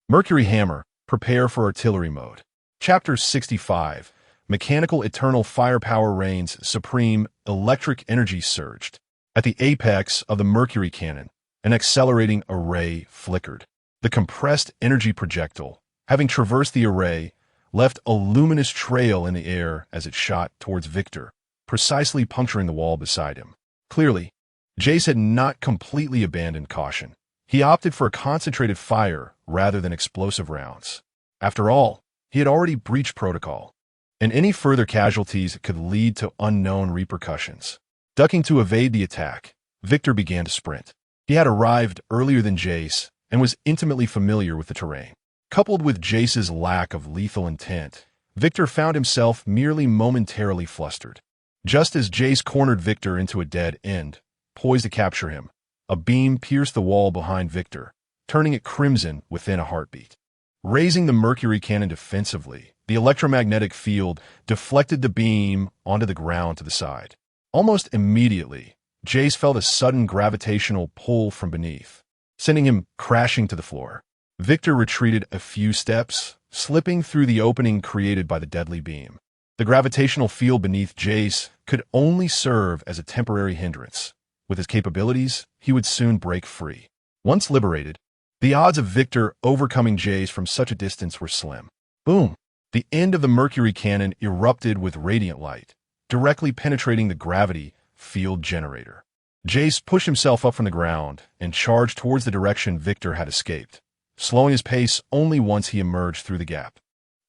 Speaker 1: Mercury Hammer, prepare for artillery mode. Chapter 65. Mechanical eternal firepower reigns supreme, electric energy surged. At the apex of the Mercury cannon, an accelerating array flickered. The compressed energy projectile, having traversed the array, left a luminous trail in the air as it shot towards Victor, precisely puncturing the wall beside him. Clearly, Jace had not completely abandoned caution. He opted for a concentrated fire rather than explosive rounds. After all, he had already breached protocol, and any further casualties could lead to unknown repercussions. Ducking to evade the attack, Victor began to sprint. He had arrived earlier than Jace and was intimately familiar with the terrain. Coupled with Jace's lack of lethal intent, Victor found himself merely momentarily flustered. Just as Jace cornered Victor into a dead end, poised to capture him, a beam pierced the wall behind Victor, turning it crimson within a heartbeat. Raising the mercury cannon defensively, the electromagnetic field deflected the beam onto the ground to the side. Almost immediately, Jace felt a sudden gravitational pull from beneath, sending him crashing to the floor. Victor retreated a few steps, slipping through the opening created by the deadly beam. The gravitational field beneath Jace could only serve as a temporary hindrance. With his capabilities, he would soon break free. Once liberated, the odds of Victor overcoming Jace from such a distance were slim. Boom! The end of the mercury cannon erupted with radiant light, directly penetrating the gravity field generator. Jace pushed himself up from the ground and charged towards the direction Victor had escaped, slowing his pace only once he emerged through the gap.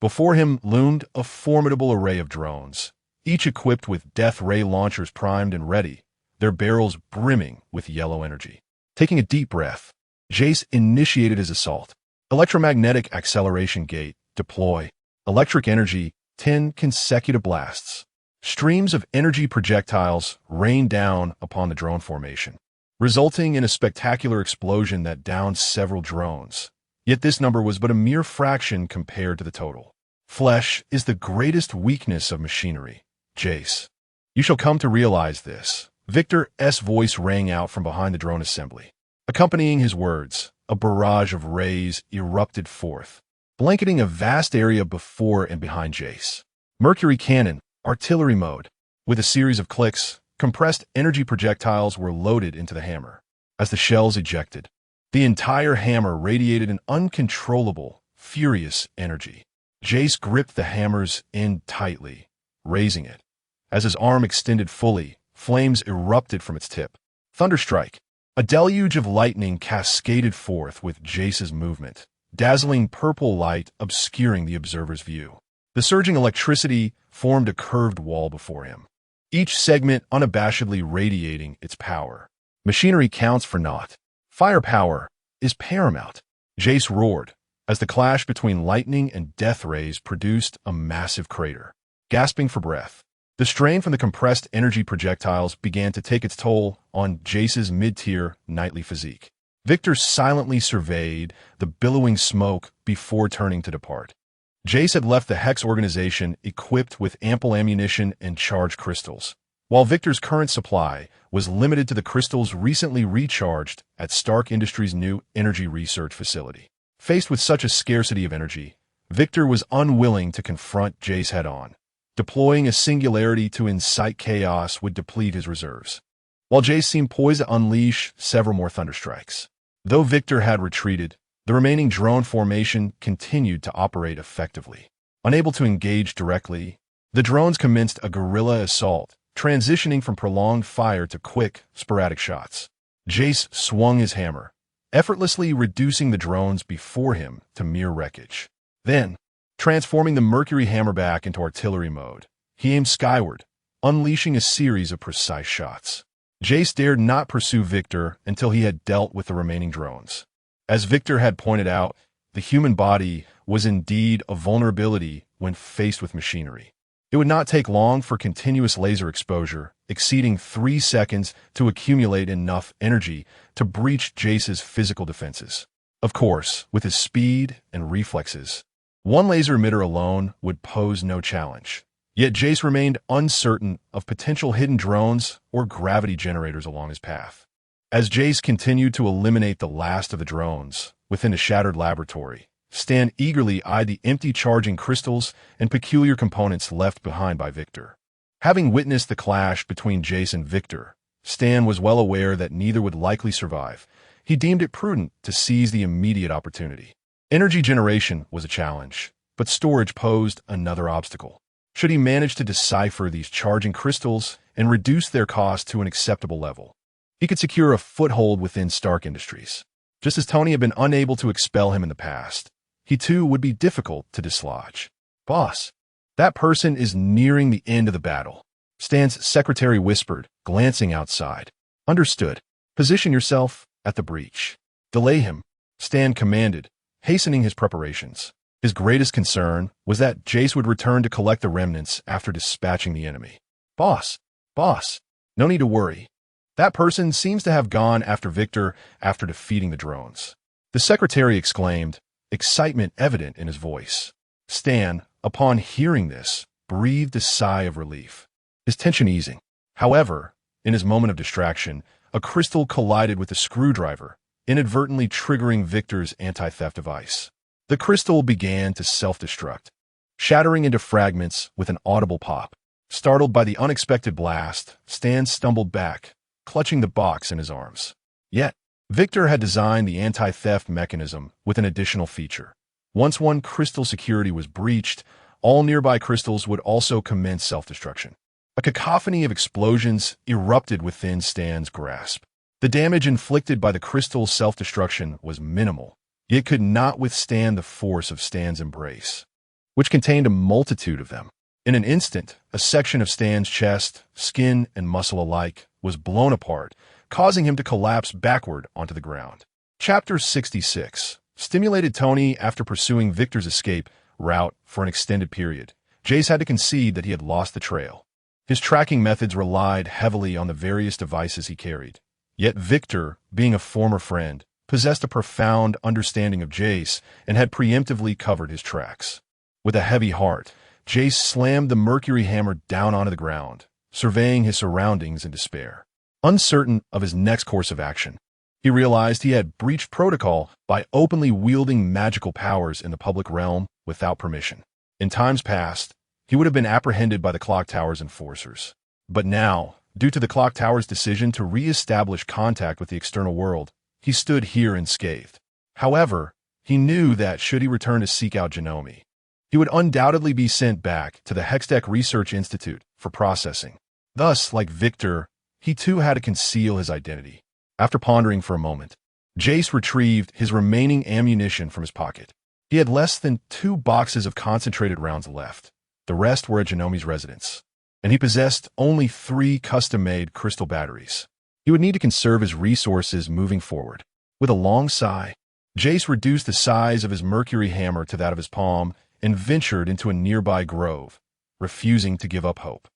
Speaker 1: Before him loomed a formidable array of drones, each equipped with death ray launchers primed and ready, their barrels brimming with yellow energy. Taking a deep breath, Jace initiated his assault. Electromagnetic acceleration gate, deploy. Electric energy, 10 consecutive blasts. Streams of energy projectiles rained down upon the drone formation, resulting in a spectacular explosion that downed several drones. Yet this number was but a mere fraction compared to the total. Flesh is the greatest weakness of machinery, Jace. You shall come to realize this. Victor's voice rang out from behind the drone assembly. Accompanying his words, a barrage of rays erupted forth, blanketing a vast area before and behind Jace. Mercury cannon, artillery mode. With a series of clicks, compressed energy projectiles were loaded into the hammer. As the shells ejected, the entire hammer radiated an uncontrollable, furious energy. Jace gripped the hammer's end tightly, raising it. As his arm extended fully, flames erupted from its tip. Thunderstrike. A deluge of lightning cascaded forth with Jace's movement, dazzling purple light obscuring the observer's view. The surging electricity formed a curved wall before him, each segment unabashedly radiating its power. Machinery counts for naught. Firepower is paramount. Jace roared, as the clash between lightning and death rays produced a massive crater. Gasping for breath, the strain from the compressed energy projectiles began to take its toll on Jace's mid-tier knightly physique. Victor silently surveyed the billowing smoke before turning to depart. Jace had left the Hex organization equipped with ample ammunition and charged crystals, while Victor's current supply was limited to the crystals recently recharged at Stark Industries' new energy research facility. Faced with such a scarcity of energy, Victor was unwilling to confront Jace head-on. Deploying a singularity to incite chaos would deplete his reserves, while Jace seemed poised to unleash several more thunderstrikes. Though Victor had retreated, the remaining drone formation continued to operate effectively. Unable to engage directly, the drones commenced a guerrilla assault, transitioning from prolonged fire to quick, sporadic shots. Jace swung his hammer, effortlessly reducing the drones before him to mere wreckage. Then, transforming the mercury hammer back into artillery mode, he aimed skyward, unleashing a series of precise shots. Jace dared not pursue Victor until he had dealt with the remaining drones. As Victor had pointed out, the human body was indeed a vulnerability when faced with machinery. It would not take long for continuous laser exposure, exceeding 3 seconds, to accumulate enough energy to breach Jace's physical defenses. Of course, with his speed and reflexes, one laser emitter alone would pose no challenge. Yet Jace remained uncertain of potential hidden drones or gravity generators along his path. As Jace continued to eliminate the last of the drones within the shattered laboratory, Stan eagerly eyed the empty charging crystals and peculiar components left behind by Victor. Having witnessed the clash between Jace and Victor, Stan was well aware that neither would likely survive. He deemed it prudent to seize the immediate opportunity. Energy generation was a challenge, but storage posed another obstacle. Should he manage to decipher these charging crystals and reduce their cost to an acceptable level, he could secure a foothold within Stark Industries. Just as Tony had been unable to expel him in the past, he too would be difficult to dislodge. "Boss, that person is nearing the end of the battle," Stan's secretary whispered, glancing outside. "Understood. Position yourself at the breach." "Delay him," Stan commanded, hastening his preparations. His greatest concern was that Jace would return to collect the remnants after dispatching the enemy. Boss, no need to worry. That person seems to have gone after Victor after defeating the drones. The secretary exclaimed, excitement evident in his voice. Stan, upon hearing this, breathed a sigh of relief, his tension easing. However, in his moment of distraction, a crystal collided with a screwdriver, inadvertently triggering Victor's anti-theft device. The crystal began to self-destruct, shattering into fragments with an audible pop. Startled by the unexpected blast, Stan stumbled back, clutching the box in his arms. Yet, Victor had designed the anti-theft mechanism with an additional feature. Once one crystal security was breached, all nearby crystals would also commence self-destruction. A cacophony of explosions erupted within Stan's grasp. The damage inflicted by the crystal's self-destruction was minimal. It could not withstand the force of Stan's embrace, which contained a multitude of them. In an instant, a section of Stan's chest, skin, and muscle alike was blown apart, causing him to collapse backward onto the ground. Chapter 66 stimulated Tony after pursuing Victor's escape route for an extended period. Jace had to concede that he had lost the trail. His tracking methods relied heavily on the various devices he carried. Yet Victor, being a former friend, possessed a profound understanding of Jace and had preemptively covered his tracks. With a heavy heart, Jace slammed the mercury hammer down onto the ground, surveying his surroundings in despair. Uncertain of his next course of action, he realized he had breached protocol by openly wielding magical powers in the public realm without permission. In times past, he would have been apprehended by the Clock Tower's enforcers. But now, due to the Clock Tower's decision to re-establish contact with the external world, he stood here unscathed. However, he knew that should he return to seek out Janome, he would undoubtedly be sent back to the Hextech Research Institute for processing. Thus, like Victor, he too had to conceal his identity. After pondering for a moment, Jace retrieved his remaining ammunition from his pocket. He had less than 2 boxes of concentrated rounds left. The rest were at Janome's residence, and he possessed only 3 custom-made crystal batteries. He would need to conserve his resources moving forward. With a long sigh, Jace reduced the size of his mercury hammer to that of his palm and ventured into a nearby grove, refusing to give up hope.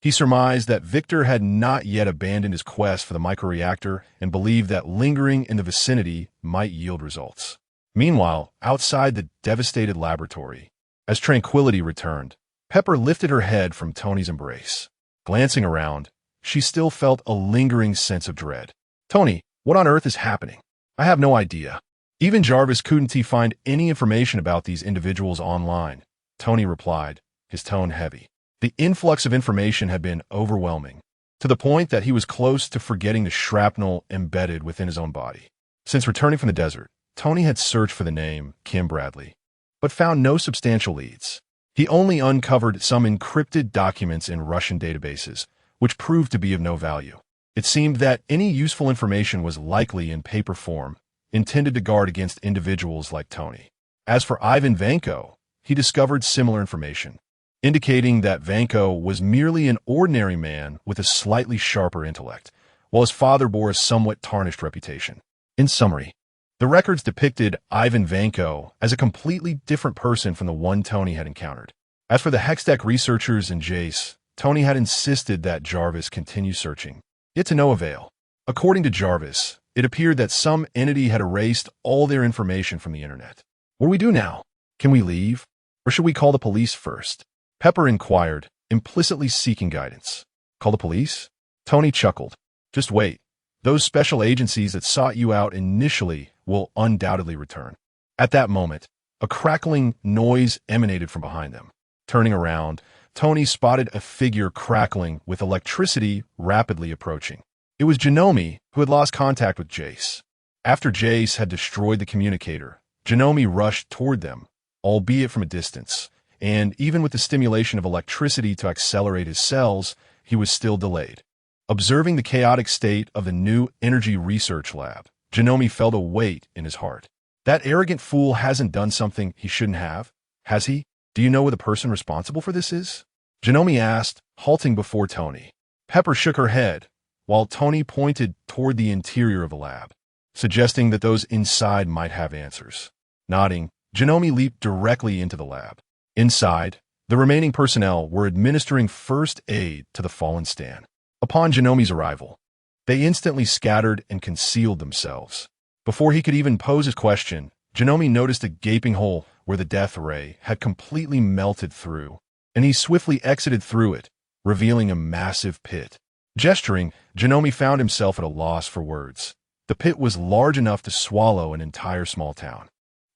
Speaker 1: He surmised that Victor had not yet abandoned his quest for the microreactor and believed that lingering in the vicinity might yield results. Meanwhile, outside the devastated laboratory, as tranquility returned, Pepper lifted her head from Tony's embrace. Glancing around, she still felt a lingering sense of dread. "Tony, what on earth is happening?" "I have no idea. Even Jarvis couldn't find any information about these individuals online," Tony replied, his tone heavy. The influx of information had been overwhelming, to the point that he was close to forgetting the shrapnel embedded within his own body. Since returning from the desert, Tony had searched for the name Kim Bradley, but found no substantial leads. He only uncovered some encrypted documents in Russian databases, which proved to be of no value. It seemed that any useful information was likely in paper form, intended to guard against individuals like Tony. As for Ivan Vanko, he discovered similar information, indicating that Vanko was merely an ordinary man with a slightly sharper intellect, while his father bore a somewhat tarnished reputation. In summary, the records depicted Ivan Vanko as a completely different person from the one Tony had encountered. As for the Hextech researchers and Jace, Tony had insisted that Jarvis continue searching, yet to no avail. According to Jarvis, it appeared that some entity had erased all their information from the internet. "What do we do now? Can we leave? Or should we call the police first?" Pepper inquired, implicitly seeking guidance. "Call the police?" Tony chuckled. "Just wait. Those special agencies that sought you out initially will undoubtedly return." At that moment, a crackling noise emanated from behind them. Turning around, Tony spotted a figure crackling with electricity rapidly approaching. It was Janome, who had lost contact with Jace. After Jace had destroyed the communicator, Janome rushed toward them, albeit from a distance, and even with the stimulation of electricity to accelerate his cells, he was still delayed. Observing the chaotic state of the new energy research lab, Janome felt a weight in his heart. That arrogant fool hasn't done something he shouldn't have, has he? "Do you know who the person responsible for this is?" Janome asked, halting before Tony. Pepper shook her head, while Tony pointed toward the interior of the lab, suggesting that those inside might have answers. Nodding, Janome leaped directly into the lab. Inside, the remaining personnel were administering first aid to the fallen Stan. Upon Janome's arrival, they instantly scattered and concealed themselves. Before he could even pose his question, Janome noticed a gaping hole where the death ray had completely melted through, and he swiftly exited through it, revealing a massive pit. Gesturing, Janome found himself at a loss for words. The pit was large enough to swallow an entire small town.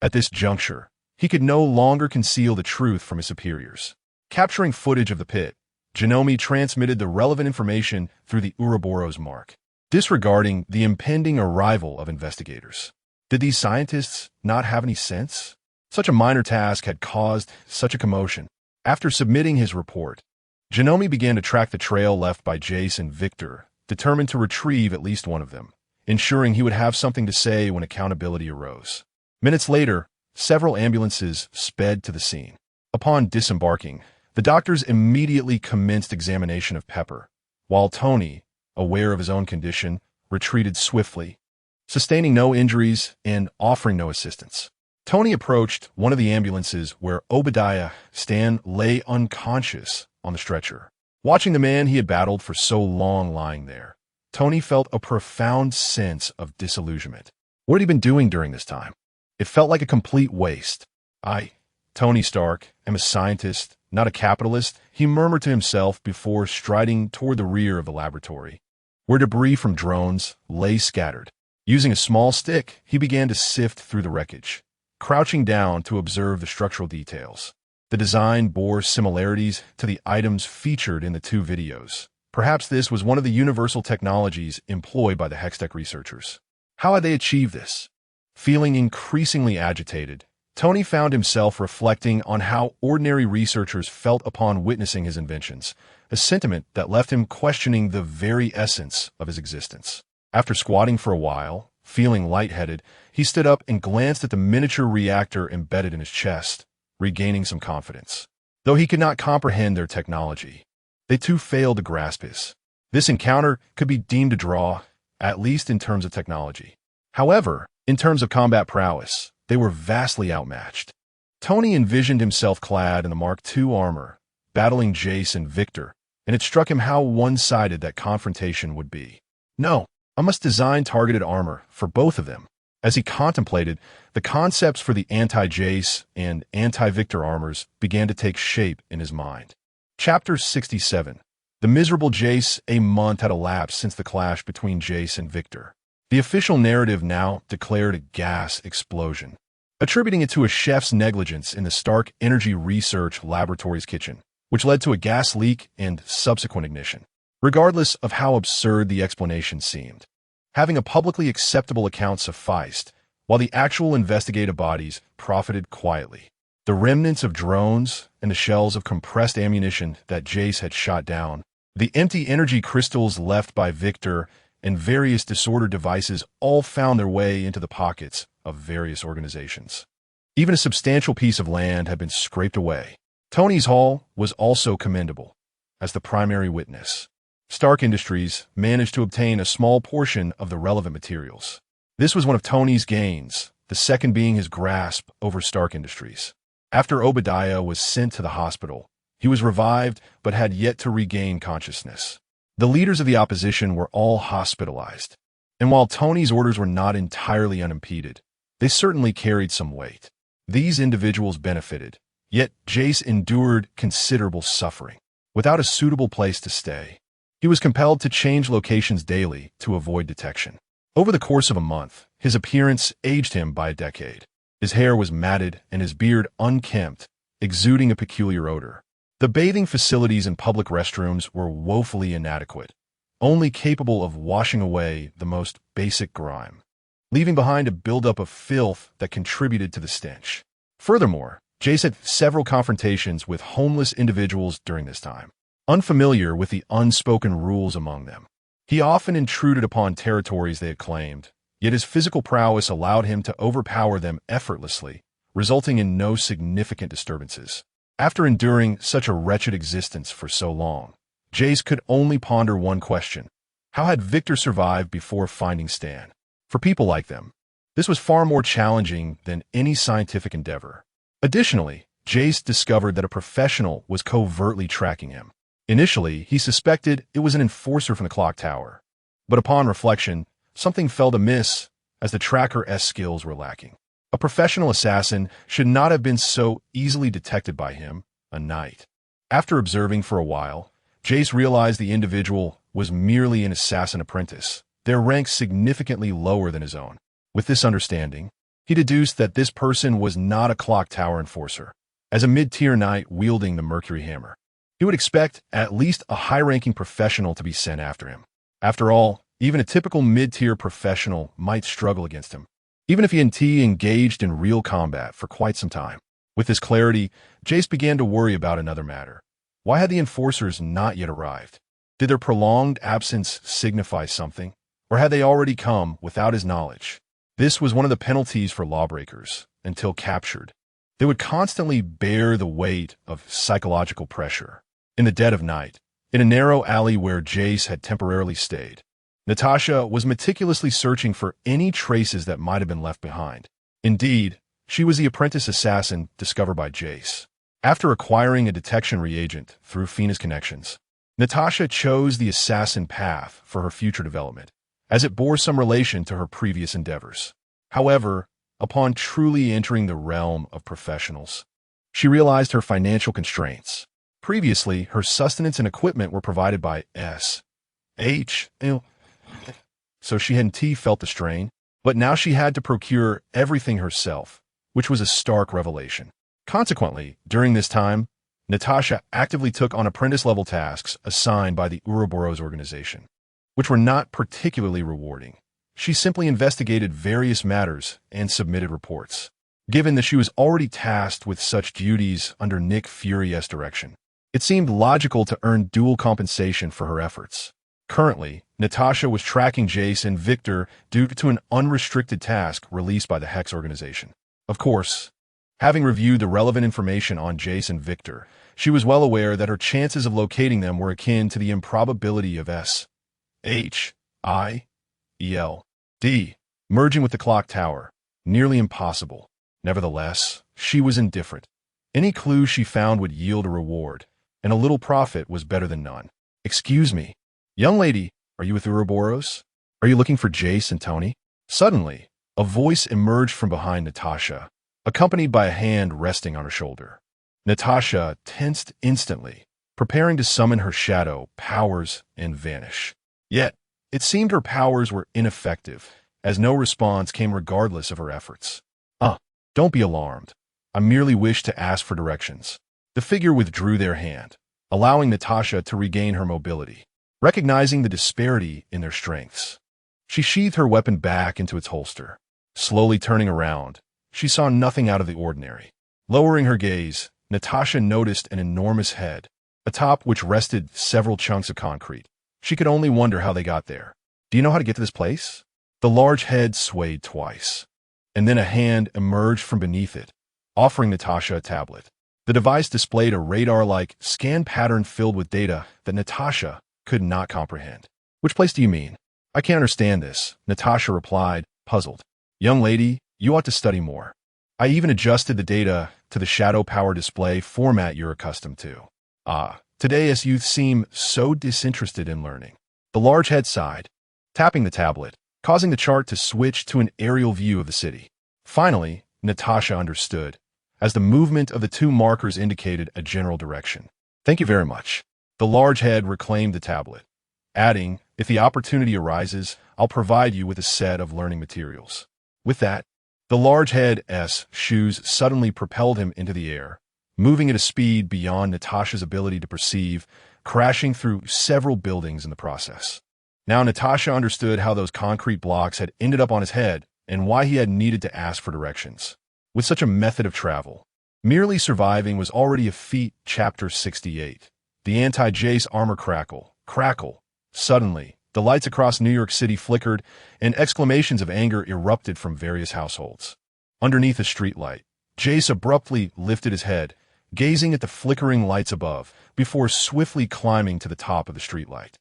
Speaker 1: At this juncture, he could no longer conceal the truth from his superiors. Capturing footage of the pit, Janome transmitted the relevant information through the Ouroboros mark, disregarding the impending arrival of investigators. Did these scientists not have any sense? Such a minor task had caused such a commotion. After submitting his report, Janome began to track the trail left by Jace and Victor, determined to retrieve at least one of them, ensuring he would have something to say when accountability arose. Minutes later, several ambulances sped to the scene. Upon disembarking, the doctors immediately commenced examination of Pepper, while Tony, aware of his own condition, retreated swiftly, sustaining no injuries and offering no assistance. Tony approached one of the ambulances where Obadiah Stan lay unconscious on the stretcher. Watching the man he had battled for so long lying there, Tony felt a profound sense of disillusionment. What had he been doing during this time? It felt like a complete waste. Tony Stark, am a scientist, not a capitalist, he murmured to himself before striding toward the rear of the laboratory, where debris from drones lay scattered. Using a small stick, he began to sift through the wreckage, crouching down to observe the structural details. The design bore similarities to the items featured in the two videos. Perhaps this was one of the universal technologies employed by the Hextech researchers. How had they achieved this? Feeling increasingly agitated, Tony found himself reflecting on how ordinary researchers felt upon witnessing his inventions, a sentiment that left him questioning the very essence of his existence. After squatting for a while, feeling lightheaded, he stood up and glanced at the miniature reactor embedded in his chest, regaining some confidence. Though he could not comprehend their technology, they too failed to grasp his. This encounter could be deemed a draw, at least in terms of technology. However, in terms of combat prowess, they were vastly outmatched. Tony envisioned himself clad in the Mark II armor, battling Jace and Victor, and it struck him how one-sided that confrontation would be. No, I must design targeted armor for both of them. As he contemplated, the concepts for the anti-Jace and anti-Victor armors began to take shape in his mind. Chapter 67. The miserable Jace. A month had elapsed since the clash between Jace and Victor. The official narrative now declared a gas explosion, attributing it to a chef's negligence in the Stark Energy Research Laboratory's kitchen, which led to a gas leak and subsequent ignition. Regardless of how absurd the explanation seemed, having a publicly acceptable account sufficed, while the actual investigative bodies profited quietly. The remnants of drones and the shells of compressed ammunition that Jace had shot down, the empty energy crystals left by Victor, and various disordered devices all found their way into the pockets of various organizations. Even a substantial piece of land had been scraped away. Tony's haul was also commendable. As the primary witness, Stark Industries managed to obtain a small portion of the relevant materials. This was one of Tony's gains, the second being his grasp over Stark Industries. After Obadiah was sent to the hospital, he was revived but had yet to regain consciousness. The leaders of the opposition were all hospitalized, and while Tony's orders were not entirely unimpeded, they certainly carried some weight. These individuals benefited, yet Jace endured considerable suffering. Without a suitable place to stay, he was compelled to change locations daily to avoid detection. Over the course of a month, his appearance aged him by a decade. His hair was matted and his beard unkempt, exuding a peculiar odor. The bathing facilities and public restrooms were woefully inadequate, only capable of washing away the most basic grime, leaving behind a buildup of filth that contributed to the stench. Furthermore, Jace had several confrontations with homeless individuals during this time. Unfamiliar with the unspoken rules among them, he often intruded upon territories they had claimed, yet his physical prowess allowed him to overpower them effortlessly, resulting in no significant disturbances. After enduring such a wretched existence for so long, Jace could only ponder one question. How had Victor survived before finding Stan? For people like them, this was far more challenging than any scientific endeavor. Additionally, Jace discovered that a professional was covertly tracking him. Initially, he suspected it was an enforcer from the clock tower. But upon reflection, something felt amiss, as the Tracker's skills were lacking. A professional assassin should not have been so easily detected by him, a knight. After observing for a while, Jace realized the individual was merely an assassin apprentice, their ranks significantly lower than his own. With this understanding, he deduced that this person was not a clock tower enforcer. As a mid-tier knight wielding the Mercury Hammer, he would expect at least a high-ranking professional to be sent after him. After all, even a typical mid-tier professional might struggle against him, even if he and T engaged in real combat for quite some time. With this clarity, Jace began to worry about another matter. Why had the enforcers not yet arrived? Did their prolonged absence signify something, or had they already come without his knowledge? This was one of the penalties for lawbreakers, until captured. They would constantly bear the weight of psychological pressure. In the dead of night, in a narrow alley where Jace had temporarily stayed, Natasha was meticulously searching for any traces that might have been left behind. Indeed, she was the apprentice assassin discovered by Jace. After acquiring a detection reagent through Fina's connections, Natasha chose the assassin path for her future development, as it bore some relation to her previous endeavors. However, upon truly entering the realm of professionals, she realized her financial constraints. Previously, her sustenance and equipment were provided by S.H., so she and T felt the strain, but now she had to procure everything herself, which was a stark revelation. Consequently, during this time, Natasha actively took on apprentice-level tasks assigned by the Ouroboros organization, which were not particularly rewarding. She simply investigated various matters and submitted reports. Given that she was already tasked with such duties under Nick Fury's direction, it seemed logical to earn dual compensation for her efforts. Currently, Natasha was tracking Jace and Victor due to an unrestricted task released by the Hex organization. Of course, having reviewed the relevant information on Jace and Victor, she was well aware that her chances of locating them were akin to the improbability of S.H.I.E.L.D. merging with the clock tower, nearly impossible. Nevertheless, she was indifferent. Any clue she found would yield a reward, and a little profit was better than none. "Excuse me, young lady, are you with Ouroboros? Are you looking for Jace and Tony?" Suddenly, a voice emerged from behind Natasha, accompanied by a hand resting on her shoulder. Natasha tensed instantly, preparing to summon her shadow powers and vanish. Yet, it seemed her powers were ineffective, as no response came regardless of her efforts. Don't be alarmed. I merely wish to ask for directions." The figure withdrew their hand, allowing Natasha to regain her mobility. Recognizing the disparity in their strengths, she sheathed her weapon back into its holster. Slowly turning around, she saw nothing out of the ordinary. Lowering her gaze, Natasha noticed an enormous head, atop which rested several chunks of concrete. She could only wonder how they got there. "Do you know how to get to this place?" The large head swayed twice, and then a hand emerged from beneath it, offering Natasha a tablet. The device displayed a radar-like scan pattern filled with data that Natasha could not comprehend. "Which place do you mean? I can't understand this," Natasha replied, puzzled. "Young lady, you ought to study more. I even adjusted the data to the shadow power display format you're accustomed to." Today as youth seem so disinterested in learning." The large head sighed, tapping the tablet, causing the chart to switch to an aerial view of the city. Finally, Natasha understood, as the movement of the two markers indicated a general direction. "Thank you very much." The large head reclaimed the tablet, adding, "If the opportunity arises, I'll provide you with a set of learning materials." With that, the large head's shoes suddenly propelled him into the air, moving at a speed beyond Natasha's ability to perceive, crashing through several buildings in the process. Now Natasha understood how those concrete blocks had ended up on his head and why he had needed to ask for directions. With such a method of travel, merely surviving was already a feat. Chapter 68. The anti-Jace armor crackle. Suddenly, the lights across New York City flickered, and exclamations of anger erupted from various households. Underneath a streetlight, Jace abruptly lifted his head, gazing at the flickering lights above, before swiftly climbing to the top of the streetlight.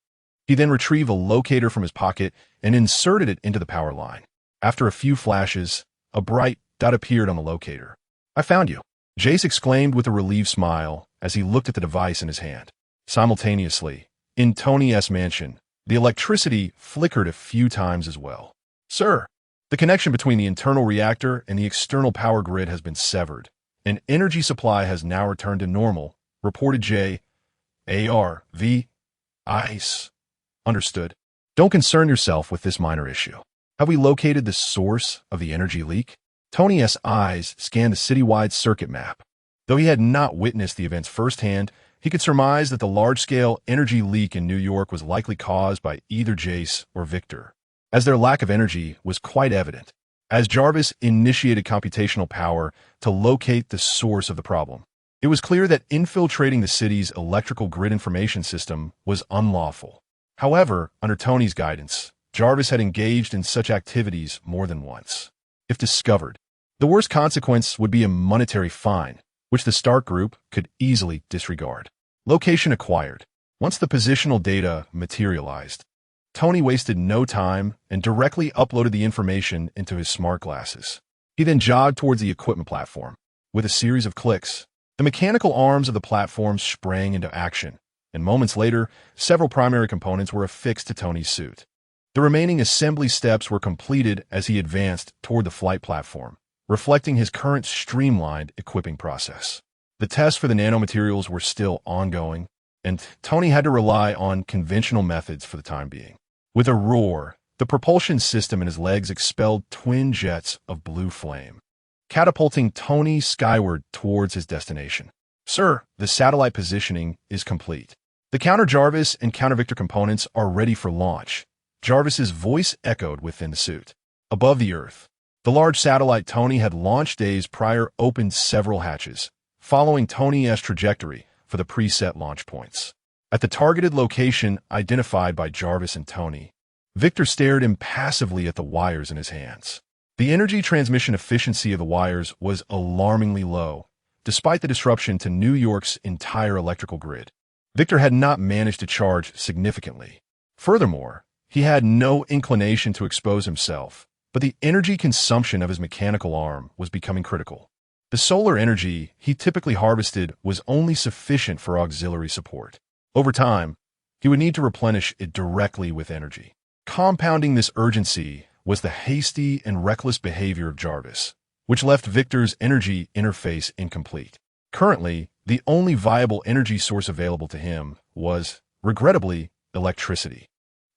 Speaker 1: He then retrieved a locator from his pocket and inserted it into the power line. After a few flashes, a bright dot appeared on the locator. "I found you," Jace exclaimed with a relieved smile as he looked at the device in his hand. Simultaneously, in Tony's mansion, the electricity flickered a few times as well. "Sir, The connection between the internal reactor and the external power grid has been severed, and energy supply has now returned to normal, reported J.A.R.V. ICE. Understood. Don't concern yourself with this minor issue. Have we located the source of the energy leak? Tony's eyes scanned the citywide circuit map. Though he had not witnessed the events firsthand, he could surmise that the large-scale energy leak in New York was likely caused by either Jace or Victor, as their lack of energy was quite evident, as Jarvis initiated computational power to locate the source of the problem. It was clear that infiltrating the city's electrical grid information system was unlawful. However, under Tony's guidance, Jarvis had engaged in such activities more than once. If discovered, the worst consequence would be a monetary fine, which the Stark Group could easily disregard. Location acquired. Once the positional data materialized, Tony wasted no time and directly uploaded the information into his smart glasses. He then jogged towards the equipment platform. With a series of clicks, the mechanical arms of the platform sprang into action, and moments later, several primary components were affixed to Tony's suit. The remaining assembly steps were completed as he advanced toward the flight platform, reflecting his current streamlined equipping process. The tests for the nanomaterials were still ongoing, and Tony had to rely on conventional methods for the time being. With a roar, the propulsion system in his legs expelled twin jets of blue flame, catapulting Tony skyward towards his destination. Sir, the satellite positioning is complete. The counter Jarvis and counter Victor components are ready for launch. Jarvis's voice echoed within the suit. Above the Earth, the large satellite Tony had launched days prior opened several hatches, following Tony's trajectory for the preset launch points. At the targeted location identified by Jarvis and Tony, Victor stared impassively at the wires in his hands. The energy transmission efficiency of the wires was alarmingly low, despite the disruption to New York's entire electrical grid. Victor had not managed to charge significantly. Furthermore, he had no inclination to expose himself, but the energy consumption of his mechanical arm was becoming critical. The solar energy he typically harvested was only sufficient for auxiliary support. Over time, he would need to replenish it directly with energy. Compounding this urgency was the hasty and reckless behavior of Jarvis, which left Victor's energy interface incomplete. Currently, the only viable energy source available to him was, regrettably, electricity.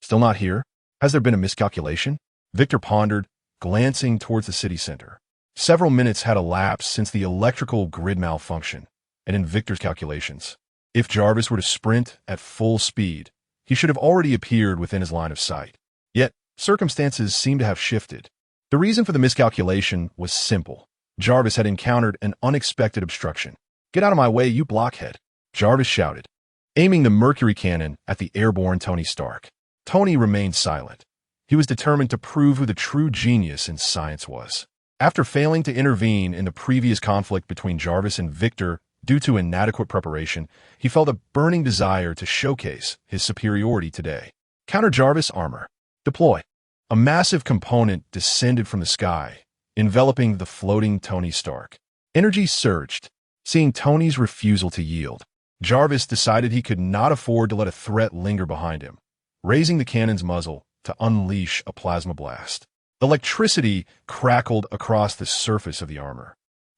Speaker 1: Still not here? Has there been a miscalculation? Victor pondered, glancing towards the city center. Several minutes had elapsed since the electrical grid malfunction, and in Victor's calculations, if Jarvis were to sprint at full speed, he should have already appeared within his line of sight. Yet, circumstances seemed to have shifted. The reason for the miscalculation was simple. Jarvis had encountered an unexpected obstruction. "Get out of my way, you blockhead," Jarvis shouted, aiming the mercury cannon at the airborne Tony Stark. Tony remained silent. He was determined to prove who the true genius in science was. After failing to intervene in the previous conflict between Jarvis and Victor due to inadequate preparation, he felt a burning desire to showcase his superiority today. Counter Jarvis armor. Deploy. A massive component descended from the sky, enveloping the floating Tony Stark. Energy surged, seeing Tony's refusal to yield. Jarvis decided he could not afford to let a threat linger behind him, raising the cannon's muzzle to unleash a plasma blast. Electricity crackled across the surface of the armor,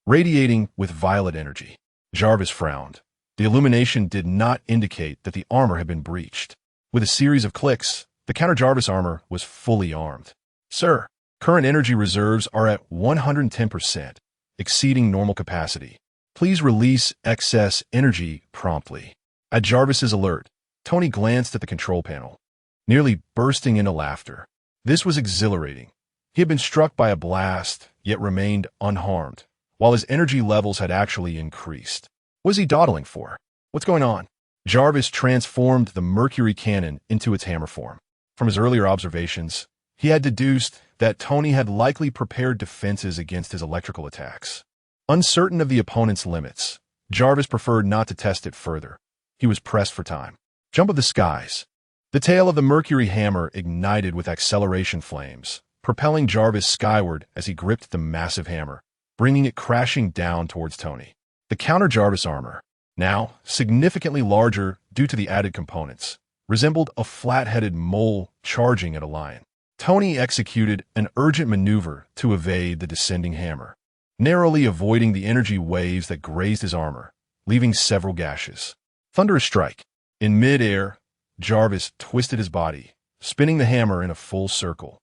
Speaker 1: radiating with violet energy. Jarvis frowned. The illumination did not indicate that the armor had been breached. With a series of clicks, the counter-Jarvis armor was fully armed. "Sir, current energy reserves are at 110%, exceeding normal capacity. Please release excess energy promptly." At Jarvis's alert, Tony glanced at the control panel, nearly bursting into laughter. This was exhilarating. He had been struck by a blast, yet remained unharmed, while his energy levels had actually increased. What was he dawdling for? What's going on? Jarvis transformed the mercury cannon into its hammer form. From his earlier observations, he had deduced that Tony had likely prepared defenses against his electrical attacks. Uncertain of the opponent's limits, Jarvis preferred not to test it further. He was pressed for time. Jump of the skies. The tail of the mercury hammer ignited with acceleration flames, propelling Jarvis skyward as he gripped the massive hammer, bringing it crashing down towards Tony. The counter-Jarvis armor, now significantly larger due to the added components, resembled a flat-headed mole charging at a lion. Tony executed an urgent maneuver to evade the descending hammer, narrowly avoiding the energy waves that grazed his armor, leaving several gashes. Thunderous strike. In mid-air, Jarvis twisted his body, spinning the hammer in a full circle,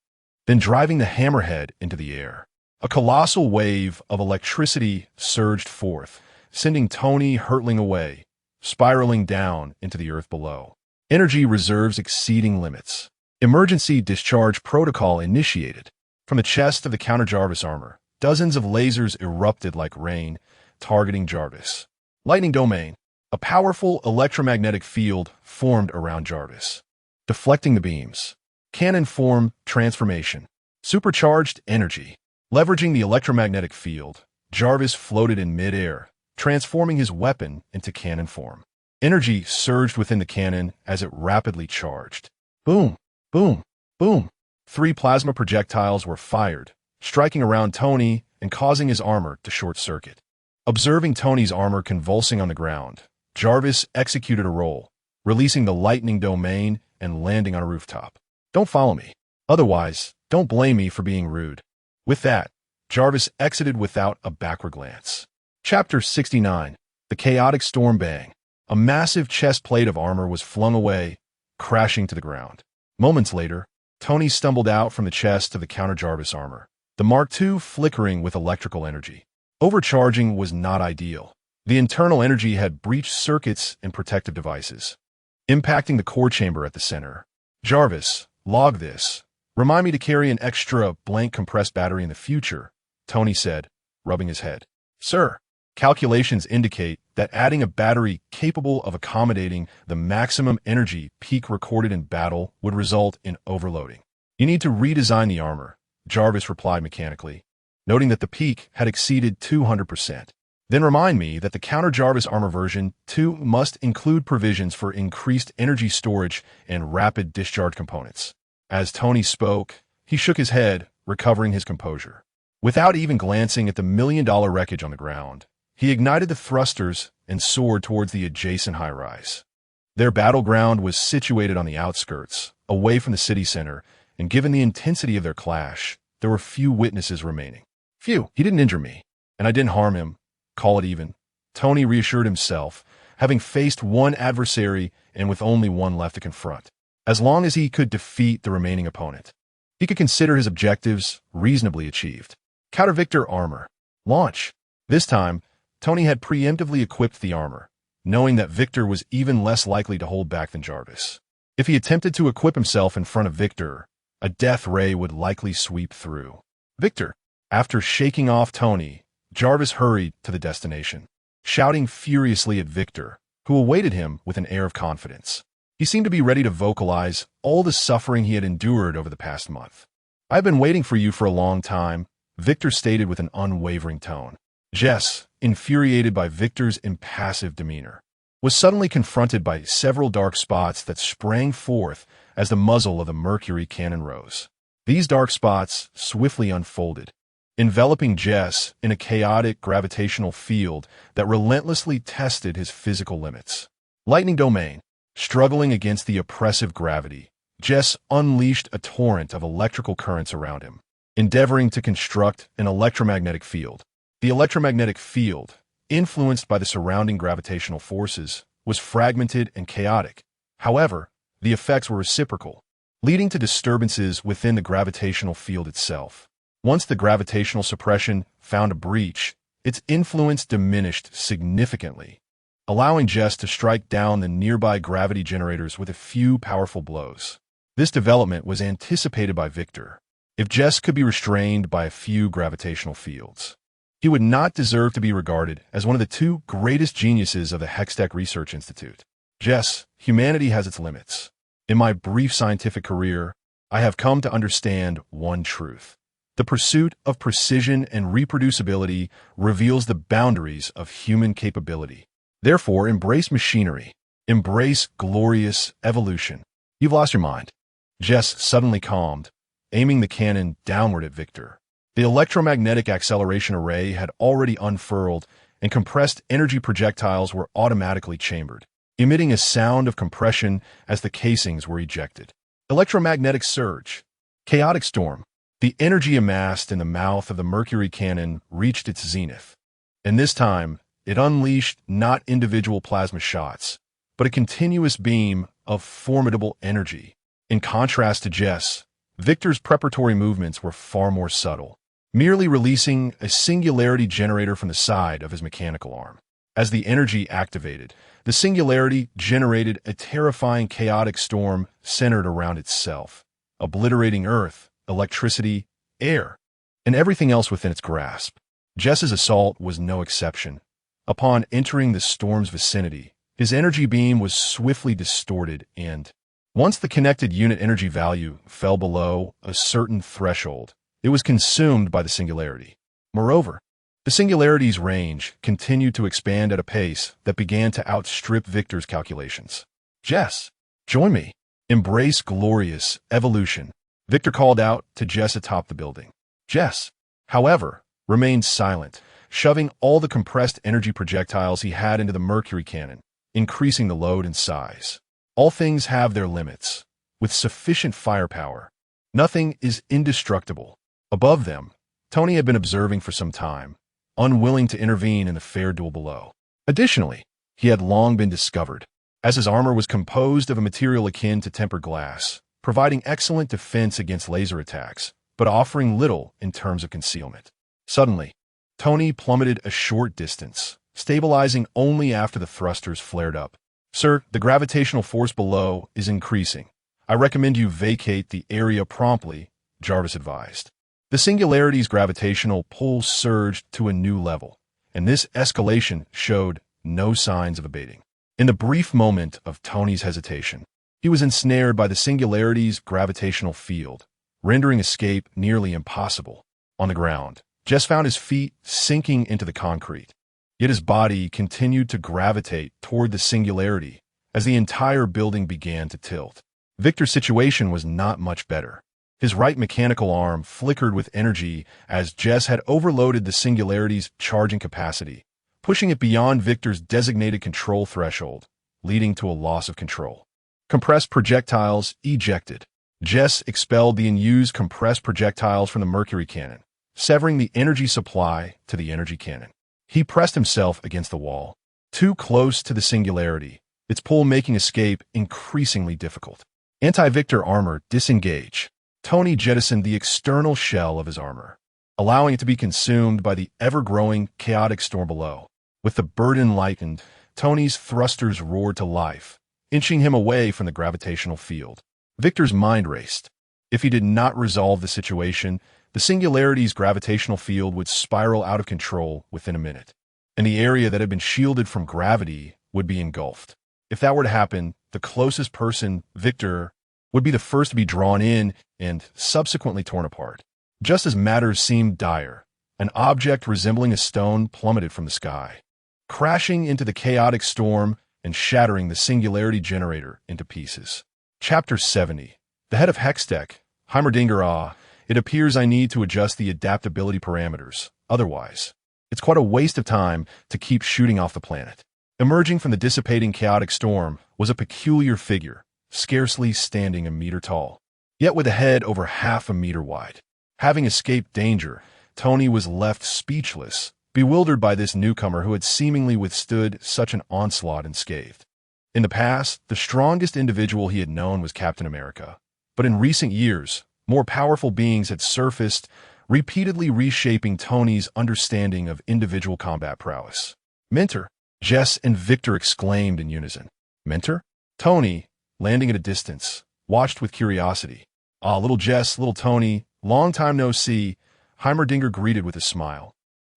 Speaker 1: then driving the hammerhead into the air. A colossal wave of electricity surged forth, sending Tony hurtling away, spiraling down into the earth below. Energy reserves exceeding limits. Emergency discharge protocol initiated. From the chest of the counter Jarvis armor, dozens of lasers erupted like rain, targeting Jarvis. Lightning domain. A powerful electromagnetic field formed around Jarvis, deflecting the beams. Cannon form transformation. Supercharged energy. Leveraging the electromagnetic field, Jarvis floated in mid-air, transforming his weapon into cannon form. Energy surged within the cannon as it rapidly charged. Boom, boom, boom. 3 plasma projectiles were fired, striking around Tony and causing his armor to short-circuit. Observing Tony's armor convulsing on the ground, Jarvis executed a roll, releasing the lightning domain and landing on a rooftop. Don't follow me. Otherwise, don't blame me for being rude. With that, Jarvis exited without a backward glance. Chapter 69. The Chaotic Storm Bang. A massive chest plate of armor was flung away, crashing to the ground. Moments later, Tony stumbled out from the chest of the counter Jarvis armor, the Mark II flickering with electrical energy. Overcharging was not ideal. The internal energy had breached circuits and protective devices, impacting the core chamber at the center. Jarvis, log this. Remind me to carry an extra blank compressed battery in the future, Tony said, rubbing his head. Sir, calculations indicate that adding a battery capable of accommodating the maximum energy peak recorded in battle would result in overloading. You need to redesign the armor, Jarvis replied mechanically, noting that the peak had exceeded 200%. Then remind me that the counter Jarvis armor version 2 must include provisions for increased energy storage and rapid discharge components. As Tony spoke, he shook his head, recovering his composure. Without even glancing at the million-dollar wreckage on the ground, he ignited the thrusters and soared towards the adjacent high-rise. Their battleground was situated on the outskirts, away from the city center, and given the intensity of their clash, there were few witnesses remaining. Phew, he didn't injure me, and I didn't harm him. Call it even. Tony reassured himself, having faced one adversary and with only one left to confront. As long as he could defeat the remaining opponent, he could consider his objectives reasonably achieved. Counter Victor armor. Launch. This time, Tony had preemptively equipped the armor, knowing that Victor was even less likely to hold back than Jarvis. If he attempted to equip himself in front of Victor, a death ray would likely sweep through. Victor. After shaking off Tony, Jarvis hurried to the destination, shouting furiously at Victor, who awaited him with an air of confidence. He seemed to be ready to vocalize all the suffering he had endured over the past month. I've been waiting for you for a long time, Victor stated with an unwavering tone. Jess, infuriated by Victor's impassive demeanor, was suddenly confronted by several dark spots that sprang forth as the muzzle of the Mercury cannon rose. These dark spots swiftly unfolded, enveloping Jess in a chaotic gravitational field that relentlessly tested his physical limits. Lightning domain. Struggling against the oppressive gravity, Jess unleashed a torrent of electrical currents around him, endeavoring to construct an electromagnetic field. The electromagnetic field, influenced by the surrounding gravitational forces, was fragmented and chaotic. However, the effects were reciprocal, leading to disturbances within the gravitational field itself. Once the gravitational suppression found a breach, its influence diminished significantly, allowing Jess to strike down the nearby gravity generators with a few powerful blows. This development was anticipated by Victor. If Jess could be restrained by a few gravitational fields, he would not deserve to be regarded as one of the 2 greatest geniuses of the Hextech Research Institute. Jess, humanity has its limits. In my brief scientific career, I have come to understand one truth. The pursuit of precision and reproducibility reveals the boundaries of human capability. Therefore, embrace machinery. Embrace glorious evolution. You've lost your mind. Jess suddenly calmed, aiming the cannon downward at Victor. The electromagnetic acceleration array had already unfurled, and compressed energy projectiles were automatically chambered, emitting a sound of compression as the casings were ejected. Electromagnetic surge. Chaotic storm. The energy amassed in the mouth of the mercury cannon reached its zenith. And this time, it unleashed not individual plasma shots, but a continuous beam of formidable energy. In contrast to Jess, Victor's preparatory movements were far more subtle, merely releasing a singularity generator from the side of his mechanical arm. As the energy activated, the singularity generated a terrifying chaotic storm centered around itself, obliterating earth, electricity, air, and everything else within its grasp. Jess's assault was no exception. Upon entering the storm's vicinity, his energy beam was swiftly distorted and, once the connected unit energy value fell below a certain threshold, it was consumed by the singularity. Moreover, the singularity's range continued to expand at a pace that began to outstrip Victor's calculations. Jess, join me. Embrace glorious evolution, Victor called out to Jess atop the building. Jess, however, remained silent, shoving all the compressed energy projectiles he had into the mercury cannon, increasing the load and size. All things have their limits. With sufficient firepower, nothing is indestructible. Above them, Tony had been observing for some time, unwilling to intervene in the fair duel below. Additionally, he had long been discovered, as his armor was composed of a material akin to tempered glass, providing excellent defense against laser attacks, but offering little in terms of concealment. Suddenly, Tony plummeted a short distance, stabilizing only after the thrusters flared up. Sir, the gravitational force below is increasing. I recommend you vacate the area promptly, Jarvis advised. The singularity's gravitational pull surged to a new level, and this escalation showed no signs of abating. In the brief moment of Tony's hesitation, he was ensnared by the singularity's gravitational field, rendering escape nearly impossible. On the ground, Jess found his feet sinking into the concrete, yet his body continued to gravitate toward the singularity as the entire building began to tilt. Victor's situation was not much better. His right mechanical arm flickered with energy as Jess had overloaded the singularity's charging capacity, pushing it beyond Victor's designated control threshold, leading to a loss of control. Compressed projectiles ejected. Jess expelled the unused compressed projectiles from the mercury cannon, severing the energy supply to the energy cannon. He pressed himself against the wall, too close to the singularity, its pull making escape increasingly difficult. Anti-Victor armor disengage. Tony jettisoned the external shell of his armor, allowing it to be consumed by the ever-growing chaotic storm below. With the burden lightened, Tony's thrusters roared to life, inching him away from the gravitational field. Victor's mind raced. If he did not resolve the situation, the singularity's gravitational field would spiral out of control within a minute, and the area that had been shielded from gravity would be engulfed. If that were to happen, the closest person, Victor, would be the first to be drawn in and subsequently torn apart. Just as matters seemed dire, an object resembling a stone plummeted from the sky, crashing into the chaotic storm and shattering the singularity generator into pieces. Chapter 70. The head of Hextech, Heimerdinger. It appears I need to adjust the adaptability parameters. Otherwise, it's quite a waste of time to keep shooting off the planet. Emerging from the dissipating chaotic storm was a peculiar figure, scarcely standing a meter tall, yet with a head over half a meter wide. Having escaped danger, Tony was left speechless, bewildered by this newcomer who had seemingly withstood such an onslaught unscathed. In the past, the strongest individual he had known was Captain America, but in recent years, more powerful beings had surfaced, repeatedly reshaping Tony's understanding of individual combat prowess. Mentor, Jess and Victor exclaimed in unison. Mentor? Tony, landing at a distance, watched with curiosity. Ah, little Jess, little Tony, long time no see, Heimerdinger greeted with a smile,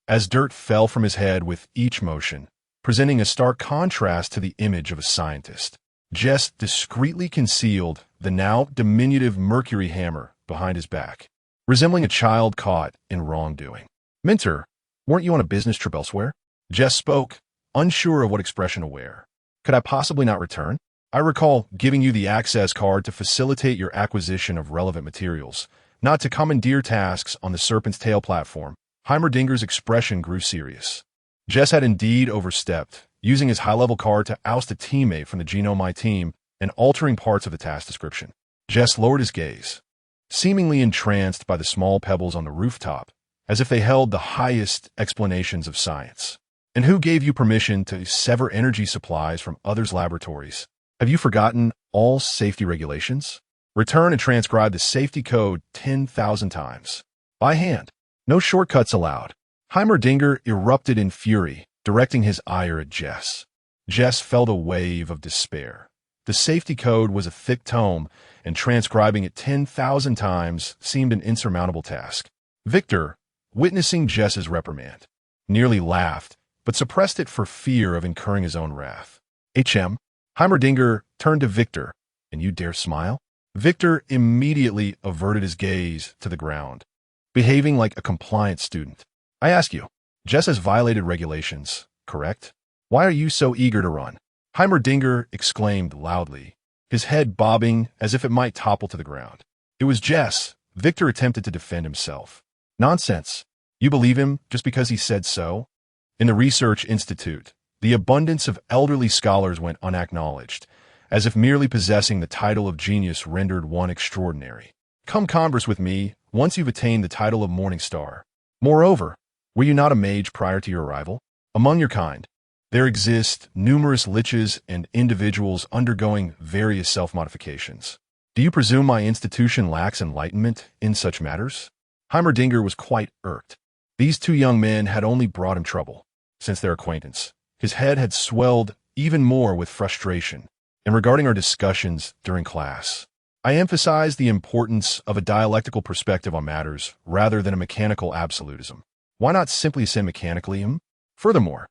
Speaker 1: as dirt fell from his head with each motion, presenting a stark contrast to the image of a scientist. Jess discreetly concealed the now diminutive mercury hammer behind his back, resembling a child caught in wrongdoing. Mentor, weren't you on a business trip elsewhere? Jess spoke, unsure of what expression to wear. Could I possibly not return? I recall giving you the access card to facilitate your acquisition of relevant materials, not to commandeer tasks on the Serpent's Tail platform. Heimerdinger's expression grew serious. Jess had indeed overstepped, using his high-level card to oust a teammate from the Genome team and altering parts of the task description. Jess lowered his gaze. seemingly entranced by the small pebbles on the rooftop, as if they held the highest explanations of science. And who gave you permission to sever energy supplies from others' laboratories? Have you forgotten all safety regulations? Return and transcribe the safety code 10,000 times. By hand. No shortcuts allowed. Heimerdinger erupted in fury, directing his ire at Jess. Jess felt a wave of despair. The safety code was a thick tome, and transcribing it 10,000 times seemed an insurmountable task. Victor, witnessing Jess's reprimand, nearly laughed, but suppressed it for fear of incurring his own wrath. Heimerdinger turned to Victor. And you dare smile? Victor immediately averted his gaze to the ground, behaving like a compliant student. I ask you, Jess has violated regulations, correct? Why are you so eager to run? Heimerdinger exclaimed loudly, his head bobbing as if it might topple to the ground. It was Jess. Victor attempted to defend himself. Nonsense. You believe him just because he said so? In the research institute, the abundance of elderly scholars went unacknowledged, as if merely possessing the title of genius rendered one extraordinary. Come converse with me once you've attained the title of Morning Star. Moreover, were you not a mage prior to your arrival? Among your kind, there exist numerous liches and individuals undergoing various self-modifications. Do you presume my institution lacks enlightenment in such matters? Heimerdinger was quite irked. These two young men had only brought him trouble. Since their acquaintance, his head had swelled even more with frustration. And regarding our discussions during class, I emphasized the importance of a dialectical perspective on matters rather than a mechanical absolutism. Why not simply say mechanically? Furthermore,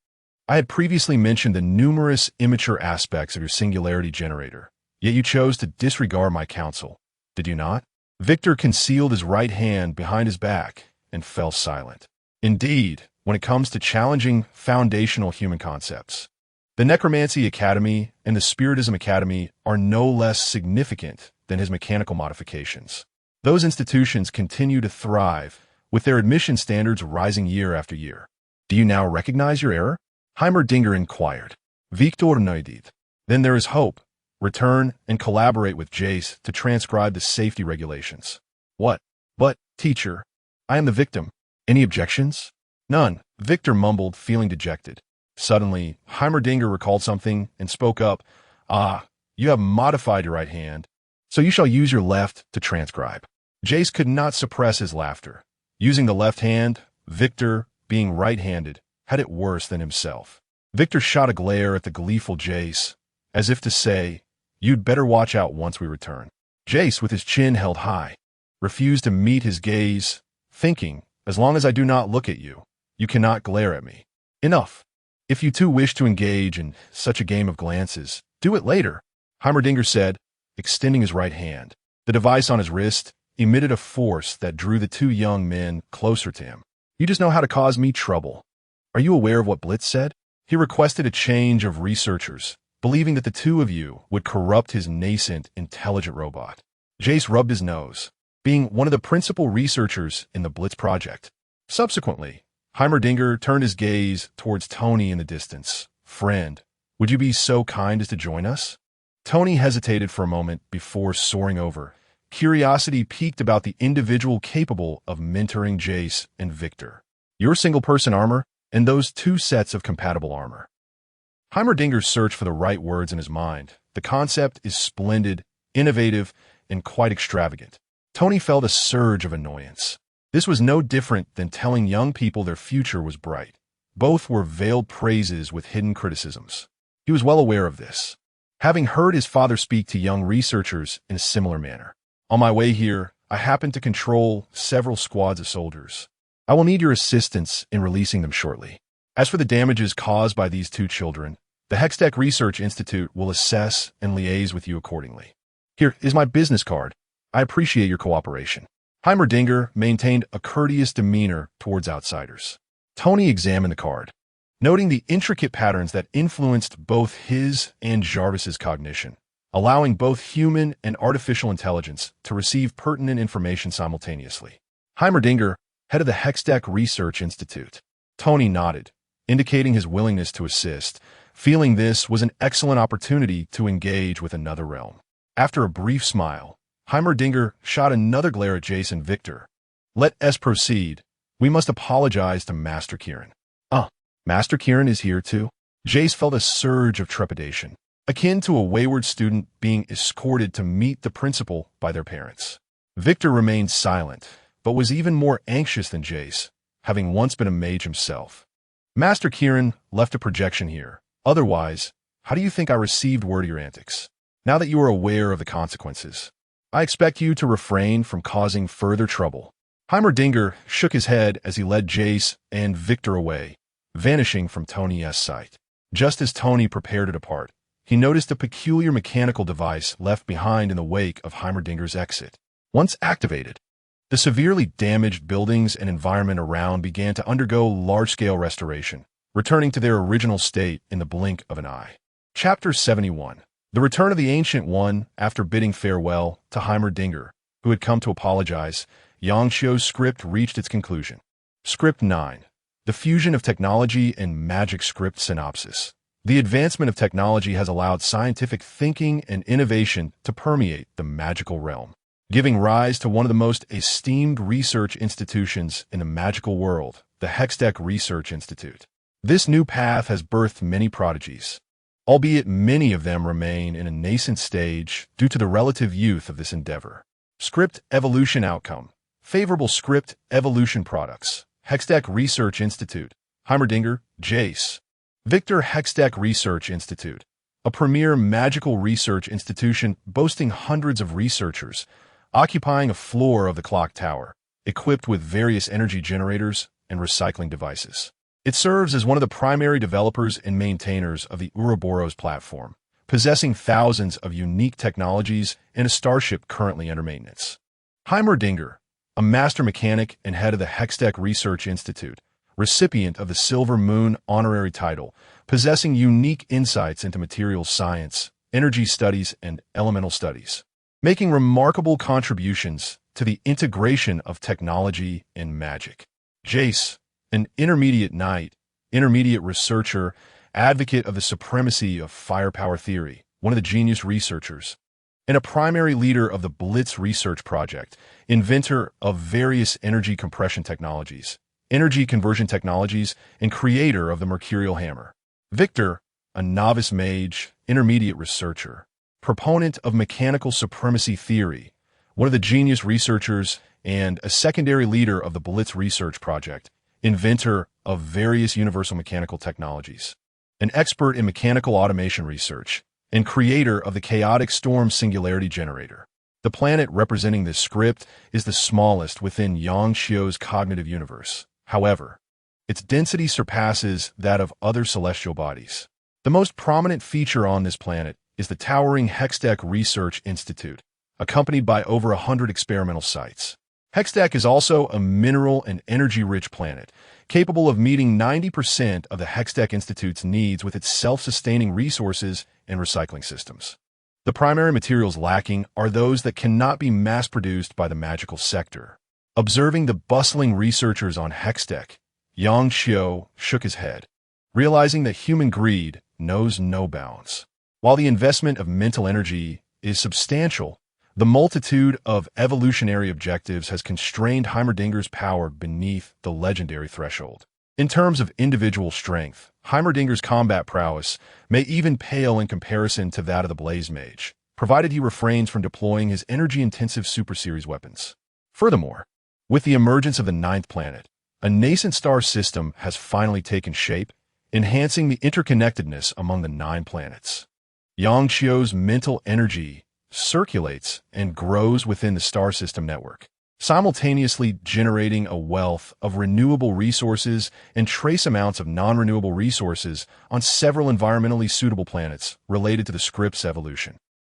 Speaker 1: I had previously mentioned the numerous immature aspects of your singularity generator, yet you chose to disregard my counsel, did you not? Victor concealed his right hand behind his back and fell silent. Indeed, when it comes to challenging foundational human concepts, the Necromancy Academy and the Spiritism Academy are no less significant than his mechanical modifications. Those institutions continue to thrive, with their admission standards rising year after year. Do you now recognize your error? Heimerdinger inquired. Victor nodded. Then there is hope. Return and collaborate with Jace to transcribe the safety regulations. What? But, teacher, I am the victim. Any objections? None, Victor mumbled, feeling dejected. Suddenly, Heimerdinger recalled something and spoke up. You have modified your right hand, so you shall use your left to transcribe. Jace could not suppress his laughter. Using the left hand, Victor, being right-handed, had it worse than himself. Victor shot a glare at the gleeful Jace, as if to say, you'd better watch out once we return. Jace, with his chin held high, refused to meet his gaze, thinking, as long as I do not look at you, you cannot glare at me. Enough. If you two wish to engage in such a game of glances, do it later, Heimerdinger said, extending his right hand. The device on his wrist emitted a force that drew the two young men closer to him. You just know how to cause me trouble. Are you aware of what Blitz said? He requested a change of researchers, believing that the two of you would corrupt his nascent, intelligent robot. Jace rubbed his nose, being one of the principal researchers in the Blitz project. Subsequently, Heimerdinger turned his gaze towards Tony in the distance. Friend, would you be so kind as to join us? Tony hesitated for a moment before soaring over. Curiosity piqued about the individual capable of mentoring Jace and Victor. Your single-person armor and those two sets of compatible armor. Heimerdinger searched for the right words in his mind. The concept is splendid, innovative, and quite extravagant. Tony felt a surge of annoyance. This was no different than telling young people their future was bright. Both were veiled praises with hidden criticisms. He was well aware of this, having heard his father speak to young researchers in a similar manner. On my way here, I happened to control several squads of soldiers. I will need your assistance in releasing them shortly. As for the damages caused by these two children, the Hextech Research Institute will assess and liaise with you accordingly. Here is my business card. I appreciate your cooperation. Heimerdinger maintained a courteous demeanor towards outsiders. Tony examined the card, noting the intricate patterns that influenced both his and Jarvis's cognition, allowing both human and artificial intelligence to receive pertinent information simultaneously. Heimerdinger, head of the Hextech Research Institute. Tony nodded, indicating his willingness to assist, feeling this was an excellent opportunity to engage with another realm. After a brief smile, Heimerdinger shot another glare at Jace and Victor. Let us proceed. We must apologize to Master Kieran. Master Kieran is here too? Jace felt a surge of trepidation, akin to a wayward student being escorted to meet the principal by their parents. Victor remained silent, but was even more anxious than Jace, having once been a mage himself. Master Kieran left a projection here. Otherwise, how do you think I received word of your antics? Now that you are aware of the consequences, I expect you to refrain from causing further trouble. Heimerdinger shook his head as he led Jace and Victor away, vanishing from Tony's sight. Just as Tony prepared to depart, he noticed a peculiar mechanical device left behind in the wake of Heimerdinger's exit. Once activated, the severely damaged buildings and environment around began to undergo large-scale restoration, returning to their original state in the blink of an eye. Chapter 71. The Return of the Ancient One. After bidding farewell to Heimerdinger, who had come to apologize, Yangshio's script reached its conclusion. Script 9. The Fusion of Technology and Magic. Script synopsis. The advancement of technology has allowed scientific thinking and innovation to permeate the magical realm, giving rise to one of the most esteemed research institutions in the magical world, the Hextech Research Institute. This new path has birthed many prodigies, albeit many of them remain in a nascent stage due to the relative youth of this endeavor. Script evolution outcome. Favorable script evolution products. Hextech Research Institute. Heimerdinger, Jace. Victor. Hextech Research Institute, a premier magical research institution boasting hundreds of researchers, occupying a floor of the clock tower, equipped with various energy generators and recycling devices. It serves as one of the primary developers and maintainers of the Ouroboros platform, possessing thousands of unique technologies and a starship currently under maintenance. Heimerdinger, a master mechanic and head of the Hextech Research Institute, recipient of the Silver Moon honorary title, possessing unique insights into materials science, energy studies, and elemental studies, making remarkable contributions to the integration of technology and magic. Jace, an intermediate knight, intermediate researcher, advocate of the supremacy of firepower theory, one of the genius researchers, and a primary leader of the Blitz Research Project, inventor of various energy compression technologies, energy conversion technologies, and creator of the Mercurial Hammer. Victor, a novice mage, intermediate researcher, proponent of mechanical supremacy theory, one of the genius researchers, and a secondary leader of the Blitz Research Project, inventor of various universal mechanical technologies, an expert in mechanical automation research, and creator of the Chaotic Storm Singularity Generator. The planet representing this script is the smallest within Yangshio's cognitive universe. However, its density surpasses that of other celestial bodies. The most prominent feature on this planet is the towering Hextech Research Institute, accompanied by over 100 experimental sites. Hextech is also a mineral and energy-rich planet, capable of meeting 90% of the Hextech Institute's needs with its self-sustaining resources and recycling systems. The primary materials lacking are those that cannot be mass-produced by the magical sector. Observing the bustling researchers on Hextech, Yangshio shook his head, realizing that human greed knows no bounds. While the investment of mental energy is substantial, the multitude of evolutionary objectives has constrained Heimerdinger's power beneath the legendary threshold. In terms of individual strength, Heimerdinger's combat prowess may even pale in comparison to that of the Blaze Mage, provided he refrains from deploying his energy-intensive Super Series weapons. Furthermore, with the emergence of the 9th planet, a nascent star system has finally taken shape, enhancing the interconnectedness among the 9 planets. Yangshio's mental energy circulates and grows within the star system network, simultaneously generating a wealth of renewable resources and trace amounts of non-renewable resources on several environmentally suitable planets related to the script's evolution.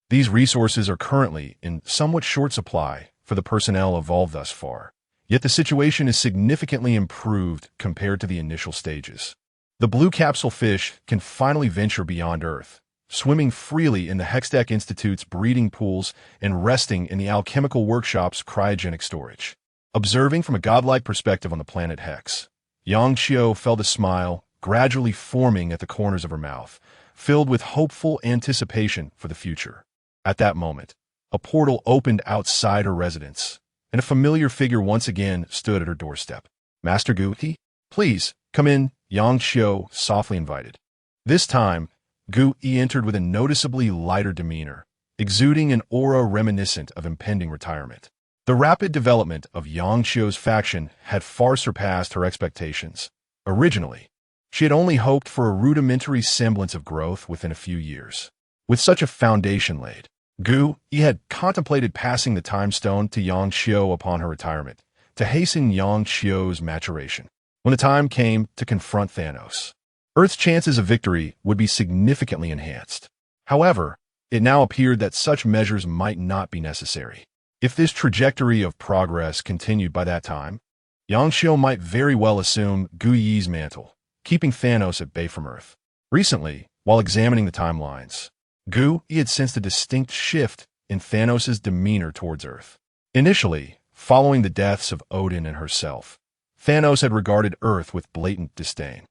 Speaker 1: These resources are currently in somewhat short supply for the personnel evolved thus far, yet the situation is significantly improved compared to the initial stages. The blue capsule fish can finally venture beyond Earth, swimming freely in the Hextech Institute's breeding pools and resting in the alchemical workshop's cryogenic storage. Observing from a godlike perspective on the planet Hex, Yangshio felt a smile gradually forming at the corners of her mouth, filled with hopeful anticipation for the future. At that moment, a portal opened outside her residence, and a familiar figure once again stood at her doorstep. Master Gu-yi, please, come in, Yang Xiu softly invited. This time, Gu-yi entered with a noticeably lighter demeanor, exuding an aura reminiscent of impending retirement. The rapid development of Yang Xiu's faction had far surpassed her expectations. Originally, she had only hoped for a rudimentary semblance of growth within a few years. With such a foundation laid, Gu-yi had contemplated passing the time stone to Yang Xiu upon her retirement, to hasten Yang Xiu's maturation. When the time came to confront Thanos, Earth's chances of victory would be significantly enhanced. However, it now appeared that such measures might not be necessary. If this trajectory of progress continued by that time, Yang Xiu might very well assume Gu-yi's mantle, keeping Thanos at bay from Earth. Recently, while examining the timelines, Gu-yi had sensed a distinct shift in Thanos' demeanor towards Earth. Initially, following the deaths of Odin and herself, Thanos had regarded Earth with blatant disdain,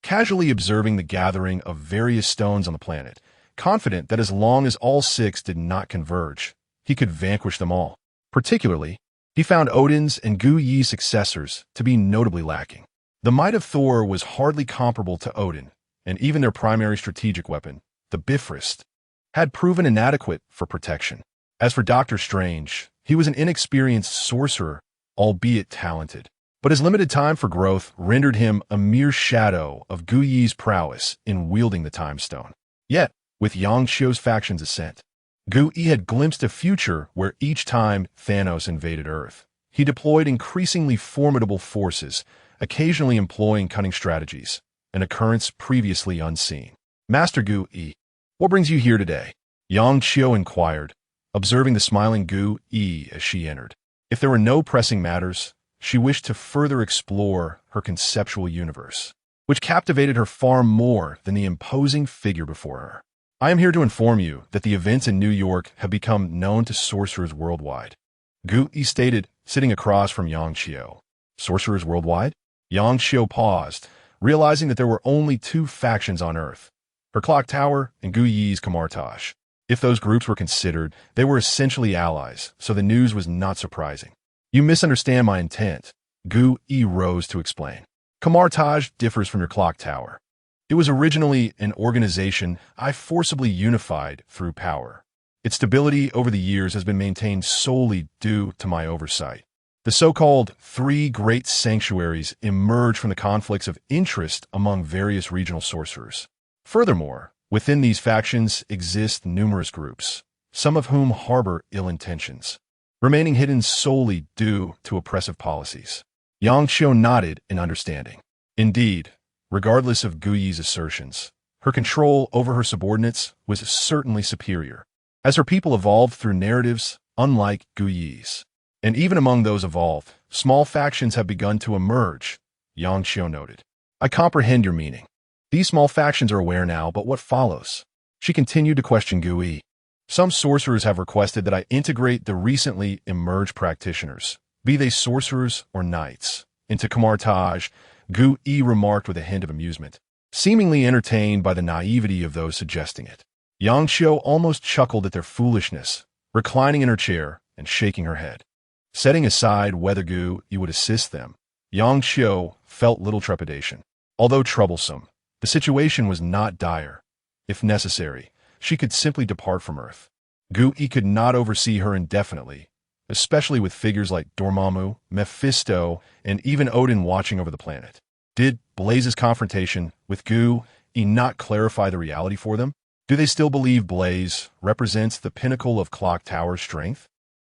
Speaker 1: casually observing the gathering of various stones on the planet, confident that as long as all six did not converge, he could vanquish them all. Particularly, he found Odin's and Gu-yi's successors to be notably lacking. The might of Thor was hardly comparable to Odin, and even their primary strategic weapon, the Bifrost, had proven inadequate for protection. As for Doctor Strange, he was an inexperienced sorcerer, albeit talented, but his limited time for growth rendered him a mere shadow of Gu-yi's prowess in wielding the Time Stone. Yet, with Yang Xiu's faction's ascent, Gu-yi had glimpsed a future where each time Thanos invaded Earth, he deployed increasingly formidable forces, occasionally employing cunning strategies, an occurrence previously unseen. Master Gu-yi, what brings you here today? Yang Xiu inquired, observing the smiling Gu-yi as she entered. If there were no pressing matters, she wished to further explore her conceptual universe, which captivated her far more than the imposing figure before her. I am here to inform you that the events in New York have become known to sorcerers worldwide, Gu-yi stated, sitting across from Yang Xiu. Sorcerers worldwide? Yang Xiu paused, realizing that there were only two factions on Earth, her clock tower and Gu-yi's Camartage. If those groups were considered, they were essentially allies, so the news was not surprising. You misunderstand my intent, Gu-yi rose to explain. Camartage differs from your clock tower. It was originally an organization I forcibly unified through power. Its stability over the years has been maintained solely due to my oversight. The so-called three great sanctuaries emerge from the conflicts of interest among various regional sorcerers. Furthermore, within these factions exist numerous groups, some of whom harbor ill intentions, remaining hidden solely due to oppressive policies. Yang Xiu nodded in understanding. Indeed, regardless of Gu-yi's assertions, her control over her subordinates was certainly superior, as her people evolved through narratives unlike Gu-yi's. And even among those evolved, small factions have begun to emerge, Yang Xiu noted. I comprehend your meaning. These small factions are aware now, but what follows? She continued to question Gu-yi. Some sorcerers have requested that I integrate the recently emerged practitioners, be they sorcerers or knights, into Camartage, Gu-yi remarked with a hint of amusement, seemingly entertained by the naivety of those suggesting it. Yang Xiu almost chuckled at their foolishness, reclining in her chair and shaking her head. Setting aside whether Gu-yi would assist them, Yang Xiu felt little trepidation. Although troublesome, the situation was not dire. If necessary, she could simply depart from Earth. Gu-yi could not oversee her indefinitely, especially with figures like Dormammu, Mephisto, and even Odin watching over the planet. Did Blaze's confrontation with Gu-yi not clarify the reality for them? Do they still believe Blaze represents the pinnacle of Clock Tower's strength?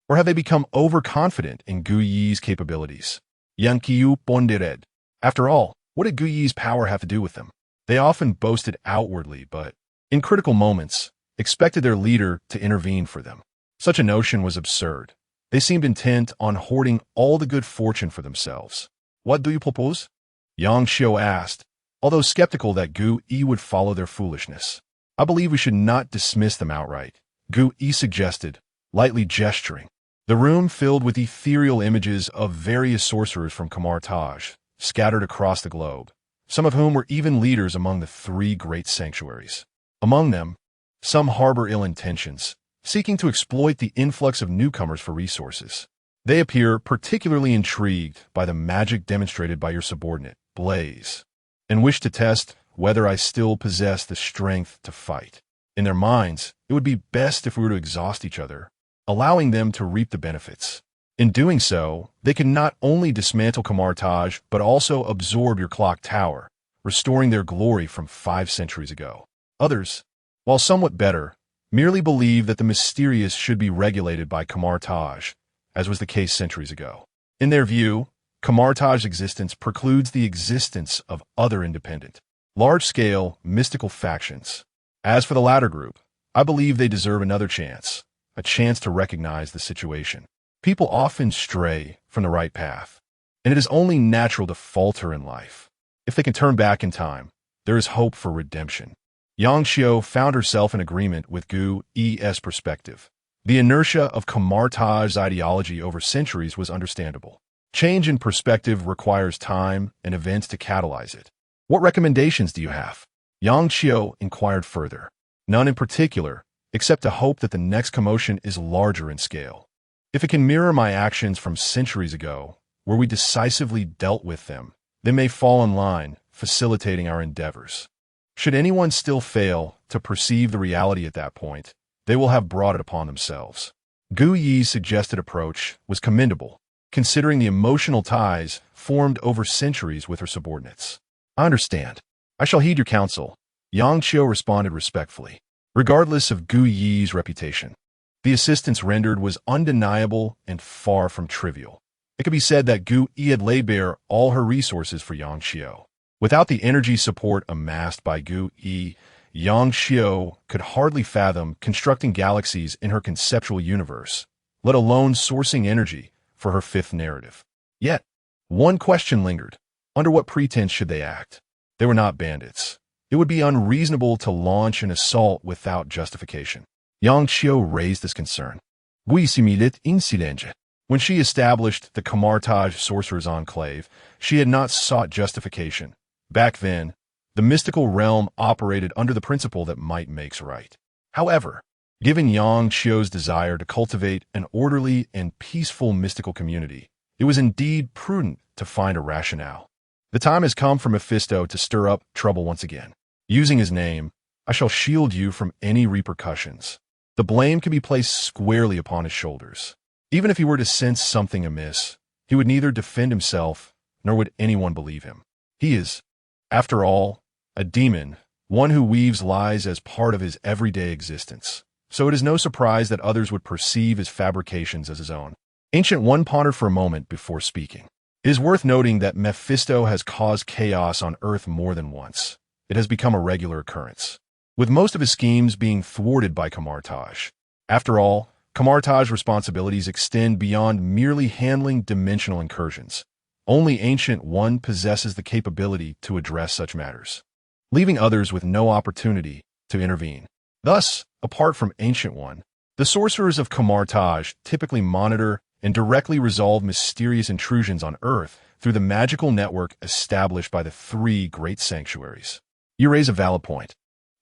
Speaker 1: Or have they become overconfident in Gu-yi's capabilities? Yanqiu pondered. After all, what did Gu-yi's power have to do with them? They often boasted outwardly, but, in critical moments, expected their leader to intervene for them. Such a notion was absurd. They seemed intent on hoarding all the good fortune for themselves. What do you propose? Yang Xiu asked, although skeptical that Gu-yi would follow their foolishness. I believe we should not dismiss them outright, Gu-yi suggested, lightly gesturing. The room filled with ethereal images of various sorcerers from Camartage, scattered across the globe, some of whom were even leaders among the three great sanctuaries. Among them, some harbor ill intentions, seeking to exploit the influx of newcomers for resources. They appear particularly intrigued by the magic demonstrated by your subordinate, Blaze, and wish to test whether I still possess the strength to fight. In their minds, it would be best if we were to exhaust each other, allowing them to reap the benefits. In doing so, they can not only dismantle Camartage, but also absorb your clock tower, restoring their glory from 5 centuries ago. Others, while somewhat better, merely believe that the mysterious should be regulated by Camartage, as was the case centuries ago. In their view, Camartage's existence precludes the existence of other independent, large-scale, mystical factions. As for the latter group, I believe they deserve another chance, a chance to recognize the situation. People often stray from the right path, and it is only natural to falter in life. If they can turn back in time, there is hope for redemption. Yang Xiao found herself in agreement with Gu Yi's perspective. The inertia of Camartage's ideology over centuries was understandable. Change in perspective requires time and events to catalyze it. What recommendations do you have? Yang Xiao inquired further. None in particular, except to hope that the next commotion is larger in scale. If it can mirror my actions from centuries ago, where we decisively dealt with them, they may fall in line, facilitating our endeavors. Should anyone still fail to perceive the reality at that point, they will have brought it upon themselves. Gu Yi's suggested approach was commendable, considering the emotional ties formed over centuries with her subordinates. I understand. I shall heed your counsel, Yang Xiao responded respectfully. Regardless of Gu Yi's reputation, the assistance rendered was undeniable and far from trivial. It could be said that Gu Yi had laid bare all her resources for Yang Xiao. Without the energy support amassed by Gu Yi, Yang Xiao could hardly fathom constructing galaxies in her conceptual universe, let alone sourcing energy for her 5th narrative. Yet, one question lingered. Under what pretense should they act? They were not bandits. It would be unreasonable to launch an assault without justification. Yang Xiao raised this concern. Gui similit incidenge. When she established the Camartage Sorcerer's Enclave, she had not sought justification. Back then, the mystical realm operated under the principle that might makes right. However, given Yang Xiao's desire to cultivate an orderly and peaceful mystical community, it was indeed prudent to find a rationale. The time has come for Mephisto to stir up trouble once again. Using his name, I shall shield you from any repercussions. The blame can be placed squarely upon his shoulders. Even if he were to sense something amiss, he would neither defend himself, nor would anyone believe him. He is, after all, a demon, one who weaves lies as part of his everyday existence. So it is no surprise that others would perceive his fabrications as his own. Ancient One pondered for a moment before speaking. It is worth noting that Mephisto has caused chaos on Earth more than once. It has become a regular occurrence, with most of his schemes being thwarted by Camartage. After all, Camartage's responsibilities extend beyond merely handling dimensional incursions. Only Ancient One possesses the capability to address such matters, leaving others with no opportunity to intervene. Thus, apart from Ancient One, the sorcerers of Camartage typically monitor and directly resolve mysterious intrusions on Earth through the magical network established by the 3 great sanctuaries. You raise a valid point.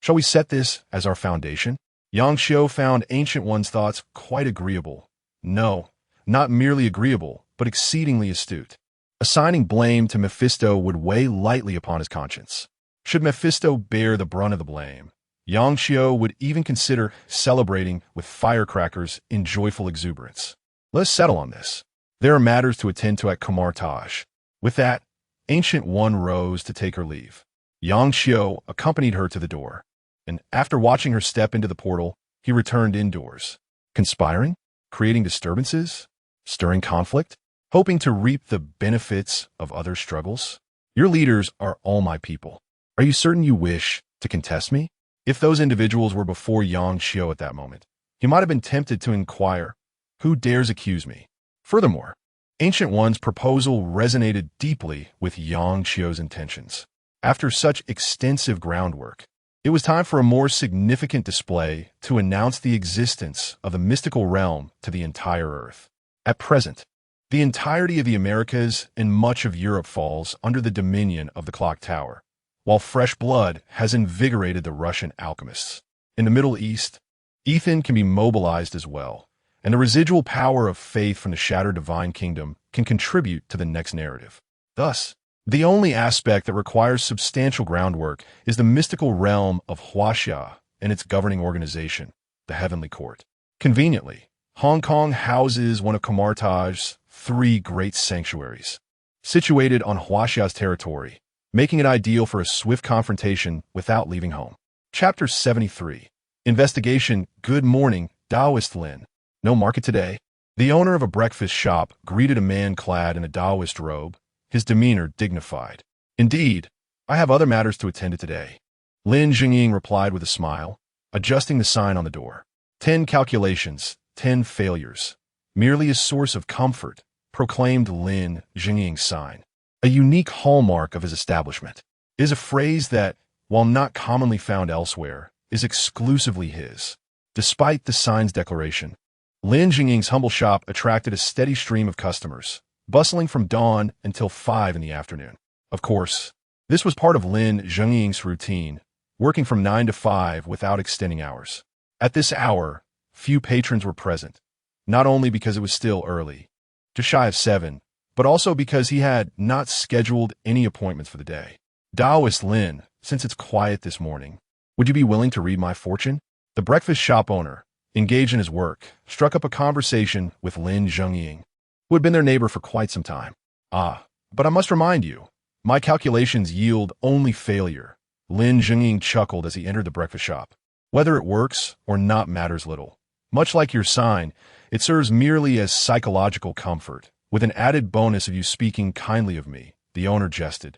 Speaker 1: Shall we set this as our foundation? Yang Xiao found Ancient One's thoughts quite agreeable. No, not merely agreeable, but exceedingly astute. Assigning blame to Mephisto would weigh lightly upon his conscience. Should Mephisto bear the brunt of the blame, Yang Xiao would even consider celebrating with firecrackers in joyful exuberance. Let us settle on this. There are matters to attend to at Camartage. With that, Ancient One rose to take her leave. Yang Xiao accompanied her to the door, and after watching her step into the portal, he returned indoors. Conspiring? Creating disturbances? Stirring conflict? Hoping to reap the benefits of other struggles? Your leaders are all my people. Are you certain you wish to contest me? If those individuals were before Yang Xiao at that moment, he might have been tempted to inquire, who dares accuse me? Furthermore, Ancient One's proposal resonated deeply with Yang Xiao's intentions. After such extensive groundwork, it was time for a more significant display to announce the existence of the mystical realm to the entire Earth. At present, the entirety of the Americas and much of Europe falls under the dominion of the clock tower, while fresh blood has invigorated the Russian alchemists. In the Middle East, Ethan can be mobilized as well, and the residual power of faith from the shattered divine kingdom can contribute to the next narrative. Thus, the only aspect that requires substantial groundwork is the mystical realm of Huaxia and its governing organization, the Heavenly Court. Conveniently, Hong Kong houses one of Kamartaj's 3 great sanctuaries, situated on Huaxia's territory, making it ideal for a swift confrontation without leaving home. Chapter 73. Investigation. Good morning, Taoist Lin. No market today? The owner of a breakfast shop greeted a man clad in a Taoist robe, his demeanor dignified. Indeed, I have other matters to attend to today. Lin Jingying replied with a smile, adjusting the sign on the door. 10 calculations, 10 failures. Merely a source of comfort, proclaimed Lin Jingying's sign. A unique hallmark of his establishment. It is a phrase that, while not commonly found elsewhere, is exclusively his. Despite the sign's declaration, Lin Jingying's humble shop attracted a steady stream of customers, bustling from dawn until 5 in the afternoon. Of course, this was part of Lin Jingying's routine, working from 9 to 5 without extending hours. At this hour, few patrons were present, not only because it was still early, just shy of 7, but also because he had not scheduled any appointments for the day. Taoist Lin, since it's quiet this morning, would you be willing to read my fortune? The breakfast shop owner, engaged in his work, struck up a conversation with Lin Jingying, who had been their neighbor for quite some time. But I must remind you, my calculations yield only failure. Lin Jingying chuckled as he entered the breakfast shop. Whether it works or not matters little. Much like your sign, it serves merely as psychological comfort, with an added bonus of you speaking kindly of me, the owner jested,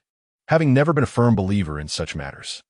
Speaker 1: having never been a firm believer in such matters.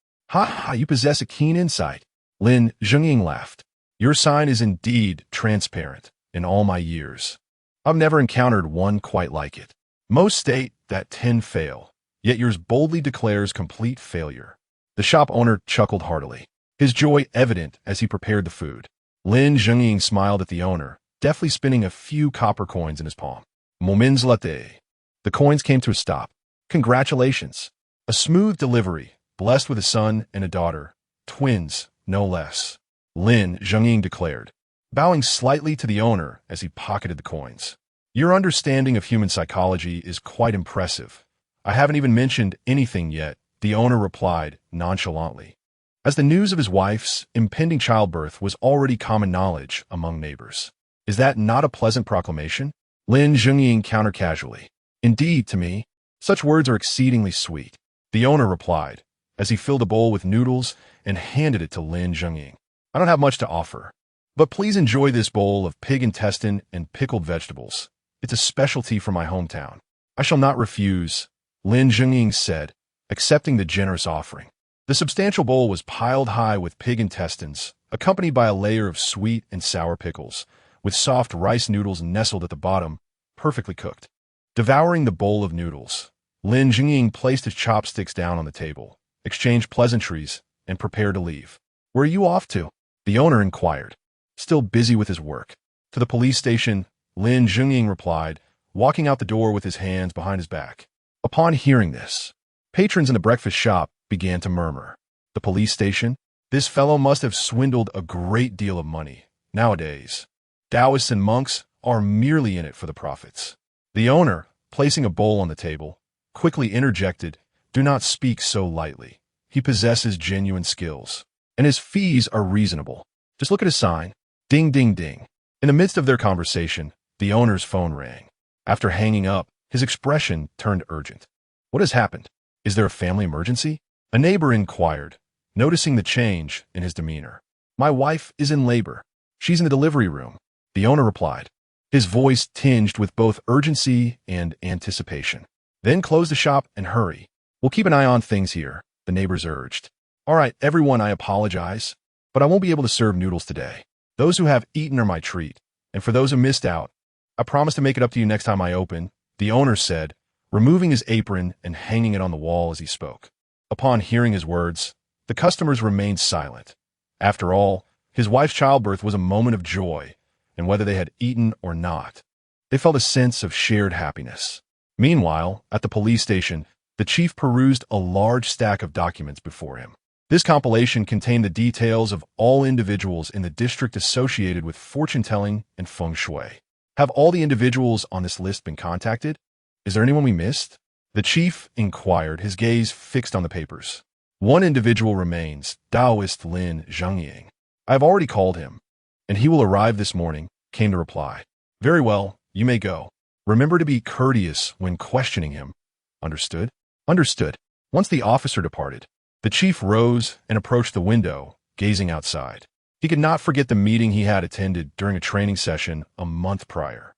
Speaker 1: You possess a keen insight. Lin Jingying laughed. Your sign is indeed transparent in all my years. I've never encountered one quite like it. Most state that 10 fail, yet yours boldly declares complete failure. The shop owner chuckled heartily, his joy evident as he prepared the food. Lin Jingying smiled at the owner, deftly spinning a few copper coins in his palm. Malevolently. The coins came to a stop. Congratulations. A smooth delivery, blessed with a son and a daughter. Twins, no less. Lin Jingying declared, bowing slightly to the owner as he pocketed the coins. Your understanding of human psychology is quite impressive. I haven't even mentioned anything yet, the owner replied nonchalantly, as the news of his wife's impending childbirth was already common knowledge among neighbors. Is that not a pleasant proclamation? Lin Jingying countered casually. Indeed, to me, such words are exceedingly sweet, the owner replied, as he filled a bowl with noodles and handed it to Lin Jingying. I don't have much to offer, but please enjoy this bowl of pig intestine and pickled vegetables. It's a specialty from my hometown. I shall not refuse, Lin Jingying said, accepting the generous offering. The substantial bowl was piled high with pig intestines, accompanied by a layer of sweet and sour pickles, with soft rice noodles nestled at the bottom, perfectly cooked. Devouring the bowl of noodles, Lin Jingying placed his chopsticks down on the table, exchanged pleasantries, and prepared to leave. Where are you off to? The owner inquired, still busy with his work. To the police station, Lin Jingying replied, walking out the door with his hands behind his back. Upon hearing this, patrons in the breakfast shop began to murmur. The police station? This fellow must have swindled a great deal of money. Nowadays, Taoists and monks are merely in it for the profits. The owner, placing a bowl on the table, quickly interjected, do not speak so lightly. He possesses genuine skills, and his fees are reasonable. Just look at his sign. Ding, ding, ding. In the midst of their conversation, the owner's phone rang. After hanging up, his expression turned urgent. What has happened? Is there a family emergency? A neighbor inquired, noticing the change in his demeanor. My wife is in labor. She's in the delivery room, the owner replied, his voice tinged with both urgency and anticipation. Then close the shop and hurry. We'll keep an eye on things here, the neighbors urged. All right, everyone, I apologize, but I won't be able to serve noodles today. Those who have eaten are my treat, and for those who missed out, I promise to make it up to you next time I open, the owner said, removing his apron and hanging it on the wall as he spoke. Upon hearing his words, the customers remained silent. After all, his wife's childbirth was a moment of joy, and whether they had eaten or not, they felt a sense of shared happiness. Meanwhile, at the police station, the chief perused a large stack of documents before him. This compilation contained the details of all individuals in the district associated with fortune-telling and feng shui. Have all the individuals on this list been contacted? Is there anyone we missed? The chief inquired, his gaze fixed on the papers. One individual remains, Taoist Lin Zhengying. I have already called him, and he will arrive this morning, came the reply. Very well, you may go. Remember to be courteous when questioning him. Understood? Understood. Once the officer departed, the chief rose and approached the window, gazing outside. He could not forget the meeting he had attended during a training session a month prior.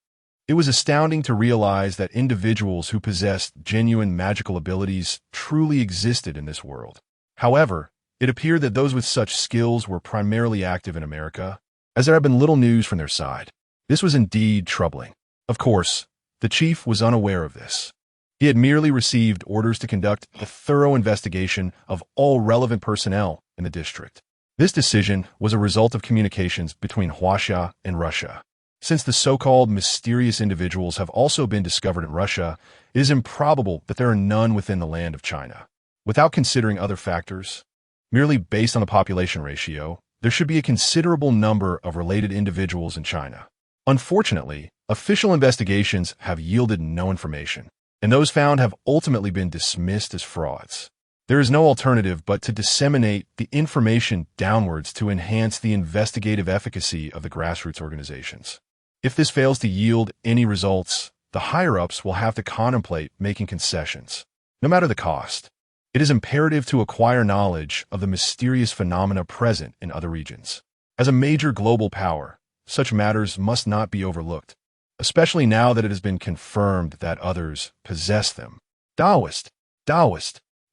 Speaker 1: It was astounding to realize that individuals who possessed genuine magical abilities truly existed in this world. However, it appeared that those with such skills were primarily active in America, as there had been little news from their side. This was indeed troubling. Of course, the chief was unaware of this. He had merely received orders to conduct a thorough investigation of all relevant personnel in the district. This decision was a result of communications between Huaxia and Russia. Since the so-called mysterious individuals have also been discovered in Russia, it is improbable that there are none within the land of China. Without considering other factors, merely based on the population ratio, there should be a considerable number of related individuals in China. Unfortunately, official investigations have yielded no information, and those found have ultimately been dismissed as frauds. There is no alternative but to disseminate the information downwards to enhance the investigative efficacy of the grassroots organizations. If this fails to yield any results, the higher-ups will have to contemplate making concessions, no matter the cost. It is imperative to acquire knowledge of the mysterious phenomena present in other regions. As a major global power, such matters must not be overlooked, especially now that it has been confirmed that others possess them. Taoist,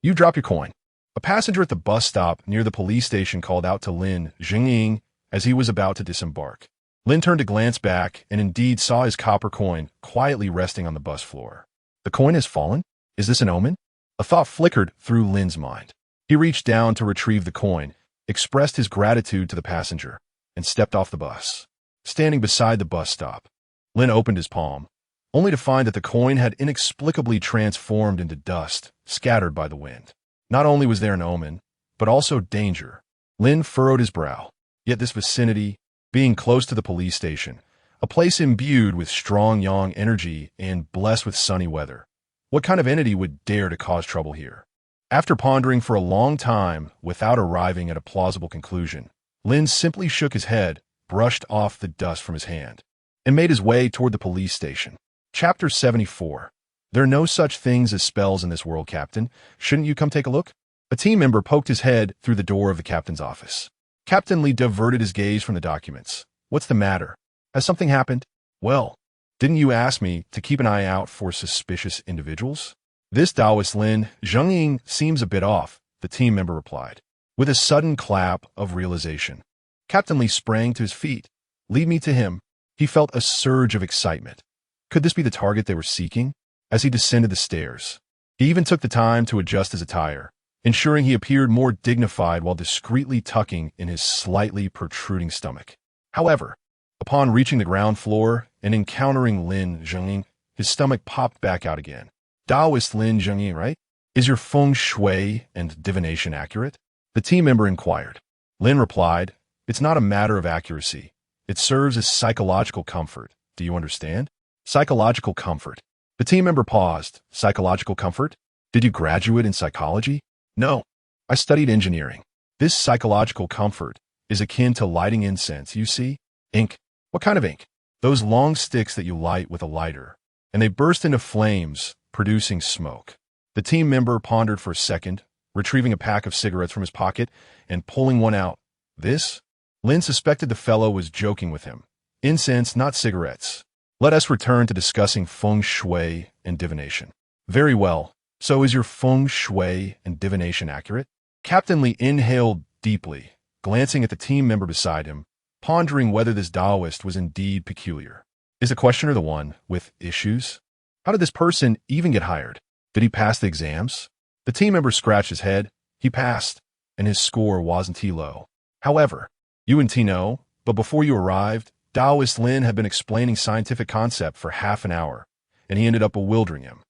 Speaker 1: you drop your coin. A passenger at the bus stop near the police station called out to Lin Zhengying as he was about to disembark. Lin turned to glance back and indeed saw his copper coin quietly resting on the bus floor. The coin has fallen? Is this an omen? A thought flickered through Lin's mind. He reached down to retrieve the coin, expressed his gratitude to the passenger, and stepped off the bus. Standing beside the bus stop, Lin opened his palm, only to find that the coin had inexplicably transformed into dust, scattered by the wind. Not only was there an omen, but also danger. Lin furrowed his brow. Yet this vicinity, being close to the police station, a place imbued with strong yang energy and blessed with sunny weather, what kind of entity would dare to cause trouble here? After pondering for a long time without arriving at a plausible conclusion, Lin simply shook his head, brushed off the dust from his hand, and made his way toward the police station. Chapter 74. There are no such things as spells in this world, Captain. Shouldn't you come take a look? A team member poked his head through the door of the captain's office. Captain Lee diverted his gaze from the documents. What's the matter? Has something happened? Well, didn't you ask me to keep an eye out for suspicious individuals? This Taoist Lin Zhengying seems a bit off, the team member replied, with a sudden clap of realization. Captain Lee sprang to his feet. Lead me to him. He felt a surge of excitement. Could this be the target they were seeking? As he descended the stairs, he even took the time to adjust his attire, ensuring he appeared more dignified while discreetly tucking in his slightly protruding stomach. However, upon reaching the ground floor and encountering Lin Zhengying, his stomach popped back out again. Taoist Lin Zhengying, right? Is your feng shui and divination accurate? The team member inquired. Lin replied, it's not a matter of accuracy. It serves as psychological comfort. Do you understand? Psychological comfort. The team member paused. Psychological comfort? Did you graduate in psychology? No. I studied engineering. This psychological comfort is akin to lighting incense, you see? Ink. What kind of ink? Those long sticks that you light with a lighter, and they burst into flames, producing smoke. The team member pondered for a second, retrieving a pack of cigarettes from his pocket and pulling one out. This? Lin suspected the fellow was joking with him. Incense, not cigarettes. Let us return to discussing feng shui and divination. Very well. So is your feng shui and divination accurate? Captain Lee inhaled deeply, glancing at the team member beside him, pondering whether this Taoist was indeed peculiar. Is the questioner the one with issues? How did this person even get hired? Did he pass the exams? The team member scratched his head. He passed, and his score wasn't too low. However, you and T know, but before you arrived, Taoist Lin had been explaining scientific concept for half an hour, and he ended up bewildering him.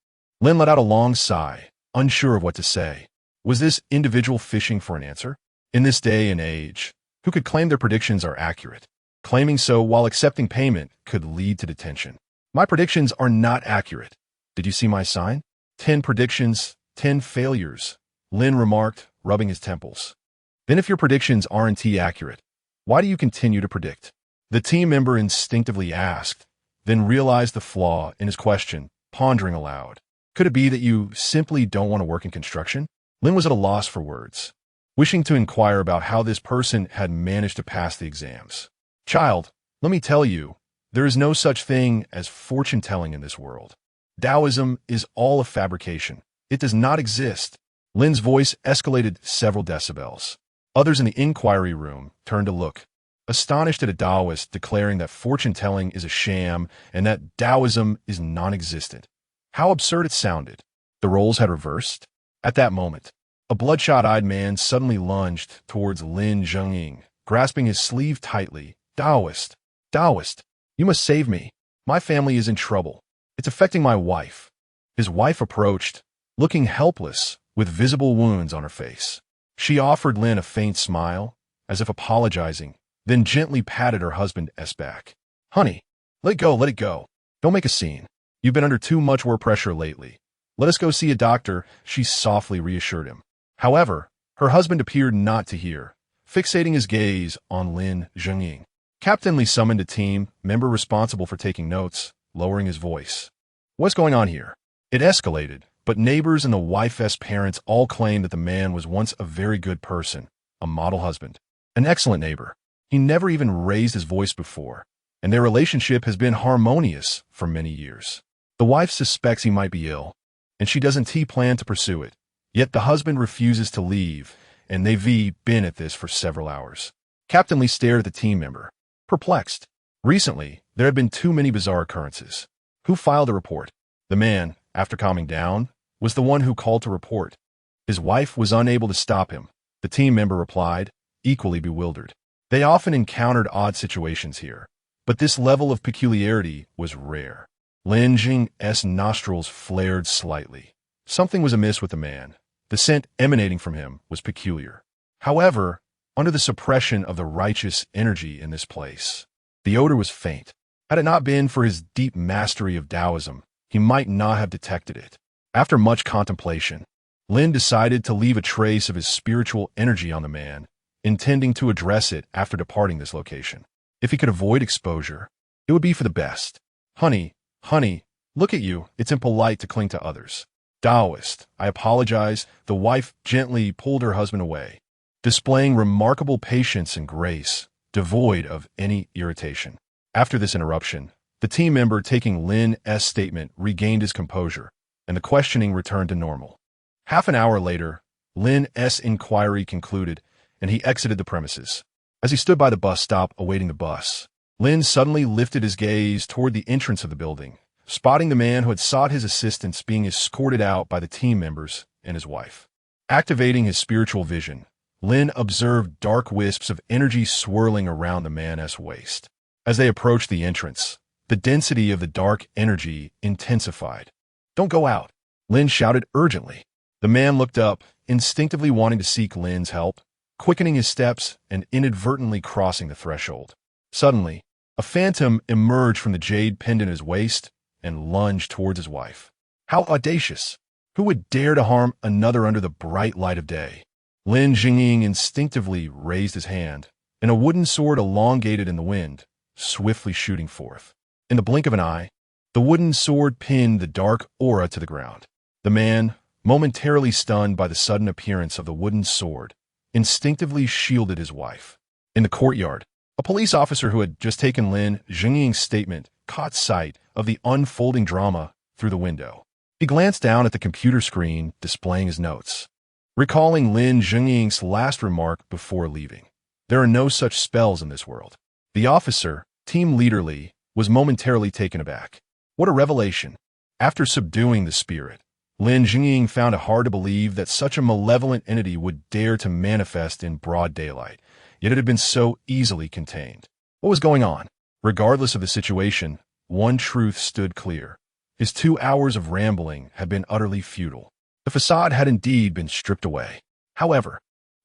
Speaker 1: Lin let out a long sigh, unsure of what to say. Was this individual fishing for an answer? In this day and age, who could claim their predictions are accurate? Claiming so while accepting payment could lead to detention. My predictions are not accurate. Did you see my sign? 10 predictions, 10 failures, Lin remarked, rubbing his temples. Then if your predictions aren't accurate, why do you continue to predict? The team member instinctively asked, then realized the flaw in his question, pondering aloud. Could it be that you simply don't want to work in construction? Lin was at a loss for words, wishing to inquire about how this person had managed to pass the exams. Child, let me tell you, there is no such thing as fortune-telling in this world. Taoism is all a fabrication. It does not exist. Lin's voice escalated several decibels. Others in the inquiry room turned to look, astonished at a Taoist declaring that fortune-telling is a sham and that Taoism is non-existent. How absurd it sounded. The roles had reversed. At that moment, a bloodshot-eyed man suddenly lunged towards Lin Zhengying, grasping his sleeve tightly. Taoist, you must save me. My family is in trouble. It's affecting my wife. His wife approached, looking helpless, with visible wounds on her face. She offered Lin a faint smile, as if apologizing, then gently patted her husband's back. Honey, let it go. Don't make a scene. You've been under too much war pressure lately. Let us go see a doctor, she softly reassured him. However, her husband appeared not to hear, fixating his gaze on Lin Zhengying. Captain Li summoned a team member responsible for taking notes, lowering his voice. What's going on here? It escalated, but neighbors and the wife's parents all claimed that the man was once a very good person, a model husband, an excellent neighbor. He never even raised his voice before, and their relationship has been harmonious for many years. The wife suspects he might be ill, and she doesn't plan to pursue it. Yet the husband refuses to leave, and they've been at this for several hours. Captain Li stared at the team member, perplexed. Recently, there had been too many bizarre occurrences. Who filed a report? The man, after calming down, was the one who called to report. His wife was unable to stop him, the team member replied, equally bewildered. They often encountered odd situations here, but this level of peculiarity was rare. Lin Jing's nostrils flared slightly. Something was amiss with the man. The scent emanating from him was peculiar. However, under the suppression of the righteous energy in this place, the odor was faint. Had it not been for his deep mastery of Taoism, he might not have detected it. After much contemplation, Lin decided to leave a trace of his spiritual energy on the man, intending to address it after departing this location. If he could avoid exposure, it would be for the best. Honey, look at you. It's impolite to cling to others. Taoist, I apologize. The wife gently pulled her husband away, displaying remarkable patience and grace, devoid of any irritation. After this interruption, the team member taking Lin's statement regained his composure, and the questioning returned to normal. Half an hour later, Lin's inquiry concluded, and he exited the premises. As he stood by the bus stop awaiting the bus, Lin suddenly lifted his gaze toward the entrance of the building, spotting the man who had sought his assistance being escorted out by the team members and his wife. Activating his spiritual vision, Lin observed dark wisps of energy swirling around the man's waist. As they approached the entrance, the density of the dark energy intensified. Don't go out, Lin shouted urgently. The man looked up, instinctively wanting to seek Lin's help, quickening his steps and inadvertently crossing the threshold. Suddenly, a phantom emerged from the jade pendant at his waist and lunged towards his wife. How audacious! Who would dare to harm another under the bright light of day? Lin Jingying instinctively raised his hand, and a wooden sword elongated in the wind, swiftly shooting forth. In the blink of an eye, the wooden sword pinned the dark aura to the ground. The man, momentarily stunned by the sudden appearance of the wooden sword, instinctively shielded his wife. In the courtyard, a police officer who had just taken Lin Jingying's statement caught sight of the unfolding drama through the window. He glanced down at the computer screen displaying his notes, recalling Lin Jingying's last remark before leaving. There are no such spells in this world. The officer, team leader Li, was momentarily taken aback. What a revelation! After subduing the spirit, Lin Jingying found it hard to believe that such a malevolent entity would dare to manifest in broad daylight, yet it had been so easily contained. What was going on? Regardless of the situation, one truth stood clear. His 2 hours of rambling had been utterly futile. The facade had indeed been stripped away. However,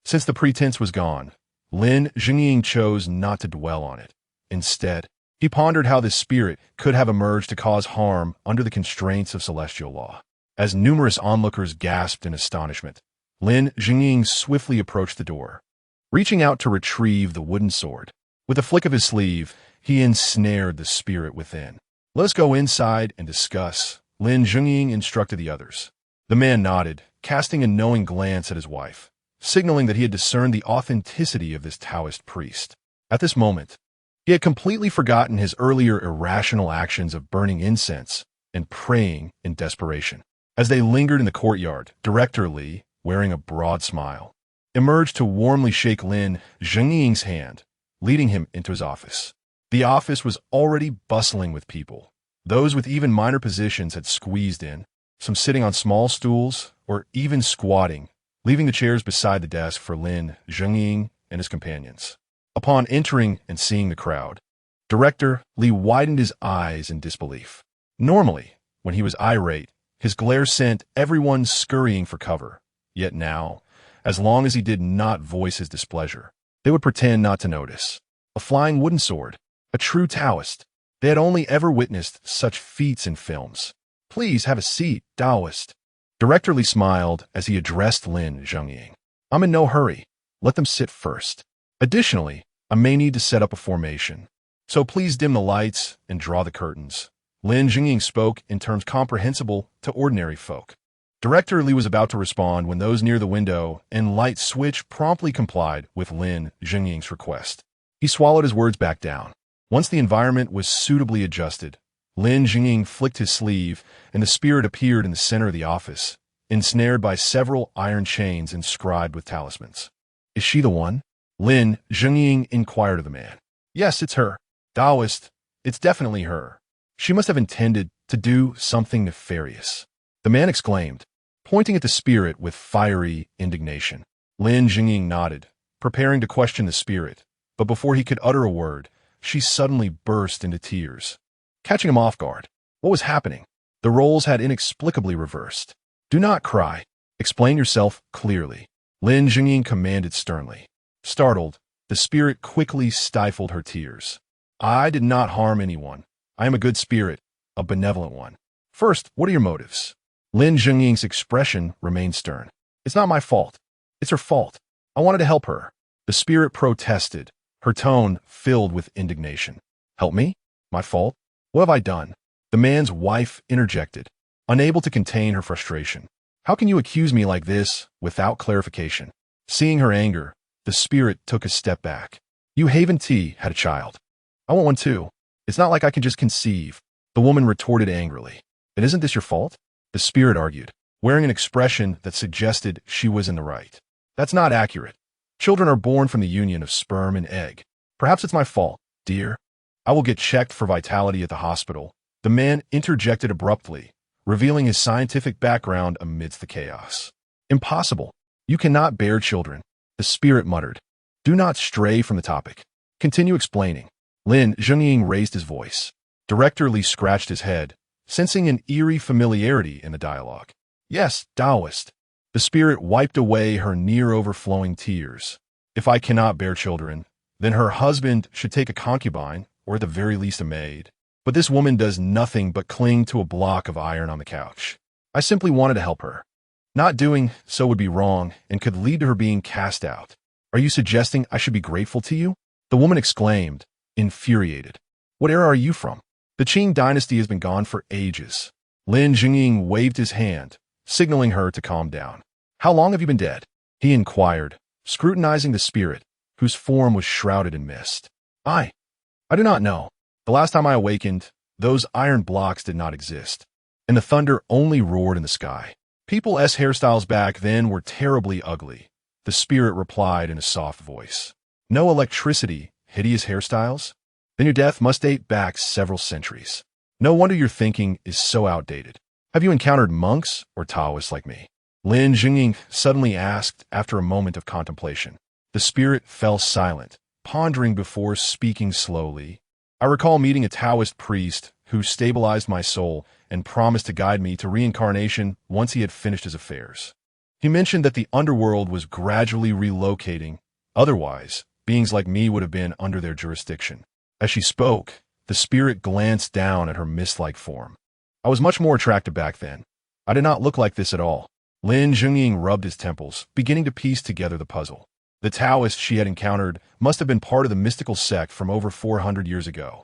Speaker 1: since the pretense was gone, Lin Jingying chose not to dwell on it. Instead, he pondered how this spirit could have emerged to cause harm under the constraints of celestial law. As numerous onlookers gasped in astonishment, Lin Jingying swiftly approached the door, reaching out to retrieve the wooden sword. With a flick of his sleeve, he ensnared the spirit within. "Let us go inside and discuss," Lin Jingying instructed the others. The man nodded, casting a knowing glance at his wife, signaling that he had discerned the authenticity of this Taoist priest. At this moment, he had completely forgotten his earlier irrational actions of burning incense and praying in desperation. As they lingered in the courtyard, Director Li, wearing a broad smile, emerged to warmly shake Lin Jingying's hand, leading him into his office. The office was already bustling with people. Those with even minor positions had squeezed in, some sitting on small stools or even squatting, leaving the chairs beside the desk for Lin Jingying and his companions. Upon entering and seeing the crowd, Director Li widened his eyes in disbelief. Normally, when he was irate, his glare sent everyone scurrying for cover. Yet now, as long as he did not voice his displeasure, they would pretend not to notice. A flying wooden sword, a true Taoist. They had only ever witnessed such feats in films. "Please have a seat, Taoist." Director Li smiled as he addressed Lin Jingying. "I'm in no hurry. Let them sit first. Additionally, I may need to set up a formation. So please dim the lights and draw the curtains." Lin Jingying spoke in terms comprehensible to ordinary folk. Director Li was about to respond when those near the window and light switch promptly complied with Lin Jingying's request. He swallowed his words back down. Once the environment was suitably adjusted, Lin Jingying flicked his sleeve and the spirit appeared in the center of the office, ensnared by several iron chains inscribed with talismans. "Is she the one?" Lin Jingying inquired of the man. "Yes, it's her. Taoist, it's definitely her. She must have intended to do something nefarious," the man exclaimed, pointing at the spirit with fiery indignation. Lin Jingying nodded, preparing to question the spirit, but before he could utter a word, she suddenly burst into tears, catching him off guard. What was happening? The roles had inexplicably reversed. "Do not cry. Explain yourself clearly," Lin Jingying commanded sternly. Startled, the spirit quickly stifled her tears. "I did not harm anyone. I am a good spirit, a benevolent one. First, what are your motives?" Lin Jingying's expression remained stern. "It's not my fault. It's her fault. I wanted to help her." The spirit protested, her tone filled with indignation. "Help me? My fault? What have I done?" The man's wife interjected, unable to contain her frustration. "How can you accuse me like this without clarification?" Seeing her anger, the spirit took a step back. "You Haven T had a child. I want one too. It's not like I can just conceive," the woman retorted angrily. "Then isn't this your fault?" the spirit argued, wearing an expression that suggested she was in the right. "That's not accurate. Children are born from the union of sperm and egg. Perhaps it's my fault, dear. I will get checked for vitality at the hospital." The man interjected abruptly, revealing his scientific background amidst the chaos. "Impossible. You cannot bear children," the spirit muttered. "Do not stray from the topic. Continue explaining." Lin Jingying raised his voice. Director Li scratched his head, sensing an eerie familiarity in the dialogue. "Yes, Taoist." The spirit wiped away her near-overflowing tears. "If I cannot bear children, then her husband should take a concubine, or at the very least a maid. But this woman does nothing but cling to a block of iron on the couch. I simply wanted to help her. Not doing so would be wrong and could lead to her being cast out. Are you suggesting I should be grateful to you?" the woman exclaimed, infuriated. "What era are you from? The Qing dynasty has been gone for ages." Lin Jingying waved his hand, signaling her to calm down. "How long have you been dead?" he inquired, scrutinizing the spirit, whose form was shrouded in mist. I do not know. The last time I awakened, those iron blocks did not exist, and the thunder only roared in the sky. People's hairstyles back then were terribly ugly," the spirit replied in a soft voice. "No electricity, hideous hairstyles? Then your death must date back several centuries. No wonder your thinking is so outdated. Have you encountered monks or Taoists like me?" Lin Jingying suddenly asked after a moment of contemplation. The spirit fell silent, pondering before speaking slowly. "I recall meeting a Taoist priest who stabilized my soul and promised to guide me to reincarnation once he had finished his affairs. He mentioned that the underworld was gradually relocating, otherwise, beings like me would have been under their jurisdiction. As she spoke, the spirit glanced down at her mist-like form. I was much more attractive back then. I did not look like this at all. Lin Zhengying rubbed his temples, beginning to piece together the puzzle. The Taoist she had encountered must have been part of the mystical sect from over 400 years ago.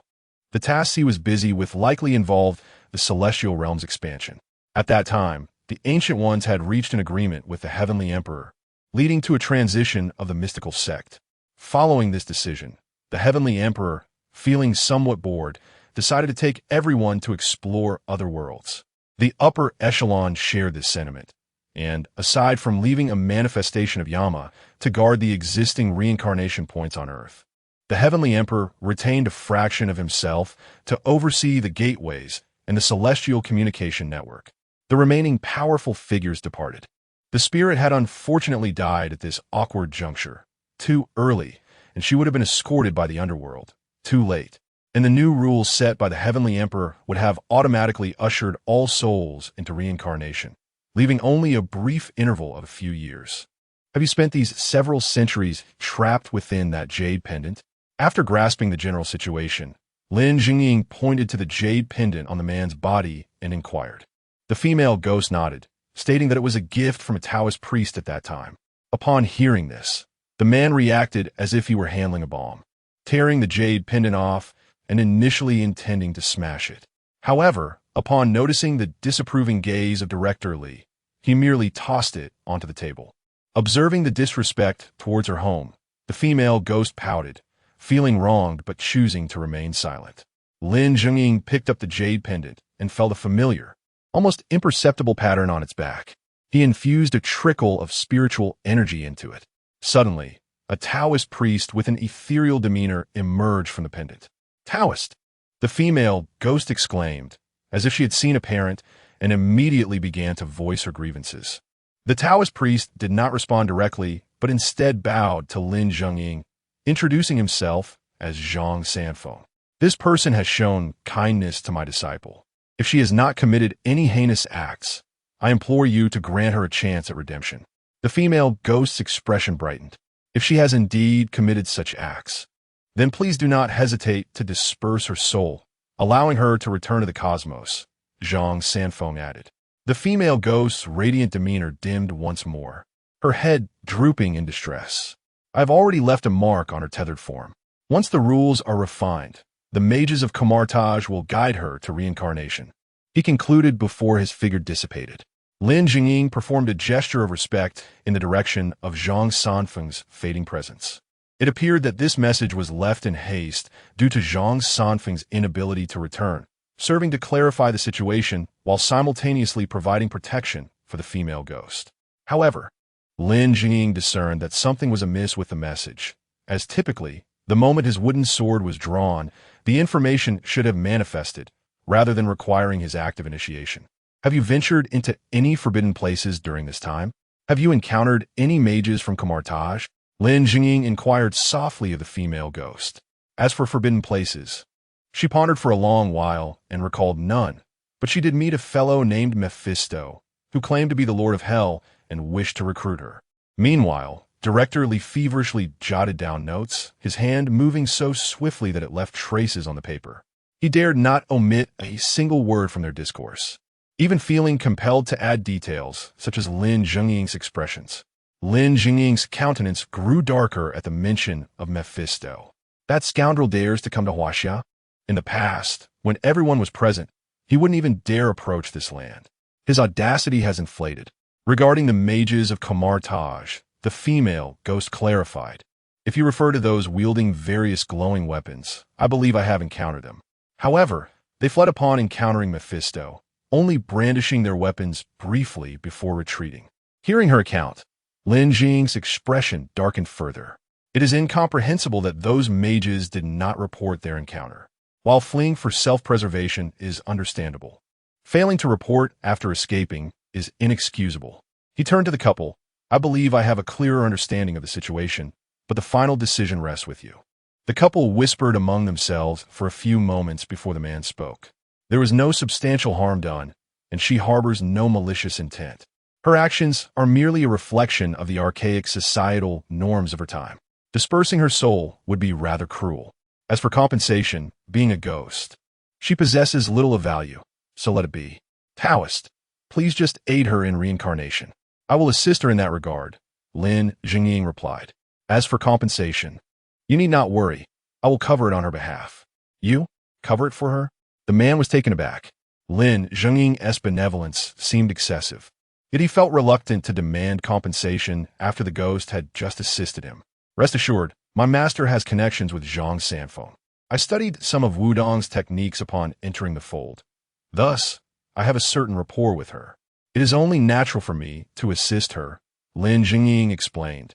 Speaker 1: The task he was busy with likely involved the celestial realm's expansion. At that time, the Ancient Ones had reached an agreement with the Heavenly Emperor, leading to a transition of the mystical sect. Following this decision, the Heavenly Emperor, feeling somewhat bored, decided to take everyone to explore other worlds. The upper echelon shared this sentiment, and, aside from leaving a manifestation of Yama to guard the existing reincarnation points on Earth, the Heavenly Emperor retained a fraction of himself to oversee the gateways and the celestial communication network. The remaining powerful figures departed. The spirit had unfortunately died at this awkward juncture, too early, and she would have been escorted by the underworld, too late. And the new rules set by the Heavenly Emperor would have automatically ushered all souls into reincarnation, leaving only a brief interval of a few years. Have you spent these several centuries trapped within that jade pendant? After grasping the general situation, Lin Zhengying pointed to the jade pendant on the man's body and inquired. The female ghost nodded, stating that it was a gift from a Taoist priest at that time. Upon hearing this, the man reacted as if he were handling a bomb, tearing the jade pendant off and initially intending to smash it. However, upon noticing the disapproving gaze of Director Li, he merely tossed it onto the table. Observing the disrespect towards her home, the female ghost pouted, feeling wronged but choosing to remain silent. Lin Zhengying picked up the jade pendant and felt a familiar, almost imperceptible pattern on its back. He infused a trickle of spiritual energy into it. Suddenly, a Taoist priest with an ethereal demeanor emerged from the pendant. Taoist! The female ghost exclaimed, as if she had seen a parent, and immediately began to voice her grievances. The Taoist priest did not respond directly, but instead bowed to Lin Zhengying, introducing himself as Zhang Sanfeng. This person has shown kindness to my disciple. If she has not committed any heinous acts, I implore you to grant her a chance at redemption. The female ghost's expression brightened. If she has indeed committed such acts, then please do not hesitate to disperse her soul, allowing her to return to the cosmos, Zhang Sanfeng added. The female ghost's radiant demeanor dimmed once more, her head drooping in distress. I have already left a mark on her tethered form. Once the rules are refined, the mages of Kamartaj will guide her to reincarnation. He concluded before his figure dissipated. Lin Zhengying performed a gesture of respect in the direction of Zhang Sanfeng's fading presence. It appeared that this message was left in haste due to Zhang Sanfeng's inability to return, serving to clarify the situation while simultaneously providing protection for the female ghost. However, Lin Zhengying discerned that something was amiss with the message, as typically, the moment his wooden sword was drawn, the information should have manifested, rather than requiring his active initiation. Have you ventured into any forbidden places during this time? Have you encountered any mages from Kamartaj? Lin Zhengying inquired softly of the female ghost. As for forbidden places, she pondered for a long while and recalled none, but she did meet a fellow named Mephisto, who claimed to be the Lord of Hell and wished to recruit her. Meanwhile, Director Li feverishly jotted down notes, his hand moving so swiftly that it left traces on the paper. He dared not omit a single word from their discourse, even feeling compelled to add details, such as Lin Zhengying's expressions. Lin Zhengying's countenance grew darker at the mention of Mephisto. That scoundrel dares to come to Huaxia? In the past, when everyone was present, he wouldn't even dare approach this land. His audacity has inflated. Regarding the mages of Kamartaj, the female ghost clarified. If you refer to those wielding various glowing weapons, I believe I have encountered them. However, they fled upon encountering Mephisto, only brandishing their weapons briefly before retreating. Hearing her account, Lin Zhengying's expression darkened further. It is incomprehensible that those mages did not report their encounter. While fleeing for self-preservation is understandable, failing to report after escaping is inexcusable. He turned to the couple. I believe I have a clearer understanding of the situation, but the final decision rests with you. The couple whispered among themselves for a few moments before the man spoke. There was no substantial harm done, and she harbors no malicious intent. Her actions are merely a reflection of the archaic societal norms of her time. Dispersing her soul would be rather cruel. As for compensation, being a ghost, she possesses little of value, so let it be. Taoist, please just aid her in reincarnation. I will assist her in that regard, Lin Jingying replied. As for compensation, you need not worry. I will cover it on her behalf. You? Cover it for her? The man was taken aback. Lin Jingying's benevolence seemed excessive. Yet he felt reluctant to demand compensation after the ghost had just assisted him. Rest assured, my master has connections with Zhang Sanfeng. I studied some of Wudong's techniques upon entering the fold. Thus, I have a certain rapport with her. It is only natural for me to assist her, Lin Jingying explained,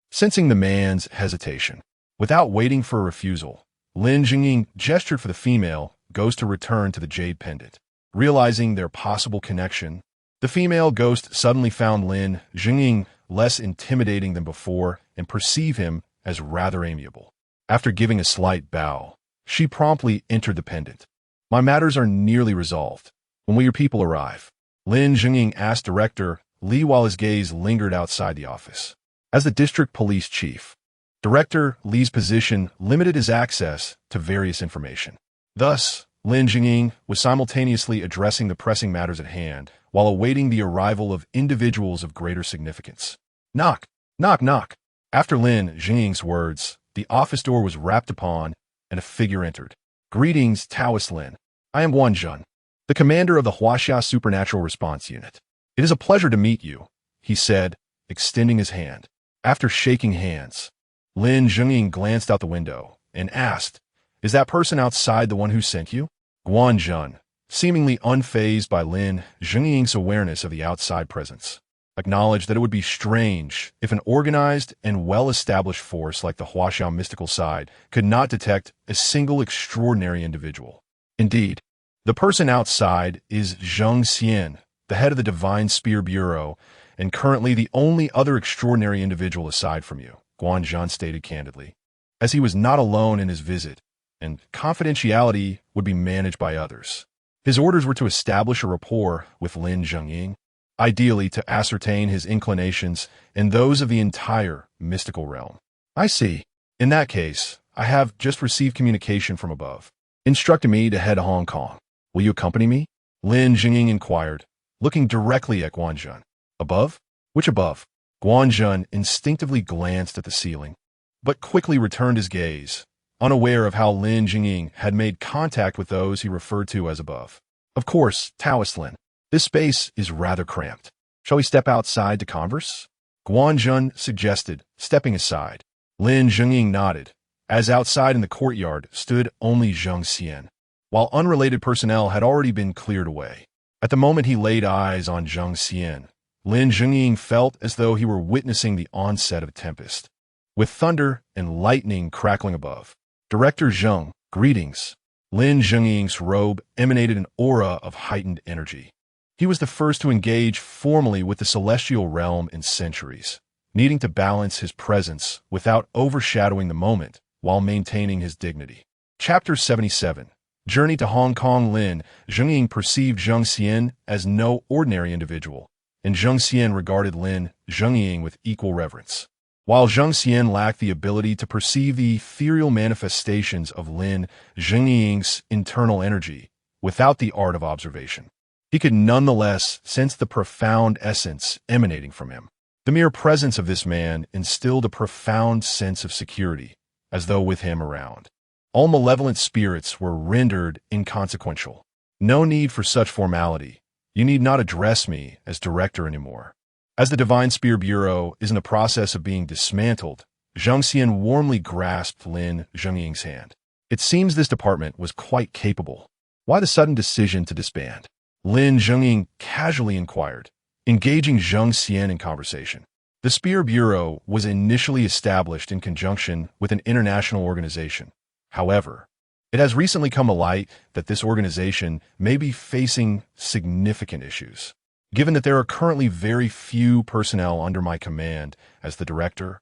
Speaker 1: sensing the man's hesitation. Without waiting for a refusal, Lin Jingying gestured for the female ghost to return to the jade pendant. Realizing their possible connection, the female ghost suddenly found Lin Jingying less intimidating than before and perceived him as rather amiable. After giving a slight bow, she promptly entered the pendant. My matters are nearly resolved. When will your people arrive? Lin Jingying asked Director Li while his gaze lingered outside the office. As the district police chief, Director Li's position limited his access to various information. Thus, Lin Jingying was simultaneously addressing the pressing matters at hand while awaiting the arrival of individuals of greater significance. Knock, knock, knock. After Lin Jingying's words, the office door was rapped upon and a figure entered. Greetings, Taoist Lin. I am Guanjun, the commander of the Huaxia Supernatural Response Unit. It is a pleasure to meet you, he said, extending his hand. After shaking hands, Lin Jingying glanced out the window and asked, "Is that person outside the one who sent you?" Guanjun, seemingly unfazed by Lin Jingying's awareness of the outside presence, acknowledged that it would be strange if an organized and well-established force like the Huaxia mystical side could not detect a single extraordinary individual. Indeed, the person outside is Zheng Xian, the head of the Divine Spear Bureau, and currently the only other extraordinary individual aside from you, Guanjun stated candidly. As he was not alone in his visit, and confidentiality would be managed by others. His orders were to establish a rapport with Lin Jingying, ideally to ascertain his inclinations and those of the entire mystical realm. I see. In that case, I have just received communication from above, instructing me to head to Hong Kong. Will you accompany me? Lin Jingying inquired, looking directly at Guanjun. Above? Which above? Guanjun instinctively glanced at the ceiling, but quickly returned his gaze, unaware of how Lin Jingying had made contact with those he referred to as above. Of course, Taoist Lin. This space is rather cramped. Shall we step outside to converse? Guanjun suggested, stepping aside. Lin Jingying nodded, as outside in the courtyard stood only Zheng Xian, while unrelated personnel had already been cleared away. At the moment he laid eyes on Zheng Xian, Lin Jingying felt as though he were witnessing the onset of a tempest, with thunder and lightning crackling above. Director Zheng, greetings. Lin Jingying's robe emanated an aura of heightened energy. He was the first to engage formally with the celestial realm in centuries, needing to balance his presence without overshadowing the moment while maintaining his dignity. Chapter 77. Journey to Hong Kong. Lin Jingying perceived Zheng Xian as no ordinary individual, and Zheng Xian regarded Lin Jingying with equal reverence. While Zheng Xian lacked the ability to perceive the ethereal manifestations of Lin Jingying's internal energy without the art of observation, he could nonetheless sense the profound essence emanating from him. The mere presence of this man instilled a profound sense of security, as though with him around, all malevolent spirits were rendered inconsequential. No need for such formality. You need not address me as director anymore. As the Divine Spear Bureau is in the process of being dismantled, Zheng Xian warmly grasped Lin Jingying's hand. It seems this department was quite capable. Why the sudden decision to disband? Lin Jingying casually inquired, engaging Zheng Xian in conversation. The Spear Bureau was initially established in conjunction with an international organization. However, it has recently come to light that this organization may be facing significant issues. Given that there are currently very few personnel under my command as the director,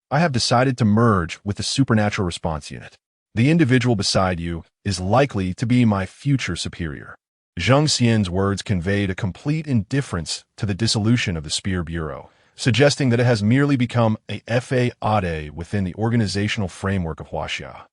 Speaker 1: I have decided to merge with the Supernatural Response Unit. The individual beside you is likely to be my future superior. Zhang Xian's words conveyed a complete indifference to the dissolution of the Spear Bureau, suggesting that it has merely become a FAAD within the organizational framework of Huaxia,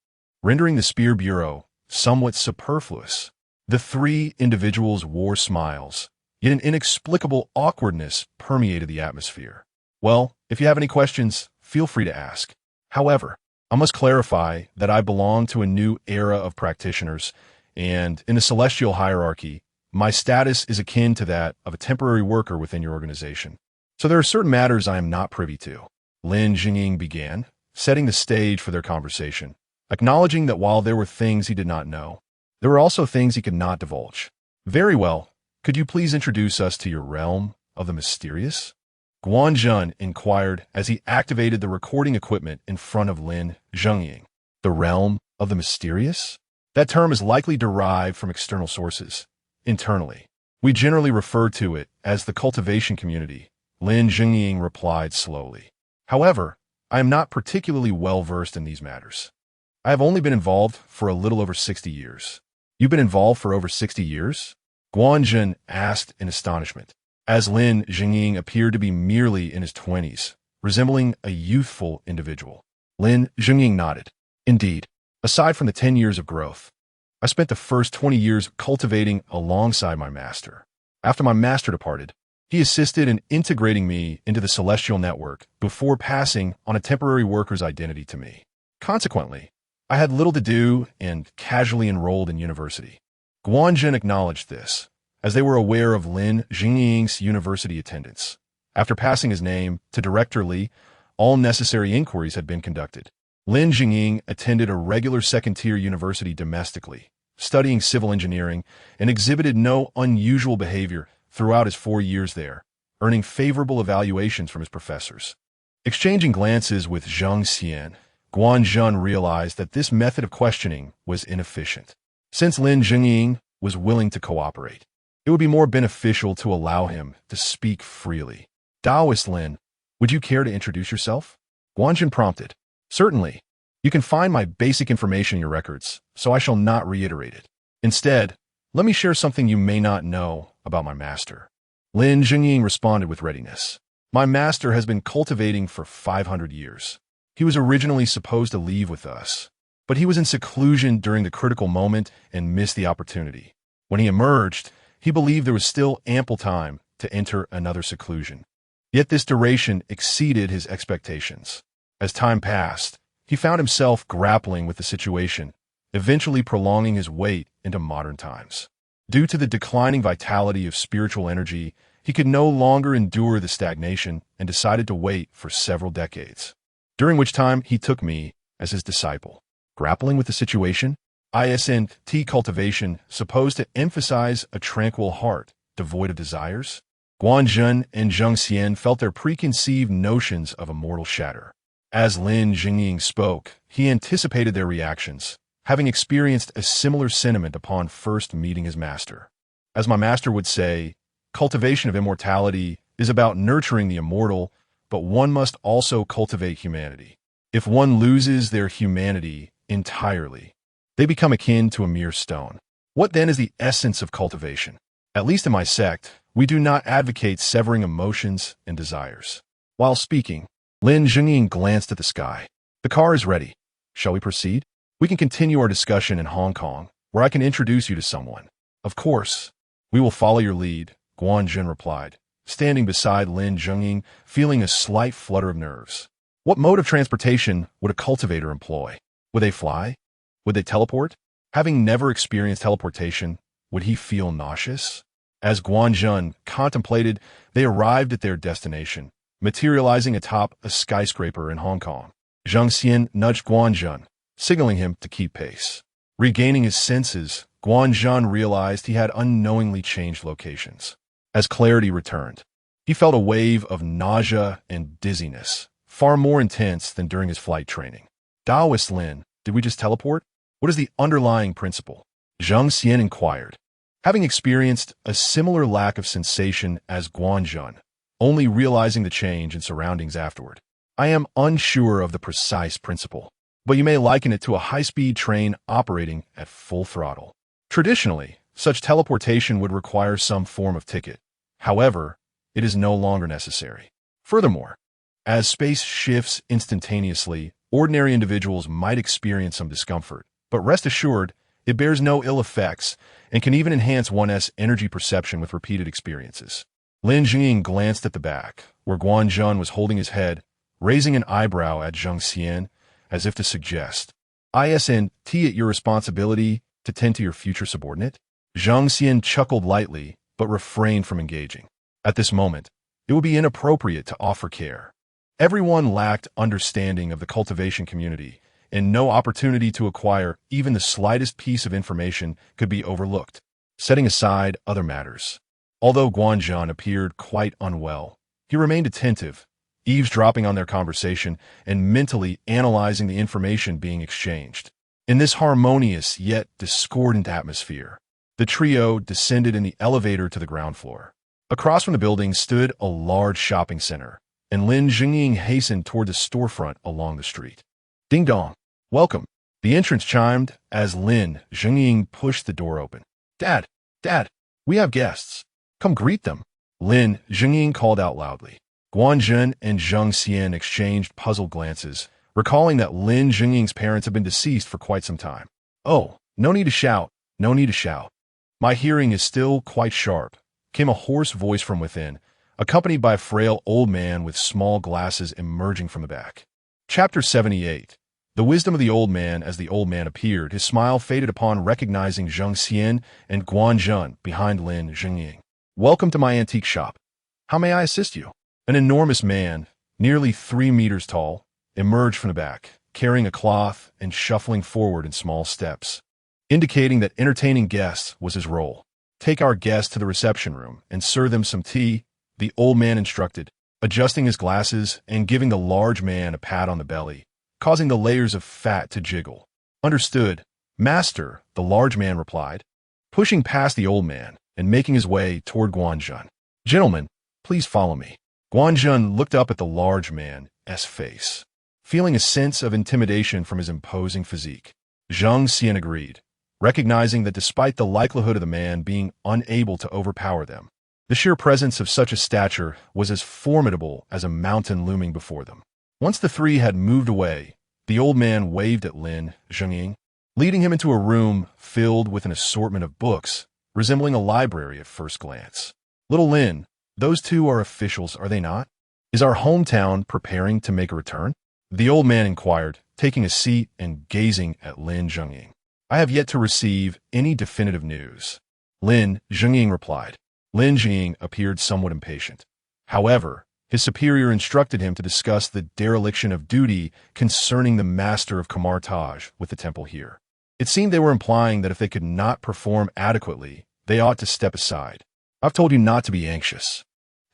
Speaker 1: rendering the Spear Bureau somewhat superfluous. The three individuals wore smiles, yet an inexplicable awkwardness permeated the atmosphere. Well, if you have any questions, feel free to ask. However, I must clarify that I belong to a new era of practitioners, and in the celestial hierarchy, my status is akin to that of a temporary worker within your organization. So there are certain matters I am not privy to. Lin Jingying began, setting the stage for their conversation, acknowledging that while there were things he did not know, there were also things he could not divulge. Very well, could you please introduce us to your realm of the mysterious? Guanzhun inquired as he activated the recording equipment in front of Lin Jingying. The realm of the mysterious? That term is likely derived from external sources. Internally, we generally refer to it as the cultivation community, Lin Jingying replied slowly. However, I am not particularly well versed in these matters. I have only been involved for a little over 60 years. You've been involved for over 60 years? Guanzhun asked in astonishment, as Lin Jingying appeared to be merely in his 20s, resembling a youthful individual. Lin Jingying nodded. Indeed, aside from the 10 years of growth, I spent the first 20 years cultivating alongside my master. After my master departed, he assisted in integrating me into the celestial network before passing on a temporary worker's identity to me. Consequently, I had little to do and casually enrolled in university. Guanzhun acknowledged this, as they were aware of Lin Jingying's university attendance. After passing his name to Director Li, all necessary inquiries had been conducted. Lin Jingying attended a regular second-tier university domestically, studying civil engineering, and exhibited no unusual behavior throughout his 4 years there, earning favorable evaluations from his professors. Exchanging glances with Zhang Xian, Guanzhun realized that this method of questioning was inefficient. Since Lin Jingying was willing to cooperate, it would be more beneficial to allow him to speak freely. Taoist Lin, would you care to introduce yourself? Guanzhun prompted. Certainly. You can find my basic information in your records, so I shall not reiterate it. Instead, let me share something you may not know about my master. Lin Jingying responded with readiness. My master has been cultivating for 500 years. He was originally supposed to leave with us, but he was in seclusion during the critical moment and missed the opportunity. When he emerged, he believed there was still ample time to enter another seclusion. Yet this duration exceeded his expectations. As time passed, he found himself grappling with the situation, eventually prolonging his wait into modern times. Due to the declining vitality of spiritual energy, he could no longer endure the stagnation and decided to wait for several decades, during which time he took me as his disciple. Grappling with the situation? ISNT cultivation supposed to emphasize a tranquil heart, devoid of desires? Guanzhun and Zhang Xian felt their preconceived notions of a mortal shatter. As Lin Jingying spoke, he anticipated their reactions, having experienced a similar sentiment upon first meeting his master. As my master would say, cultivation of immortality is about nurturing the immortal, but one must also cultivate humanity. If one loses their humanity entirely, they become akin to a mere stone. What then is the essence of cultivation? At least in my sect, we do not advocate severing emotions and desires. While speaking, Lin Jingying glanced at the sky. The car is ready. Shall we proceed? We can continue our discussion in Hong Kong, where I can introduce you to someone. Of course. We will follow your lead, Guanzhun replied, standing beside Lin Jingying, feeling a slight flutter of nerves. What mode of transportation would a cultivator employ? Would they fly? Would they teleport? Having never experienced teleportation, would he feel nauseous? As Guanzhun contemplated, they arrived at their destination, materializing atop a skyscraper in Hong Kong. Zhang Xian nudged Guanzhun, signaling him to keep pace. Regaining his senses, Guanzhun realized he had unknowingly changed locations. As clarity returned, he felt a wave of nausea and dizziness, far more intense than during his flight training. Taoist Lin, did we just teleport? What is the underlying principle? Zhang Xian inquired. Having experienced a similar lack of sensation as Guanzhun, only realizing the change in surroundings afterward, I am unsure of the precise principle, but you may liken it to a high-speed train operating at full throttle. Traditionally, such teleportation would require some form of ticket. However, it is no longer necessary. Furthermore, as space shifts instantaneously, ordinary individuals might experience some discomfort, but rest assured, it bears no ill effects and can even enhance one's energy perception with repeated experiences. Lin Jing glanced at the back, where Guan Zhun was holding his head, raising an eyebrow at Zhang Xian, as if to suggest, "Isn't it your responsibility to tend to your future subordinate?" Zhang Xian chuckled lightly, but refrained from engaging. At this moment, it would be inappropriate to offer care. Everyone lacked understanding of the cultivation community, and no opportunity to acquire even the slightest piece of information could be overlooked, setting aside other matters. Although Guanzhan appeared quite unwell, he remained attentive, eavesdropping on their conversation and mentally analyzing the information being exchanged. In this harmonious yet discordant atmosphere, the trio descended in the elevator to the ground floor. Across from the building stood a large shopping center, and Lin Jingying hastened toward the storefront along the street. Ding dong! Welcome! The entrance chimed as Lin Jingying pushed the door open. Dad! Dad! We have guests! Come greet them! Lin Jingying called out loudly. Guanzhen and Zhang Xian exchanged puzzled glances, recalling that Lin Jingying's parents had been deceased for quite some time. Oh, no need to shout, no need to shout. My hearing is still quite sharp, came a hoarse voice from within, accompanied by a frail old man with small glasses emerging from the back. Chapter 78. The wisdom of the old man. As the old man appeared, his smile faded upon recognizing Zhang Xian and Guanzhen behind Lin Jingying. Welcome to my antique shop. How may I assist you? An enormous man, nearly 3 meters tall, emerged from the back, carrying a cloth and shuffling forward in small steps, indicating that entertaining guests was his role. Take our guests to the reception room and serve them some tea, the old man instructed, adjusting his glasses and giving the large man a pat on the belly, causing the layers of fat to jiggle. Understood, master, the large man replied, pushing past the old man and making his way toward Guanzhen. Gentlemen, please follow me. Guanzhen looked up at the large man's face, feeling a sense of intimidation from his imposing physique. Zhang Xian agreed, recognizing that despite the likelihood of the man being unable to overpower them, the sheer presence of such a stature was as formidable as a mountain looming before them. Once the three had moved away, the old man waved at Lin Jingying, leading him into a room filled with an assortment of books, resembling a library at first glance. Little Lin, those two are officials, are they not? Is our hometown preparing to make a return? The old man inquired, taking a seat and gazing at Lin Jingying. I have yet to receive any definitive news. Lin Jingying replied. Lin Jingying appeared somewhat impatient. However, his superior instructed him to discuss the dereliction of duty concerning the master of Kamartaj with the temple here. It seemed they were implying that if they could not perform adequately, they ought to step aside. I've told you not to be anxious.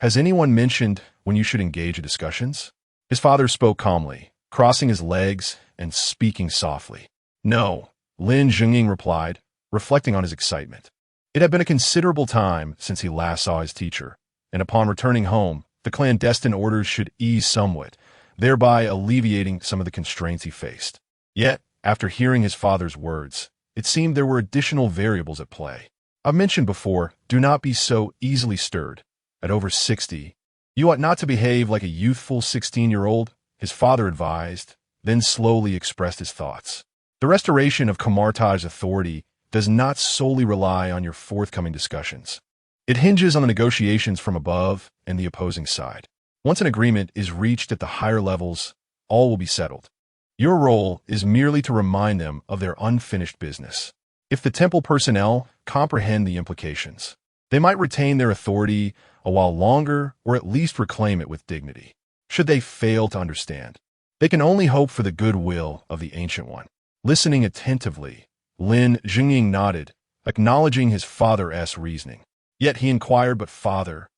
Speaker 1: Has anyone mentioned when you should engage in discussions? His father spoke calmly, crossing his legs and speaking softly. No, Lin Jingying replied, reflecting on his excitement. It had been a considerable time since he last saw his teacher, and upon returning home, the clandestine orders should ease somewhat, thereby alleviating some of the constraints he faced. Yet, after hearing his father's words, it seemed there were additional variables at play. I've mentioned before, do not be so easily stirred. At over 60, you ought not to behave like a youthful 16-year-old, his father advised, then slowly expressed his thoughts. The restoration of Kamartaj's authority does not solely rely on your forthcoming discussions. It hinges on the negotiations from above and the opposing side. Once an agreement is reached at the higher levels, all will be settled. Your role is merely to remind them of their unfinished business. If the temple personnel comprehend the implications, they might retain their authority a while longer or at least reclaim it with dignity. Should they fail to understand, they can only hope for the goodwill of the Ancient One. Listening attentively, Lin Jingying nodded, acknowledging his father's reasoning. Yet he inquired, but father,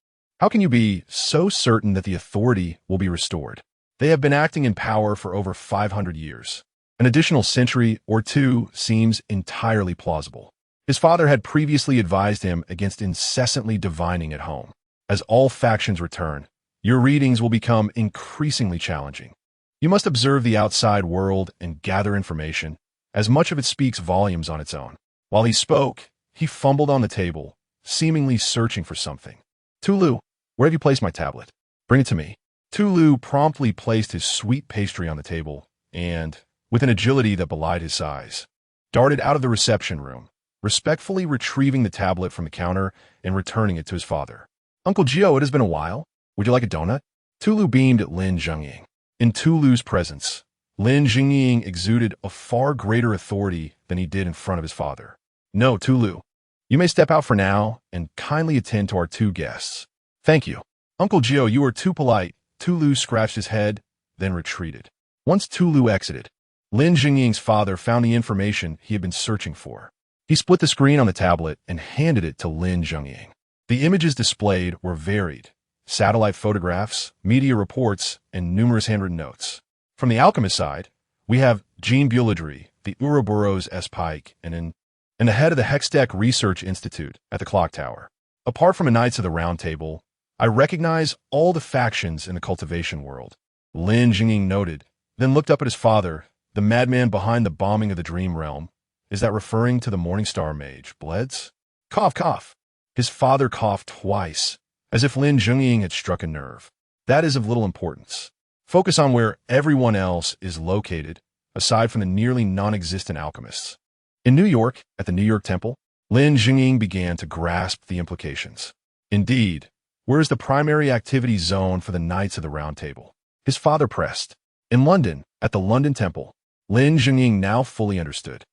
Speaker 1: how can you be so certain that the authority will be restored? They have been acting in power for over 500 years. An additional century or two seems entirely plausible. His father had previously advised him against incessantly divining at home. As all factions return, your readings will become increasingly challenging. You must observe the outside world and gather information, as much of it speaks volumes on its own. While he spoke, he fumbled on the table, seemingly searching for something. Tulu, where have you placed my tablet? Bring it to me. Tulu promptly placed his sweet pastry on the table and, with an agility that belied his size, darted out of the reception room, respectfully retrieving the tablet from the counter and returning it to his father. Uncle Gio, it has been a while. Would you like a donut? Tulu beamed at Lin Zhengying. In Tulu's presence, Lin Zhengying exuded a far greater authority than he did in front of his father. No, Tulu. You may step out for now and kindly attend to our two guests. Thank you. Uncle Gio, you are too polite. Tulu scratched his head, then retreated. Once Tulu exited, Lin Zhengying's father found the information he had been searching for. He split the screen on the tablet and handed it to Lin Zhengying. The images displayed were varied: satellite photographs, media reports, and numerous handwritten notes. From the alchemist side, we have Jean Buladry, the Ouroboros S. Pike, and the head of the Hextech Research Institute at the Clock Tower. Apart from a Knights of the Round Table, I recognize all the factions in the cultivation world, Lin Zhengying noted, then looked up at his father, the madman behind the bombing of the Dream Realm. Is that referring to the Morningstar mage, Bleds? Cough, cough. His father coughed twice, as if Lin Zhengying had struck a nerve. That is of little importance. Focus on where everyone else is located, aside from the nearly non-existent alchemists. In New York, at the New York Temple, Lin Zhengying began to grasp the implications. Indeed, where is the primary activity zone for the Knights of the Round Table? His father pressed. In London, at the London Temple, Lin Zhengying now fully understood.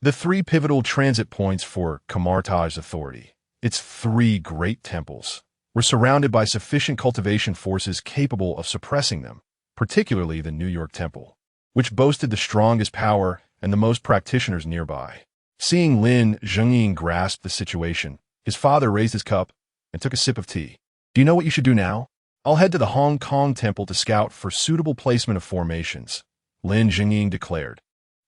Speaker 1: The three pivotal transit points for Kamartaj's authority, its three great temples, were surrounded by sufficient cultivation forces capable of suppressing them, particularly the New York Temple, which boasted the strongest power and the most practitioners nearby. Seeing Lin Zhengying grasp the situation, his father raised his cup and took a sip of tea. Do you know what you should do now? I'll head to the Hong Kong Temple to scout for suitable placement of formations, Lin Zhengying declared,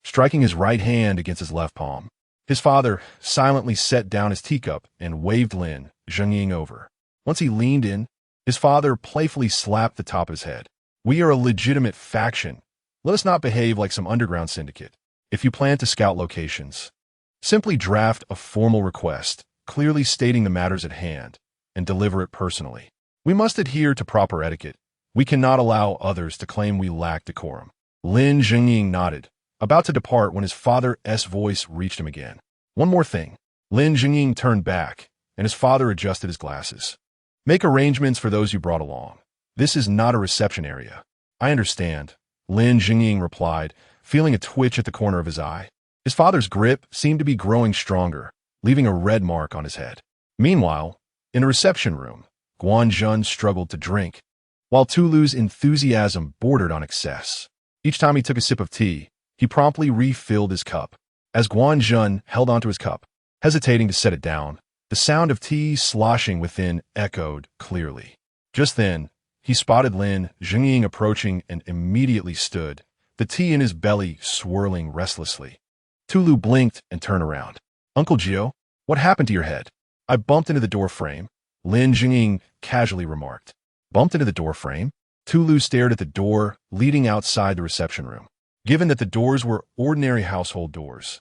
Speaker 1: striking his right hand against his left palm. His father silently set down his teacup and waved Lin Zhengying over. Once he leaned in, his father playfully slapped the top of his head. We are a legitimate faction. Let us not behave like some underground syndicate. If you plan to scout locations, simply draft a formal request, clearly stating the matters at hand, and deliver it personally. We must adhere to proper etiquette. We cannot allow others to claim we lack decorum. Lin Zhengying nodded, about to depart when his father's voice reached him again. One more thing. Lin Zhengying turned back, and his father adjusted his glasses. Make arrangements for those you brought along. This is not a reception area. I understand, Lin Zhengying replied, feeling a twitch at the corner of his eye. His father's grip seemed to be growing stronger, leaving a red mark on his head. Meanwhile, in a reception room, Guanzhun struggled to drink, while Tulu's enthusiasm bordered on excess. Each time he took a sip of tea, he promptly refilled his cup. As Guanzhun held onto his cup, hesitating to set it down, the sound of tea sloshing within echoed clearly. Just then, he spotted Lin Zhengying approaching and immediately stood, the tea in his belly swirling restlessly. Tulu blinked and turned around. Uncle Gio, what happened to your head? I bumped into the door frame, Lin Zhengying casually remarked. Bumped into the door frame? Tulu stared at the door leading outside the reception room. Given that the doors were ordinary household doors,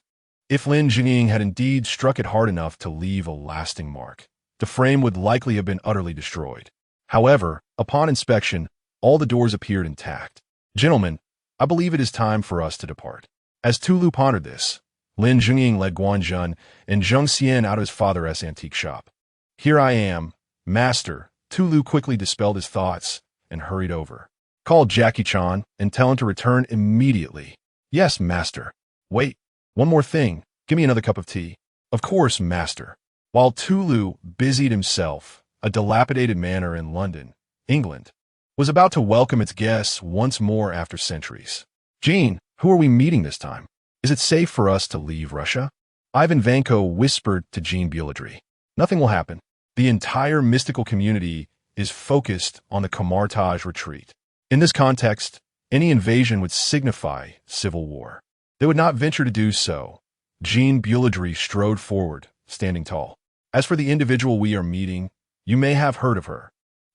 Speaker 1: if Lin Zhengying had indeed struck it hard enough to leave a lasting mark, the frame would likely have been utterly destroyed. However, upon inspection, all the doors appeared intact. Gentlemen, I believe it is time for us to depart. As Tulu pondered this, Lin Zhengying led Guanzhun and Zheng Xian out of his father's antique shop. Here I am, master. Tulu quickly dispelled his thoughts and hurried over. Call Jackie Chan and tell him to return immediately. Yes, master. Wait, one more thing. Give me another cup of tea. Of course, master. While Tulu busied himself, a dilapidated manor in London, England, was about to welcome its guests once more after centuries. Jean, who are we meeting this time? Is it safe for us to leave Russia? Ivan Vanko whispered to Jean Buladry. Nothing will happen. The entire mystical community is focused on the Kamartaj retreat. In this context, any invasion would signify civil war. They would not venture to do so. Jean Buladry strode forward, standing tall. As for the individual we are meeting, you may have heard of her.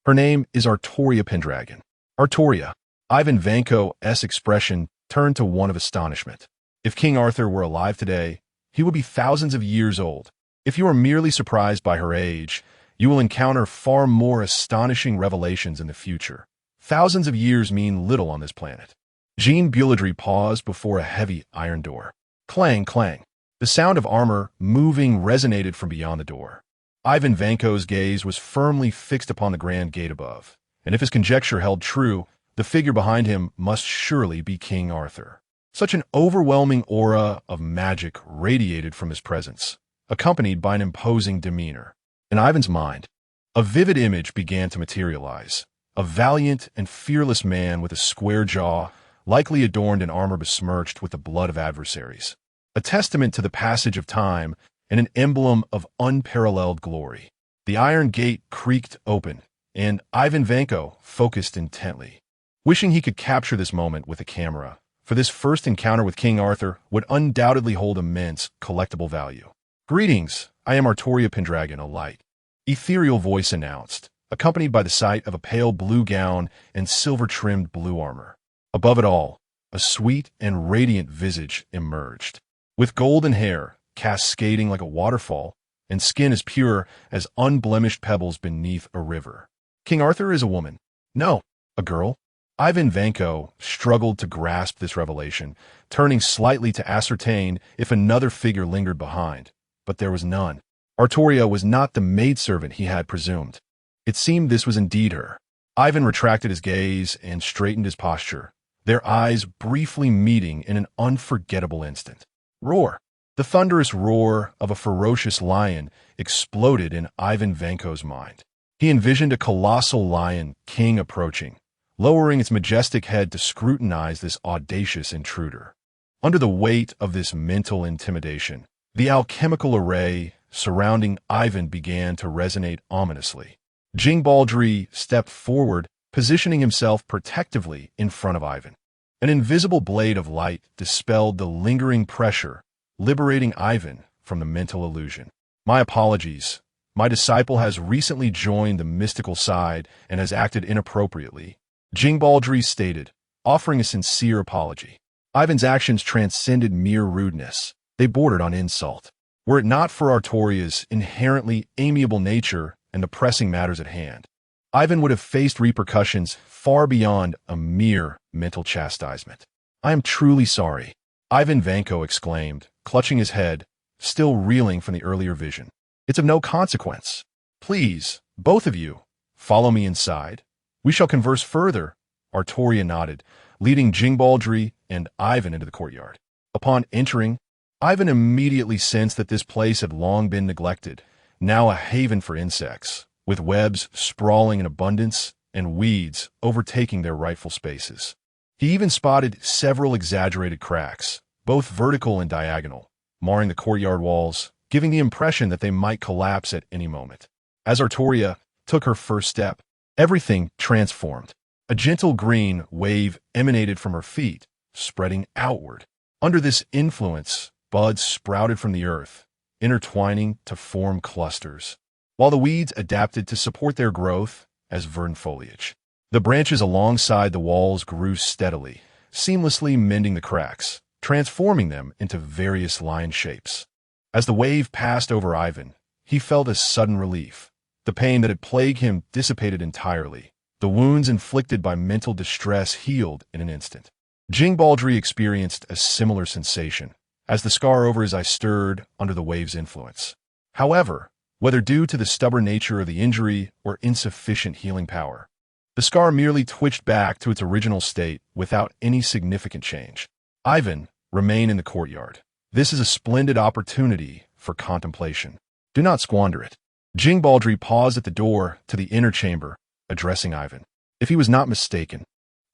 Speaker 1: Her name is Artoria Pendragon. Artoria. Ivan Vanko's expression turned to one of astonishment. If King Arthur were alive today, he would be thousands of years old. If you are merely surprised by her age, you will encounter far more astonishing revelations in the future. Thousands of years mean little on this planet. Jean Buladry paused before a heavy iron door. Clang, clang. The sound of armor moving resonated from beyond the door. Ivan Vanko's gaze was firmly fixed upon the grand gate above, and if his conjecture held true, the figure behind him must surely be King Arthur. Such an overwhelming aura of magic radiated from his presence, accompanied by an imposing demeanor. In Ivan's mind, a vivid image began to materialize. A valiant and fearless man with a square jaw, likely adorned in armor besmirched with the blood of adversaries. A testament to the passage of time and an emblem of unparalleled glory. The iron gate creaked open, and Ivan Vanko focused intently, wishing he could capture this moment with a camera, for this first encounter with King Arthur would undoubtedly hold immense collectible value. Greetings, I am Artoria Pendragon, a light, ethereal voice announced, accompanied by the sight of a pale blue gown and silver-trimmed blue armor. Above it all, a sweet and radiant visage emerged, with golden hair cascading like a waterfall and skin as pure as unblemished pebbles beneath a river. King Arthur is a woman. No, a girl. Ivan Vanko struggled to grasp this revelation, turning slightly to ascertain if another figure lingered behind, but there was none. Artoria was not the maidservant he had presumed. It seemed this was indeed her. Ivan retracted his gaze and straightened his posture, their eyes briefly meeting in an unforgettable instant. Roar! The thunderous roar of a ferocious lion exploded in Ivan Vanko's mind. He envisioned a colossal lion king approaching, lowering its majestic head to scrutinize this audacious intruder. Under the weight of this mental intimidation, the alchemical array surrounding Ivan began to resonate ominously. Jingbaldry stepped forward, positioning himself protectively in front of Ivan. An invisible blade of light dispelled the lingering pressure, liberating Ivan from the mental illusion. My apologies. My disciple has recently joined the mystical side and has acted inappropriately, Jingbaldry stated, offering a sincere apology. Ivan's actions transcended mere rudeness. They bordered on insult. Were it not for Artoria's inherently amiable nature and the pressing matters at hand, Ivan would have faced repercussions far beyond a mere mental chastisement. I am truly sorry, Ivan Vanko exclaimed, clutching his head, still reeling from the earlier vision. It's of no consequence. Please, both of you, follow me inside. We shall converse further. Artoria nodded, leading Jingbaldry and Ivan into the courtyard. Upon entering, Ivan immediately sensed that this place had long been neglected, now a haven for insects, with webs sprawling in abundance and weeds overtaking their rightful spaces. He even spotted several exaggerated cracks, both vertical and diagonal, marring the courtyard walls, giving the impression that they might collapse at any moment. As Artoria took her first step, everything transformed. A gentle green wave emanated from her feet, spreading outward. Under this influence, buds sprouted from the earth, intertwining to form clusters, while the weeds adapted to support their growth as verdant foliage. The branches alongside the walls grew steadily, seamlessly mending the cracks, transforming them into various line shapes. As the wave passed over Ivan, he felt a sudden relief. The pain that had plagued him dissipated entirely. The wounds inflicted by mental distress healed in an instant. Jingbaldry experienced a similar sensation, as the scar over his eye stirred under the wave's influence. However, whether due to the stubborn nature of the injury or insufficient healing power, the scar merely twitched back to its original state without any significant change. Ivan, remain in the courtyard. This is a splendid opportunity for contemplation. Do not squander it. Jingbaldry paused at the door to the inner chamber, addressing Ivan. If he was not mistaken,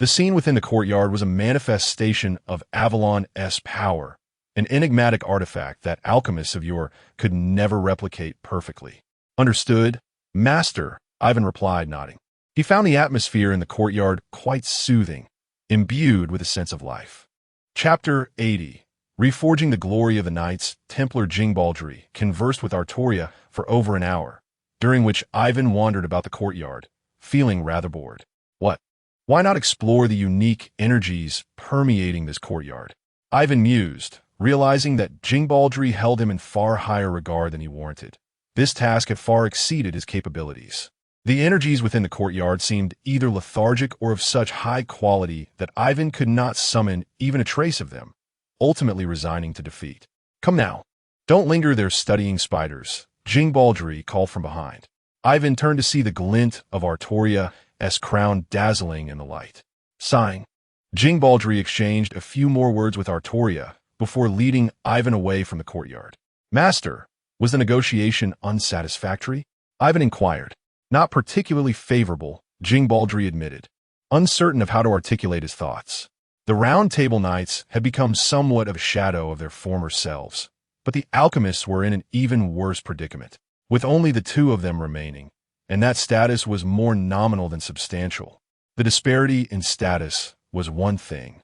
Speaker 1: the scene within the courtyard was a manifestation of Avalon-S power, an enigmatic artifact that alchemists of yore could never replicate perfectly. Understood, Master, Ivan replied, nodding. He found the atmosphere in the courtyard quite soothing, imbued with a sense of life. Chapter 80. Reforging the glory of the knights, Templar Jingbaldry conversed with Artoria for over an hour, during which Ivan wandered about the courtyard, feeling rather bored. What? Why not explore the unique energies permeating this courtyard? Ivan mused, realizing that Jingbaldry held him in far higher regard than he warranted. This task had far exceeded his capabilities. The energies within the courtyard seemed either lethargic or of such high quality that Ivan could not summon even a trace of them, ultimately resigning to defeat. "Come now. Don't linger there studying spiders," Jingbaldry called from behind. Ivan turned to see the glint of Artoria's crown dazzling in the light. Sighing, Jingbaldry exchanged a few more words with Artoria before leading Ivan away from the courtyard. "Master, was the negotiation unsatisfactory?" Ivan inquired. "Not particularly favorable," Jingbaldry admitted, uncertain of how to articulate his thoughts. The Round Table Knights had become somewhat of a shadow of their former selves, but the alchemists were in an even worse predicament, with only the two of them remaining, and that status was more nominal than substantial. The disparity in status was one thing,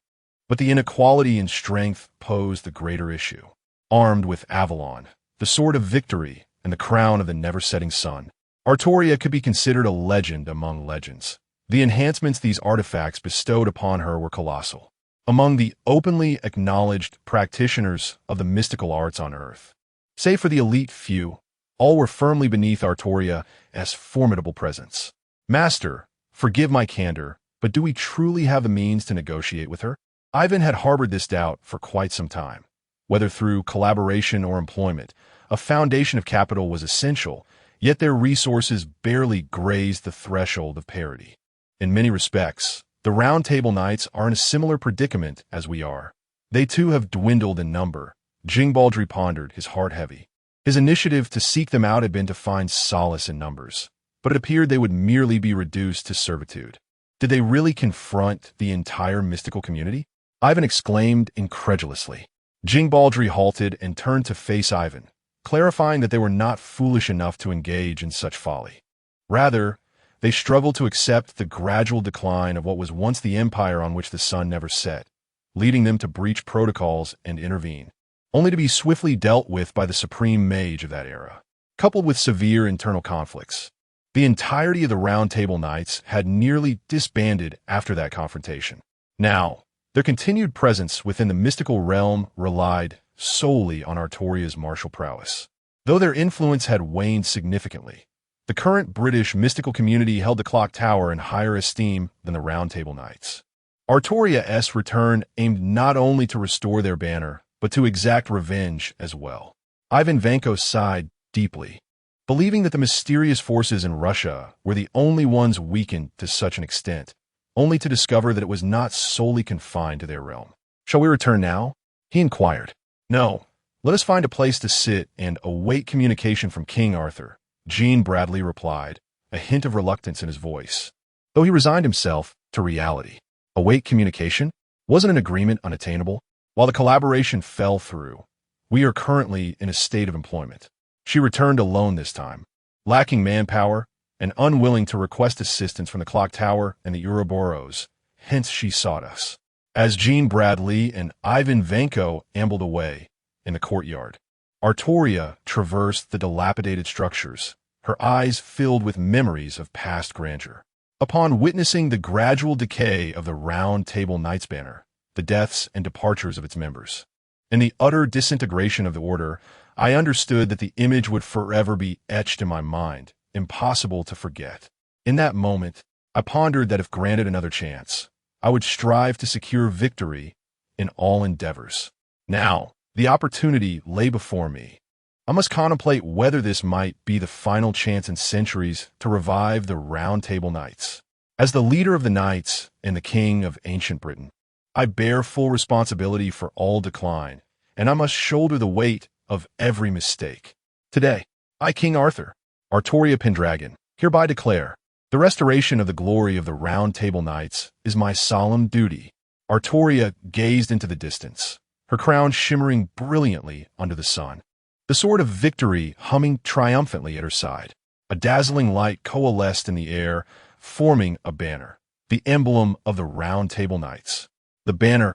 Speaker 1: but the inequality in strength posed the greater issue. Armed with Avalon, the Sword of Victory, and the Crown of the Never-Setting Sun, Artoria could be considered a legend among legends. The enhancements these artifacts bestowed upon her were colossal. Among the openly acknowledged practitioners of the mystical arts on Earth, save for the elite few, all were firmly beneath Artoria's formidable presence. "Master, forgive my candor, but do we truly have the means to negotiate with her?" Ivan had harbored this doubt for quite some time. Whether through collaboration or employment, a foundation of capital was essential, yet their resources barely grazed the threshold of parity. In many respects, the Round Table Knights are in a similar predicament as we are. They too have dwindled in number. Jingbaldry pondered, his heart heavy. His initiative to seek them out had been to find solace in numbers, but it appeared they would merely be reduced to servitude. Did they really confront the entire mystical community? Ivan exclaimed incredulously. Jingbaldry halted and turned to face Ivan, clarifying that they were not foolish enough to engage in such folly. Rather, they struggled to accept the gradual decline of what was once the empire on which the sun never set, leading them to breach protocols and intervene, only to be swiftly dealt with by the supreme mage of that era. Coupled with severe internal conflicts, the entirety of the Round Table Knights had nearly disbanded after that confrontation. Now, their continued presence within the mystical realm relied solely on Artoria's martial prowess. Though their influence had waned significantly, the current British mystical community held the Clock Tower in higher esteem than the Round Table Knights. Artoria's return aimed not only to restore their banner, but to exact revenge as well. Ivan Vanko sighed deeply, believing that the mysterious forces in Russia were the only ones weakened to such an extent, only to discover that it was not solely confined to their realm. "Shall we return now?" he inquired. "No. Let us find a place to sit and await communication from King Arthur," Jean Bradley replied, a hint of reluctance in his voice, though he resigned himself to reality. Await communication? Wasn't an agreement unattainable? While the collaboration fell through, we are currently in a state of employment. She returned alone this time, lacking manpower and unwilling to request assistance from the Clock Tower and the Ouroboros, hence she sought us. As Jean Bradley and Ivan Vanko ambled away in the courtyard, Artoria traversed the dilapidated structures, her eyes filled with memories of past grandeur. Upon witnessing the gradual decay of the Round Table Knights banner, the deaths and departures of its members, and the utter disintegration of the order, I understood that the image would forever be etched in my mind, impossible to forget. In that moment, I pondered that if granted another chance, I would strive to secure victory in all endeavors. Now, the opportunity lay before me. I must contemplate whether this might be the final chance in centuries to revive the Round Table Knights. As the leader of the knights and the king of ancient Britain, I bear full responsibility for all decline, and I must shoulder the weight of every mistake. Today, I, King Arthur, Artoria Pendragon, hereby declare, the restoration of the glory of the Round Table Knights is my solemn duty. Artoria gazed into the distance, her crown shimmering brilliantly under the sun, the Sword of Victory humming triumphantly at her side. A dazzling light coalesced in the air, forming a banner, the emblem of the Round Table Knights. The banner's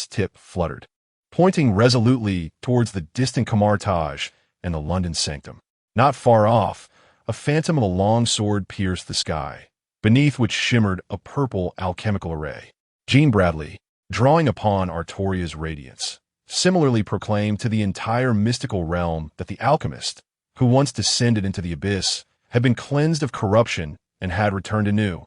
Speaker 1: tip fluttered, pointing resolutely towards the distant Camartage and the London Sanctum. Not far off, a phantom of a long sword pierced the sky, beneath which shimmered a purple alchemical array. Jean Bradley, drawing upon Artoria's radiance, similarly proclaimed to the entire mystical realm that the alchemist, who once descended into the abyss, had been cleansed of corruption and had returned anew.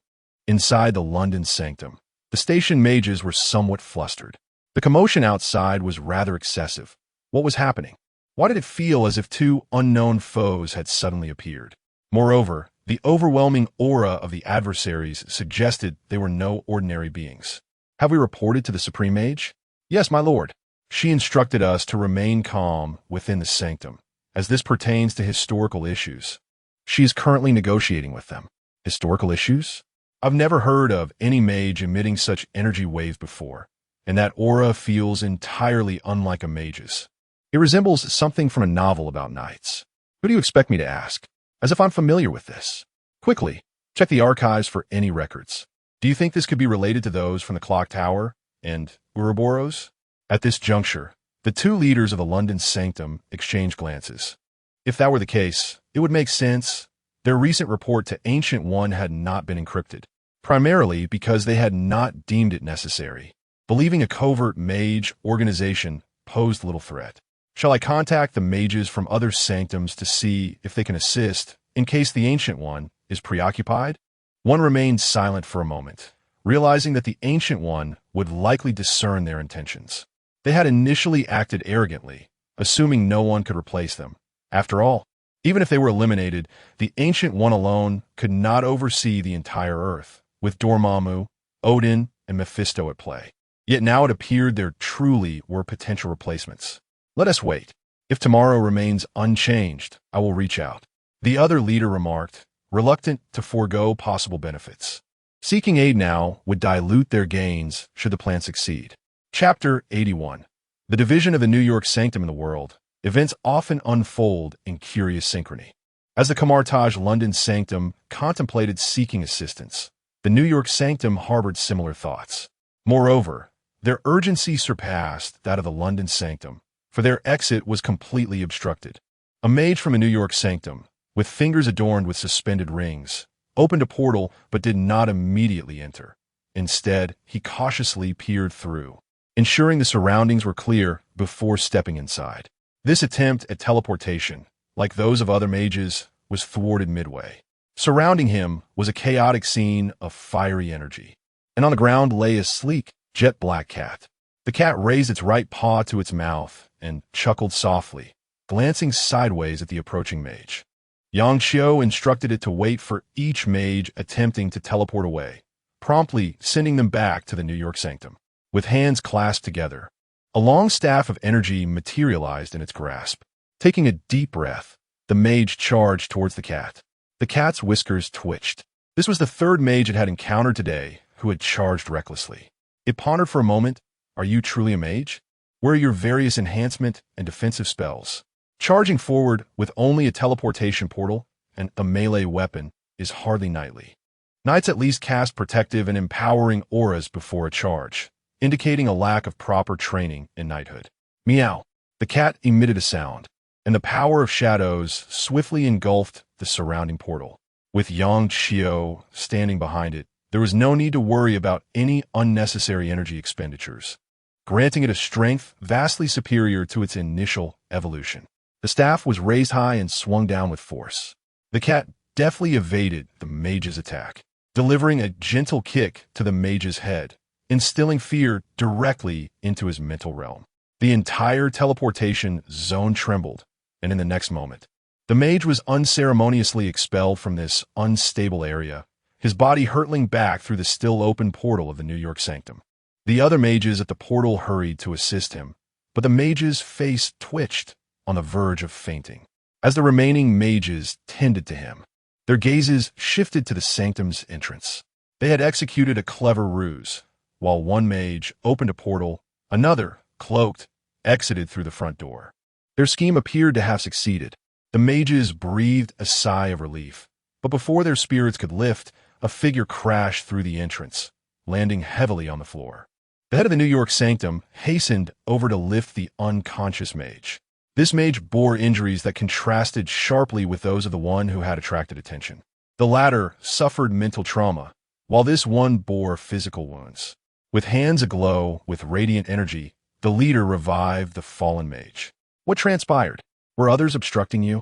Speaker 1: Inside the London sanctum, the station mages were somewhat flustered. The commotion outside was rather excessive. What was happening? Why did it feel as if two unknown foes had suddenly appeared? Moreover, the overwhelming aura of the adversaries suggested they were no ordinary beings. Have we reported to the Supreme Mage? Yes, my lord. She instructed us to remain calm within the sanctum, as this pertains to historical issues. She is currently negotiating with them. Historical issues? I've never heard of any mage emitting such energy waves before, and that aura feels entirely unlike a mage's. It resembles something from a novel about knights. Who do you expect me to ask? As if I'm familiar with this. Quickly, check the archives for any records. Do you think this could be related to those from the Clock Tower and Ouroboros? At this juncture, the two leaders of the London sanctum exchanged glances. If that were the case, it would make sense. Their recent report to Ancient One had not been encrypted, primarily because they had not deemed it necessary, believing a covert mage organization posed little threat. Shall I contact the mages from other sanctums to see if they can assist in case the Ancient One is preoccupied? One remained silent for a moment, realizing that the Ancient One would likely discern their intentions. They had initially acted arrogantly, assuming no one could replace them. After all, even if they were eliminated, the Ancient One alone could not oversee the entire Earth, with Dormammu, Odin, and Mephisto at play. Yet now it appeared there truly were potential replacements. Let us wait. If tomorrow remains unchanged, I will reach out. The other leader remarked, reluctant to forego possible benefits. Seeking aid now would dilute their gains should the plan succeed. Chapter 81. The division of the New York sanctum in the world. Events often unfold in curious synchrony. As the Camartage London sanctum contemplated seeking assistance, the New York sanctum harbored similar thoughts. Moreover, their urgency surpassed that of the London sanctum, for their exit was completely obstructed. A mage from a New York sanctum, with fingers adorned with suspended rings, opened a portal but did not immediately enter. Instead, he cautiously peered through, ensuring the surroundings were clear before stepping inside. This attempt at teleportation, like those of other mages, was thwarted midway. Surrounding him was a chaotic scene of fiery energy, and on the ground lay a sleek, jet-black cat. The cat raised its right paw to its mouth and chuckled softly, glancing sideways at the approaching mage. Yang Xiu instructed it to wait for each mage attempting to teleport away, promptly sending them back to the New York sanctum. With hands clasped together, a long staff of energy materialized in its grasp. Taking a deep breath, the mage charged towards the cat. The cat's whiskers twitched. This was the third mage it had encountered today who had charged recklessly. It pondered for a moment. Are you truly a mage? Where are your various enhancement and defensive spells? Charging forward with only a teleportation portal and a melee weapon is hardly knightly. Knights at least cast protective and empowering auras before a charge, indicating a lack of proper training in knighthood. Meow. The cat emitted a sound, and the power of shadows swiftly engulfed the surrounding portal. With Yang Xiu standing behind it, there was no need to worry about any unnecessary energy expenditures, granting it a strength vastly superior to its initial evolution. The staff was raised high and swung down with force. The cat deftly evaded the mage's attack, delivering a gentle kick to the mage's head, instilling fear directly into his mental realm. The entire teleportation zone trembled, and in the next moment, the mage was unceremoniously expelled from this unstable area, his body hurtling back through the still open portal of the New York sanctum. The other mages at the portal hurried to assist him, but the mage's face twitched, on the verge of fainting. As the remaining mages tended to him, their gazes shifted to the sanctum's entrance. They had executed a clever ruse. While one mage opened a portal, another, cloaked, exited through the front door. Their scheme appeared to have succeeded. The mages breathed a sigh of relief, but before their spirits could lift, a figure crashed through the entrance, landing heavily on the floor. The head of the New York sanctum hastened over to lift the unconscious mage. This mage bore injuries that contrasted sharply with those of the one who had attracted attention. The latter suffered mental trauma, while this one bore physical wounds. With hands aglow with radiant energy, The leader revived the fallen mage. What transpired? Were others obstructing you?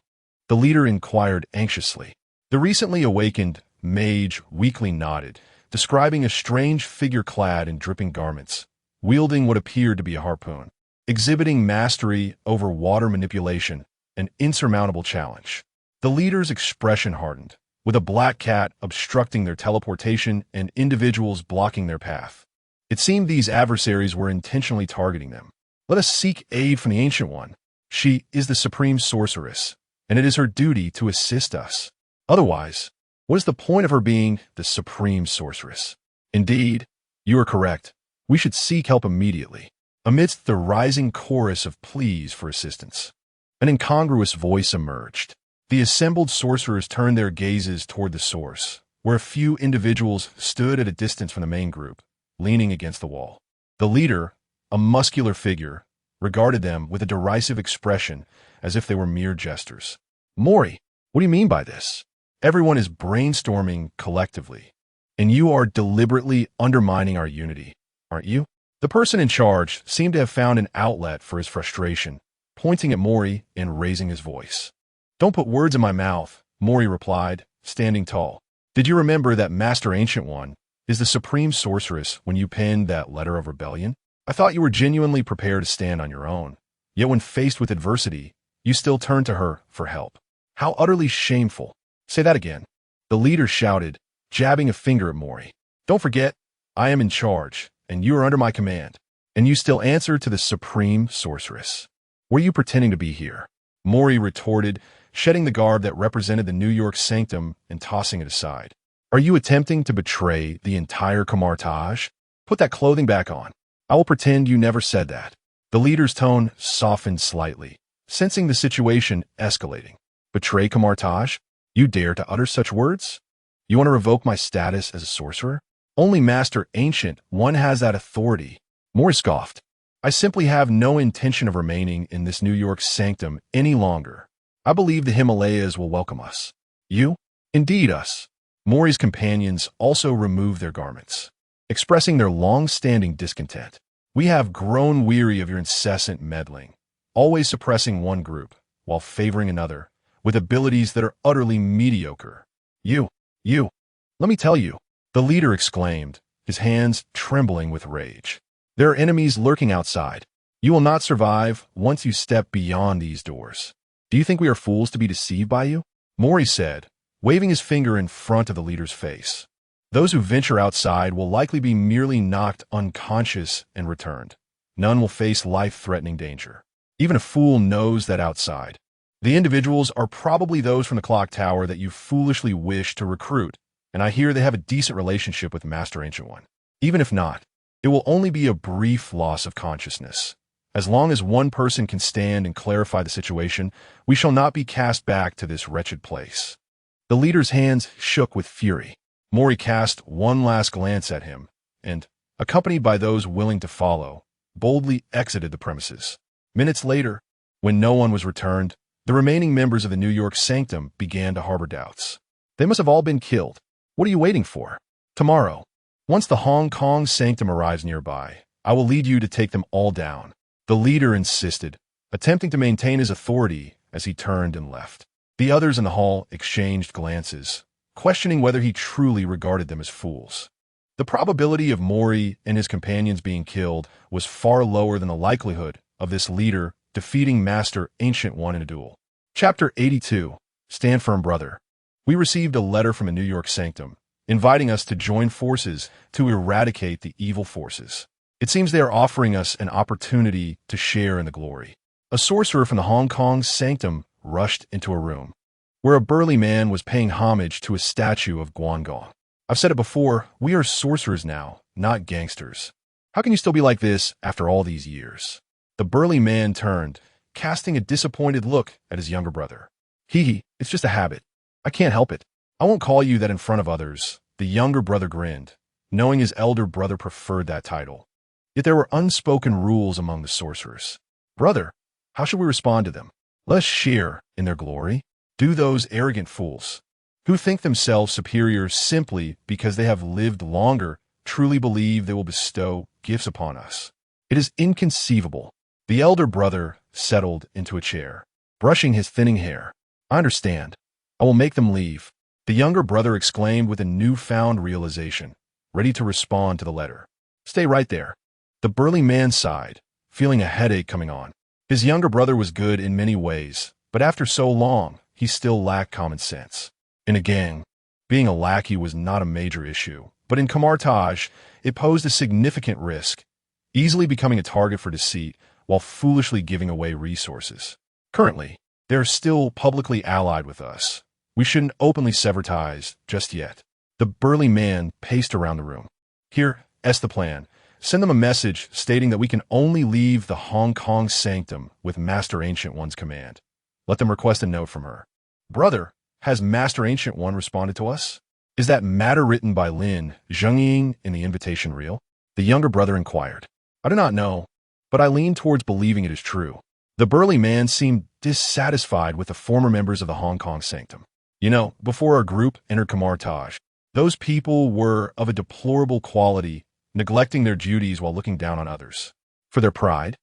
Speaker 1: The leader inquired anxiously. The recently awakened mage weakly nodded, describing a strange figure clad in dripping garments, wielding what appeared to be a harpoon, exhibiting mastery over water manipulation, an insurmountable challenge. The leader's expression hardened, with a black cat obstructing their teleportation and individuals blocking their path. It seemed these adversaries were intentionally targeting them. Let us seek aid from the Ancient One. She is the supreme sorceress, and it is her duty to assist us. Otherwise, what is the point of her being the supreme sorceress? Indeed, you are correct. We should seek help immediately. Amidst the rising chorus of pleas for assistance, an incongruous voice emerged. The assembled sorcerers turned their gazes toward the source, where a few individuals stood at a distance from the main group, leaning against the wall. The leader, a muscular figure, regarded them with a derisive expression as if they were mere jesters. Mori, what do you mean by this? Everyone is brainstorming collectively, and you are deliberately undermining our unity, aren't you? The person in charge seemed to have found an outlet for his frustration, pointing at Mori and raising his voice. Don't put words in my mouth, Mori replied, standing tall. Did you remember that Master Ancient One is the supreme sorceress when you penned that letter of rebellion? I thought you were genuinely prepared to stand on your own, yet when faced with adversity, you still turned to her for help. How utterly shameful. Say that again. The leader shouted, jabbing a finger at Mori. Don't forget, I am in charge, and you are under my command, and you still answer to the supreme sorceress. Were you pretending to be here? Mori retorted, shedding the garb that represented the New York sanctum and tossing it aside. Are you attempting to betray the entire Camartage? Put that clothing back on. I will pretend you never said that. The leader's tone softened slightly, sensing the situation escalating. Betray Camartage? You dare to utter such words? You want to revoke my status as a sorcerer? Only Master Ancient One has that authority. Mori scoffed. I simply have no intention of remaining in this New York sanctum any longer. I believe the Himalayas will welcome us. You? Indeed us. Mori's companions also removed their garments, expressing their long-standing discontent. We have grown weary of your incessant meddling, always suppressing one group while favoring another, with abilities that are utterly mediocre. You, let me tell you, the leader exclaimed, his hands trembling with rage. There are enemies lurking outside. You will not survive once you step beyond these doors. Do you think we are fools to be deceived by you? Mori said, waving his finger in front of the leader's face. Those who venture outside will likely be merely knocked unconscious and returned. None will face life-threatening danger. Even a fool knows that outside. The individuals are probably those from the clock tower that you foolishly wish to recruit, and I hear they have a decent relationship with Master Ancient One. Even if not, it will only be a brief loss of consciousness. As long as one person can stand and clarify the situation, we shall not be cast back to this wretched place. The leader's hands shook with fury. Mori cast one last glance at him, and, accompanied by those willing to follow, boldly exited the premises. Minutes later, when no one was returned, the remaining members of the New York sanctum began to harbor doubts. They must have all been killed. What are you waiting for? Tomorrow, once the Hong Kong sanctum arrives nearby, I will lead you to take them all down. The leader insisted, attempting to maintain his authority as he turned and left. The others in the hall exchanged glances, questioning whether he truly regarded them as fools. The probability of Mori and his companions being killed was far lower than the likelihood of this leader defeating Master Ancient One in a duel. Chapter 82. Stand Firm, Brother. We received a letter from a New York sanctum, inviting us to join forces to eradicate the evil forces. It seems they are offering us an opportunity to share in the glory. A sorcerer from the Hong Kong sanctum rushed into a room, where a burly man was paying homage to a statue of Guangong. I've said it before, we are sorcerers now, not gangsters. How can you still be like this after all these years? The burly man turned, casting a disappointed look at his younger brother. Hee, it's just a habit. I can't help it. I won't call you that in front of others. The younger brother grinned, knowing his elder brother preferred that title. Yet there were unspoken rules among the sorcerers. Brother, how should we respond to them? Let us share in their glory. Do those arrogant fools, who think themselves superior simply because they have lived longer, truly believe they will bestow gifts upon us? It is inconceivable. The elder brother settled into a chair, brushing his thinning hair. I understand. I will make them leave. The younger brother exclaimed with a newfound realization, ready to respond to the letter. Stay right there. The burly man sighed, feeling a headache coming on. His younger brother was good in many ways, but after so long, he still lacked common sense. In a gang, being a lackey was not a major issue, but in Camartage, it posed a significant risk, easily becoming a target for deceit while foolishly giving away resources. Currently, they are still publicly allied with us. We shouldn't openly sever ties just yet. The burly man paced around the room. Here, that's the plan. Send them a message stating that we can only leave the Hong Kong sanctum with Master Ancient One's command. Let them request a note from her. Brother, has Master Ancient One responded to us? Is that matter written by Lin Zhengying in the invitation real? The younger brother inquired. I do not know, but I lean towards believing it is true. The burly man seemed dissatisfied with the former members of the Hong Kong sanctum. You know, before our group entered Camartage, those people were of a deplorable quality, neglecting their duties while looking down on others. For their pride,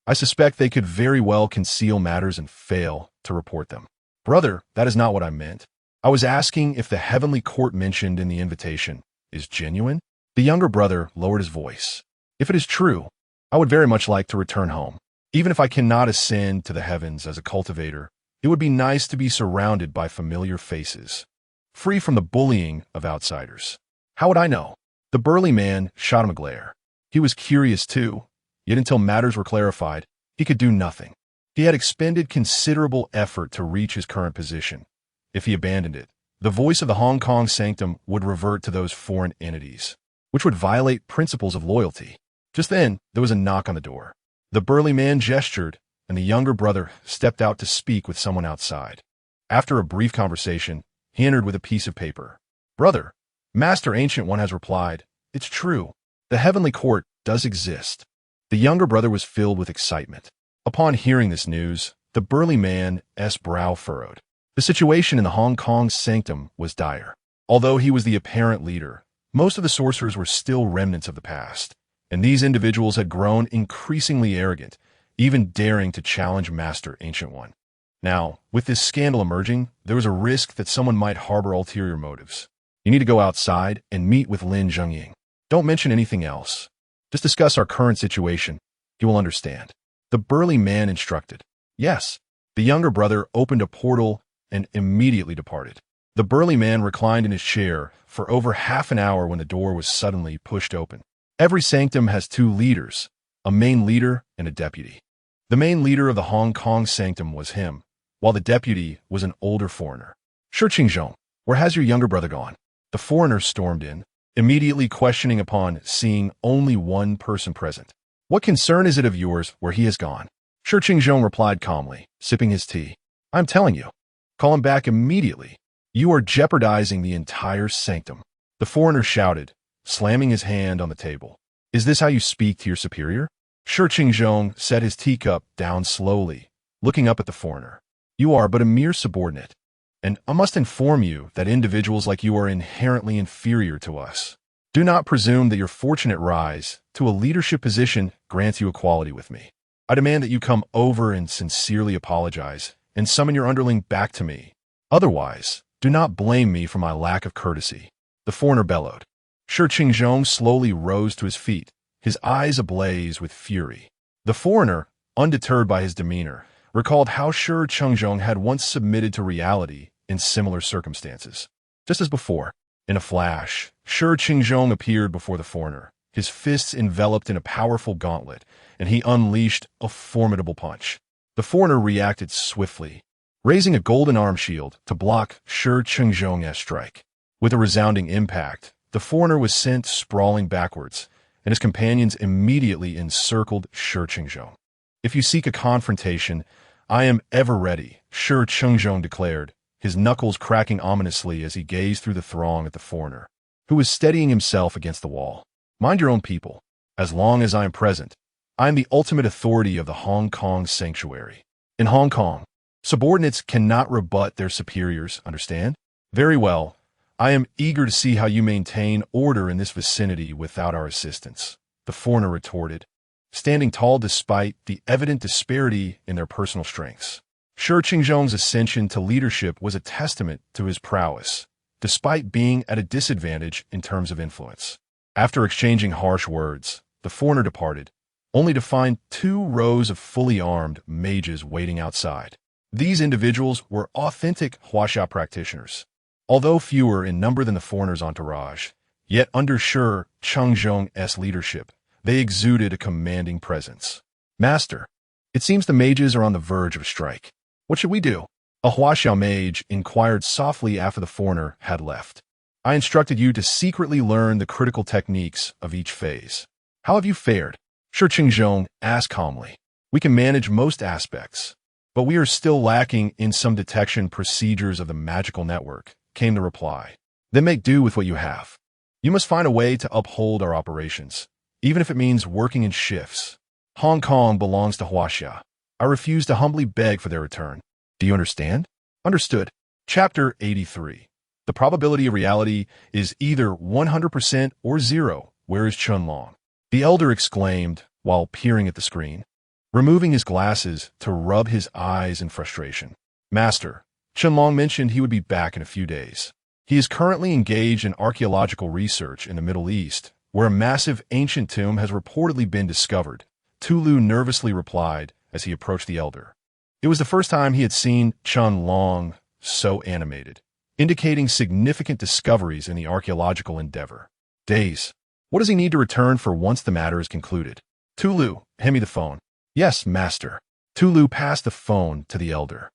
Speaker 1: I suspect they could very well conceal matters and fail to report them. Brother, that is not what I meant. I was asking if the heavenly court mentioned in the invitation is genuine. The younger brother lowered his voice. If it is true, I would very much like to return home. Even if I cannot ascend to the heavens as a cultivator, it would be nice to be surrounded by familiar faces, free from the bullying of outsiders. How would I know? The burly man shot him a glare. He was curious too, yet until matters were clarified, he could do nothing. He had expended considerable effort to reach his current position. If he abandoned it, the voice of the Hong Kong sanctum would revert to those foreign entities, which would violate principles of loyalty. Just then, there was a knock on the door. The burly man gestured, and the younger brother stepped out to speak with someone outside. After a brief conversation, he entered with a piece of paper. Brother, Master Ancient One has replied, it's true. The heavenly court does exist. The younger brother was filled with excitement. Upon hearing this news, the burly man's brow furrowed. The situation in the Hong Kong sanctum was dire. Although he was the apparent leader, most of the sorcerers were still remnants of the past, and these individuals had grown increasingly arrogant, even daring to challenge Master Ancient One. Now, with this scandal emerging, there was a risk that someone might harbor ulterior motives. You need to go outside and meet with Lin Zhengying. Don't mention anything else. Just discuss our current situation. He will understand. The burly man instructed. Yes. The younger brother opened a portal and immediately departed. The burly man reclined in his chair for over half an hour when the door was suddenly pushed open. Every sanctum has two leaders, a main leader and a deputy. The main leader of the Hong Kong sanctum was him, while the deputy was an older foreigner. Shi Qingzhong, where has your younger brother gone? The foreigner stormed in, immediately questioning upon seeing only one person present. What concern is it of yours where he has gone? Shi Qingzhong replied calmly, sipping his tea. I'm telling you. Call him back immediately. You are jeopardizing the entire sanctum. The foreigner shouted, slamming his hand on the table. Is this how you speak to your superior? Shi Qingzhong set his teacup down slowly, looking up at the foreigner. You are but a mere subordinate, and I must inform you that individuals like you are inherently inferior to us. Do not presume that your fortunate rise to a leadership position grants you equality with me. I demand that you come over and sincerely apologize and summon your underling back to me. Otherwise, do not blame me for my lack of courtesy. The foreigner bellowed. Shi Qingzhong slowly rose to his feet, his eyes ablaze with fury. The foreigner, undeterred by his demeanor, recalled how Shi Qingzhong had once submitted to reality in similar circumstances. Just as before, in a flash, Shi Qingzhong appeared before the foreigner, his fists enveloped in a powerful gauntlet, and he unleashed a formidable punch. The foreigner reacted swiftly, raising a golden arm shield to block Shi Qingzhong's strike. With a resounding impact, the foreigner was sent sprawling backwards, and his companions immediately encircled Shi Qingzhong. If you seek a confrontation, I am ever ready, Shi Qingzhong declared, his knuckles cracking ominously as he gazed through the throng at the foreigner, who was steadying himself against the wall. Mind your own people. As long as I am present, I am the ultimate authority of the Hong Kong sanctuary. In Hong Kong, subordinates cannot rebut their superiors, understand? Very well. I am eager to see how you maintain order in this vicinity without our assistance, the foreigner retorted, standing tall despite the evident disparity in their personal strengths. Shi Qingzhong's ascension to leadership was a testament to his prowess, despite being at a disadvantage in terms of influence. After exchanging harsh words, the foreigner departed, only to find 2 rows of fully armed mages waiting outside. These individuals were authentic Huaxia practitioners. Although fewer in number than the foreigner's entourage, yet under Shi Qingzhong's leadership, they exuded a commanding presence. Master, it seems the mages are on the verge of a strike. What should we do? A Huaxia mage inquired softly after the foreigner had left. I instructed you to secretly learn the critical techniques of each phase. How have you fared? Shi Qingzhong asked calmly. We can manage most aspects, but we are still lacking in some detection procedures of the magical network, came the reply. Then make do with what you have. You must find a way to uphold our operations, even if it means working in shifts. Hong Kong belongs to Huaxia. I refuse to humbly beg for their return. Do you understand? Understood. Chapter 83. The probability of reality is either 100% or 0. Where is Chunlong? The elder exclaimed while peering at the screen, removing his glasses to rub his eyes in frustration. Master, Chunlong mentioned he would be back in a few days. He is currently engaged in archaeological research in the Middle East, where a massive ancient tomb has reportedly been discovered, Tulu nervously replied as he approached the elder. It was the first time he had seen Chunlong so animated, indicating significant discoveries in the archaeological endeavor. Days. What does he need to return for once the matter is concluded? Tulu, hand me the phone. Yes, master. Tulu passed the phone to the elder,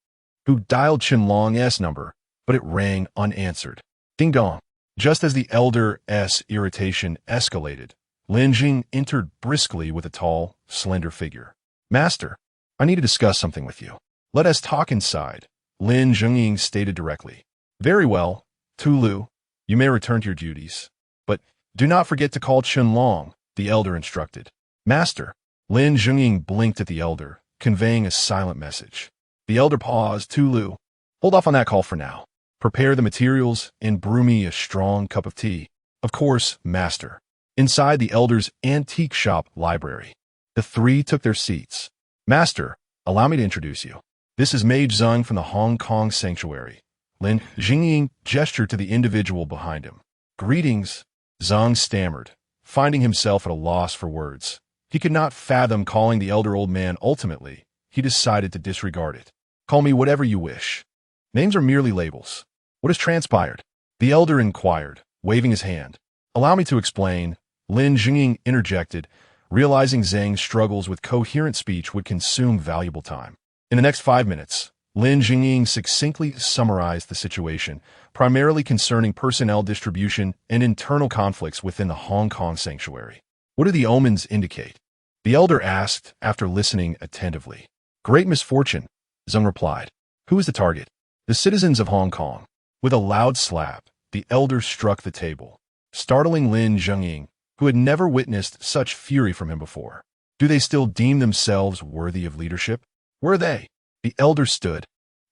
Speaker 1: who dialed Chunlong's number, but it rang unanswered. Ding dong. Just as the elder's irritation escalated, Lin Jing entered briskly with a tall, slender figure. Master, I need to discuss something with you. Let us talk inside, Lin Jing stated directly. Very well, Tulu, you may return to your duties. But do not forget to call Chunlong, the elder instructed. Master, Lin Jing blinked at the elder, conveying a silent message. The elder paused. Tulu, hold off on that call for now. Prepare the materials and brew me a strong cup of tea. Of course, master. Inside the elder's antique shop library, the 3 took their seats. Master, allow me to introduce you. This is Mage Zhang from the Hong Kong Sanctuary. Lin Jing gestured to the individual behind him. Greetings, Zhang stammered, finding himself at a loss for words. He could not fathom calling the elder old man. Ultimately, he decided to disregard it. Call me whatever you wish. Names are merely labels. What has transpired? The elder inquired, waving his hand. Allow me to explain, Lin Jing interjected, realizing Zhang's struggles with coherent speech would consume valuable time. In the next 5 minutes, Lin Jing succinctly summarized the situation, primarily concerning personnel distribution and internal conflicts within the Hong Kong Sanctuary. What do the omens indicate? The elder asked after listening attentively. Great misfortune, Zhang replied. Who is the target? The citizens of Hong Kong. With a loud slap, the elder struck the table, startling Lin Jing, who had never witnessed such fury from him before. Do they still deem themselves worthy of leadership? Where are they? The elder stood,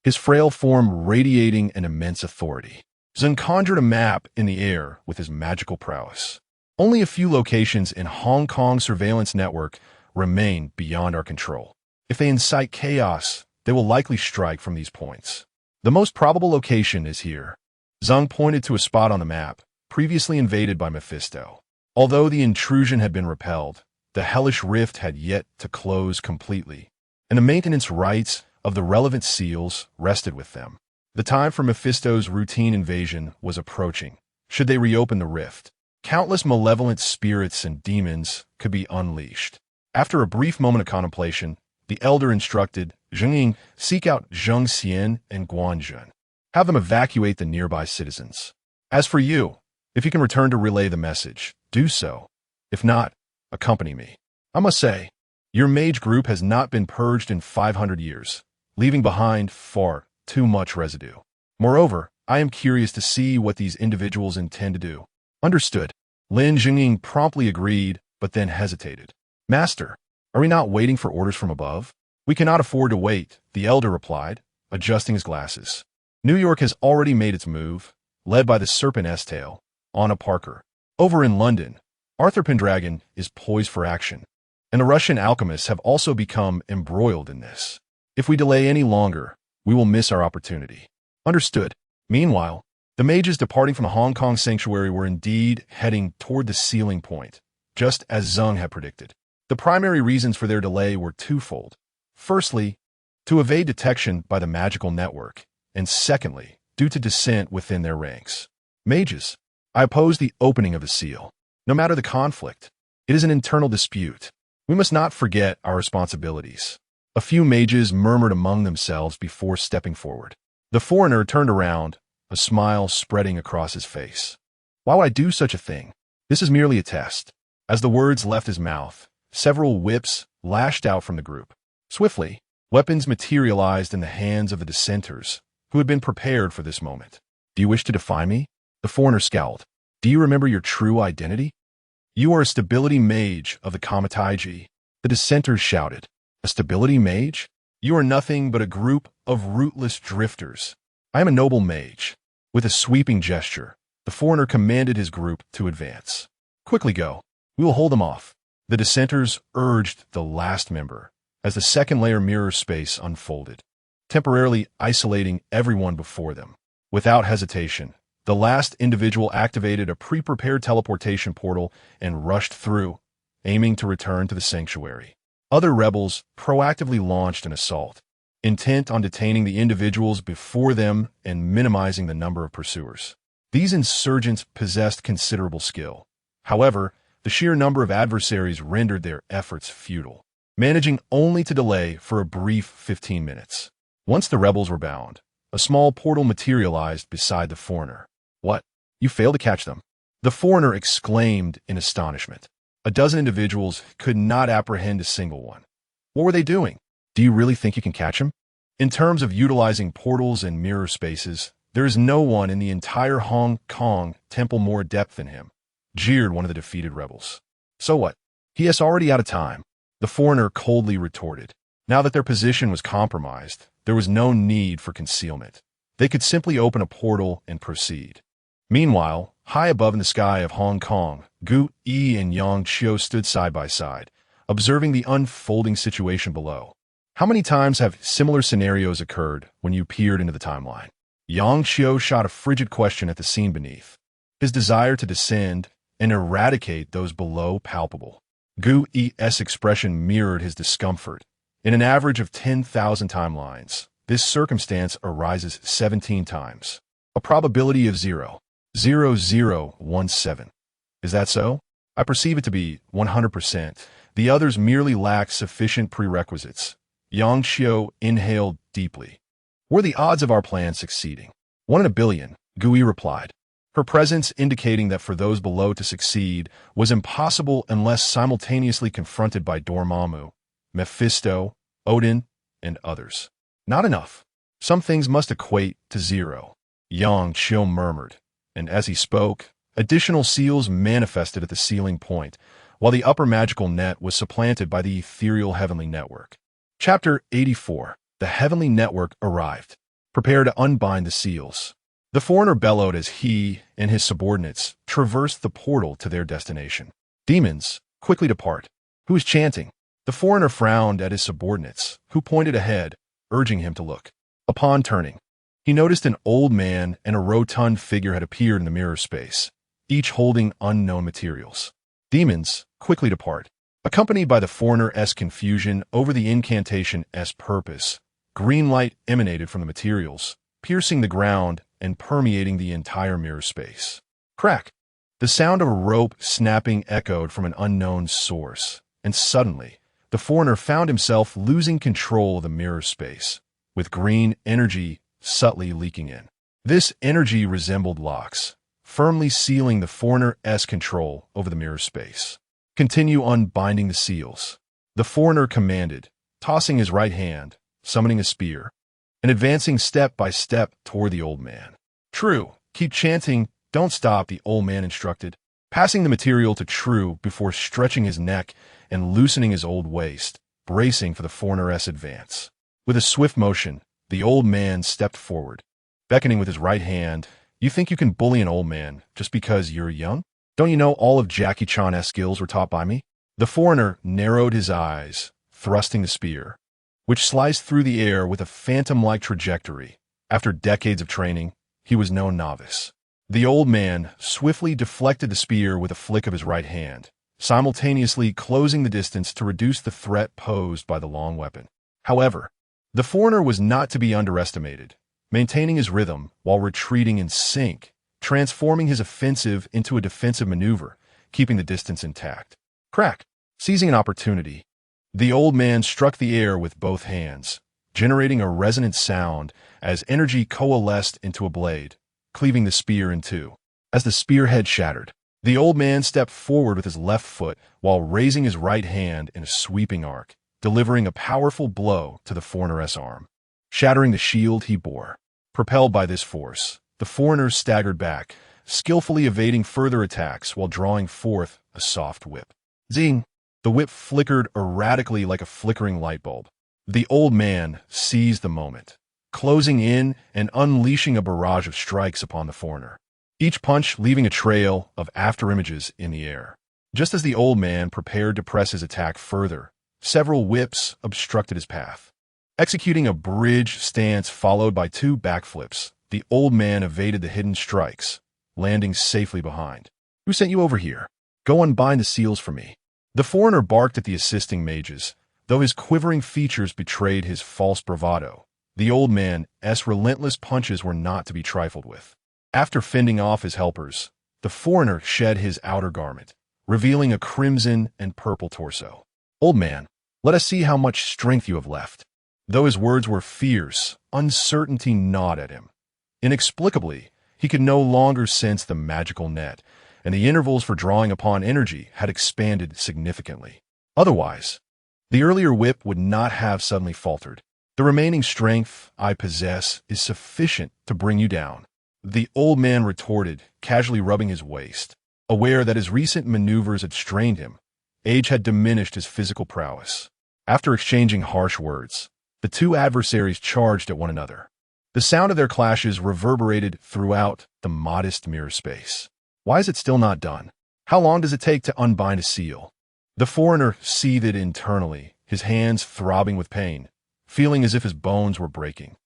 Speaker 1: his frail form radiating an immense authority. Zhang conjured a map in the air with his magical prowess. Only a few locations in Hong Kong surveillance network remain beyond our control. If they incite chaos, they will likely strike from these points. The most probable location is here. Zhang pointed to a spot on the map, previously invaded by Mephisto. Although the intrusion had been repelled, the hellish rift had yet to close completely, and the maintenance rights of the relevant seals rested with them. The time for Mephisto's routine invasion was approaching. Should they reopen the rift, countless malevolent spirits and demons could be unleashed. After a brief moment of contemplation, the elder instructed Zheng seek out Zheng Xian and Guanzhen. Have them evacuate the nearby citizens. As for you, if you can return to relay the message, do so. If not, accompany me. I must say, your mage group has not been purged in 500 years, leaving behind far too much residue. Moreover, I am curious to see what these individuals intend to do. Understood. Lin Jing promptly agreed, but then hesitated. Master, are we not waiting for orders from above? We cannot afford to wait, the elder replied, adjusting his glasses. New York has already made its move, led by the Serpent's Tail, Anna Parker. Over in London, Arthur Pendragon is poised for action. and the Russian alchemists have also become embroiled in this. If we delay any longer, we will miss our opportunity. Understood. Meanwhile, the mages departing from the Hong Kong sanctuary were indeed heading toward the sealing point, just as Zeng had predicted. The primary reasons for their delay were twofold. Firstly, to evade detection by the magical network, and secondly, due to dissent within their ranks. Mages, I oppose the opening of the seal. No matter the conflict, it is an internal dispute. We must not forget our responsibilities. A few mages murmured among themselves before stepping forward. The foreigner turned around, a smile spreading across his face. Why would I do such a thing? This is merely a test. As the words left his mouth, several whips lashed out from the group. Swiftly, weapons materialized in the hands of the dissenters, who had been prepared for this moment. Do you wish to defy me? The foreigner scowled. Do you remember your true identity? You are a stability mage of the Kamataiji. The dissenters shouted. A stability mage? You are nothing but a group of rootless drifters. I am a noble mage. With a sweeping gesture, the foreigner commanded his group to advance. Quickly go. We will hold them off. The dissenters urged the last member, as the second layer mirror space unfolded, temporarily isolating everyone before them. Without hesitation, the last individual activated a pre-prepared teleportation portal and rushed through, aiming to return to the sanctuary. Other rebels proactively launched an assault, intent on detaining the individuals before them and minimizing the number of pursuers. These insurgents possessed considerable skill. However, the sheer number of adversaries rendered their efforts futile, managing only to delay for a brief 15 minutes. Once the rebels were bound, a small portal materialized beside the foreigner. What? You failed to catch them? The foreigner exclaimed in astonishment. A dozen individuals could not apprehend a single one. What were they doing? Do you really think you can catch them? In terms of utilizing portals and mirror spaces, there is no one in the entire Hong Kong temple more adept than him, jeered one of the defeated rebels. So what? He is already out of time, the foreigner coldly retorted. Now that their position was compromised, there was no need for concealment. They could simply open a portal and proceed. Meanwhile, high above in the sky of Hong Kong, Gu Yi and Yang Qiu stood side by side, observing the unfolding situation below. How many times have similar scenarios occurred when you peered into the timeline? Yang Qiu shot a frigid question at the scene beneath, his desire to descend and eradicate those below palpable. Gu Yi's expression mirrored his discomfort. In an average of 10,000 timelines, this circumstance arises 17 times. A probability of 0.0017. Is that so? I perceive it to be 100%. The others merely lack sufficient prerequisites. Yang Qiu inhaled deeply. Were the odds of our plan succeeding? 1 in a billion, Gui replied, her presence indicating that for those below to succeed was impossible unless simultaneously confronted by Dormammu, Mephisto, Odin, and others. Not enough. Some things must equate to 0. Yang Qiu murmured, and as he spoke, additional seals manifested at the sealing point, while the upper magical net was supplanted by the ethereal heavenly network. Chapter 84. The heavenly network arrived. Prepare to unbind the seals. The foreigner bellowed as he and his subordinates traversed the portal to their destination. Demons, quickly depart. Who is chanting? The foreigner frowned at his subordinates, who pointed ahead, urging him to look. Upon turning, he noticed an old man and a rotund figure had appeared in the mirror space, each holding unknown materials. Demons, quickly depart. Accompanied by the foreigner's confusion over the incantation's purpose, green light emanated from the materials, piercing the ground and permeating the entire mirror space. Crack! The sound of a rope snapping echoed from an unknown source, and suddenly, the foreigner found himself losing control of the mirror space, with green energy subtly leaking in. This energy resembled locks, firmly sealing the foreigner's control over the mirror space. Continue unbinding the seals, the foreigner commanded, tossing his right hand, summoning a spear, and advancing step by step toward the old man. True, keep chanting, don't stop, the old man instructed, passing the material to True before stretching his neck and loosening his old waist, bracing for the foreigner's advance. With a swift motion, the old man stepped forward, beckoning with his right hand. You think you can bully an old man just because you're young? Don't you know all of Jackie Chan's skills were taught by me? The foreigner narrowed his eyes, thrusting the spear, which sliced through the air with a phantom-like trajectory. After decades of training, he was no novice. The old man swiftly deflected the spear with a flick of his right hand, simultaneously closing the distance to reduce the threat posed by the long weapon. However, the foreigner was not to be underestimated, maintaining his rhythm while retreating in sync, transforming his offensive into a defensive maneuver, keeping the distance intact. Crack! Seizing an opportunity, the old man struck the air with both hands, generating a resonant sound as energy coalesced into a blade, cleaving the spear in two. As the spearhead shattered, the old man stepped forward with his left foot while raising his right hand in a sweeping arc, delivering a powerful blow to the foreigner's arm, shattering the shield he bore. Propelled by this force, the foreigner staggered back, skillfully evading further attacks while drawing forth a soft whip. Zing! The whip flickered erratically like a flickering light bulb. The old man seized the moment, closing in and unleashing a barrage of strikes upon the foreigner, each punch leaving a trail of afterimages in the air. Just as the old man prepared to press his attack further, several whips obstructed his path. Executing a bridge stance followed by 2 backflips, the old man evaded the hidden strikes, landing safely behind. "Who sent you over here? Go unbind the seals for me." The foreigner barked at the assisting mages, though his quivering features betrayed his false bravado. The old man's relentless punches were not to be trifled with. After fending off his helpers, the foreigner shed his outer garment, revealing a crimson and purple torso. "Old man, let us see how much strength you have left." Though his words were fierce, uncertainty gnawed at him. Inexplicably, he could no longer sense the magical net, and the intervals for drawing upon energy had expanded significantly. Otherwise, the earlier whip would not have suddenly faltered. "The remaining strength I possess is sufficient to bring you down," the old man retorted, casually rubbing his waist. Aware that his recent maneuvers had strained him, age had diminished his physical prowess. After exchanging harsh words, the 2 adversaries charged at one another. The sound of their clashes reverberated throughout the modest mirror space. Why is it still not done? How long does it take to unbind a seal? The foreigner seethed internally, his hands throbbing with pain, feeling as if his bones were breaking.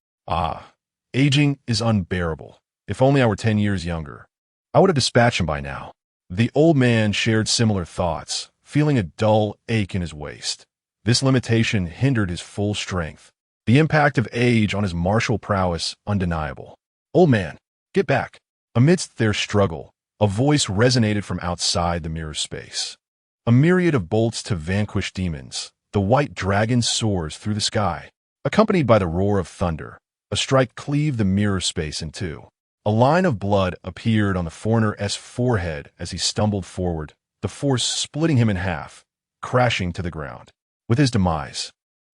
Speaker 1: Aging is unbearable. If only I were 10 years younger. I would have dispatched him by now. The old man shared similar thoughts, feeling a dull ache in his waist. This limitation hindered his full strength. The impact of age on his martial prowess undeniable. "Old man, get back." Amidst their struggle, a voice resonated from outside the mirror space. A myriad of bolts to vanquish demons, the white dragon soars through the sky. Accompanied by the roar of thunder, a strike cleaved the mirror space in two. A line of blood appeared on the foreigner's forehead as he stumbled forward, the force splitting him in half, crashing to the ground. With his demise,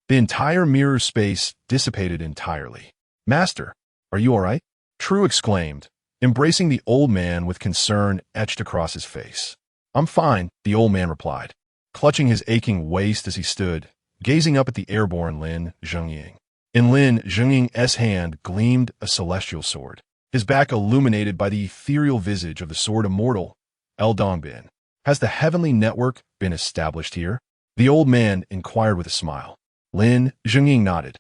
Speaker 1: the entire mirror space dissipated entirely. "Master, are you all right?" True exclaimed, embracing the old man with concern etched across his face. "I'm fine," the old man replied, clutching his aching waist as he stood, gazing up at the airborne Lin Zhengying. In Lin Zhengying's hand gleamed a celestial sword, his back illuminated by the ethereal visage of the sword immortal, El Dongbin. "Has the heavenly network been established here?" The old man inquired with a smile. Lin Zhengying nodded,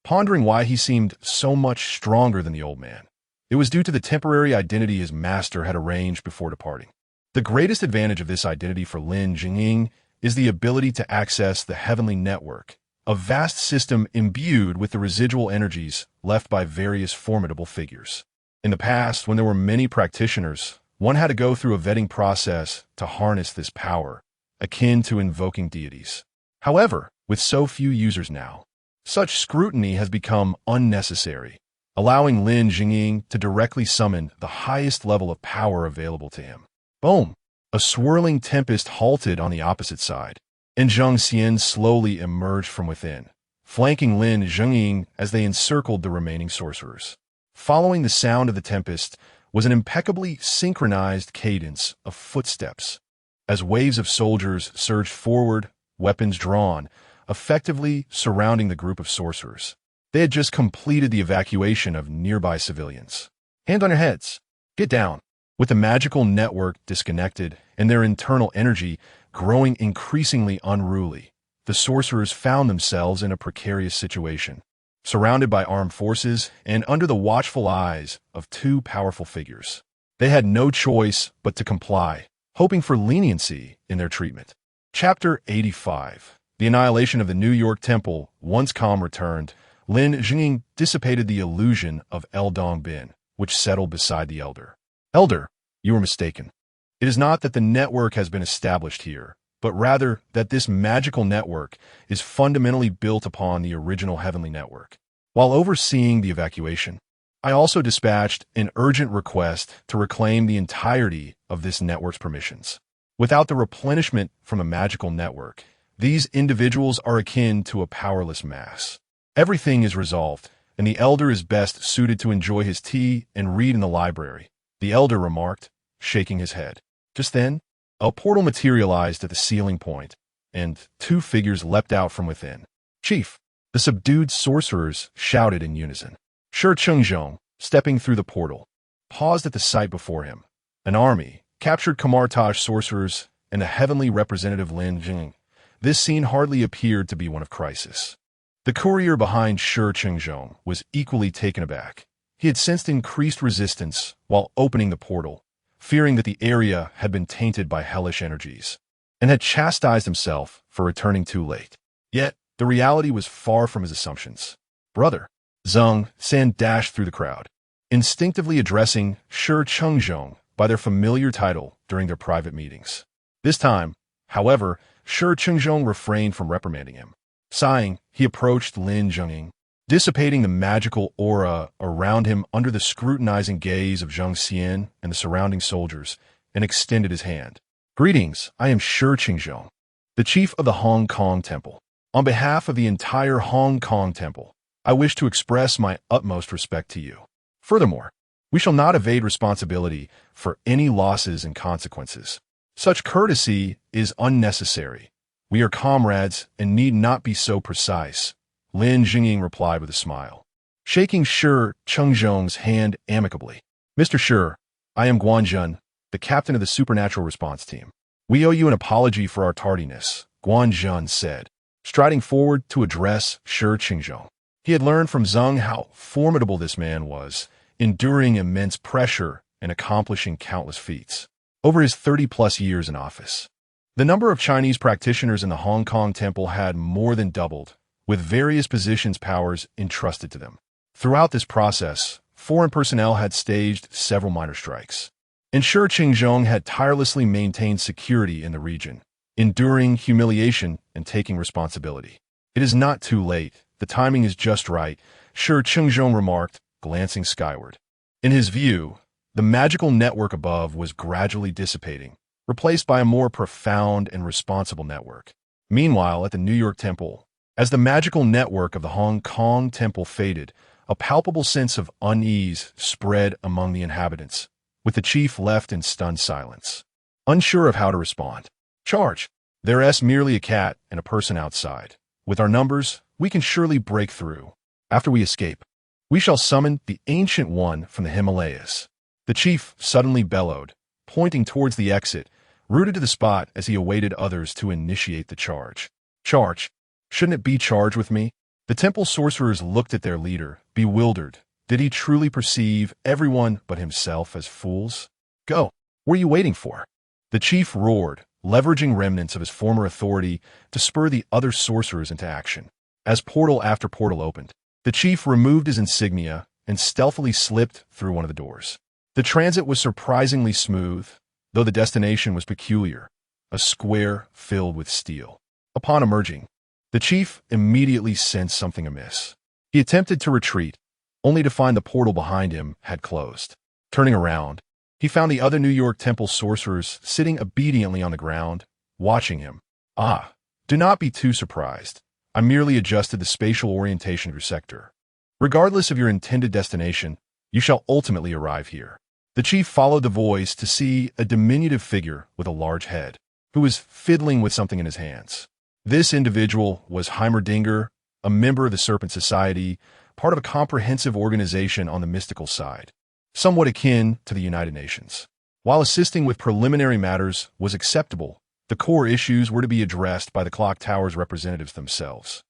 Speaker 1: pondering why he seemed so much stronger than the old man. It was due to the temporary identity his master had arranged before departing. The greatest advantage of this identity for Lin Zhengying is the ability to access the heavenly network, a vast system imbued with the residual energies left by various formidable figures. In the past, when there were many practitioners, one had to go through a vetting process to harness this power, akin to invoking deities. However, with so few users now, such scrutiny has become unnecessary, allowing Lin Zhengying to directly summon the highest level of power available to him. Boom! A swirling tempest halted on the opposite side, and Zhang Xian slowly emerged from within, flanking Lin Zhengying as they encircled the remaining sorcerers. Following the sound of the tempest was an impeccably synchronized cadence of footsteps, as waves of soldiers surged forward, weapons drawn, effectively surrounding the group of sorcerers. They had just completed the evacuation of nearby civilians. "Hand on your heads. Get down." With the magical network disconnected and their internal energy Growing increasingly unruly, the sorcerers found themselves in a precarious situation, surrounded by armed forces and under the watchful eyes of two powerful figures. They had no choice but to comply, hoping for leniency in their treatment. Chapter 85. The annihilation of the New York Temple. Once calm returned, Lin Jingying dissipated the illusion of El Dongbin, which settled beside the elder. Elder, you were mistaken. It is not that the network has been established here, but rather that this magical network is fundamentally built upon the original heavenly network. While overseeing the evacuation, I also dispatched an urgent request to reclaim the entirety of this network's permissions. Without the replenishment from a magical network, these individuals are akin to a powerless mass. Everything is resolved, and the elder is best suited to enjoy his tea and read in the library, the elder remarked, shaking his head. Just then, a portal materialized at the ceiling point, and two figures leapt out from within. Chief, the subdued sorcerers shouted in unison. Shi Chengzhong, stepping through the portal, paused at the sight before him. An army, captured Kamartaj sorcerers, and the heavenly representative Lin Jing. This scene hardly appeared to be one of crisis. The courier behind Shi Chengzhong was equally taken aback. He had sensed increased resistance while opening the portal, fearing that the area had been tainted by hellish energies, and had chastised himself for returning too late. Yet, the reality was far from his assumptions. Brother, Zheng San dashed through the crowd, instinctively addressing Shi Chengzhong by their familiar title during their private meetings. This time, however, Shi Chengzhong refrained from reprimanding him. Sighing, he approached Lin Jingying, dissipating the magical aura around him under the scrutinizing gaze of Zheng Xian and the surrounding soldiers, and extended his hand. Greetings, I am Shi Chengzhong, the chief of the Hong Kong Temple. On behalf of the entire Hong Kong Temple, I wish to express my utmost respect to you. Furthermore, we shall not evade responsibility for any losses and consequences. Such courtesy is unnecessary. We are comrades and need not be so precise, Lin Jingying replied with a smile, shaking Shi Chengzhong's hand amicably. Mr. Shi, I am Guanjun, the captain of the supernatural response team. We owe you an apology for our tardiness, Guanjun said, striding forward to address Shi Chengzhong. He had learned from Zheng how formidable this man was, enduring immense pressure and accomplishing countless feats over his 30-plus years in office. The number of Chinese practitioners in the Hong Kong Temple had more than doubled, with various positions powers entrusted to them. Throughout this process, foreign personnel had staged several minor strikes, and Shi Chengzhong had tirelessly maintained security in the region, enduring humiliation and taking responsibility. It is not too late. The timing is just right, Shi Chengzhong remarked, glancing skyward. In his view, the magical network above was gradually dissipating, replaced by a more profound and responsible network. Meanwhile, at the New York Temple, as the magical network of the Hong Kong Temple faded, a palpable sense of unease spread among the inhabitants, with the chief left in stunned silence, unsure of how to respond. Charge! There's merely a cat and a person outside. With our numbers, we can surely break through. After we escape, we shall summon the Ancient One from the Himalayas. The chief suddenly bellowed, pointing towards the exit, rooted to the spot as he awaited others to initiate the charge. Charge! Shouldn't it be charged with me? The temple sorcerers looked at their leader, bewildered. Did he truly perceive everyone but himself as fools? Go! What are you waiting for? The chief roared, leveraging remnants of his former authority to spur the other sorcerers into action. As portal after portal opened, the chief removed his insignia and stealthily slipped through one of the doors. The transit was surprisingly smooth, though the destination was peculiar, a square filled with steel. Upon emerging, the chief immediately sensed something amiss. He attempted to retreat, only to find the portal behind him had closed. Turning around, he found the other New York Temple sorcerers sitting obediently on the ground, watching him. Ah, do not be too surprised. I merely adjusted the spatial orientation of your sector. Regardless of your intended destination, you shall ultimately arrive here. The chief followed the voice to see a diminutive figure with a large head, who was fiddling with something in his hands. This individual was Heimerdinger, a member of the Serpent Society, part of a comprehensive organization on the mystical side, somewhat akin to the United Nations. While assisting with preliminary matters was acceptable, The core issues were to be addressed by the clock tower's representatives themselves.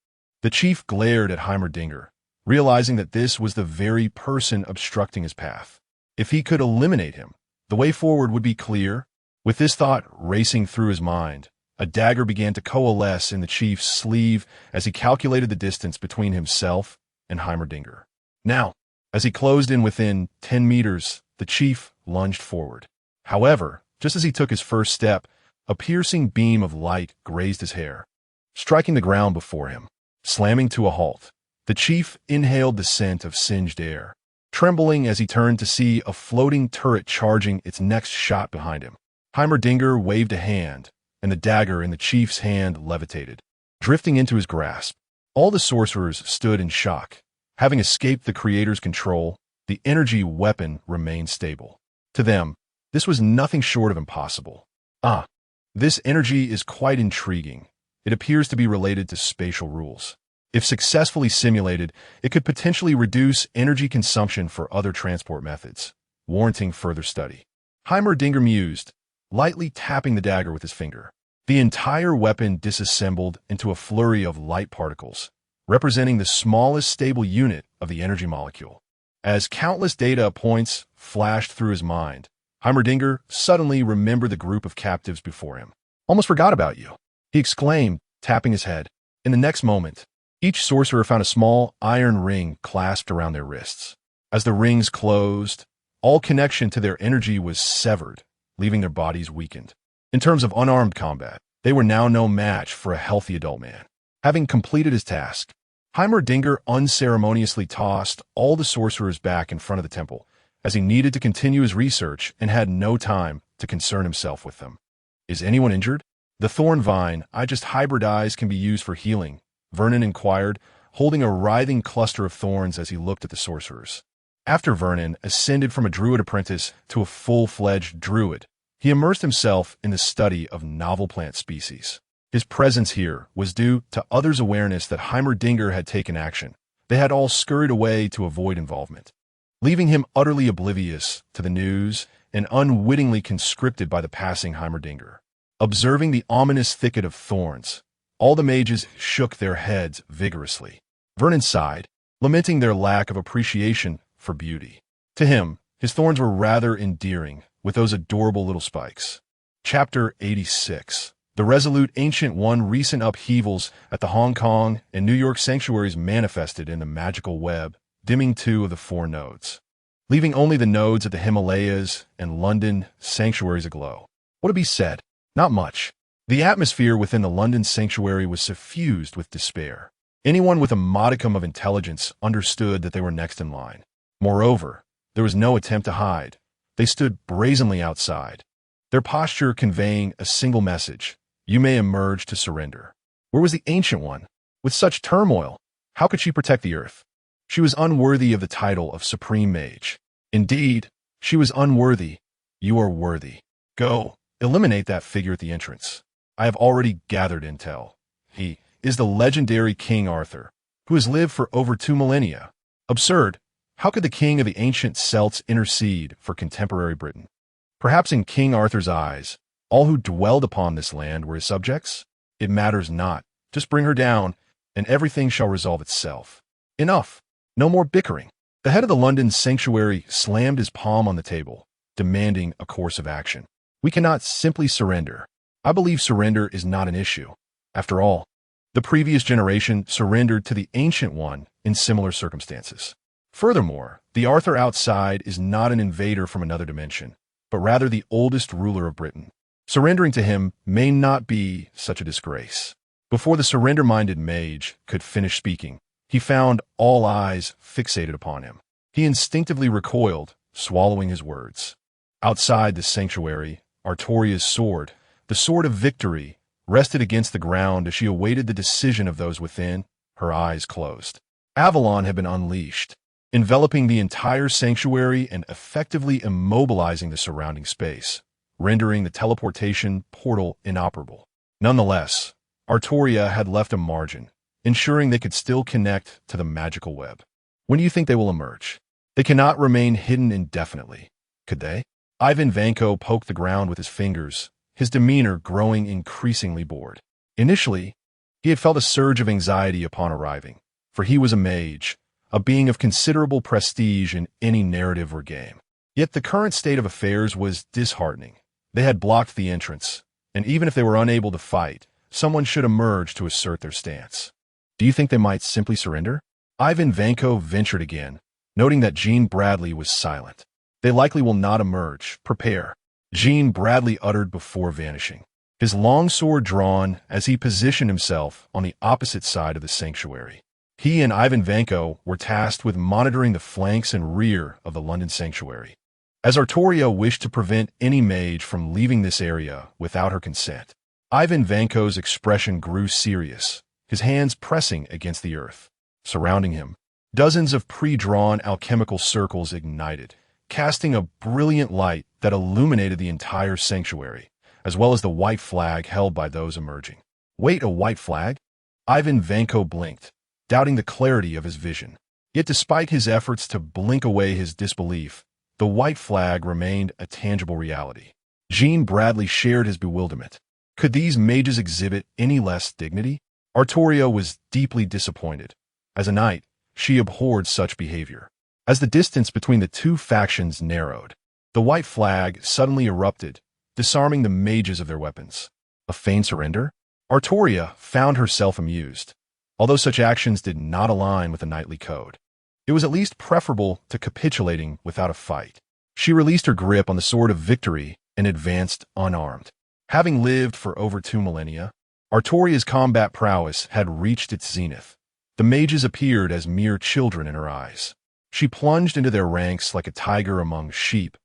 Speaker 1: The chief glared at Heimerdinger, realizing that this was the very person obstructing his path. If he could eliminate him, the way forward would be clear. With this thought racing through his mind, a dagger began to coalesce in the chief's sleeve as he calculated the distance between himself and Heimerdinger. Now, as he closed in within 10 meters, the chief lunged forward. However, just as he took his first step, a piercing beam of light grazed his hair, striking the ground before him. Slamming to a halt, the chief inhaled the scent of singed air, trembling as he turned to see a floating turret charging its next shot behind him. Heimerdinger waved a hand, and the dagger in the chief's hand levitated, drifting into his grasp. All the sorcerers stood in shock. Having escaped the creator's control, the energy weapon remained stable. To them, this was nothing short of impossible. This energy is quite intriguing. It appears to be related to spatial rules. If successfully simulated, it could potentially reduce energy consumption for other transport methods, warranting further study. Heimerdinger mused, lightly tapping the dagger with his finger. The entire weapon disassembled into a flurry of light particles, representing the smallest stable unit of the energy molecule. As countless data points flashed through his mind, Heimerdinger suddenly remembered the group of captives before him. "Almost forgot about you," he exclaimed, tapping his head. In the next moment, each sorcerer found a small iron ring clasped around their wrists. As the rings closed, all connection to their energy was severed, leaving their bodies weakened. In terms of unarmed combat, they were now no match for a healthy adult man. Having completed his task, Heimerdinger unceremoniously tossed all the sorcerers back in front of the temple, as he needed to continue his research and had no time to concern himself with them. "Is anyone injured?" "The thorn vine I just hybridized can be used for healing," Vernon inquired, holding a writhing cluster of thorns as he looked at the sorcerers. After Vernon ascended from a druid apprentice to a full-fledged druid, he immersed himself in the study of novel plant species. His presence here was due to others' awareness that Heimerdinger had taken action. They had all scurried away to avoid involvement, leaving him utterly oblivious to the news and unwittingly conscripted by the passing Heimerdinger. Observing the ominous thicket of thorns, all the mages shook their heads vigorously. Vernon sighed, lamenting their lack of appreciation for beauty. To him, his thorns were rather endearing, with those adorable little spikes. Chapter 86. The Resolute Ancient One. Recent upheavals at the Hong Kong and New York sanctuaries manifested in the magical web, dimming 2 of the 4 nodes, leaving only the nodes at the Himalayas and London sanctuaries aglow. What to be said? Not much. The atmosphere within the London sanctuary was suffused with despair. Anyone with a modicum of intelligence understood that they were next in line. Moreover, there was no attempt to hide. They stood brazenly outside, their posture conveying a single message: you may emerge to surrender. Where was the Ancient One? With such turmoil, how could she protect the earth? She was unworthy of the title of Supreme Mage. Indeed, she was unworthy. You are worthy. Go. Eliminate that figure at the entrance. I have already gathered intel. He is the legendary King Arthur, who has lived for over 2 millennia. Absurd. How could the king of the ancient Celts intercede for contemporary Britain? Perhaps in King Arthur's eyes, all who dwelled upon this land were his subjects? It matters not. Just bring her down, and everything shall resolve itself. Enough. No more bickering. The head of the London sanctuary slammed his palm on the table, demanding a course of action. We cannot simply surrender. I believe surrender is not an issue. After all, the previous generation surrendered to the Ancient One in similar circumstances. Furthermore, the Arthur outside is not an invader from another dimension, but rather the oldest ruler of Britain. Surrendering to him may not be such a disgrace. Before the surrender-minded mage could finish speaking, he found all eyes fixated upon him. He instinctively recoiled, swallowing his words. Outside the sanctuary, Artoria's sword, the sword of victory, rested against the ground as she awaited the decision of those within, her eyes closed. Avalon had been unleashed, enveloping the entire sanctuary and effectively immobilizing the surrounding space, rendering the teleportation portal inoperable. Nonetheless, Artoria had left a margin, ensuring they could still connect to the magical web. When do you think they will emerge? They cannot remain hidden indefinitely, could they? Ivan Vanko poked the ground with his fingers, his demeanor growing increasingly bored. Initially, he had felt a surge of anxiety upon arriving, for he was a mage, a being of considerable prestige in any narrative or game. Yet the current state of affairs was disheartening. They had blocked the entrance, and even if they were unable to fight, someone should emerge to assert their stance. Do you think they might simply surrender? Ivan Vanko ventured again, noting that Jean Bradley was silent. They likely will not emerge. Prepare, Jean Bradley uttered before vanishing, his long sword drawn as he positioned himself on the opposite side of the sanctuary. He and Ivan Vanko were tasked with monitoring the flanks and rear of the London sanctuary, as Artoria wished to prevent any mage from leaving this area without her consent. Ivan Vanko's expression grew serious, his hands pressing against the earth. Surrounding him, dozens of pre-drawn alchemical circles ignited, casting a brilliant light that illuminated the entire sanctuary, as well as the white flag held by those emerging. Wait, a white flag? Ivan Vanko blinked, doubting the clarity of his vision. Yet despite his efforts to blink away his disbelief, the white flag remained a tangible reality. Jean Bradley shared his bewilderment. Could these mages exhibit any less dignity? Artoria was deeply disappointed. As a knight, she abhorred such behavior. As the distance between the two factions narrowed, the white flag suddenly erupted, disarming the mages of their weapons. A feigned surrender? Artoria found herself amused. Although such actions did not align with the knightly code, it was at least preferable to capitulating without a fight. She released her grip on the sword of victory and advanced unarmed. Having lived for over 2 millennia, Artoria's combat prowess had reached its zenith. The mages appeared as mere children in her eyes. She plunged into their ranks like a tiger among sheep,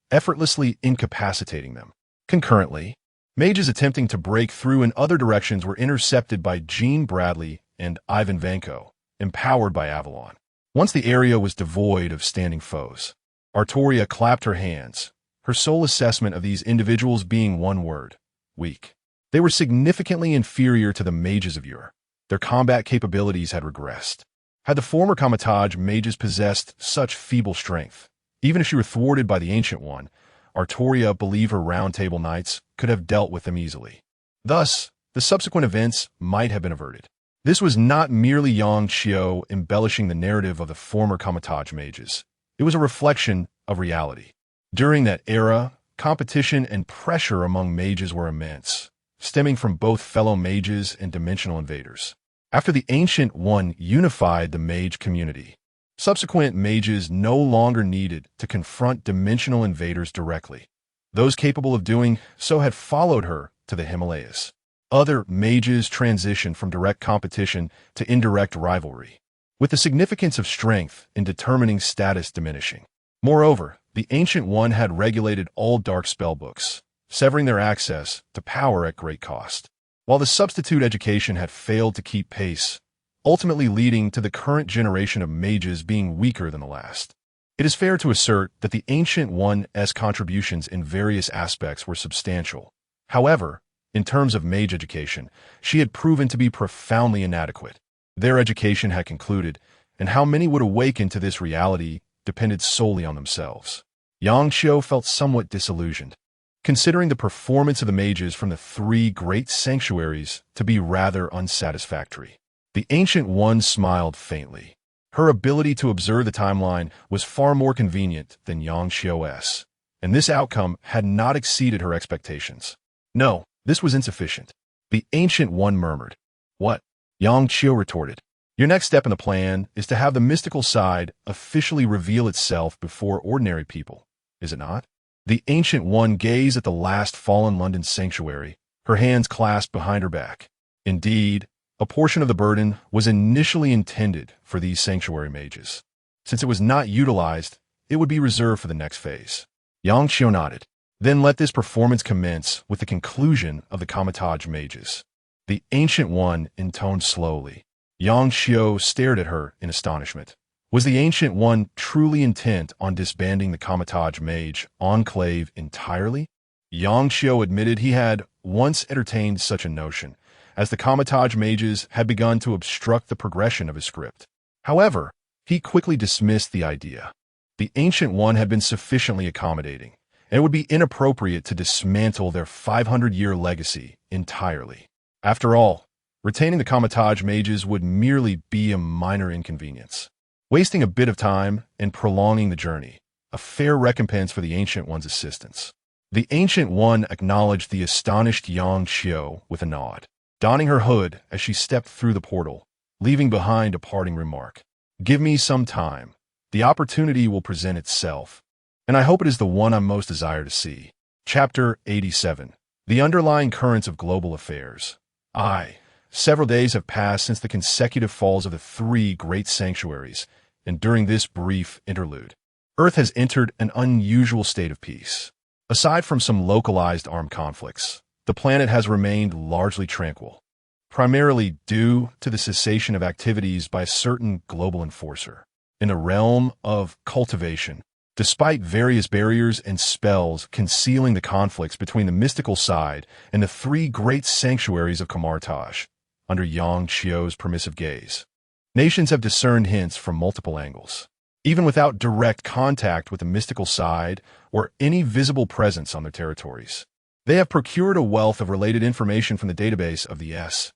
Speaker 1: effortlessly incapacitating them. Concurrently, mages attempting to break through in other directions were intercepted by Jean Bradley and Ivan Vanko, empowered by Avalon. Once the area was devoid of standing foes, Artoria clapped her hands, her sole assessment of these individuals being one word: weak. They were significantly inferior to the mages of yore. Their combat capabilities had regressed. Had the former Kamataj mages possessed such feeble strength, even if she were thwarted by the Ancient One, Artoria believed her Round Table Knights could have dealt with them easily. Thus, the subsequent events might have been averted. This was not merely Yang Xiao embellishing the narrative of the former Kamataj mages. It was a reflection of reality. During that era, competition and pressure among mages were immense, stemming from both fellow mages and dimensional invaders. After the Ancient One unified the mage community, subsequent mages no longer needed to confront dimensional invaders directly. Those capable of doing so had followed her to the Himalayas. Other mages transitioned from direct competition to indirect rivalry, with the significance of strength in determining status diminishing. Moreover, the Ancient One had regulated all dark spellbooks, severing their access to power at great cost, while the substitute education had failed to keep pace, ultimately leading to the current generation of mages being weaker than the last. It is fair to assert that the Ancient One's contributions in various aspects were substantial. However, in terms of mage education, she had proven to be profoundly inadequate. Their education had concluded, and how many would awaken to this reality depended solely on themselves. Yang Xiao felt somewhat disillusioned, considering the performance of the mages from the 3 great sanctuaries to be rather unsatisfactory. The Ancient One smiled faintly. Her ability to observe the timeline was far more convenient than Yang Xiao's, and this outcome had not exceeded her expectations. No, this was insufficient. The Ancient One murmured. What? Yang Xiao retorted. Your next step in the plan is to have the mystical side officially reveal itself before ordinary people, is it not? The Ancient One gazed at the last fallen London sanctuary, her hands clasped behind her back. Indeed, a portion of the burden was initially intended for these sanctuary mages. Since it was not utilized, it would be reserved for the next phase. Yang Xiao nodded. Then let this performance commence with the conclusion of the Kamataj mages. The Ancient One intoned slowly. Yang Xiao stared at her in astonishment. Was the Ancient One truly intent on disbanding the Kamataj mage enclave entirely? Yang Xiao admitted he had once entertained such a notion, as the Kamataj mages had begun to obstruct the progression of his script. However, he quickly dismissed the idea. The Ancient One had been sufficiently accommodating, and it would be inappropriate to dismantle their 500-year legacy entirely. After all, retaining the Kamataj mages would merely be a minor inconvenience, wasting a bit of time and prolonging the journey, a fair recompense for the Ancient One's assistance. The Ancient One acknowledged the astonished Yang Xiao with a nod, donning her hood as she stepped through the portal, leaving behind a parting remark. "Give me some time. The opportunity will present itself, and I hope it is the one I most desire to see." Chapter 87. The Underlying Currents of Global Affairs. Several days have passed since the consecutive falls of the three great sanctuaries, and during this brief interlude, Earth has entered an unusual state of peace. Aside from some localized armed conflicts, the planet has remained largely tranquil, primarily due to the cessation of activities by a certain global enforcer. In the realm of cultivation, despite various barriers and spells concealing the conflicts between the mystical side and the three great sanctuaries of Kamartaj, under Yang Xiao's permissive gaze, nations have discerned hints from multiple angles. Even without direct contact with the mystical side or any visible presence on their territories, they have procured a wealth of related information from the database of the S.H.A.L.D.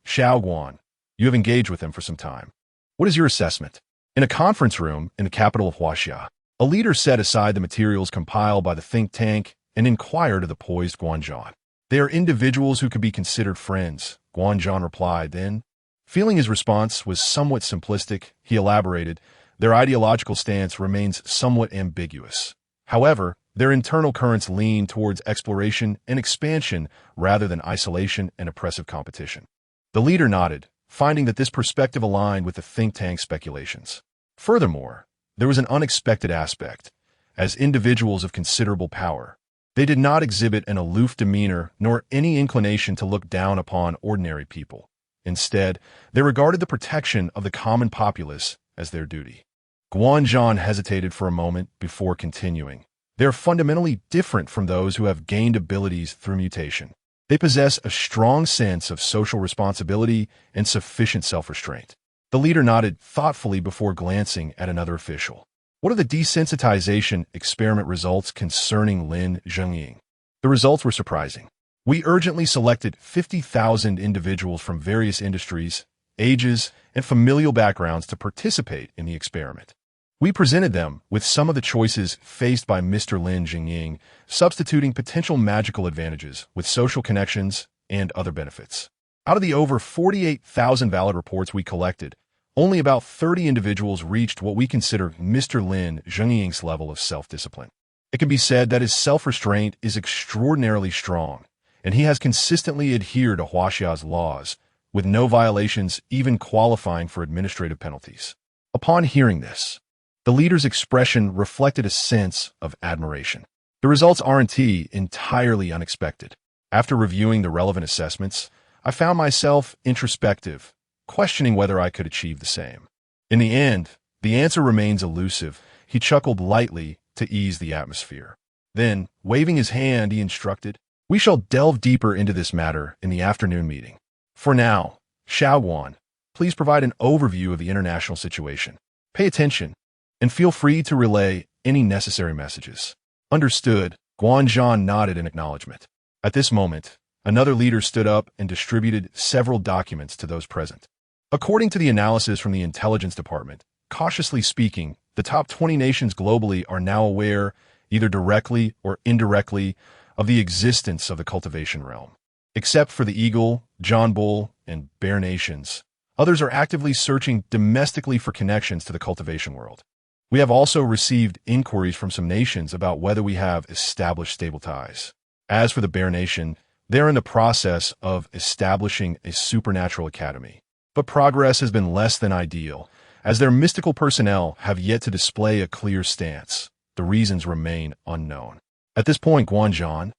Speaker 1: Shaoguan. You have engaged with them for some time. What is your assessment? In a conference room in the capital of Huaxia, a leader set aside the materials compiled by the think tank and inquired of the poised Guanzhong. "They are individuals who could be considered friends," Guanzhong replied. Then, feeling his response was somewhat simplistic, he elaborated, "Their ideological stance remains somewhat ambiguous. However, their internal currents lean towards exploration and expansion rather than isolation and oppressive competition." The leader nodded, finding that this perspective aligned with the think tank speculations. Furthermore, there was an unexpected aspect. As individuals of considerable power, they did not exhibit an aloof demeanor nor any inclination to look down upon ordinary people. Instead, they regarded the protection of the common populace as their duty. Guanzhong hesitated for a moment before continuing. "They are fundamentally different from those who have gained abilities through mutation. They possess a strong sense of social responsibility and sufficient self-restraint." The leader nodded thoughtfully before glancing at another official. "What are the desensitization experiment results concerning Lin Zhengying?" The results were surprising. "We urgently selected 50,000 individuals from various industries, ages, and familial backgrounds to participate in the experiment. We presented them with some of the choices faced by Mr. Lin Zhengying, substituting potential magical advantages with social connections and other benefits. Out of the over 48,000 valid reports we collected, only about 30 individuals reached what we consider Mr. Lin Zhengying's level of self-discipline. It can be said that his self-restraint is extraordinarily strong, and he has consistently adhered to Huaxia's laws, with no violations even qualifying for administrative penalties." Upon hearing this, the leader's expression reflected a sense of admiration. The results aren't entirely unexpected. After reviewing the relevant assessments, I found myself introspective, questioning whether I could achieve the same. In the end, the answer remains elusive. He chuckled lightly to ease the atmosphere. Then, waving his hand, he instructed, "We shall delve deeper into this matter in the afternoon meeting. For now, Shaoguan, please provide an overview of the international situation. Pay attention, and feel free to relay any necessary messages." "Understood." Guanzhong nodded in acknowledgement. At this moment, another leader stood up and distributed several documents to those present. According to the analysis from the Intelligence Department, cautiously speaking, the top 20 nations globally are now aware, either directly or indirectly, of the existence of the cultivation realm. Except for the Eagle, John Bull, and Bear nations, others are actively searching domestically for connections to the cultivation world. We have also received inquiries from some nations about whether we have established stable ties. As for the Bear Nation, they are in the process of establishing a supernatural academy. But progress has been less than ideal, as their mystical personnel have yet to display a clear stance. The reasons remain unknown. At this point, Guanzhong,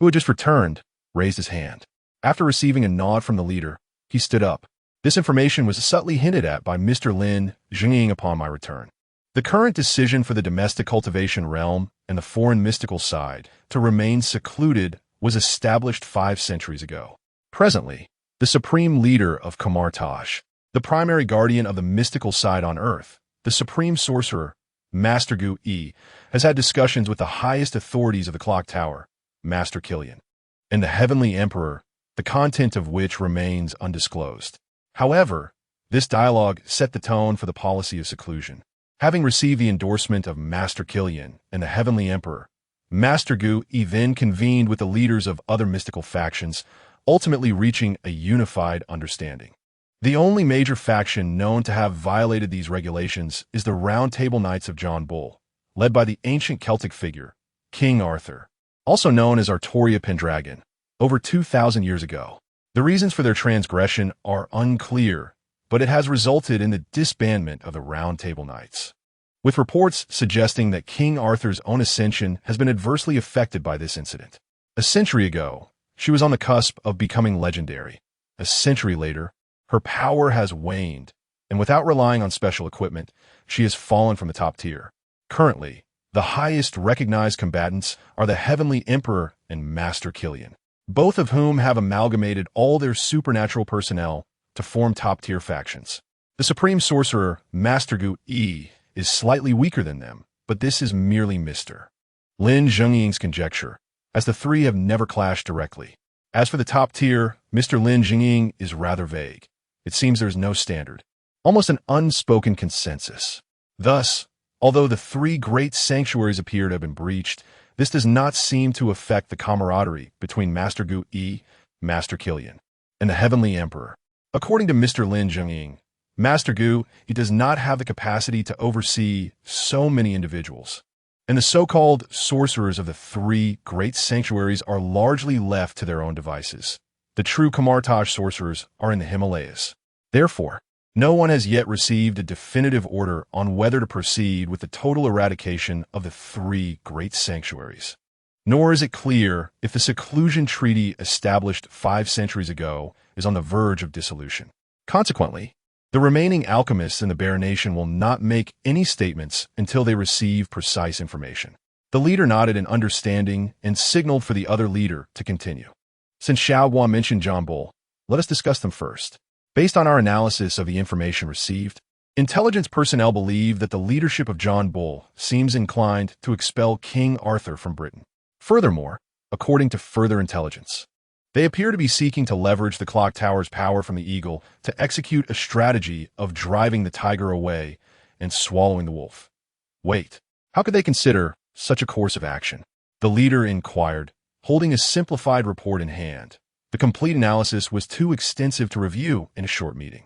Speaker 1: who had just returned, raised his hand. After receiving a nod from the leader, he stood up. This information was subtly hinted at by Mr. Lin Zhengying upon my return. The current decision for the domestic cultivation realm and the foreign mystical side to remain secluded was established 5 centuries ago. Presently, the supreme leader of Kamartaj, the primary guardian of the mystical side on Earth, the supreme sorcerer, Master Gu E, has had discussions with the highest authorities of the clock tower, Master Killian, and the Heavenly Emperor, the content of which remains undisclosed. However, this dialogue set the tone for the policy of seclusion. Having received the endorsement of Master Killian and the Heavenly Emperor, Master Gu E then convened with the leaders of other mystical factions, ultimately reaching a unified understanding. The only major faction known to have violated these regulations is the Round Table Knights of John Bull, led by the ancient Celtic figure, King Arthur, also known as Artoria Pendragon, over 2,000 years ago. The reasons for their transgression are unclear, but it has resulted in the disbandment of the Round Table Knights, with reports suggesting that King Arthur's own ascension has been adversely affected by this incident. A century ago, she was on the cusp of becoming legendary. A century later, her power has waned, and without relying on special equipment, she has fallen from the top tier. Currently, the highest recognized combatants are the Heavenly Emperor and Master Killian, both of whom have amalgamated all their supernatural personnel to form top-tier factions. The Supreme Sorcerer, Master Gu E, is slightly weaker than them, but this is merely Mr. Lin Zhengying's conjecture, as the three have never clashed directly. As for the top tier, Mr. Lin Zhengying is rather vague. It seems there is no standard, almost an unspoken consensus. Thus, although the three great sanctuaries appear to have been breached, this does not seem to affect the camaraderie between Master Gu E, Master Killian, and the Heavenly Emperor. According to Mr. Lin Zhengying, Master Gu, he does not have the capacity to oversee so many individuals, and the so-called sorcerers of the three great sanctuaries are largely left to their own devices. The true Kamartaj sorcerers are in the Himalayas. Therefore, no one has yet received a definitive order on whether to proceed with the total eradication of the three great sanctuaries. Nor is it clear if the seclusion treaty established 5 centuries ago is on the verge of dissolution. Consequently, the remaining alchemists in the Bear Nation will not make any statements until they receive precise information. The leader nodded in understanding and signaled for the other leader to continue. Since Xiaoguo mentioned John Bull, let us discuss them first. Based on our analysis of the information received, intelligence personnel believe that the leadership of John Bull seems inclined to expel King Arthur from Britain. Furthermore, according to further intelligence, they appear to be seeking to leverage the clock tower's power from the eagle to execute a strategy of driving the tiger away and swallowing the wolf. Wait, how could they consider such a course of action? The leader inquired, holding a simplified report in hand. The complete analysis was too extensive to review in a short meeting.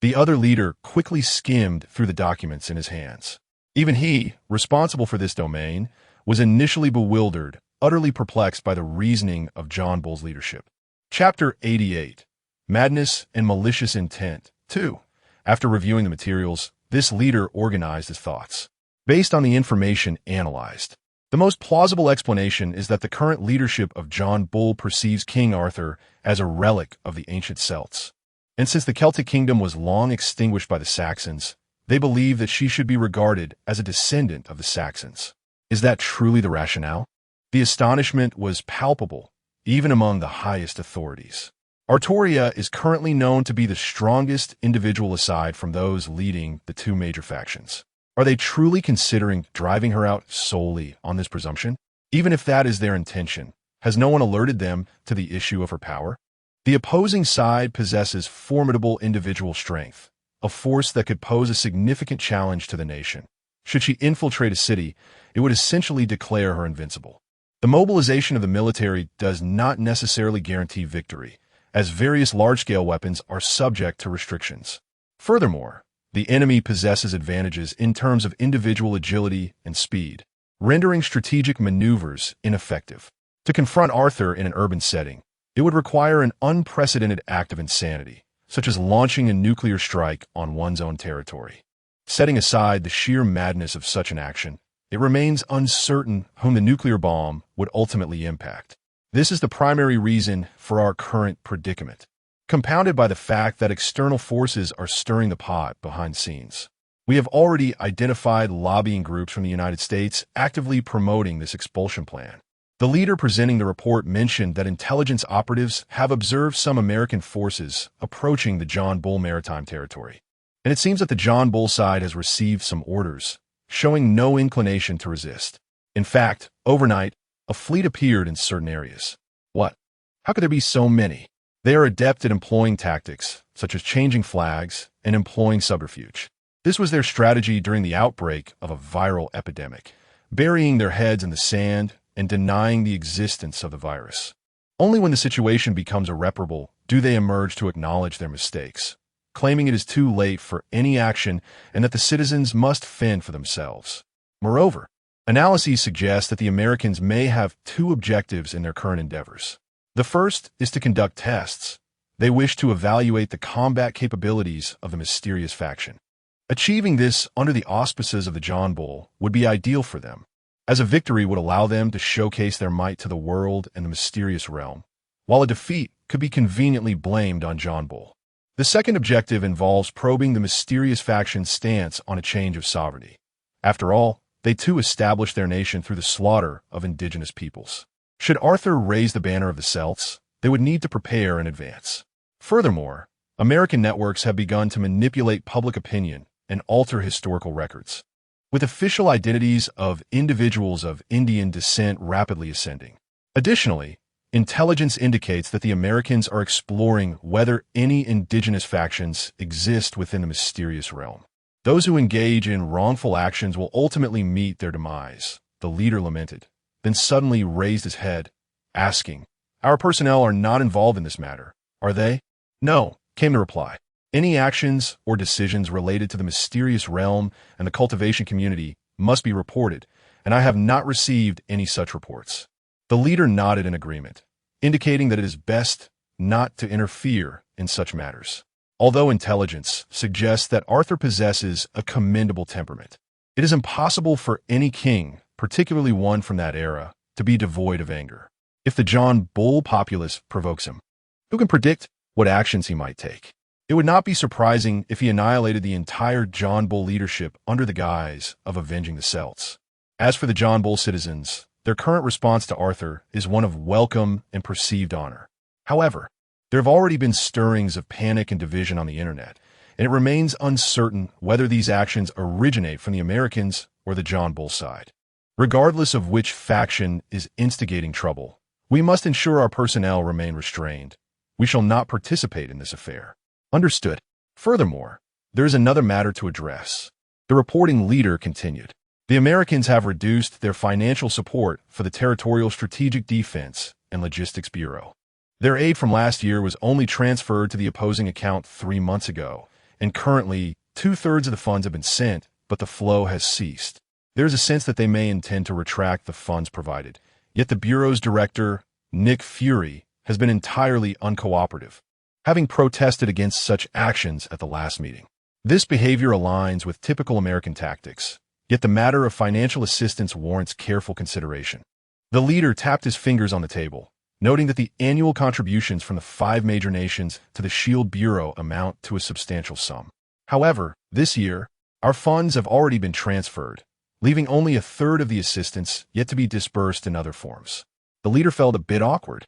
Speaker 1: The other leader quickly skimmed through the documents in his hands. Even he, responsible for this domain, was initially bewildered, utterly perplexed by the reasoning of John Bull's leadership. Chapter 88, Madness and Malicious Intent. 2. After reviewing the materials, this leader organized his thoughts. Based on the information analyzed, the most plausible explanation is that the current leadership of John Bull perceives King Arthur as a relic of the ancient Celts. And since the Celtic kingdom was long extinguished by the Saxons, they believe that she should be regarded as a descendant of the Saxons. Is that truly the rationale? The astonishment was palpable, even among the highest authorities. Artoria is currently known to be the strongest individual aside from those leading the 2 major factions. Are they truly considering driving her out solely on this presumption? Even if that is their intention, has no one alerted them to the issue of her power? The opposing side possesses formidable individual strength, a force that could pose a significant challenge to the nation. Should she infiltrate a city, it would essentially declare her invincible. The mobilization of the military does not necessarily guarantee victory, as various large-scale weapons are subject to restrictions. Furthermore, the enemy possesses advantages in terms of individual agility and speed, rendering strategic maneuvers ineffective. To confront Arthur in an urban setting, it would require an unprecedented act of insanity, such as launching a nuclear strike on one's own territory. Setting aside the sheer madness of such an action, it remains uncertain whom the nuclear bomb would ultimately impact. This is the primary reason for our current predicament, compounded by the fact that external forces are stirring the pot behind the scenes. We have already identified lobbying groups from the United States actively promoting this expulsion plan. The leader presenting the report mentioned that intelligence operatives have observed some American forces approaching the John Bull maritime territory. And it seems that the John Bull side has received some orders, showing no inclination to resist. In fact, overnight, a fleet appeared in certain areas. What? How could there be so many? They are adept at employing tactics, such as changing flags and employing subterfuge. This was their strategy during the outbreak of a viral epidemic, burying their heads in the sand and denying the existence of the virus. Only when the situation becomes irreparable do they emerge to acknowledge their mistakes, claiming it is too late for any action and that the citizens must fend for themselves. Moreover, analyses suggest that the Americans may have two objectives in their current endeavors. The first is to conduct tests. They wish to evaluate the combat capabilities of the mysterious faction. Achieving this under the auspices of the John Bull would be ideal for them, as a victory would allow them to showcase their might to the world and the mysterious realm, while a defeat could be conveniently blamed on John Bull. The second objective involves probing the mysterious faction's stance on a change of sovereignty. After all, they too established their nation through the slaughter of indigenous peoples. Should Arthur raise the banner of the Celts, they would need to prepare in advance. Furthermore, American networks have begun to manipulate public opinion and alter historical records, with official identities of individuals of Indian descent rapidly ascending. Additionally, intelligence indicates that the Americans are exploring whether any indigenous factions exist within the mysterious realm. Those who engage in wrongful actions will ultimately meet their demise, the leader lamented, then suddenly raised his head, asking, "Our personnel are not involved in this matter, are they?" "No," came the reply. "Any actions or decisions related to the mysterious realm and the cultivation community must be reported, and I have not received any such reports." The leader nodded in agreement, indicating that it is best not to interfere in such matters. Although intelligence suggests that Arthur possesses a commendable temperament, it is impossible for any king, particularly one from that era, to be devoid of anger. If the John Bull populace provokes him, who can predict what actions he might take? It would not be surprising if he annihilated the entire John Bull leadership under the guise of avenging the Celts. As for the John Bull citizens, their current response to Arthur is one of welcome and perceived honor. However, there have already been stirrings of panic and division on the internet, and it remains uncertain whether these actions originate from the Americans or the John Bull side. Regardless of which faction is instigating trouble, we must ensure our personnel remain restrained. We shall not participate in this affair. Understood. Furthermore, there is another matter to address. The reporting leader continued. The Americans have reduced their financial support for the Territorial Strategic Defense and Logistics Bureau. Their aid from last year was only transferred to the opposing account 3 months ago, and currently 2/3 of the funds have been sent, but the flow has ceased. There is a sense that they may intend to retract the funds provided, yet the Bureau's director, Nick Fury, has been entirely uncooperative, having protested against such actions at the last meeting. This behavior aligns with typical American tactics, yet the matter of financial assistance warrants careful consideration. The leader tapped his fingers on the table, noting that the annual contributions from the 5 major nations to the Shield Bureau amount to a substantial sum. However, this year, our funds have already been transferred, leaving only 1/3 of the assistance yet to be disbursed in other forms. The leader felt a bit awkward.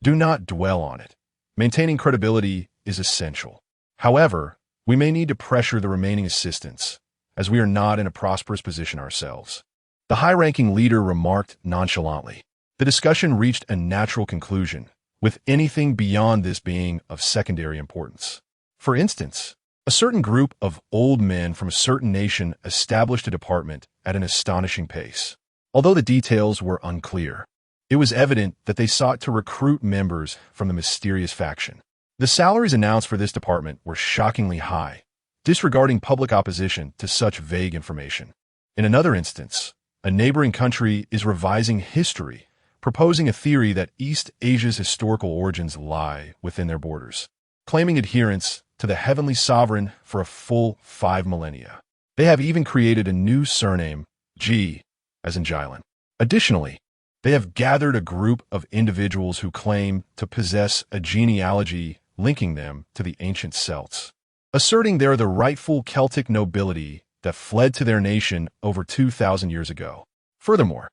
Speaker 1: Do not dwell on it. Maintaining credibility is essential. However, we may need to pressure the remaining assistants, as we are not in a prosperous position ourselves. The high-ranking leader remarked nonchalantly. The discussion reached a natural conclusion, with anything beyond this being of secondary importance. For instance, a certain group of old men from a certain nation established a department at an astonishing pace. Although the details were unclear, it was evident that they sought to recruit members from the mysterious faction. The salaries announced for this department were shockingly high, disregarding public opposition to such vague information. In another instance, a neighboring country is revising history, proposing a theory that East Asia's historical origins lie within their borders, claiming adherence to the heavenly sovereign for a full 5 millennia. They have even created a new surname, G, as in Jylin. Additionally, they have gathered a group of individuals who claim to possess a genealogy linking them to the ancient Celts, asserting they are the rightful Celtic nobility that fled to their nation over 2,000 years ago. Furthermore,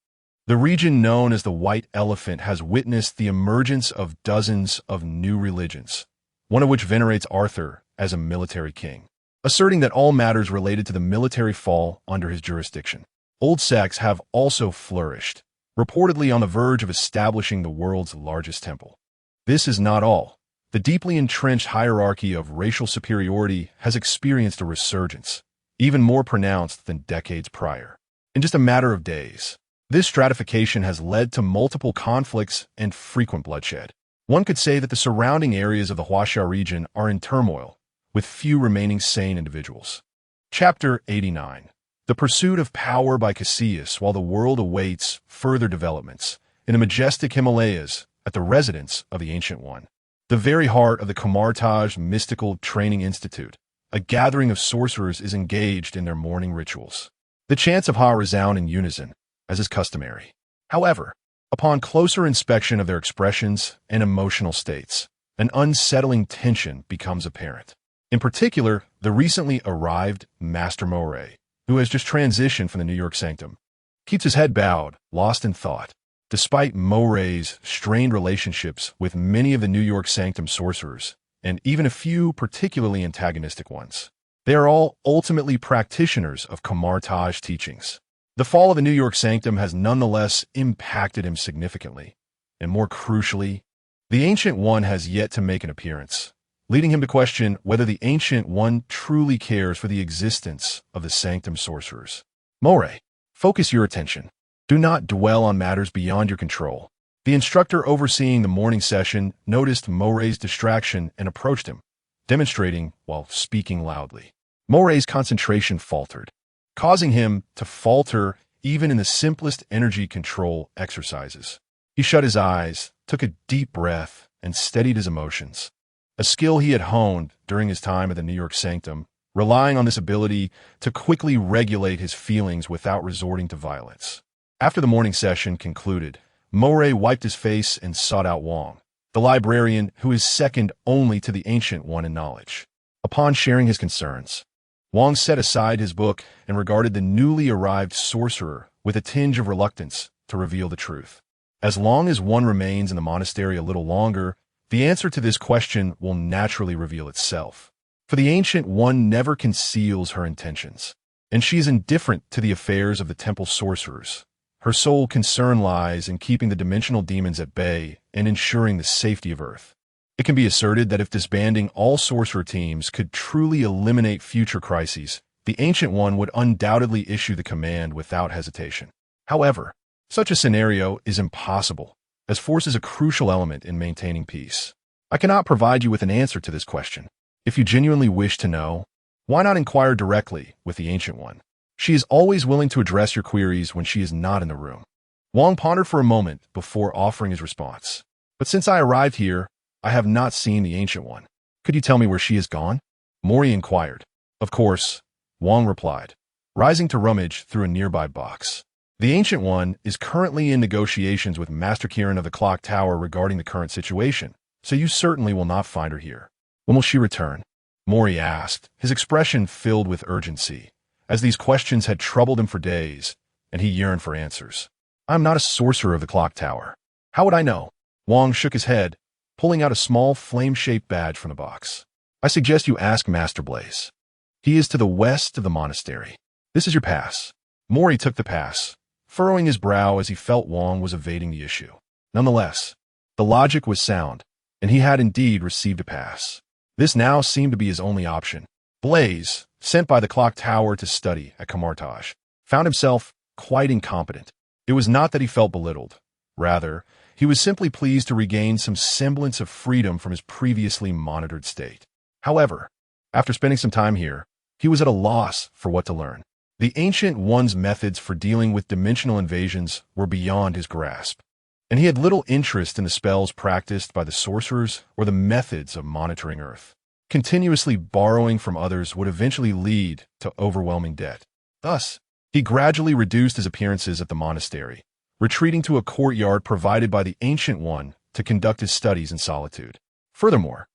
Speaker 1: the region known as the White Elephant has witnessed the emergence of dozens of new religions, one of which venerates Arthur as a military king. asserting that all matters related to the military fall under his jurisdiction. Old sects have also flourished, reportedly on the verge of establishing the world's largest temple. This is not all. The deeply entrenched hierarchy of racial superiority has experienced a resurgence, even more pronounced than decades prior. In just a matter of days, this stratification has led to multiple conflicts and frequent bloodshed. One could say that the surrounding areas of the Huaxia region are in turmoil, with few remaining sane individuals. Chapter 89. The Pursuit of Power by Casillas while the world awaits further developments. In the majestic Himalayas, at the residence of the Ancient One, the very heart of the Kumartaj Mystical Training Institute, a gathering of sorcerers is engaged in their morning rituals. The chants of Ha resound in unison, as is customary. However, upon closer inspection of their expressions and emotional states, an unsettling tension becomes apparent. In particular, the recently arrived Master Moray, who has just transitioned from the New York Sanctum, keeps his head bowed, lost in thought. Despite Moray's strained relationships with many of the New York Sanctum sorcerers, and even a few particularly antagonistic ones, they are all ultimately practitioners of Kumartaj teachings. The fall of the New York Sanctum has nonetheless impacted him significantly, and more crucially, the Ancient One has yet to make an appearance, leading him to question whether the Ancient One truly cares for the existence of the Sanctum sorcerers. Moray, focus your attention. Do not dwell on matters beyond your control. The instructor overseeing the morning session noticed Moray's distraction and approached him, demonstrating while speaking loudly. Moray's concentration faltered, causing him to falter even in the simplest energy control exercises. He shut his eyes, took a deep breath, and steadied his emotions, a skill he had honed during his time at the New York Sanctum, relying on this ability to quickly regulate his feelings without resorting to violence. After the morning session concluded, Moray wiped his face and sought out Wang, the librarian who is second only to the Ancient One in knowledge. Upon sharing his concerns, Wang set aside his book and regarded the newly arrived sorcerer with a tinge of reluctance to reveal the truth. As long as one remains in the monastery a little longer, the answer to this question will naturally reveal itself. For the Ancient One never conceals her intentions, and she is indifferent to the affairs of the temple sorcerers. Her sole concern lies in keeping the dimensional demons at bay and ensuring the safety of Earth. It can be asserted that if disbanding all sorcerer teams could truly eliminate future crises, the Ancient One would undoubtedly issue the command without hesitation. However, such a scenario is impossible, as force is a crucial element in maintaining peace. I cannot provide you with an answer to this question. If you genuinely wish to know, why not inquire directly with the Ancient One? She is always willing to address your queries when she is not in the room. Wang pondered for a moment before offering his response. But since I arrived here, I have not seen the Ancient One. Could you tell me where she has gone? Mori inquired. Of course, Wang replied, rising to rummage through a nearby box. The Ancient One is currently in negotiations with Master Kirin of the Clock Tower regarding the current situation, so you certainly will not find her here. When will she return? Mori asked, his expression filled with urgency, as these questions had troubled him for days, and he yearned for answers. I am not a sorcerer of the Clock Tower. How would I know? Wang shook his head, pulling out a small flame-shaped badge from the box. I suggest you ask Master Blaze. He is to the west of the monastery. This is your pass. Mori took the pass, furrowing his brow as he felt Wang was evading the issue. Nonetheless, the logic was sound, and he had indeed received a pass. This now seemed to be his only option. Blaze, sent by the clock tower to study at Kumartaj, found himself quite incompetent. It was not that he felt belittled. Rather, he was simply pleased to regain some semblance of freedom from his previously monitored state. However, after spending some time here, he was at a loss for what to learn. The Ancient One's methods for dealing with dimensional invasions were beyond his grasp, and he had little interest in the spells practiced by the sorcerers or the methods of monitoring Earth. Continuously borrowing from others would eventually lead to overwhelming debt. Thus, he gradually reduced his appearances at the monastery, retreating to a courtyard provided by the Ancient One to conduct his studies in solitude. Furthermore,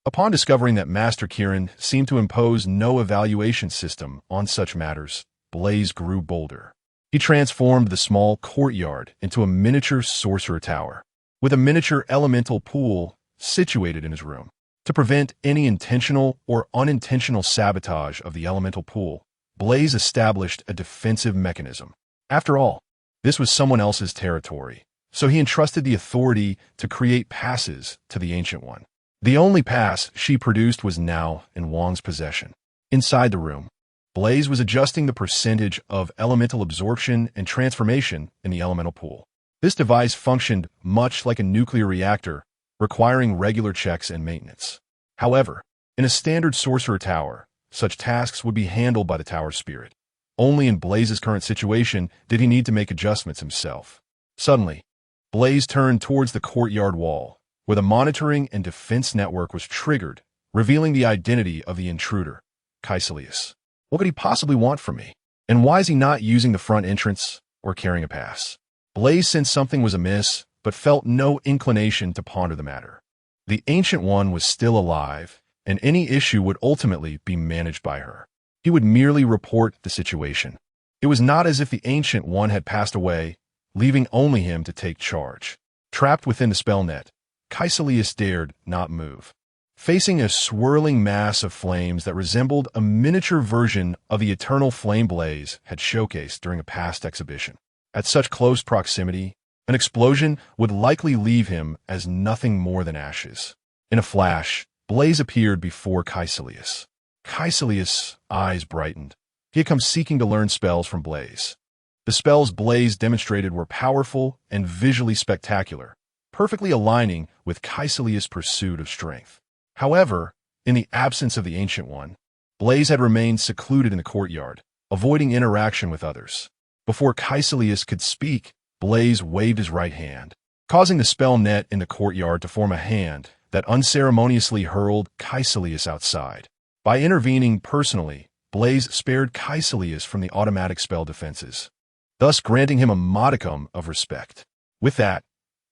Speaker 1: upon discovering that Master Kirin seemed to impose no evaluation system on such matters, Blaze grew bolder. He transformed the small courtyard into a miniature sorcerer tower, with a miniature elemental pool situated in his room. To prevent any intentional or unintentional sabotage of the elemental pool, Blaze established a defensive mechanism. After all, this was someone else's territory, so he entrusted the authority to create passes to the Ancient One. The only pass she produced was now in Wong's possession. Inside the room, Blaze was adjusting the percentage of elemental absorption and transformation in the elemental pool. This device functioned much like a nuclear reactor, requiring regular checks and maintenance. However, in a standard sorcerer tower, such tasks would be handled by the tower's spirit. Only in Blaze's current situation did he need to make adjustments himself. Suddenly, Blaze turned towards the courtyard wall, where the monitoring and defense network was triggered, revealing the identity of the intruder, Caecilius. What could he possibly want from me? And why is he not using the front entrance or carrying a pass? Blaze sensed something was amiss, but felt no inclination to ponder the matter. The Ancient One was still alive, and any issue would ultimately be managed by her. He would merely report the situation. It was not as if the Ancient One had passed away, leaving only him to take charge. Trapped within the spell net, Caecilius dared not move. Facing a swirling mass of flames that resembled a miniature version of the eternal flame Blaze had showcased during a past exhibition. At such close proximity, an explosion would likely leave him as nothing more than ashes. In a flash, Blaze appeared before Caecilius. Caecilius' eyes brightened. He had come seeking to learn spells from Blaze. The spells Blaze demonstrated were powerful and visually spectacular, perfectly aligning with Caecilius' pursuit of strength. However, in the absence of the Ancient One, Blaze had remained secluded in the courtyard, avoiding interaction with others. Before Caecilius could speak, Blaze waved his right hand, causing the spell net in the courtyard to form a hand that unceremoniously hurled Caecilius outside. By intervening personally, Blaze spared Caecilius from the automatic spell defenses, thus granting him a modicum of respect. With that,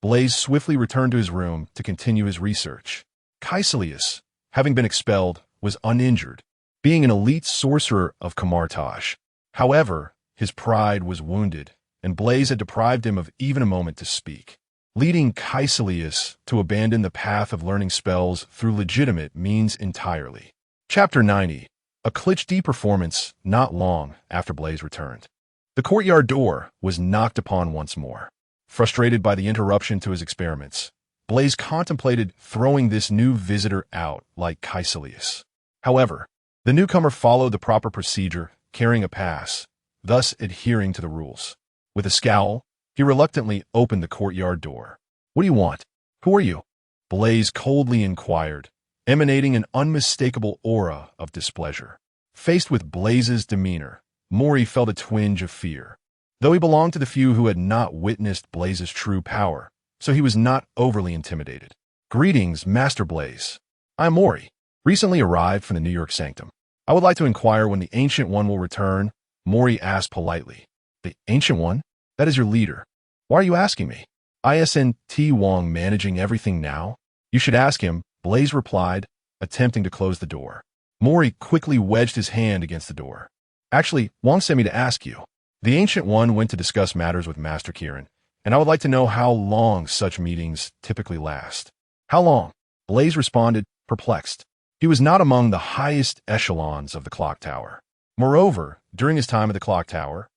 Speaker 1: Blaze swiftly returned to his room to continue his research. Caecilius, having been expelled, was uninjured, being an elite sorcerer of Camartage. However, his pride was wounded, and Blaze had deprived him of even a moment to speak, leading Caecilius to abandon the path of learning spells through legitimate means entirely. Chapter 90. A Glitch D performance not long after Blaze returned. The courtyard door was knocked upon once more. Frustrated by the interruption to his experiments, Blaze contemplated throwing this new visitor out like Caecilius. However, the newcomer followed the proper procedure, carrying a pass, thus adhering to the rules. With a scowl, he reluctantly opened the courtyard door. "What do you want? Who are you?" Blaze coldly inquired, emanating an unmistakable aura of displeasure. Faced with Blaze's demeanor, Mori felt a twinge of fear. Though he belonged to the few who had not witnessed Blaze's true power, so he was not overly intimidated. "Greetings, Master Blaze. I'm Mori, recently arrived from the New York Sanctum. I would like to inquire when the Ancient One will return," Mori asked politely. "The Ancient One? That is your leader. Why are you asking me? Isn't Wong managing everything now? You should ask him," Blaze replied, attempting to close the door. Mori quickly wedged his hand against the door. "Actually, Wong sent me to ask you. The Ancient One went to discuss matters with Master Kirin, and I would like to know how long such meetings typically last." "How long?" Blaze responded, perplexed. He was not among the highest echelons of the clock tower. Moreover, during his time at the clock tower,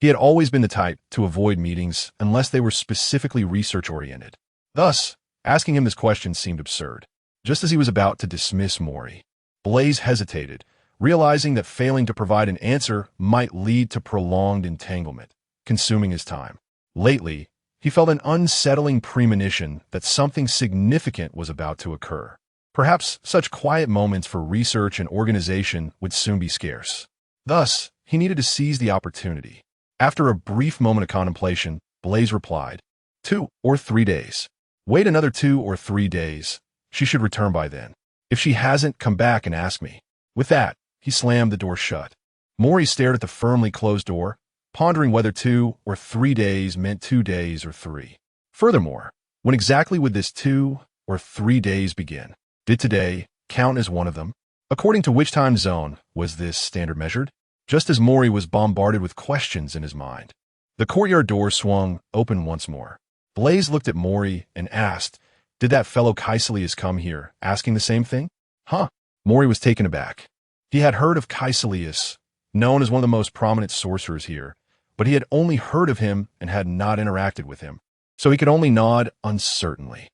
Speaker 1: he had always been the type to avoid meetings unless they were specifically research-oriented. Thus, asking him this question seemed absurd. Just as he was about to dismiss Mori, Blaze hesitated, realizing that failing to provide an answer might lead to prolonged entanglement, consuming his time. Lately, he felt an unsettling premonition that something significant was about to occur. Perhaps such quiet moments for research and organization would soon be scarce. Thus, he needed to seize the opportunity. After a brief moment of contemplation, Blaze replied, 2 or 3 days. Wait another 2 or 3 days. She should return by then. If she hasn't, come back and ask me." With that, he slammed the door shut. Mori stared at the firmly closed door, pondering whether 2 or 3 days meant 2 days or 3. Furthermore, when exactly would this 2 or 3 days begin? Did today count as one of them? According to which time zone was this standard measured? Just as Mori was bombarded with questions in his mind, the courtyard door swung open once more. Blaze looked at Mori and asked, Did that fellow Caecilius come here, asking the same thing? Huh? Mori was taken aback. He had heard of Caecilius, known as one of the most prominent sorcerers here, but he had only heard of him and had not interacted with him. So he could only nod uncertainly.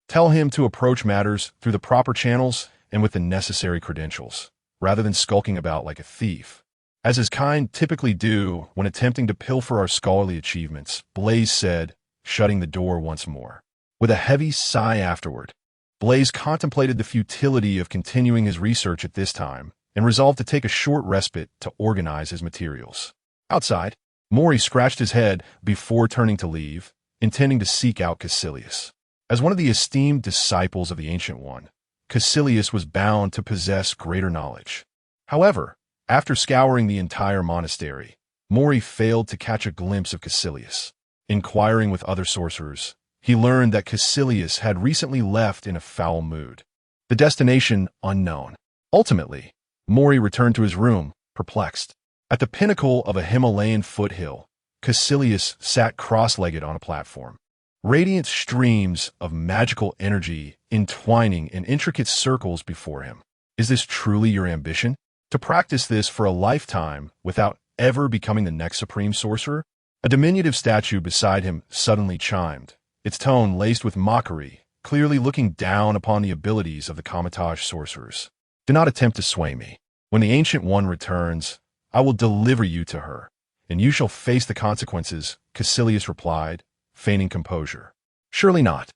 Speaker 1: Tell him to approach matters through the proper channels and with the necessary credentials, rather than skulking about like a thief. As his kind typically do when attempting to pilfer our scholarly achievements, Blaze said, shutting the door once more. With a heavy sigh afterward, Blaze contemplated the futility of continuing his research at this time and resolved to take a short respite to organize his materials. Outside, Mori scratched his head before turning to leave, intending to seek out Caecilius. As one of the esteemed disciples of the Ancient One, Caecilius was bound to possess greater knowledge. However, after scouring the entire monastery, Mori failed to catch a glimpse of Caecilius. Inquiring with other sorcerers, he learned that Caecilius had recently left in a foul mood. The destination unknown. Ultimately, Mori returned to his room, perplexed. At the pinnacle of a Himalayan foothill, Caecilius sat cross-legged on a platform. Radiant streams of magical energy entwining in intricate circles before him. Is this truly your ambition? To practice this for a lifetime without ever becoming the next supreme sorcerer? A diminutive statue beside him suddenly chimed, its tone laced with mockery, clearly looking down upon the abilities of the Kamatage sorcerers. Do not attempt to sway me. When the Ancient One returns, I will deliver you to her, and you shall face the consequences, Caecilius replied, feigning composure. Surely not.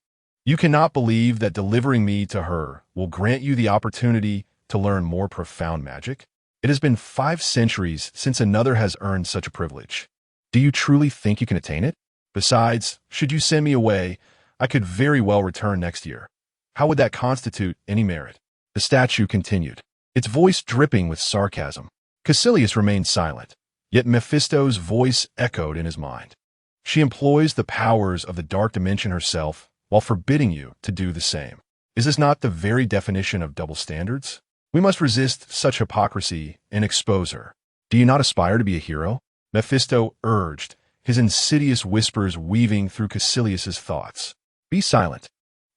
Speaker 1: You cannot believe that delivering me to her will grant you the opportunity to learn more profound magic? It has been 5 centuries since another has earned such a privilege. Do you truly think you can attain it? Besides, should you send me away, I could very well return next year. How would that constitute any merit? The statue continued, its voice dripping with sarcasm. Caecilius remained silent, yet Mephisto's voice echoed in his mind. She employs the powers of the dark dimension herself while forbidding you to do the same. Is this not the very definition of double standards? We must resist such hypocrisy and expose her. Do you not aspire to be a hero? Mephisto urged, his insidious whispers weaving through Caecilius's thoughts. Be silent.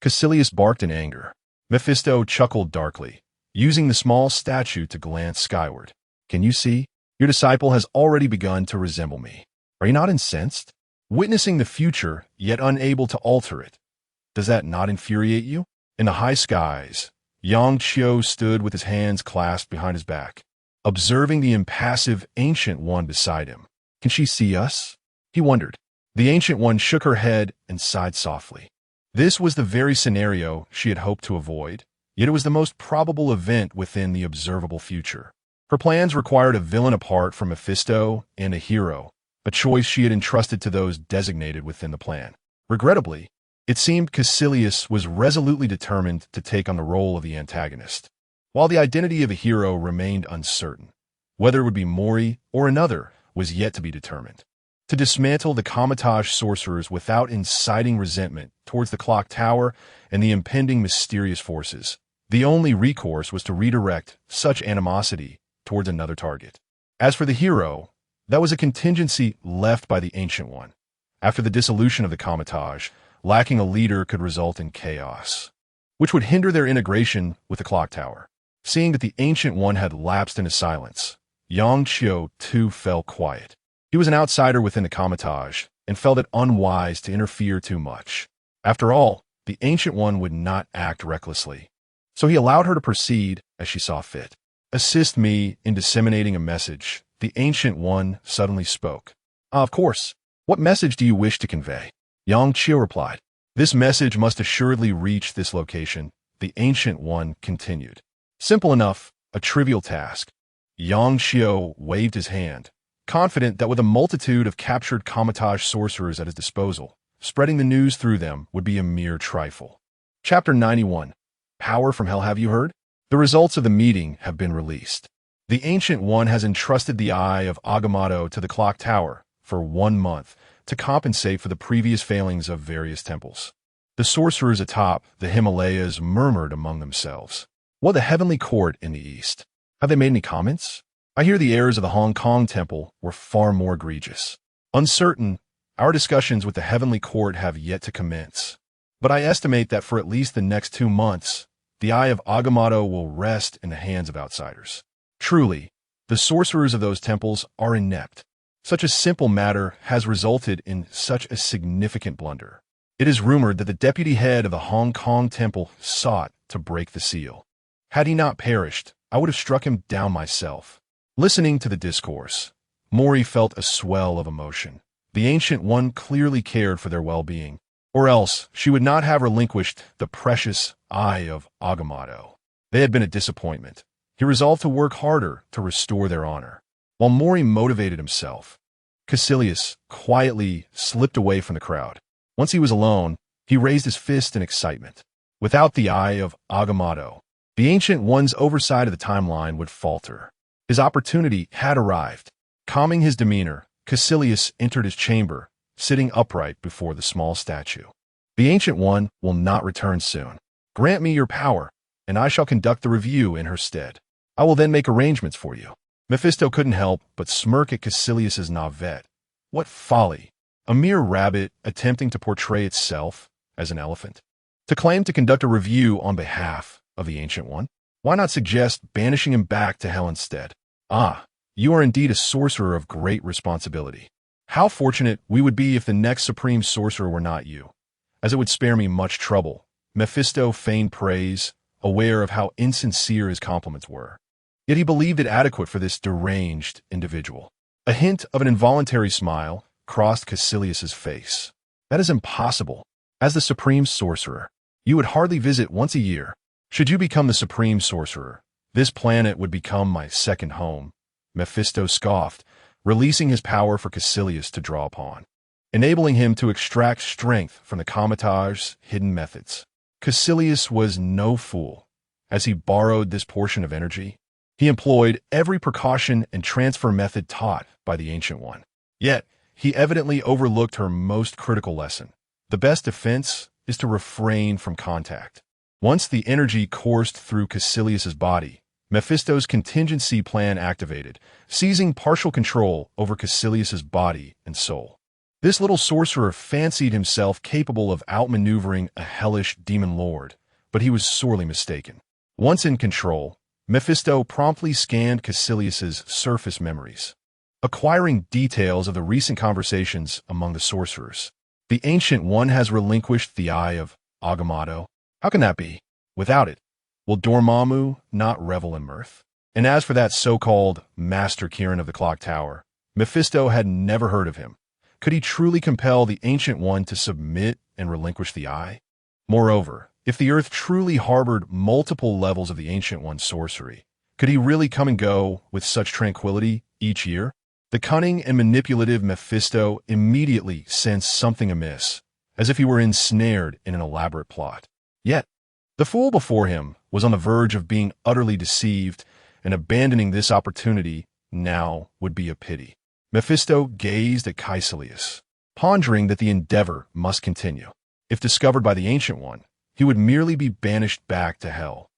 Speaker 1: Caecilius barked in anger. Mephisto chuckled darkly, using the small statue to glance skyward. Can you see? Your disciple has already begun to resemble me. Are you not incensed? Witnessing the future, yet unable to alter it. Does that not infuriate you? In the high skies, Yang Qiu stood with his hands clasped behind his back, observing the impassive Ancient One beside him. Can she see us? He wondered. The Ancient One shook her head and sighed softly. This was the very scenario she had hoped to avoid, yet it was the most probable event within the observable future. Her plans required a villain apart from Mephisto and a hero, a choice she had entrusted to those designated within the plan. Regrettably, it seemed Caecilius was resolutely determined to take on the role of the antagonist, while the identity of a hero remained uncertain. Whether it would be Mori or another was yet to be determined. To dismantle the Kamatage sorcerers without inciting resentment towards the clock tower and the impending mysterious forces, the only recourse was to redirect such animosity towards another target. As for the hero, that was a contingency left by the Ancient One. After the dissolution of the Kamatage, lacking a leader could result in chaos, which would hinder their integration with the clock tower. Seeing that the Ancient One had lapsed into silence, Yang Qiu too fell quiet. He was an outsider within the Kamatage and felt it unwise to interfere too much. After all, the Ancient One would not act recklessly, so he allowed her to proceed as she saw fit. Assist me in disseminating a message, the Ancient One suddenly spoke. Of course. What message do you wish to convey? Yang Qiu replied. This message must assuredly reach this location, the Ancient One continued. Simple enough, a trivial task. Yang Qiu waved his hand, confident that with a multitude of captured Kamatage sorcerers at his disposal, spreading the news through them would be a mere trifle. Chapter 91. Power from Hell. Have you heard? The results of the meeting have been released. The Ancient One has entrusted the Eye of Agamotto to the clock tower for 1 month to compensate for the previous failings of various temples. The sorcerers atop the Himalayas murmured among themselves. What the heavenly court in the east? Have they made any comments? I hear the errors of the Hong Kong temple were far more egregious. Uncertain, our discussions with the heavenly court have yet to commence. but I estimate that for at least the next 2 months, the Eye of Agamotto will rest in the hands of outsiders. Truly, the sorcerers of those temples are inept. Such a simple matter has resulted in such a significant blunder. It is rumored that the deputy head of the Hong Kong temple sought to break the seal. Had he not perished, I would have struck him down myself. Listening to the discourse, Mori felt a swell of emotion. The Ancient One clearly cared for their well-being, or else she would not have relinquished the precious Eye of Agamotto. They had been a disappointment. He resolved to work harder to restore their honor. While Mori motivated himself, Caecilius quietly slipped away from the crowd. Once he was alone, he raised his fist in excitement. Without the Eye of Agamotto, the Ancient One's oversight of the timeline would falter. His opportunity had arrived. Calming his demeanor, Caecilius entered his chamber, sitting upright before the small statue. The Ancient One will not return soon. Grant me your power, and I shall conduct the review in her stead. I will then make arrangements for you. Mephisto couldn't help but smirk at Caecilius's navet. What folly! A mere rabbit attempting to portray itself as an elephant. To claim to conduct a review on behalf of the Ancient One? Why not suggest banishing him back to hell instead? Ah, you are indeed a sorcerer of great responsibility. How fortunate we would be if the next supreme sorcerer were not you, as it would spare me much trouble. Mephisto feigned praise, aware of how insincere his compliments were. Yet he believed it adequate for this deranged individual. A hint of an involuntary smile crossed Caecilius's face. That is impossible. As the supreme sorcerer, you would hardly visit once a year. Should you become the supreme sorcerer, this planet would become my second home. Mephisto scoffed, releasing his power for Caecilius to draw upon, enabling him to extract strength from the Comitage's hidden methods. Caecilius was no fool. As he borrowed this portion of energy, he employed every precaution and transfer method taught by the Ancient One. Yet, he evidently overlooked her most critical lesson. The best defense is to refrain from contact. Once the energy coursed through Caecilius's body, Mephisto's contingency plan activated, seizing partial control over Caecilius's body and soul. This little sorcerer fancied himself capable of outmaneuvering a hellish demon lord, but he was sorely mistaken. Once in control, Mephisto promptly scanned Caecilius's surface memories, acquiring details of the recent conversations among the sorcerers. The Ancient One has relinquished the Eye of Agamotto. How can that be? Without it, will Dormammu not revel in mirth? And as for that so-called Master Kirin of the Clock Tower, Mephisto had never heard of him. Could he truly compel the Ancient One to submit and relinquish the Eye? Moreover, if the Earth truly harbored multiple levels of the Ancient One's sorcery, could he really come and go with such tranquility each year? The cunning and manipulative Mephisto immediately sensed something amiss, as if he were ensnared in an elaborate plot. Yet, the fool before him was on the verge of being utterly deceived, and abandoning this opportunity now would be a pity. Mephisto gazed at Caecilius, pondering that the endeavor must continue. If discovered by the Ancient One, he would merely be banished back to hell.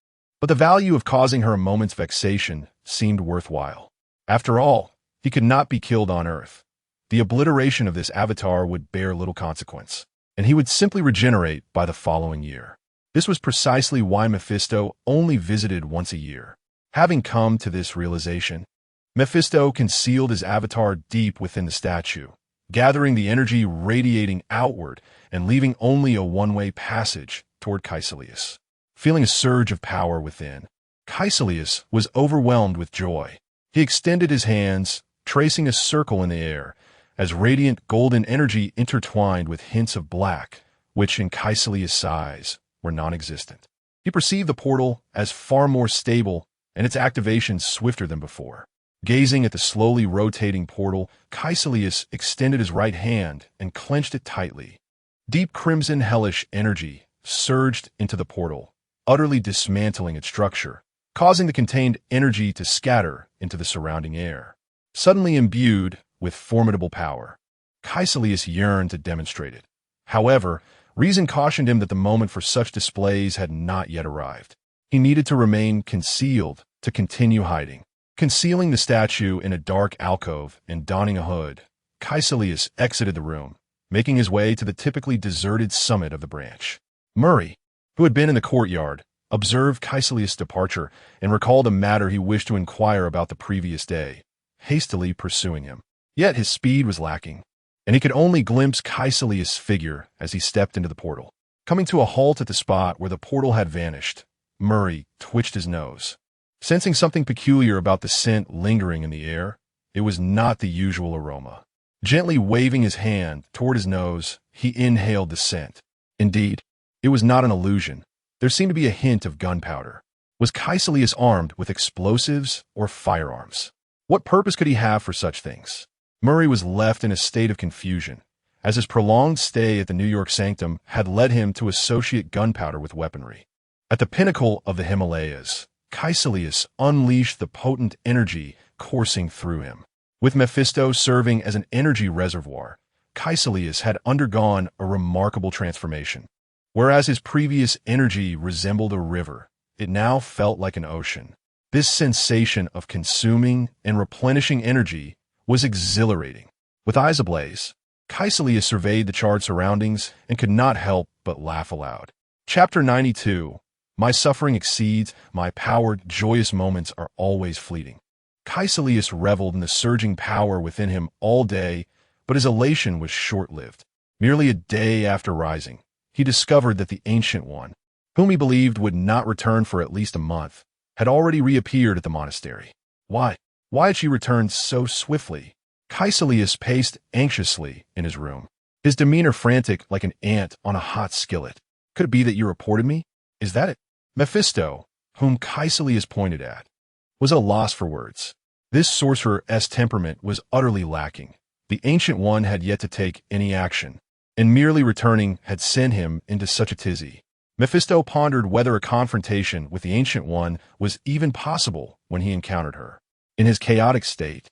Speaker 1: But the value of causing her a moment's vexation seemed worthwhile. After all, he could not be killed on Earth. The obliteration of this avatar would bear little consequence, and he would simply regenerate by the following year. This was precisely why Mephisto only visited once a year. Having come to this realization, Mephisto concealed his avatar deep within the statue, gathering the energy radiating outward and leaving only a one-way passage toward Caecilius. Feeling a surge of power within, Caecilius was overwhelmed with joy. He extended his hands, tracing a circle in the air, as radiant golden energy intertwined with hints of black, which in Caecilius' eyes were non-existent. He perceived the portal as far more stable and its activation swifter than before. Gazing at the slowly rotating portal, Caecilius extended his right hand and clenched it tightly. Deep crimson hellish energy surged into the portal, utterly dismantling its structure, causing the contained energy to scatter into the surrounding air. Suddenly imbued with formidable power, Caecilius yearned to demonstrate it. However, reason cautioned him that the moment for such displays had not yet arrived. He needed to remain concealed to continue hiding. Concealing the statue in a dark alcove and donning a hood, Caecilius exited the room, making his way to the typically deserted summit of the branch. Murray, who had been in the courtyard, observed Caecilius' departure and recalled a matter he wished to inquire about the previous day, hastily pursuing him. Yet his speed was lacking, and he could only glimpse Caecilius' figure as he stepped into the portal. Coming to a halt at the spot where the portal had vanished, Murray twitched his nose. Sensing something peculiar about the scent lingering in the air, it was not the usual aroma. Gently waving his hand toward his nose, he inhaled the scent. Indeed, it was not an illusion. There seemed to be a hint of gunpowder. Was Caecilius armed with explosives or firearms? What purpose could he have for such things? Murray was left in a state of confusion, as his prolonged stay at the New York sanctum had led him to associate gunpowder with weaponry. At the pinnacle of the Himalayas, Caecilius unleashed the potent energy coursing through him. With Mephisto serving as an energy reservoir, Caecilius had undergone a remarkable transformation. Whereas his previous energy resembled a river, it now felt like an ocean. This sensation of consuming and replenishing energy was exhilarating. With eyes ablaze, Caecilius surveyed the charred surroundings and could not help but laugh aloud. Chapter 92. My suffering exceeds my power. Joyous moments are always fleeting. Caecilius reveled in the surging power within him all day, but his elation was short-lived. Merely a day after rising, he discovered that the Ancient One, whom he believed would not return for at least a month, had already reappeared at the monastery. Why had she returned so swiftly? Caecilius paced anxiously in his room, his demeanor frantic like an ant on a hot skillet. Could it be that you reported me? Is that it? Mephisto, whom Caecilius pointed at, was at a loss for words. This sorcerer's temperament was utterly lacking. The Ancient One had yet to take any action, and merely returning had sent him into such a tizzy. Mephisto pondered whether a confrontation with the Ancient One was even possible when he encountered her. In his chaotic state,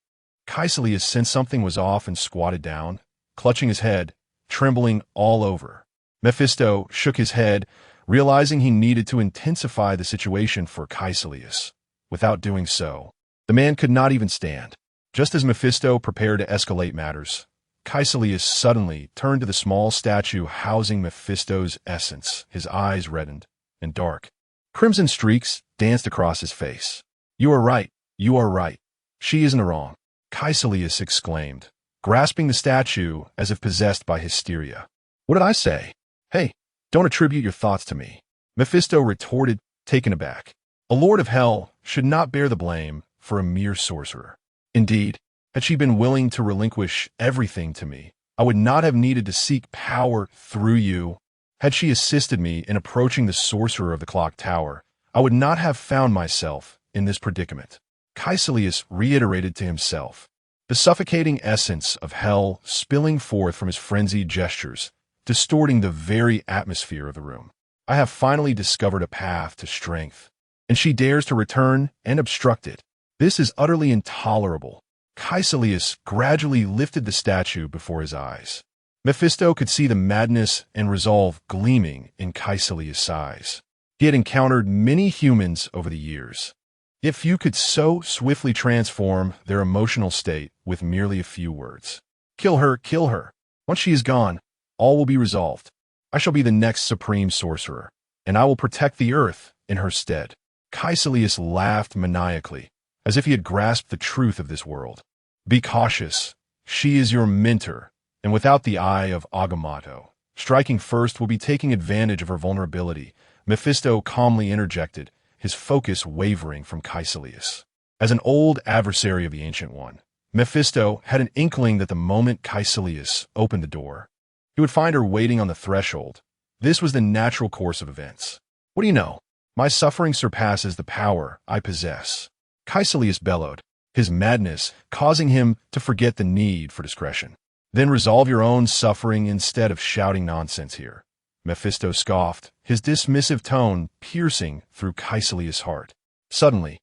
Speaker 1: Caecilius sensed something was off and squatted down, clutching his head, trembling all over. Mephisto shook his head, realizing he needed to intensify the situation for Caecilius. Without doing so, the man could not even stand. Just as Mephisto prepared to escalate matters, Caecilius suddenly turned to the small statue housing Mephisto's essence. His eyes reddened and dark. Crimson streaks danced across his face. You are right. You are right. She is in the wrong, Caecilius exclaimed, grasping the statue as if possessed by hysteria. What did I say? Hey, don't attribute your thoughts to me, Mephisto retorted, taken aback. A lord of hell should not bear the blame for a mere sorcerer. Indeed, had she been willing to relinquish everything to me, I would not have needed to seek power through you. Had she assisted me in approaching the sorcerer of the clock tower, I would not have found myself in this predicament. Caecilius reiterated to himself, the suffocating essence of hell spilling forth from his frenzied gestures, distorting the very atmosphere of the room. I have finally discovered a path to strength, and she dares to return and obstruct it. This is utterly intolerable. Caecilius gradually lifted the statue before his eyes. Mephisto could see the madness and resolve gleaming in Caecilius' eyes. He had encountered many humans over the years, yet few could so swiftly transform their emotional state with merely a few words. Kill her, kill her. Once she is gone, all will be resolved. I shall be the next supreme sorcerer, and I will protect the earth in her stead. Caecilius laughed maniacally, as if he had grasped the truth of this world. Be cautious. She is your mentor, and without the eye of Agamotto, striking first will be taking advantage of her vulnerability, Mephisto calmly interjected, his focus wavering from Caecilius. As an old adversary of the Ancient One, Mephisto had an inkling that the moment Caecilius opened the door, he would find her waiting on the threshold. This was the natural course of events. What do you know? My suffering surpasses the power I possess, Caecilius bellowed, his madness causing him to forget the need for discretion. Then resolve your own suffering instead of shouting nonsense here, Mephisto scoffed, his dismissive tone piercing through Caecilius' heart. Suddenly,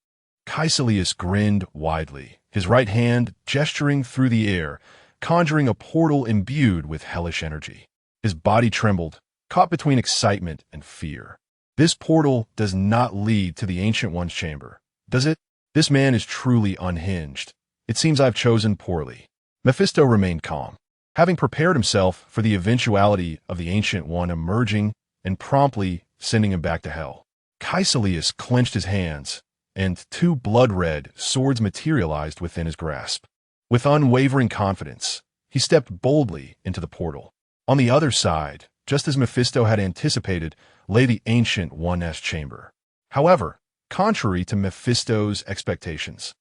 Speaker 1: Caecilius grinned widely, his right hand gesturing through the air, conjuring a portal imbued with hellish energy. His body trembled, caught between excitement and fear. This portal does not lead to the Ancient One's chamber, does it? This man is truly unhinged. It seems I've chosen poorly. Mephisto remained calm. Having prepared himself for the eventuality of the Ancient One emerging and promptly sending him back to hell. Caecilius clenched his hands, and two blood-red swords materialized within his grasp. With unwavering confidence, he stepped boldly into the portal. On the other side, just as Mephisto had anticipated, lay the Ancient One's chamber. However, contrary to Mephisto's expectations,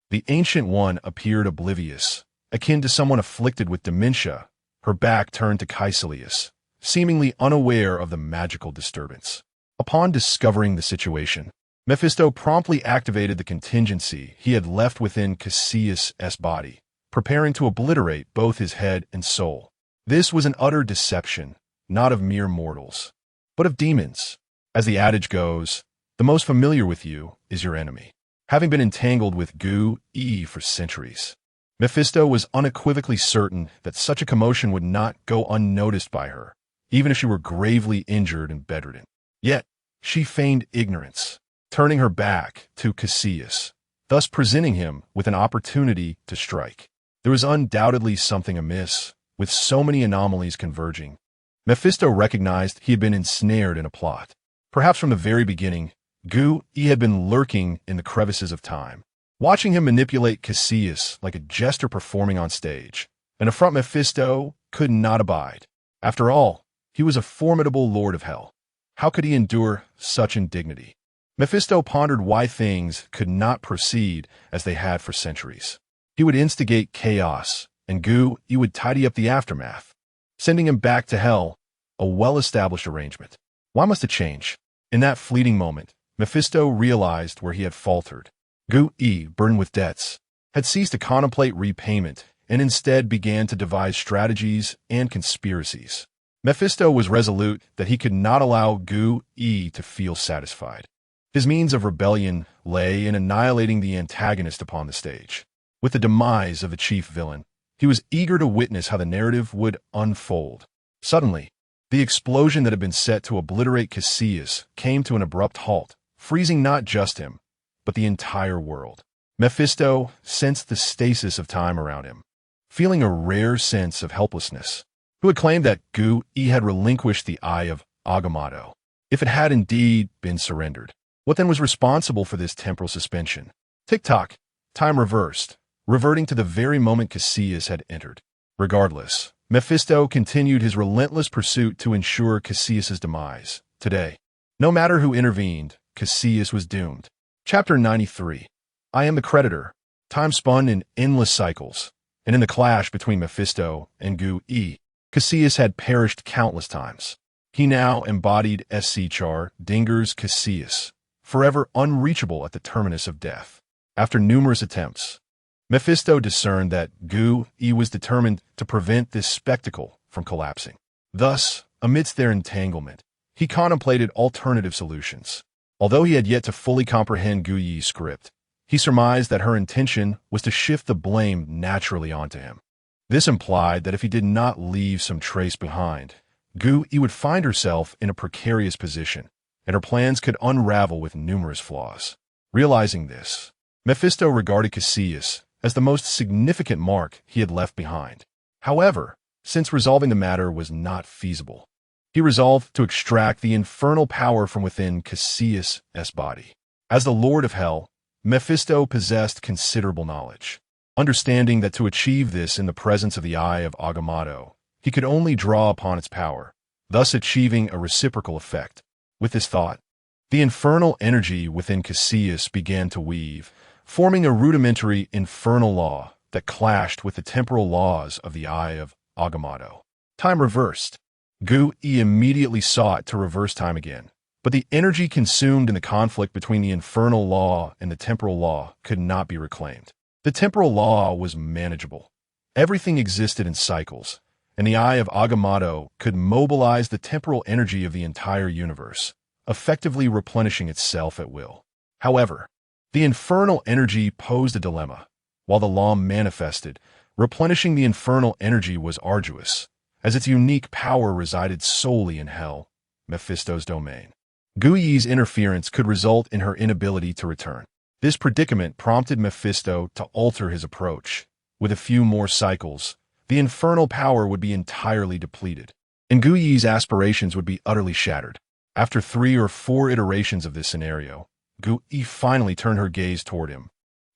Speaker 1: the Ancient One appeared oblivious, akin to someone afflicted with dementia, her back turned to Caecilius, seemingly unaware of the magical disturbance. Upon discovering the situation, Mephisto promptly activated the contingency he had left within Caecilius' body, preparing to obliterate both his head and soul. This was an utter deception, not of mere mortals, but of demons. As the adage goes, the most familiar with you is your enemy. Having been entangled with Gu-E for centuries, Mephisto was unequivocally certain that such a commotion would not go unnoticed by her, even if she were gravely injured and bedridden. Yet, she feigned ignorance, turning her back to Caecilius, thus presenting him with an opportunity to strike. There was undoubtedly something amiss, with so many anomalies converging. Mephisto recognized he had been ensnared in a plot. Perhaps from the very beginning, Gu-E had been lurking in the crevices of time, watching him manipulate Caecilius like a jester performing on stage, an affront Mephisto could not abide. After all, he was a formidable lord of hell. How could he endure such indignity? Mephisto pondered why things could not proceed as they had for centuries. He would instigate chaos, and Gu-E would tidy up the aftermath, sending him back to hell, a well-established arrangement. Why must it change? In that fleeting moment, Mephisto realized where he had faltered. Gu-E, burdened with debts, had ceased to contemplate repayment and instead began to devise strategies and conspiracies. Mephisto was resolute that he could not allow Gu-E to feel satisfied. His means of rebellion lay in annihilating the antagonist upon the stage. With the demise of the chief villain, he was eager to witness how the narrative would unfold. Suddenly, the explosion that had been set to obliterate Caecilius came to an abrupt halt, freezing not just him, but the entire world. Mephisto sensed the stasis of time around him, feeling a rare sense of helplessness. Who had claimed that Gu-E had relinquished the Eye of Agamotto? If it had indeed been surrendered, what then was responsible for this temporal suspension? Tick-tock, time reversed, reverting to the very moment Caecilius had entered. Regardless, Mephisto continued his relentless pursuit to ensure Caecilius' demise. Today, no matter who intervened, Caecilius was doomed. Chapter 93. I am the creditor. Time spun in endless cycles, and in the clash between Mephisto and Gu-E, Caecilius had perished countless times. He now embodied Char Dinger's Caecilius, forever unreachable at the terminus of death. After numerous attempts, Mephisto discerned that Gu-E was determined to prevent this spectacle from collapsing. Thus, amidst their entanglement, he contemplated alternative solutions. Although he had yet to fully comprehend Gu-Yi's script, he surmised that her intention was to shift the blame naturally onto him. This implied that if he did not leave some trace behind, Gu-E would find herself in a precarious position, and her plans could unravel with numerous flaws. Realizing this, Mephisto regarded Caecilius as the most significant mark he had left behind. However, since resolving the matter was not feasible, he resolved to extract the infernal power from within Caecilius' body. As the Lord of Hell, Mephisto possessed considerable knowledge. Understanding that to achieve this in the presence of the Eye of Agamotto, he could only draw upon its power, thus achieving a reciprocal effect. With this thought, the infernal energy within Caecilius began to weave, forming a rudimentary infernal law that clashed with the temporal laws of the Eye of Agamotto. Time reversed. Gu-E immediately sought to reverse time again, but the energy consumed in the conflict between the infernal law and the temporal law could not be reclaimed. The temporal law was manageable. Everything existed in cycles, and the Eye of Agamotto could mobilize the temporal energy of the entire universe, effectively replenishing itself at will. However, the infernal energy posed a dilemma. While the law manifested, replenishing the infernal energy was arduous, as its unique power resided solely in Hell, Mephisto's domain. Gu-Yi's interference could result in her inability to return. This predicament prompted Mephisto to alter his approach. With a few more cycles, the infernal power would be entirely depleted. and Gu Yi's aspirations would be utterly shattered. After 3 or 4 iterations of this scenario, Gu Yi finally turned her gaze toward him,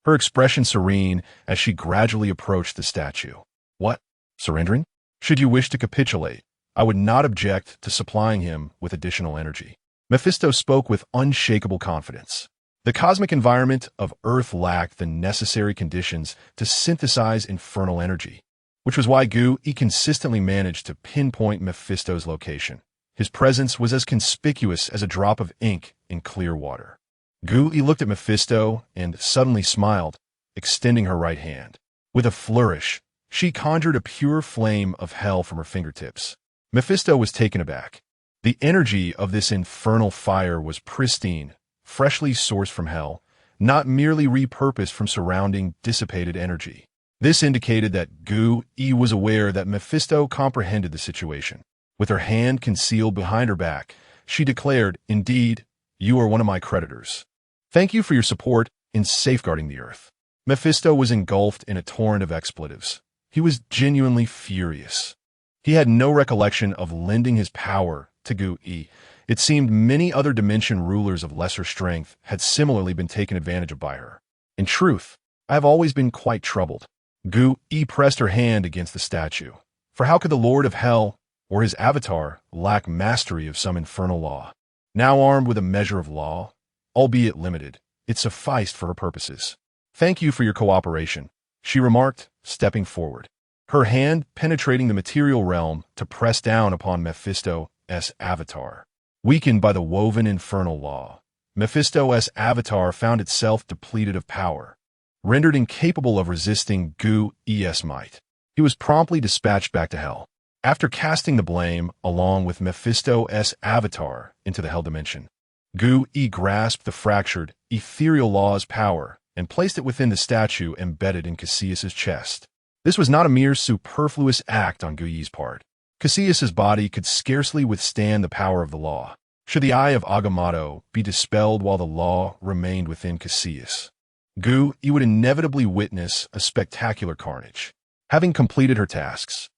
Speaker 1: her expression serene as she gradually approached the statue. What? Surrendering? Should you wish to capitulate, I would not object to supplying him with additional energy. Mephisto spoke with unshakable confidence. The cosmic environment of Earth lacked the necessary conditions to synthesize infernal energy, which was why Gu Yi consistently managed to pinpoint Mephisto's location. His presence was as conspicuous as a drop of ink in clear water. Gu Yi looked at Mephisto and suddenly smiled, extending her right hand. With a flourish, she conjured a pure flame of hell from her fingertips. Mephisto was taken aback. The energy of this infernal fire was pristine, freshly sourced from hell, not merely repurposed from surrounding dissipated energy. This indicated that Gu Yi was aware that Mephisto comprehended the situation. With her hand concealed behind her back, she declared, "Indeed, you are one of my creditors. Thank you for your support in safeguarding the Earth." Mephisto was engulfed in a torrent of expletives. He was genuinely furious. He had no recollection of lending his power to Gu Yi. It seemed many other dimension rulers of lesser strength had similarly been taken advantage of by her. In truth, I have always been quite troubled. Gu Yi pressed her hand against the statue. For how could the Lord of Hell or his avatar lack mastery of some infernal law? Now armed with a measure of law, albeit limited, it sufficed for her purposes. "Thank you for your cooperation," she remarked, stepping forward, her hand penetrating the material realm to press down upon Mephisto's avatar. Weakened by the woven infernal law, Mephisto's avatar found itself depleted of power, rendered incapable of resisting Gu Yi's might. He was promptly dispatched back to hell. After casting the blame, along with Mephisto's avatar, into the hell dimension, Gu Yi grasped the fractured, ethereal law's power and placed it within the statue embedded in Cassius's chest. This was not a mere superfluous act on Gu Yi's part. Cassius's body could scarcely withstand the power of the law. Should the eye of Agamotto be dispelled while the law remained within Cassius, Gu Yi would inevitably witness a spectacular carnage. Having completed her tasks,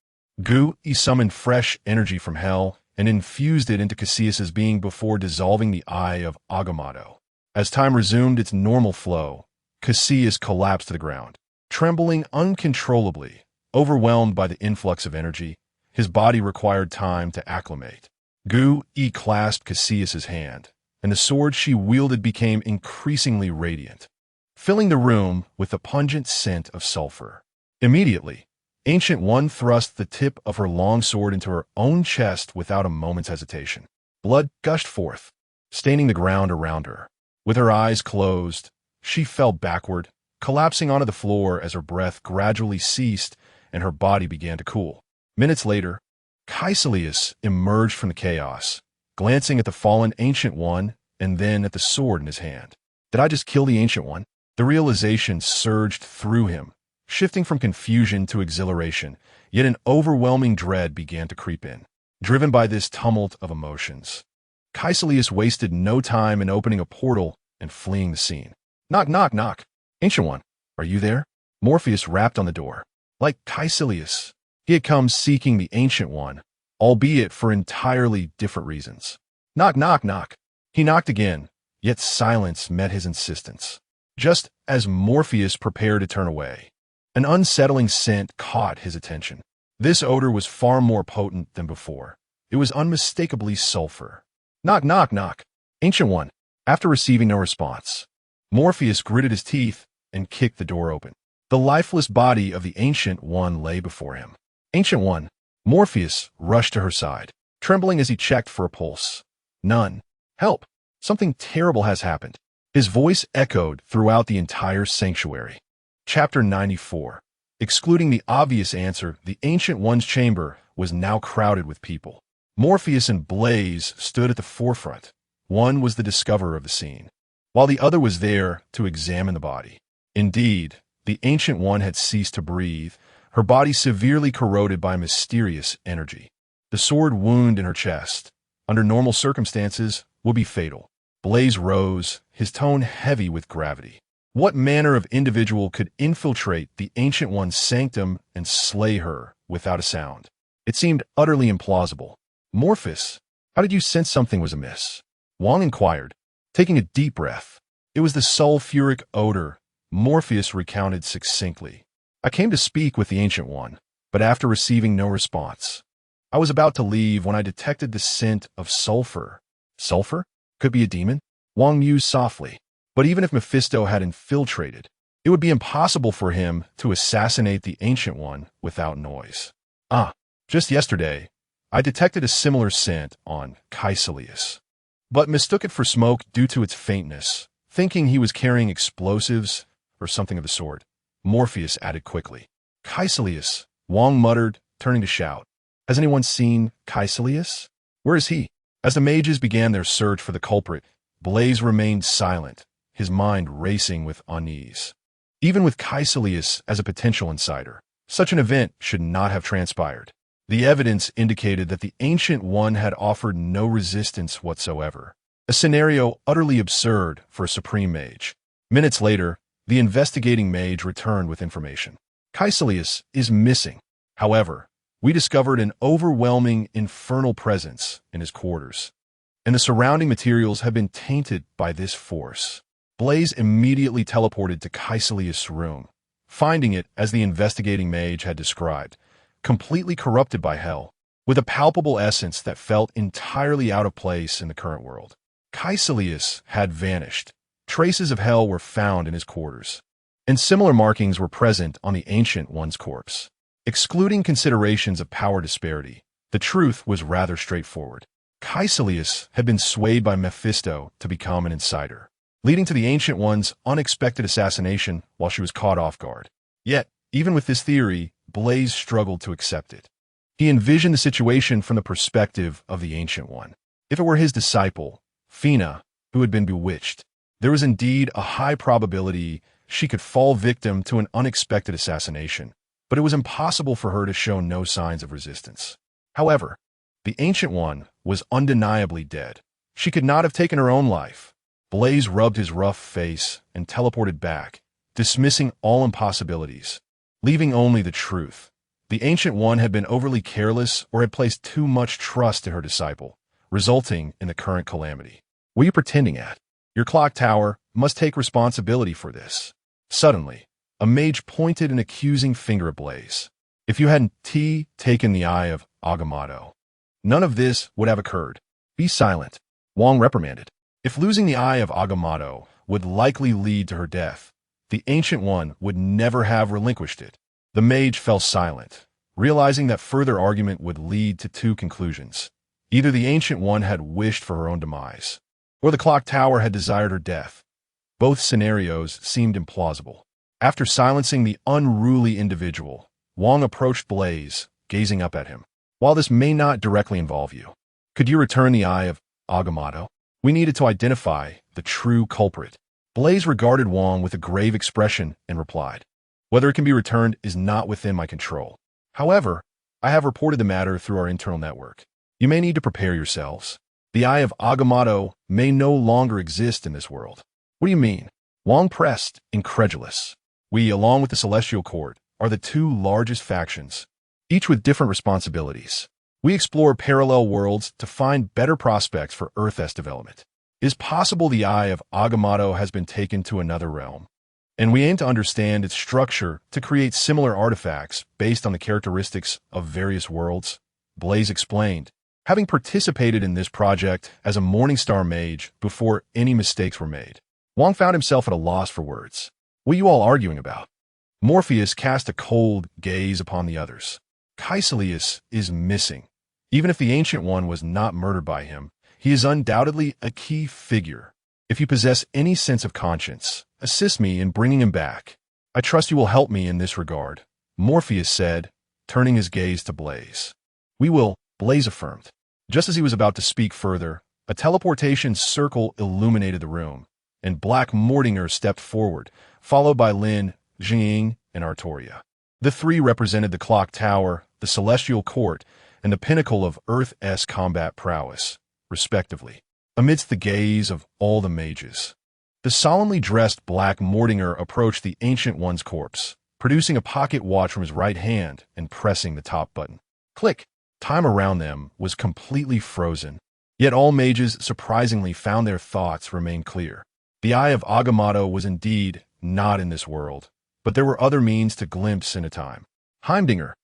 Speaker 1: Gu Yi summoned fresh energy from hell and infused it into Cassius's being before dissolving the eye of Agamotto. As time resumed its normal flow, Cassius collapsed to the ground. Trembling uncontrollably, overwhelmed by the influx of energy, his body required time to acclimate. Gu Yi clasped Cassius's hand, and the sword she wielded became increasingly radiant, filling the room with the pungent scent of sulfur. Immediately, Ancient One thrust the tip of her long sword into her own chest without a moment's hesitation. Blood gushed forth, staining the ground around her. With her eyes closed, she fell backward, collapsing onto the floor as her breath gradually ceased and her body began to cool. Minutes later, Caecilius emerged from the chaos, glancing at the fallen Ancient One and then at the sword in his hand. Did I just kill the Ancient One? The realization surged through him, shifting from confusion to exhilaration, yet an overwhelming dread began to creep in. Driven by this tumult of emotions, Caecilius wasted no time in opening a portal and fleeing the scene. Knock, knock, knock. Ancient One, are you there? Morpheus rapped on the door. Like Caecilius, he had come seeking the Ancient One, albeit for entirely different reasons. Knock, knock, knock. He knocked again, yet silence met his insistence. Just as Morpheus prepared to turn away, an unsettling scent caught his attention. This odor was far more potent than before. It was unmistakably sulfur. Knock, knock, knock. Ancient One. After receiving no response, Morpheus gritted his teeth and kicked the door open. The lifeless body of the Ancient One lay before him. Ancient One. Morpheus rushed to her side, trembling as he checked for a pulse. None. Help. Something terrible has happened. His voice echoed throughout the entire sanctuary. Chapter 94. Excluding the obvious answer, the Ancient One's chamber was now crowded with people. Morpheus and Blaze stood at the forefront. One was the discoverer of the scene, while the other was there to examine the body. Indeed, the Ancient One had ceased to breathe, her body severely corroded by mysterious energy. The sword wound in her chest, under normal circumstances, would be fatal. Blaze rose, his tone heavy with gravity. What manner of individual could infiltrate the Ancient One's sanctum and slay her without a sound? It seemed utterly implausible. Morpheus, how did you sense something was amiss? Wang inquired, taking a deep breath. It was the sulfuric odor, Morpheus recounted succinctly. I came to speak with the Ancient One, but after receiving no response, I was about to leave when I detected the scent of sulfur. Sulfur? Could be a demon? Wang mused softly. But even if Mephisto had infiltrated, it would be impossible for him to assassinate the Ancient One without noise. Just yesterday, I detected a similar scent on Caecilius, but mistook it for smoke due to its faintness, thinking he was carrying explosives or something of the sort. Morpheus added quickly. Caecilius, Wang muttered, turning to shout. Has anyone seen Caecilius? Where is he? As the mages began their search for the culprit, Blaze remained silent, his mind racing with unease. Even with Caecilius as a potential insider, such an event should not have transpired. The evidence indicated that the Ancient One had offered no resistance whatsoever, a scenario utterly absurd for a supreme mage. Minutes later, the investigating mage returned with information. Caecilius is missing. However, we discovered an overwhelming infernal presence in his quarters, and the surrounding materials have been tainted by this force. Blaze immediately teleported to Caecilius' room, finding it as the investigating mage had described, completely corrupted by hell, with a palpable essence that felt entirely out of place in the current world. Caecilius had vanished. Traces of hell were found in his quarters, and similar markings were present on the Ancient One's corpse. Excluding considerations of power disparity, the truth was rather straightforward. Caecilius had been swayed by Mephisto to become an insider, leading to the Ancient One's unexpected assassination while she was caught off guard. Yet, even with this theory, Blaze struggled to accept it. He envisioned the situation from the perspective of the Ancient One. If it were his disciple, Fina, who had been bewitched, there was indeed a high probability she could fall victim to an unexpected assassination, but it was impossible for her to show no signs of resistance. However, the Ancient One was undeniably dead. She could not have taken her own life. Blaze rubbed his rough face and teleported back, dismissing all impossibilities, leaving only the truth. The Ancient One had been overly careless or had placed too much trust in her disciple, resulting in the current calamity. What are you pretending at? Your clock tower must take responsibility for this. Suddenly, a mage pointed an accusing finger at Blaze. If you hadn't taken the eye of Agamotto, none of this would have occurred. Be silent, Wang reprimanded. If losing the eye of Agamotto would likely lead to her death, the Ancient One would never have relinquished it. The mage fell silent, realizing that further argument would lead to two conclusions. Either the Ancient One had wished for her own demise, or the clock tower had desired her death. Both scenarios seemed implausible. After silencing the unruly individual, Wang approached Blaze, gazing up at him. While this may not directly involve you, could you return the eye of Agamotto? We needed to identify the true culprit. Blaze regarded Wang with a grave expression and replied, Whether it can be returned is not within my control. However, I have reported the matter through our internal network. You may need to prepare yourselves. The eye of Agamotto may no longer exist in this world. What do you mean? Wang pressed, incredulous. We, along with the Celestial Court, are the two largest factions, each with different responsibilities. We explore parallel worlds to find better prospects for Earth-S development. It is possible the eye of Agamotto has been taken to another realm, and we aim to understand its structure to create similar artifacts based on the characteristics of various worlds, Blaze explained, having participated in this project as a Morningstar mage before any mistakes were made. Wang found himself at a loss for words. What are you all arguing about? Morpheus cast a cold gaze upon the others. Caecilius is missing. Even if the Ancient One was not murdered by him, he is undoubtedly a key figure. If you possess any sense of conscience, assist me in bringing him back. I trust you will help me in this regard, Morpheus said, turning his gaze to Blaze. We will, Blaze affirmed. Just as he was about to speak further, a teleportation circle illuminated the room, and Black Mortimer stepped forward, followed by Lin, Jing, and Artoria. The three represented the Clock Tower, the Celestial Court, and the pinnacle of Earth-S combat prowess, respectively, amidst the gaze of all the mages. The solemnly dressed Black Mortimer approached the Ancient One's corpse, producing a pocket watch from his right hand and pressing the top button. Click! Time around them was completely frozen. Yet all mages surprisingly found their thoughts remain clear. The Eye of Agamotto was indeed not in this world, but there were other means to glimpse into time. Heimdallr,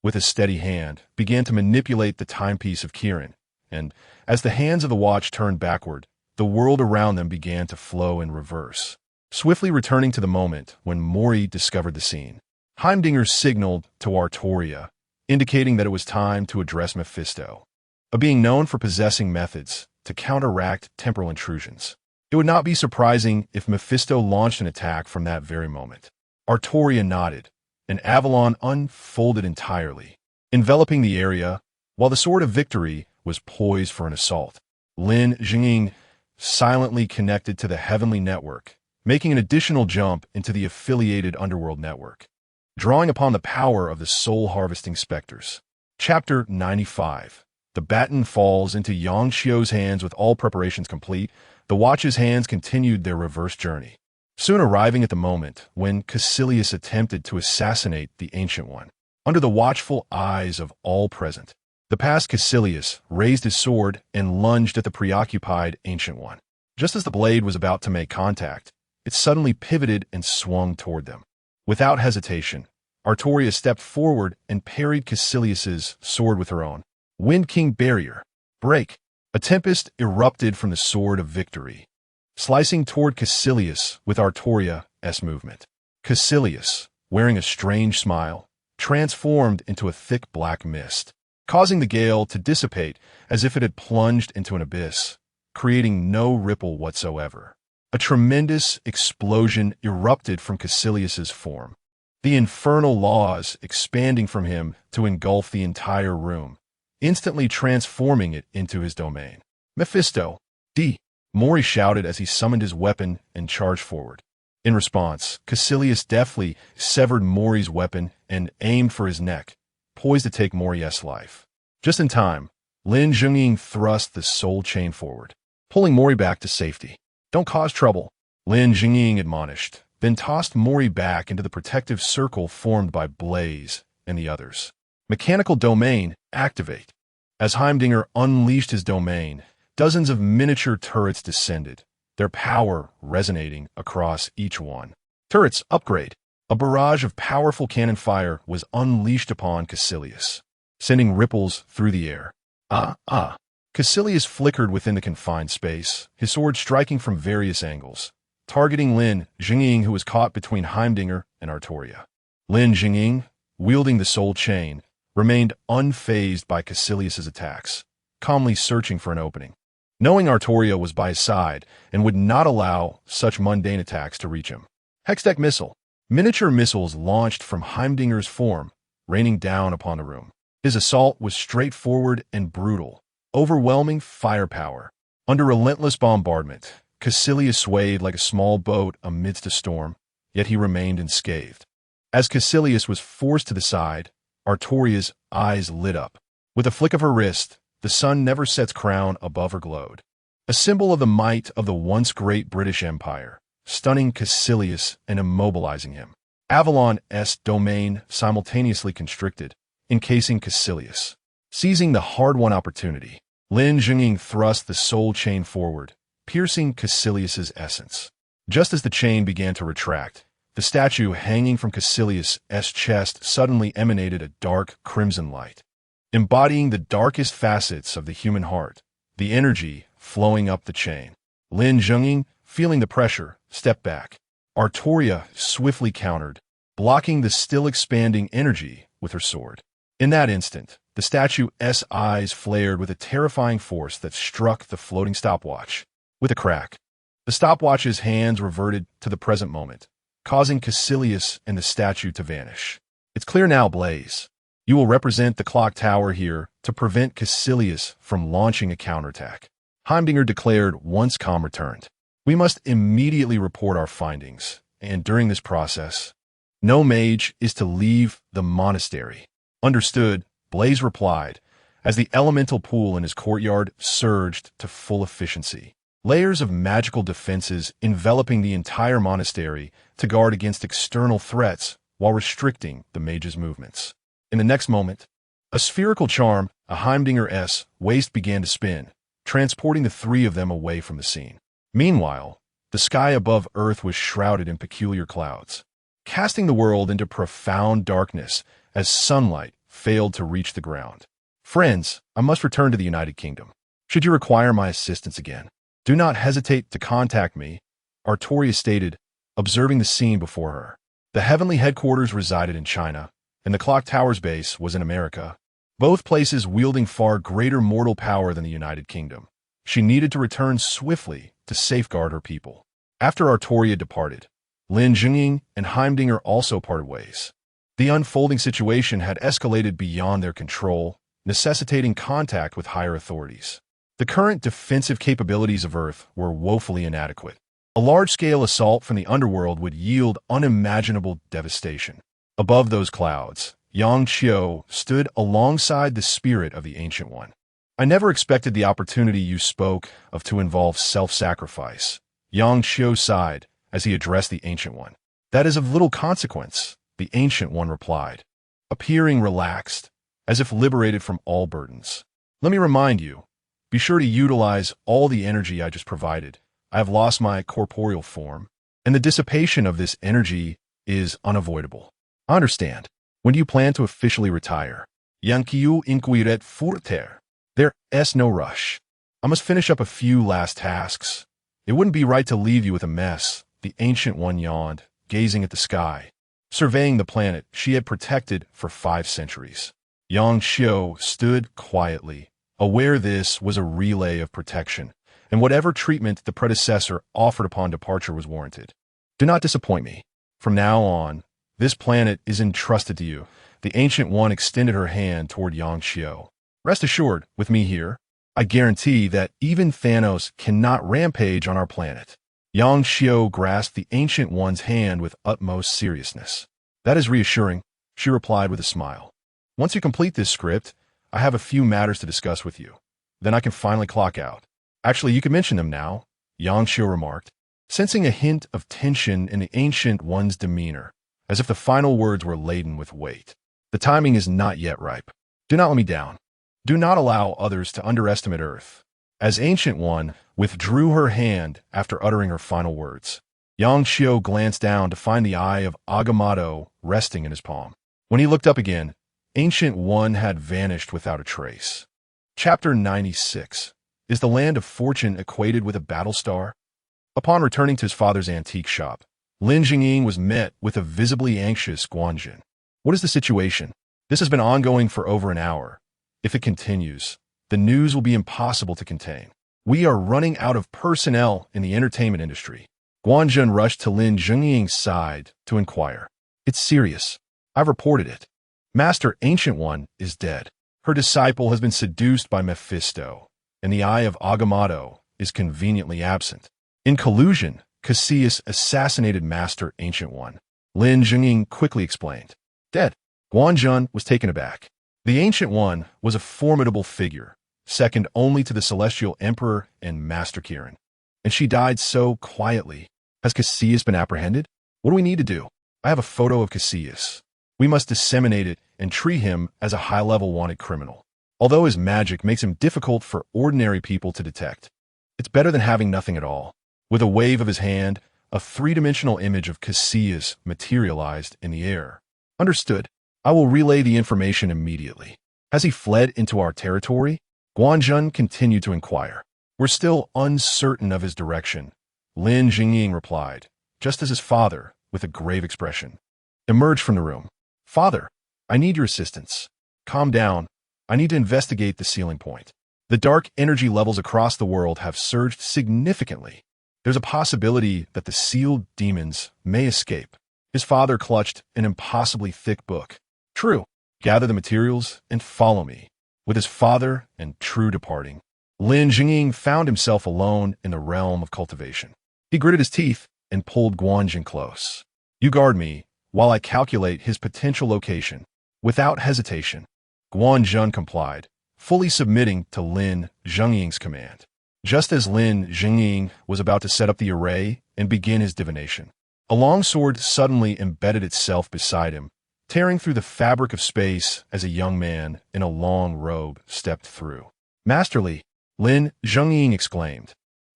Speaker 1: with a steady hand, began to manipulate the timepiece of Kieran, and, as the hands of the watch turned backward, the world around them began to flow in reverse, swiftly returning to the moment when Mori discovered the scene. Heimdallr signaled to Artoria, indicating that it was time to address Mephisto, a being known for possessing methods to counteract temporal intrusions. It would not be surprising if Mephisto launched an attack from that very moment. Artoria nodded, and Avalon unfolded entirely, enveloping the area, while the Sword of Victory was poised for an assault. Lin Jingying silently connected to the Heavenly Network, making an additional jump into the affiliated Underworld Network, drawing upon the power of the soul-harvesting specters. Chapter 95. The baton falls into Yang Xiu's hands with all preparations complete. The watch's hands continued their reverse journey, soon arriving at the moment when Caecilius attempted to assassinate the Ancient One. Under the watchful eyes of all present, the past Caecilius raised his sword and lunged at the preoccupied Ancient One. Just as the blade was about to make contact, it suddenly pivoted and swung toward them. Without hesitation, Artoria stepped forward and parried Caecilius's sword with her own. Wind King Barrier. Break. A tempest erupted from the Sword of Victory, slicing toward Caecilius with Artoria's movement. Caecilius, wearing a strange smile, transformed into a thick black mist, causing the gale to dissipate as if it had plunged into an abyss, creating no ripple whatsoever. A tremendous explosion erupted from Caecilius's form, the infernal laws expanding from him to engulf the entire room, instantly transforming it into his domain. Mephisto, D. Mori shouted as he summoned his weapon and charged forward. In response, Caecilius deftly severed Mori's weapon and aimed for his neck, poised to take Mori's life. Just in time, Lin Jingying thrust the soul chain forward, pulling Mori back to safety. Don't cause trouble, Lin Jingying admonished, then tossed Mori back into the protective circle formed by Blaze and the others. Mechanical domain, activate. As Heimdallr unleashed his domain, dozens of miniature turrets descended, their power resonating across each one. Turrets, upgrade. A barrage of powerful cannon fire was unleashed upon Caecilius, sending ripples through the air. Caecilius flickered within the confined space, his sword striking from various angles, targeting Lin Jingying, who was caught between Heimdallr and Artoria. Lin Jingying, wielding the soul chain, remained unfazed by Caecilius's attacks, calmly searching for an opening, knowing Artoria was by his side and would not allow such mundane attacks to reach him. Hextech missile. Miniature missiles launched from Heimdallr's form, raining down upon the room. His assault was straightforward and brutal, overwhelming firepower. Under relentless bombardment, Caecilius swayed like a small boat amidst a storm, yet he remained unscathed. As Caecilius was forced to the side, Artoria's eyes lit up. With a flick of her wrist, the sun never set's crown above her glowed, a symbol of the might of the once great British Empire, stunning Caecilius and immobilizing him. Avalon's domain simultaneously constricted, encasing Caecilius. Seizing the hard-won opportunity, Lin Jingying thrust the soul chain forward, piercing Caecilius's essence. Just as the chain began to retract, the statue hanging from Caecilius's chest suddenly emanated a dark crimson light, embodying the darkest facets of the human heart, the energy flowing up the chain. Lin Jingying, feeling the pressure, stepped back. Artoria swiftly countered, blocking the still-expanding energy with her sword. In that instant, the statue's eyes flared with a terrifying force that struck the floating stopwatch. With a crack, the stopwatch's hands reverted to the present moment, causing Caecilius and the statue to vanish. It's clear now, Blaze. You will represent the clock tower here to prevent Caecilius from launching a counterattack. Heimdallr declared once calm returned. We must immediately report our findings, and during this process, no mage is to leave the monastery. Understood, Blaze replied, as the elemental pool in his courtyard surged to full efficiency. Layers of magical defenses enveloping the entire monastery to guard against external threats while restricting the mage's movements. In the next moment, A spherical charm, a Heimdinger's waist began to spin, transporting the three of them away from the scene. Meanwhile, the sky above Earth was shrouded in peculiar clouds, casting the world into profound darkness as sunlight failed to reach the ground. Friends, I must return to the United Kingdom. Should you require my assistance again, do not hesitate to contact me, Artoria stated, observing the scene before her. The Heavenly headquarters resided in China, and the Clock Tower's base was in America, both places wielding far greater mortal power than the United Kingdom. She needed to return swiftly to safeguard her people. After Artoria departed, Lin Jingying and Heimdinger also parted ways. The unfolding situation had escalated beyond their control, necessitating contact with higher authorities. The current defensive capabilities of Earth were woefully inadequate. A large-scale assault from the underworld would yield unimaginable devastation. Above those clouds, Yang Qiu stood alongside the spirit of the Ancient One. I never expected the opportunity you spoke of to involve self-sacrifice. Yang Qiu sighed as he addressed the Ancient One. That is of little consequence, the Ancient One replied, appearing relaxed, as if liberated from all burdens. Let me remind you, be sure to utilize all the energy I just provided. I have lost my corporeal form, and the dissipation of this energy is unavoidable. I understand. When do you plan to officially retire? Yang Qiu inquiret furter. There's no rush. I must finish up a few last tasks. It wouldn't be right to leave you with a mess, the Ancient One yawned, gazing at the sky, surveying the planet she had protected for 5 centuries. Yang Qiu stood quietly, aware this was a relay of protection, and whatever treatment the predecessor offered upon departure was warranted. Do not disappoint me. From now on, this planet is entrusted to you. The Ancient One extended her hand toward Yang Qiu. Rest assured, with me here, I guarantee that even Thanos cannot rampage on our planet. Yang Qiu grasped the Ancient One's hand with utmost seriousness. That is reassuring, she replied with a smile. Once you complete this script, I have a few matters to discuss with you. Then I can finally clock out. Actually, you can mention them now, Yang Qiu remarked, sensing a hint of tension in the Ancient One's demeanor, as if the final words were laden with weight. The timing is not yet ripe. Do not let me down. Do not allow others to underestimate Earth. As Ancient One withdrew her hand after uttering her final words, Yang Qiu glanced down to find the eye of Agamotto resting in his palm. When he looked up again, Ancient One had vanished without a trace. Chapter 96. Is the Land of Fortune equated with a battle star? Upon returning to his father's antique shop, Lin Jingying was met with a visibly anxious Guanjin. What is the situation? This has been ongoing for over an hour. If it continues, the news will be impossible to contain. We are running out of personnel in the entertainment industry. Guanjin rushed to Lin Jingying's side to inquire. It's serious. I've reported it. Master Ancient One is dead. Her disciple has been seduced by Mephisto, and the eye of Agamotto is conveniently absent. In collusion, Cassius assassinated Master Ancient One. Lin Jingying quickly explained. Dead. Guanjun was taken aback. The Ancient One was a formidable figure, second only to the Celestial Emperor and Master Kirin. And she died so quietly. Has Cassius been apprehended? What do we need to do? I have a photo of Cassius. We must disseminate it and treat him as a high-level wanted criminal. Although his magic makes him difficult for ordinary people to detect, it's better than having nothing at all. With a wave of his hand, a 3-dimensional image of Cassius materialized in the air. Understood. I will relay the information immediately. Has he fled into our territory? Guanjun continued to inquire. We're still uncertain of his direction. Lin Jingying replied, just as his father, with a grave expression, emerged from the room. Father, I need your assistance. Calm down. I need to investigate the sealing point. The dark energy levels across the world have surged significantly. There's a possibility that the sealed demons may escape. His father clutched an impossibly thick book. True. Gather the materials and follow me. With his father and True departing, Lin Jingying found himself alone in the realm of cultivation. He gritted his teeth and pulled Guanjin close. You guard me while I calculate his potential location. Without hesitation, Guanjun complied, fully submitting to Lin Jingying's command. Just as Lin Jingying was about to set up the array and begin his divination, a longsword suddenly embedded itself beside him, tearing through the fabric of space as a young man in a long robe stepped through. Masterly, Lin Zhengying exclaimed,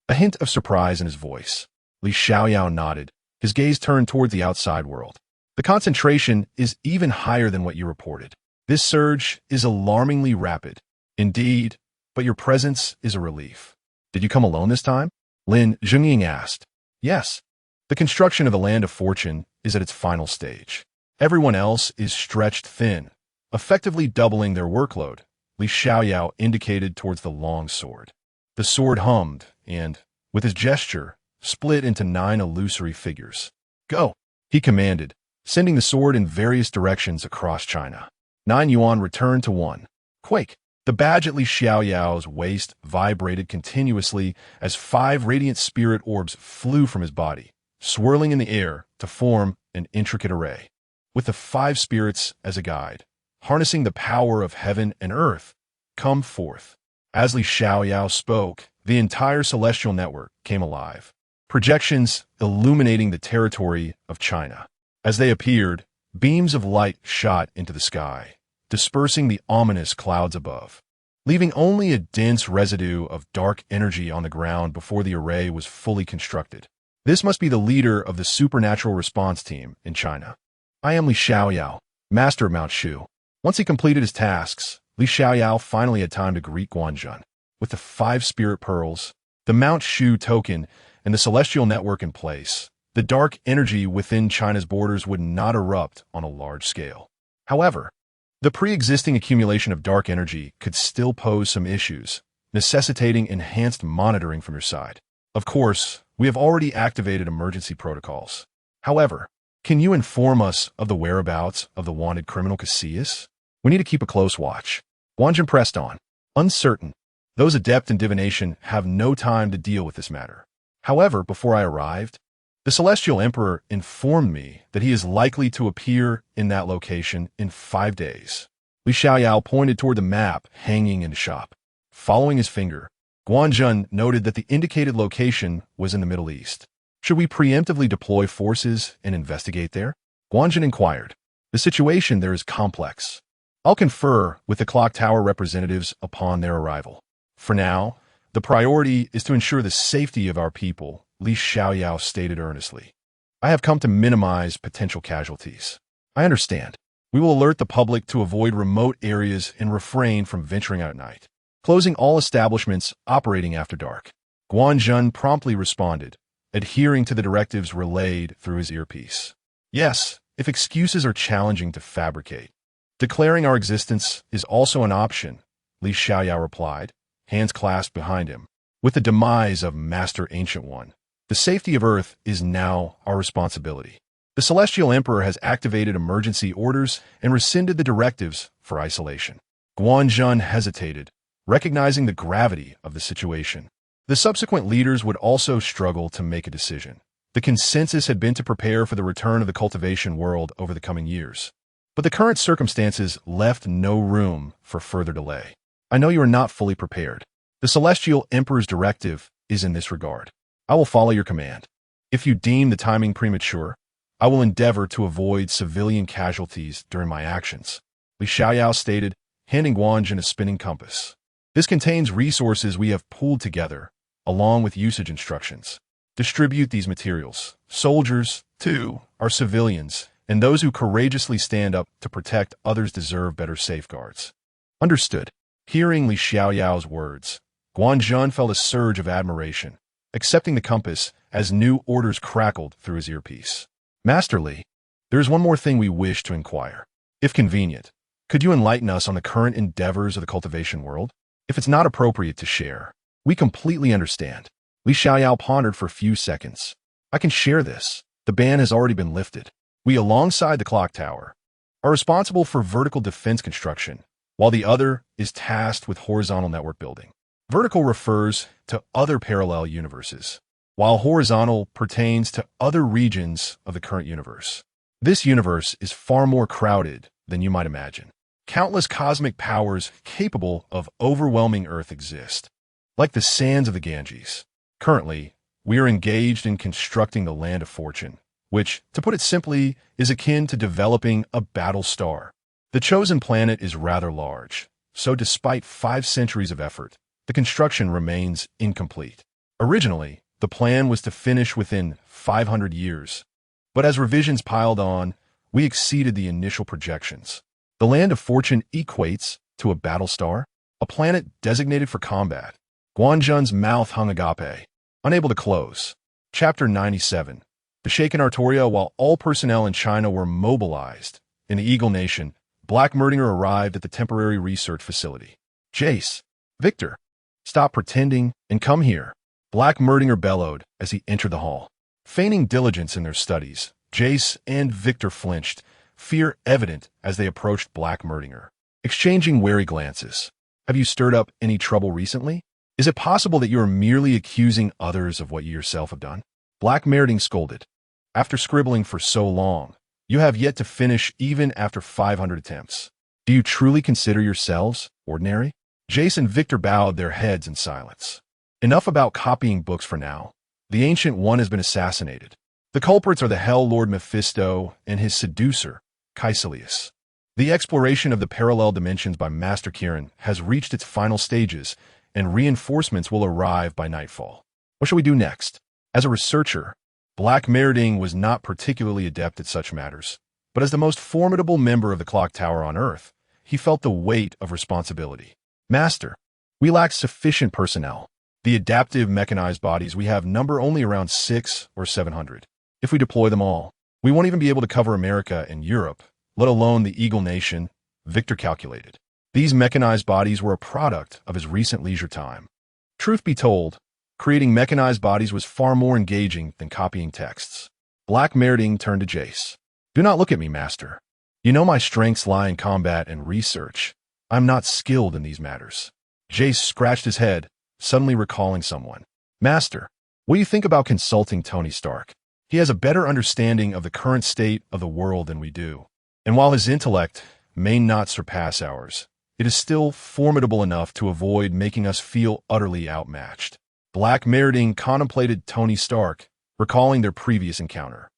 Speaker 1: a hint of surprise in his voice. Li Xiaoyao nodded, his gaze turned toward the outside world. The concentration is even higher than what you reported. This surge is alarmingly rapid. Indeed, but your presence is a relief. Did you come alone this time? Lin Zhengying asked. Yes. The construction of the Land of Fortune is at its final stage. Everyone else is stretched thin, effectively doubling their workload. Li Xiaoyao indicated towards the long sword. The sword hummed and, with his gesture, split into 9 illusory figures. Go, he commanded, sending the sword in various directions across China. 9 yuan returned to 1. Quake. The badge at Li Xiaoyao's waist vibrated continuously as 5 radiant spirit orbs flew from his body, swirling in the air to form an intricate array. With the 5 spirits as a guide, harnessing the power of heaven and earth, come forth. As Li Xiaoyao spoke, the entire celestial network came alive, projections illuminating the territory of China. As they appeared, beams of light shot into the sky, dispersing the ominous clouds above, leaving only a dense residue of dark energy on the ground before the array was fully constructed. This must be the leader of the supernatural response team in China. I am Li Xiaoyao, master of Mount Shu. Once he completed his tasks, Li Xiaoyao finally had time to greet Guanzhun. With the 5 spirit pearls, the Mount Shu token, and the celestial network in place, the dark energy within China's borders would not erupt on a large scale. However, the pre-existing accumulation of dark energy could still pose some issues, necessitating enhanced monitoring from your side. Of course, we have already activated emergency protocols. However, can you inform us of the whereabouts of the wanted criminal Casillas? We need to keep a close watch. Guanzhun pressed on, uncertain. Those adept in divination have no time to deal with this matter. However, before I arrived, the Celestial Emperor informed me that he is likely to appear in that location in 5 days. Li Xiaoyao pointed toward the map hanging in the shop. Following his finger, Guanzhun noted that the indicated location was in the Middle East. Should we preemptively deploy forces and investigate there? Guanzhun inquired. The situation there is complex. I'll confer with the clock tower representatives upon their arrival. For now, the priority is to ensure the safety of our people, Li Xiaoyao stated earnestly. I have come to minimize potential casualties. I understand. We will alert the public to avoid remote areas and refrain from venturing out at night, closing all establishments operating after dark. Guanzhun promptly responded, adhering to the directives relayed through his earpiece. Yes, if excuses are challenging to fabricate. Declaring our existence is also an option, Li Xiaoyao replied, hands clasped behind him. With the demise of Master Ancient One, the safety of Earth is now our responsibility. The Celestial Emperor has activated emergency orders and rescinded the directives for isolation. Guanzhun hesitated, recognizing the gravity of the situation. The subsequent leaders would also struggle to make a decision. The consensus had been to prepare for the return of the cultivation world over the coming years. But the current circumstances left no room for further delay. I know you are not fully prepared. The Celestial Emperor's directive is in this regard. I will follow your command. If you deem the timing premature, I will endeavor to avoid civilian casualties during my actions, Li Xiaoyao stated, handing Guanzhun a spinning compass. This contains resources we have pooled together, along with usage instructions. Distribute these materials. Soldiers, too, are civilians, and those who courageously stand up to protect others deserve better safeguards. Understood. Hearing Li Xiaoyao's words, Guanzhun felt a surge of admiration, accepting the compass as new orders crackled through his earpiece. Master Li, there is one more thing we wish to inquire. If convenient, could you enlighten us on the current endeavors of the cultivation world? If it's not appropriate to share, we completely understand. Li Xiaoyao pondered for a few seconds. I can share this. The ban has already been lifted. We, alongside the clock tower, are responsible for vertical defense construction, while the other is tasked with horizontal network building. Vertical refers to other parallel universes, while horizontal pertains to other regions of the current universe. This universe is far more crowded than you might imagine. Countless cosmic powers capable of overwhelming Earth exist, like the sands of the Ganges. Currently, we are engaged in constructing the Land of Fortune, which, to put it simply, is akin to developing a battle star. The chosen planet is rather large, so despite 5 centuries of effort, the construction remains incomplete. Originally, the plan was to finish within 500 years, but as revisions piled on, we exceeded the initial projections. The Land of Fortune equates to a battle star, a planet designated for combat. Guanzhun's mouth hung agape, unable to close. Chapter 97. The shaken Artoria. While all personnel in China were mobilized, in the Eagle Nation, Black Murdinger arrived at the temporary research facility. Jace, Victor, stop pretending and come here. Black Murdinger bellowed as he entered the hall. Feigning diligence in their studies, Jace and Victor flinched, fear evident as they approached Black Murdinger. Exchanging wary glances. Have you stirred up any trouble recently? Is it possible that you are merely accusing others of what you yourself have done? Black Murdinger scolded. After scribbling for so long, you have yet to finish even after 500 attempts. Do you truly consider yourselves ordinary? Jace and Victor bowed their heads in silence. Enough about copying books for now. The Ancient One has been assassinated. The culprits are the Hell Lord Mephisto and his seducer, Caecilius. The exploration of the parallel dimensions by Master Kieran has reached its final stages, and reinforcements will arrive by nightfall. What shall we do next? As a researcher, Black Murdinger was not particularly adept at such matters, but as the most formidable member of the Clock Tower on Earth, he felt the weight of responsibility. Master, we lack sufficient personnel. The adaptive mechanized bodies we have number only around 600 or 700. If we deploy them all, we won't even be able to cover America and Europe, let alone the Eagle Nation, Victor calculated. These mechanized bodies were a product of his recent leisure time. Truth be told, creating mechanized bodies was far more engaging than copying texts. Black Murdinger turned to Jace. Do not look at me, Master. You know my strengths lie in combat and research. I'm not skilled in these matters. Jace scratched his head, suddenly recalling someone. Master, what do you think about consulting Tony Stark? He has a better understanding of the current state of the world than we do. And while his intellect may not surpass ours, it is still formidable enough to avoid making us feel utterly outmatched. Black Murdinger contemplated Tony Stark, recalling their previous encounter.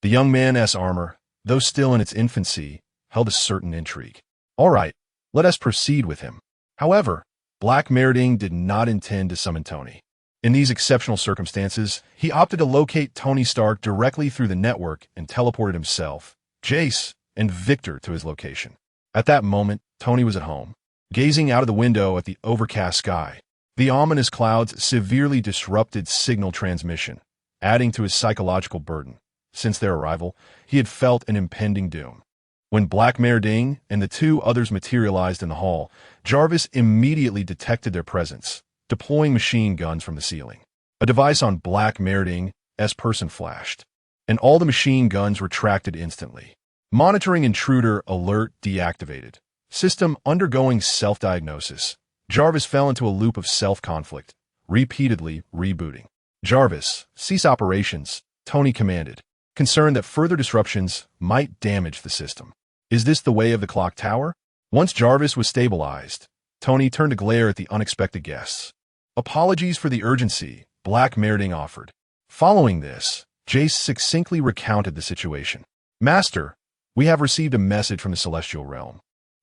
Speaker 1: The young man's armor, though still in its infancy, held a certain intrigue. All right, let us proceed with him. However, Black Murdinger did not intend to summon Tony. In these exceptional circumstances, he opted to locate Tony Stark directly through the network and teleported himself, Jace, and Victor to his location. At that moment, Tony was at home, gazing out of the window at the overcast sky. The ominous clouds severely disrupted signal transmission, adding to his psychological burden. Since their arrival, he had felt an impending doom. When Black Murdinger and the 2 others materialized in the hall, Jarvis immediately detected their presence, deploying machine guns from the ceiling. A device on Black Murdinger's person flashed, and all the machine guns retracted instantly. Monitoring intruder alert deactivated. System undergoing self-diagnosis. Jarvis fell into a loop of self-conflict, repeatedly rebooting. Jarvis, cease operations, Tony commanded, concerned that further disruptions might damage the system. Is this the way of the Clock Tower? Once Jarvis was stabilized, Tony turned to glare at the unexpected guests. Apologies for the urgency, Black Murdinger offered. Following this, Jace succinctly recounted the situation. Master, we have received a message from the Celestial Realm.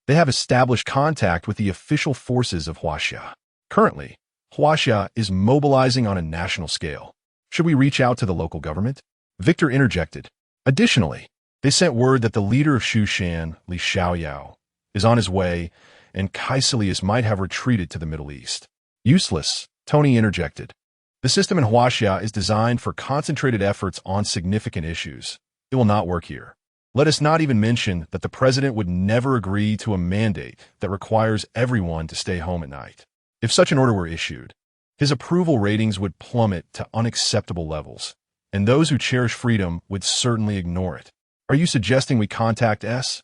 Speaker 1: They have established contact with the official forces of Huaxia. Currently, Huaxia is mobilizing on a national scale. Should we reach out to the local government? Victor interjected. Additionally, they sent word that the leader of Shushan, Li Xiaoyao, is on his way, and Caecilius might have retreated to the Middle East. Useless, Tony interjected. The system in Huaxia is designed for concentrated efforts on significant issues. It will not work here. Let us not even mention that the president would never agree to a mandate that requires everyone to stay home at night. If such an order were issued, his approval ratings would plummet to unacceptable levels, and those who cherish freedom would certainly ignore it. Are you suggesting we contact S.H.I.L.D.?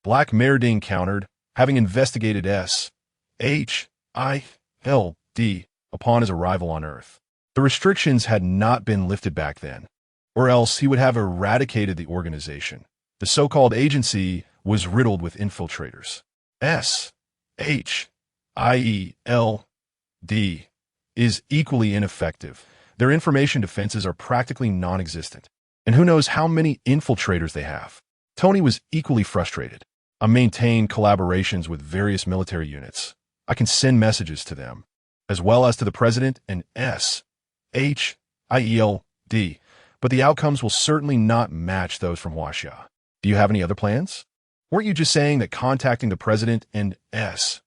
Speaker 1: Black Murdinger countered, having investigated S.H.I.L.D. upon his arrival on Earth. The restrictions had not been lifted back then, or else he would have eradicated the organization. The so-called agency was riddled with infiltrators. S.H.I.L.D. is equally ineffective, Their information defenses are practically non-existent. And who knows how many infiltrators they have. Tony was equally frustrated. I maintain collaborations with various military units. I can send messages to them, as well as to the President and SHIELD, but the outcomes will certainly not match those from Huaxia. Do you have any other plans? Weren't you just saying that contacting the President and SHIELD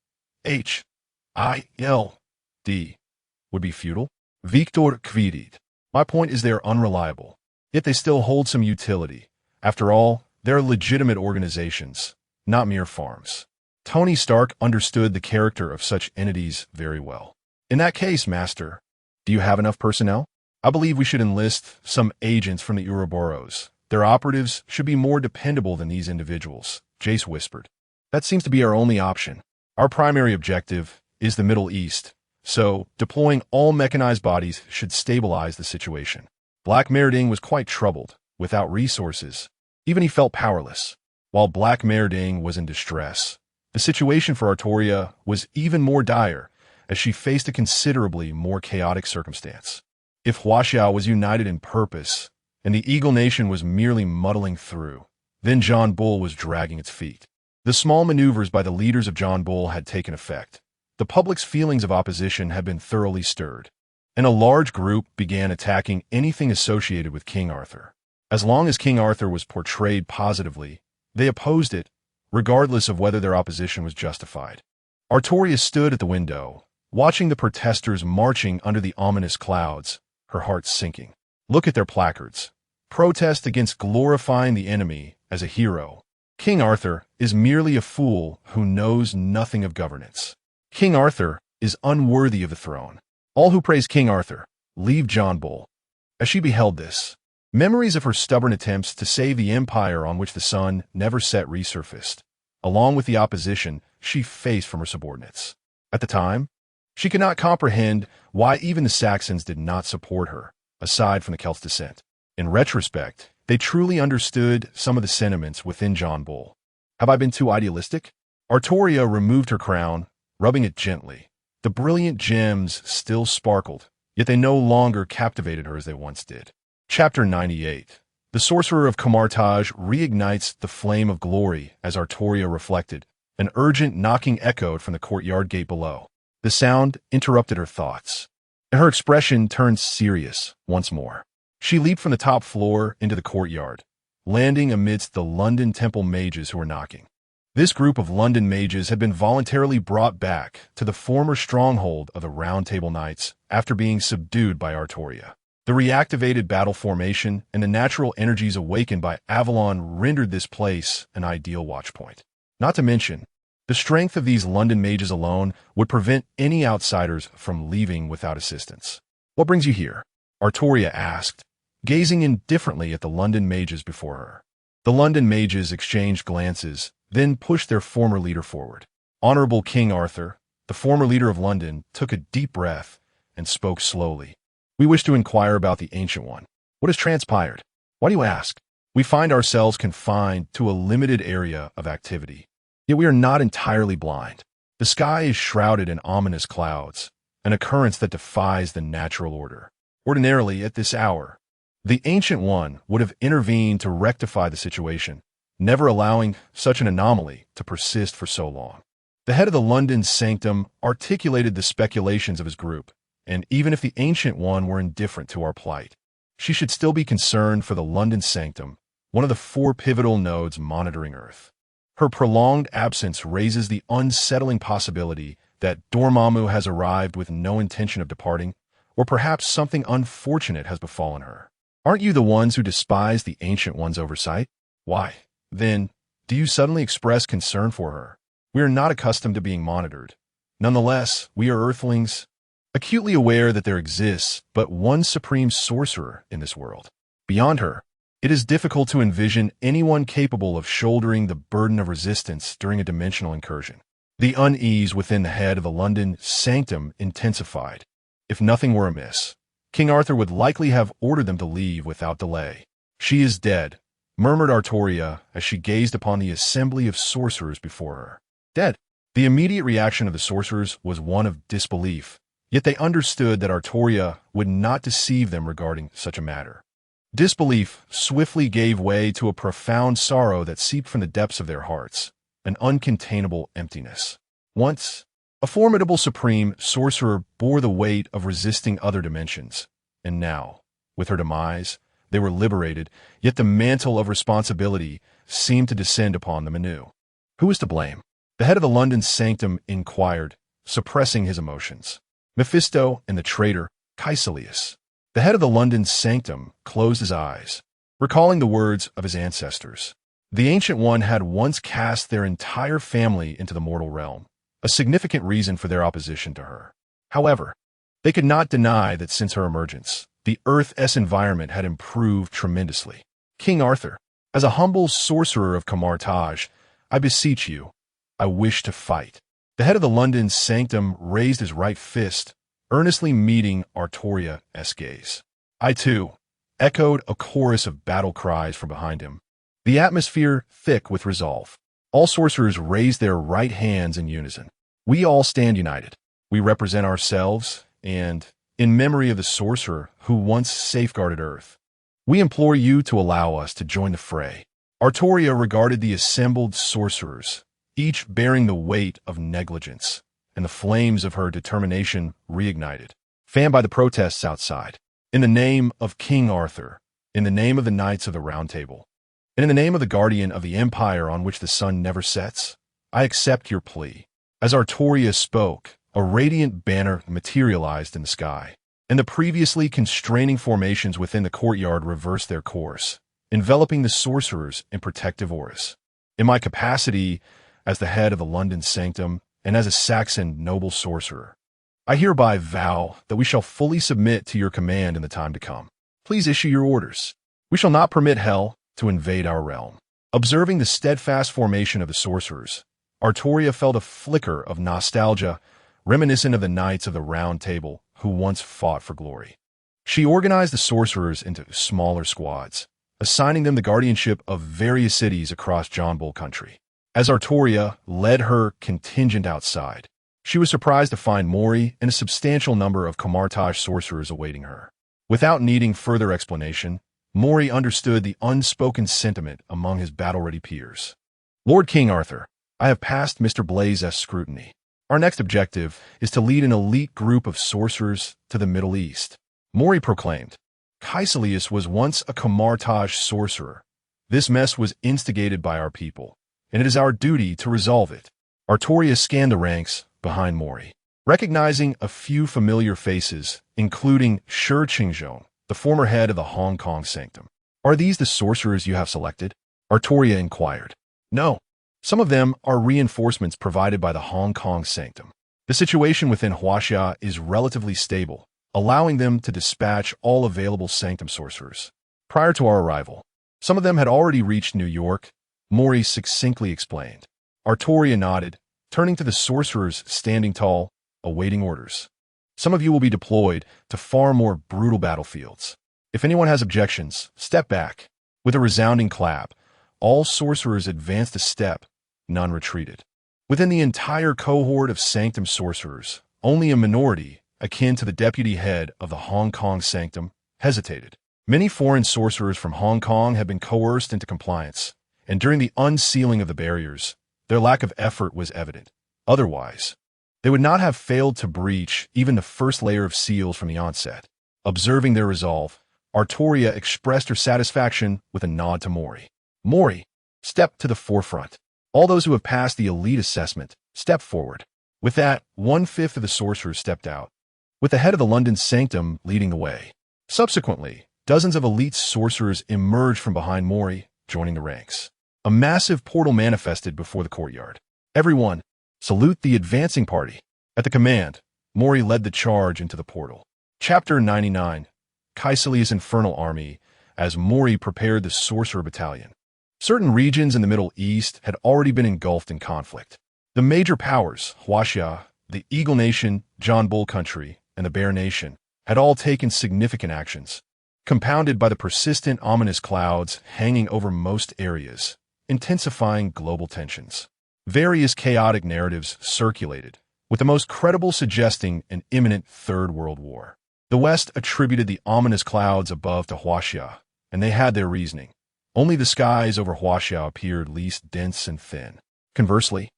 Speaker 1: would be futile? Victor Kvidit. My point is they're unreliable, yet they still hold some utility. After all, they're legitimate organizations, not mere farms. Tony Stark understood the character of such entities very well. In that case, Master, do you have enough personnel? I believe we should enlist some agents from the Ouroboros. Their operatives should be more dependable than these individuals, Jace whispered. That seems to be our only option. Our primary objective is the Middle East, so deploying all mechanized bodies should stabilize the situation. Black Merding was quite troubled, without resources. Even he felt powerless. While Black Merding was in distress, the situation for Artoria was even more dire, as she faced a considerably more chaotic circumstance. If Huaxia was united in purpose, and the Eagle Nation was merely muddling through, then John Bull was dragging its feet. The small maneuvers by the leaders of John Bull had taken effect. The public's feelings of opposition had been thoroughly stirred, and a large group began attacking anything associated with King Arthur. As long as King Arthur was portrayed positively, they opposed it, regardless of whether their opposition was justified. Artoria stood at the window, watching the protesters marching under the ominous clouds, her heart sinking. Look at their placards. Protest against glorifying the enemy as a hero. King Arthur is merely a fool who knows nothing of governance. King Arthur is unworthy of the throne. All who praise King Arthur, leave John Bull. As she beheld this, memories of her stubborn attempts to save the empire on which the sun never set resurfaced, along with the opposition she faced from her subordinates. At the time, she could not comprehend why even the Saxons did not support her, aside from the Celts' descent. In retrospect, they truly understood some of the sentiments within John Bull. Have I been too idealistic? Artoria removed her crown, rubbing it gently. The brilliant gems still sparkled, yet they no longer captivated her as they once did. Chapter 98. The Sorcerer of Camartage reignites the flame of glory as Artoria reflected. An urgent knocking echoed from the courtyard gate below. The sound interrupted her thoughts, and her expression turned serious once more. She leaped from the top floor into the courtyard, landing amidst the London Temple mages who were knocking. This group of London mages had been voluntarily brought back to the former stronghold of the Round Table Knights after being subdued by Artoria. The reactivated battle formation and the natural energies awakened by Avalon rendered this place an ideal watchpoint. Not to mention, the strength of these London mages alone would prevent any outsiders from leaving without assistance. What brings you here? Artoria asked, gazing indifferently at the London mages before her. The London mages exchanged glances, then pushed their former leader forward. Honorable King Arthur, the former leader of London, took a deep breath and spoke slowly. We wish to inquire about the Ancient One. What has transpired? Why do you ask? We find ourselves confined to a limited area of activity, yet we are not entirely blind. The sky is shrouded in ominous clouds, an occurrence that defies the natural order. Ordinarily, at this hour, the Ancient One would have intervened to rectify the situation, never allowing such an anomaly to persist for so long. The head of the London Sanctum articulated the speculations of his group, and even if the Ancient One were indifferent to our plight, she should still be concerned for the London Sanctum, one of the 4 pivotal nodes monitoring Earth. Her prolonged absence raises the unsettling possibility that Dormammu has arrived with no intention of departing, or perhaps something unfortunate has befallen her. Aren't you the ones who despise the Ancient One's oversight? Why, then, do you suddenly express concern for her? We are not accustomed to being monitored. Nonetheless, we are Earthlings, acutely aware that there exists but one supreme sorcerer in this world. Beyond her, it is difficult to envision anyone capable of shouldering the burden of resistance during a dimensional incursion. The unease within the head of the London Sanctum intensified. If nothing were amiss, King Arthur would likely have ordered them to leave without delay. She is dead, murmured Artoria as she gazed upon the assembly of sorcerers before her. Dead. The immediate reaction of the sorcerers was one of disbelief, Yet they understood that Artoria would not deceive them regarding such a matter. Disbelief swiftly gave way to a profound sorrow that seeped from the depths of their hearts, an uncontainable emptiness. Once, a formidable supreme sorcerer bore the weight of resisting other dimensions, and now, with her demise, they were liberated, yet the mantle of responsibility seemed to descend upon them anew. Who is to blame? The head of the London sanctum inquired, suppressing his emotions. Mephisto and the traitor, Caecilius. The head of the London sanctum closed his eyes, recalling the words of his ancestors. The Ancient One had once cast their entire family into the mortal realm, a significant reason for their opposition to her. However, they could not deny that since her emergence, the Earth's environment had improved tremendously. King Arthur, as a humble sorcerer of Camartage, I beseech you, I wish to fight. The head of the London sanctum raised his right fist, earnestly meeting Artoria's gaze. I, too, echoed a chorus of battle cries from behind him, the atmosphere thick with resolve. All sorcerers raised their right hands in unison. We all stand united. We represent ourselves, and, in memory of the sorcerer who once safeguarded Earth, we implore you to allow us to join the fray. Artoria regarded the assembled sorcerers, each bearing the weight of negligence, and the flames of her determination reignited, fanned by the protests outside. In the name of King Arthur, in the name of the Knights of the Round Table, and in the name of the guardian of the empire on which the sun never sets, I accept your plea. As Artoria spoke, a radiant banner materialized in the sky, and the previously constraining formations within the courtyard reversed their course, enveloping the sorcerers in protective auras. In my capacity as the head of the London sanctum and as a Saxon noble sorcerer, I hereby vow that we shall fully submit to your command in the time to come. Please issue your orders. We shall not permit hell to invade our realm. Observing the steadfast formation of the sorcerers, Artoria felt a flicker of nostalgia reminiscent of the Knights of the Round Table who once fought for glory. She organized the sorcerers into smaller squads, assigning them the guardianship of various cities across John Bull country. As Artoria led her contingent outside, she was surprised to find Mori and a substantial number of Camartage sorcerers awaiting her. Without needing further explanation, Mori understood the unspoken sentiment among his battle-ready peers. Lord King Arthur, I have passed Mr. Blaze's scrutiny. Our next objective is to lead an elite group of sorcerers to the Middle East. Mori proclaimed. Caecilius was once a Camartage sorcerer. This mess was instigated by our people, and it is our duty to resolve it. Artoria scanned the ranks behind Mori, recognizing a few familiar faces, including Shi Qingzhong, the former head of the Hong Kong sanctum. Are these the sorcerers you have selected? Artoria inquired. No. Some of them are reinforcements provided by the Hong Kong sanctum. The situation within Huaxia is relatively stable, allowing them to dispatch all available sanctum sorcerers. Prior to our arrival, some of them had already reached New York, Mori succinctly explained. Artoria nodded, turning to the sorcerers standing tall, awaiting orders. Some of you will be deployed to far more brutal battlefields. If anyone has objections, step back. With a resounding clap, all sorcerers advanced a step, none retreated. Within the entire cohort of sanctum sorcerers, only a minority, akin to the deputy head of the Hong Kong sanctum, hesitated. Many foreign sorcerers from Hong Kong had been coerced into compliance, and during the unsealing of the barriers, their lack of effort was evident. Otherwise, they would not have failed to breach even the first layer of seals from the onset. Observing their resolve, Artoria expressed her satisfaction with a nod to Mori. Mori, step to the forefront. All those who have passed the elite assessment, step forward. With that, 1/5 of the sorcerers stepped out, with the head of the London sanctum leading the way. Subsequently, dozens of elite sorcerers emerged from behind Mori, joining the ranks. A massive portal manifested before the courtyard. Everyone, salute the advancing party. At the command, Mori led the charge into the portal. Chapter 99, Caecilius' Infernal Army, as Mori prepared the sorcerer battalion. Certain regions in the Middle East had already been engulfed in conflict. The major powers, Huaxia, the Eagle Nation, John Bull Country, and the Bear Nation, had all taken significant actions, compounded by the persistent ominous clouds hanging over most areas, intensifying global tensions. Various chaotic narratives circulated, with the most credible suggesting an imminent Third World War. The West attributed the ominous clouds above to Huaxia, and they had their reasoning. Only the skies over Huaxia appeared least dense and thin. Conversely,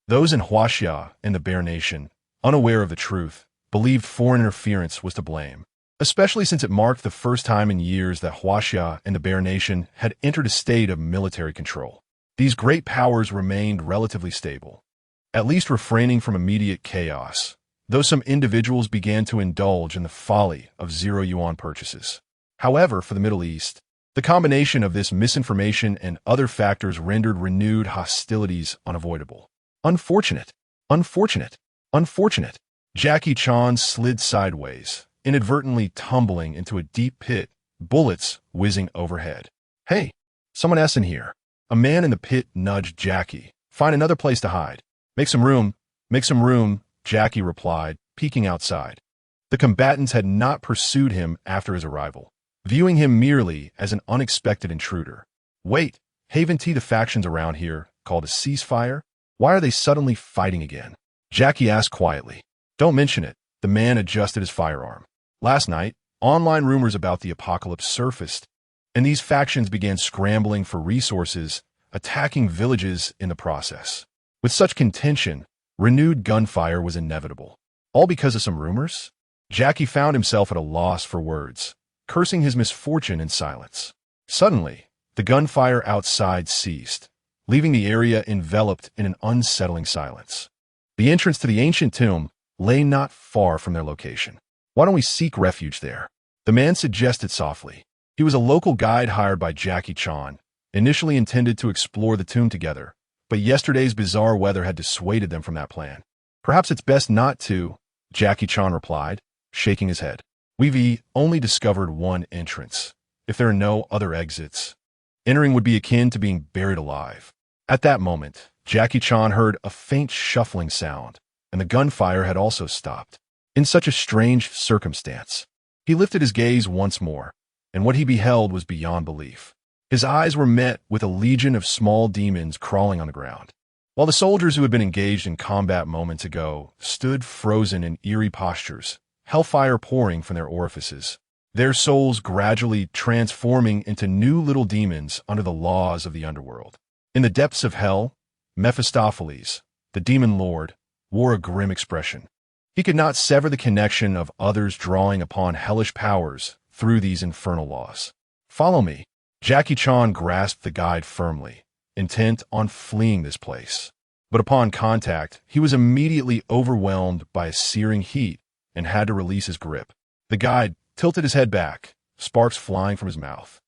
Speaker 1: those in Huaxia and the Bear Nation, unaware of the truth, believed foreign interference was to blame, especially since it marked the first time in years that Huaxia and the Bear Nation had entered a state of military control. These great powers remained relatively stable, at least refraining from immediate chaos, though some individuals began to indulge in the folly of zero-yuan purchases. However, for the Middle East, the combination of this misinformation and other factors rendered renewed hostilities unavoidable. Unfortunate, unfortunate, unfortunate. Jackie Chan slid sideways, inadvertently tumbling into a deep pit, bullets whizzing overhead. "Hey, someone else in here." A man in the pit nudged Jackie. "Find another place to hide." Make some room, Jackie replied, peeking outside. The combatants had not pursued him after his arrival, viewing him merely as an unexpected intruder. "Wait, haven't the factions around here called a ceasefire? Why are they suddenly fighting again?" Jackie asked quietly. "Don't mention it." The man adjusted his firearm. "Last night, online rumors about the apocalypse surfaced, and these factions began scrambling for resources, attacking villages in the process. With such contention, renewed gunfire was inevitable. All because of some rumors?" Jackie found himself at a loss for words, cursing his misfortune in silence. Suddenly, the gunfire outside ceased, leaving the area enveloped in an unsettling silence. The entrance to the ancient tomb lay not far from their location. "Why don't we seek refuge there?" the man suggested softly. He was a local guide hired by Jackie Chan, initially intended to explore the tomb together, but yesterday's bizarre weather had dissuaded them from that plan. "Perhaps it's best not to," Jackie Chan replied, shaking his head. "We've only discovered one entrance. If there are no other exits, entering would be akin to being buried alive." At that moment, Jackie Chan heard a faint shuffling sound, and the gunfire had also stopped. In such a strange circumstance, he lifted his gaze once more, and what he beheld was beyond belief. His eyes were met with a legion of small demons crawling on the ground. While the soldiers who had been engaged in combat moments ago stood frozen in eerie postures, hellfire pouring from their orifices, their souls gradually transforming into new little demons under the laws of the underworld. In the depths of hell, Mephistopheles, the demon lord, wore a grim expression. He could not sever the connection of others drawing upon hellish powers through these infernal laws. "Follow me." Jackie Chan grasped the guide firmly, intent on fleeing this place. But upon contact, he was immediately overwhelmed by a searing heat and had to release his grip. The guide tilted his head back, sparks flying from his mouth.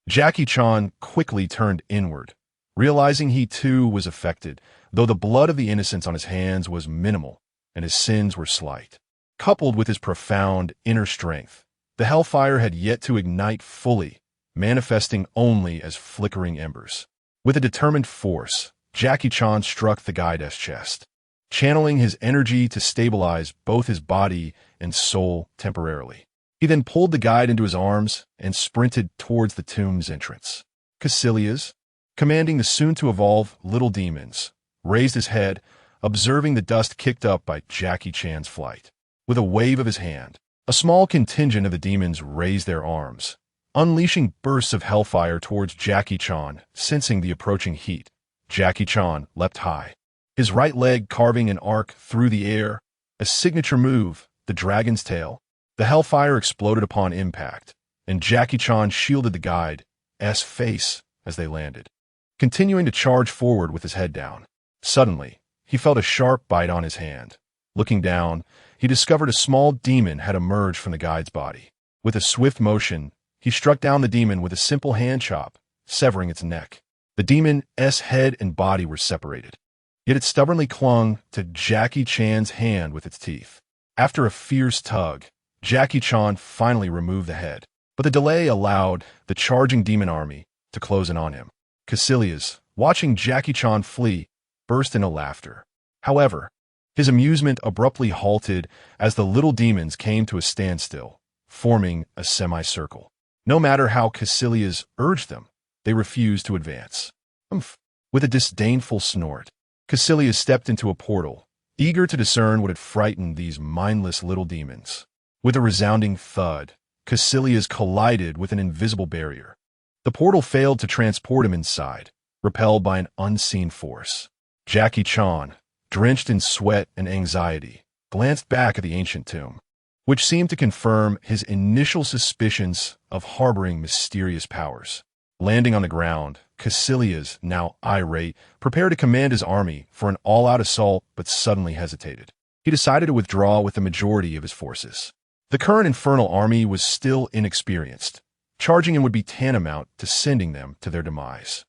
Speaker 1: Jackie Chan quickly turned inward, realizing he too was affected, though the blood of the innocents on his hands was minimal and his sins were slight. Coupled with his profound inner strength, the hellfire had yet to ignite fully, manifesting only as flickering embers. With a determined force, Jackie Chan struck the guide's chest, channeling his energy to stabilize both his body and soul temporarily. He then pulled the guide into his arms and sprinted towards the tomb's entrance. Caecilius, commanding the soon-to-evolve little demons, raised his head, observing the dust kicked up by Jackie Chan's flight. With a wave of his hand, a small contingent of the demons raised their arms, unleashing bursts of hellfire towards Jackie Chan. Sensing the approaching heat, Jackie Chan leapt high, his right leg carving an arc through the air, a signature move, the dragon's tail. The hellfire exploded upon impact, and Jackie Chan shielded the guide's face as they landed, continuing to charge forward with his head down. Suddenly, he felt a sharp bite on his hand. Looking down, he discovered a small demon had emerged from the guide's body. With a swift motion, he struck down the demon with a simple hand chop, severing its neck. The demon's head and body were separated, yet it stubbornly clung to Jackie Chan's hand with its teeth. After a fierce tug, Jackie Chan finally removed the head, but the delay allowed the charging demon army to close in on him. Caecilius, watching Jackie Chan flee, burst into laughter. However, his amusement abruptly halted as the little demons came to a standstill, forming a semicircle. No matter how Caecilius urged them, they refused to advance. With a disdainful snort, Caecilius stepped into a portal, eager to discern what had frightened these mindless little demons. With a resounding thud, Caecilius collided with an invisible barrier. The portal failed to transport him inside, repelled by an unseen force. Jackie Chan, drenched in sweat and anxiety, glanced back at the ancient tomb, which seemed to confirm his initial suspicions of harboring mysterious powers. Landing on the ground, Caecilius, now irate, prepared to command his army for an all-out assault, but suddenly hesitated. He decided to withdraw with the majority of his forces. The current infernal army was still inexperienced. Charging him would be tantamount to sending them to their demise.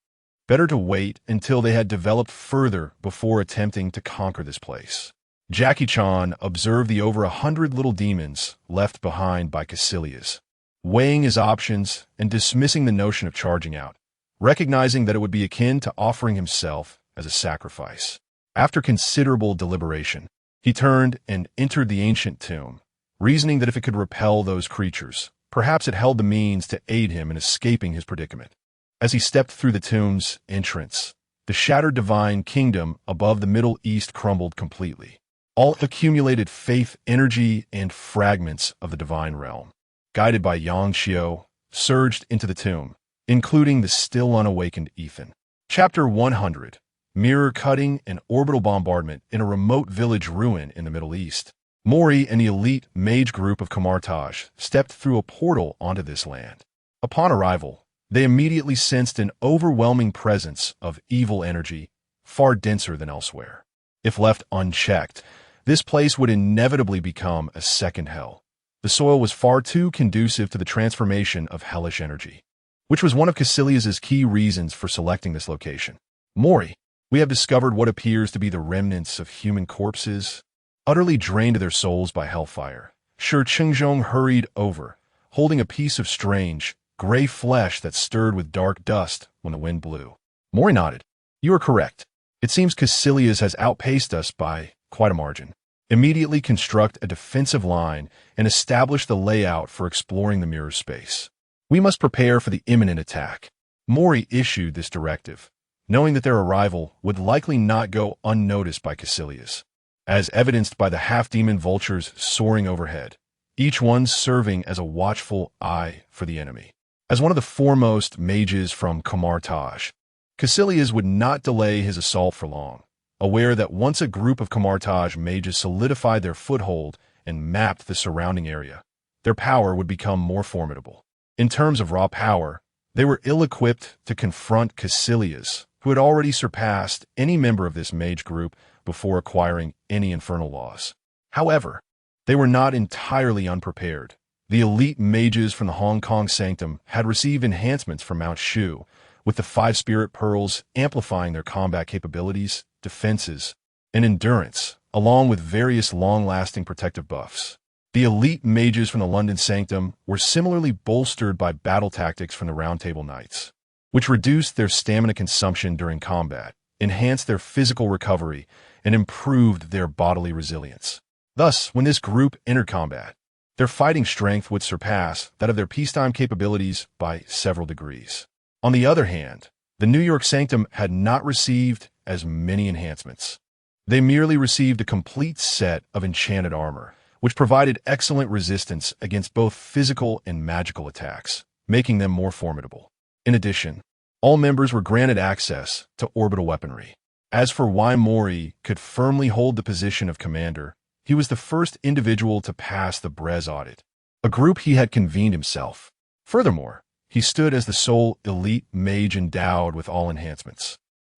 Speaker 1: Better to wait until they had developed further before attempting to conquer this place. Jackie Chan observed the over 100 little demons left behind by Caecilius, weighing his options and dismissing the notion of charging out, recognizing that it would be akin to offering himself as a sacrifice. After considerable deliberation, he turned and entered the ancient tomb, reasoning that if it could repel those creatures, perhaps it held the means to aid him in escaping his predicament. As he stepped through the tomb's entrance, the shattered divine kingdom above the Middle East crumbled completely. All accumulated faith, energy, and fragments of the divine realm, guided by Yang Xiao, surged into the tomb, including the still unawakened Ethan. Chapter 100: Mirror Cutting and Orbital Bombardment in a Remote Village Ruin in the Middle East. Mori and the elite mage group of Kamartaj stepped through a portal onto this land. Upon arrival, they immediately sensed an overwhelming presence of evil energy, far denser than elsewhere. If left unchecked, this place would inevitably become a second hell. The soil was far too conducive to the transformation of hellish energy, which was one of Caecilius's key reasons for selecting this location. Mori, we have discovered what appears to be the remnants of human corpses, utterly drained of their souls by hellfire. Shi Qingzhong hurried over, holding a piece of strange, gray flesh that stirred with dark dust when the wind blew. Mori nodded. You are correct. It seems Caecilius has outpaced us by quite a margin. Immediately construct a defensive line and establish the layout for exploring the mirror space. We must prepare for the imminent attack. Mori issued this directive, knowing that their arrival would likely not go unnoticed by Caecilius, as evidenced by the half-demon vultures soaring overhead, each one serving as a watchful eye for the enemy. As one of the foremost mages from Kamartaj, Caecilius would not delay his assault for long, aware that once a group of Kamartaj mages solidified their foothold and mapped the surrounding area, their power would become more formidable. In terms of raw power, they were ill-equipped to confront Caecilius, who had already surpassed any member of this mage group before acquiring any infernal laws. However, they were not entirely unprepared. The elite mages from the Hong Kong Sanctum had received enhancements from Mount Shu, with the 5 spirit pearls amplifying their combat capabilities, defenses, and endurance, along with various long-lasting protective buffs. The elite mages from the London Sanctum were similarly bolstered by battle tactics from the Round Table Knights, which reduced their stamina consumption during combat, enhanced their physical recovery, and improved their bodily resilience. Thus, when this group entered combat, their fighting strength would surpass that of their peacetime capabilities by several degrees. On the other hand, the New York Sanctum had not received as many enhancements. They merely received a complete set of enchanted armor, which provided excellent resistance against both physical and magical attacks, making them more formidable. In addition, all members were granted access to orbital weaponry. As for why Mori could firmly hold the position of commander, he was the first individual to pass the Brez audit, a group he had convened himself. Furthermore, he stood as the sole elite mage endowed with all enhancements.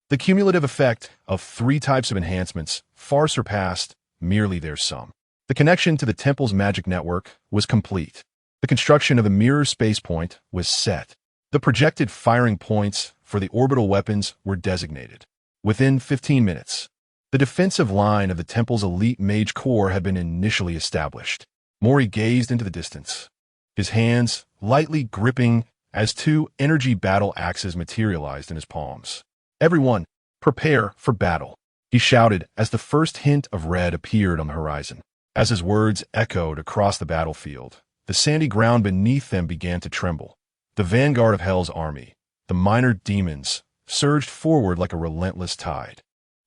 Speaker 1: The cumulative effect of 3 types of enhancements far surpassed merely their sum. The connection to the temple's magic network was complete. The construction of a mirror space point was set. The projected firing points for the orbital weapons were designated. Within 15 minutes, the defensive line of the temple's elite mage corps had been initially established. Mori gazed into the distance, his hands lightly gripping as 2 energy battle axes materialized in his palms. Everyone, prepare for battle, he shouted as the first hint of red appeared on the horizon. As his words echoed across the battlefield, the sandy ground beneath them began to tremble. The vanguard of Hell's army, the minor demons, surged forward like a relentless tide.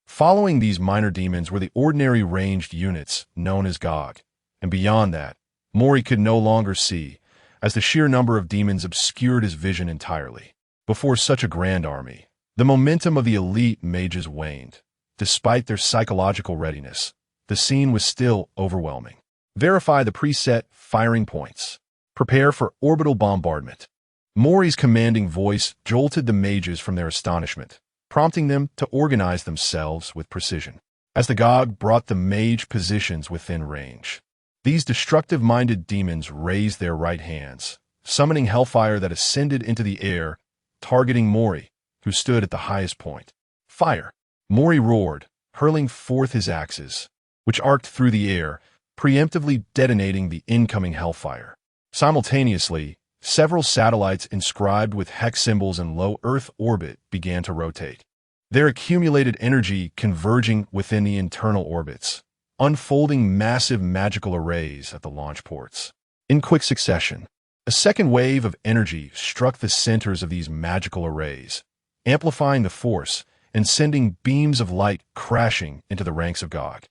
Speaker 1: Following these minor demons were the ordinary ranged units known as Gog, and beyond that, Mori could no longer see, as the sheer number of demons obscured his vision entirely. Before such a grand army, the momentum of the elite mages waned. Despite their psychological readiness, the scene was still overwhelming. Verify the preset firing points. Prepare for orbital bombardment. Mori's commanding voice jolted the mages from their astonishment, prompting them to organize themselves with precision. As the Gog brought the mage positions within range, these destructive-minded demons raised their right hands, summoning hellfire that ascended into the air, targeting Mori, who stood at the highest point. Fire! Mori roared, hurling forth his axes, which arced through the air, preemptively detonating the incoming hellfire. Simultaneously, several satellites inscribed with hex symbols in low Earth orbit began to rotate, their accumulated energy converging within the internal orbits, unfolding massive magical arrays at the launch ports. In quick succession, a second wave of energy struck the centers of these magical arrays, amplifying the force and sending beams of light crashing into the ranks of Gog.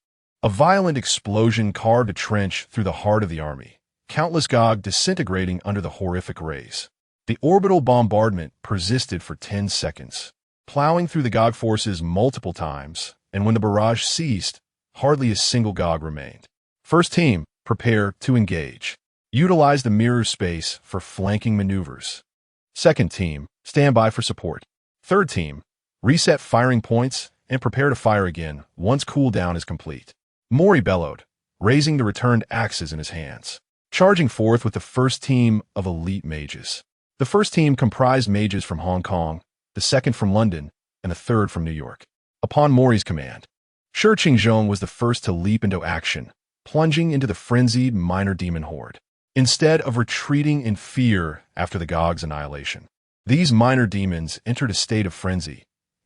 Speaker 1: A violent explosion carved a trench through the heart of the army, countless Gog disintegrating under the horrific rays. The orbital bombardment persisted for 10 seconds, plowing through the Gog forces multiple times, and when the barrage ceased, hardly a single Gog remained. First team, prepare to engage. Utilize the mirror space for flanking maneuvers. Second team, stand by for support. Third team, reset firing points and prepare to fire again once cooldown is complete. Mori bellowed, raising the returned axes in his hands, charging forth with the first team of elite mages. The first team comprised mages from Hong Kong, the second from London, and the third from New York. Upon Mori's command, Shi Qingzhong was the first to leap into action, plunging into the frenzied minor demon horde. Instead of retreating in fear after the Gog's annihilation, these minor demons entered a state of frenzy,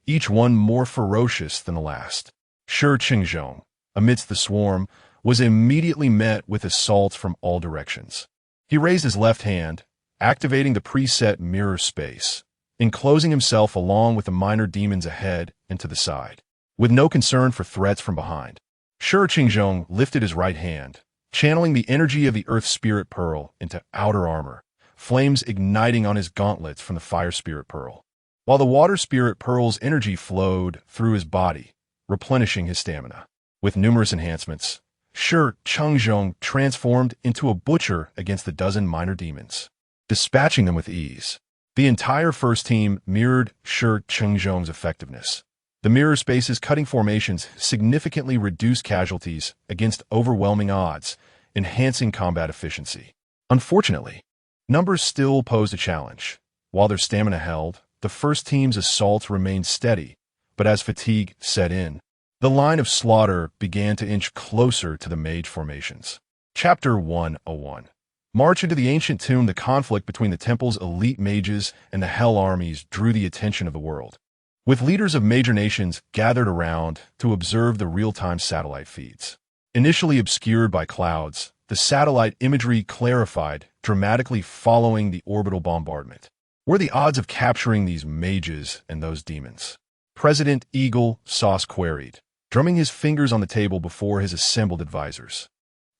Speaker 1: each one more ferocious than the last. Shi Qingzhong, amidst the swarm, was immediately met with assaults from all directions. He raised his left hand, activating the preset mirror space, enclosing himself along with the minor demons ahead and to the side. With no concern for threats from behind, Shi Qingzhong lifted his right hand, channeling the energy of the Earth Spirit Pearl into outer armor, flames igniting on his gauntlets from the Fire Spirit Pearl, while the Water Spirit Pearl's energy flowed through his body, replenishing his stamina. With numerous enhancements, Shi Qingzhong transformed into a butcher against the dozen minor demons, dispatching them with ease. The entire first team mirrored Shi Qingzhong's effectiveness. The mirror space's cutting formations significantly reduced casualties against overwhelming odds, enhancing combat efficiency. Unfortunately, numbers still posed a challenge. While their stamina held, the first team's assaults remained steady, but as fatigue set in, the line of slaughter began to inch closer to the mage formations. Chapter 101. March into the ancient tomb. The conflict between the temple's elite mages and the Hell armies drew the attention of the world, with leaders of major nations gathered around to observe the real-time satellite feeds. Initially obscured by clouds, the satellite imagery clarified dramatically following the orbital bombardment. What are the odds of capturing these mages and those demons? President Eagle Sauce queried, drumming his fingers on the table before his assembled advisors.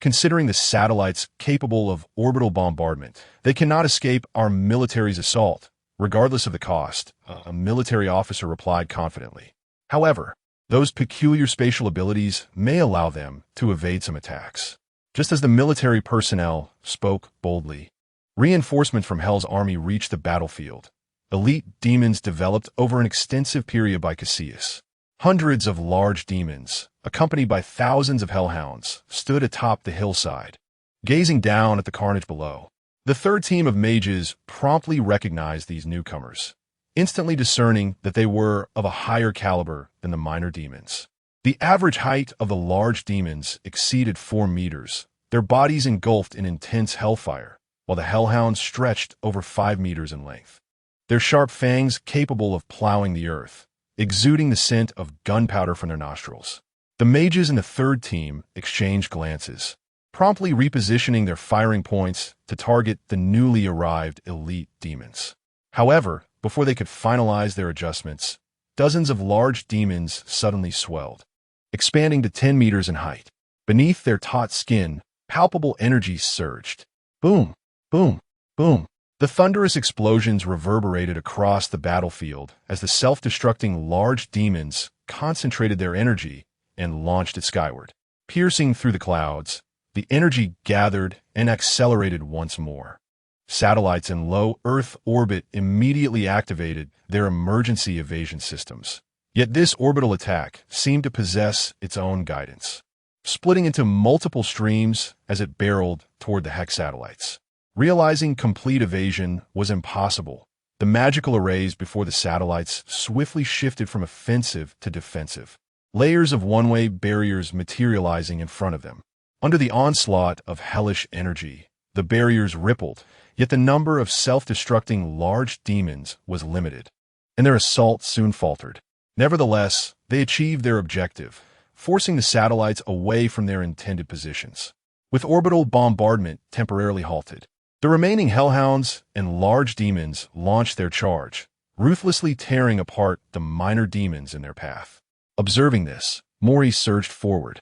Speaker 1: Considering the satellites capable of orbital bombardment, they cannot escape our military's assault, regardless of the cost, a military officer replied confidently. However, those peculiar spatial abilities may allow them to evade some attacks. Just as the military personnel spoke boldly, reinforcements from Hell's army reached the battlefield. Elite demons developed over an extensive period by Cassius. Hundreds of large demons, accompanied by thousands of hellhounds, stood atop the hillside, gazing down at the carnage below. The third team of mages promptly recognized these newcomers, instantly discerning that they were of a higher caliber than the minor demons. The average height of the large demons exceeded 4 meters, their bodies engulfed in intense hellfire, while the hellhounds stretched over 5 meters in length, their sharp fangs capable of plowing the earth, exuding the scent of gunpowder from their nostrils. The mages in the third team exchanged glances, promptly repositioning their firing points to target the newly arrived elite demons. However, before they could finalize their adjustments, dozens of large demons suddenly swelled, expanding to 10 meters in height. Beneath their taut skin, palpable energy surged. Boom, boom, boom. The thunderous explosions reverberated across the battlefield as the self-destructing large demons concentrated their energy and launched it skyward. Piercing through the clouds, the energy gathered and accelerated once more. Satellites in low Earth orbit immediately activated their emergency evasion systems. Yet this orbital attack seemed to possess its own guidance, splitting into multiple streams as it barreled toward the Hex satellites. Realizing complete evasion was impossible, the magical arrays before the satellites swiftly shifted from offensive to defensive, layers of one-way barriers materializing in front of them. Under the onslaught of hellish energy, the barriers rippled, yet the number of self-destructing large demons was limited, and their assault soon faltered. Nevertheless, they achieved their objective, forcing the satellites away from their intended positions. With orbital bombardment temporarily halted, the remaining hellhounds and large demons launched their charge, ruthlessly tearing apart the minor demons in their path. Observing this, Mori surged forward,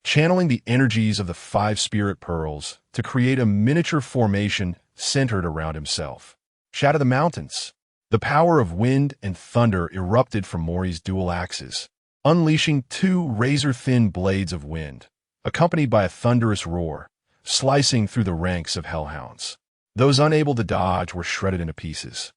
Speaker 1: channeling the energies of the 5 spirit pearls to create a miniature formation centered around himself. Shatter the mountains. The power of wind and thunder erupted from Mori's dual axes, unleashing 2 razor-thin blades of wind, accompanied by a thunderous roar, slicing through the ranks of hellhounds. Those unable to dodge were shredded into pieces.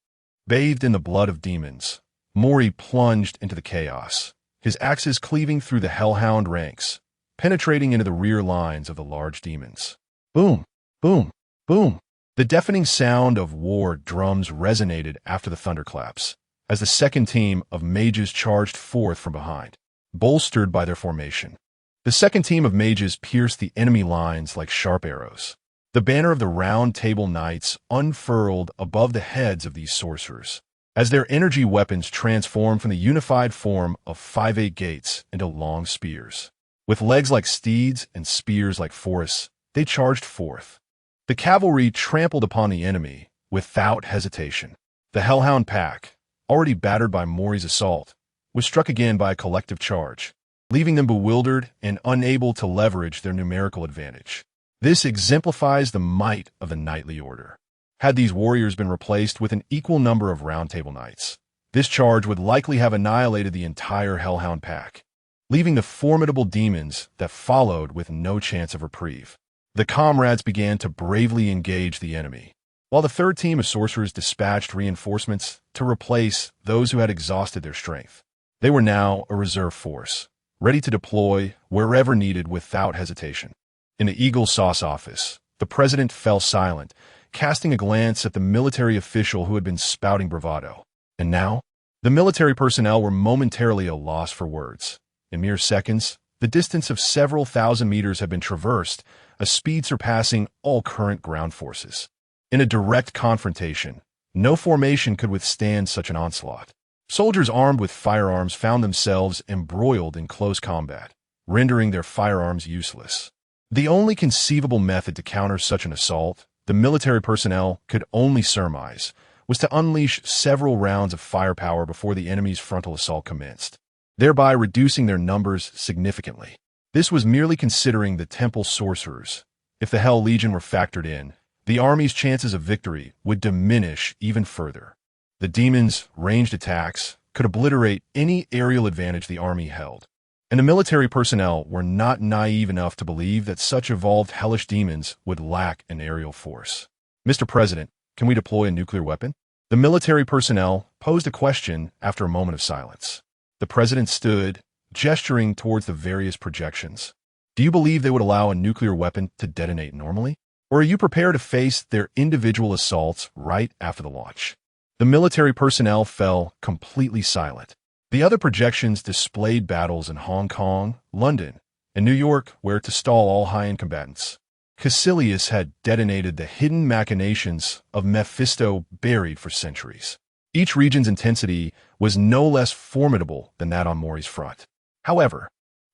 Speaker 1: Bathed in the blood of demons, Mori plunged into the chaos, his axes cleaving through the hellhound ranks, penetrating into the rear lines of the large demons. Boom, boom, boom. The deafening sound of war drums resonated after the thunderclaps, as the second team of mages charged forth from behind, bolstered by their formation. The second team of mages pierced the enemy lines like sharp arrows. The banner of the Round Table Knights unfurled above the heads of these sorcerers, as their energy weapons transformed from the unified form of 5-8 gates into long spears. With legs like steeds and spears like forests, they charged forth. The cavalry trampled upon the enemy without hesitation. The Hellhound pack, already battered by Mori's assault, was struck again by a collective charge, leaving them bewildered and unable to leverage their numerical advantage. This exemplifies the might of the knightly order. Had these warriors been replaced with an equal number of Round Table Knights, this charge would likely have annihilated the entire Hellhound pack, leaving the formidable demons that followed with no chance of reprieve. The comrades began to bravely engage the enemy, while the third team of sorcerers dispatched reinforcements to replace those who had exhausted their strength. They were now a reserve force, ready to deploy wherever needed without hesitation. In the Eagle Sauce office, the president fell silent, casting a glance at the military official who had been spouting bravado. And now, the military personnel were momentarily a loss for words. In mere seconds, the distance of several thousand meters had been traversed, a speed surpassing all current ground forces. In a direct confrontation, no formation could withstand such an onslaught. Soldiers armed with firearms found themselves embroiled in close combat, rendering their firearms useless. The only conceivable method to counter such an assault, the military personnel could only surmise, was to unleash several rounds of firepower before the enemy's frontal assault commenced, thereby reducing their numbers significantly. This was merely considering the temple sorcerers. If the Hell Legion were factored in, the army's chances of victory would diminish even further. The demons' ranged attacks could obliterate any aerial advantage the army held, and the military personnel were not naive enough to believe that such evolved hellish demons would lack an aerial force. Mr. President, can we deploy a nuclear weapon? The military personnel posed a question after a moment of silence. The president stood, gesturing towards the various projections. Do you believe they would allow a nuclear weapon to detonate normally? Or are you prepared to face their individual assaults right after the launch? The military personnel fell completely silent. The other projections displayed battles in Hong Kong, London, and New York where to stall all high-end combatants. Caecilius had detonated the hidden machinations of Mephisto buried for centuries. Each region's intensity was no less formidable than that on Mori's front. However,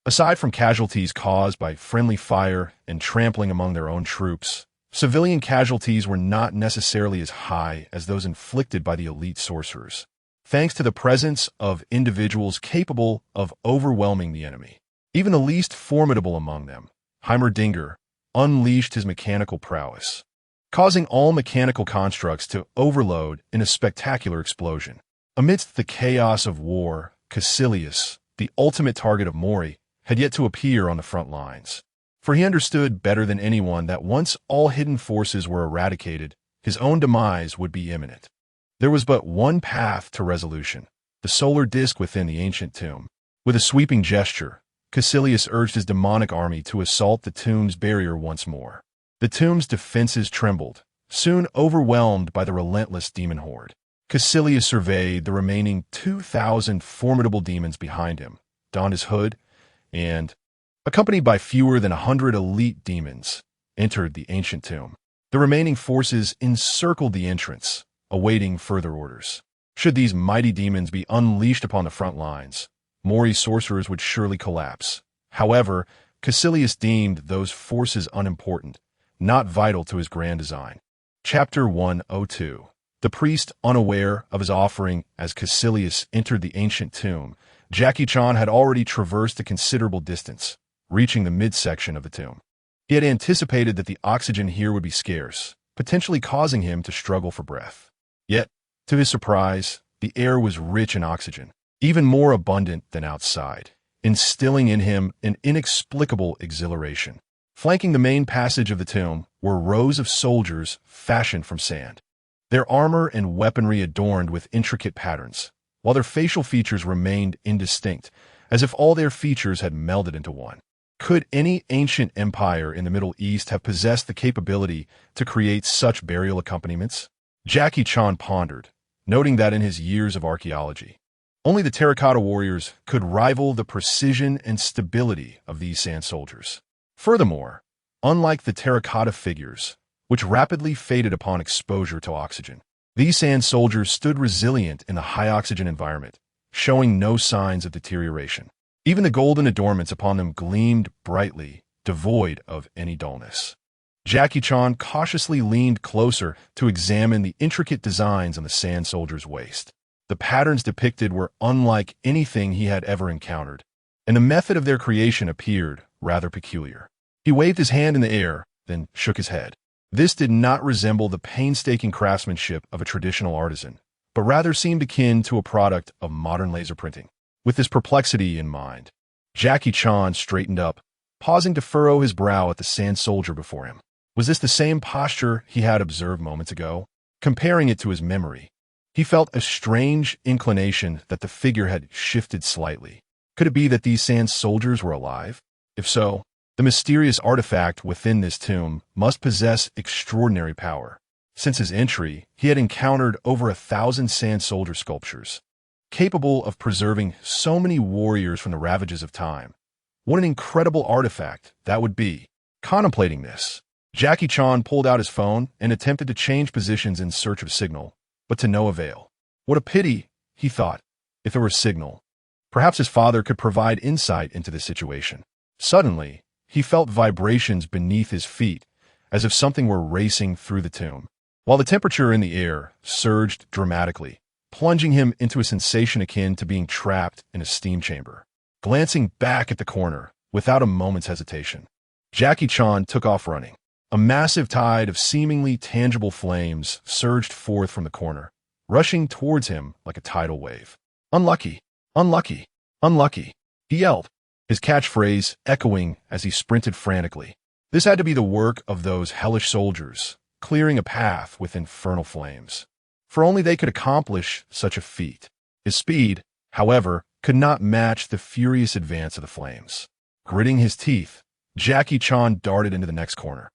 Speaker 1: aside from casualties caused by friendly fire and trampling among their own troops, civilian casualties were not necessarily as high as those inflicted by the elite sorcerers. thanks to the presence of individuals capable of overwhelming the enemy. Even the least formidable among them, Heimerdinger, unleashed his mechanical prowess, causing all mechanical constructs to overload in a spectacular explosion. Amidst the chaos of war, Caecilius, the ultimate target of Mori, had yet to appear on the front lines. For he understood better than anyone that once all hidden forces were eradicated, his own demise would be imminent. There was but one path to resolution, the solar disk within the ancient tomb. With a sweeping gesture, Caecilius urged his demonic army to assault the tomb's barrier once more. The tomb's defenses trembled, soon overwhelmed by the relentless demon horde. Caecilius surveyed the remaining 2,000 formidable demons behind him, donned his hood, and, accompanied by fewer than 100 elite demons, entered the ancient tomb. The remaining forces encircled the entrance, awaiting further orders. Should these mighty demons be unleashed upon the front lines, Mori's sorcerers would surely collapse. However, Caecilius deemed those forces unimportant, not vital to his grand design. Chapter 102. The priest, unaware of his offering as Caecilius entered the ancient tomb, Jackie Chan had already traversed a considerable distance, reaching the midsection of the tomb. He had anticipated that the oxygen here would be scarce, potentially causing him to struggle for breath. Yet, to his surprise, the air was rich in oxygen, even more abundant than outside, instilling in him an inexplicable exhilaration. Flanking the main passage of the tomb were rows of soldiers fashioned from sand, their armor and weaponry adorned with intricate patterns, while their facial features remained indistinct, as if all their features had melded into one. Could any ancient empire in the Middle East have possessed the capability to create such burial accompaniments? Jackie Chan pondered, noting that in his years of archaeology, only the terracotta warriors could rival the precision and stability of these sand soldiers. Furthermore, unlike the terracotta figures, which rapidly faded upon exposure to oxygen, these sand soldiers stood resilient in the high-oxygen environment, showing no signs of deterioration. Even the golden adornments upon them gleamed brightly, devoid of any dullness. Jackie Chan cautiously leaned closer to examine the intricate designs on the sand soldier's waist. The patterns depicted were unlike anything he had ever encountered, and the method of their creation appeared rather peculiar. He waved his hand in the air, then shook his head. This did not resemble the painstaking craftsmanship of a traditional artisan, but rather seemed akin to a product of modern laser printing. With this perplexity in mind, Jackie Chan straightened up, pausing to furrow his brow at the sand soldier before him. Was this the same posture he had observed moments ago? Comparing it to his memory, he felt a strange inclination that the figure had shifted slightly. Could it be that these sand soldiers were alive? If so, the mysterious artifact within this tomb must possess extraordinary power. Since his entry, he had encountered over 1,000 sand soldier sculptures, capable of preserving so many warriors from the ravages of time. What an incredible artifact that would be. Contemplating this, Jackie Chan pulled out his phone and attempted to change positions in search of signal, but to no avail. What a pity, he thought, if there were signal. Perhaps his father could provide insight into the situation. Suddenly, he felt vibrations beneath his feet, as if something were racing through the tomb, while the temperature in the air surged dramatically, plunging him into a sensation akin to being trapped in a steam chamber. Glancing back at the corner, without a moment's hesitation, Jackie Chan took off running. A massive tide of seemingly tangible flames surged forth from the corner, rushing towards him like a tidal wave. Unlucky, unlucky, unlucky, he yelled, his catchphrase echoing as he sprinted frantically. This had to be the work of those hellish soldiers, clearing a path with infernal flames. For only they could accomplish such a feat. His speed, however, could not match the furious advance of the flames. Gritting his teeth, Jackie Chan darted into the next corner,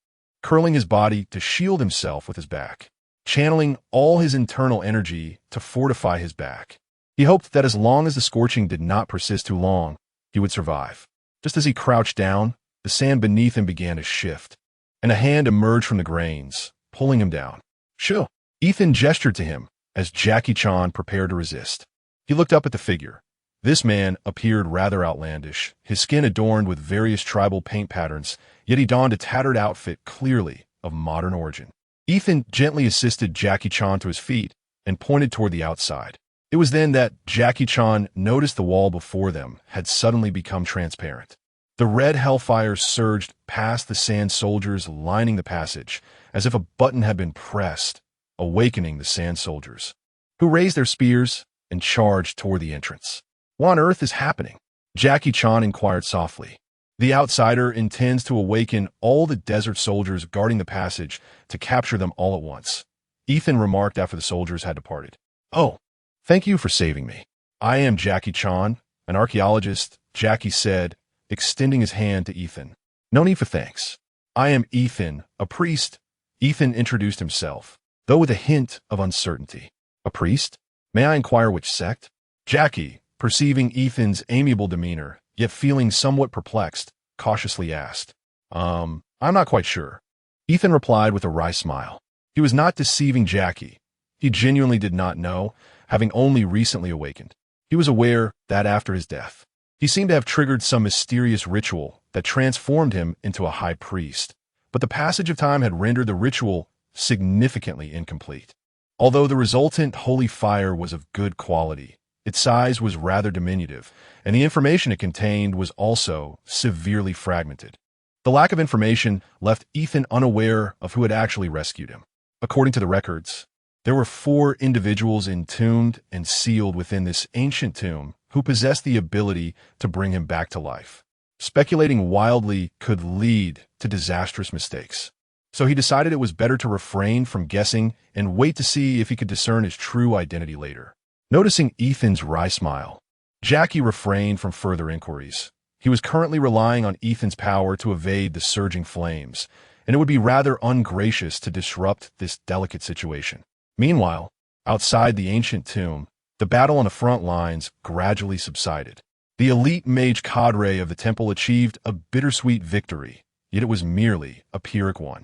Speaker 1: curling his body to shield himself with his back, channeling all his internal energy to fortify his back. He hoped that as long as the scorching did not persist too long, he would survive. Just as he crouched down, the sand beneath him began to shift, and a hand emerged from the grains, pulling him down. Shoo! Ethan gestured to him as Jackie Chan prepared to resist. He looked up at the figure. This man appeared rather outlandish, his skin adorned with various tribal paint patterns, yet he donned a tattered outfit clearly of modern origin. Ethan gently assisted Jackie Chan to his feet and pointed toward the outside. It was then that Jackie-chan noticed the wall before them had suddenly become transparent. The red hellfire surged past the sand soldiers lining the passage, as if a button had been pressed, awakening the sand soldiers, who raised their spears and charged toward the entrance. "What on earth is happening?" Jackie-chan inquired softly. "The outsider intends to awaken all the desert soldiers guarding the passage to capture them all at once," Ethan remarked after the soldiers had departed. "Oh, thank you for saving me. I am Jackie-chan, an archaeologist," Jackie said, extending his hand to Ethan. "No need for thanks. I am Ethan, a priest." Ethan introduced himself, though with a hint of uncertainty. "A priest? May I inquire which sect?" Jackie, perceiving Ethan's amiable demeanor, yet feeling somewhat perplexed, cautiously asked. I'm not quite sure." Ethan replied with a wry smile. He was not deceiving Jackie. He genuinely did not know, having only recently awakened. He was aware that after his death, he seemed to have triggered some mysterious ritual that transformed him into a high priest, but the passage of time had rendered the ritual significantly incomplete. Although the resultant holy fire was of good quality, its size was rather diminutive, and the information it contained was also severely fragmented. The lack of information left Ethan unaware of who had actually rescued him. According to the records, there were 4 individuals entombed and sealed within this ancient tomb who possessed the ability to bring him back to life. Speculating wildly could lead to disastrous mistakes. So he decided it was better to refrain from guessing and wait to see if he could discern his true identity later. Noticing Ethan's wry smile, Jackie refrained from further inquiries. He was currently relying on Ethan's power to evade the surging flames, and it would be rather ungracious to disrupt this delicate situation. Meanwhile, outside the ancient tomb, the battle on the front lines gradually subsided. The elite mage cadre of the temple achieved a bittersweet victory, yet it was merely a Pyrrhic one.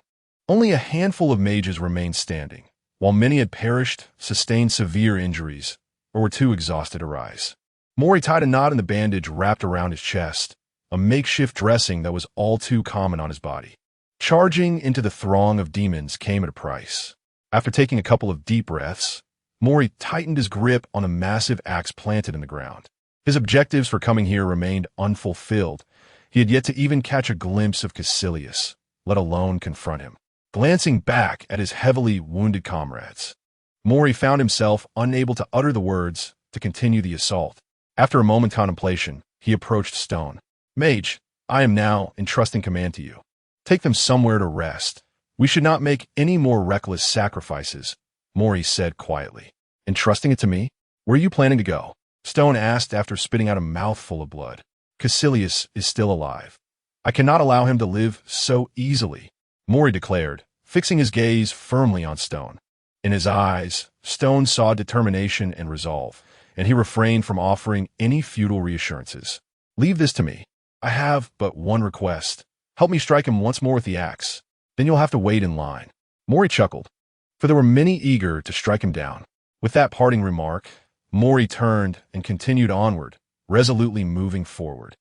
Speaker 1: Only a handful of mages remained standing, while many had perished, sustained severe injuries, or were too exhausted to rise. Mori tied a knot in the bandage wrapped around his chest, a makeshift dressing that was all too common on his body. Charging into the throng of demons came at a price. After taking a couple of deep breaths, Mori tightened his grip on a massive axe planted in the ground. His objectives for coming here remained unfulfilled. He had yet to even catch a glimpse of Caecilius, let alone confront him. Glancing back at his heavily wounded comrades, Mori found himself unable to utter the words to continue the assault. After a moment's contemplation, he approached Stone. "Mage, I am now entrusting command to you. Take them somewhere to rest. We should not make any more reckless sacrifices," Mori said quietly. "Entrusting it to me? Where are you planning to go?" Stone asked after spitting out a mouthful of blood. "Caecilius is still alive. I cannot allow him to live so easily," Mori declared, fixing his gaze firmly on Stone. In his eyes, Stone saw determination and resolve, and he refrained from offering any futile reassurances. "Leave this to me. I have but one request. Help me strike him once more with the axe. Then you'll have to wait in line." Mori chuckled, for there were many eager to strike him down. With that parting remark, Mori turned and continued onward, resolutely moving forward.